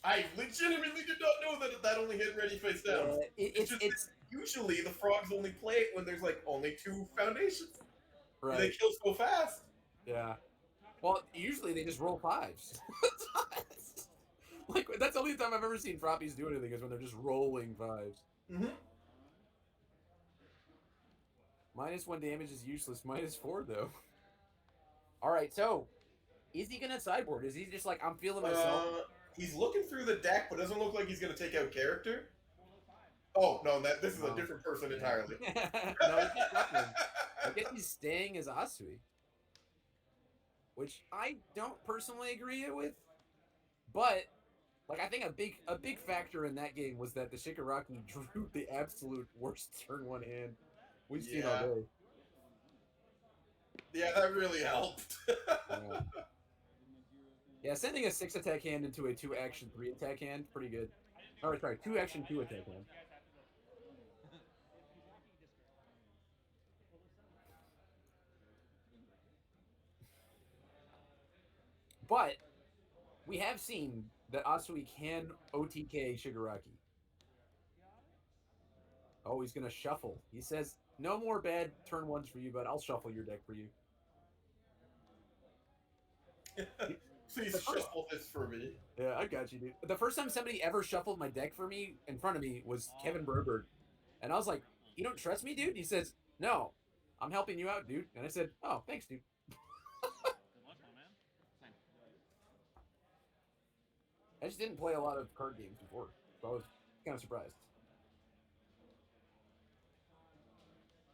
I legitimately did not know that only hit ready face down. It's usually the frogs only play it when there's like only 2 foundations. right. They kill so fast. Yeah. Well, usually they just roll 5s. Like that's the only time I've ever seen Frappies do anything is when they're just rolling 5s. Mm-hmm. -1 damage is useless. -4 though. All right, so is he gonna sideboard? Is he just like I'm feeling myself? He's looking through the deck, but doesn't look like he's gonna take out character. Oh no, this is a different person entirely. No, he's just shuffling. I guess he's staying as Asui, which I don't personally agree with. But like, I think a big factor in that game was that the Shigaraki drew the absolute worst turn 1 hand we've seen all day. Yeah, that really helped. Yeah, sending a 6 attack hand into a 2 action 3 attack hand, pretty good. Oh, sorry, 2 action, 2 attack. Huh? But we have seen that Asui can OTK Shigaraki. Oh, he's gonna shuffle. He says, "No more bad turn 1s for you, but I'll shuffle your deck for you." Please shuffle this for me. Yeah, I got you, dude. The first time somebody ever shuffled my deck for me in front of me was Kevin Berberg. And I was like, "You don't trust me, dude?" He says, "No, I'm helping you out, dude." And I said, "Oh, thanks, dude." I just didn't play a lot of card games before, so I was kind of surprised.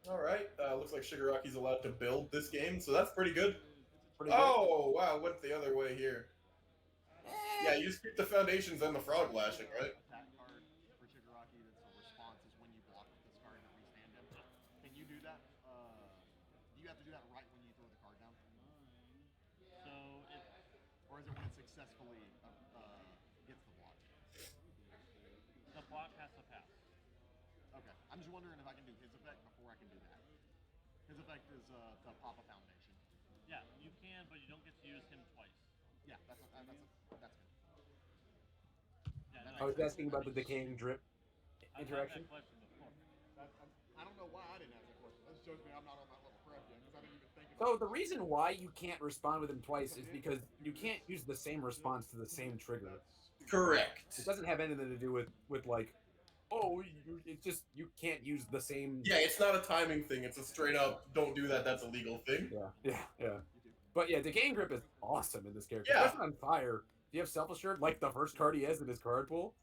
All right. Looks like Shigaraki's allowed to build this game, so that's pretty good. Oh, wow. Went the other way here. Yeah, you just keep the foundations and the frog lashing, right? That card for Shigaraki that's a response is when you block with this card to restand him. Can you do that? Do you have to do that right when you throw the card down? So if Or is it when it successfully gets the block? the block has to pass. Okay. I'm just wondering if I can do his effect before I can do that. His effect is to pop a foundation. Yeah, you can, but you don't get to use him twice. Yeah, that's good. Yeah, I was asking about the decaying drip interaction. I've had that question before. I don't know why I didn't ask that question. That shows me I'm not on that level prep yet because I didn't even think about So it. the reason why you can't respond with him twice is because you can't use the same response to the same trigger. Correct. It doesn't have anything to do with like, oh, it's just you can't use the same. Yeah, it's not a timing thing. It's a straight up, don't do that, that's a legal thing. Yeah. But yeah, Decaying Grip is awesome in this character. Yeah. Especially on fire. Do you have Self-Assured like the first card he has in his card pool?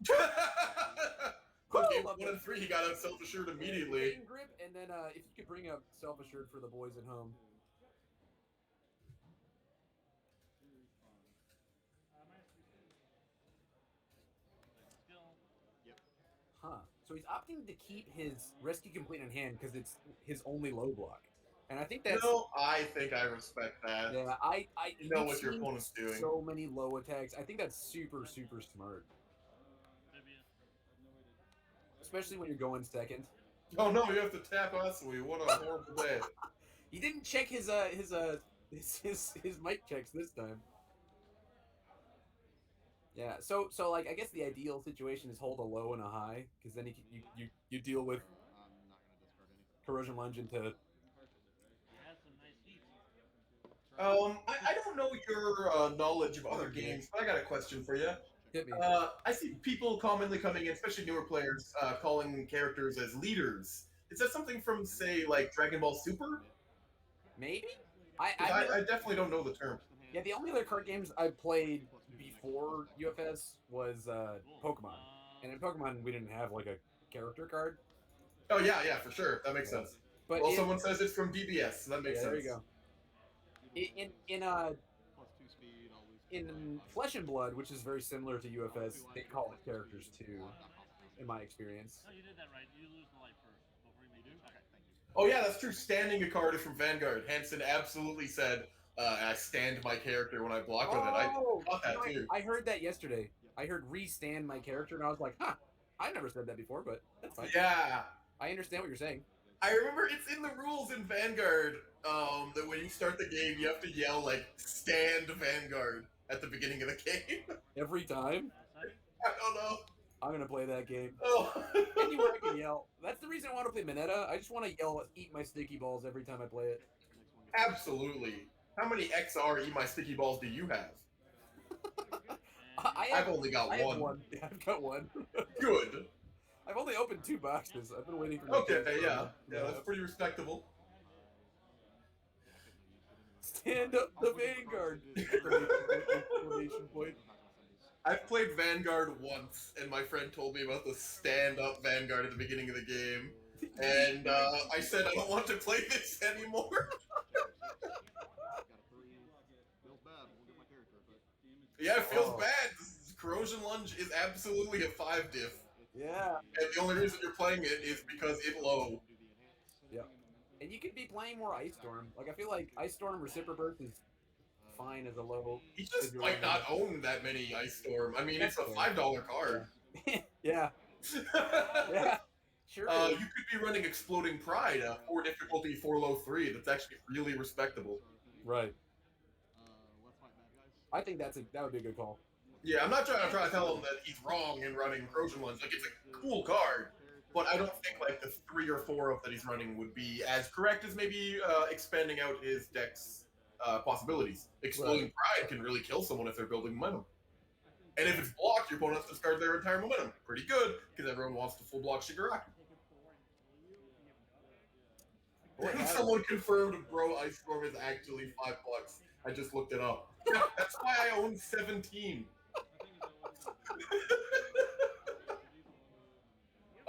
Okay, 1 and 3, he got out self-assured immediately. Decaying Grip, and then if you could bring up Self-Assured for the boys at home. Huh. So he's opting to keep his Rescue Complete in hand because it's his only low block. And I think that's... No, I think I respect that. Yeah, you know you've what your seen opponent's doing. So many low attacks. I think that's super, super smart. Especially when you're going second. Oh no, you have to tap Asui. What a horrible day. He didn't check his mic checks this time. Yeah, so like I guess the ideal situation is hold a low and a high because then you deal with corrosion lunge into. I don't know your knowledge of other games, but I got a question for you. Hit me. I see people commonly coming in, especially newer players, calling characters as leaders. Is that something from, say, like Dragon Ball Super? Maybe. I definitely don't know the term. Yeah, the only other card games I played before UFS was Pokemon, and in Pokemon we didn't have like a character card. Oh yeah, for sure. That makes sense. But well, someone says it's from BBS, so that makes sense. There you go. In Flesh and Blood, which is very similar to UFS, they call it characters too, in my experience. No, you did that right. You lose the light first before you make it. Okay, thank you. Oh yeah, that's true. Standing a card is from Vanguard. Hansen absolutely said, I stand my character when I block with it. I thought that too. I heard that yesterday. I heard re-stand my character, and I was like, huh, I've never said that before, but that's fine. Yeah. I understand what you're saying. I remember it's in the rules in Vanguard that when you start the game, you have to yell, like, stand Vanguard at the beginning of the game. Every time? I don't know. I'm going to play that game. Oh. Anywhere I can yell. That's the reason I want to play Mineta. I just want to yell, eat my sticky balls every time I play it. Absolutely. How many XR Eat My Sticky Balls do you have? I've only got I have one. one. Yeah, I've got one. Good. I've only opened 2 boxes. I've been waiting for. Okay, yeah, that's pretty respectable. Stand up the Vanguard! Exclamation point. I've played Vanguard once, and my friend told me about the stand-up Vanguard at the beginning of the game, and I said I don't want to play this anymore. Yeah, it feels bad. Corrosion Lunge is absolutely a 5 diff. Yeah. And the only reason you're playing it is because it's low. Yeah. And you could be playing more Ice Storm. Like, I feel like Ice Storm Reciproburst is fine as a low. He just might not own that many Ice Storm. I mean, it's a $5 card. Yeah, Yeah. Yeah. Sure. You could be running Exploding Pride, 4 difficulty, 4 low 3. That's actually really respectable. Right. I think that would be a good call. Yeah, I'm not trying to tell him that he's wrong in running Trojan Lunge. Like, it's a cool card, but I don't think like the 3 or 4 of that he's running would be as correct as maybe expanding out his deck's possibilities. Exploding Pride can really kill someone if they're building momentum. And if it's blocked, your opponent has to discard their entire momentum. Pretty good, because everyone wants to full block Shigaraki. Someone confirmed Bro Ice Storm is actually $5. I just looked it up. That's why I own 17.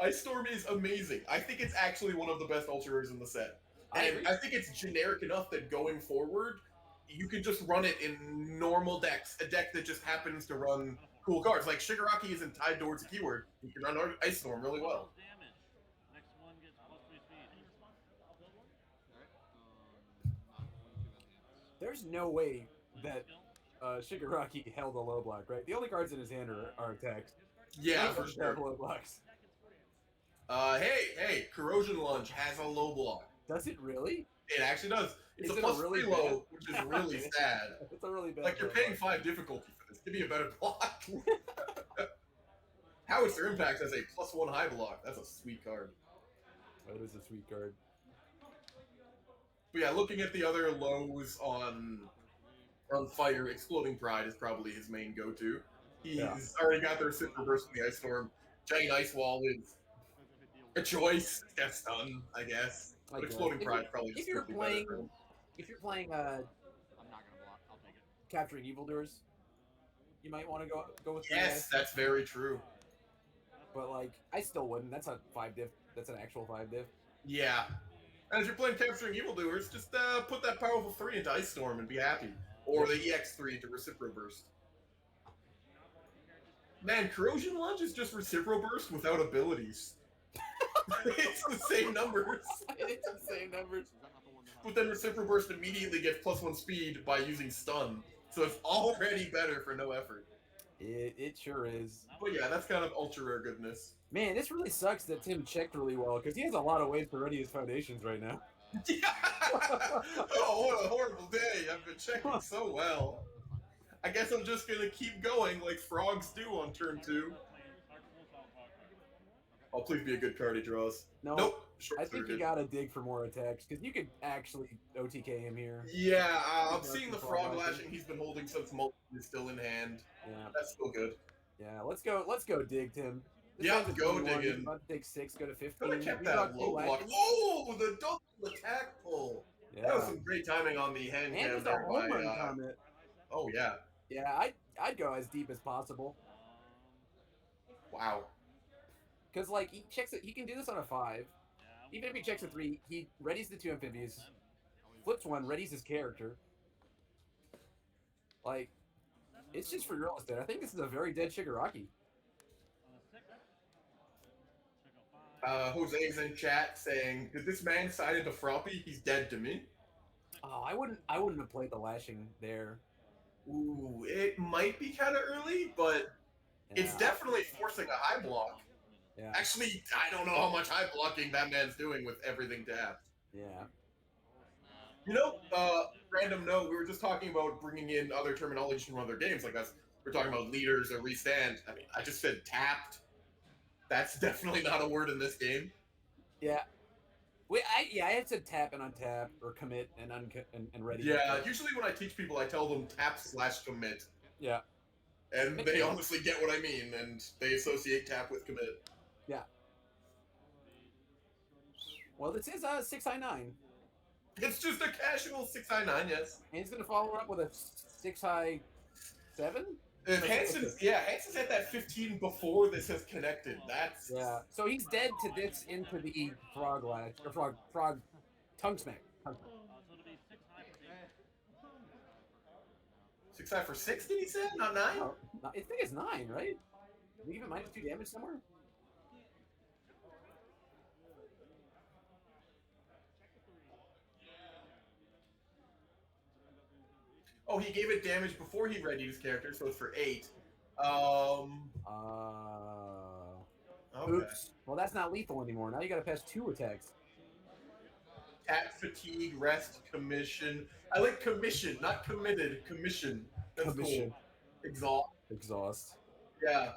Ice Storm is amazing. I think it's actually one of the best Ultra Rares in the set. And I think it's generic enough that going forward, you can just run it in normal decks. A deck that just happens to run cool cards. Like Shigaraki isn't tied towards a keyword. You can run Ice Storm really well. There's no way that Shigaraki held a low block, right? The only cards in his hand are attacks. Yeah, for sure. Low blocks. Hey, Corrosion Lunge has a low block. Does it really? It actually does. It's Is a it plus really 3 low, which is really Okay. sad. It's a really bad. Like, you're paying 5 difficulty for this. Give me a better block. Howitzer Impact has a +1 high block. That's a sweet card. That is a sweet card. But yeah, looking at the other lows on Fire, Exploding Pride is probably his main go-to. He's already got their Super Burst in the Ice Storm. Giant Ice Wall is a choice. That's done, I guess. But Exploding Pride probably just if you're playing, better for him. if you're playing, I'm not gonna block. I'll take it. Capturing Evildoers, you might want to go with. Yes, that's very true. But like, I still wouldn't. That's a 5 diff. That's an actual 5 diff. Yeah. And if you're playing Capturing Evildoers, just put that powerful 3 into Ice Storm and be happy. Or the EX3 into Recipro Burst. Man, Corrosion Lunge is just Recipro Burst without abilities. It's the same numbers. It's the same numbers. But then Recipro Burst immediately gets +1 speed by using stun. So it's already better for no effort. It sure is. But yeah, that's kind of ultra rare goodness. Man, this really sucks that Tim checked really well, because he has a lot of ways to ready his foundations right now. Oh, what a horrible day. I've been checking so well. I guess I'm just going to keep going like frogs do on turn 2. Oh, please be a good card he draws. Nope. I think you gotta dig for more attacks, because you could actually OTK him here. Yeah, I'm seeing the frog lashing he's been holding since Multi is still in hand. Yeah. That's still good. Yeah, let's go dig, Tim. Yeah, go digging. About to take 6, go to 15. Could have kept We that got low two block. actions. Oh, the double attack pull. Yeah. That was some great timing on the hand And cam just a there home by, run comment. Oh, yeah. Yeah, I'd go as deep as possible. Wow. Because, like, he checks it. He can do this on a 5. Even if he checks a 3, he readies the 2 amphibious, flips 1, readies his character. Like, it's just for real estate. I think this is a very dead Shigaraki. Jose's in chat saying, "Did this man sign into Froppy? He's dead to me." Oh, I wouldn't have played the lashing there. Ooh, it might be kind of early, but it's definitely forcing a high block. Yeah. Actually, I don't know how much high blocking that man's doing with everything tapped. Yeah. You know, random note, we were just talking about bringing in other terminology from other games like us. We're talking about leaders or restand. I mean, I just said tapped. That's definitely not a word in this game. Yeah. I had said tap and untap, or commit and and ready. Yeah, usually when I teach people, I tell them tap/commit. Yeah. And they honestly get what I mean, and they associate tap with commit. Yeah. Well, this is 6-high-9. It's just a casual 6-high-9, yes. And he's going to follow up with a 6-high-7? Hansen's at that 15 before this has connected. That's... Yeah. So he's dead to this into the frog lash, or frog tongue smack. 6 high for 6, did he say? Not 9? No, I think it's 9, right? Did we give him -2 damage somewhere? Oh, he gave it damage before he readied his character, so it's for 8. Okay. Oops. Well, that's not lethal anymore. Now you got to pass 2 attacks. Tap, fatigue, rest, commission. I like commission, not committed. Commission. That's Commission. Cool. Exhaust. Yeah.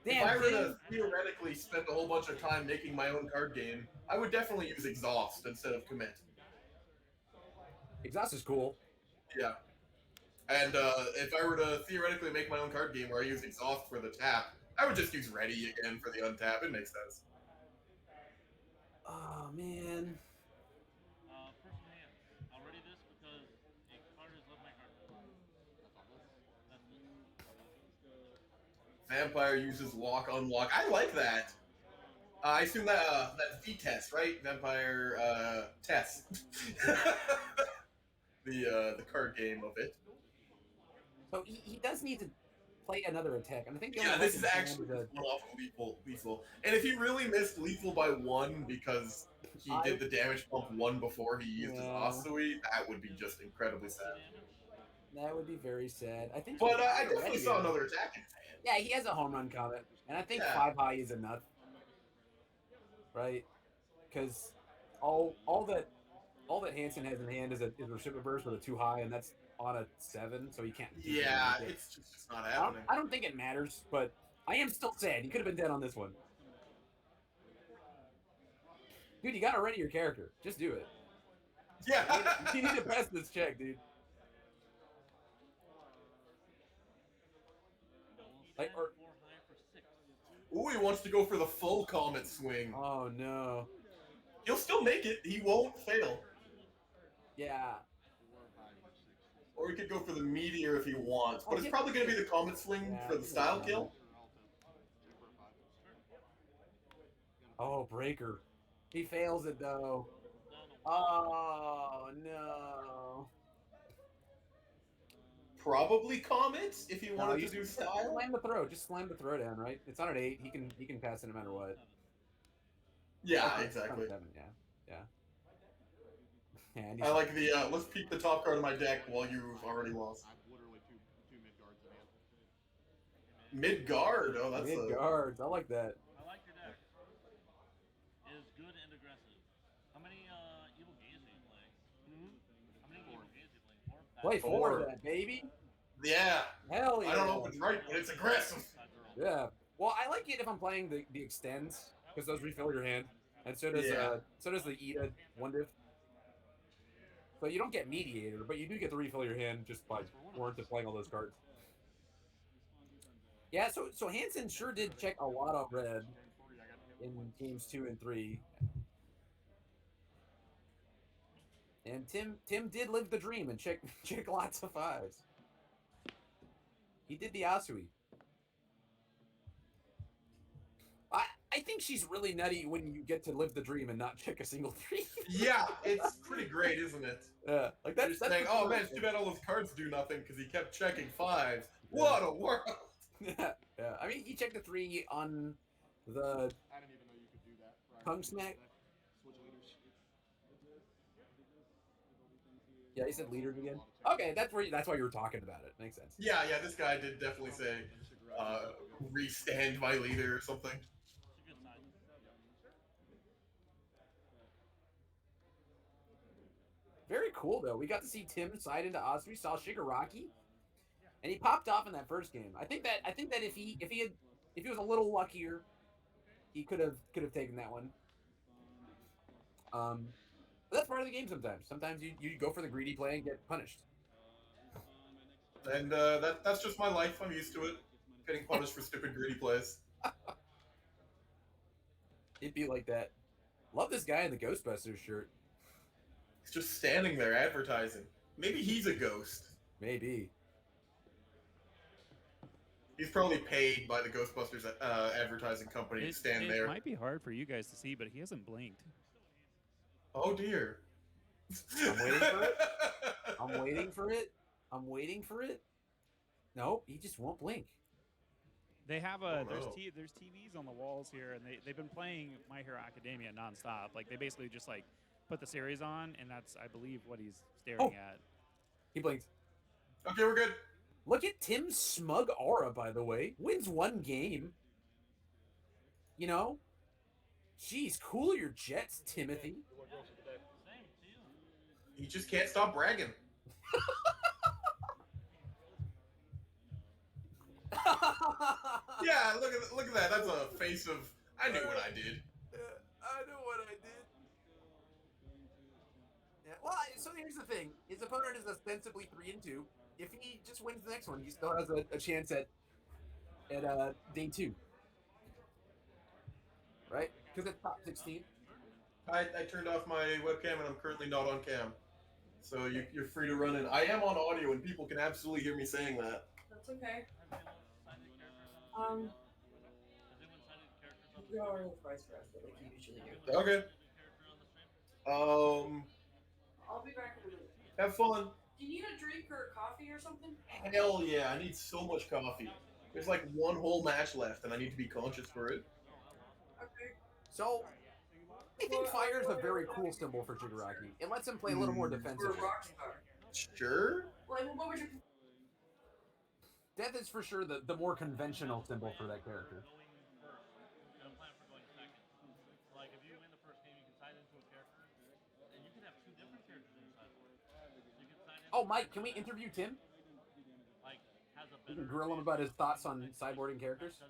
If Damn, I were to Tim. theoretically spend a whole bunch of time making my own card game, I would definitely use exhaust instead of commit. Exhaust is cool. Yeah. And if I were to theoretically make my own card game where I use exhaust for the tap, I would just use ready again for the untap. It makes sense. Oh, man. First hand. I'll ready this because a card is left my card. Vampire uses lock, unlock. I like that. I assume that that's V-test, right? Vampire test. The card game of it. So he does need to play another attack, and I think the Yeah, only this is actually one off of lethal. And if he really missed lethal by 1 because he did the damage bump 1 before he used his Asui, that would be just incredibly sad. That would be very sad. I think. But I definitely saw another attack in his hand. Yeah, he has a home run comment, and I think 5 high is enough, right? Because all that Hansen has in hand is a shipment burst with a 2 high, and that's on a 7, so he can't. Yeah, it's just not happening. I don't think it matters, but I am still sad. He could have been dead on this one. Dude, you gotta ready your character. Just do it. Yeah. You need to pass this check, dude. Ooh, he wants to go for the full comet swing. Oh no. He'll still make it. He won't fail. Yeah. Or he could go for the meteor if he wants, but it's probably going to be the comet swing for the style kill. Oh, breaker. He fails it though. Oh no. Probably comets if he wanted to do style. Slam the throw. Just slam the throw down, right? It's on an 8. He can pass it no matter what. Yeah, exactly. 7, yeah. I like the let's peek the top card of my deck while you've already lost. I've literally two mid guards in hand. Mid guard. Oh, that's mid guards. I like that. I like your deck. It is good and aggressive. How many evil gaze are you playing? How many evil gaze are you playing? 4? Play 4 of that, baby. Yeah. Hell yeah. I don't know if it's right, but it's aggressive. Yeah. Well, I like it if I'm playing the extends because those refill your hand, and so does the Ida 1 diff. So you don't get mediator, but you do get to refill your hand just by warrant to playing all those cards. Yeah. So Hansen sure did check a lot of red in games 2 and 3. And Tim did live the dream and check lots of 5s. He did the Asui. I think she's really nutty when you get to live the dream and not check a single 3. Yeah, it's pretty great, isn't it? Yeah, like that's saying, oh man, it's too bad all those cards do nothing because he kept checking 5s. What a world! Yeah. I mean, he checked the 3 on the. I didn't even know you could do that. Tongue snack. Switch leaders. Yeah, he said leader again. Okay, that's why you were talking about it. Makes sense. Yeah, this guy did definitely say, restand my leader or something. Very cool though. We got to see Tim side into Asui, saw Shigaraki, and he popped off in that first game. I think that if he was a little luckier, he could have taken that one. But that's part of the game sometimes. Sometimes you go for the greedy play and get punished. And that's just my life. I'm used to it. Getting punished for stupid greedy plays. It'd be like that. Love this guy in the Ghostbusters shirt. He's just standing there advertising. Maybe he's a ghost. Maybe. He's probably paid by the Ghostbusters advertising company to stand there. It might be hard for you guys to see, but he hasn't blinked. Oh dear. I'm waiting for it. I'm waiting for it. Nope, he just won't blink. They have there's TVs on the walls here, and they've been playing My Hero Academia nonstop. Like they basically just like put the series on, and that's I believe what he's staring at. He blinked. Okay, we're good. Look at Tim's smug aura, by the way. Wins 1 game. You know, geez, cool your jets, Timothy. He just can't stop bragging. Yeah, look at that. That's a face of I knew what I did. I know what I did. Yeah. Well, so here's the thing: his opponent is ostensibly 3-2. If he just wins the next one, he still has a chance at day 2, right? Because it's top 16. I turned off my webcam and I'm currently not on cam. So you're free to run in. I am on audio and people can absolutely hear me saying that. That's okay. You go over with vice versa, like you usually do. Okay. I'll be back in a minute. Have fun. Do you need a drink or coffee or something? Hell yeah, I need so much coffee. There's like one whole match left and I need to be conscious for it. Okay. So, I think fire is a very cool symbol for Jiguraki. It lets him play a little more defensive. Sure. Like, what would you... Death is for sure the more conventional symbol for that character. Like if you win the first game, you can sign into a character, and you can have 2 different characters in your sideboard. So you can sign into Oh, Mike, can we interview Tim? like has a We better can grill him about his thoughts on sideboarding characters,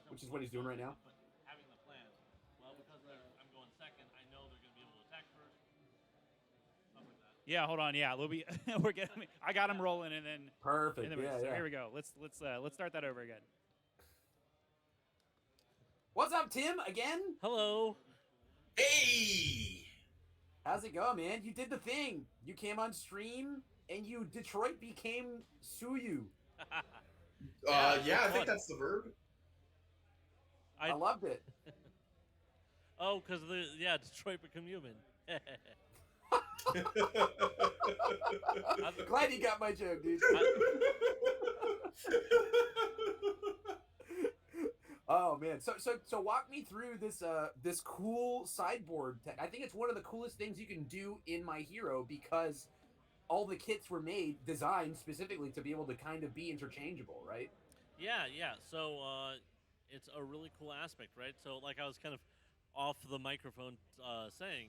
which is what he's doing right now. having the plan. Well, because I'm going second, I know they're going to be able to attack first. Something like that. Yeah, hold on. Yeah, we'll be. We're getting. I got him rolling, and then Perfect. and then Yeah, so yeah. here we go. Let's start that over again. What's up, Tim? Again? Hello. Hey! How's it going, man? You did the thing. You came on stream, and Detroit became Suyu. Yeah, I think that's the verb. I loved it. Oh, because Detroit become human. Glad you got my joke, dude. Oh man, so walk me through this cool sideboard tech. I think it's one of the coolest things you can do in My Hero because all the kits were designed specifically to be able to kind of be interchangeable, right? Yeah. So it's a really cool aspect, right? So like I was kind of off the microphone saying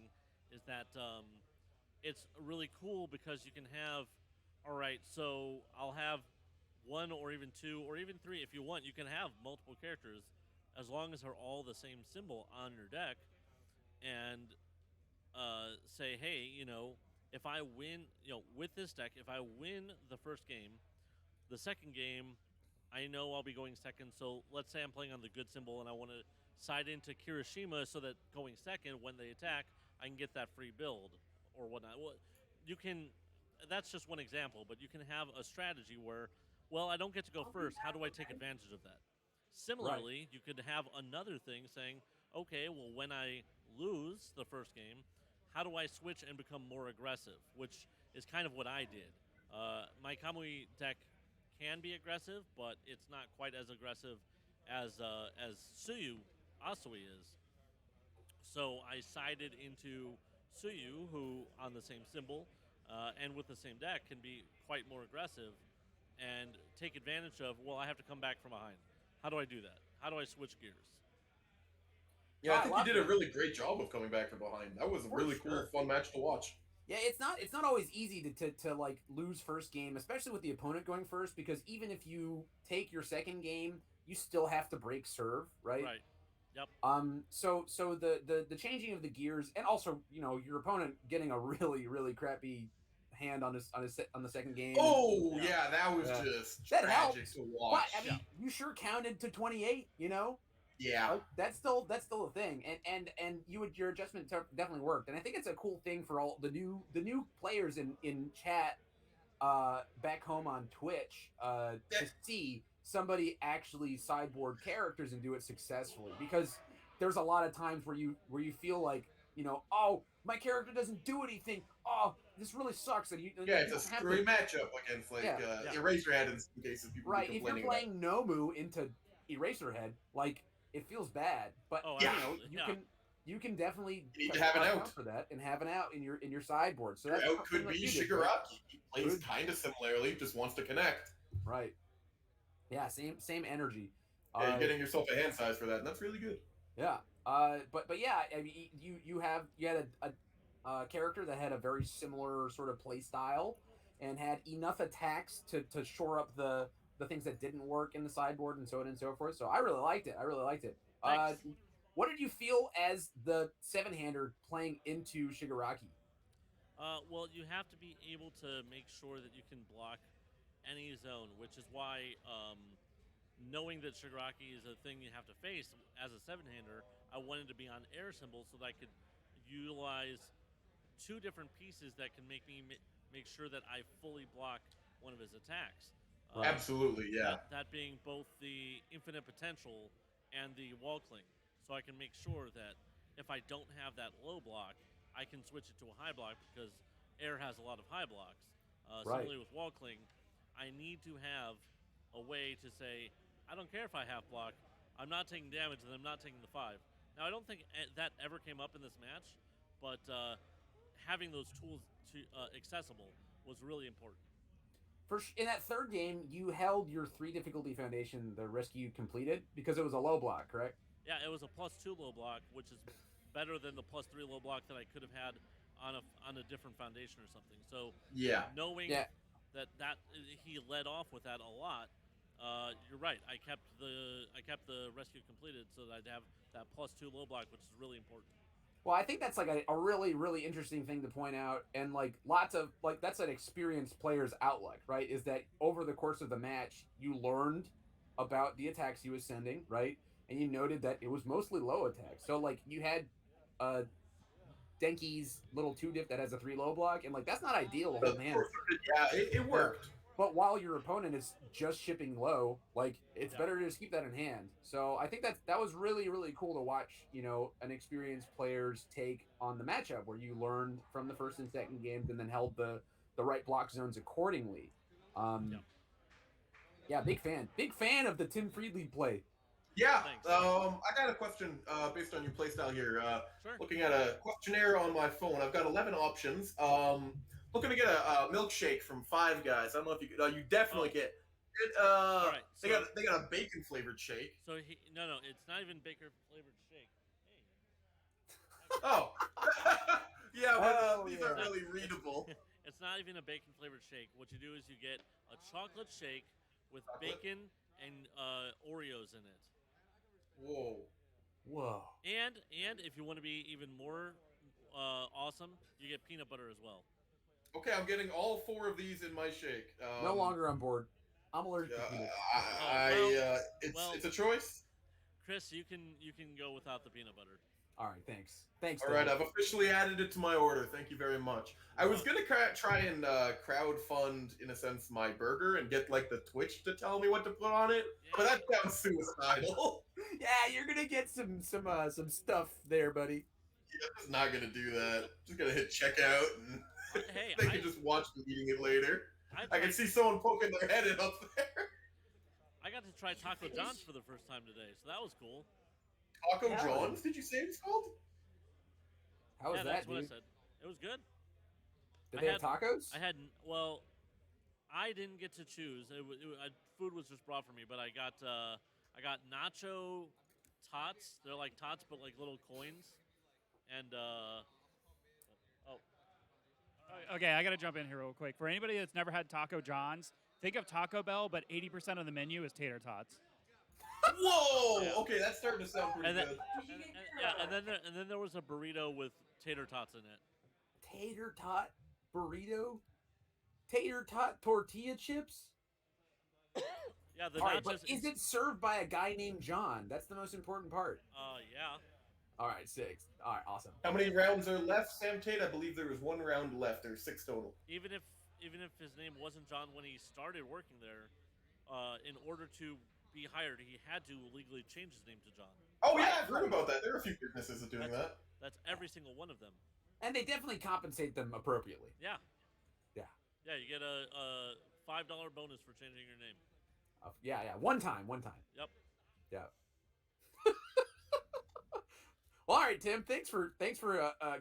is that it's really cool because you can have, all right, so I'll have 1 or even 2 or even 3 if you want. You can have multiple characters as long as they're all the same symbol on your deck, and say, hey, if I win, with this deck, if I win the first game, the second game, I know I'll be going second. So let's say I'm playing on the good symbol and I want to side into Kirishima so that going second when they attack, I can get that free build or whatnot. Well, you can. That's just one example, but you can have a strategy where, well, I don't get to go first. How do I take advantage of that? Similarly, you could have another thing saying, okay, well, when I lose the first game, how do I switch and become more aggressive? Which is kind of what I did. My Kamui deck can be aggressive, but it's not quite as aggressive as Suyu Asui is. So I sided into Suyu, who on the same symbol and with the same deck can be quite more aggressive and take advantage of, well, I have to come back from behind. How do I do that? How do I switch gears? Yeah, I think you did a really great job of coming back from behind. That was a really cool, fun match to watch. Yeah, it's not always easy to like lose first game, especially with the opponent going first, because even if you take your second game, you still have to break serve, right? Right. Yep. So the changing of the gears, and also your opponent getting a really crappy hand on the second game. Oh yeah, that was just that tragic helps. to watch. But I mean, you sure counted to 28. Yeah. Like, that's still a thing, and your adjustment definitely worked, and I think it's a cool thing for all the new players in chat back home on Twitch to see somebody actually sideboard characters and do it successfully, because there's a lot of times where you feel like oh, my character doesn't do anything, oh, this really sucks, and it's a screwy matchup against Eraserhead in some cases. People right. be If you're complaining playing Nomu into Eraserhead, like, it feels bad, but you can definitely you need to have an out for that and have an out in your sideboard. So your that out could be Shigaraki. He plays kind of similarly, just wants to connect. Right. Yeah, same energy. Yeah, you're getting yourself a hand size for that, and that's really good. Yeah. But yeah, I mean, you had a character that had a very similar sort of play style and had enough attacks to shore up the things that didn't work in the sideboard and so on and so forth. So I really liked it. I really liked it. Thanks. What did you feel as the seven-hander playing into Shigaraki? Well, you have to be able to make sure that you can block any zone, which is why knowing that Shigaraki is a thing you have to face as a seven-hander, I wanted to be on air symbols so that I could utilize two different pieces that can make me make sure that I fully block one of his attacks. Absolutely, yeah. That being both the infinite potential and the wall cling, so I can make sure that if I don't have that low block, I can switch it to a high block because air has a lot of high blocks. Right. Similarly with wall cling, I need to have a way to say, I don't care if I half block, I'm not taking damage and I'm not taking the 5. Now, I don't think that ever came up in this match, but having those tools accessible was really important. In that third game, you held your 3 difficulty foundation, the rescue completed, because it was a low block, correct? Yeah, it was a +2 low block, which is better than the +3 low block that I could have had on a different foundation or something. So knowing that he led off with that a lot, you're right. I kept the rescue completed so that I'd have that +2 low block, which is really important. Well, I think that's like a really, really interesting thing to point out, and like lots of like that's an experienced player's outlook, right? Is that over the course of the match, you learned about the attacks he was sending, right? And you noted that it was mostly low attacks. So like you had Denki's little 2-dip that has a 3 low block, and like that's not ideal to hold in hand. Yeah, it worked. But while your opponent is just shipping low, like it's better to just keep that in hand. So I think that was really, really cool to watch, you know, an experienced player's take on the matchup where you learned from the first and second games and then held the right block zones accordingly. Yeah, big fan of the Tim Friedley play. Yeah, I got a question based on your playstyle here. Looking at a questionnaire on my phone, I've got 11 options. Looking to get a milkshake from Five Guys. I don't know if you could. You definitely get. Right, they got a bacon flavored shake. So no, it's not even bacon flavored shake. Oh, yeah, but these aren't really readable. It's not even a bacon flavored shake. What you do is you get a chocolate shake with bacon and Oreos in it. Whoa. And if you want to be even more awesome, you get peanut butter as well. Okay, I'm getting all 4 of these in my shake. No longer on board. I'm allergic to peanut. It's a choice. Chris, you can go without the peanut butter. All right, thanks. Thanks. All right, I've officially added it to my order. Thank you very much. I was gonna try and crowdfund, in a sense, my burger and get like the Twitch to tell me what to put on it, but that sounds suicidal. Yeah, you're gonna get some stuff there, buddy. Yeah, I'm just not gonna do that. Just gonna hit checkout and they can just watch me eating it later. I can see someone poking their head in up there. I got to try Taco John's for the first time today, so that was cool. Taco John's? Did you say it's called? How was that, that's dude? what I said. It was good. Did they have tacos? I didn't get to choose. Food was just brought for me, but I got nacho tots. They're like tots, but like little coins. And Okay, I got to jump in here real quick. For anybody that's never had Taco John's, think of Taco Bell, but 80% of the menu is tater tots. Whoa! Yeah. Okay, that's starting to sound pretty good. And then there was a burrito with tater tots in it. Tater tot burrito? Tater tot tortilla chips? Yeah, the All right, nachos. but is it served by a guy named John? That's the most important part. Yeah. All right, 6. All right, awesome. How many rounds are left, Sam Tate? I believe there was 1 round left. There's 6 total. Even if his name wasn't John when he started working there, in order to be hired, he had to legally change his name to John. Oh yeah, I've heard about that. There are a few businesses that doing that. That's every single one of them. And they definitely compensate them appropriately. Yeah. Yeah. Yeah, you get a $5 bonus for changing your name. Yeah. One time. Yep. Yeah. Well, all right, Tim. Thanks for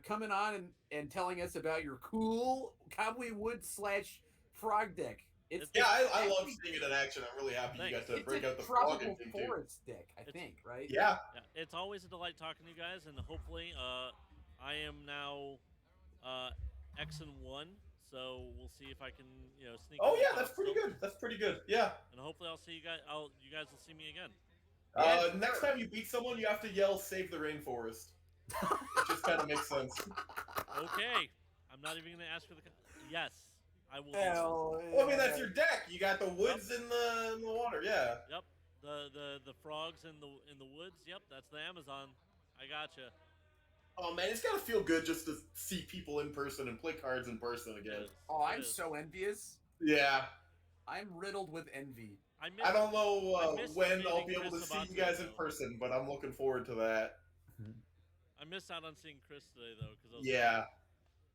coming on and telling us about your cool Cowboy Wood / frog deck. It's Yeah, I actually- love seeing it in action. I'm really happy you got to It's break a out the frogging tropical thing too. forest deck, I think, right? Yeah. It's always a delight talking to you guys, and hopefully, I am now X and 1, so we'll see if I can, sneak. Oh in the yeah, top that's pretty still. good. That's pretty good. Yeah. And hopefully, I'll see you guys. You guys will see me again. Next time you beat someone, you have to yell "Save the rainforest." It just kind of makes sense. Okay, I'm not even gonna ask for the. Yes, I will. Hell Well, I mean, that's your deck. You got the woods in the water. Yeah. Yep. The frogs in the woods. Yep, that's the Amazon. I gotcha. Oh man, it's gotta feel good just to see people in person and play cards in person again. Oh, I'm so envious. Yeah. I'm riddled with envy. I don't know when I'll be able to see you guys in person, but I'm looking forward to that. I missed out on seeing Chris today though, because Yeah.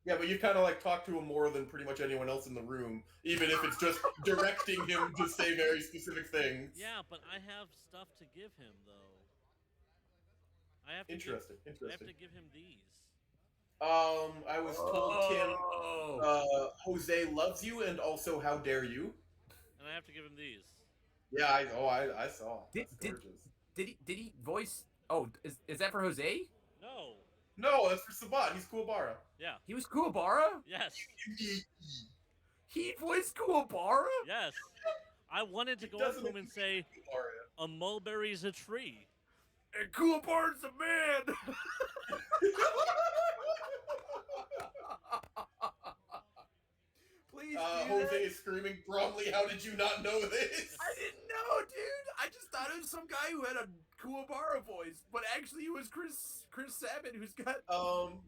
Yeah, but you kind of like talk to him more than pretty much anyone else in the room, even if it's just directing him to say very specific things. Yeah, but I have stuff to give him though. I have to Interesting. I have to give him these. I was told Tim, Jose loves you, and also how dare you? And I have to give him these. Yeah, I saw. That's gorgeous. Did he voice? Oh, is that for Jose? No. No, that's for Sabat. He's Kuwabara. Yeah. He was Kuwabara? Yes. He voiced Kuwabara? Yes. I wanted to go up to him and say, "A mulberry's a tree." And Kuwabara's a man. Please. Jose is screaming, Bromley, how did you not know this? I didn't know, dude. I just thought it was some guy who had a Kuwabara voice, but actually it was Chris Sabin who's got.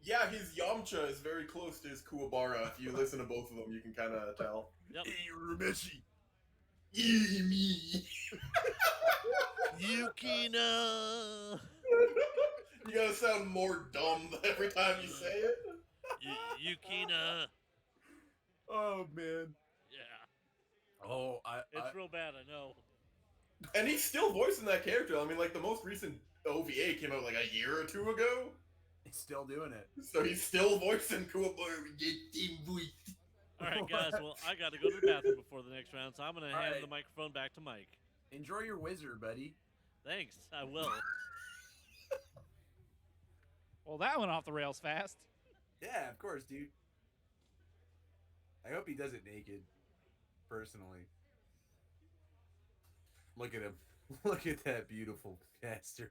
Yeah, his Yamcha is very close to his Kuwabara. If you listen to both of them, you can kind of tell. Yep. Hey, Rameshi. Me. Yukina. You gotta sound more dumb every time you say it. Yukina. Oh man. Yeah. Oh, It's real bad, I know. And he's still voicing that character. I mean, like the most recent OVA came out like a year or two ago. He's still doing it. So he's still voicing Kuwabara. All right, guys. Well, I got to go to the bathroom before the next round, so I'm gonna hand right. the microphone back to Mike. Enjoy your wizard, buddy. Thanks. I will. Well, that went off the rails fast. Yeah, of course, dude. I hope he does it naked. Personally. Look at him. Look at that beautiful bastard.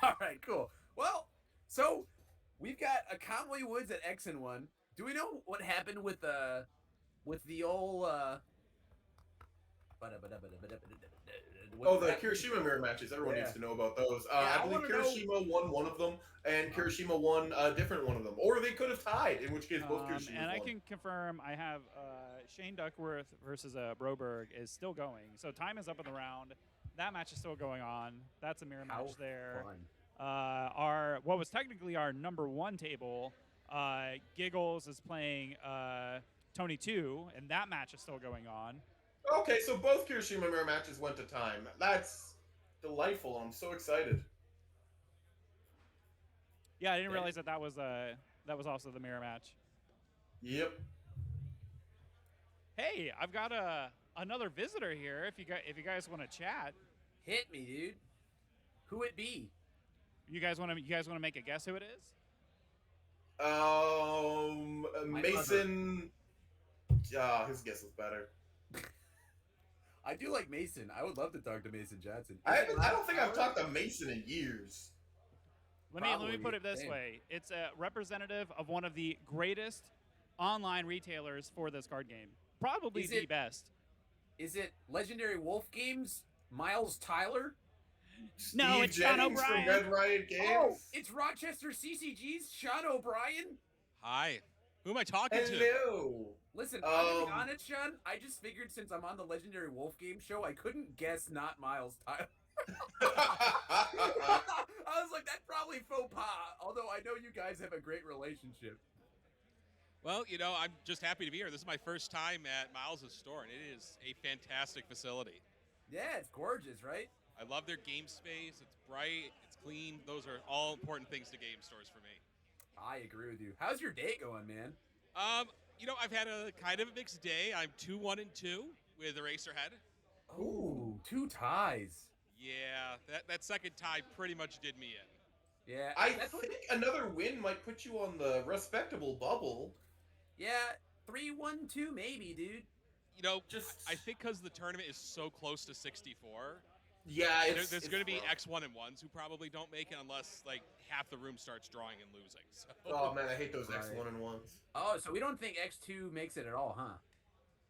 All right, cool. Well, so we've got a Conway Woods at X and 1. Do we know what happened with the old The Kirishima mirror matches. Everyone needs to know about those. I believe Kirishima won one of them, and Kirishima won a different one of them. Or they could have tied, in which case both Kirishima And won. I can confirm I have Shane Duckworth versus Broberg is still going. So time is up in the round. That match is still going on. That's a mirror match there. What was technically our number one table, Giggles is playing Tony 2, and that match is still going on. Okay, so both Kirishima mirror matches went to time. That's delightful. I'm so excited. Yeah, I didn't realize that was also the mirror match. Yep. Hey, I've got another visitor here. If you guys want to chat, hit me, dude. Who it be? You guys want to make a guess who it is? Mason. His guess was better. I do like Mason. I would love to talk to Mason Johnson. I don't think I've talked to Mason in years. Let me put it this way. It's a representative of one of the greatest online retailers for this card game. Probably the best. Is it Legendary Wolf Games? Miles Tyler? No, it's Sean O'Brien. From Red Riot Games. Oh, it's Rochester CCG's Sean O'Brien. Hi. Who am I talking to? Hello. Listen, I'm gonna be honest, Sean. I just figured since I'm on the Legendary Wolf Game show, I couldn't guess not Miles Tyler. I was like, that's probably faux pas. Although I know you guys have a great relationship. Well, I'm just happy to be here. This is my first time at Miles' store, and it is a fantastic facility. Yeah, it's gorgeous, right? I love their game space. It's bright. It's clean. Those are all important things to game stores for me. I agree with you. How's your day going, man? I've had a kind of a mixed day. I'm 2-1-2 with Eraserhead. Ooh, 2 ties. Yeah, that second tie pretty much did me in. Yeah, I think another win might put you on the respectable bubble. Yeah, 3-1-2 maybe, dude. I think because the tournament is so close to 64. Yeah, there's going to be X1 and ones who probably don't make it unless like half the room starts drawing and losing. So. Oh man, I hate those X1 and ones. Oh, so we don't think X2 makes it at all, huh?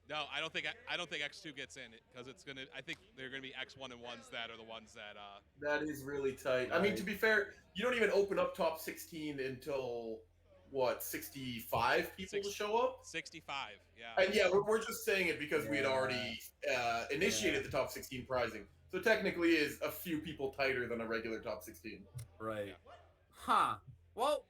No, I don't think X2 gets in because it's gonna. I think they're gonna be X1 and ones that are the ones that. That is really tight. I mean, to be fair, you don't even open up top 16 until what 65 people to show up. 65, yeah. And yeah, we're just saying it because we had already initiated the top 16 prizing. So technically, is a few people tighter than a regular top 16. Right. Huh. Well.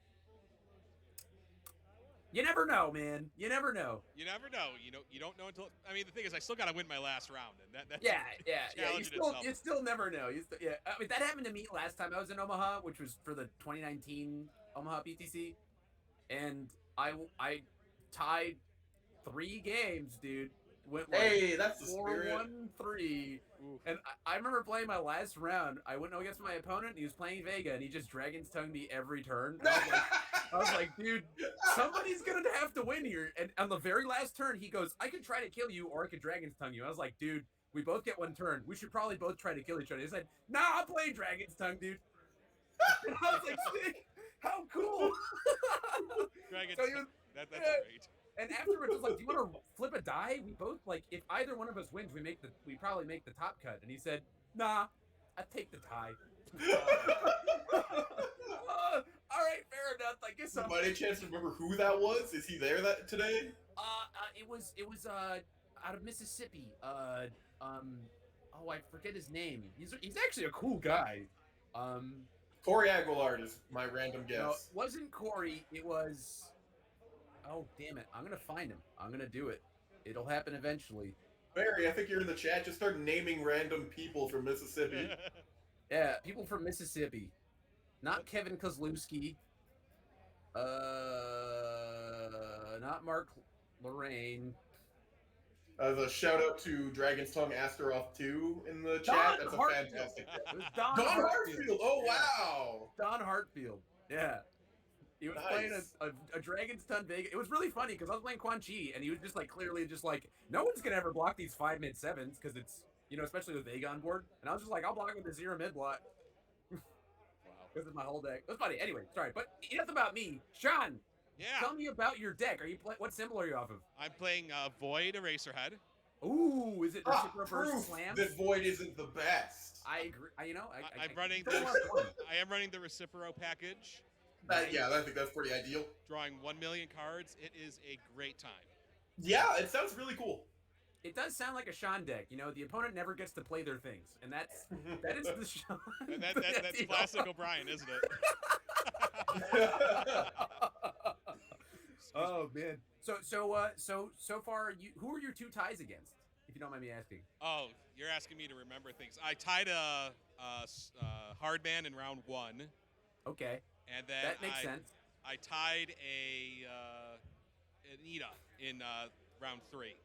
You never know, man. You never know. You never know. You don't know until. I mean, the thing is, I still got to win my last round, and that's Yeah. challenge You still never know. Yeah. I mean, that happened to me last time I was in Omaha, which was for the 2019 Omaha BTC, and I tied 3 games, dude. Went like hey, that's the spirit. 4-1-3, and I remember playing my last round. I went against my opponent. And he was playing Vega, and he just Dragon's Tongued me every turn. I was like, dude, somebody's gonna have to win here. And on the very last turn, he goes, "I could try to kill you, or I could Dragon's Tongue you." I was like, dude, we both get 1 turn. We should probably both try to kill each other. He said, "Nah, I'm playing Dragon's Tongue, dude." And I was like, sick. How cool. Dragon's that's great. And afterwards, I was like, "Do you want to flip a die?" We both like, if either one of us wins, we probably make the top cut. And he said, "Nah, I take the tie." All right, fair enough. I guess I'm. By any chance, remember who that was? Is he there today? It was out of Mississippi. Oh, I forget his name. He's actually a cool guy. Corey Aguilar is my random guess. No, it wasn't Corey. It was. Oh, damn it. I'm going to find him. I'm going to do it. It'll happen eventually. Barry, I think you're in the chat. Just start naming random people from Mississippi. Yeah, people from Mississippi. Not Kevin Kozlowski. Not Mark Lorraine. As a shout out to Dragon's Tongue Astaroth 2 in the chat. That's a fantastic Don Hartfield. Oh, wow. Don Hartfield. Yeah. He was playing a Dragon's Tongue Vega. It was really funny because I was playing Quan Chi, and he was just like clearly just like, no one's going to ever block these 5 mid 7s because it's, especially with Vega on board. And I was just like, I'll block with the 0 mid block. Wow. Because of my whole deck. It was funny. Anyway, sorry. But enough about me. Sean. Yeah. Tell me about your deck. What symbol are you off of? I'm playing Void Eraserhead. Ooh, is it reverse slams? That Void isn't the best. I agree. I am running the Recipro package. Yeah, I think that's pretty ideal. Drawing 1 million cards. It is a great time. Yeah, it sounds really cool. It does sound like a Sean deck. The opponent never gets to play their things, and that is the Sean. That's classic O'Brien, isn't it? Oh man. So far, who are your 2 ties against? If you don't mind me asking. Oh, you're asking me to remember things. I tied a hard man in round 1. Okay. And then that makes sense. I tied an Ida in round 3.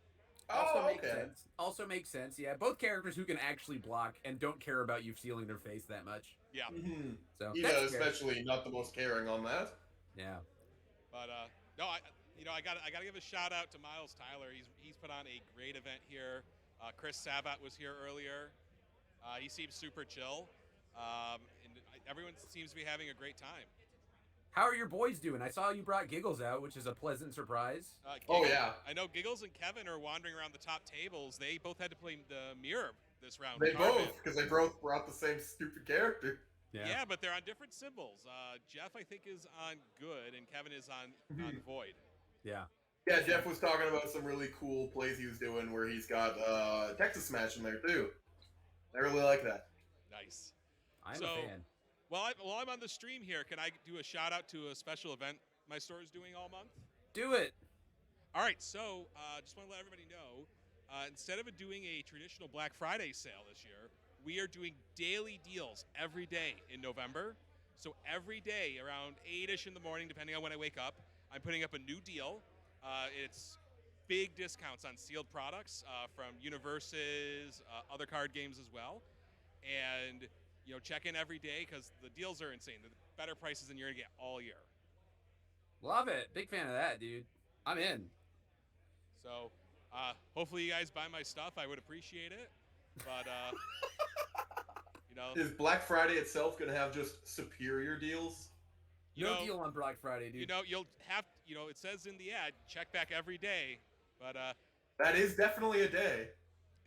Also makes sense. Yeah, both characters who can actually block and don't care about you stealing their face that much. Yeah. Mm-hmm. So Ida especially not the most caring on that. Yeah. But no, I got to give a shout out to Miles Tyler. He's put on a great event here. Chris Sabat was here earlier. He seems super chill. And everyone seems to be having a great time. How are your boys doing? I saw you brought Giggles out, which is a pleasant surprise. Oh, yeah. I know Giggles and Kevin are wandering around the top tables. They both had to play the mirror this round. They both, because they both brought the same stupid character. Yeah, but they're on different symbols. Jeff, I think, is on good, and Kevin is on void. Yeah. Yeah, Jeff was talking about some really cool plays he was doing where he's got Texas Smash in there, too. I really like that. Nice. I'm a fan. While I'm on the stream here, can I do a shout out to a special event my store is doing all month? Do it. All right, so just want to let everybody know, instead of doing a traditional Black Friday sale this year, we are doing daily deals every day in November. So every day around 8-ish in the morning, depending on when I wake up, I'm putting up a new deal. It's big discounts on sealed products from Universes, other card games as well. And, check in every day because the deals are insane. The better prices than you're going to get all year. Love it. Big fan of that, dude. I'm in. So, hopefully you guys buy my stuff. I would appreciate it. But, Is Black Friday itself going to have just superior deals? No deal on Black Friday, dude. You'll have, it says in the ad, check back every day. But that is definitely a day.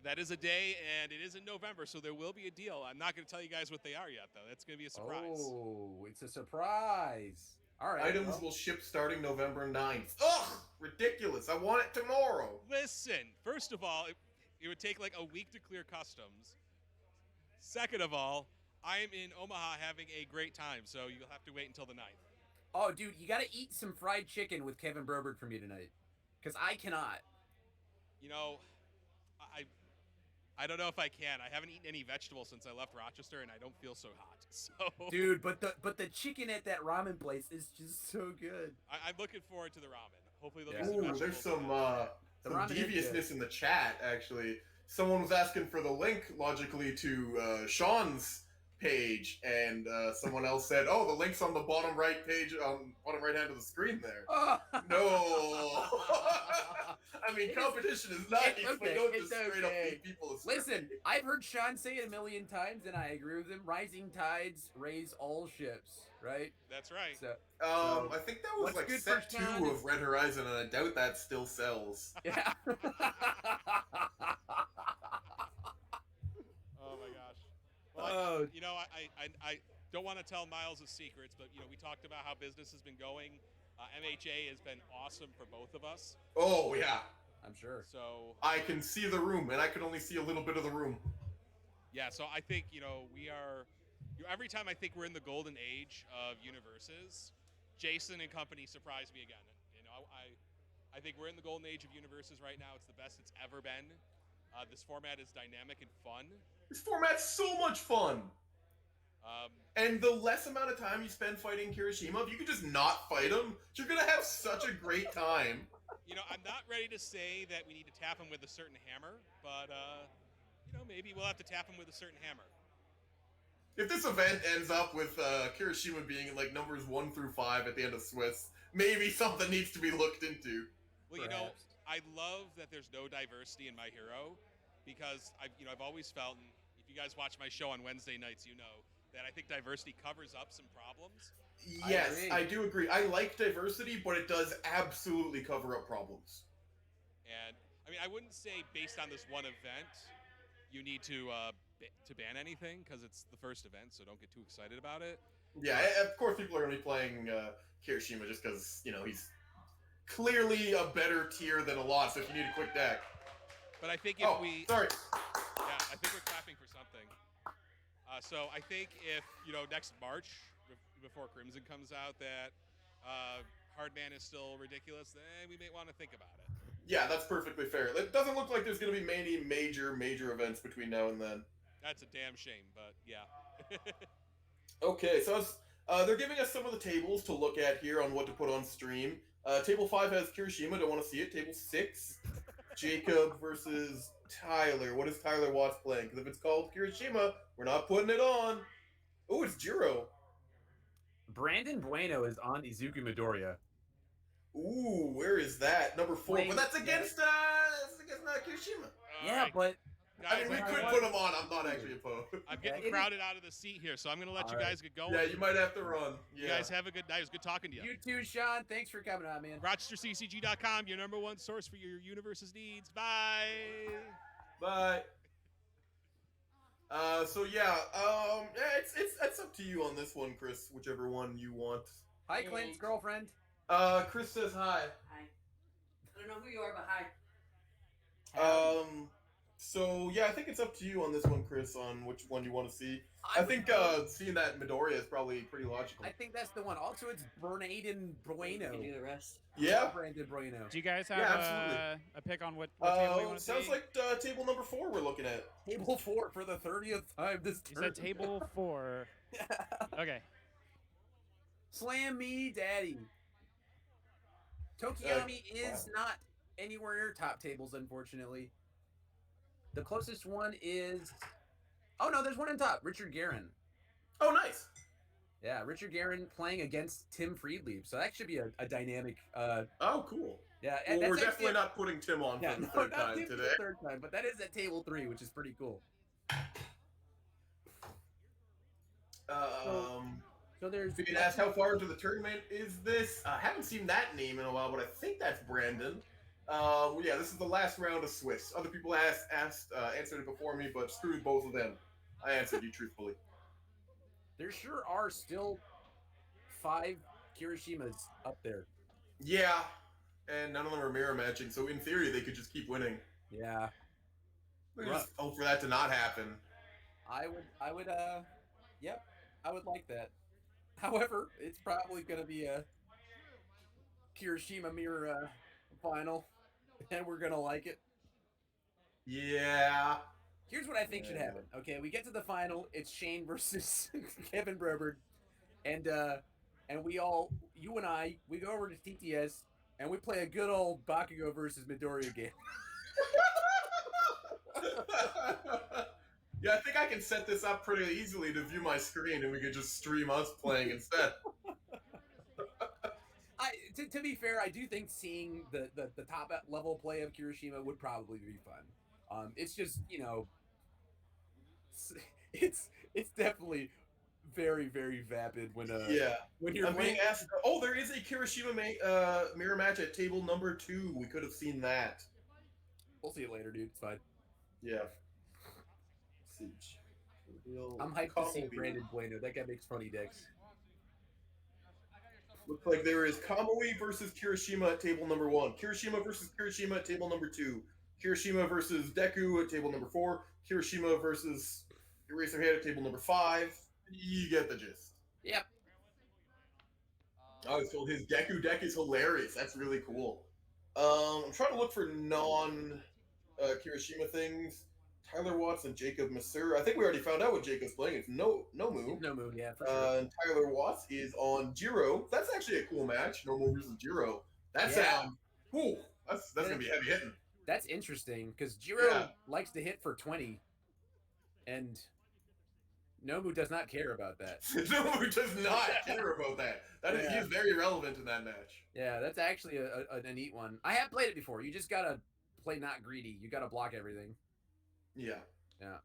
That is a day, and it is in November, so there will be a deal. I'm not going to tell you guys what they are yet, though. That's going to be a surprise. Oh, it's a surprise. All right. Items will ship starting November 9th. Ugh! Ridiculous. I want it tomorrow. Listen, first of all, it would take like a week to clear customs. Second of all, I'm in Omaha having a great time, so you'll have to wait until the 9th. Oh, dude, you got to eat some fried chicken with Kevin Broberg for me tonight, because I cannot. I don't know if I can. I haven't eaten any vegetables since I left Rochester, and I don't feel so hot. So, dude, but the chicken at that ramen place is just so good. I'm looking forward to the ramen. Hopefully, there'll be some vegetables. There's some deviousness in the chat. Actually, someone was asking for the link logically to Sean's page, and someone else said, "Oh, the link's on the bottom right page, bottom right hand of the screen there." No. I mean, competition is nice, but don't just straight up leave people astray. Listen, I've heard Sean say it a million times, and I agree with him. Rising tides raise all ships, right? That's right. So, I think that was like set 2 of Red Horizon, and I doubt that still sells. Yeah. Oh my gosh. Well, I don't want to tell Miles' secrets, but we talked about how business has been going. MHA has been awesome for both of us. Oh yeah, I'm sure. So I can see the room, and I can only see a little bit of the room. Yeah, so I think we are. Every time I think we're in the golden age of universes, Jason and company surprise me again. I think we're in the golden age of universes right now. It's the best it's ever been. This format is dynamic and fun. This format's so much fun. And the less amount of time you spend fighting Kirishima, if you could just not fight him, you're gonna have such a great time. I'm not ready to say that we need to tap him with a certain hammer, but maybe we'll have to tap him with a certain hammer. If this event ends up with Kirishima being in like numbers 1 through 5 at the end of Swiss, maybe something needs to be looked into. Well, I love that there's no diversity in My Hero, because I've always felt, and if you guys watch my show on Wednesday nights, that I think diversity covers up some problems. Yes, I do agree. I like diversity, but it does absolutely cover up problems. And I wouldn't say based on this one event, you need to ban anything, because it's the first event, so don't get too excited about it. Yeah, of course people are going to be playing Kirishima just because, he's clearly a better tier than a lot, so if you need a quick deck. But I think if sorry. Yeah, I think we're clapping for something. So I think if, next March, before Crimson comes out, that Hardman is still ridiculous, then we may want to think about it. Yeah, that's perfectly fair. It doesn't look like there's going to be many major events between now and then. That's a damn shame, but yeah. Okay, so they're giving us some of the tables to look at here on what to put on stream. Table 5 has Kirishima, don't want to see it. Table 6, Jacob versus Tyler. What is Tyler Watts playing? Because if it's called Kirishima, we're not putting it on. Oh, it's Jiro. Brandon Bueno is on Izuku Midoriya. Ooh, where is that? Number 4. But that's against Kirishima. Yeah, but we could put him on. I'm not actually opposed. I'm getting crowded out of the seat here, so I'm going to let you guys get going. Yeah, you might have to run. You guys have a good night. It was good talking to you. You too, Sean. Thanks for coming on, man. RochesterCCG.com, your #1 source for your universe's needs. Bye. Bye. It's up to you on this one, Chris. Whichever one you want. Hi, Clint's girlfriend. Chris says hi. Hi. I don't know who you are, but hi. So yeah, I think it's up to you on this one, Chris, on which one you want to see. I think seeing that Midoriya is probably pretty logical. I think that's the one. Also, it's Brandon Bueno. You can do the rest. Yeah. Brandon Bueno. Do you guys have a pick on what table you want to see? Sounds like table number 4 we're looking at. Table 4 for the 30th time this You said table 4. Okay. Slam me, daddy. Tokiyami is not anywhere near top tables, unfortunately. The closest one is... Oh, no, there's one in top. Richard Guerin. Oh, nice. Yeah, Richard Guerin playing against Tim Friedlieb. So that should be a dynamic... oh, cool. Yeah, well, we're definitely not putting Tim on for the third time Tim today. For the third time, but that is at table 3, which is pretty cool. So there's... Being asked how far into the tournament is this? I haven't seen that name in a while, but I think that's Brandon. Yeah, this is the last round of Swiss. Other people answered it before me, but screw both of them. I answered you truthfully. There sure are still 5 Kirishimas up there. Yeah, and none of them are mirror matching, so in theory they could just keep winning. Yeah. Just hope for that to not happen. Yep, I would like that. However, it's probably going to be a Kirishima mirror final, and we're going to like it. Yeah. Here's what I think should happen. Okay, we get to the final. It's Shane versus Kevin Broberg, and we all, you and I, we go over to TTS and we play a good old Bakugo versus Midoriya game. Yeah, I think I can set this up pretty easily to view my screen, and we could just stream us playing instead. To be fair, I do think seeing the top level play of Kirishima would probably be fun. It's just, you know, it's definitely very, very vapid when when you're being asked. Oh, there is a Kirishima mirror match at table number 2. We could have seen that. We'll see it later, dude. It's fine. Yeah. I'm hyped to see Brandon Bueno. That guy makes funny decks. Looks like there is Kamui versus Kirishima at table number 1. Kirishima versus Kirishima at table number 2. Kirishima versus Deku at table number 4. Kirishima versus Eraserhead at table number 5. You get the gist. Yep. Oh, so his Deku deck is hilarious. That's really cool. I'm trying to look for non-Kirishima things. Tyler Watts and Jacob Masur. I think we already found out what Jacob's playing. It's Nomu. Nomu, yeah, for sure. And Tyler Watts is on Jiro. That's actually a cool match. Nomu versus Jiro. That sounds cool. That's gonna be heavy hitting. That's interesting because Jiro likes to hit for 20, and Nomu does not care about that. Nomu does not care about that. He's very relevant in that match. Yeah, that's actually a neat one. I have played it before. You just gotta play not greedy. You gotta block everything. Yeah. Yeah.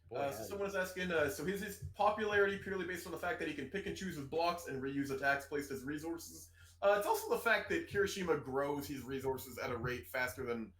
So someone is asking, so is his popularity purely based on the fact that he can pick and choose his blocks and reuse attacks placed as resources? It's also the fact that Kirishima grows his resources at a rate faster than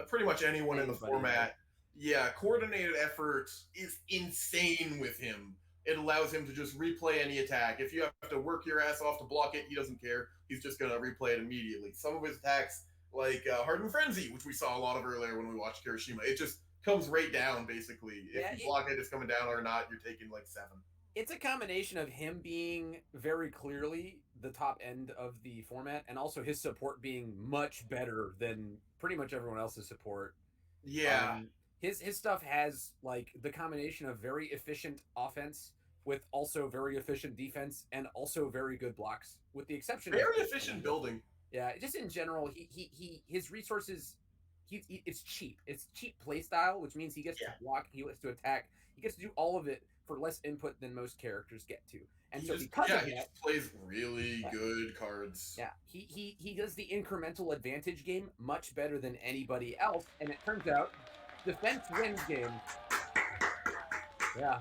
pretty much anyone in the format. Yeah, coordinated effort is insane with him. It allows him to just replay any attack. If you have to work your ass off to block it, he doesn't care. He's just going to replay it immediately. Some of his attacks, like Hardened Frenzy, which we saw a lot of earlier when we watched Kirishima, it just comes right down, basically. If you block it, it's coming down, or not, you're taking like 7. It's a combination of him being very clearly the top end of the format, and also his support being much better than pretty much everyone else's support. Yeah. His stuff has like the combination of very efficient offense with also very efficient defense and also very good blocks, with the exception of very efficient building. Yeah, just in general, his resources, it's cheap. It's cheap play style, which means he gets to block, he gets to attack, he gets to do all of it for less input than most characters get to. And he just plays really good cards. Yeah, he does the incremental advantage game much better than anybody else, and it turns out defense wins game. Yeah.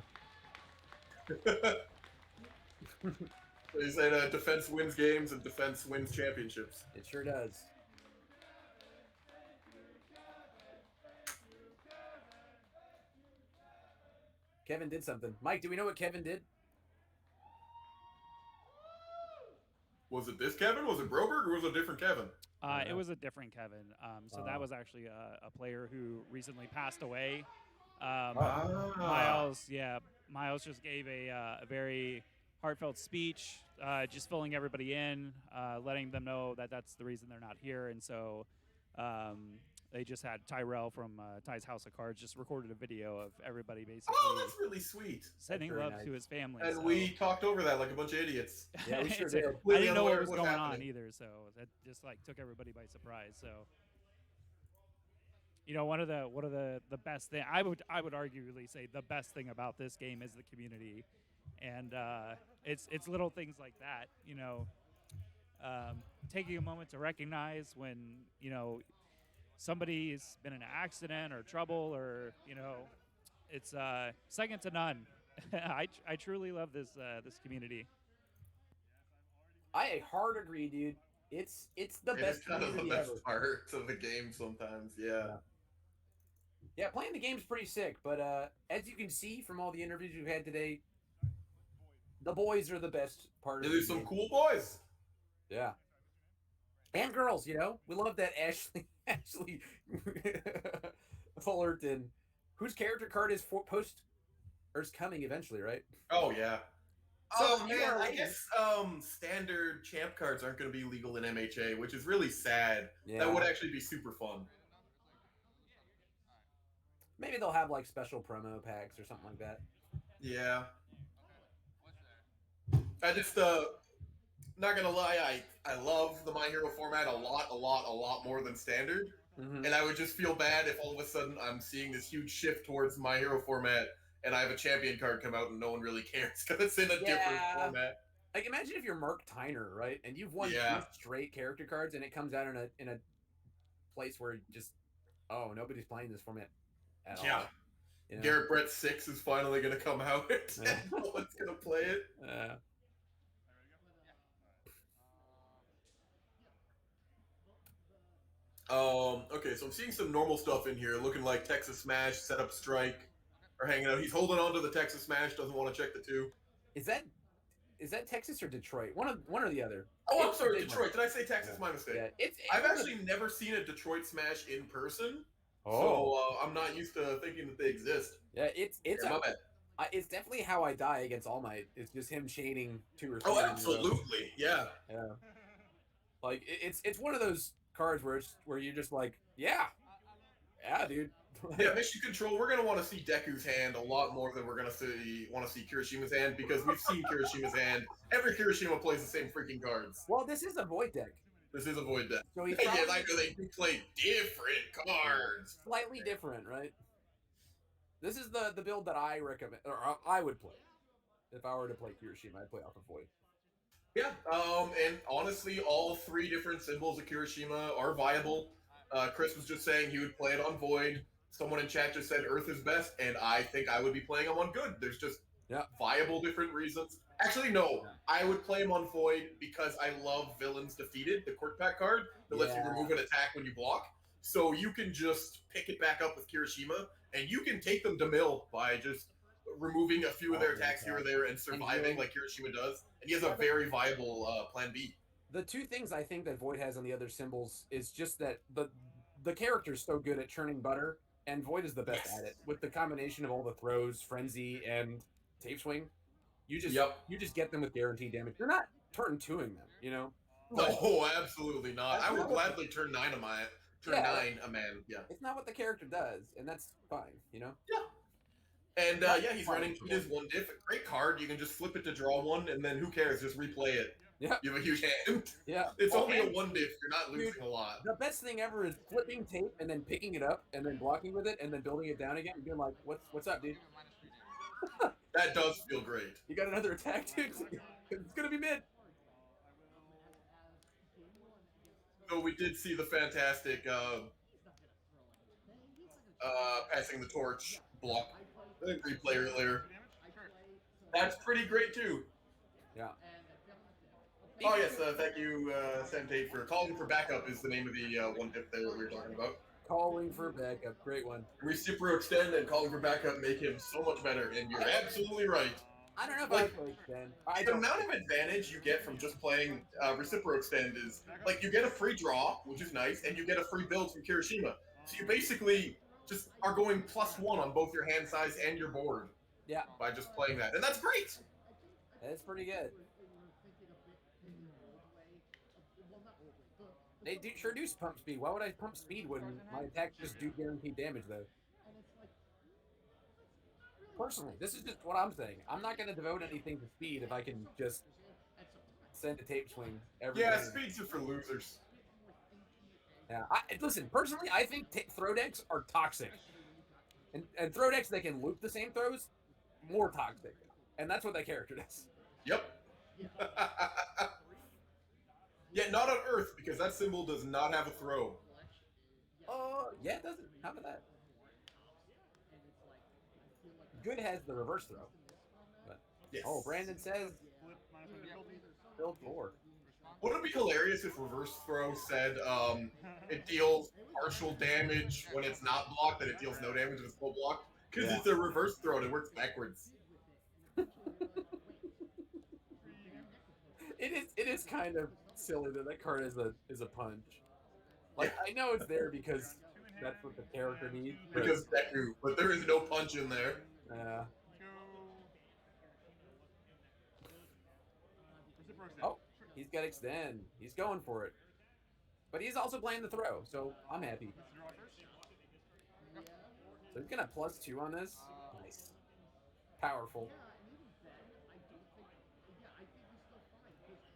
So you said defense wins games and defense wins championships. It sure does. Kevin did something. Mike, do we know what Kevin did? Was it this Kevin? Was it Broberg, or was it a different Kevin? It was a different Kevin. So that was actually a player who recently passed away. Miles just gave a very heartfelt speech, just filling everybody in, letting them know that that's the reason they're not here. And so they just had Tyrell from Ty's House of Cards just recorded a video of everybody basically Oh, that's really sweet. sending That's very love nice. to his family. And so. we talked over that like a bunch of idiots. Yeah, we sure It's did. I Completely didn't know unaware what of was what's going on happening. either, so that just like took everybody by surprise. So, you know, one of the best thing I would arguably say the best thing about this game is the community, and it's little things like that. You know, taking a moment to recognize when you know somebody's been in an accident or trouble, or you know, it's second to none. I truly love this this community. I hard agree, dude. It's the It best is kind of the community best ever. part of the game sometimes, yeah. Yeah, playing the game's pretty sick, but as you can see from all the interviews we've had today, the boys are the best part of the There's some game. cool boys. Yeah. And girls, you know? We love that Ashley Fullerton, whose character card is coming eventually, right? Oh yeah. So Oh you man, are I waiting. guess standard champ cards aren't going to be legal in MHA, which is really sad. Yeah. That would actually be super fun. Maybe they'll have like special promo packs or something like that. Yeah. I just not gonna lie, I love the My Hero format a lot more than standard. Mm-hmm. And I would just feel bad if all of a sudden I'm seeing this huge shift towards My Hero format and I have a champion card come out and no one really cares because it's in a different format. Like imagine if you're Mark Tyner, right? And you've won 2 straight character cards and it comes out in a place where just nobody's playing this format at all. You know? Garrett Brett 6 is finally gonna come out and no one's gonna play it. Okay, so I'm seeing some normal stuff in here, looking like Texas Smash, Setup Strike, are hanging out. He's holding on to the Texas Smash, doesn't want to check the 2. Is that Texas or Detroit? One or the other. Oh, I'm sorry, Detroit. Did I say Texas? My mistake. Yeah, I've actually never seen a Detroit Smash in person, Oh. so I'm not used to thinking that they exist. Yeah, it's my bad. It's definitely how I die against All Might. It's just him chaining 2 or 3. Oh, absolutely, yeah. Yeah. Like it's one of those cards where you're just like, yeah, dude. Yeah, mission control. We're gonna want to see Deku's hand a lot more than we're gonna want to see Kirishima's hand because we've seen Kirishima's hand. Every Kirishima plays the same freaking cards. Well, this is a Void deck. This is a Void deck. So he yes, I know they do play different cards. Slightly different, right? This is the build that I recommend, or I would play if I were to play Kirishima. I'd play off of Void. Yeah, and honestly, all 3 different symbols of Kirishima are viable. Chris was just saying he would play it on Void. Someone in chat just said Earth is best, and I think I would be playing him on Good. There's just viable different reasons. Actually, no, I would play him on Void because I love Villains Defeated, the Quirk Pack card that lets you remove an attack when you block. So you can just pick it back up with Kirishima, and you can take them to mill by just removing a few of their attacks here or there and surviving like Kirishima does. And he has a very viable plan B. The 2 things I think that Void has on the other symbols is just that the character's so good at churning butter, and Void is the best at it. With the combination of all the throws, Frenzy, and Tape Swing, you just get them with guaranteed damage. You're not turn 2ing them, you know? No, absolutely not. I would gladly turn 9 a man. Yeah. It's not what the character does, and that's fine, you know? Yeah. And he's running. He does 1 diff. Great card. You can just flip it to draw 1, and then who cares? Just replay it. Yeah. You have a huge hand. Yeah. It's only a 1 diff. You're not losing a lot. The best thing ever is flipping tape and then picking it up and then blocking with it and then building it down again and being like, what's up, dude? That does feel great. You got another attack, dude? It's gonna be mid. So we did see the fantastic passing the torch block replay earlier. That's pretty great too. Yeah. Oh yes, thank you, Sentate, for calling for backup is the name of the 1 diff there that we were talking about. Calling for backup, great one. Recipro extend and calling for backup make him so much better, and you're absolutely right. I don't know if Like, I play extend. The amount of advantage you get from just playing Recipro extend is, like, you get a free draw, which is nice, and you get a free build from Kirishima. So you basically just are going +1 on both your hand size and your board. Yeah. By just playing that, and that's great. That's pretty good. They sure do pump speed. Why would I pump speed when my attacks just do guaranteed damage, though? Personally, this is just what I'm saying. I'm not going to devote anything to speed if I can just send a tape swing every Yeah, game. speed's are for losers. Yeah, listen, personally, I think throw decks are toxic. And throw decks that can loop the same throws, more toxic. And that's what that character does. Yep. Yeah, not on Earth, because that symbol does not have a throw. Yeah, it doesn't. How about that? Good has the reverse throw. But, yes. Oh, Brandon says build 4. Wouldn't it be hilarious if reverse throw said it deals partial damage when it's not blocked, and it deals no damage when it's full blocked? Because Yeah. it's a reverse throw and it works backwards. It is kind of silly that card is a punch. Like, I know it's there because that's what the character needs. Because Deku, but there is no punch in there. Oh, he's got extend. He's going for it. But he's also playing the throw, so I'm happy. So he's gonna +2 on this. Nice. Powerful.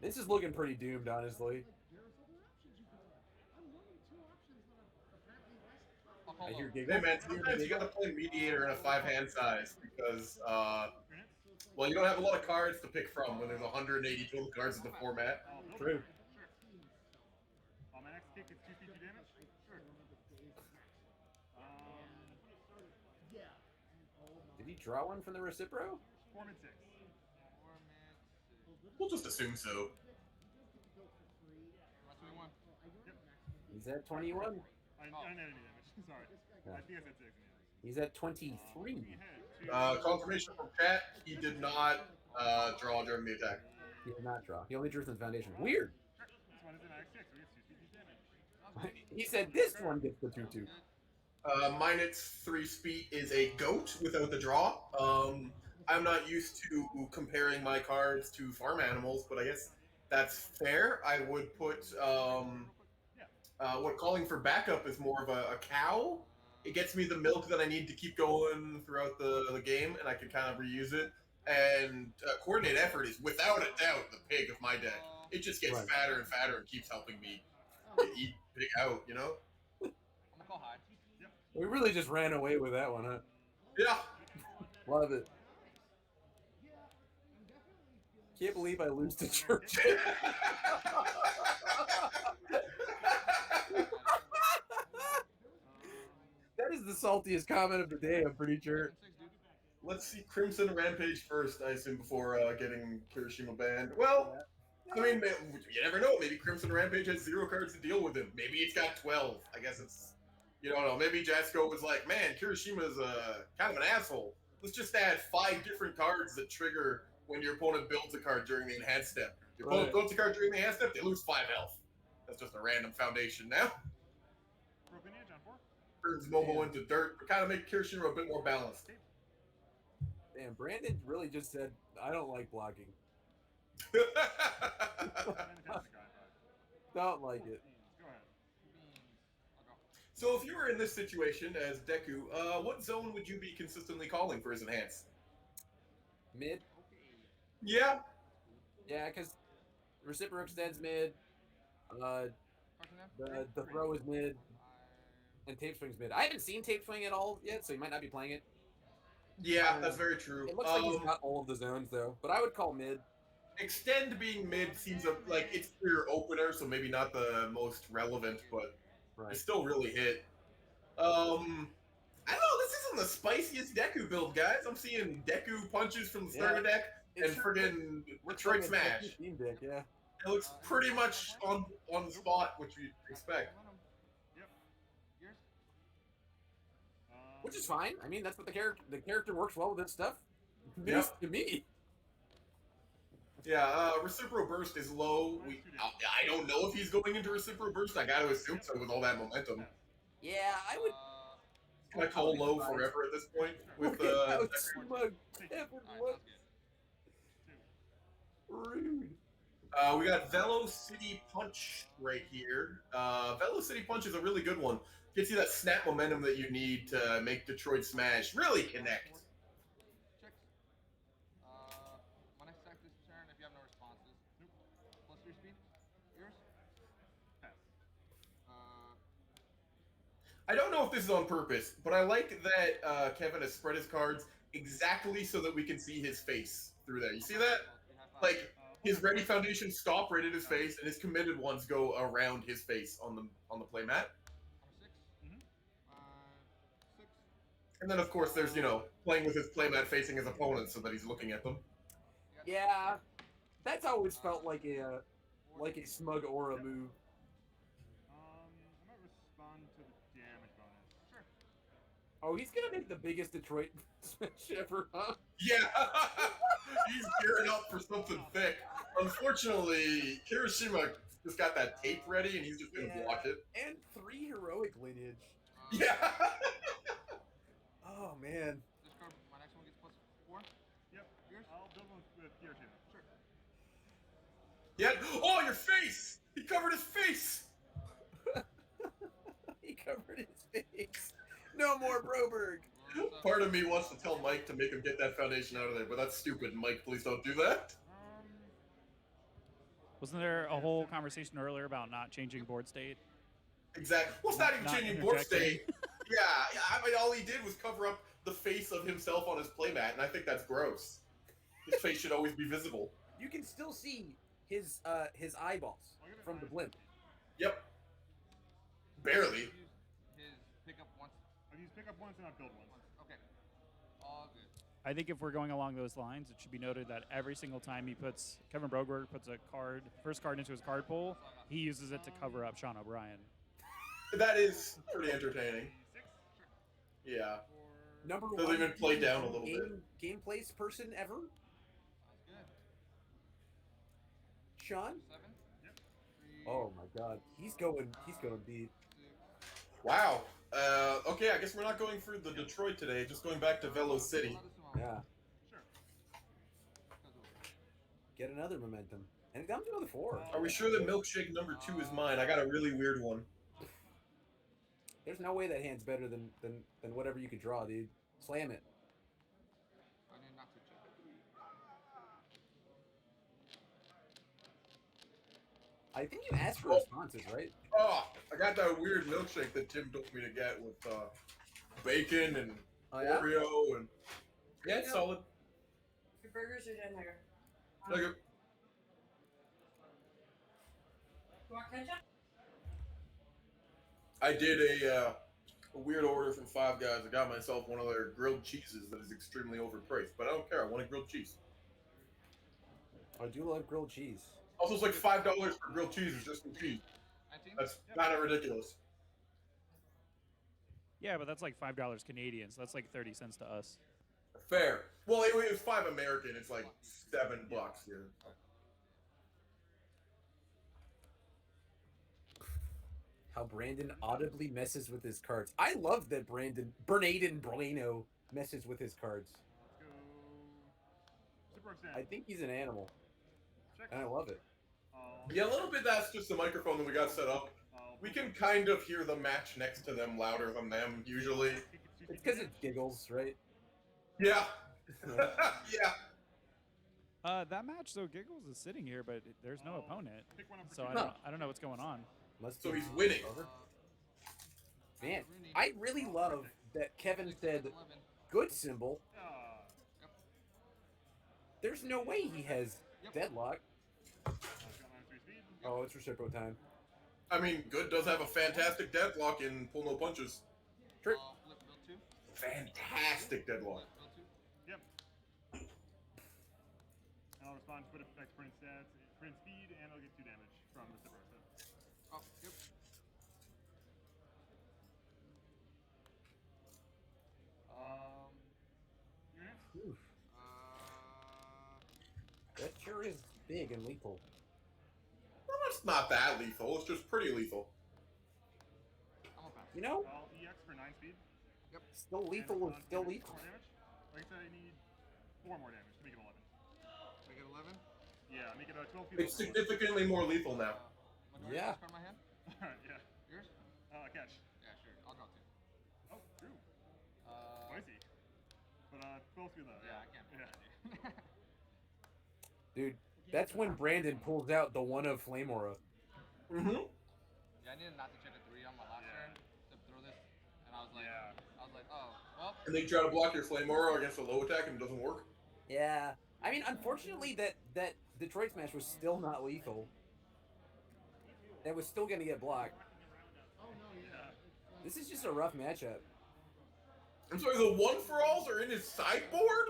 This is looking pretty doomed, honestly. I hear giggles. Hey man, sometimes you gotta play mediator in a 5-hand size because well, you don't have a lot of cards to pick from when there's 180 total cards in the format. True. On my next kick, it's 2 CP damage? Sure. Did he draw one from the Recipro? 4 mid 6. We'll just assume so. He's at 21. I didn't have any damage. Sorry. Yeah. I think I said 6. He's at 23. Confirmation from chat, he did not draw during the attack. He did not draw. He only drew from the foundation. Weird. This one is an X 6, so he gets 2 CP damage. He said this one gets the 2/2. Minus 3 speed is a goat without the draw. I'm not used to comparing my cards to farm animals, but I guess that's fair. I would put what calling for backup is more of a cow. It gets me the milk that I need to keep going throughout the game, and I can kind of reuse it. And coordinate effort is without a doubt the pig of my deck. It just gets Right. fatter and fatter and keeps helping me eat pig out, you know? I'm gonna go high. Yep. We really just ran away with that one, huh? Yeah. Love it. Can't believe I lose to church. That is the saltiest comment of the day, I'm pretty sure. Let's see Crimson Rampage first, I assume, before getting Kirishima banned. Well, I mean, you never know. Maybe Crimson Rampage has 0 cards to deal with him. Maybe it's got 12. I guess it's, you don't know. Maybe Jasko was like, man, Kirishima's kind of an asshole. Let's just add 5 different cards that trigger when your opponent builds a card during the enhanced step. Your opponent builds a card during the enhanced step, they lose 5 health. That's just a random foundation now. Broke lineage on 4. Turns Momo into dirt, but kind of make Kirishima a bit more balanced. Damn, Brandon really just said, I don't like blocking. Don't like it. Go ahead. So if you were in this situation as Deku, what zone would you be consistently calling for his enhance? Mid? Yeah. Yeah, because Reciprocal extends mid. The throw is mid. And Tape Swing's mid. I haven't seen Tape Swing at all yet, so he might not be playing it. Yeah, that's very true. It looks like he's got all of the zones, though. But I would call mid. Extend being mid seems like it's for your opener, so maybe not the most relevant, but it's still really hit. I don't know, this isn't the spiciest Deku build, guys. I'm seeing Deku punches from the starter deck and friggin' Detroit Smash. Deck, yeah. It looks pretty much on the spot, which you expect. Which is fine. I mean, that's what the character works well with this stuff. Yep. News to me. Yeah, Reciprocal Burst is low. I don't know if he's going into Reciprocal Burst. I gotta assume so with all that momentum. Yeah, I would. Can I call low forever at this point? With How smug Kevin looks. Rude. We got Velo City Punch right here. Velo City Punch is a really good one. Gets you that snap momentum that you need to make Detroit Smash really connect. Checks. When I sack this turn, if you have no responses, nope. Plus 3 speed. Yours? Pass. I don't know if this is on purpose, but I like that Kevin has spread his cards exactly so that we can see his face through there. You see that? Like his ready foundation stop right at his face, and his committed ones go around his face on the playmat. And then of course there's playing with his playmat facing his opponent so that he's looking at them. Yeah, that's always felt like a smug aura move. I might respond to the damage bonus. Sure. Oh, he's gonna make the biggest Detroit Smash ever, huh? Yeah, he's gearing up for something thick. Unfortunately, Kirishima just got that tape ready, and he's just gonna block it. And 3 heroic lineage. Yeah. Oh man. This card, my next one gets plus 4. Yep. Yours? I'll build one with Kirishima. Sure. Yeah. Oh, your face! He covered his face. He covered his face. No more Broberg. Part of me wants to tell Mike to make him get that foundation out of there, but that's stupid. Mike, please don't do that. Wasn't there a whole conversation earlier about not changing board state? Exactly. Well, it's not even changing board interjecting. state. Yeah, I mean, all he did was cover up the face of himself on his playmat, and I think that's gross. His face should always be visible. You can still see his eyeballs from the blimp. Yep. Barely. His pickup once. I've used pickup once and I've built once. Okay. All good. I think if we're going along those lines, it should be noted that every single time Kevin Broberg puts a first card into his card pool, he uses it to cover up Sean O'Brien. That is pretty entertaining. Yeah. Number They'll one even play down a little bit. gameplays person ever. Sounds good. Sean? 7. Oh my God, he's going deep. Wow. Okay, I guess we're not going for the Detroit today. Just going back to Velo City. Yeah. Get another momentum, and it comes to another 4. Are we sure that milkshake number 2 is mine? I got a really weird one. There's no way that hand's better than whatever you could draw, dude. Slam it. I need not to check. I think you asked for responses, right? Oh, I got that weird milkshake that Tim told me to get with bacon and Oreo and yeah, it's solid. Your burgers or dead nugget? Okay. You want ketchup? I did a weird order from Five Guys. I got myself one of their grilled cheeses that is extremely overpriced, but I don't care. I wanted grilled cheese. I do love grilled cheese. Also, it's like $5 for grilled cheese or just some cheese. That's kind of ridiculous. Yeah, but that's like $5 Canadian, so that's like 30 cents to us. Fair. Well, it was $5 American. It's like $7 here. How Brandon audibly messes with his cards. I love that Bernaden Bueno messes with his cards. I think he's an animal. And I love it. Yeah, a little bit that's just the microphone that we got set up. We can kind of hear the match next to them louder than them, usually. It's because it giggles, right? Yeah. Yeah. That match, though, Giggles is sitting here, but there's no opponent. So I don't know what's going on. So he's winning. Man, I really love that Kevin said, good symbol. There's no way he has deadlock. Oh, it's Reciprocal time. I mean, Good does have a fantastic deadlock in Pull No Punches. True. Fantastic deadlock. Yep. I'll respond to put effect print stats, print speed, and I'll get 2 damage from the Reciprocal. Oh, yep. Units? That sure is big and lethal. Well, it's not that lethal. It's just pretty lethal. You know? I'll EX for 9 speed. Yep. Still lethal is still lethal. More damage. Like I said, I need 4 more damage to make it 11. Make it 11? Yeah, make it 12 feet. It's significantly more lethal now. Yeah. Discard my hand? Alright, yeah. Yours? Catch. Yeah, sure. I'll draw 2. Oh, true. Spicy. But 12 feet though. Yeah, I can't. Yeah. Dude, that's when Brandon pulls out the one of Flame Aura. Mm-hmm. Yeah, I needed not to check a 3 on my last turn to throw this, and I was like, oh, well. And then you try to block your Flame Aura against a low attack and it doesn't work. Yeah. I mean, unfortunately, that Detroit Smash was still not lethal. That was still going to get blocked. This is just a rough matchup. I'm sorry, the one for alls are in his sideboard?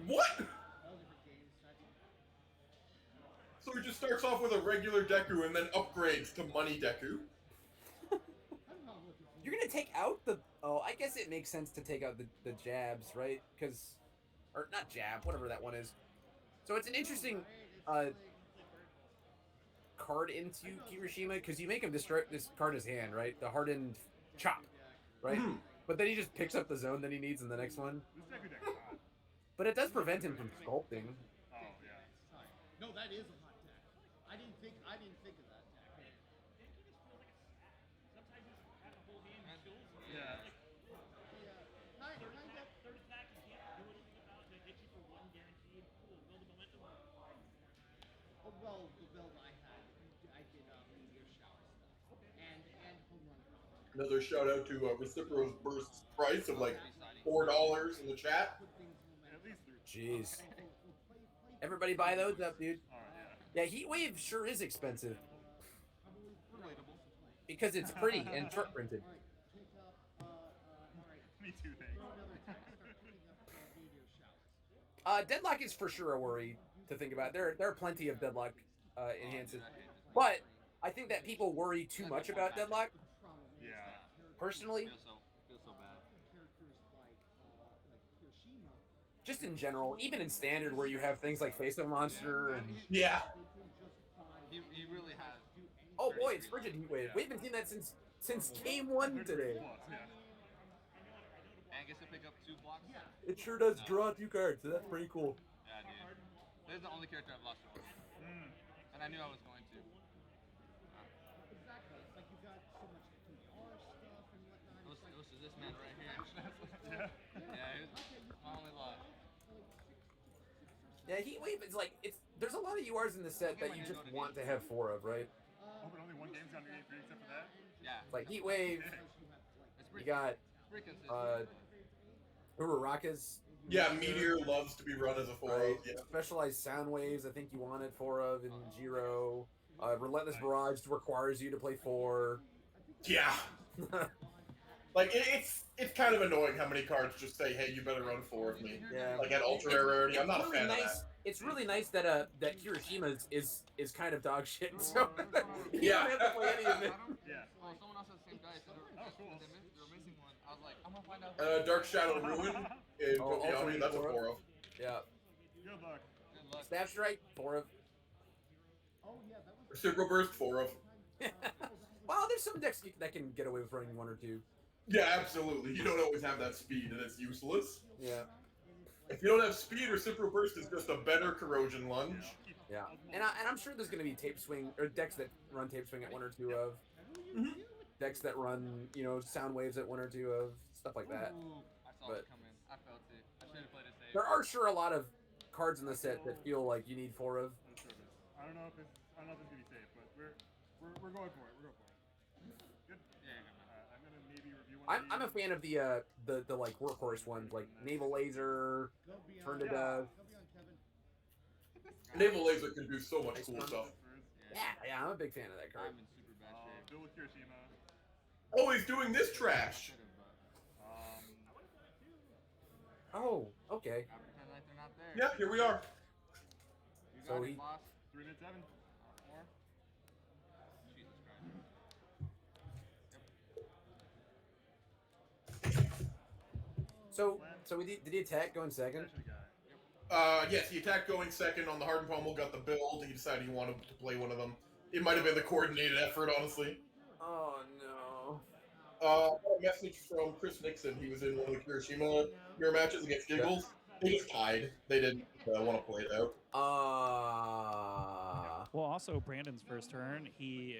What? So he just starts off with a regular Deku and then upgrades to Money Deku. You're going to take out the... Oh, I guess it makes sense to take out the jabs, right? Because... Or not jab, whatever that one is. So it's an interesting card into Kirishima, because you make him discard his hand, right? The hardened chop, right? Mhm. But then he just picks up the zone that he needs in the next one. But it does prevent him from sculpting. Oh, yeah. No, that is a hot deck. I didn't think of that deck. Yeah. Oh, well, the build I had, I did meteor shower stuff and home run. Another shout out to Recipro's Burst's price of like $4 in the chat. Jeez. Everybody buy those up, dude. Yeah, Heat Wave sure is expensive. Because it's pretty and short printed. Me too, thanks. Deadlock is for sure a worry to think about. There are plenty of Deadlock enhances. But I think that people worry too much about Deadlock. Yeah. Personally. Feels so bad. Just in general, even in Standard where you have things like Face of Monster and... Yeah. He really has. Oh boy, it's Frigid Heat Wave. We haven't seen that since game 1 today. And gets to pick up 2 blocks. It sure does draw 2 cards, so that's pretty cool. Yeah, dude. This is the only character I've lost to. And I knew I was going to. Exactly. It's like you got so much PR stuff and whatnot. It was this man right here. Yeah, he was my only loss. Yeah, Heat Wave is like there's a lot of URs in the set that you just want to have 4 of, right? Oh, but only one game's gone to game 3 except for that? Yeah. Like Heat Wave. You got Uraraka's. Yeah, Meteor loves to be run as a 4 of. Right. Yeah. Specialized Sound Waves, I think you wanted 4 of in Jiro. Relentless Barrage requires you to play 4. Yeah. Like it's kind of annoying how many cards just say, "Hey, you better run 4 of me." Yeah. Like at ultra rarity, I'm not a fan of that. It's really nice that that Kirishima is kind of dog shit. So you Yeah. don't have to play any of it. Yeah. Well, someone else has the same dice. They were missing one. I was like, I'm gonna find out. Dark Shadow Ruin in Ultra Tokyo, that's a 4 of. Yeah. Good luck. Good luck. Stab Strike, 4 of. Reciprocal Burst, 4 of. Well, there's some decks that can get away with running 1 or 2. Yeah, absolutely. You don't always have that speed, and it's useless. Yeah. If you don't have speed, Reciprocal Burst is just a better Corrosion Lunge. Yeah. And I'm sure there's going to be Tape Swing, or decks that run Tape Swing at 1 or 2 of. Decks that run, Sound Waves at 1 or 2 of. Stuff like that. Ooh, I saw it coming. I felt it. I should have played it safe. There are sure a lot of cards in the set that feel like you need 4 of. I don't know if it's gonna be safe, but we're going for it. We're going for it. Good. Yeah. I'm gonna maybe review one. I'm a fan of the like workhorse ones, like Naval Laser, Turn to Death. Naval Laser can do so much cool stuff. Yeah, I'm a big fan of that card. I'm in super bad shape. Bill with Kirishima. Oh, he's doing this trash. Oh, okay. I pretend like they're not there. Yeah, here we are. You So got it, he- boss. 3 minutes 7. More. Jesus Christ. So did he attack going second? Yes, he attacked going second on the Hardened Pommel, got the build. He decided he wanted to play one of them. It might have been the coordinated effort, honestly. Oh no. A message from Chris Nixon. He was in one of the Kirishima mirror matches against Giggles. They just tied. They didn't want to play it out. Well, also Brandon's first turn, he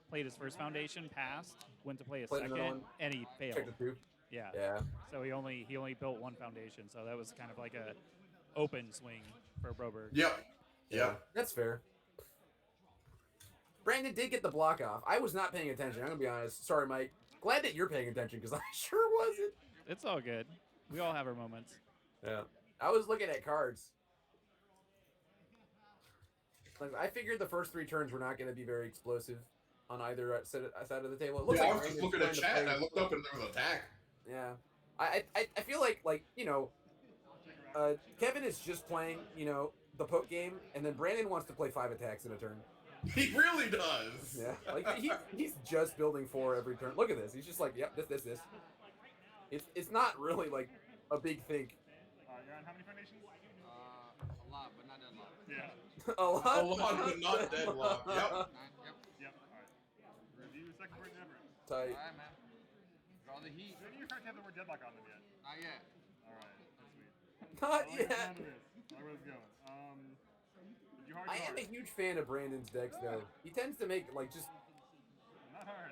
played his first foundation, passed, went to play a Played another second, one, and he failed. checked the two. Yeah. Yeah. So he only built one foundation. So that was kind of like a open swing for Broberg. Yep. Yeah, that's fair. Brandon did get the block off. I was not paying attention. I'm gonna be honest. Sorry, Mike. Glad that you're paying attention because I sure wasn't. It's all good. We all have our moments. Yeah. I was looking at cards. Like, I figured the first 3 turns were not going to be very explosive on either side of the table. It looks Yeah, like I was just Brandon's looking at trying to chat and play- I looked up and there was an attack. Yeah. I feel like Kevin is just playing, the poke game, and then Brandon wants to play 5 attacks in a turn. He really does. Yeah. Like, he's just building 4 every turn. Look at this. He's just like, yep, this. It's not really, like, a big think. You're on how many foundations? A lot, but not deadlock. Yeah. A lot, but not deadlock. Yep. Yep. All right. Review second word never. Tight. All right, man. Draw the heat. Maybe your cards have the word deadlock on them yet. Not yet. All right. That's sweet. Not I like the yet. sound of this. I like where it's going. Did you hard? I am a huge fan of Brandon's decks, though. He tends to make, like, just, Not hard.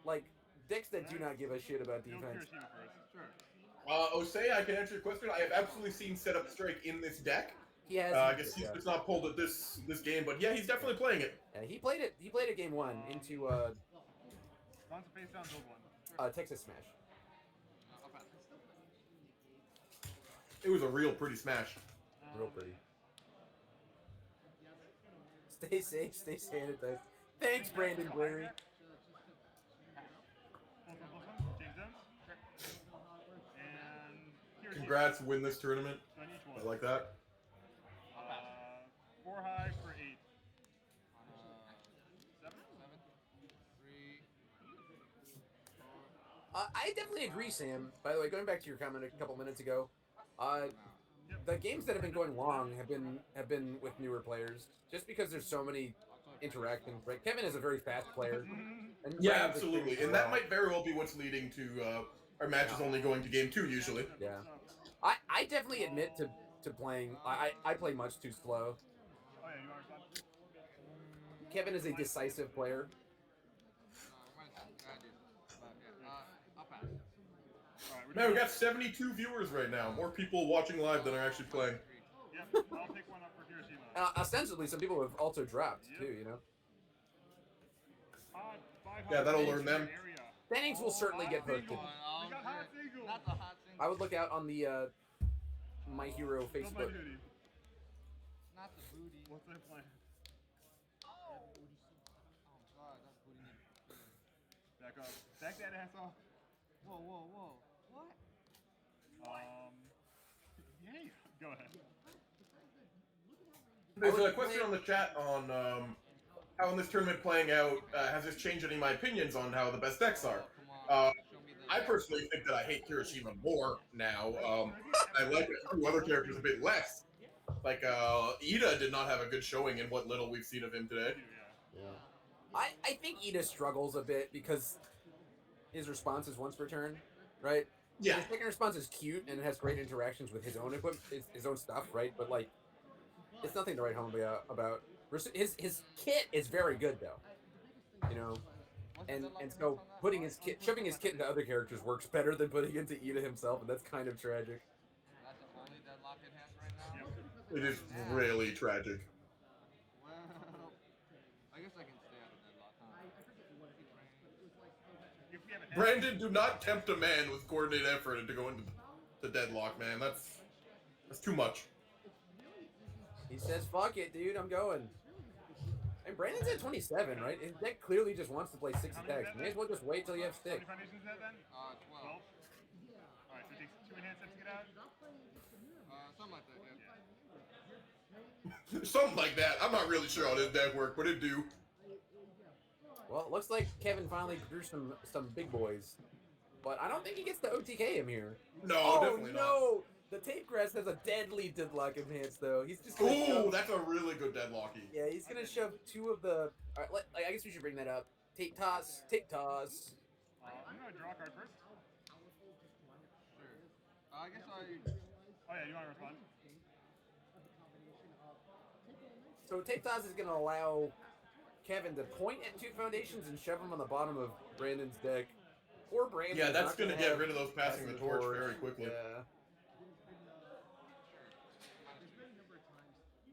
like, decks that do not give a shit about You'll defense. Kirishima first. Sure. Osei, I can answer your question. I have absolutely seen Setup Strike in this deck. He has. I guess he's just not pulled at this game, but yeah, he's definitely playing it. Yeah, he played it. He played it game 1 into Bounce a face down, build one. Texas Smash. It was a real pretty smash. Real pretty. Stay safe, stay sanitized. Thanks, Brandon Blary. Congrats, win this tournament. On each one. I like that. 4 high for 8. 7? 3. I definitely agree, Sam. By the way, going back to your comment a couple minutes ago, the games that have been going long have been with newer players, just because there's so many interactions. Right, Kevin is a very fast player. And Yeah, Brandon's absolutely. extremely And that raw. might very well be what's leading to our matches only going to game 2 usually. Yeah. I definitely admit to playing. I play much too slow. Oh, yeah, you want to respond? Kevin is a decisive player. I'll pass. Alright, Man, we got 72 viewers right now. More people watching live than are actually playing. Yep, I'll pick one up for Hiroshima. Ostensibly, some people have also dropped too. Yeah, that'll learn them. Standings will certainly get posted. We got hot single. Not the hot single. I would look out on the My Hero Build my Facebook. hoodie. Not the booty. What's their plan? Oh god, that's booty. Back up. Back that ass off. Whoa, whoa, whoa. What? Yay. Go ahead. There's a question on the chat on how in this tournament playing out, has this changed any of my opinions on how the best decks are? I personally think that I hate Kirishima more now. I like a few other characters a bit less. Like, Ida did not have a good showing in what little we've seen of him today. I think Ida struggles a bit because his response is once per turn, right? Yeah. His second response is cute and it has great interactions with his own equipment, his own stuff, right? But like, it's nothing to write home about. His kit is very good though, and so shoving his kit into other characters works better than putting into Ida himself, and that's kind of tragic. That's the only deadlock it has right now. It is really tragic. Well, I guess I can stay out of deadlock. Brandon, do not tempt a man with coordinated effort to go into the deadlock, man. That's too much. He says, "Fuck it, dude, I'm going." And Brandon's at 27, right? His deck clearly just wants to play 6 attacks. May as well just wait till you have How many sticks. foundations is that then? 12. Alright, so it takes 2 enhanced steps to get out? Something like that, yeah. Something like that. I'm not really sure how this deck work, but it do. Well, it looks like Kevin finally drew some big boys, but I don't think he gets to OTK him here. No, definitely not. No! The tape grass has a deadly deadlock enhance though. He's just gonna Ooh, shove, that's a really good deadlocky. yeah, he's gonna shove 2 of the. All right, I guess we should bring that up. Tape toss, tape toss. I'm gonna draw a card first. Sure. I guess I. Oh yeah, you want to respond? So Tape Toss is going to allow Kevin to point at 2 foundations and shove them on the bottom of Brandon's deck. Or Brandon. Yeah, is that's not going to gonna get have rid of those passing the torch very quickly.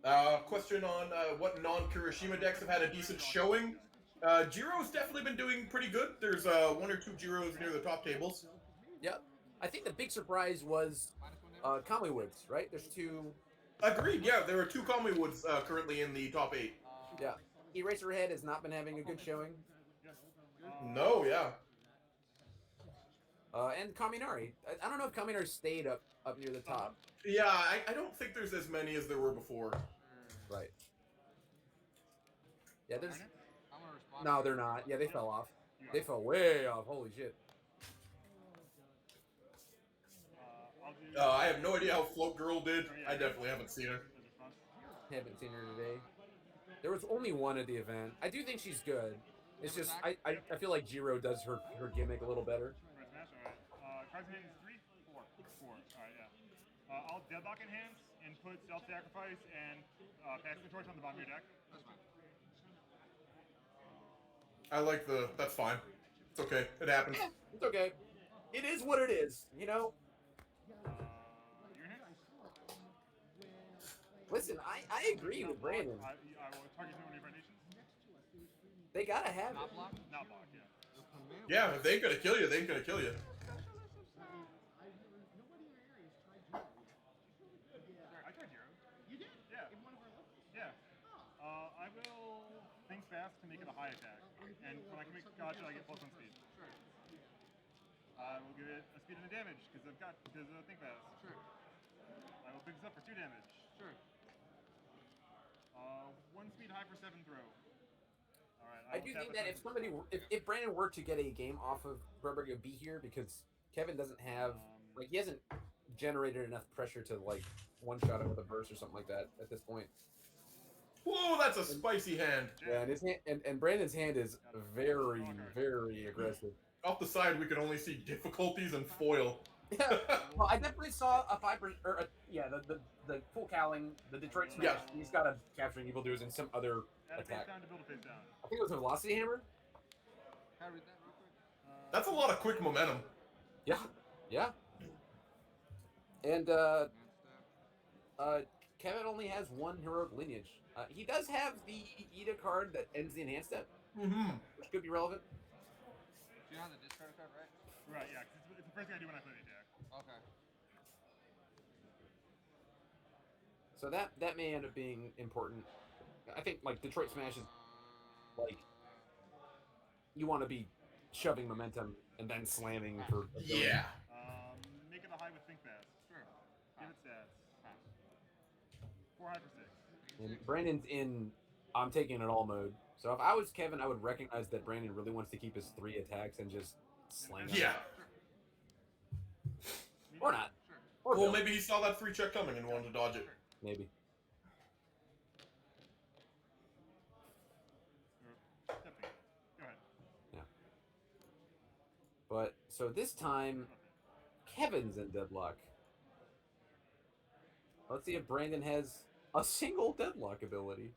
Yeah. Question on what non-Kirishima decks have had a decent showing. Jiro's definitely been doing pretty good. There's 1 or 2 Jiros near the top tables. Yep. I think the big surprise was Kamiwoods, right? There's 2. Agreed, yeah. There are 2 Kamiwoods currently in the top 8. Yeah. Eraserhead has not been having a good showing. No, yeah. And Kaminari. I don't know if Kaminari stayed up near the top. Yeah, I don't think there's as many as there were before. Right. Yeah, there's... No, they're not. Yeah, they fell off. They fell way off. Holy shit. I have no idea how Float Girl did. I definitely haven't seen her. Haven't seen her today. There was only 1 at the event. I do think she's good. It's just, I feel like Jiro does her gimmick a little better. Cards in hand is 3, 4. 4. Alright, yeah. I'll deadlock enhance, input self-sacrifice, and pass the torch on the bottom of your deck. That's fine. I like the... That's fine. It's okay. It happens. Yeah, it's okay. It is what it is, you know? Your hand? Listen, I agree with Brandon. I will target one of your foundations. They gotta have Not it. block? Not block, yeah. Yeah, if they ain't gonna kill you, they ain't gonna kill you. I tried Hero. You did? Yeah. Yeah. I will think fast to make it a high attack. And when I can make gotcha, I get +1 speed. Sure. I will give it a speed and a damage, because I've got think fast. Sure. I will pick this up for 2 damage. Sure. 1 speed high for 7 throw. Alright. I do think that if Brandon were to get a game off of Rubber, it would be here because Kevin doesn't have he hasn't generated enough pressure to one-shot him with a burst or something like that at this point. Whoa, that's a spicy hand. Yeah, and his hand, and Brandon's hand is very, very aggressive. Off the side, we can only see difficulties and foil. Yeah, well, I definitely saw a 5%, the full cowling, the Detroit Smash. Yeah. He's got a capturing evildoers and some other attack. Down to build a face down. I think it was a velocity hammer. Can I read that real quick? That's a lot of quick momentum. Yeah, yeah. And Kevin only has 1 heroic lineage. He does have the Ida card that ends the enhanced step, which could be relevant. You don't have the discard card, right? Right, yeah, 'cause it's the first thing I do when I play the attack. Okay. So that may end up being important. I think Detroit Smash is you want to be shoving momentum and then slamming for Yeah. Make it a high with think fast. Sure. Give it stats. 4 high for 6. And Brandon's in I'm taking it all mode. So if I was Kevin, I would recognize that Brandon really wants to keep his 3 attacks and just slam them. Yeah. Or not. Or well, maybe he saw that 3 check coming and wanted to dodge it. Maybe. Go ahead. Yeah. But so this time, Kevin's in deadlock. Let's see if Brandon has a single deadlock ability.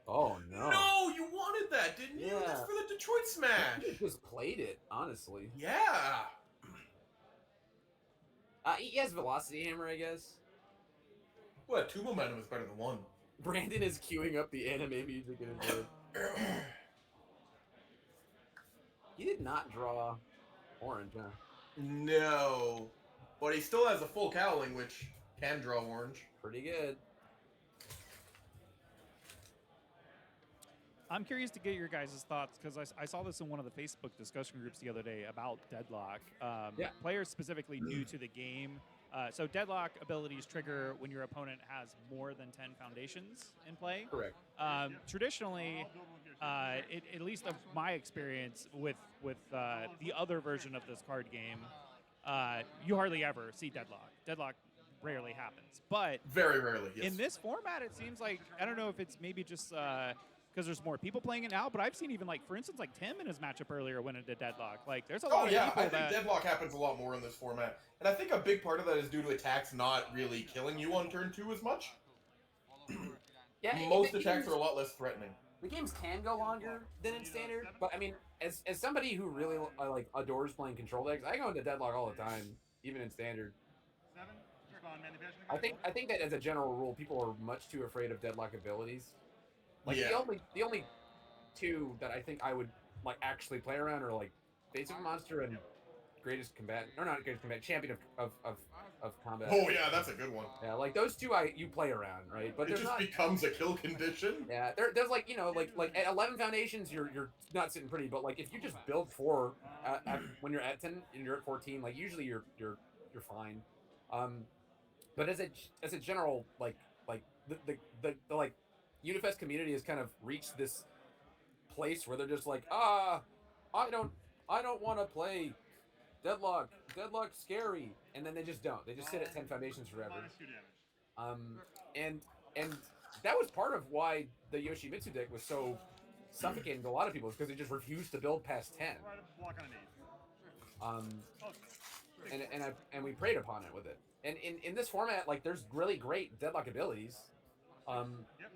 Oh no! No, you wanted that, didn't you? Yeah. That's for the Detroit Smash. He just played it, honestly. Yeah. He has Velocity Hammer, I guess. What? 2 momentum is better than 1. Brandon is queuing up the anime music in his head. He did not draw orange, huh? No. But he still has a full cowling, which can draw orange. Pretty good. I'm curious to get your guys' thoughts because I saw this in one of the Facebook discussion groups the other day about Deadlock. Players specifically new to the game. So Deadlock abilities trigger when your opponent has more than 10 foundations in play. Correct. Traditionally, at least of my experience with the other version of this card game, you hardly ever see Deadlock. Deadlock rarely happens. But very rarely, yes. in this format, it seems like, I don't know if it's maybe just because there's more people playing it now. But I've seen even like, for instance, like Tim in his matchup earlier went into deadlock. Like there's a lot Oh of yeah, people I think that deadlock happens a lot more in this format, and I think a big part of that is due to attacks not really killing you on turn 2 as much. Yeah, Most the attacks games- are a lot less threatening. The games can go longer than in standard, but I mean, as somebody who really like adores playing control decks, I go into deadlock all the time, even in standard. I think that as a general rule, people are much too afraid of deadlock abilities. Like Yeah. the only two that I think I would like actually play around are like Face of a Monster and Greatest Combatant, or not Greatest Combatant, Champion of Combat. Oh yeah, that's a good one. Yeah, like those two you play around, right? But It there's just not. becomes a kill condition. Yeah, there's like like at 11 foundations you're not sitting pretty, but like if you just build 4 when you're at 10 and you're at 14, like usually you're fine. But as a general like the like Unifest community has kind of reached this place where they're just like, I don't want to play deadlock. Deadlock's scary, and then they just don't. They just sit at 10 foundations forever. And that was part of why the Yoshimitsu deck was so suffocating to a lot of people, because it just refused to build past 10. And we preyed upon it with it. And in this format, like there's really great deadlock abilities,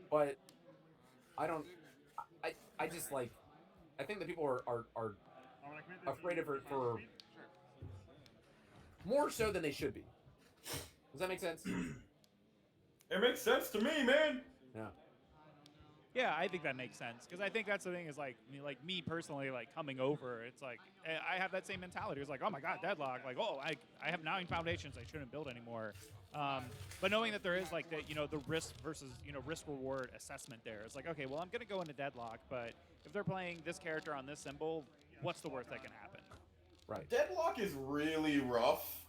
but I just like I think that people are afraid of it for more so than they should be. Does that make sense? It makes sense to me, man. Yeah. Yeah, I think that makes sense, because I think that's the thing is like me personally, like coming over, it's like I have that same mentality. It's like, oh my god, deadlock, like I have 9 foundations I shouldn't build anymore. But knowing that there is like the risk versus risk reward assessment there, it's like, okay, well I'm gonna go into deadlock, but if they're playing this character on this symbol, what's the worst that can happen? Right. Deadlock is really rough.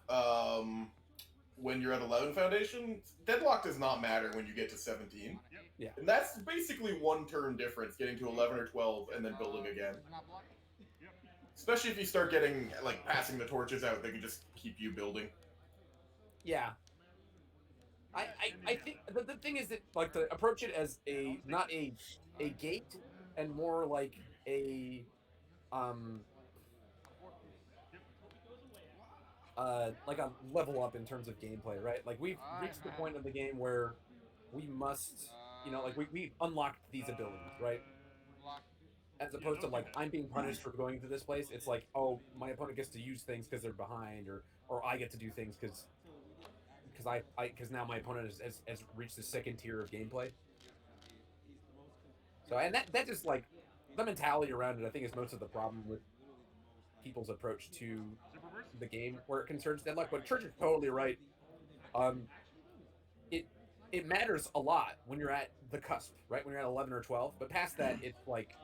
When you're at 11 foundation, deadlock does not matter when you get to 17. Yeah. And that's basically one turn difference, getting to 11 or 12 and then building again. Especially if you start getting, like, passing the torches out, they can just keep you building. Yeah. I think the thing is that like to approach it as not a gate and more like a like a level up in terms of gameplay, right? Like we've reached the point of the game where we must, like we unlocked these abilities, right? As opposed to like I'm being punished for going to this place. It's like, oh, my opponent gets to use things because they're behind, or I get to do things because now my opponent has reached the second tier of gameplay. So and that just like the mentality around it, I think, is most of the problem with people's approach to the game where it concerns deadlock. But Church is totally right. It matters a lot when you're at the cusp, right? When you're at 11 or 12. But past that, it's like,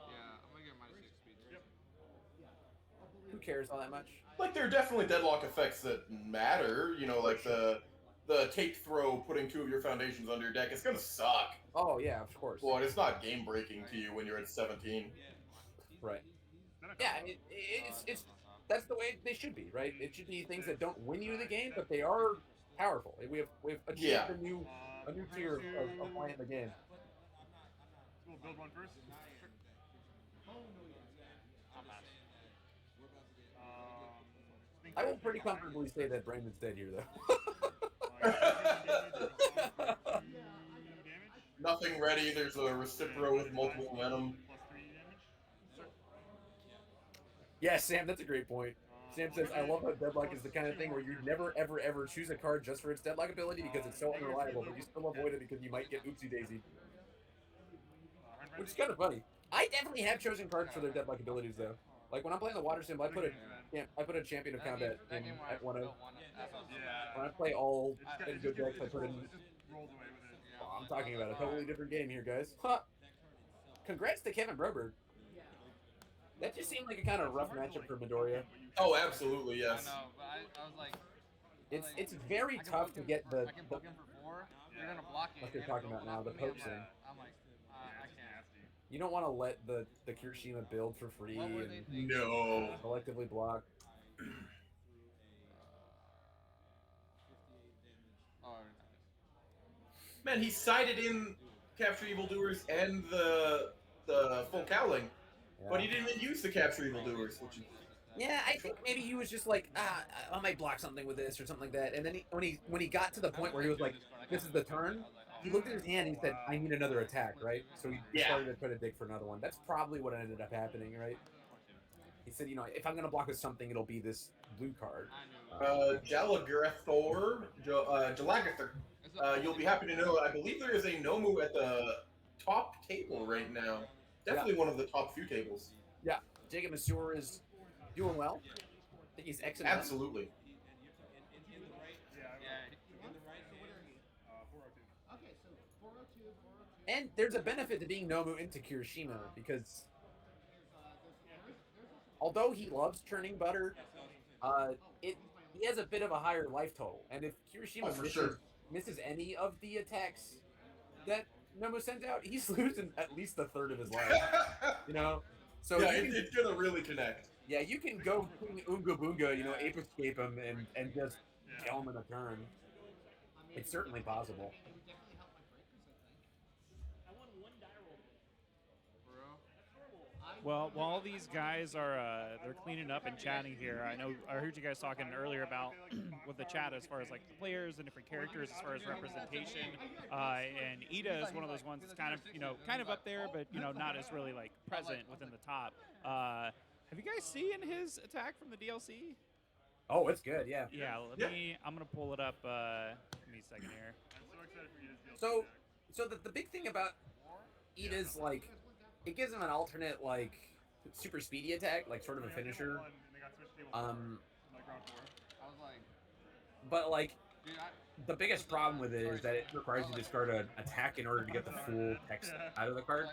who cares all that much? Like, there are definitely deadlock effects that matter. Like the take throw, putting 2 of your foundations under your deck. It's gonna suck. Oh yeah, of course. But it's not game breaking to you when you're at 17. Right. Yeah, it's that's the way they should be, right? It should be things that don't win you the game, but they are powerful. We've achieved a new tier of playing the game. We'll build one first. I will pretty comfortably say that Brandon's dead here, though. Nothing ready. There's a Recipro with multiple momentum. Yeah, Sam, that's a great point. Sam says, I love how deadlock is the kind of thing where you never, ever, ever choose a card just for its deadlock ability because it's so unreliable, but you still avoid it because you might get oopsie daisy. Which is kind of funny. I definitely have chosen cards for their deadlock abilities, though. Like, when I'm playing the water sim, I put a Champion of Combat in at 1-0. When I play all in good decks, I put in... Oh, I'm talking about a totally different game here, guys. Huh. Congrats to Kevin Broberg. That just seemed like a kind of rough matchup for Midoriya. Oh, absolutely, yes. I know, but I was like... It's very tough to get the... I can book him for 4. You're gonna block it. What they're talking about now, the pokes in. I'm like, I can't. You don't want to let the Kirishima build for free and no collectively block. Man, he sided in Capture Evildoers and the full cowling, but he didn't even use the capture evildoers, which is Yeah, I think maybe he was just like, I might block something with this or something like that. And then when he got to the point where he was like, this is the turn, he looked at his hand and he said, I need another attack, right? So he started to try to dig for another one. That's probably what ended up happening, right? He said, if I'm going to block with something, it'll be this blue card. Jalagathor. You'll be happy to know, I believe there is a Nomu at the top table right now. Definitely one of the top few tables. Yeah, Jacob Masur is doing well. I think he's excellent. Absolutely. And there's a benefit to being Nomu into Kirishima because although he loves churning butter, he has a bit of a higher life total. And if Kirishima misses any of the attacks that Nomu sends out, he's losing at least a third of his life. So yeah, it's gonna really connect. Yeah, you can go Unga Boonga, ape escape him and just kill him in a turn. It's certainly possible. Well, while these guys are they're cleaning up and chatting here, I heard you guys talking earlier about with the chat as far as like the players and different characters as far as representation. And Ida is one of those ones that's kind of up there, but not as really like present within the top. Have you guys seen his attack from the DLC? Oh, it's good. Yeah. Yeah. I'm gonna pull it up. Give me a second here. So the big thing about Ida's like, it gives him an alternate like super speedy attack, like sort of a finisher. But like the biggest problem with it is that it requires you to discard an attack in order to get the full text out of the card.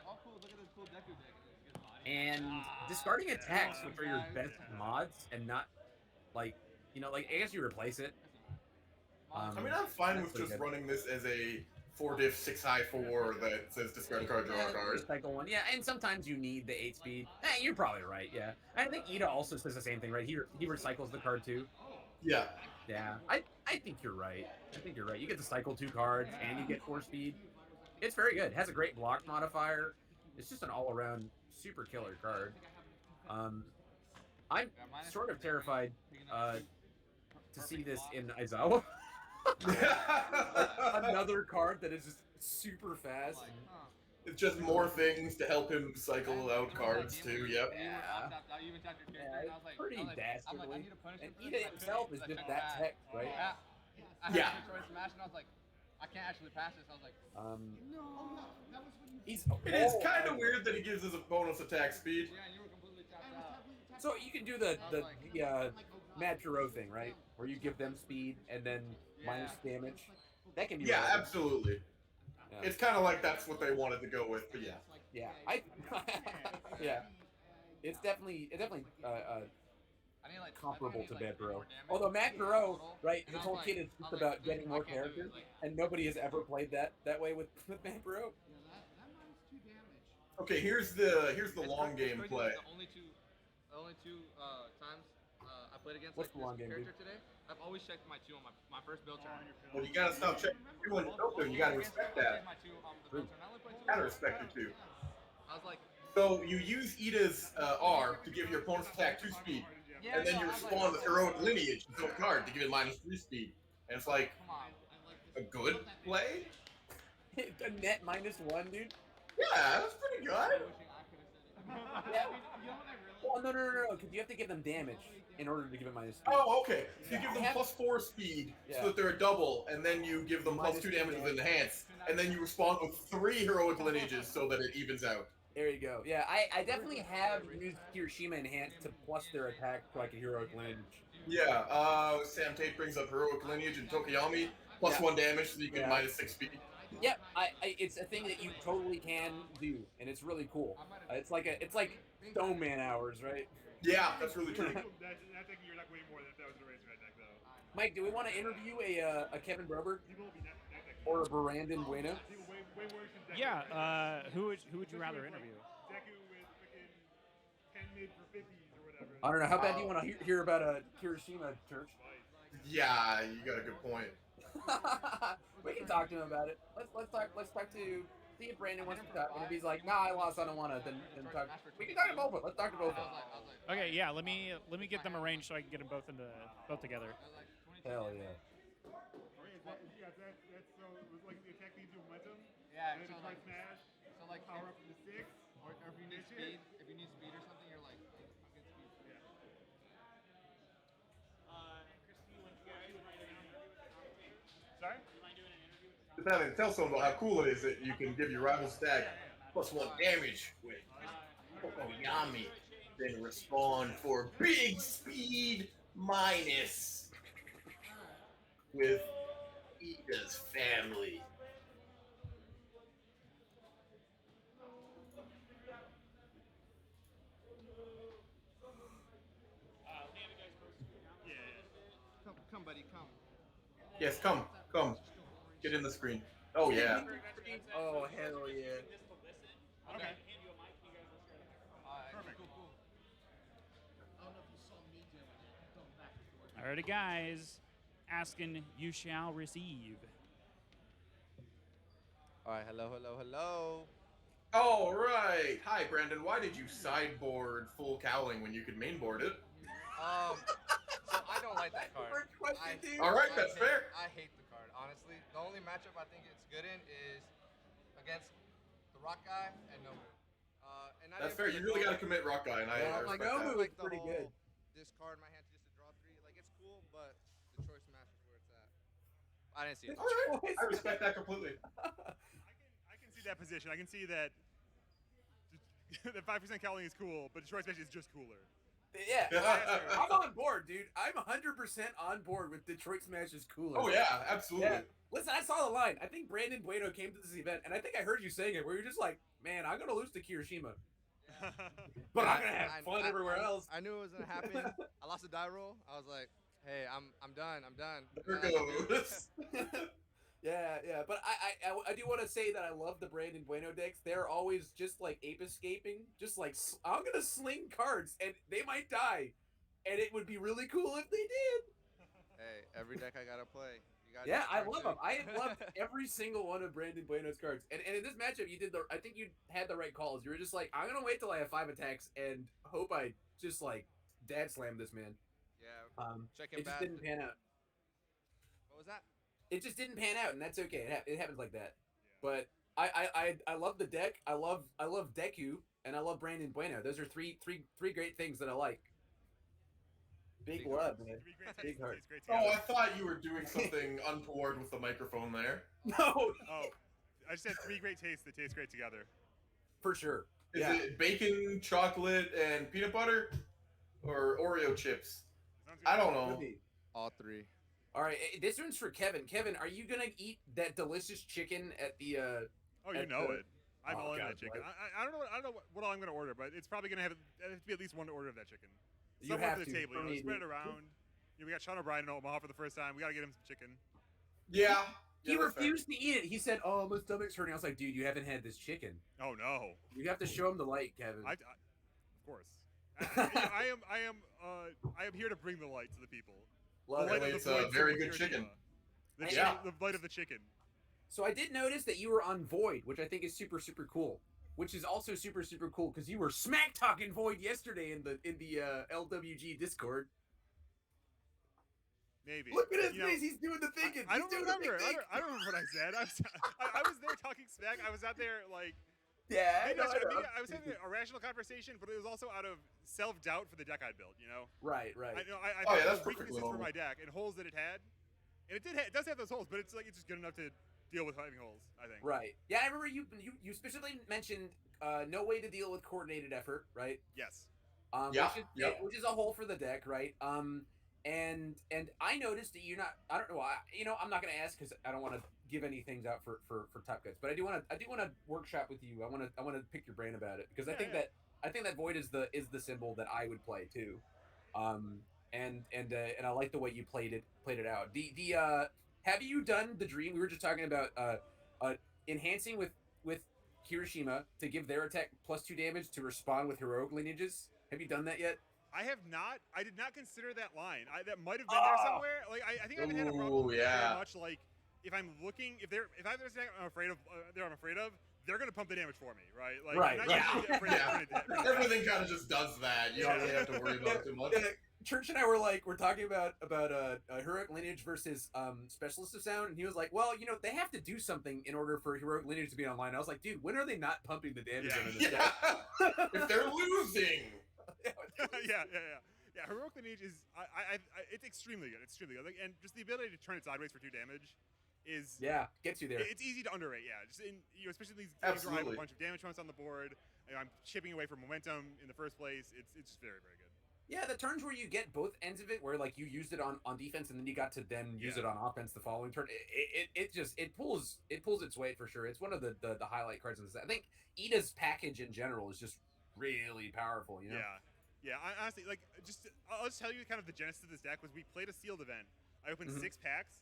And discarding attacks, which are your best mods, and not like I guess you replace it. I mean, I'm fine with just running this as a 4-diff 6-high-4 that says discard a card, draw a card. Cycle one, yeah, and sometimes you need the 8 speed. You're probably right, yeah. I think Ida also says the same thing, right? He recycles the card too. Yeah. Yeah, I think you're right. You get to cycle 2 cards and you get 4 speed. It's very good. It has a great block modifier. It's just an all-around super killer card. I'm sort of terrified to see this in Aizawa. Another card that is just super fast. It's just more things to help him cycle out cards too. Yep. Yeah, it's pretty dastardly. And Ida himself is just that tech, right? Yeah. I was like, I can't actually pass this. I was like, It is kind of weird that he gives us a bonus attack speed. So you can do the Mad Puro thing, right? Where you give them speed and then minus damage. That can be. Yeah, absolutely. Yeah. It's kind of like that's what they wanted to go with, but yeah. Yeah, yeah. It's definitely comparable to Mad Puro. Although Mad Puro, right, his whole kit is just about getting more characters, and nobody has ever played that way with Mad Puro. Okay, here's the long game play. The only two times I played against What's the long game character today, I've always checked my 2 on my first build turn. Well, you gotta stop checking your 2 on your build turn. You gotta respect that. You gotta respect your 2. I was like, so you use Ida's R to give your opponent's attack 2 speed, and then you respond with heroic lineage to a card to give it -3 speed. And it's like a good play. A net -1, dude. Yeah, that's pretty good. Yeah. Well, no, because you have to give them damage in order to give it -3. Oh, okay. So you give them +4 speed so that they're a double, and then you give them +2 damage with enhance, and then you respond with 3 heroic lineages so that it evens out. There you go. Yeah, I definitely have used Kirishima Enhance to plus their attack to like a heroic lineage. Yeah, Sam Tate brings up heroic lineage and Tokiyami, +1 damage so you get -6 speed. Yep, it's a thing that you totally can do, and it's really cool. It's like Stone Man hours, right? Yeah, that's really true. You're not way more than if that was the Razorhead deck, though. Mike, do we want to interview a Kevin Broberg or a Brandon Bueno? Yeah. Who would you rather interview? Deku with freaking 10 mid for 50s or whatever. I don't know. How bad do you want to hear about a Kirishima Church? Yeah, you got a good point. We can talk to him about it. Let's talk to see if Brandon wants to talk, and if he's like, "Nah, I lost, I don't want to," then talk. We can talk to both of them. Let's talk to both of them. Okay, yeah. Let me get them arranged so I can get them both together. Hell yeah. That's so it was like the attack needs momentum. Yeah, and so it's like smash. So like Power up to the 6. or if you need speed, if you need speed or something, you're like, hey, I'm getting speed. Yeah. Sorry? Battalion, tell someone how cool it is that you can give your rival stack +1 damage with Kokoyami, then respond for big speed minus with Ida's family. Come, buddy, come. Yes, come. Get in the screen. Oh yeah. Oh hell yeah. Okay. Perfect. Cool. I don't know if you saw me do it. Alrighty, guys. Asking, you shall receive. All right, hello. All right. Hi, Brandon. Why did you sideboard full cowling when you could mainboard it? So I don't like that card. First question, dude. All right, that's fair. I hate the card, honestly. The only matchup I think it's good in is against the Rock Guy and Nomu. And I That's didn't fair. really You really go got to commit Rock Guy, and I Yeah, respect Nomu that. is pretty good. Discard my hand just to draw 3. Like, it's cool, but the choice match is where it's at. I didn't see it. All right. I respect that completely. I can see that position. I can see that the 5% cowling is cool, but the choice match is just cooler. Yeah, I'm on board, dude. I'm 100% on board with Detroit Smash is cooler. Oh yeah, absolutely. Yeah. Listen, I saw the line. I think Brandon Bueno came to this event, and I think I heard you saying it, where you're just like, "Man, I'm gonna lose to Kirishima, but I'm gonna have fun everywhere else." I knew it was gonna happen. I lost a die roll. I was like, "Hey, I'm done. There goes. Yeah. But I do want to say that I love the Brandon Bueno decks. They're always just like ape escaping, just like I'm gonna sling cards, and they might die, and it would be really cool if they did. Hey, every deck I gotta play. You gotta Yeah, do I the love card them. I have loved every single one of Brandon Bueno's cards. And in this matchup, I think you had the right calls. You were just like, I'm gonna wait till I have 5 attacks and hope I just like dad slam this man. Yeah. Checking It just back. didn't pan out. What was that? It just didn't pan out, and that's okay. It happens like that. But I love the deck. I love Deku, and I love Brandon Bueno. Those are three great things that I like. Big love, man. Big heart. Oh, I thought you were doing something untoward with the microphone there. No. Oh, I just said 3 great tastes that taste great together. For sure. Is it bacon, chocolate, and peanut butter, or Oreo chips? I don't know. All 3. All right, this one's for Kevin. Kevin, are you gonna eat that delicious chicken at the? Oh, you know it. I'm all in God, that chicken. right? I don't know what all I'm gonna order, but it's probably gonna have to be at least one order of that chicken. You Someone have to the to. table, For me, spread it dude. around. We got Sean O'Brien in Omaha for the first time. We gotta get him some chicken. Yeah. He refused to eat it. He said, "Oh, my stomach's hurting." I was like, "Dude, you haven't had this chicken. Oh no. You have to show him the light, Kevin." Of course. I am here to bring the light to the people. Love the light it. of It's the a void very from good Hiroshima. chicken. The light of the chicken. So I did notice that you were on Void, which I think is super cool. Which is also super cool because you were smack talking Void yesterday in the LWG Discord. Maybe. Look at his face. He's doing the thinking. I don't He's doing the remember. big I don't remember what I said. I was there talking smack. I was out there like. Yeah, maybe I know. I was having a rational conversation, but it was also out of self-doubt for the deck I'd built. You know. Right. I Oh, yeah, thought that's there were weaknesses perfectly for my normal. deck and holes that it had, and it does have those holes, but it's just good enough to deal with having holes. I think. Right. Yeah, I remember you specifically mentioned no way to deal with coordinated effort, right? Yes. Which is a hole for the deck, right? And I noticed that you're not. I don't know. I'm not gonna ask because I don't want to give any things out for top cuts, but I do want to workshop with you. I want to pick your brain about it because I think that Void is the symbol that I would play too. And I like the way you played it out. Have you done the dream we were just talking about? Enhancing with Hiroshima to give their attack +2 damage to respond with heroic lineages. Have you done that yet? I have not. I did not consider that line. That might have been there somewhere. Like I think I haven't had a problem very much. Like if I'm looking, if I have a deck I'm afraid of, I'm afraid of, they're gonna pump the damage for me, right? Like, Right, I'm not right. usually afraid of Everything kind of just does that. You don't really have to worry about it too much. Church and I we're talking about heroic lineage versus specialist of sound, and he was like, well, they have to do something in order for heroic lineage to be online. I was like, dude, when are they not pumping the damage into this deck? If they're losing. Yeah, heroic lineage is it's extremely good. It's extremely good, and just the ability to turn it sideways for 2 damage is gets you there. It's easy to underrate. Yeah, just especially these games where I have a bunch of damage points on the board. I'm chipping away from momentum in the first place. It's just very, very good. Yeah, the turns where you get both ends of it, where like you used it on defense and then you got to then use it on offense the following turn. It pulls its weight for sure. It's one of the highlight cards in this. I think Ida's package in general is just really powerful. Yeah. I honestly I'll just tell you kind of the genesis of this deck was we played a sealed event. I opened 6 packs,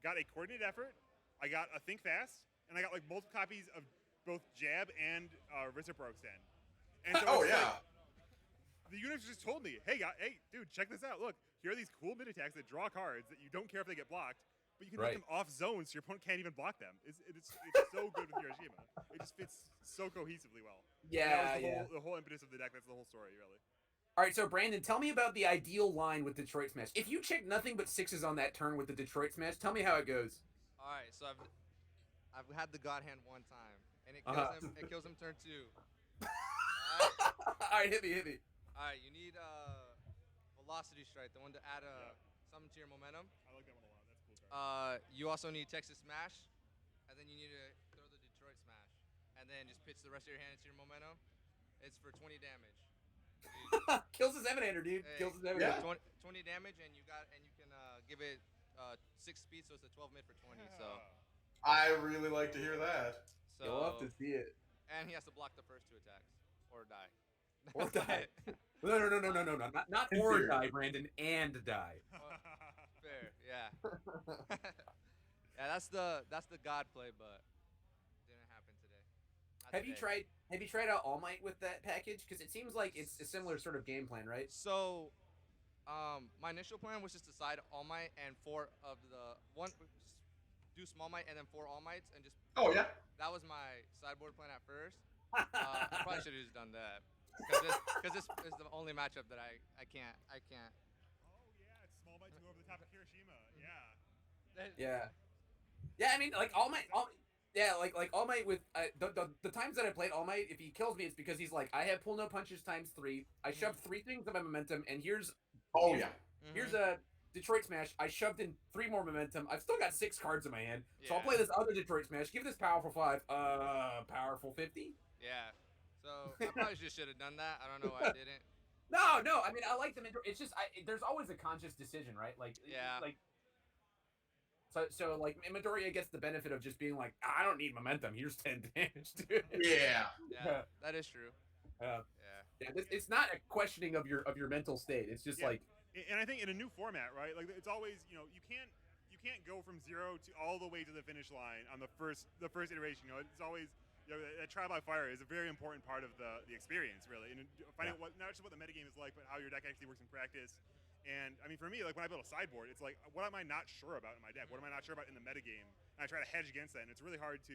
got a coordinated effort, I got a think fast, and I got like multiple copies of both jab and reciprocal extend. And so the universe just told me, hey dude, check this out. Look, here are these cool mid attacks that draw cards that you don't care if they get blocked, but you can make them off zone so your opponent can't even block them. It's so good with Hiroshima. It just fits so cohesively well. Yeah, that was the whole impetus of the deck. That's the whole story, really. All right, so Brandon, tell me about the ideal line with Detroit Smash. If you check nothing but 6s on that turn with the Detroit Smash, tell me how it goes. All right, so I've had the God Hand one time, and it kills him turn 2. All right, hit me. All right, you need Velocity Strike, the one to add something to your momentum. I like that one a lot. That's a cool card. You also need Texas Smash, and then you need to throw the Detroit Smash, and then just pitch the rest of your hand into your momentum. It's for 20 damage. Kills his Emanator, dude. Kills his Emanator. 20 damage, and you can give it 6 speed, so it's a 12 mid for 20. So I really like to hear that. So you'll have to see it. And he has to block the first 2 attacks or die. Or die. No. Not or die, Brandon, and die. Fair, yeah. Yeah, that's the God play, but it didn't happen today. Have you tried out All Might with that package? Because it seems like it's a similar sort of game plan, right? So, my initial plan was just to side All Might and 4 of the do Small Might and then 4 All Mights and just. Oh yeah. That was my sideboard plan at first. I probably should have just done that. Because this is the only matchup that I can't. Oh yeah, it's Small Might 2 over the top of Hiroshima. Yeah. Yeah, I mean, like All Might, like All Might with the times that I played All Might, if he kills me, it's because he's like, I have pull no punches times 3. I shoved 3 things of my momentum, and here's a Detroit Smash. I shoved in 3 more momentum. I've still got 6 cards in my hand, so I'll play this other Detroit Smash. Give this powerful 5, powerful 50. Yeah. So I probably just should have done that. I don't know why I didn't. No. I mean, I like the Midori. It's just there's always a conscious decision, right? Like So like Midoriya gets the benefit of just being like, I don't need momentum. Here's 10 damage, dude. Yeah, that is true. It's not a questioning of your mental state. It's just like. And I think in a new format, right? Like it's always, you can't go from 0 to all the way to the finish line on the first iteration. It's always. That trial by fire is a very important part of the experience, really, and finding out not just what the metagame is like, but how your deck actually works in practice. And I mean, for me, like when I build a sideboard, it's like, what am I not sure about in my deck? What am I not sure about in the metagame? And I try to hedge against that, and it's really hard to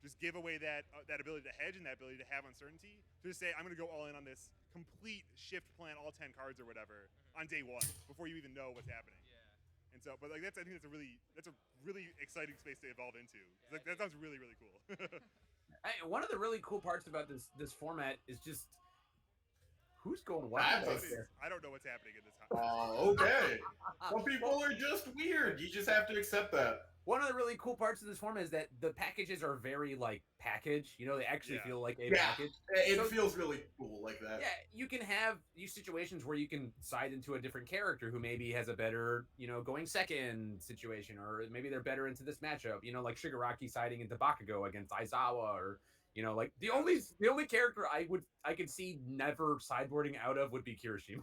just give away that ability to hedge and that ability to have uncertainty. To just say, I'm going to go all in on this complete shift plan, all 10 cards or whatever, on day 1 before you even know what's happening. And so, but like I think that's a really exciting space to evolve into. Like that sounds really, really cool. One of the really cool parts about this format is just who's going wild out there. I don't know what's happening in this house. Oh, okay. Some people are just weird. You just have to accept that. One of the really cool parts of this format is that the packages are very like package. They actually feel like a package. It feels really cool like that. Yeah, you can have these situations where you can side into a different character who maybe has a better, going second situation, or maybe they're better into this matchup. Like Shigaraki siding into Bakugo against Aizawa, or like the only character I could see never sideboarding out of would be Kirishima.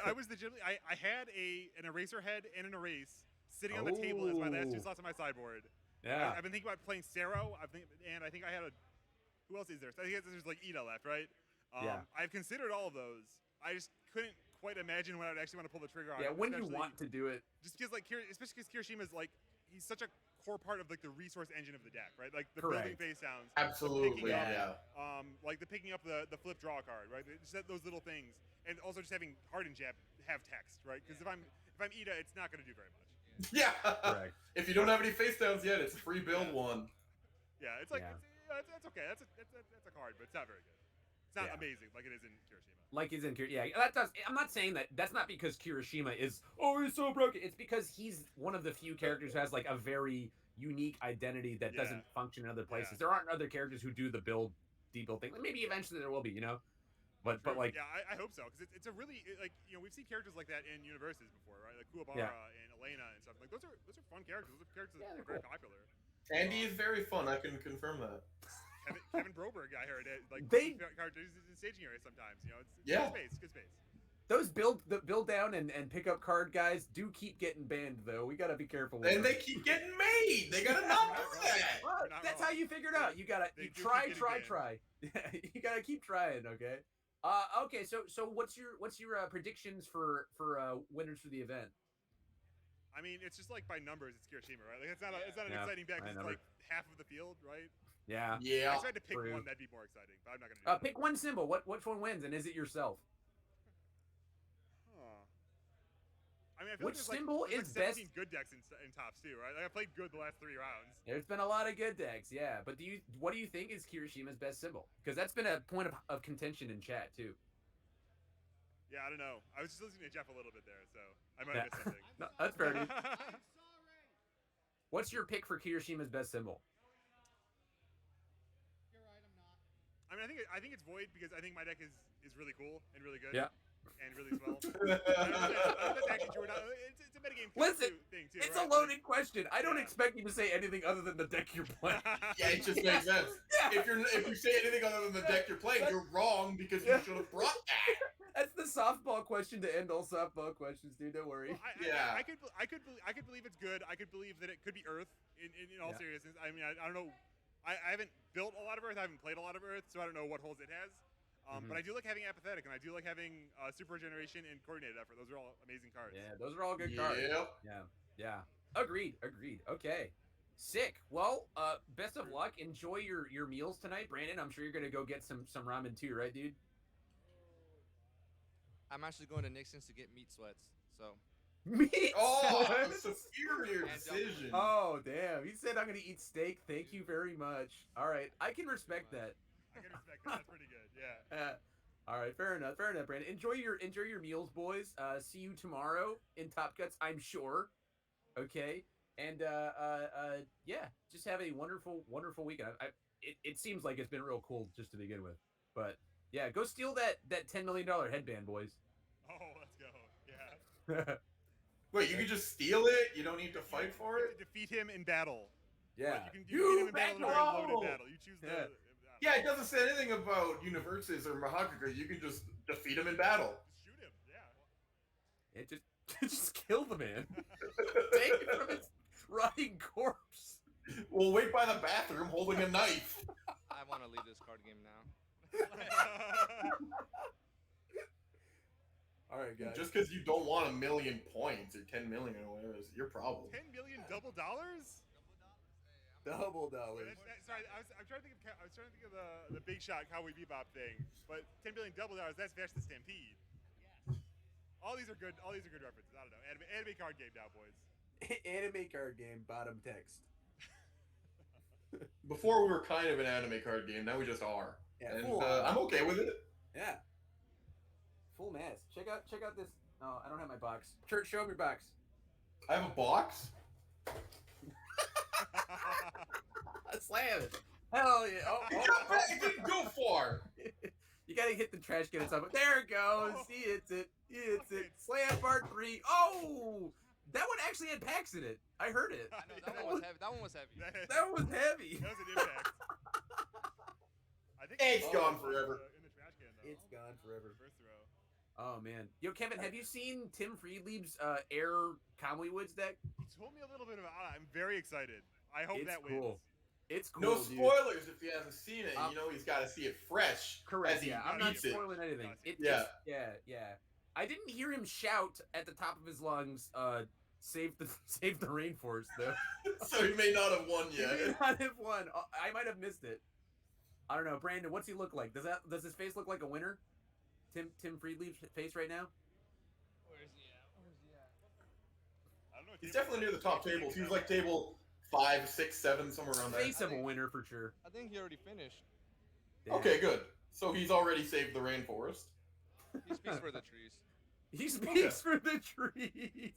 I was legitimately I had an eraser head and an erase sitting on the table as my last 2 slots on my sideboard. Yeah. I've been thinking about playing Sero. I think I had who else is there? I think there's like Ida left, right? I've considered all of those. I just couldn't quite imagine when I would actually want to pull the trigger on it. Yeah, when you want to do it. Just because, especially because Kirishima's like, he's such a core part of like the resource engine of the deck, right? Like the Correct. building face downs, Absolutely, like the picking up the flip draw card, right? Just those little things, and also just having Hardened Jab have text, right? Because if I'm Ida, it's not going to do very much. Yeah. Correct. If you don't have any face downs yet, it's a free build one. Yeah, it's like Yeah. It's okay. That's a card, but it's not very good. It's not amazing like it is in Kirishima. Like he's in that does. I'm not saying that. That's not because Kirishima is he's so broken. It's because he's one of the few characters who has like a very unique identity that doesn't function in other places. There aren't other characters who do the debuild thing. Maybe eventually there will be, But like yeah, I hope so because it's a really like we've seen characters like that in universes before, right? Like Kuwabara and Elena and stuff. Like those are fun characters. Those are characters that are very popular. Andy is very fun. I can confirm that. Kevin Broberg, I heard it. Like characters in staging area sometimes. It's good space. those build down and pick up card guys do keep getting banned though. We gotta be careful. With And them. they keep getting made. They gotta not do that. Well, that's how you figure it out. You gotta try. You gotta keep trying. Okay. Okay. So what's your predictions for winners for the event? I mean, it's just like by numbers, it's Kirishima, right? Like it's not an exciting bet because it's like half of the field, right? Yeah. Yeah. If I tried to pick one, that'd be more exciting, but I'm not gonna do that. Pick one symbol. Which one wins, and is it yourself? I mean, I feel Which like symbol there's is like 17 best? good decks in tops too, right? Like I played good the last 3 rounds. There's been a lot of good decks, yeah. But what do you think is Kirishima's best symbol? Because that's been a point of contention in chat too. Yeah, I don't know. I was just listening to Jeff a little bit there, so I might have missed something. No, that's fair. Dude. What's your pick for Kirishima's best symbol? I mean, I think it's Void because I think my deck is really cool and really good. Yeah. And really swell. I don't know if that's actually true or not. It's a metagame thing too. It's right? a loaded question. I don't expect you to say anything other than the deck you're playing. Yeah, it just makes sense. Yeah. If you say anything other than the deck you're playing, you're wrong because you should have brought that. That's the softball question to end all softball questions, dude. Don't worry. Well, I could believe it's good. I could believe that it could be Earth in all seriousness. I mean, I don't know. I haven't built a lot of Earth. I haven't played a lot of Earth, so I don't know what holes it has. But I do like having Apathetic, and I do like having Super Regeneration and Coordinated Effort. Those are all amazing cards. Yeah, those are all good cards. Yep. Yeah. Agreed. Okay. Sick. Well, best of luck. Enjoy your meals tonight, Brandon. I'm sure you're gonna go get some ramen too, right, dude? I'm actually going to Nixon's to get meat sweats. So. Meat. Oh, sweats? a superior decision. Oh, damn. He said I'm gonna eat steak. Thank you very much. All right, I can respect that. I can respect that. That's pretty good. Yeah. All right, fair enough, Brandon. Enjoy your meals, boys. See you tomorrow in Top Cuts, I'm sure. Okay, and yeah, just have a wonderful weekend. It seems like it's been real cool just to begin with, but yeah, go steal that $10 million headband, boys. Oh, let's go. Yeah. Wait, you can just steal it? You don't need to fight for it? Defeat him in battle. Yeah. Like, you can defeat him in battle or in loaded battle. You choose the. Yeah, it doesn't say anything about Universes or Mahagaka. You can just defeat him in battle. Just shoot him, yeah. It just kill the man. Take it from his rotting corpse. We'll wait by the bathroom holding a knife. I want to leave this card game now. All right, guys. Just because you don't want 1 million points or 10 million or whatever is your problem. 10 million double dollars? Double dollars. Sorry, I'm trying to think of the Big Shot Cowboy Bebop thing, but 10 billion double dollars. That's Vash the Stampede. All these are good. All these are good references. I don't know. Anime card game now, boys. Anime card game. Bottom text. Before we were kind of an anime card game. Now we just are. Yeah, and full I'm okay with it. Yeah. Full mass. Check out this. Oh, I don't have my box. Church, show me your box. I have a box. Slam it. Hell yeah. Oh, It didn't go far. You gotta hit the trash can at some point. There it goes. He hits it. Slam part 3. Oh! That one actually had packs in it. I heard it. I know, that one was heavy. That one was heavy. That was heavy. That was an impact. I think It's gone forever. In the trash can, though. It's gone forever. First throw. Oh man. Yo, Kevin, have you seen Tim Friedlieb's Air Conway Woods deck? He told me a little bit about it. I'm very excited. I hope It's that cool. wins. It's cool. No dude. spoilers if he hasn't seen it. You know he's got to see it fresh. Correct. As he Yeah, I'm not eats it. spoiling anything. Yeah. Yeah. I didn't hear him shout at the top of his lungs, Save the rainforest though. So he may not have won He yet. may not have won. I might have missed it. I don't know, Brandon. What's he look like? Does his face look like a winner? Tim Friedley's face right now. Where's he at? Where's he at? I don't know. He's definitely near the top tables. He was like table 5, 6, 7, somewhere around there. Face of a winner for sure. I think he already finished. Damn. Okay, good. So he's already saved the rainforest. He speaks for the trees. He speaks for the trees.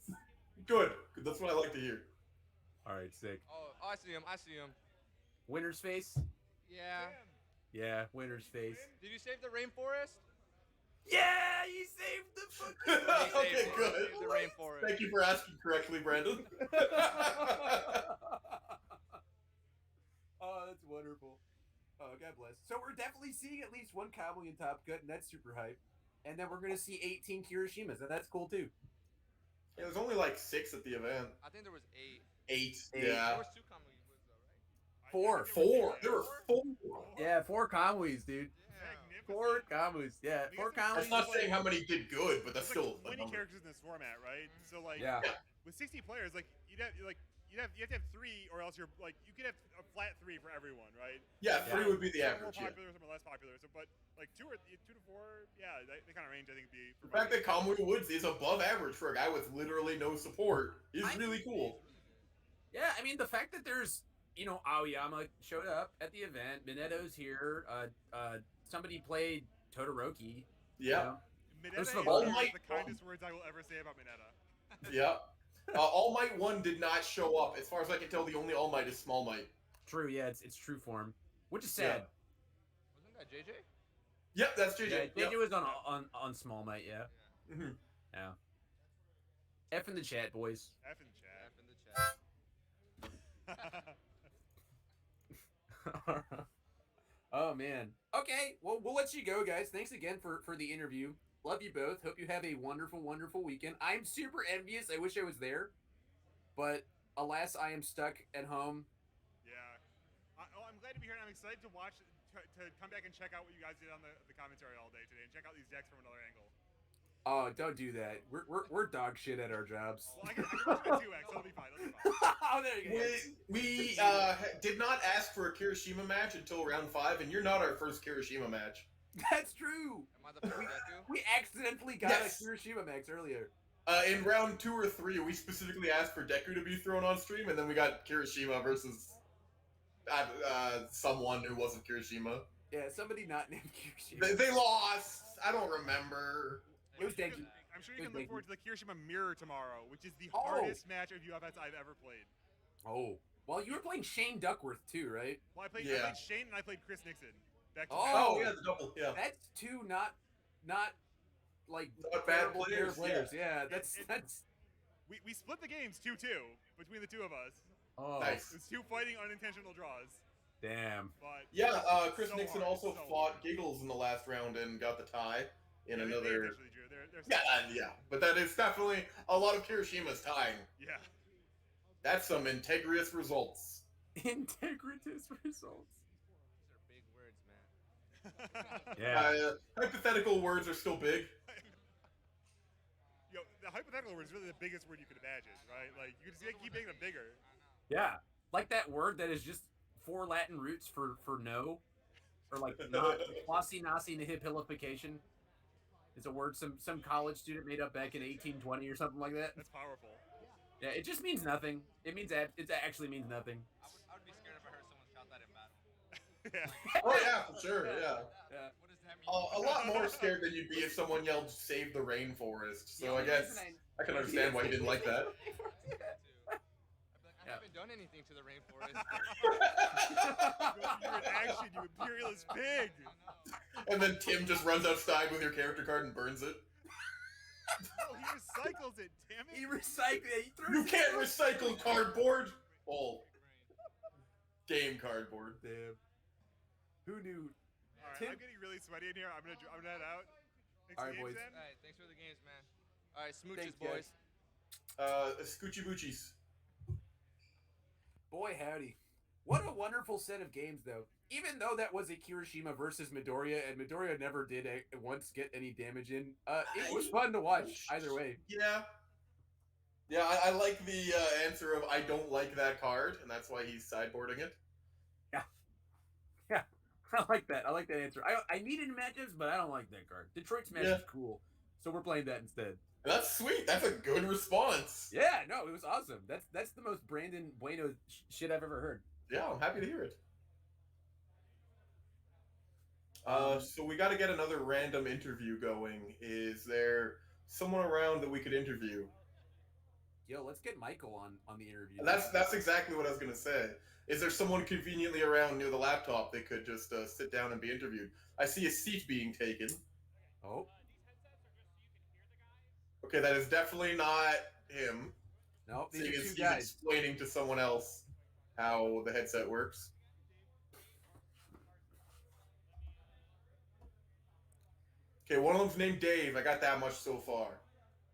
Good. That's what I like to hear. All right, sick. Oh, I see him. I see him. Winner's face. Yeah. Yeah, winner's face. Did you save the rainforest? Yeah, he saved the fucking. Okay, good. Saved the rainforest. Thank you for asking correctly, Brandon. Oh, that's wonderful. Oh, God bless. So we're definitely seeing at least one Cowboy in Top Cut, and that's super hype. And then we're gonna see 18 Kirishimas, and that's cool too. Yeah, there's only like 6 at the event. I think there was 8. 8, Eight. yeah. There was 2 comic books though, right? 4. There were 4. Yeah, 4 Kamuis, dude. 4 Kamus. Yeah, 4 Kamuis. That's not saying how many did good, but that's There's still like a 20 number. characters in this format, right? So like, Yeah. with 60 players, like you have to have 3, or else you're like you could have a flat 3 for everyone, right? Yeah, 3 would be the some average. More Yeah. popular, some are less popular. So, but like 2 to 4, yeah, they kind of range. I think be. The fact that Kamui Woods is above average for a guy with literally no support is really cool. Yeah, I mean the fact that there's Aoyama showed up at the event, Mineto's here, somebody played Todoroki. Yeah. Mineta is All Might the kindest words I will ever say about Mineta. Yeah. All Might 1 did not show up. As far as I can tell, the only All Might is Small Might. True, yeah, it's true form, which is sad. Wasn't that JJ? Yep, that's JJ. Yeah, JJ Yep. was on Small Might, yeah. Mm-hmm. Yeah. F in the chat, boys. F in the chat. F in the chat. Oh man. Okay, well we'll let you go, guys. Thanks again for the interview. Love you both. Hope you have a wonderful, wonderful weekend. I'm super envious. I wish I was there, but alas, I am stuck at home. Yeah. I'm glad to be here, and I'm excited to watch to come back and check out what you guys did on the commentary all day today, and check out these decks from another angle. Oh, don't do that. We're dog shit at our jobs. Well, I can watch my 2x, so it'll be fine. It'll be fine. Oh, there you go. We did not ask for a Kirishima match until round 5, and you're not our first Kirishima match. That's true. Am I the first Deku? We accidentally got Yes. a Hiroshima Max earlier. In round 2 or 3, we specifically asked for Deku to be thrown on stream, and then we got Kirishima versus someone who wasn't Kirishima. Yeah, somebody not named Hiroshima. They lost. I don't remember. It was Deku. I'm sure It you was can look Deku. forward to the Kirishima Mirror tomorrow, which is the Oh. hardest match of UFS I've ever played. Oh. Well, you were playing Shane Duckworth too, right? Well, I played Shane and I played Chris Nixon. Back to Oh, yeah, the double, yeah. That's 2 not like Not bad terrible players, Yeah, that's We split the games 2-2 between the 2 of us. Oh. Nice. It's 2 fighting unintentional draws. Damn. But Yeah, Chris so Nixon hard, also so fought hard. Giggles in the last round and got the tie in Yeah, they another. eventually drew. They're Yeah, but that is definitely a lot of Kirishima's tying. Yeah. That's some integrious results. Integritous results. These are big words, man. Yeah. Hypothetical words are still big. Yo, the hypothetical word is really the biggest word you could imagine, right? Like you can just keep making them bigger. Yeah. Like that word that is just 4 Latin roots for no. Or like not quasi nasi nihilification. It's a word some college student made up back in 1820 or something like that. That's powerful. Yeah, it just means nothing. It actually means nothing. I would be scared if I heard someone shout that in battle. Yeah. Oh yeah, for sure. Yeah. Yeah. What does that mean? A lot more scared than you'd be if someone yelled "Save the rainforest." So I guess I can understand why you didn't like that. I haven't done anything to the rainforest. You're in action, you imperialist pig. And then Tim just runs outside with your character card and burns it. No, he recycles it. Damn it. He recycled it. You can't recycle cardboard. Oh, game cardboard. Damn. Who knew? All right, Tim? I'm getting really sweaty in here. I'm gonna head out. Thanks All for right, the games, boys. then. Alright, thanks for the games, man. Alright, smooches, Thanks, boys. Scoochie Boochies. Boy, howdy. What a wonderful set of games, though. Even though that was a Kirishima versus Midoriya, and Midoriya never did once get any damage in, it was fun to watch either way. Yeah. Yeah, I like the answer of I don't like that card, and that's why he's sideboarding it. Yeah, I like that. I like that answer. I need it in matchups, but I don't like that card. Detroit Smash Yeah. is cool, so we're playing that instead. That's sweet. That's a good response. Yeah, no, it was awesome. That's the most Brandon Bueno shit I've ever heard. Yeah, I'm happy to hear it. So we got to get another random interview going. Is there someone around that we could interview? Yo, let's get Michael on the interview. That's exactly what I was gonna say. Is there someone conveniently around near the laptop that could just sit down and be interviewed? I see a seat being taken. Oh. Okay, that is definitely not him. No, these Seeing are as two he's guys. explaining to someone else how the headset works. Okay, one of them's named Dave. I got that much so far.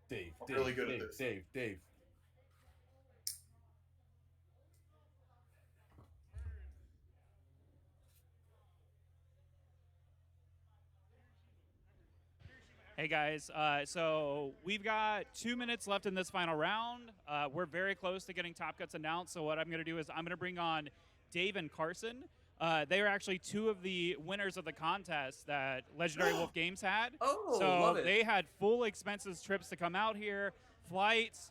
Dave. I'm really good at this. Dave. Hey guys, so we've got 2 minutes left in this final round. We're very close to getting top cuts announced. So what I'm going to do is I'm going to bring on Dave and Carson. They are actually two of the winners of the contest that Legendary Wolf Games had. Oh, so love it. they had full expenses trips to come out here, flights,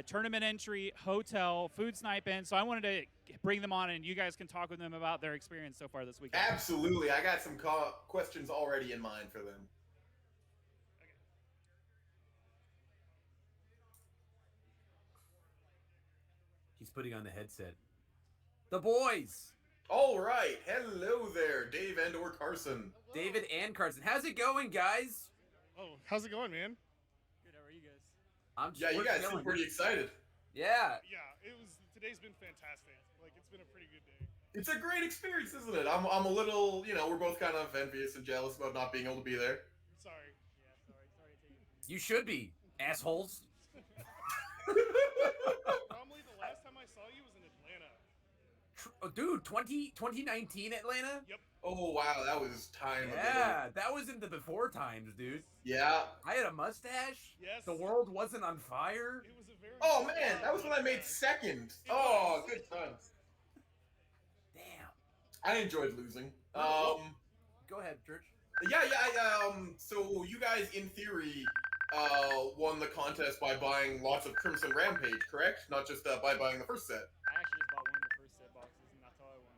tournament entry, hotel, food sniping. So I wanted to bring them on, and you guys can talk with them about their experience so far this weekend. Absolutely. I got some questions already in mind for them. He's putting on the headset. The boys. All right. Hello there, Dave and or Carson. David and Carson. How's it going, guys? Oh, how's it going, man? Good. How are you guys? Yeah, you guys seem pretty excited. Yeah. Yeah, today's been fantastic. Like, it's been a pretty good day. It's a great experience, isn't it? I'm a little, we're both kind of envious and jealous about not being able to be there. Sorry. Yeah, sorry to take it. You should be, assholes. Probably the last time I saw you was in Atlanta. Dude, 2019 Atlanta? Yep. Oh, wow, that was time ago. Yeah, that was in the before times, dude. Yeah. I had a mustache. Yes. The world wasn't on fire. It was a very Oh, man, that was when I made second. Oh, good times. Damn. I enjoyed losing. Go ahead, Church. Yeah, so you guys, in theory, won the contest by buying lots of Crimson Rampage, correct? Not just by buying the first set. I actually just bought one of the first set boxes, and that's how I won.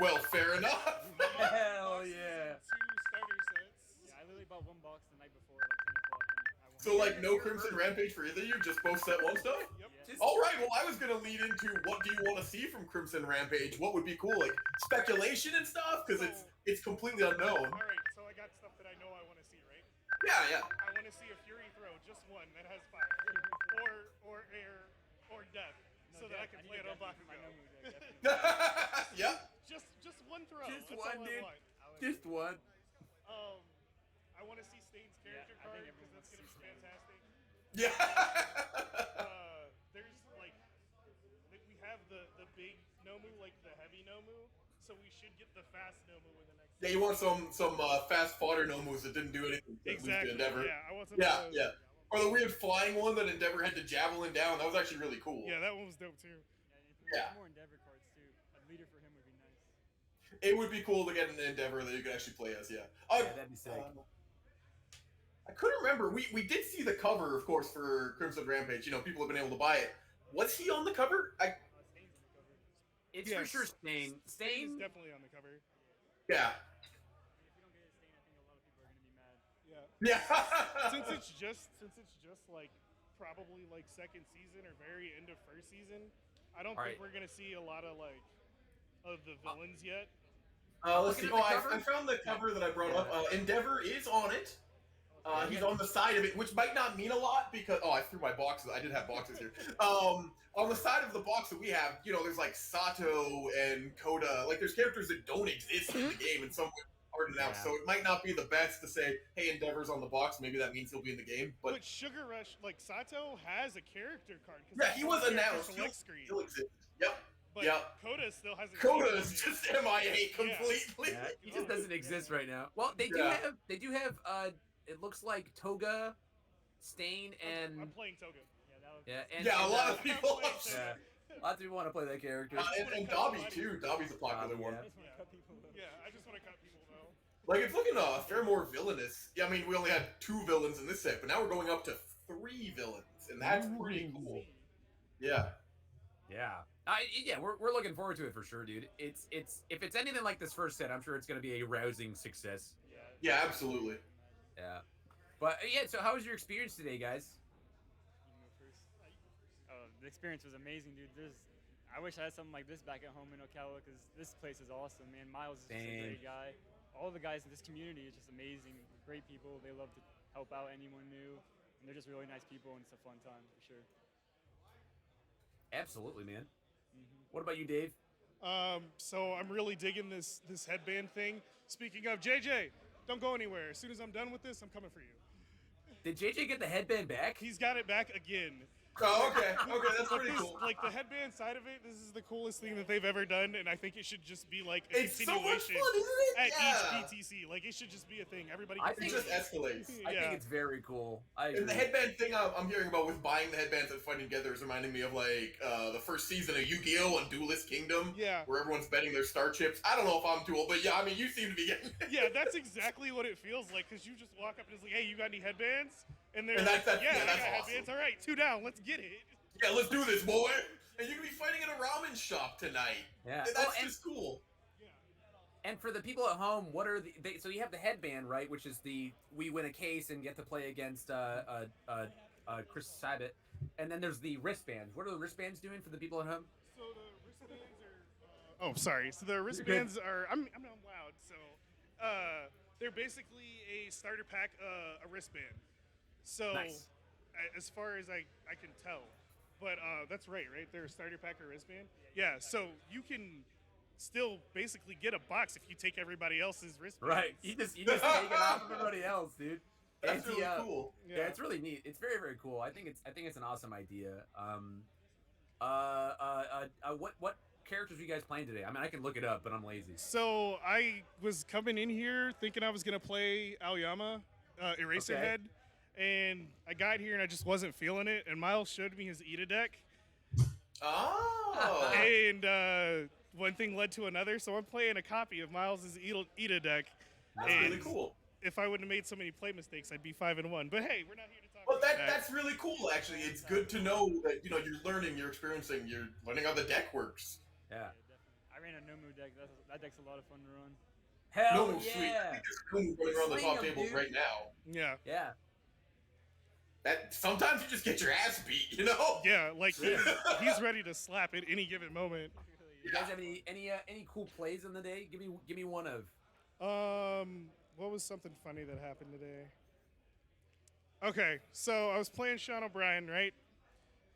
Well, fair enough. Hell yeah. 2 starter sets. Yeah, I literally bought one box the night before, like 10 o'clock, and I won. So, like, no Crimson Rampage for either of you, just both set one stuff? Yep. All right, well, I was going to lead into what do you want to see from Crimson Rampage? What would be cool? Like, speculation and stuff? Because it's completely unknown. All right, so I got stuff that I know I want to see, right? Yeah. I want to see a Fury throw, just one that has fire, or air, or death, so that I can play it on Bakugo. Yep. Just one throw. Just That's one, all dude. I want. Just one. I want to see Stain's character card because that's gonna be fantastic. Yeah. There's like we have the big Nomu, like the heavy Nomu, so we should get the fast Nomu in the next. Yeah, you want some fast fodder Nomus that didn't do anything. Exactly. Endeavor. Yeah, I want some. Yeah. Or the weird flying one that Endeavor had to javelin down. That was actually really cool. Yeah, that one was dope too. Yeah. More Endeavor cards too. A leader for him would be nice. It would be cool to get an Endeavor that you could actually play as. Yeah. That'd be sick. I couldn't remember. We did see the cover, of course, for Crimson Rampage. People have been able to buy it. Was he on the cover? It's for sure Stain. Stain is definitely on the cover. Yeah. If you don't get a Stain, I think a lot of people are gonna be mad. Yeah. Yeah. since it's just like probably like second season or very end of first season, I don't think we're gonna see a lot of like of the villains yet. Let's see. Oh, I found the cover that I brought up. Endeavor is on it. He's on the side of it, which might not mean a lot because I threw my boxes. I did have boxes here. On the side of the box that we have, there's like Sato and Koda. Like there's characters that don't exist in the game in some way hard announced. So it might not be the best to say, hey, Endeavor's on the box. Maybe that means he'll be in the game. But Sugar Rush, like Sato has a character card. Yeah, he was announced. He'll exist. Yep. But Koda still hasn't. Koda is just MIA completely. Yeah, he just doesn't exist right now. Well, they do have. It looks like Toga, Stain, and I'm playing Toga. Yeah, and, Yeah, a lot of people. Yeah, lots of people want to play that character. And Dobby too. Dobby's a popular one. Yeah, I just want to cut people though. Like it's looking a fair more villainous. Yeah, I mean we only had 2 villains in this set, but now we're going up to 3 villains, and that's pretty cool. Yeah. Yeah. We're looking forward to it for sure, dude. It's if it's anything like this first set, I'm sure it's going to be a rousing success. Yeah, absolutely. Yeah. But yeah, so how was your experience today, guys? The experience was amazing, dude. I wish I had something like this back at home in Ocala because this place is awesome, man. Miles is just a great guy. All the guys in this community is just amazing. Great people. They love to help out anyone new, and they're just really nice people, and it's a fun time for sure. Absolutely, man. What about you, Dave? So I'm really digging this headband thing. Speaking of JJ, don't go anywhere. As soon as I'm done with this, I'm coming for you. Did JJ get the headband back? He's got it back again. Oh, okay. Okay, that's pretty cool. Like the headband side of it, this is the coolest thing that they've ever done, and I think it should just be like a It's so much continuation fun, isn't it? at Yeah. each PTC. Like it should just be a thing. Everybody. I Can think it just escalates. I think it's very cool. I agree. And the headband thing I'm hearing about with buying the headbands and fighting together is reminding me of like the first season of Yu-Gi-Oh! On Duelist Kingdom. Yeah. Where everyone's betting their star chips. I don't know if I'm too old, but yeah, I mean, you seem to be getting. Yeah, that's exactly what it feels like because you just walk up and it's like, hey, you got any headbands? And they're And like, that's yeah, I got awesome. headbands. All right, 2 down. Let's get it. Yeah, let's do this, boy. And you can be fighting in a ramen shop tonight. Yeah. And that's just cool. And for the people at home, what are so you have the headband, right? Which is we win a case and get to play against Chris Sabat, and then there's the wristbands. What are the wristbands doing for the people at home? So the wristbands are. Oh, sorry. So the wristbands are. I'm not loud. So they're basically a starter pack, a wristband. So Nice. As far as I can tell, but that's right. They're a starter pack or wristband. Yeah. So you can still basically get a box if you take everybody else's wristbands. Right. You just take it off of everybody else, dude. That's really cool. Yeah, it's really neat. It's very, very cool. I think it's an awesome idea. What characters are you guys playing today? I mean, I can look it up, but I'm lazy. So I was coming in here thinking I was gonna play Aoyama, Eraserhead, and I got here and I just wasn't feeling it. And Miles showed me his Ida deck. Oh. And one thing led to another, so I'm playing a copy of Miles's Ida deck. That's and really cool. If I wouldn't have made so many play mistakes, I'd be 5-1. But hey, we're not here to talk Well, about that. that's really cool, actually. It's good to know that, you're learning, you're experiencing, you're learning how the deck works. Yeah. I ran a Nomu deck. That deck's a lot of fun to run. Hell No, sweet. yeah. I think there's Nomu running around the Swing top 'em, tables dude. right now. Yeah. Yeah. That sometimes you just get your ass beat, you know? Yeah, like he's ready to slap at any given moment. You guys have any cool plays in the day? Give me one of. What was something funny that happened today? Okay, so I was playing Sean O'Brien, right?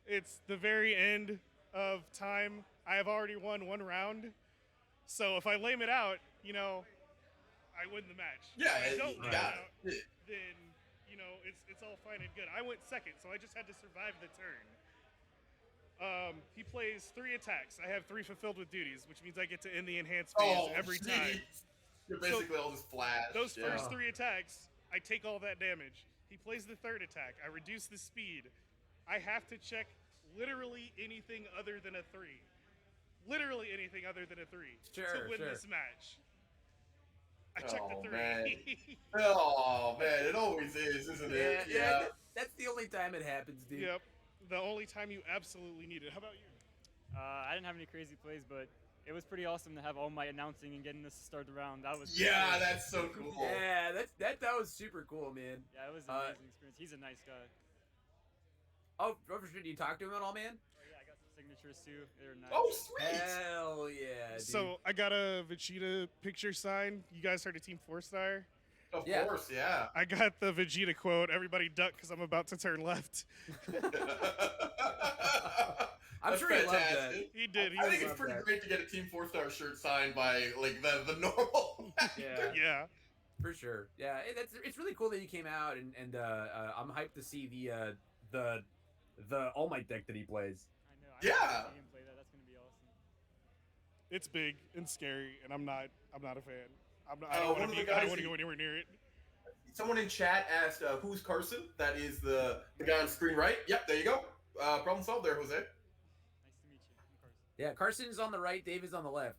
It's the very end of time. I have already won 1 round. So if I lame it out, I win the match. Yeah, if I don't lame it got out, it. then, it's all fine and good. I went second, so I just had to survive the turn. He plays 3 attacks. I have 3 fulfilled with duties, which means I get to end the enhanced phase every time. You're basically all just flash. Those yeah. first 3 attacks, I take all that damage. He plays the 3rd attack. I reduce the speed. I have to check literally anything other than a 3. Literally anything other than a 3 to win this match. I checked the 3. Man. Oh, man. It always is, isn't it? Yeah. That's the only time it happens, dude. Yep. The only time you absolutely need it. How about you? I didn't have any crazy plays, but it was pretty awesome to have All Might announcing and getting us to start the round. That was Yeah, cool. that's so cool. Yeah, that was super cool, man. Yeah, it was an amazing experience. He's a nice guy. Oh, did you talk to him at all, man? Oh yeah, I got some signatures too. They're nice. Oh, sweet. Hell yeah, dude. So I got a Vegeta picture signed. You guys heard of Team 4-Star? Of course, yeah. I got the Vegeta quote. Everybody duck because I'm about to turn left. I'm sure he loved that. He did. I think it's pretty great to get a Team 4-Star shirt signed by like the normal. Yeah. For sure. Yeah, it's really cool that he came out, and I'm hyped to see the All Might deck that he plays. I know. Yeah. I see him play that. That's gonna be awesome. It's big and scary, and I'm not a fan. I one don't of want the to guys go anywhere near it. Someone in chat asked, "Who's Carson?" That is the guy on screen, right? Yep, there you go. Problem solved there, Jose. Nice to meet you. I'm Carson. Yeah, Carson is on the right. Dave is on the left.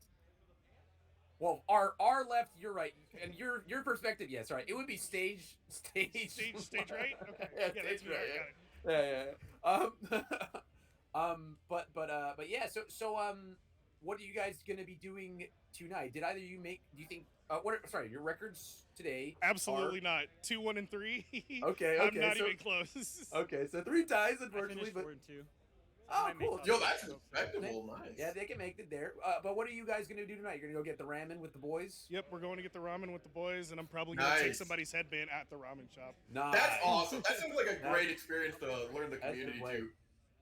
Well, our left, your right, and your perspective. Yes, right. It would be stage Stage right. Okay. Yeah, Yeah, that's stage me. right. I got it. Yeah. But yeah. So what are you guys gonna be doing tonight? Did either you make? Do you think? Sorry, your records today? Absolutely not. 2-1-3. Okay. I'm not so, even close. Okay, so 3 ties, I unfortunately. finished But 4-2. oh, might make cool. up. Yo, that's respectable. Nice. Yeah, they can make it there. But what are you guys gonna do tonight? You're gonna go get the ramen with the boys? Yep, we're going to get the ramen with the boys, and I'm probably going to take Nice. somebody's headband at the ramen shop. Nice. That's awesome. That sounds like a great experience to learn the community play. too.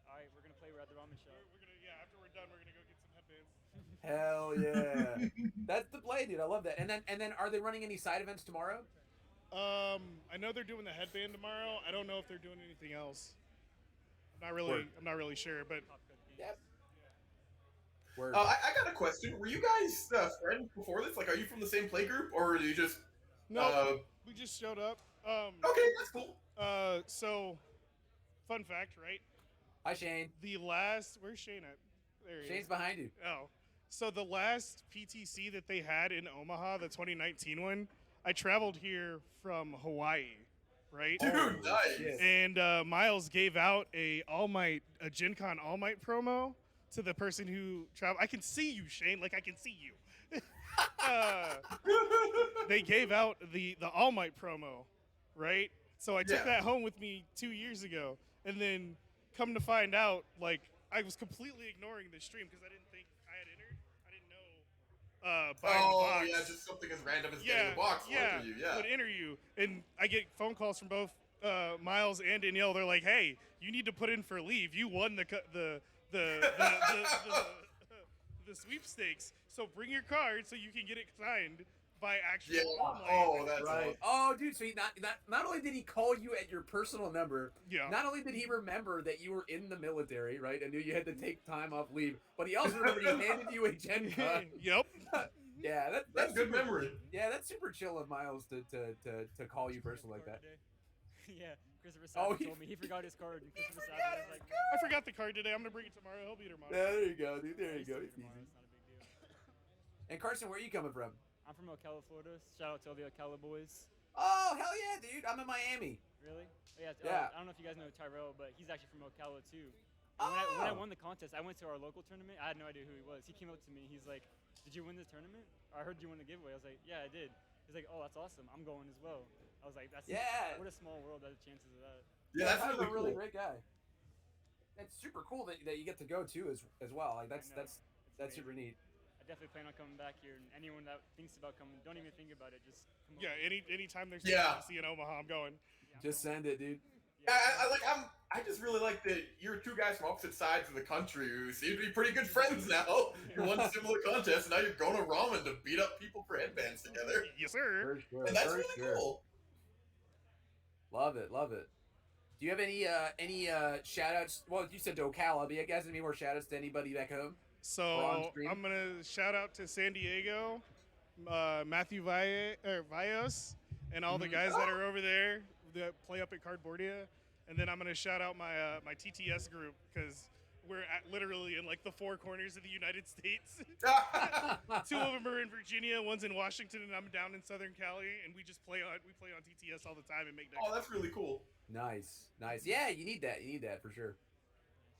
All right, we're gonna play. We're at the ramen shop. After we're done, we're going to go get some headbands. Hell yeah. That's the play, dude. I love that. And then are they running any side events tomorrow? I know they're doing the headband tomorrow. I don't know if they're doing anything else. I'm not really sure, but Yep. I got a question. Were you guys friends before this? Like, are you from the same play group, or do you just? no, we just showed up. Okay, that's cool. So, fun fact, right? Hi, Shane. Where's Shane at? There he Shane's is. behind you. Oh, so the last PTC that they had in Omaha, the 2019 one, I traveled here from Hawaii, right? Dude, nice. And Miles gave out a Gen Con All Might promo to the person who traveled. I can see you, Shane. Like, I can see you. They gave out the All Might promo, right? So I took that home with me 2 years ago, and then come to find out, like, I was completely ignoring the stream because I didn't think I had entered. I didn't know. Buying the box. Yeah, just something as random as getting a box would enter you. Yeah. Would enter you, and I get phone calls from both Miles and Danielle. They're like, "Hey, you need to put in for leave. You won the sweepstakes. So bring your card so you can get it signed by actual All Might." Oh, that's right. Oh, dude. So he not only did he call you at your personal number, Yeah. not only did he remember that you were in the military, right, and knew you had to take time off leave, but he also remembered he handed you a Gen Con. Yep. Yeah, that's good super, memory. Yeah, that's super chill of Miles to call you personal like that. Yeah, Christopher Oh, Savage told me he forgot his card. And Christopher Savage was like, I forgot the card today. I'm gonna bring it tomorrow. He'll be here tomorrow. Yeah, there you go, dude. There you go. It's easy. And Carson, where are you coming from? I'm from Ocala, Florida. Shout out to all the Ocala boys. Oh, hell yeah, dude. I'm in Miami. Really? Yeah. Yeah. I don't know if you guys know Tyrell, but he's actually from Ocala too. And when I won the contest, I went to our local tournament. I had no idea who he was. He came up to me. He's like, "Did you win this tournament? I heard you won the giveaway." I was like, "Yeah, I did." He's like, "Oh, that's awesome. I'm going as well." I was like, "That's what a small world. That the chances of that." Yeah, that's a really cool. great guy. It's super cool that you get to go too as well. Like that's super neat. I definitely plan on coming back here, and anyone that thinks about coming, don't even think about it. Just come Yeah. over. Anytime there's Yeah. PTC in Omaha, I'm going. Just send it, dude. I just really like that you're two guys from opposite sides of the country who seem to be pretty good friends now. You won similar contests, and now you're going to ramen to beat up people for headbands together. Yes, sir. For sure. And that's for really sure. cool. Love it. Do you have any shout outs? Well, you said to Ocala, but you guys have any more shout outs to anybody back home? So I'm gonna shout out to San Diego, Matthew Valles, and all the guys that are over there that play up at Cardboardia. And then I'm gonna shout out my TTS group because we're literally in like the four corners of the United States. Two of them are in Virginia, one's in Washington, and I'm down in Southern Cali. And we play on TTS all the time and make decks. Oh, that's really cool. Nice. Yeah, you need that for sure.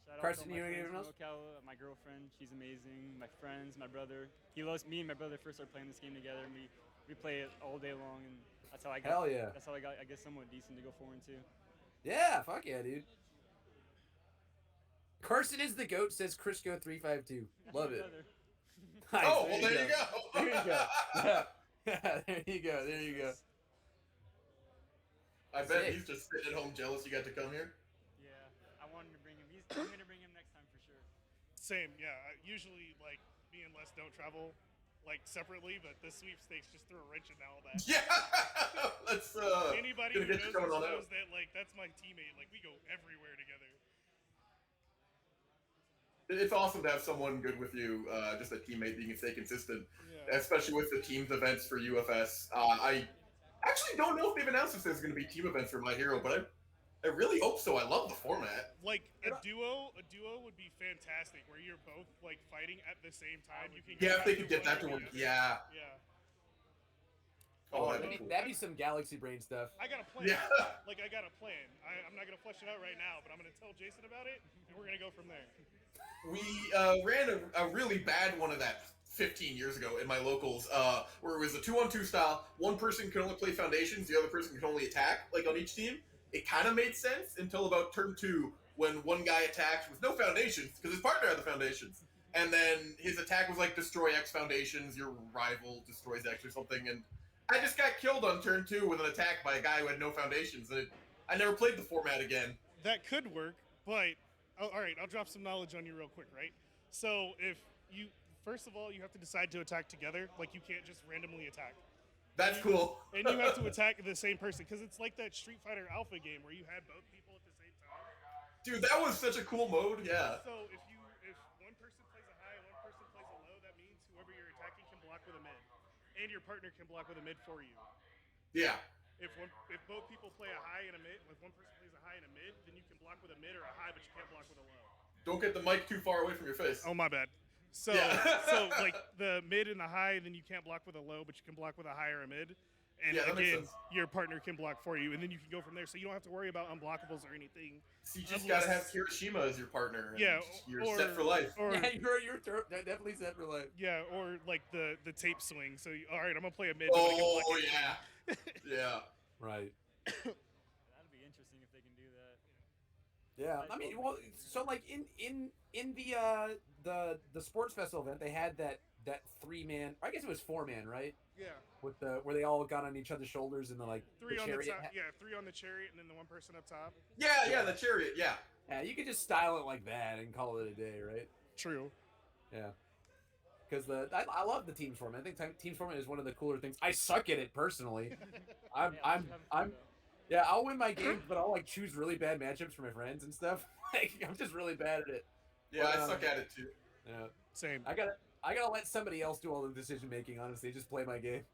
Shout Carson, out to you all my anything friends else? from Ocala, my girlfriend, she's amazing. My friends, my brother. He loves me and my brother first started playing this game together, and we play it all day long, and that's how I got. Hell yeah. That's how I got, I guess, somewhat decent to go 4-2. Yeah, fuck yeah, dude. Carson is the GOAT, says Crisco352. Love it. Nice, Oh, well, there you go. There you go. Yeah, there you go. There you go. I bet Sick. he's just sitting at home jealous you got to come here. Yeah, I wanted to bring him. I'm gonna bring him next time for sure. Same, yeah. Usually, like, me and Les don't travel, like, separately, but this sweepstakes just threw a wrench in all that. Yeah! Let's, Anybody gonna who get knows you going on us knows out. that, like, that's my teammate. Like, we go everywhere together. It's awesome to have someone good with you, just a teammate that you can stay consistent, Yeah. especially with the teams events for UFS. I actually don't know if they've announced if there's going to be team events for My Hero, but I really hope so. I love the format. Like a duo would be fantastic, where you're both like fighting at the same time. You can Yeah, if they after could get one that to or work. the other. Yeah. Yeah. Oh, that'd that'd be be some Galaxy Brain stuff. I got a plan. Yeah. Like I got a plan. I'm not gonna flesh it out right now, but I'm gonna tell Jason about it, and we're gonna go from there. We ran a really bad one of that 15 years ago in my locals, where it was a 2-on-2 style. One person could only play foundations, the other person could only attack, like on each team. It kind of made sense until about turn 2, when one guy attacked with no foundations, because his partner had the foundations. And then his attack was like, destroy X foundations, your rival destroys X or something, and I just got killed on turn 2 with an attack by a guy who had no foundations, and I never played the format again. That could work, but all right, I'll drop some knowledge on you real quick, right? So if you first of all, you have to decide to attack together. Like you can't just randomly attack. That's cool. And you have to attack the same person, because it's like that Street Fighter Alpha game where you had both people at the same time. Dude, that was such a cool mode. Yeah. So if one person plays a high and one person plays a low, that means whoever you're attacking can block with a mid, and your partner can block with a mid for you. Yeah. If both people play a high and a mid, if one person plays a high and a mid, then you can block with a mid or a high, but you can't block with a low. Don't get the mic too far away from your face. Oh, my bad. So, Yeah. so like the mid and the high, then you can't block with a low, but you can block with a high or a mid. And Yeah, that makes again, sense. your partner can block for you, and then you can go from there. So you don't have to worry about unblockables or anything. So you just gotta have Hiroshima as your partner. And Yeah, you're set for life. Or, Yeah, you're definitely set for life. Yeah, or like the tape swing. So all right, I'm gonna play a mid. but I can Oh block it. yeah, yeah. Right. That'd be interesting if they can do that. Yeah, I mean, well, so like in the sports festival event, they had that 3-man, I guess it was 4-man, right? Yeah. With where they all got on each other's shoulders and like Three the on the chariot. top. Yeah, 3 on the chariot, and then the one person up top. Yeah, the chariot. Yeah. Yeah, you could just style it like that and call it a day, right? True. Yeah. Because I love the teams format. I think teams format is one of the cooler things. I suck at it personally. Yeah, I'll win my games, but I'll like choose really bad matchups for my friends and stuff. Like I'm just really bad at it. Yeah, But, I suck at it too. Yeah. Same. I gotta let somebody else do all the decision making. Honestly, just play my game.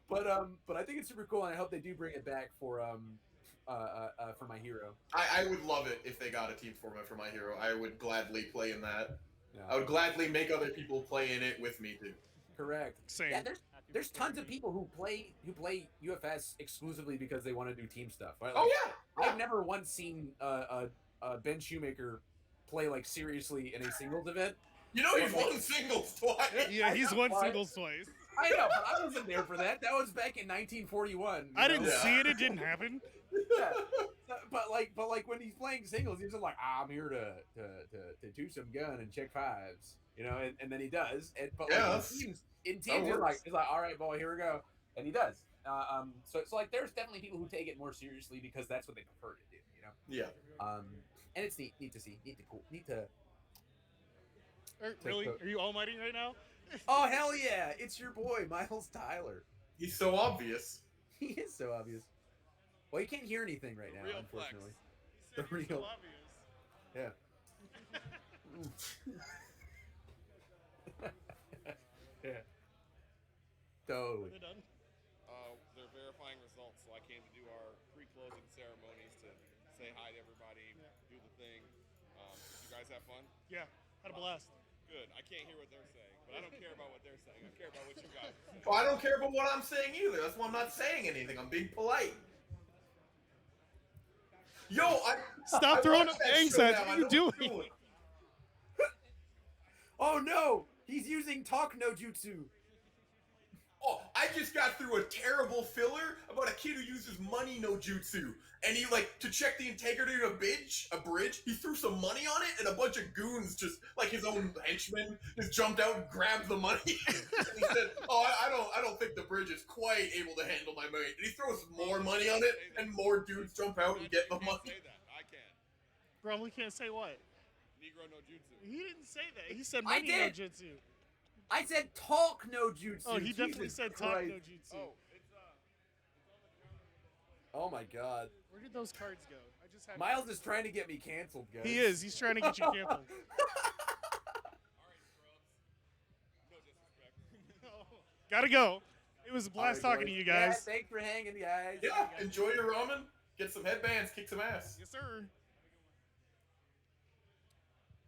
but, but I think it's super cool, and I hope they do bring it back for My Hero. I would love it if they got a team format for My Hero. I would gladly play in that. Yeah. I would gladly make other people play in it with me too. Correct. Same. Yeah, there's tons of people who play UFS exclusively because they want to do team stuff. Right? Oh Like, yeah. I've never once seen Ben Shoemaker play like seriously in a singles event. You know, he's won singles twice. Yeah, he's won Why? singles twice. I know, but I wasn't there for that. That was back in 1941. I didn't know? see it. It didn't happen. Yeah. But like when he's playing singles, he's just like, I'm here to do some gun and check fives, you know, and then he does. But like Yeah, in teams, he's like, all right, boy, here we go, and he does. So like, there's definitely people who take it more seriously because that's what they prefer to do, you know. Yeah. And it's neat to see, neat to. Really? Are you all mighty right now? Oh hell yeah! It's your boy Miles Tyler. He's so obvious. He is so obvious. Well, you can't hear anything right now, unfortunately. The real. Yeah. Yeah. Totally. They're done. They're verifying results, so I came to do our pre-closing ceremonies to say hi to everybody, do the thing. Did you guys have fun? Yeah, had a blast. Good. I can't hear what they're saying, but I don't care about what they're saying. I care about what you guys are saying. Well, I don't care about what I'm saying either. That's why I'm not saying anything. I'm being polite. Yo, Stop throwing up eggs at What What are you doing? Oh no! He's using talk no jutsu. Oh, I just got through a terrible filler about a kid who uses money no jutsu. And he, like, to check the integrity of a bridge, he threw some money on it, and a bunch of goons just, like his own henchmen, just jumped out and grabbed the money. And he said, oh, I don't think the bridge is quite able to handle my money. And he throws more money on it, and more dudes jump out and get the money. Say that. I can. Bro, we can't say what? Negro no jutsu. He didn't say that. He said I money no did. jutsu. I said talk no jutsu. Oh, he definitely Jesus said talk Christ. no jutsu. Oh, Oh my god. Where did those cards go? I just had. Miles is trying to get me canceled, guys. He is. He's trying to get you canceled. all right, scrubs. No disrespect. Gotta go. It was a All right, blast talking boys. to you Yeah, guys. thanks for hanging, guys. Yeah, enjoy your ramen. Get some headbands. Kick some ass. Yes, sir.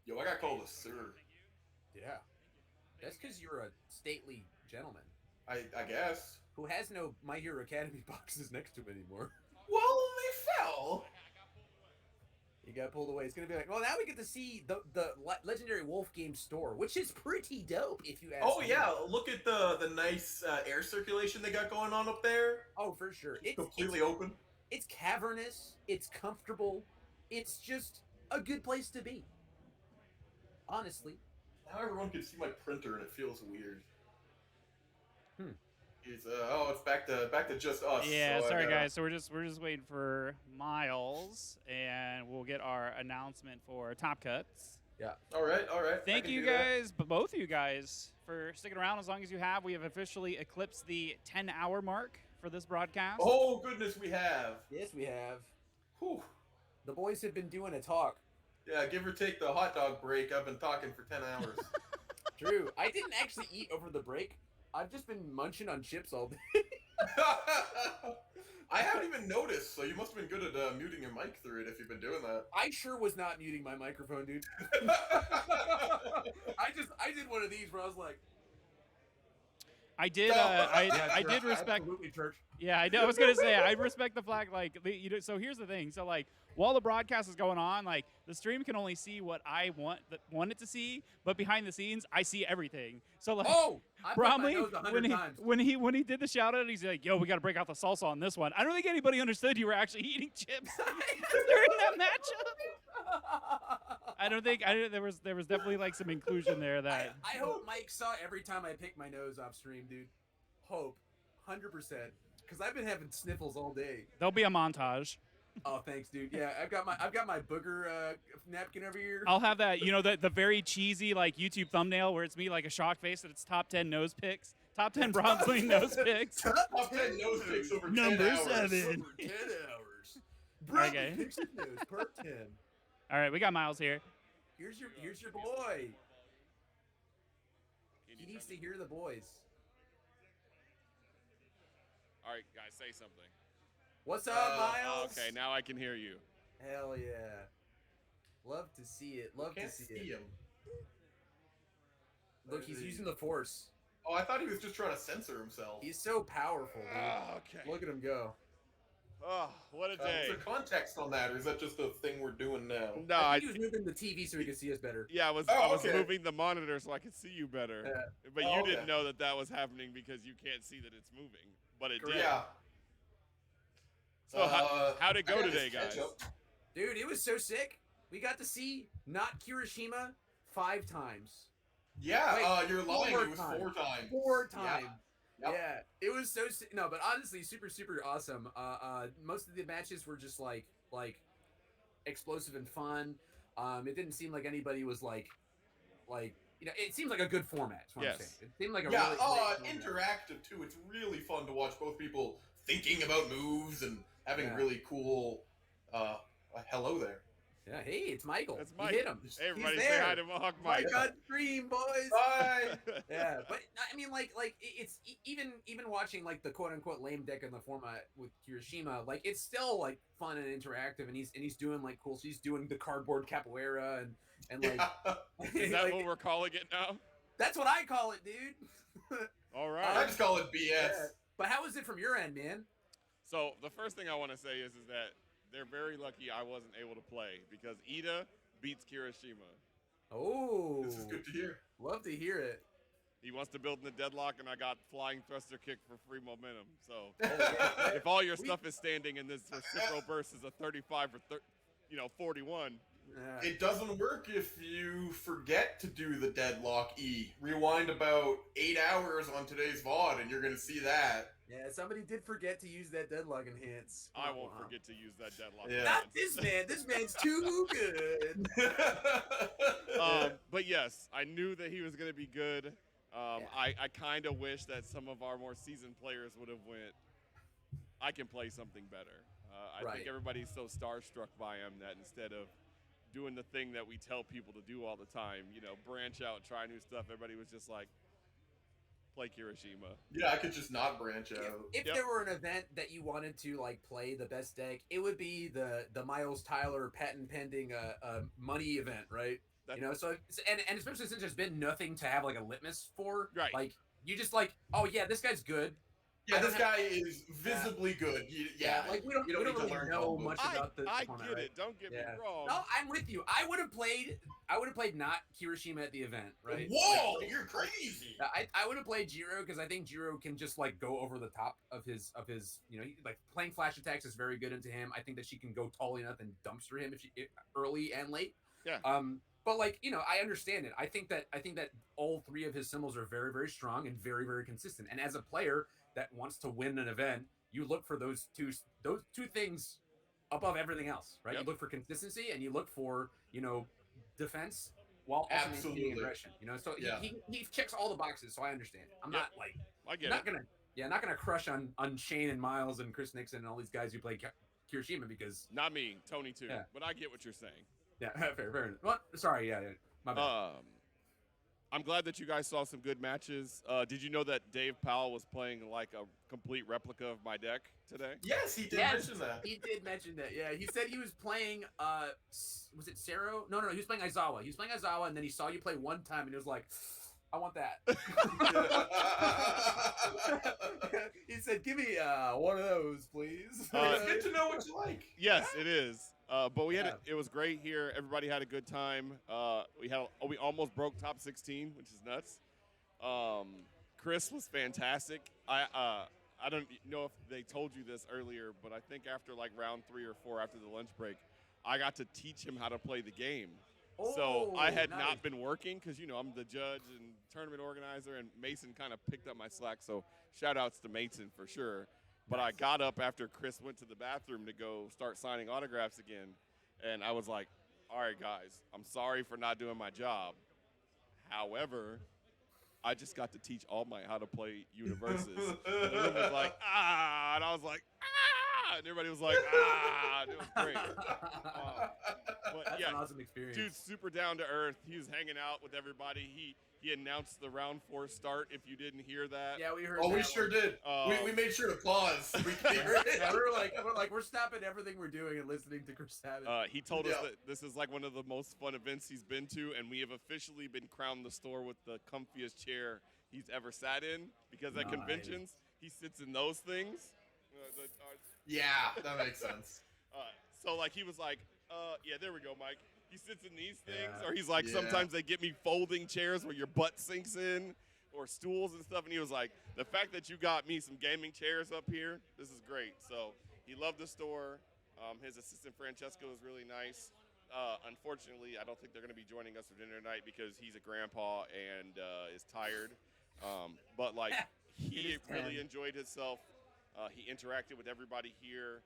Yo, I got called a sir. Yeah. That's because you're a stately gentleman. I guess. Who has no My Hero Academy boxes next to him anymore. Well, they fell. He got pulled away. It's gonna be like, well, now we get to see the Legendary Wolf Game store, which is pretty dope if you ask Oh me. yeah, look at the nice air circulation they got going on up there. Oh, for sure. It's completely open. It's cavernous. It's comfortable. It's just a good place to be. Honestly. Now everyone can see my printer and it feels weird. It's back to just us. Yeah, so sorry guys. So we're just waiting for Miles, and we'll get our announcement for Top Cuts. Yeah. All right. Thank you guys, both of you guys, for sticking around as long as you have. We have officially eclipsed the 10-hour mark for this broadcast. Oh goodness, we have. Yes, we have. Whew. The boys have been doing a talk. Yeah, give or take the hot dog break, I've been talking for 10 hours. True. I didn't actually eat over the break. I've just been munching on chips all day. I haven't even noticed, so you must have been good at muting your mic through it if you've been doing that. I sure was not muting my microphone, dude. I did one of these where I was like, I did. I did respect. Absolutely, church. Yeah, I know. I was gonna say I respect the fact. Like, so here's the thing. So like, while the broadcast is going on, like the stream can only see what I want it to see, but behind the scenes, I see everything. So like, Bromley, when he did the shout out, he's like, "Yo, we got to break out the salsa on this one." I don't think anybody understood you were actually eating chips during that matchup. I don't think there was definitely like some inclusion there that I hope Mike saw every time I pick my nose off stream, dude. Hope, 100%. Because I've been having sniffles all day. there'll be a montage. Oh, thanks, dude. Yeah, I've got my booger napkin over here. I'll have that. You know, the very cheesy like YouTube thumbnail where it's me like a shocked face and it's top 10 nose picks, top 10 Bromley nose picks. Top 10 nose picks over 10 Number hours. 7. Over 10 hours. Okay. Picks his nose per 10. All right, we got Miles here. Here's your boy. He needs to hear the boys. All right, guys, say something. What's up, Miles? Okay, now I can hear you. Hell yeah. Love to see it. Love to Can't see see it. him. Look, he's using the force. Oh, I thought he was just trying to censor himself. He's so powerful, dude. Okay. Look at him go. Oh, what a day. Is there context on that, or is that just a thing we're doing now? No, I think he was moving the TV so he could see us better. Yeah, I was okay. moving the monitor so I could see you better. Yeah. But Oh, you okay. didn't know that was happening because you can't see that it's moving. But it did. Yeah. So how'd it I go got today, this guys? ketchup. Dude, it was so sick. We got to see not Kirishima 5 times. Yeah, Wait, you're lying. four It was times. 4 times. 4 times. Yep. Yeah, it was so sick. No, but honestly, super, super awesome. Most of the matches were just like explosive and fun. It didn't seem like anybody was like you know, it seems like a good format. Is what I'm saying. It seemed like a really great format. Interactive too. It's really fun to watch both people thinking about moves and having really cool. Hello there. Yeah, hey, it's Michael. That's You Mike. hit him. Hey, everybody, He's say there. hi to Mohawk Mike. Mike on stream, boys. Bye. Yeah, but I mean, like it's even watching like the quote unquote lame deck in the format with Kirishima, like it's still like fun and interactive, and he's doing like cool. So he's doing the cardboard capoeira and like. Is that like, what we're calling it now? That's what I call it, dude. All I right. just call it BS. Yeah. But how was it from your end, man? So the first thing I want to say is that they're very lucky I wasn't able to play because Ida beats Kirishima. Oh, This is good to hear. Love to hear it. He wants to build in the deadlock, and I got flying thruster kick for free momentum. So yeah. if all your stuff is standing and this reciprocal burst is a 35 or 41, It doesn't work if you forget to do the deadlock E. Rewind about 8 hours on today's VOD, and you're gonna see that. Yeah, somebody did forget to use that deadlock enhance. I won't forget to use that deadlock. Yeah. Not this man. This man's too good. But yes, I knew that he was going to be good. I kind of wish that some of our more seasoned players would have went, I can play something better. I think everybody's so starstruck by him that instead of doing the thing that we tell people to do all the time, you know, branch out, try new stuff, everybody was just like, play Kirishima. Yeah, I could just not branch out. If there were an event that you wanted to like play the best deck, it would be the Miles Tyler patent pending money event, right? You know, so and especially since there's been nothing to have like a litmus for, right? Like you just like, oh yeah, this guy's good. Yeah, this guy is visibly good. Like we don't really know much about the I opponent, get right? it. Don't get me wrong. No, I'm with you. I would have played not Kirishima at the event, right? Whoa, you're crazy. I would have played Jiro because I think Jiro can just like go over the top of his like playing flash attacks is very good into him. I think that she can go tall enough and dumpster him early and late. Yeah. But like, I understand it. I think that all three of his symbols are very, very strong and very, very consistent. And as a player that wants to win an event, you look for those two things above everything else, right? You look for consistency and you look for, defense while also maintaining aggression. So he checks all the boxes, so I understand it. I'm not like I get not gonna crush on Shane and Miles and Chris Nixon and all these guys who play Kirishima because not me, Tony too. Yeah. But I get what you're saying. Yeah, fair enough. Well, sorry, my bad. I'm glad that you guys saw some good matches. Did you know that Dave Powell was playing like a complete replica of my deck today? Yes, he did mention that. He did mention that. Yeah, he said he was playing. Was it Sero? No, he was playing Aizawa. He was playing Aizawa, and then he saw you play one time, and he was like, "I want that." He said, "Give me one of those, please." It's good to know what you like. Yes, it is. But we had it was great here. Everybody had a good time. We almost broke top 16, which is nuts. Chris was fantastic. I don't know if they told you this earlier, but I think after like round 3 or 4 after the lunch break, I got to teach him how to play the game. So I had not been working because, I'm the judge and tournament organizer, and Mason kind of picked up my slack. So shout outs to Mason for sure. But I got up after Chris went to the bathroom to go start signing autographs again. And I was like, all right, guys, I'm sorry for not doing my job. However, I just got to teach All Might how to play Universes. And the room was like, and I was like, and everybody was like, and it was great. That's an awesome experience. Dude's super down to earth. He was hanging out with everybody. He announced the round 4 start. If you didn't hear that, yeah, we heard. Oh, we sure did. We made sure to pause. We could hear it. Yeah, we're stopping everything we're doing and listening to Chris Savage. He told us that this is like one of the most fun events he's been to, and we have officially been crowned the store with the comfiest chair he's ever sat in because at conventions he sits in those things. Yeah, that makes sense. So like he was like, yeah, there we go, Mike. He sits in these things, or he's like, sometimes they get me folding chairs where your butt sinks in, or stools and stuff. And he was like, the fact that you got me some gaming chairs up here, this is great. So he loved the store. His assistant Francesco is really nice. Unfortunately, I don't think they're going to be joining us for dinner tonight because he's a grandpa and is tired. But like, he really enjoyed himself. He interacted with everybody here.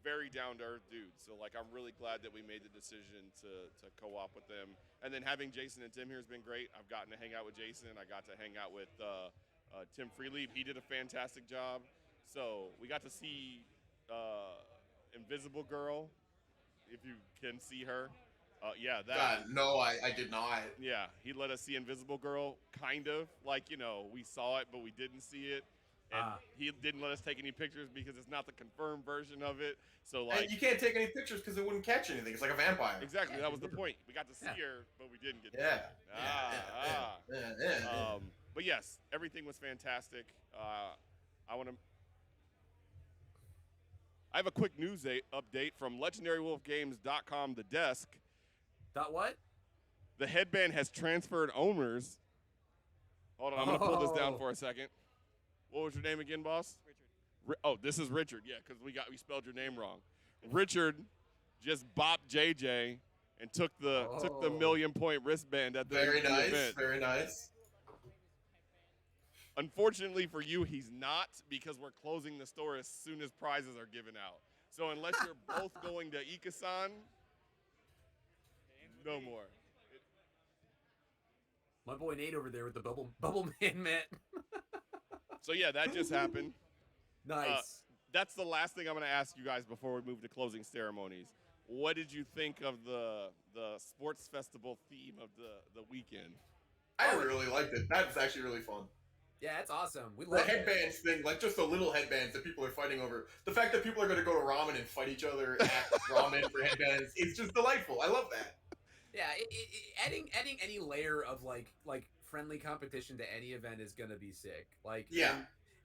Very down-to-earth dude. So, like, I'm really glad that we made the decision to co-op with them. And then having Jason and Tim here has been great. I've gotten to hang out with Jason. I got to hang out with Tim Freelieve. He did a fantastic job. So we got to see Invisible Girl, if you can see her. No, I did not. Yeah, he let us see Invisible Girl, kind of. Like, we saw it, but we didn't see it. And he didn't let us take any pictures because it's not the confirmed version of it. So like, and you can't take any pictures because it wouldn't catch anything. It's like a vampire. Exactly, that was the point. We got to see her, but we didn't get to see her. But yes, everything was fantastic. I have a quick news update from LegendaryWolfGames.com. The desk. What? The headband has transferred owners. Hold on, I'm gonna pull this down for a second. What was your name again, boss? Richard. This is Richard. Yeah, because we spelled your name wrong. Richard just bopped JJ and took the 1,000,000-point wristband at the event. Very nice. Unfortunately for you, he's not because we're closing the store as soon as prizes are given out. So unless you're both going to Ikasan, no more. My boy Nate over there with the bubble man. So yeah, that just happened. Nice. That's the last thing I'm going to ask you guys before we move to closing ceremonies. What did you think of the sports festival theme of the weekend? I really liked it. That's actually really fun. Yeah, that's awesome. We The love headbands thing, like just the little headbands that people are fighting over. The fact that people are going to go to ramen and fight each other at ramen for headbands is just delightful. I love that. Yeah, adding any layer of like friendly competition to any event is gonna be sick. Like Yeah.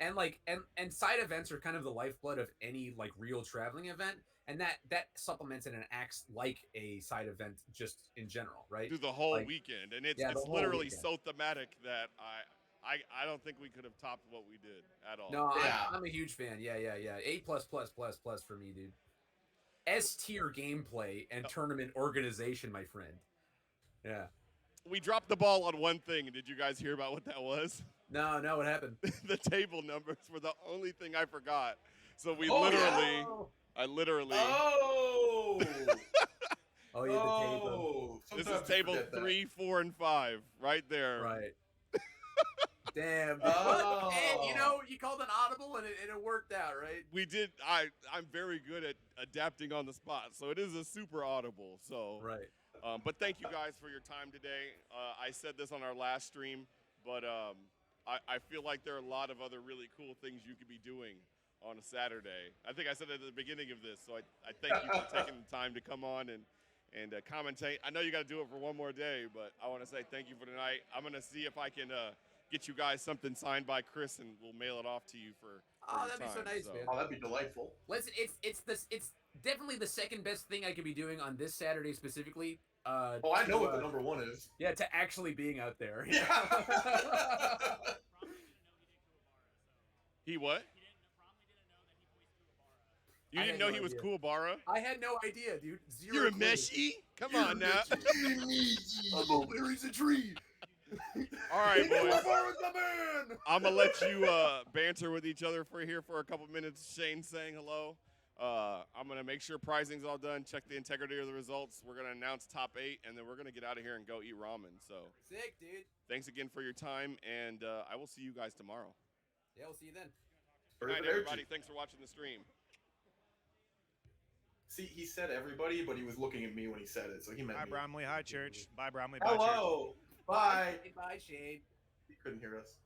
and side events are kind of the lifeblood of any like real traveling event, and that supplements it and acts like a side event just in general, right? Through the whole Like, weekend, and it's yeah, the whole literally weekend. so thematic that I don't think we could have topped what we did at all. No, I'm a huge fan. Yeah. A++++ for me, dude. S tier gameplay and tournament organization, my friend. Yeah. We dropped the ball on one thing. Did you guys hear about what that was? No, what happened? The table numbers were the only thing I forgot. So we I literally. Oh! Oh, yeah, the table. This is table 3, 4, and 5, right there. Right. Damn. Oh. And you called an audible and it worked out, right? We did. I'm very good at adapting on the spot, so it is a super audible. So right. But thank you guys for your time today. I said this on our last stream, but I feel like there are a lot of other really cool things you could be doing on a Saturday. I think I said it at the beginning of this, so I thank you for taking the time to come on and commentate. I know you got to do it for one more day, but I want to say thank you for tonight. I'm going to see if I can get you guys something signed by Chris, and we'll mail it off to you for your that'd time. be so nice, man. Oh, that'd be delightful. Listen, it's definitely the second best thing I could be doing on this Saturday specifically. I know what the number one is. Yeah, to actually being out there. Yeah. He what? You didn't know he was Kuwabara? I had no idea, dude. Zero You're a clue. Meshi? Come on now. I'm over there. He's a tree. All right, boys. Kuwabara's the man. I'm going to let you banter with each other for a couple minutes. Shane saying hello. I'm going to make sure pricing's all done, check the integrity of the results. We're going to announce top 8, and then we're going to get out of here and go eat ramen. So Sick, dude. thanks again for your time, and I will see you guys tomorrow. Yeah, we'll see you then. Good night, everybody. Thanks for watching the stream. See, he said everybody, but he was looking at me when he said it, so he meant Hi, me. Bromley. Hi, church. Bye, Bromley. Bye, church. Hello. Bye. Bye, Shane. He couldn't hear us.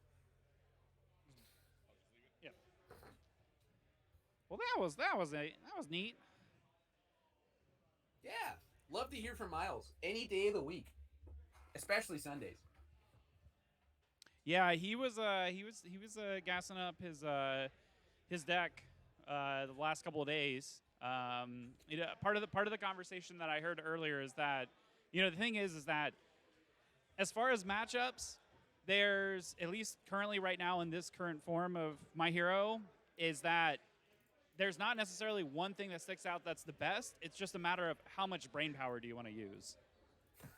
Yeah. Well, that was neat. Yeah, love to hear from Miles any day of the week, especially Sundays. Yeah, he was gassing up his deck the last couple of days. Part of the conversation that I heard earlier is that the thing is that as far as matchups, there's at least currently right now in this current form of My Hero is that there's not necessarily one thing that sticks out that's the best. It's just a matter of how much brain power do you want to use.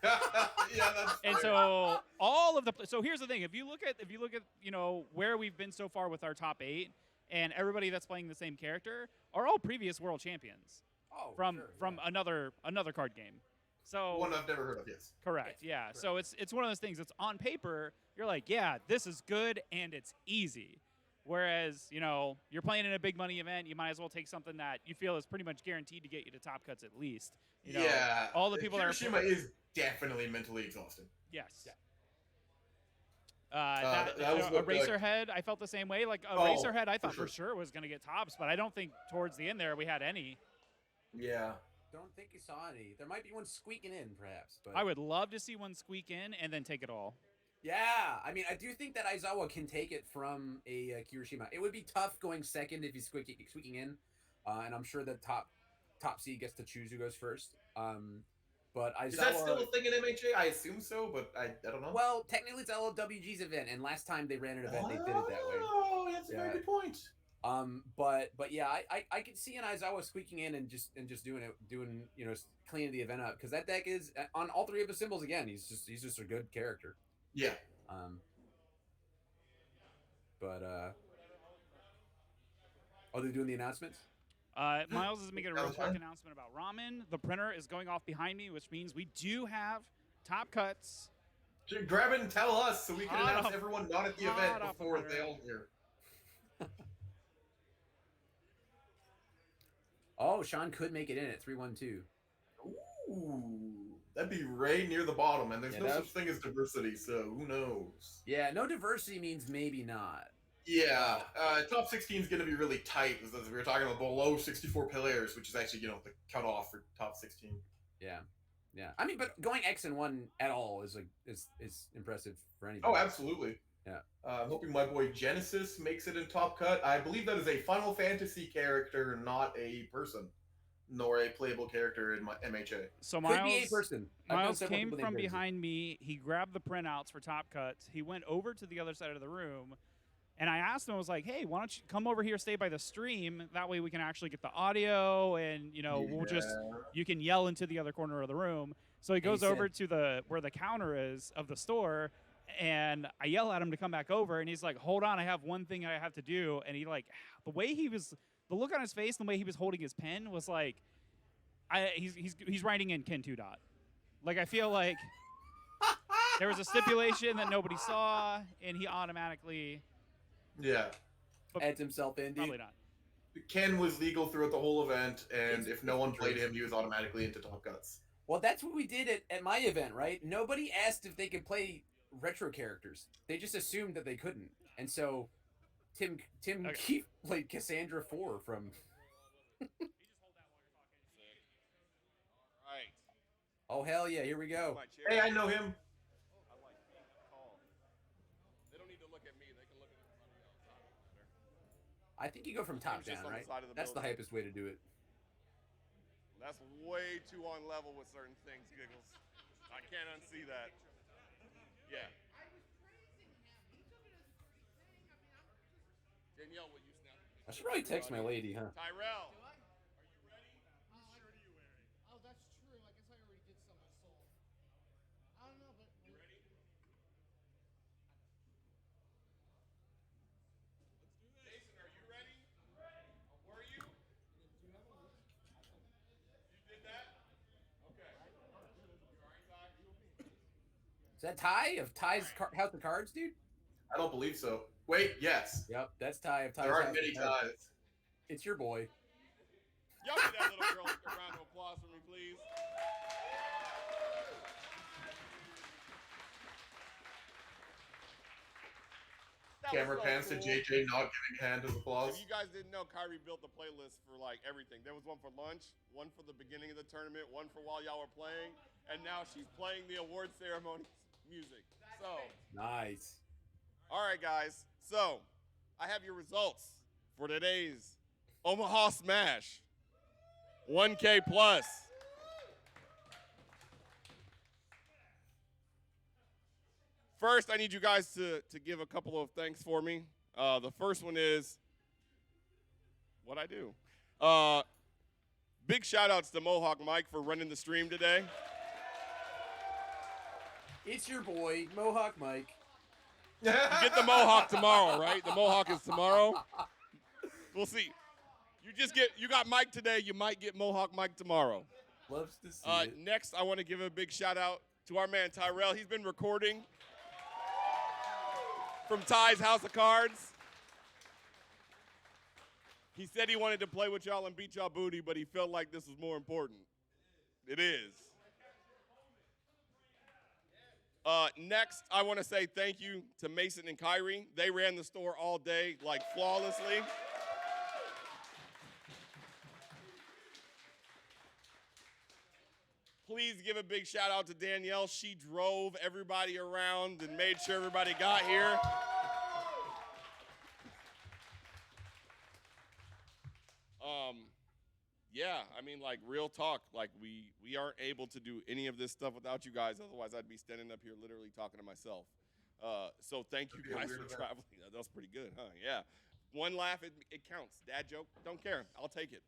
Yeah, that's and so all of the so here's the thing: if you look at where we've been so far with our top 8, and everybody that's playing the same character are all previous world champions from another card game. So one I've never heard of. Yes. Correct. Yeah. Correct. So it's one of those things. It's on paper. You're like, yeah, this is good and it's easy. Whereas you're playing in a big money event, you might as well take something that you feel is pretty much guaranteed to get you to top cuts at least. Yeah. All the people Hiroshima is definitely mentally exhausting. Yes. Yeah. Eraserhead, I felt the same way. Like Eraserhead, I thought for sure was going to get tops, but I don't think towards the end there we had any. Yeah. Don't think you saw any. There might be one squeaking in, perhaps. But I would love to see one squeak in and then take it all. Yeah, I mean, I do think that Aizawa can take it from a Kirishima. It would be tough going second if he's squeaking in, and I'm sure the top seed gets to choose who goes first. But Aizawa, is that still a thing in MHA? I assume so, but I don't know. Well, technically it's LWG's event, and last time they ran an event, they did it that way. Oh, that's a very good point. But yeah, I could see an Aizawa squeaking in and just doing cleaning the event up, because that deck is on all 3 of his symbols again. He's just a good character. Yeah. Are they doing the announcements? Miles is making a real quick announcement about ramen. The printer is going off behind me, which means we do have top cuts. Grab it and tell us so we can announce everyone not at the event before they all hear. Oh, Sean could make it in at 312. Ooh. That'd be right near the bottom, and there's Yeah, no that- such thing as diversity, so who knows? Yeah, no diversity means maybe not. Yeah, top 16 is going to be really tight, as we were talking about below 64 players, which is actually, you know, the cutoff for top 16. Yeah, yeah. I mean, but going X and 1 at all is like is impressive for anybody. Oh, absolutely. Yeah. I'm hoping my boy Genesis makes it in Top Cut. I believe that is a Final Fantasy character, not a person, nor a playable character in my MHA. So Could be a person. I've known Miles several came people from named Crazy. behind me. He grabbed the printouts for Top Cuts. He went over to the other side of the room, and I asked him, I was like, hey, why don't you come over here, stay by the stream? That way we can actually get the audio, and, you know, we'll just, you can yell into the other corner of the room. So he goes over to where the counter is of the store, and I yell at him to come back over, and he's like, hold on, I have one thing I have to do. And he, like, the look on his face, and the way he was holding his pen was like, he's writing in Ken 2 Dot. Like, I feel like there was a stipulation that nobody saw, and he automatically adds himself in. Probably not. Ken was legal throughout the whole event, and if no one played him, he was automatically into Top Cuts. Well, that's what we did at my event, right? Nobody asked if they could play retro characters. They just assumed that they couldn't. And so Tim Keefe played Cassandra 4 from... Right. Oh, hell yeah, here we go. Hey, I know him. They don't need to look at me. They can look at everybody else. I don't matter. I think you go from top Just down, on the right? side of the That's the building. hypest way to do it. That's way too on level with certain things, Giggles. I can't unsee that. Yeah. Danielle, will you snap? I should probably text my lady, huh? Tyrell. Oh, that's true. I guess I already did some with Soul. I don't know, but you ready? Jason, are you ready? Were you? You did that? Okay. You all right, Ty? Is that Ty of Ty's House of Cards, dude? I don't believe so. Wait, yes. Yep, that's Ty of Ty's There aren't House many of Cards. ties. It's your boy. Y'all give that little girl a round of applause for me, please. That was Camera so pans to cool. JJ not giving a hand of applause. If you guys didn't know, Kyrie built the playlist for like everything. There was one for lunch, one for the beginning of the tournament, one for while y'all were playing, and now she's playing the award ceremony music. So Nice. all right, guys. So I have your results for today's Omaha Smash. 1K plus. First, I need you guys to give a couple of thanks for me. The first one is what I do. Big shout outs to Mohawk Mike for running the stream today. It's your boy, Mohawk Mike. You get the Mohawk tomorrow, right? The Mohawk is tomorrow. We'll see. You got Mike today. You might get Mohawk Mike tomorrow. Loves to see it. Next, I want to give a big shout out to our man Tyrell. He's been recording from Ty's House of Cards. He said he wanted to play with y'all and beat y'all booty, but he felt like this was more important. It is. Next, I want to say thank you to Mason and Kyrie. They ran the store all day, like flawlessly. Please give a big shout out to Danielle. She drove everybody around and made sure everybody got here. Yeah, I mean, like, real talk. Like, we aren't able to do any of this stuff without you guys. Otherwise, I'd be standing up here literally talking to myself. So thank you guys for traveling. That was pretty good, huh? Yeah. One laugh, it counts. Dad joke, don't care. I'll take it.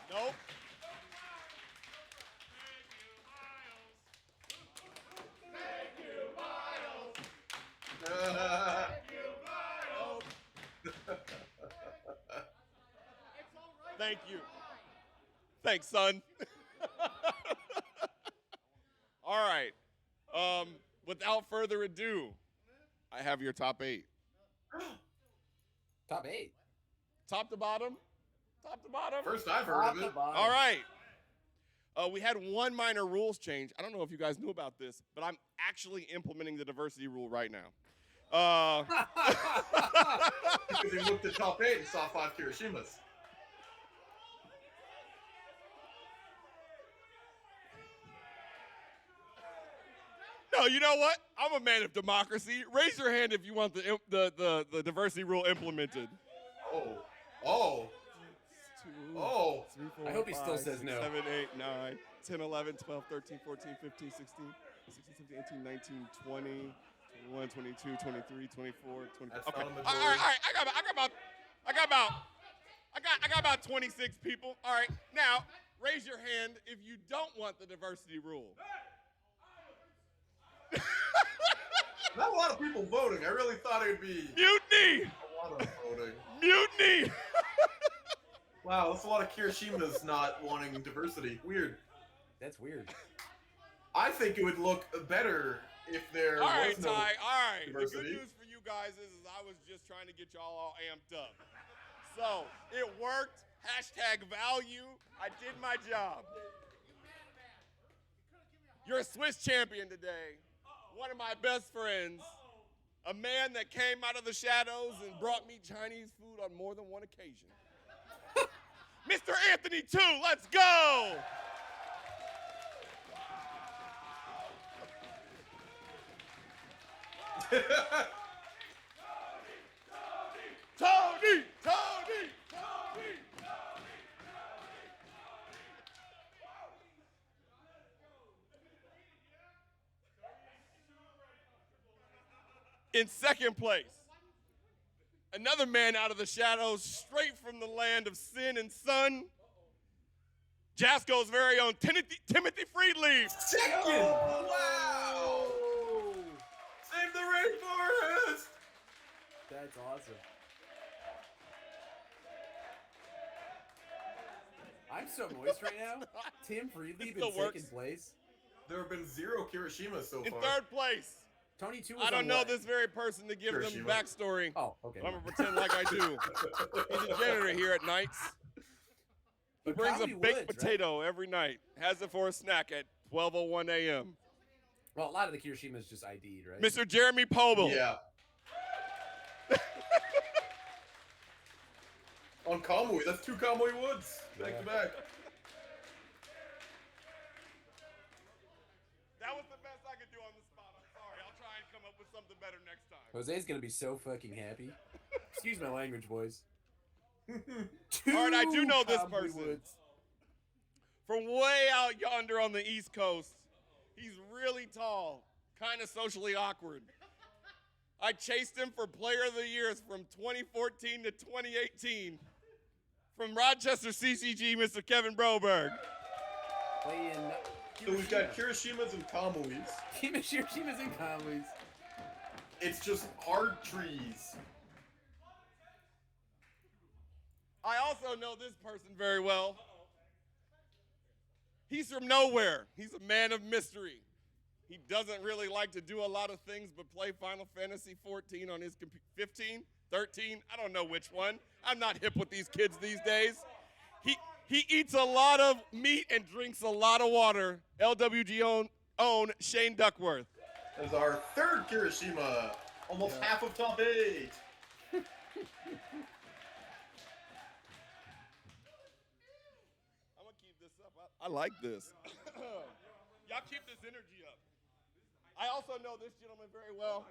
Nope. Thank you. Thanks, son. All right. Without further ado, I have your top 8. Top 8. Top to bottom. Top to bottom. First I've heard of it. All right. We had one minor rules change. I don't know if you guys knew about this, but I'm actually implementing the diversity rule right now. Because he looked at top 8 and saw 5 Kirishimas. No, you know what? I'm a man of democracy. Raise your hand if you want the diversity rule implemented. Oh. 3, 4, I hope he 5, still says 6, no. 7, 8, 9, 10, 11, 12, 13, 14, 15, 16, 17, 18, 19, 20, 21, 22, 23, 24, 25. That's Okay. not a All majority. right. I got about 26 people. All right. Now, raise your hand if you don't want the diversity rule. Not a lot of people voting. I really thought it would be Mutiny! a lot of voting. Mutiny! Wow, that's a lot of Kirishimas not wanting diversity. Weird. That's weird. I think it would look better if there All right, was no Ty. All right. diversity. The good news for you guys is I was just trying to get y'all all amped up. So, it worked. Hashtag value. I did my job. You're a Swiss champion today. One of my best friends. A man that came out of the shadows and brought me Chinese food on more than one occasion. Mr. Anthony 2, let's go! Tony! In second place, another man out of the shadows, straight from the land of sin and sun, Jasco's very own Timothy Friedleaf. Second! Wow! Save the rainforest! That's awesome. I'm so moist right now. Tim Friedleaf in second place. There have been 0 Kirishimas so In far. third place, Tony 2 was I don't on know what? this very person to give them Hiroshima. backstory. Oh, okay. I'm going to pretend like I do. He's a janitor here at nights. He But brings a Comedy baked Woods, right? potato every night. Has it for a snack at 12:01 a.m. Well, a lot of the Kirishima's just ID'd, right? Mr. Jeremy Pobel. Yeah. On Kamui, that's 2 Kamui Woods, back to back. That was the best I could do on the spot. I'm sorry. I'll try and come up with something better next time. Jose's gonna be so fucking happy. Excuse my language, boys. All right, I do know this Cowboy person. Woods. From way out yonder on the East Coast. He's really tall, kind of socially awkward. I chased him for Player of the Years from 2014 to 2018. From Rochester CCG, Mr. Kevin Broberg. Playing. So we've got Kirishimas and Kamuis. Kirishima's and Kamuis. It's just hard trees. I also know this person very well. He's from nowhere. He's a man of mystery. He doesn't really like to do a lot of things but play Final Fantasy 14 on his 15, 13, I don't know which one. I'm not hip with these kids these days. He eats a lot of meat and drinks a lot of water. LWG own Shane Duckworth. There's our 3rd Kirishima. Almost half of top 8. I like this. Y'all keep this energy up. I also know this gentleman very well.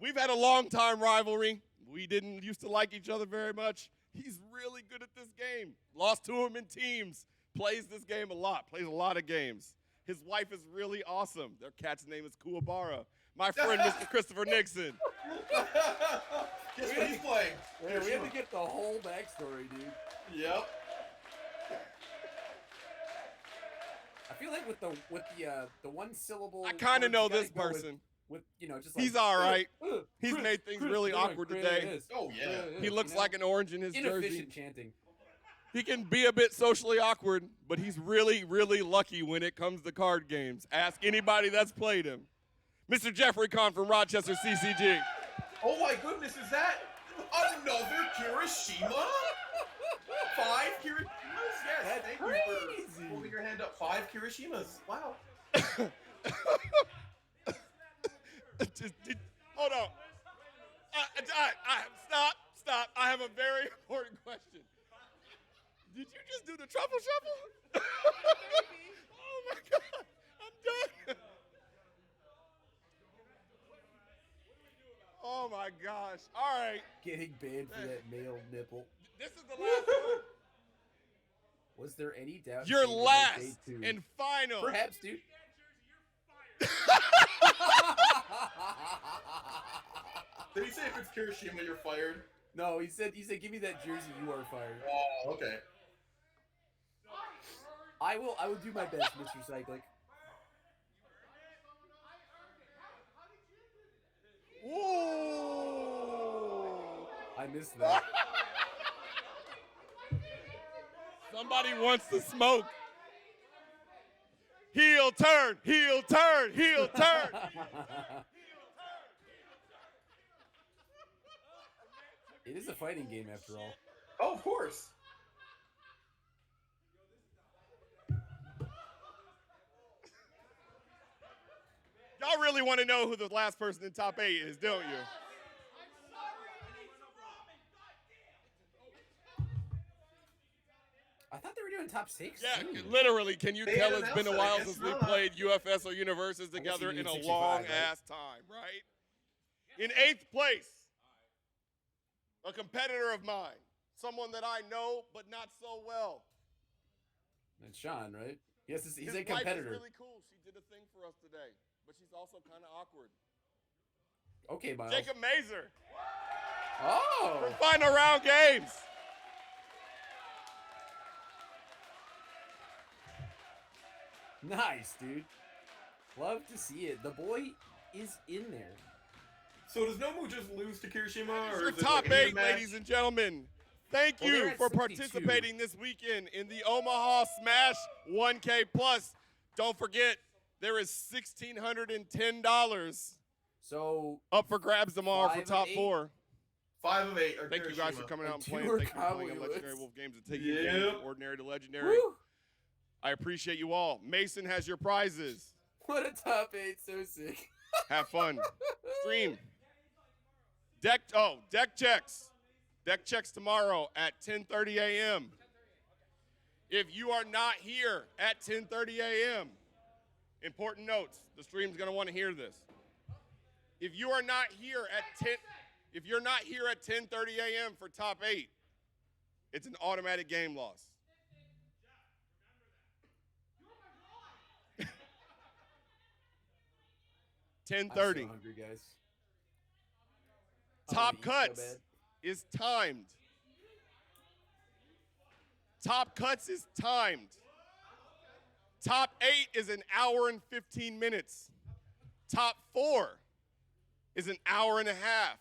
We've had a long-time rivalry. We didn't used to like each other very much. He's really good at this game. Lost to him in teams. Plays this game a lot. Plays a lot of games. His wife is really awesome. Their cat's name is Kuwabara. My friend, Mr. Christopher Nixon. Guess what he's playing? Yeah, we have to get the whole backstory, dude. Yep. I feel like with the one syllable. I kind of words, know you gotta this go person. With just like, He's all right. He's Chris, made things Chris, really yeah, awkward Chris, today. yes. Oh, yeah. He looks you know, like an orange in his jersey. inefficient chanting. He can be a bit socially awkward, but he's really, really lucky when it comes to card games. Ask anybody that's played him. Mr. Jeffrey Kahn from Rochester CCG. Oh my goodness, is that another Kirishima? 5 Kirishimas? Yes, That's thank crazy. you for holding your hand up. 5 Kirishimas. Wow. Hold on. Stop. I have a very important question. Did you just do the truffle shuffle? Oh my God. I'm done. Oh my gosh. All right. Getting banned for that male nipple. This is the last one. Was there any doubt? Your Shane would make last day 2? and final. Perhaps, dude. Did he say if it's Kirishima, you're fired? No, he said, give me that jersey, you are fired. Oh, okay. I will do my best, Mr. Cyclic. Whoa! I missed that. Somebody wants to smoke. Heel turn, heel turn, heel turn. It is a fighting game after all. Oh, of course. Y'all really want to know who the last person in top 8 is, don't you? I thought they were doing top 6. Yeah, too. literally. Can you They tell had it's been a announced while that, I since guess we not. played UFS or Universes together you in mean a 65, long right? ass time, right? In 8th place, a competitor of mine, someone that I know but not so well. That's Sean, right? Yes, he's His a wife competitor. is really cool. She did a thing for us today, but she's also kind of awkward. Okay, Miles. Jacob Mazer Oh! from Final Round Games. Nice, dude. Love to see it. The boy is in there. So does Nomu just lose to Kirishima? Or Your is it top like a 8, match? ladies and gentlemen. Thank Well, they're you at for 62. participating this weekend in the Omaha Smash 1K Plus. Don't forget, there is $1,610 So up for grabs tomorrow for 5 of top 8? 4. 5 of 8 are Thank you guys for Kirishima. coming out and And 2 playing. are Thank you for playing on Cowboy Legendary Woods. Wolf Games and taking games Yep. from ordinary to legendary. Woo! I appreciate you all. Mason has your prizes. What a top 8. So sick. Have fun. Stream. Deck checks. Deck checks tomorrow at 10:30 a.m. If you are not here at 10:30 a.m., important notes. The stream's going to want to hear this. If you are not here at 10:30 a.m. for top 8, it's an automatic game loss. I'm 10:30. so hungry, guys. I Top wanna eat so cuts bad. is timed. Top cuts is timed. Top 8 is an hour and 15 minutes. Top 4 is an hour and a half.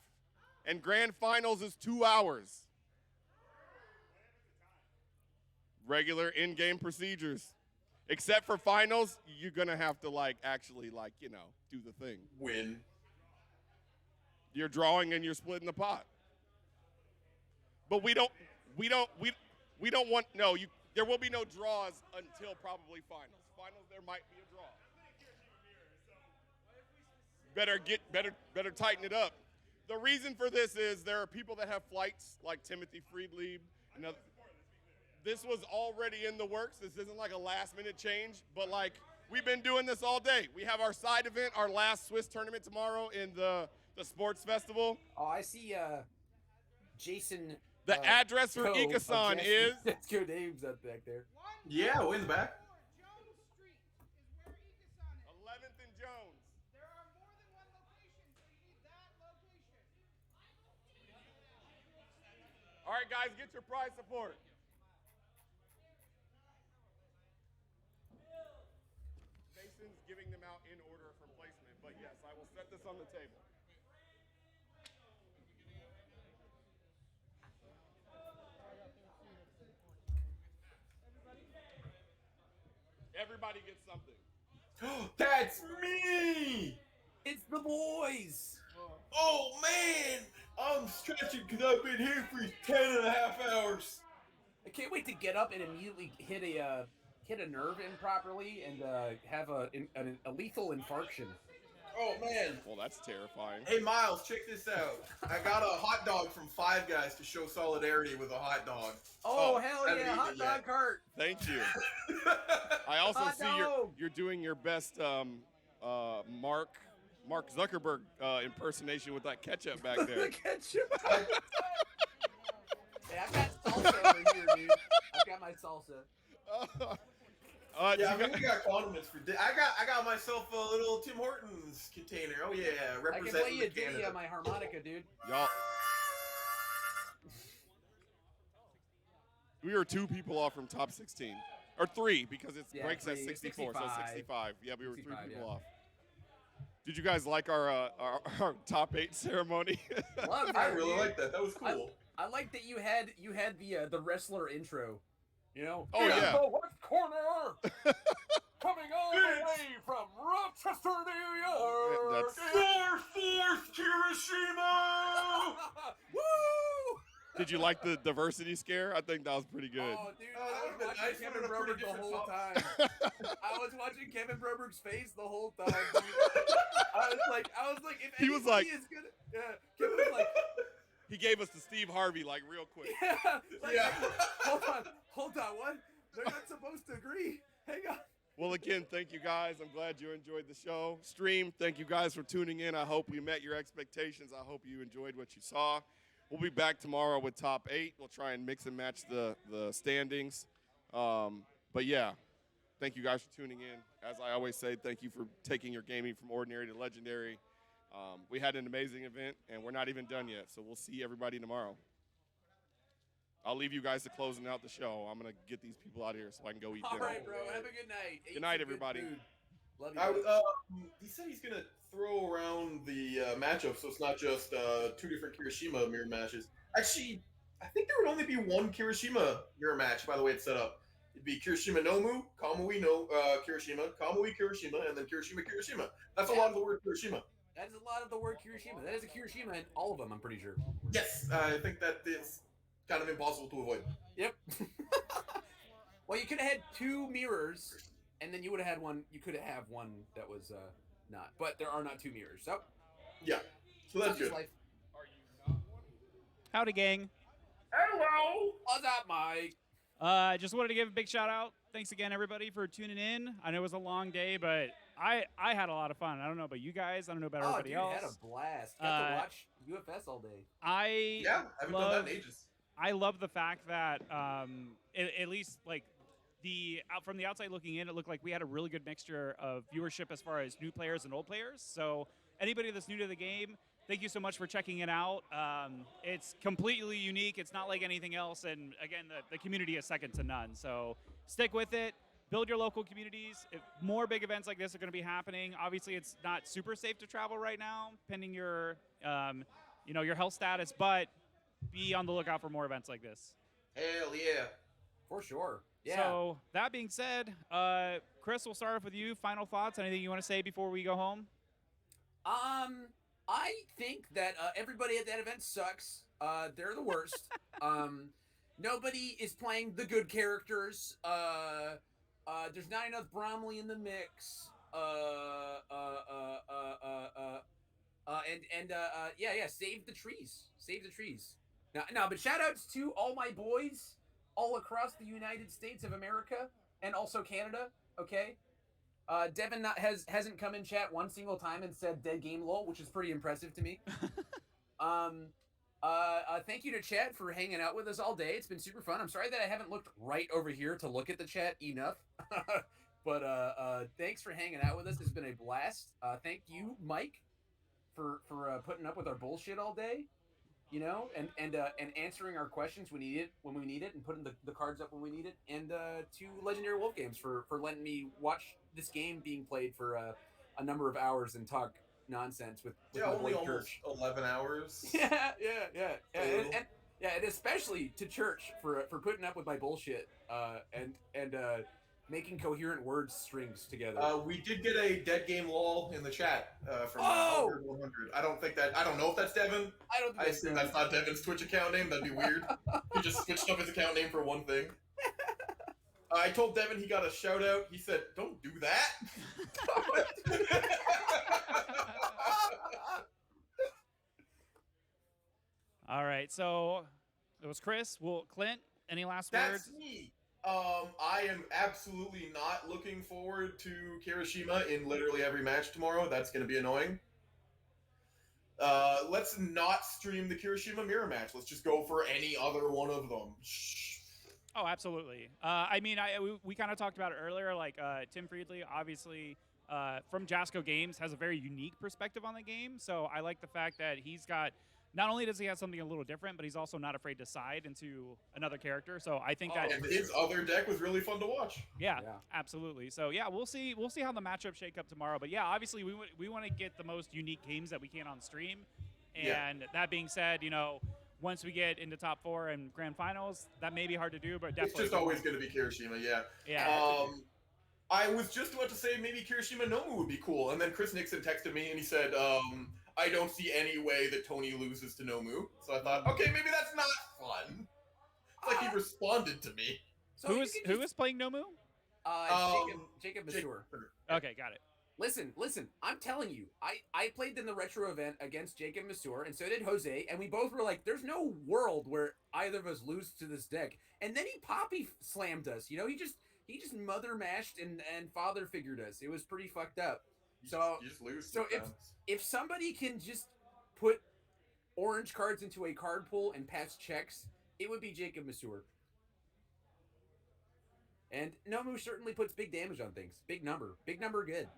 And grand finals is 2 hours. Regular in-game procedures. Except for finals, you're gonna have to actually do the thing. Win. You're drawing and you're splitting the pot. But there will be no draws until probably finals. Finals, there might be a draw. Better tighten it up. The reason for this is there are people that have flights like Timothy Friedlieb and other. This was already in the works. This isn't like a last minute change, but we've been doing this all day. We have our side event, our last Swiss tournament tomorrow in the sports festival. Oh, I see Jason. The address for Coe of Ikasan Jackson. is. Let's go names up back there. Yeah, way in the back. 11th and Jones. All right, guys, get your prize support. Mason's giving them out in order from placement, but yes, I will set this on the table. Everybody gets something. That's me! It's the boys. Oh man, I'm stretching because I've been here for 10.5 hours. I can't wait to get up and immediately hit a nerve improperly and have a lethal infarction. Oh man. Well, that's terrifying. Hey Miles, check this out. I got a hot dog from Five Guys to show solidarity with a hot dog. Oh hell haven't yeah, eaten hot it dog yet. cart. Thank you. I also Hot see dog. you're doing your best Mark Zuckerberg impersonation with that ketchup back there. Ketchup. Hey, I've got salsa over here, dude. I've got my salsa. Yeah, I mean, we got condiments for. I got myself a little Tim Hortons container. Oh yeah, I can play representing you a ditty Canada. on my harmonica, dude. Y'all. We were 2 people off from top 16. Or 3, because it breaks at 64, so 65. Yeah, we were 3 people off. Did you guys like our top 8 ceremony? Love that, I really dude. like that. That was cool. I like that you had the wrestler intro. You know? Oh yeah. The left corner, coming all the way from Rochester, New York. Fourth Hiroshima. Woo! Did you like the diversity scare? I think that was pretty good. Oh, dude, I was watching Kevin Broberg the whole time. I was watching Kevin Broberg's face the whole time. Dude. I was like, if He was like- anybody is gonna, yeah, Kevin was like, He gave us the Steve Harvey like real quick. yeah, hold on, what? They're not supposed to agree. Hang on. Well, again, thank you guys. I'm glad you enjoyed the show. Stream, thank you guys for tuning in. I hope we met your expectations. I hope you enjoyed what you saw. We'll be back tomorrow with top 8. We'll try and mix and match the standings. But yeah, thank you guys for tuning in. As I always say, thank you for taking your gaming from ordinary to legendary. We had an amazing event, and we're not even done yet. So we'll see everybody tomorrow. I'll leave you guys to closing out the show. I'm going to get these people out of here so I can go eat All dinner. right, bro. Have a good night. Good night, everybody. Love you. He said he's gonna throw around the matchup, so it's not just 2 different Kirishima mirror matches. Actually, I think there would only be 1 Kirishima mirror match. By the way, it's set up. It'd be Kirishima Nomu, Kamui no Kirishima, Kamui Kirishima, and then Kirishima. That's a lot of the word Kirishima. That is a lot of the word Kirishima. That is a Kirishima in all of them, I'm pretty sure. Yes, I think that is kind of impossible to avoid. Yep. Well, you could have had 2 mirrors, and then you would have had one. You could have one that was not. But there are not 2 mirrors. So yeah, so that's good. Life. Howdy, gang. Hello. What's up, Mike? Just wanted to give a big shout out. Thanks again, everybody, for tuning in. I know it was a long day, but I had a lot of fun. I don't know about you guys. I don't know about everybody dude, else. Had a blast. Got to watch UFS all day. I haven't done that in ages. I love the fact that at least like from the outside looking in, it looked like we had a really good mixture of viewership as far as new players and old players. So anybody that's new to the game, thank you so much for checking it out. It's completely unique. It's not like anything else. And again, the community is second to none. So stick with it. Build your local communities. If more big events like this are going to be happening. Obviously, it's not super safe to travel right now, pending your, your health status. But be on the lookout for more events like this. Hell yeah. For sure. Yeah. So that being said, Chris, we'll start off with you. Final thoughts? Anything you want to say before we go home? I think that everybody at that event sucks. They're the worst. Nobody is playing the good characters. There's not enough Bromley in the mix. Save the trees. Save the trees. Now, but shout outs to all my boys all across the United States of America and also Canada. Okay. Devin hasn't come in chat one single time and said dead game lol, which is pretty impressive to me. Thank you to chat for hanging out with us all day. It's been super fun. I'm sorry that I haven't looked right over here to look at the chat enough. But thanks for hanging out with us. It's been a blast. Thank you, Mike, for putting up with our bullshit all day. You know, and answering our questions when we need it, and putting the cards up when we need it. And to Legendary Wolf Games for letting me watch this game being played for a number of hours and talk nonsense with my only boy almost Church. 11 hours. Yeah. And especially to Church for putting up with my bullshit and making coherent word strings together. We did get a dead game lol in the chat from Oh! 100. I don't know if that's Devin. I don't think I assume that's not Devin's Twitch account name. That'd be weird. He just switched up his account name for one thing. I told Devin he got a shout out. He said, "Don't do that." All right, so it was Chris. Well, Clint, any last That's words? me. I am absolutely not looking forward to Kirishima in literally every match tomorrow. That's going to be annoying. Let's not stream the Kirishima mirror match. Let's just go for any other one of them. Oh, absolutely. I mean, we kind of talked about it earlier. Like Tim Friedley, obviously from Jasco Games, has a very unique perspective on the game. So I like the fact that he's got. Not only does he have something a little different, but he's also not afraid to side into another character. So I think that and his other deck was really fun to watch. Yeah, absolutely. So yeah, we'll see how the matchups shake up tomorrow. But yeah, obviously we want to get the most unique games that we can on stream. And that being said, you know, once we get into top 4 and grand finals, that may be hard to do, but definitely It's just always going to be Kirishima. Yeah. Yeah. I was just about to say maybe Kirishima Nomu would be cool, and then Chris Nixon texted me and he said, I don't see any way that Tony loses to Nomu. So I thought, okay, maybe that's not fun. It's like he responded to me. So who is playing Nomu? Jacob Masur. Okay, got it. Listen, I'm telling you, I played in the retro event against Jacob Masur, and so did Jose, and we both were like, there's no world where either of us lose to this deck. And then he poppy slammed us. You know, he just mother mashed and father figured us. It was pretty fucked up. You just lose. So if somebody can just put orange cards into a card pool and pass checks, it would be Jacob Masur. And Nomu certainly puts big damage on things. Big number good.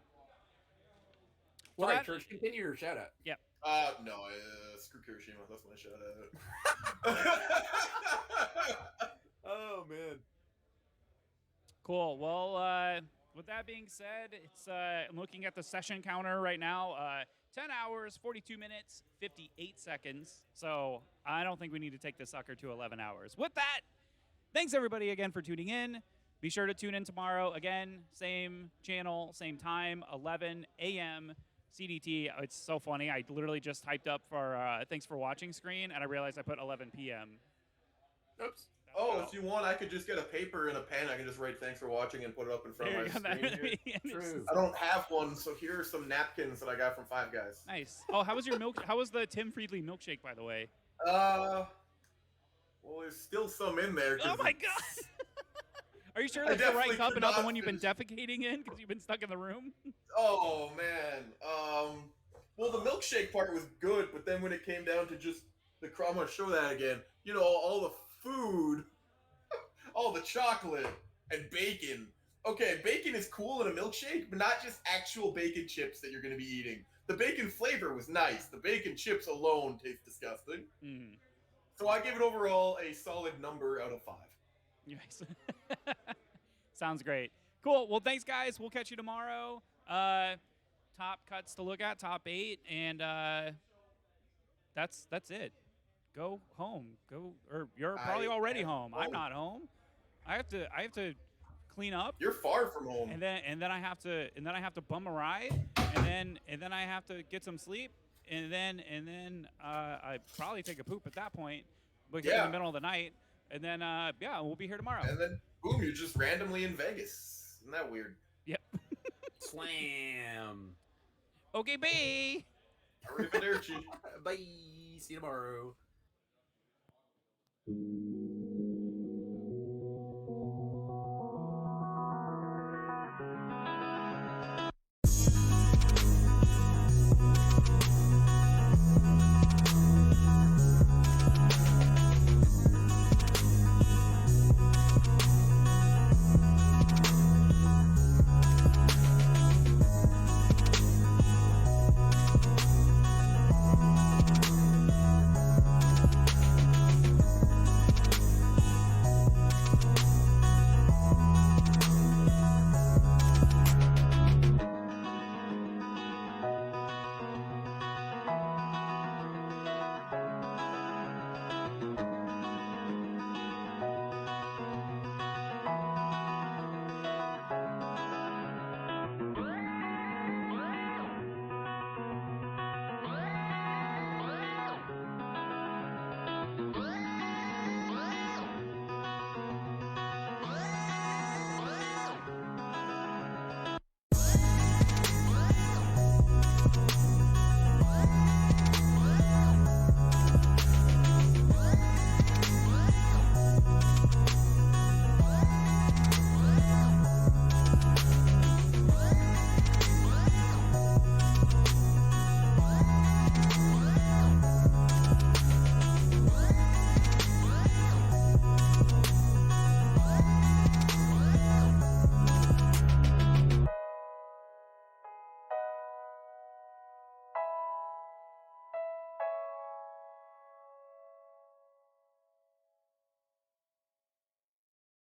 Well, Sorry, Church, continue your shout out. Yep. No, screw Kirishima. That's my shout out. Oh man. Cool. Well, with that being said, it's I'm looking at the session counter right now. 10 hours, 42 minutes, 58 seconds. So I don't think we need to take this sucker to 11 hours. With that, thanks everybody again for tuning in. Be sure to tune in tomorrow. Again, same channel, same time, 11 a.m. CDT. It's so funny. I literally just typed up for thanks for watching screen, and I realized I put 11 p.m. Oops. Oh, if you want, I could just get a paper and a pen. I can just write "thanks for watching" and put it up in front of my screen here. True. I don't have one, so here are some napkins that I got from Five Guys. Nice. Oh, how was your milk? How was the Tim Friedley milkshake, by the way? Well, there's still some in there. Oh my god! Are you sure that's the right cup and not the one you've been defecating in because you've been stuck in the room? Oh man. Well, the milkshake part was good, but then when it came down to just the I'm gonna show that again. You know, all the food, all the chocolate and bacon. Okay, bacon is cool in a milkshake, but not just actual bacon chips that you're going to be eating. The bacon flavor was nice. The bacon chips alone taste disgusting. Mm. So I give it overall a solid number out of 5. Yes. Sounds great. Cool. Well, thanks, guys. We'll catch you tomorrow. Top cuts to look at, top 8, and that's it. Go home. Or you're probably already home. I'm not home. I have to clean up. You're far from home. And then I have to bum a ride, and then I have to get some sleep, and then I probably take a poop at that point, because in the middle of the night, and then we'll be here tomorrow. And then boom, you're just randomly in Vegas. Isn't that weird? Yep. Slam. Okay, bye. Arrivederci. Bye. See you tomorrow.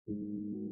you.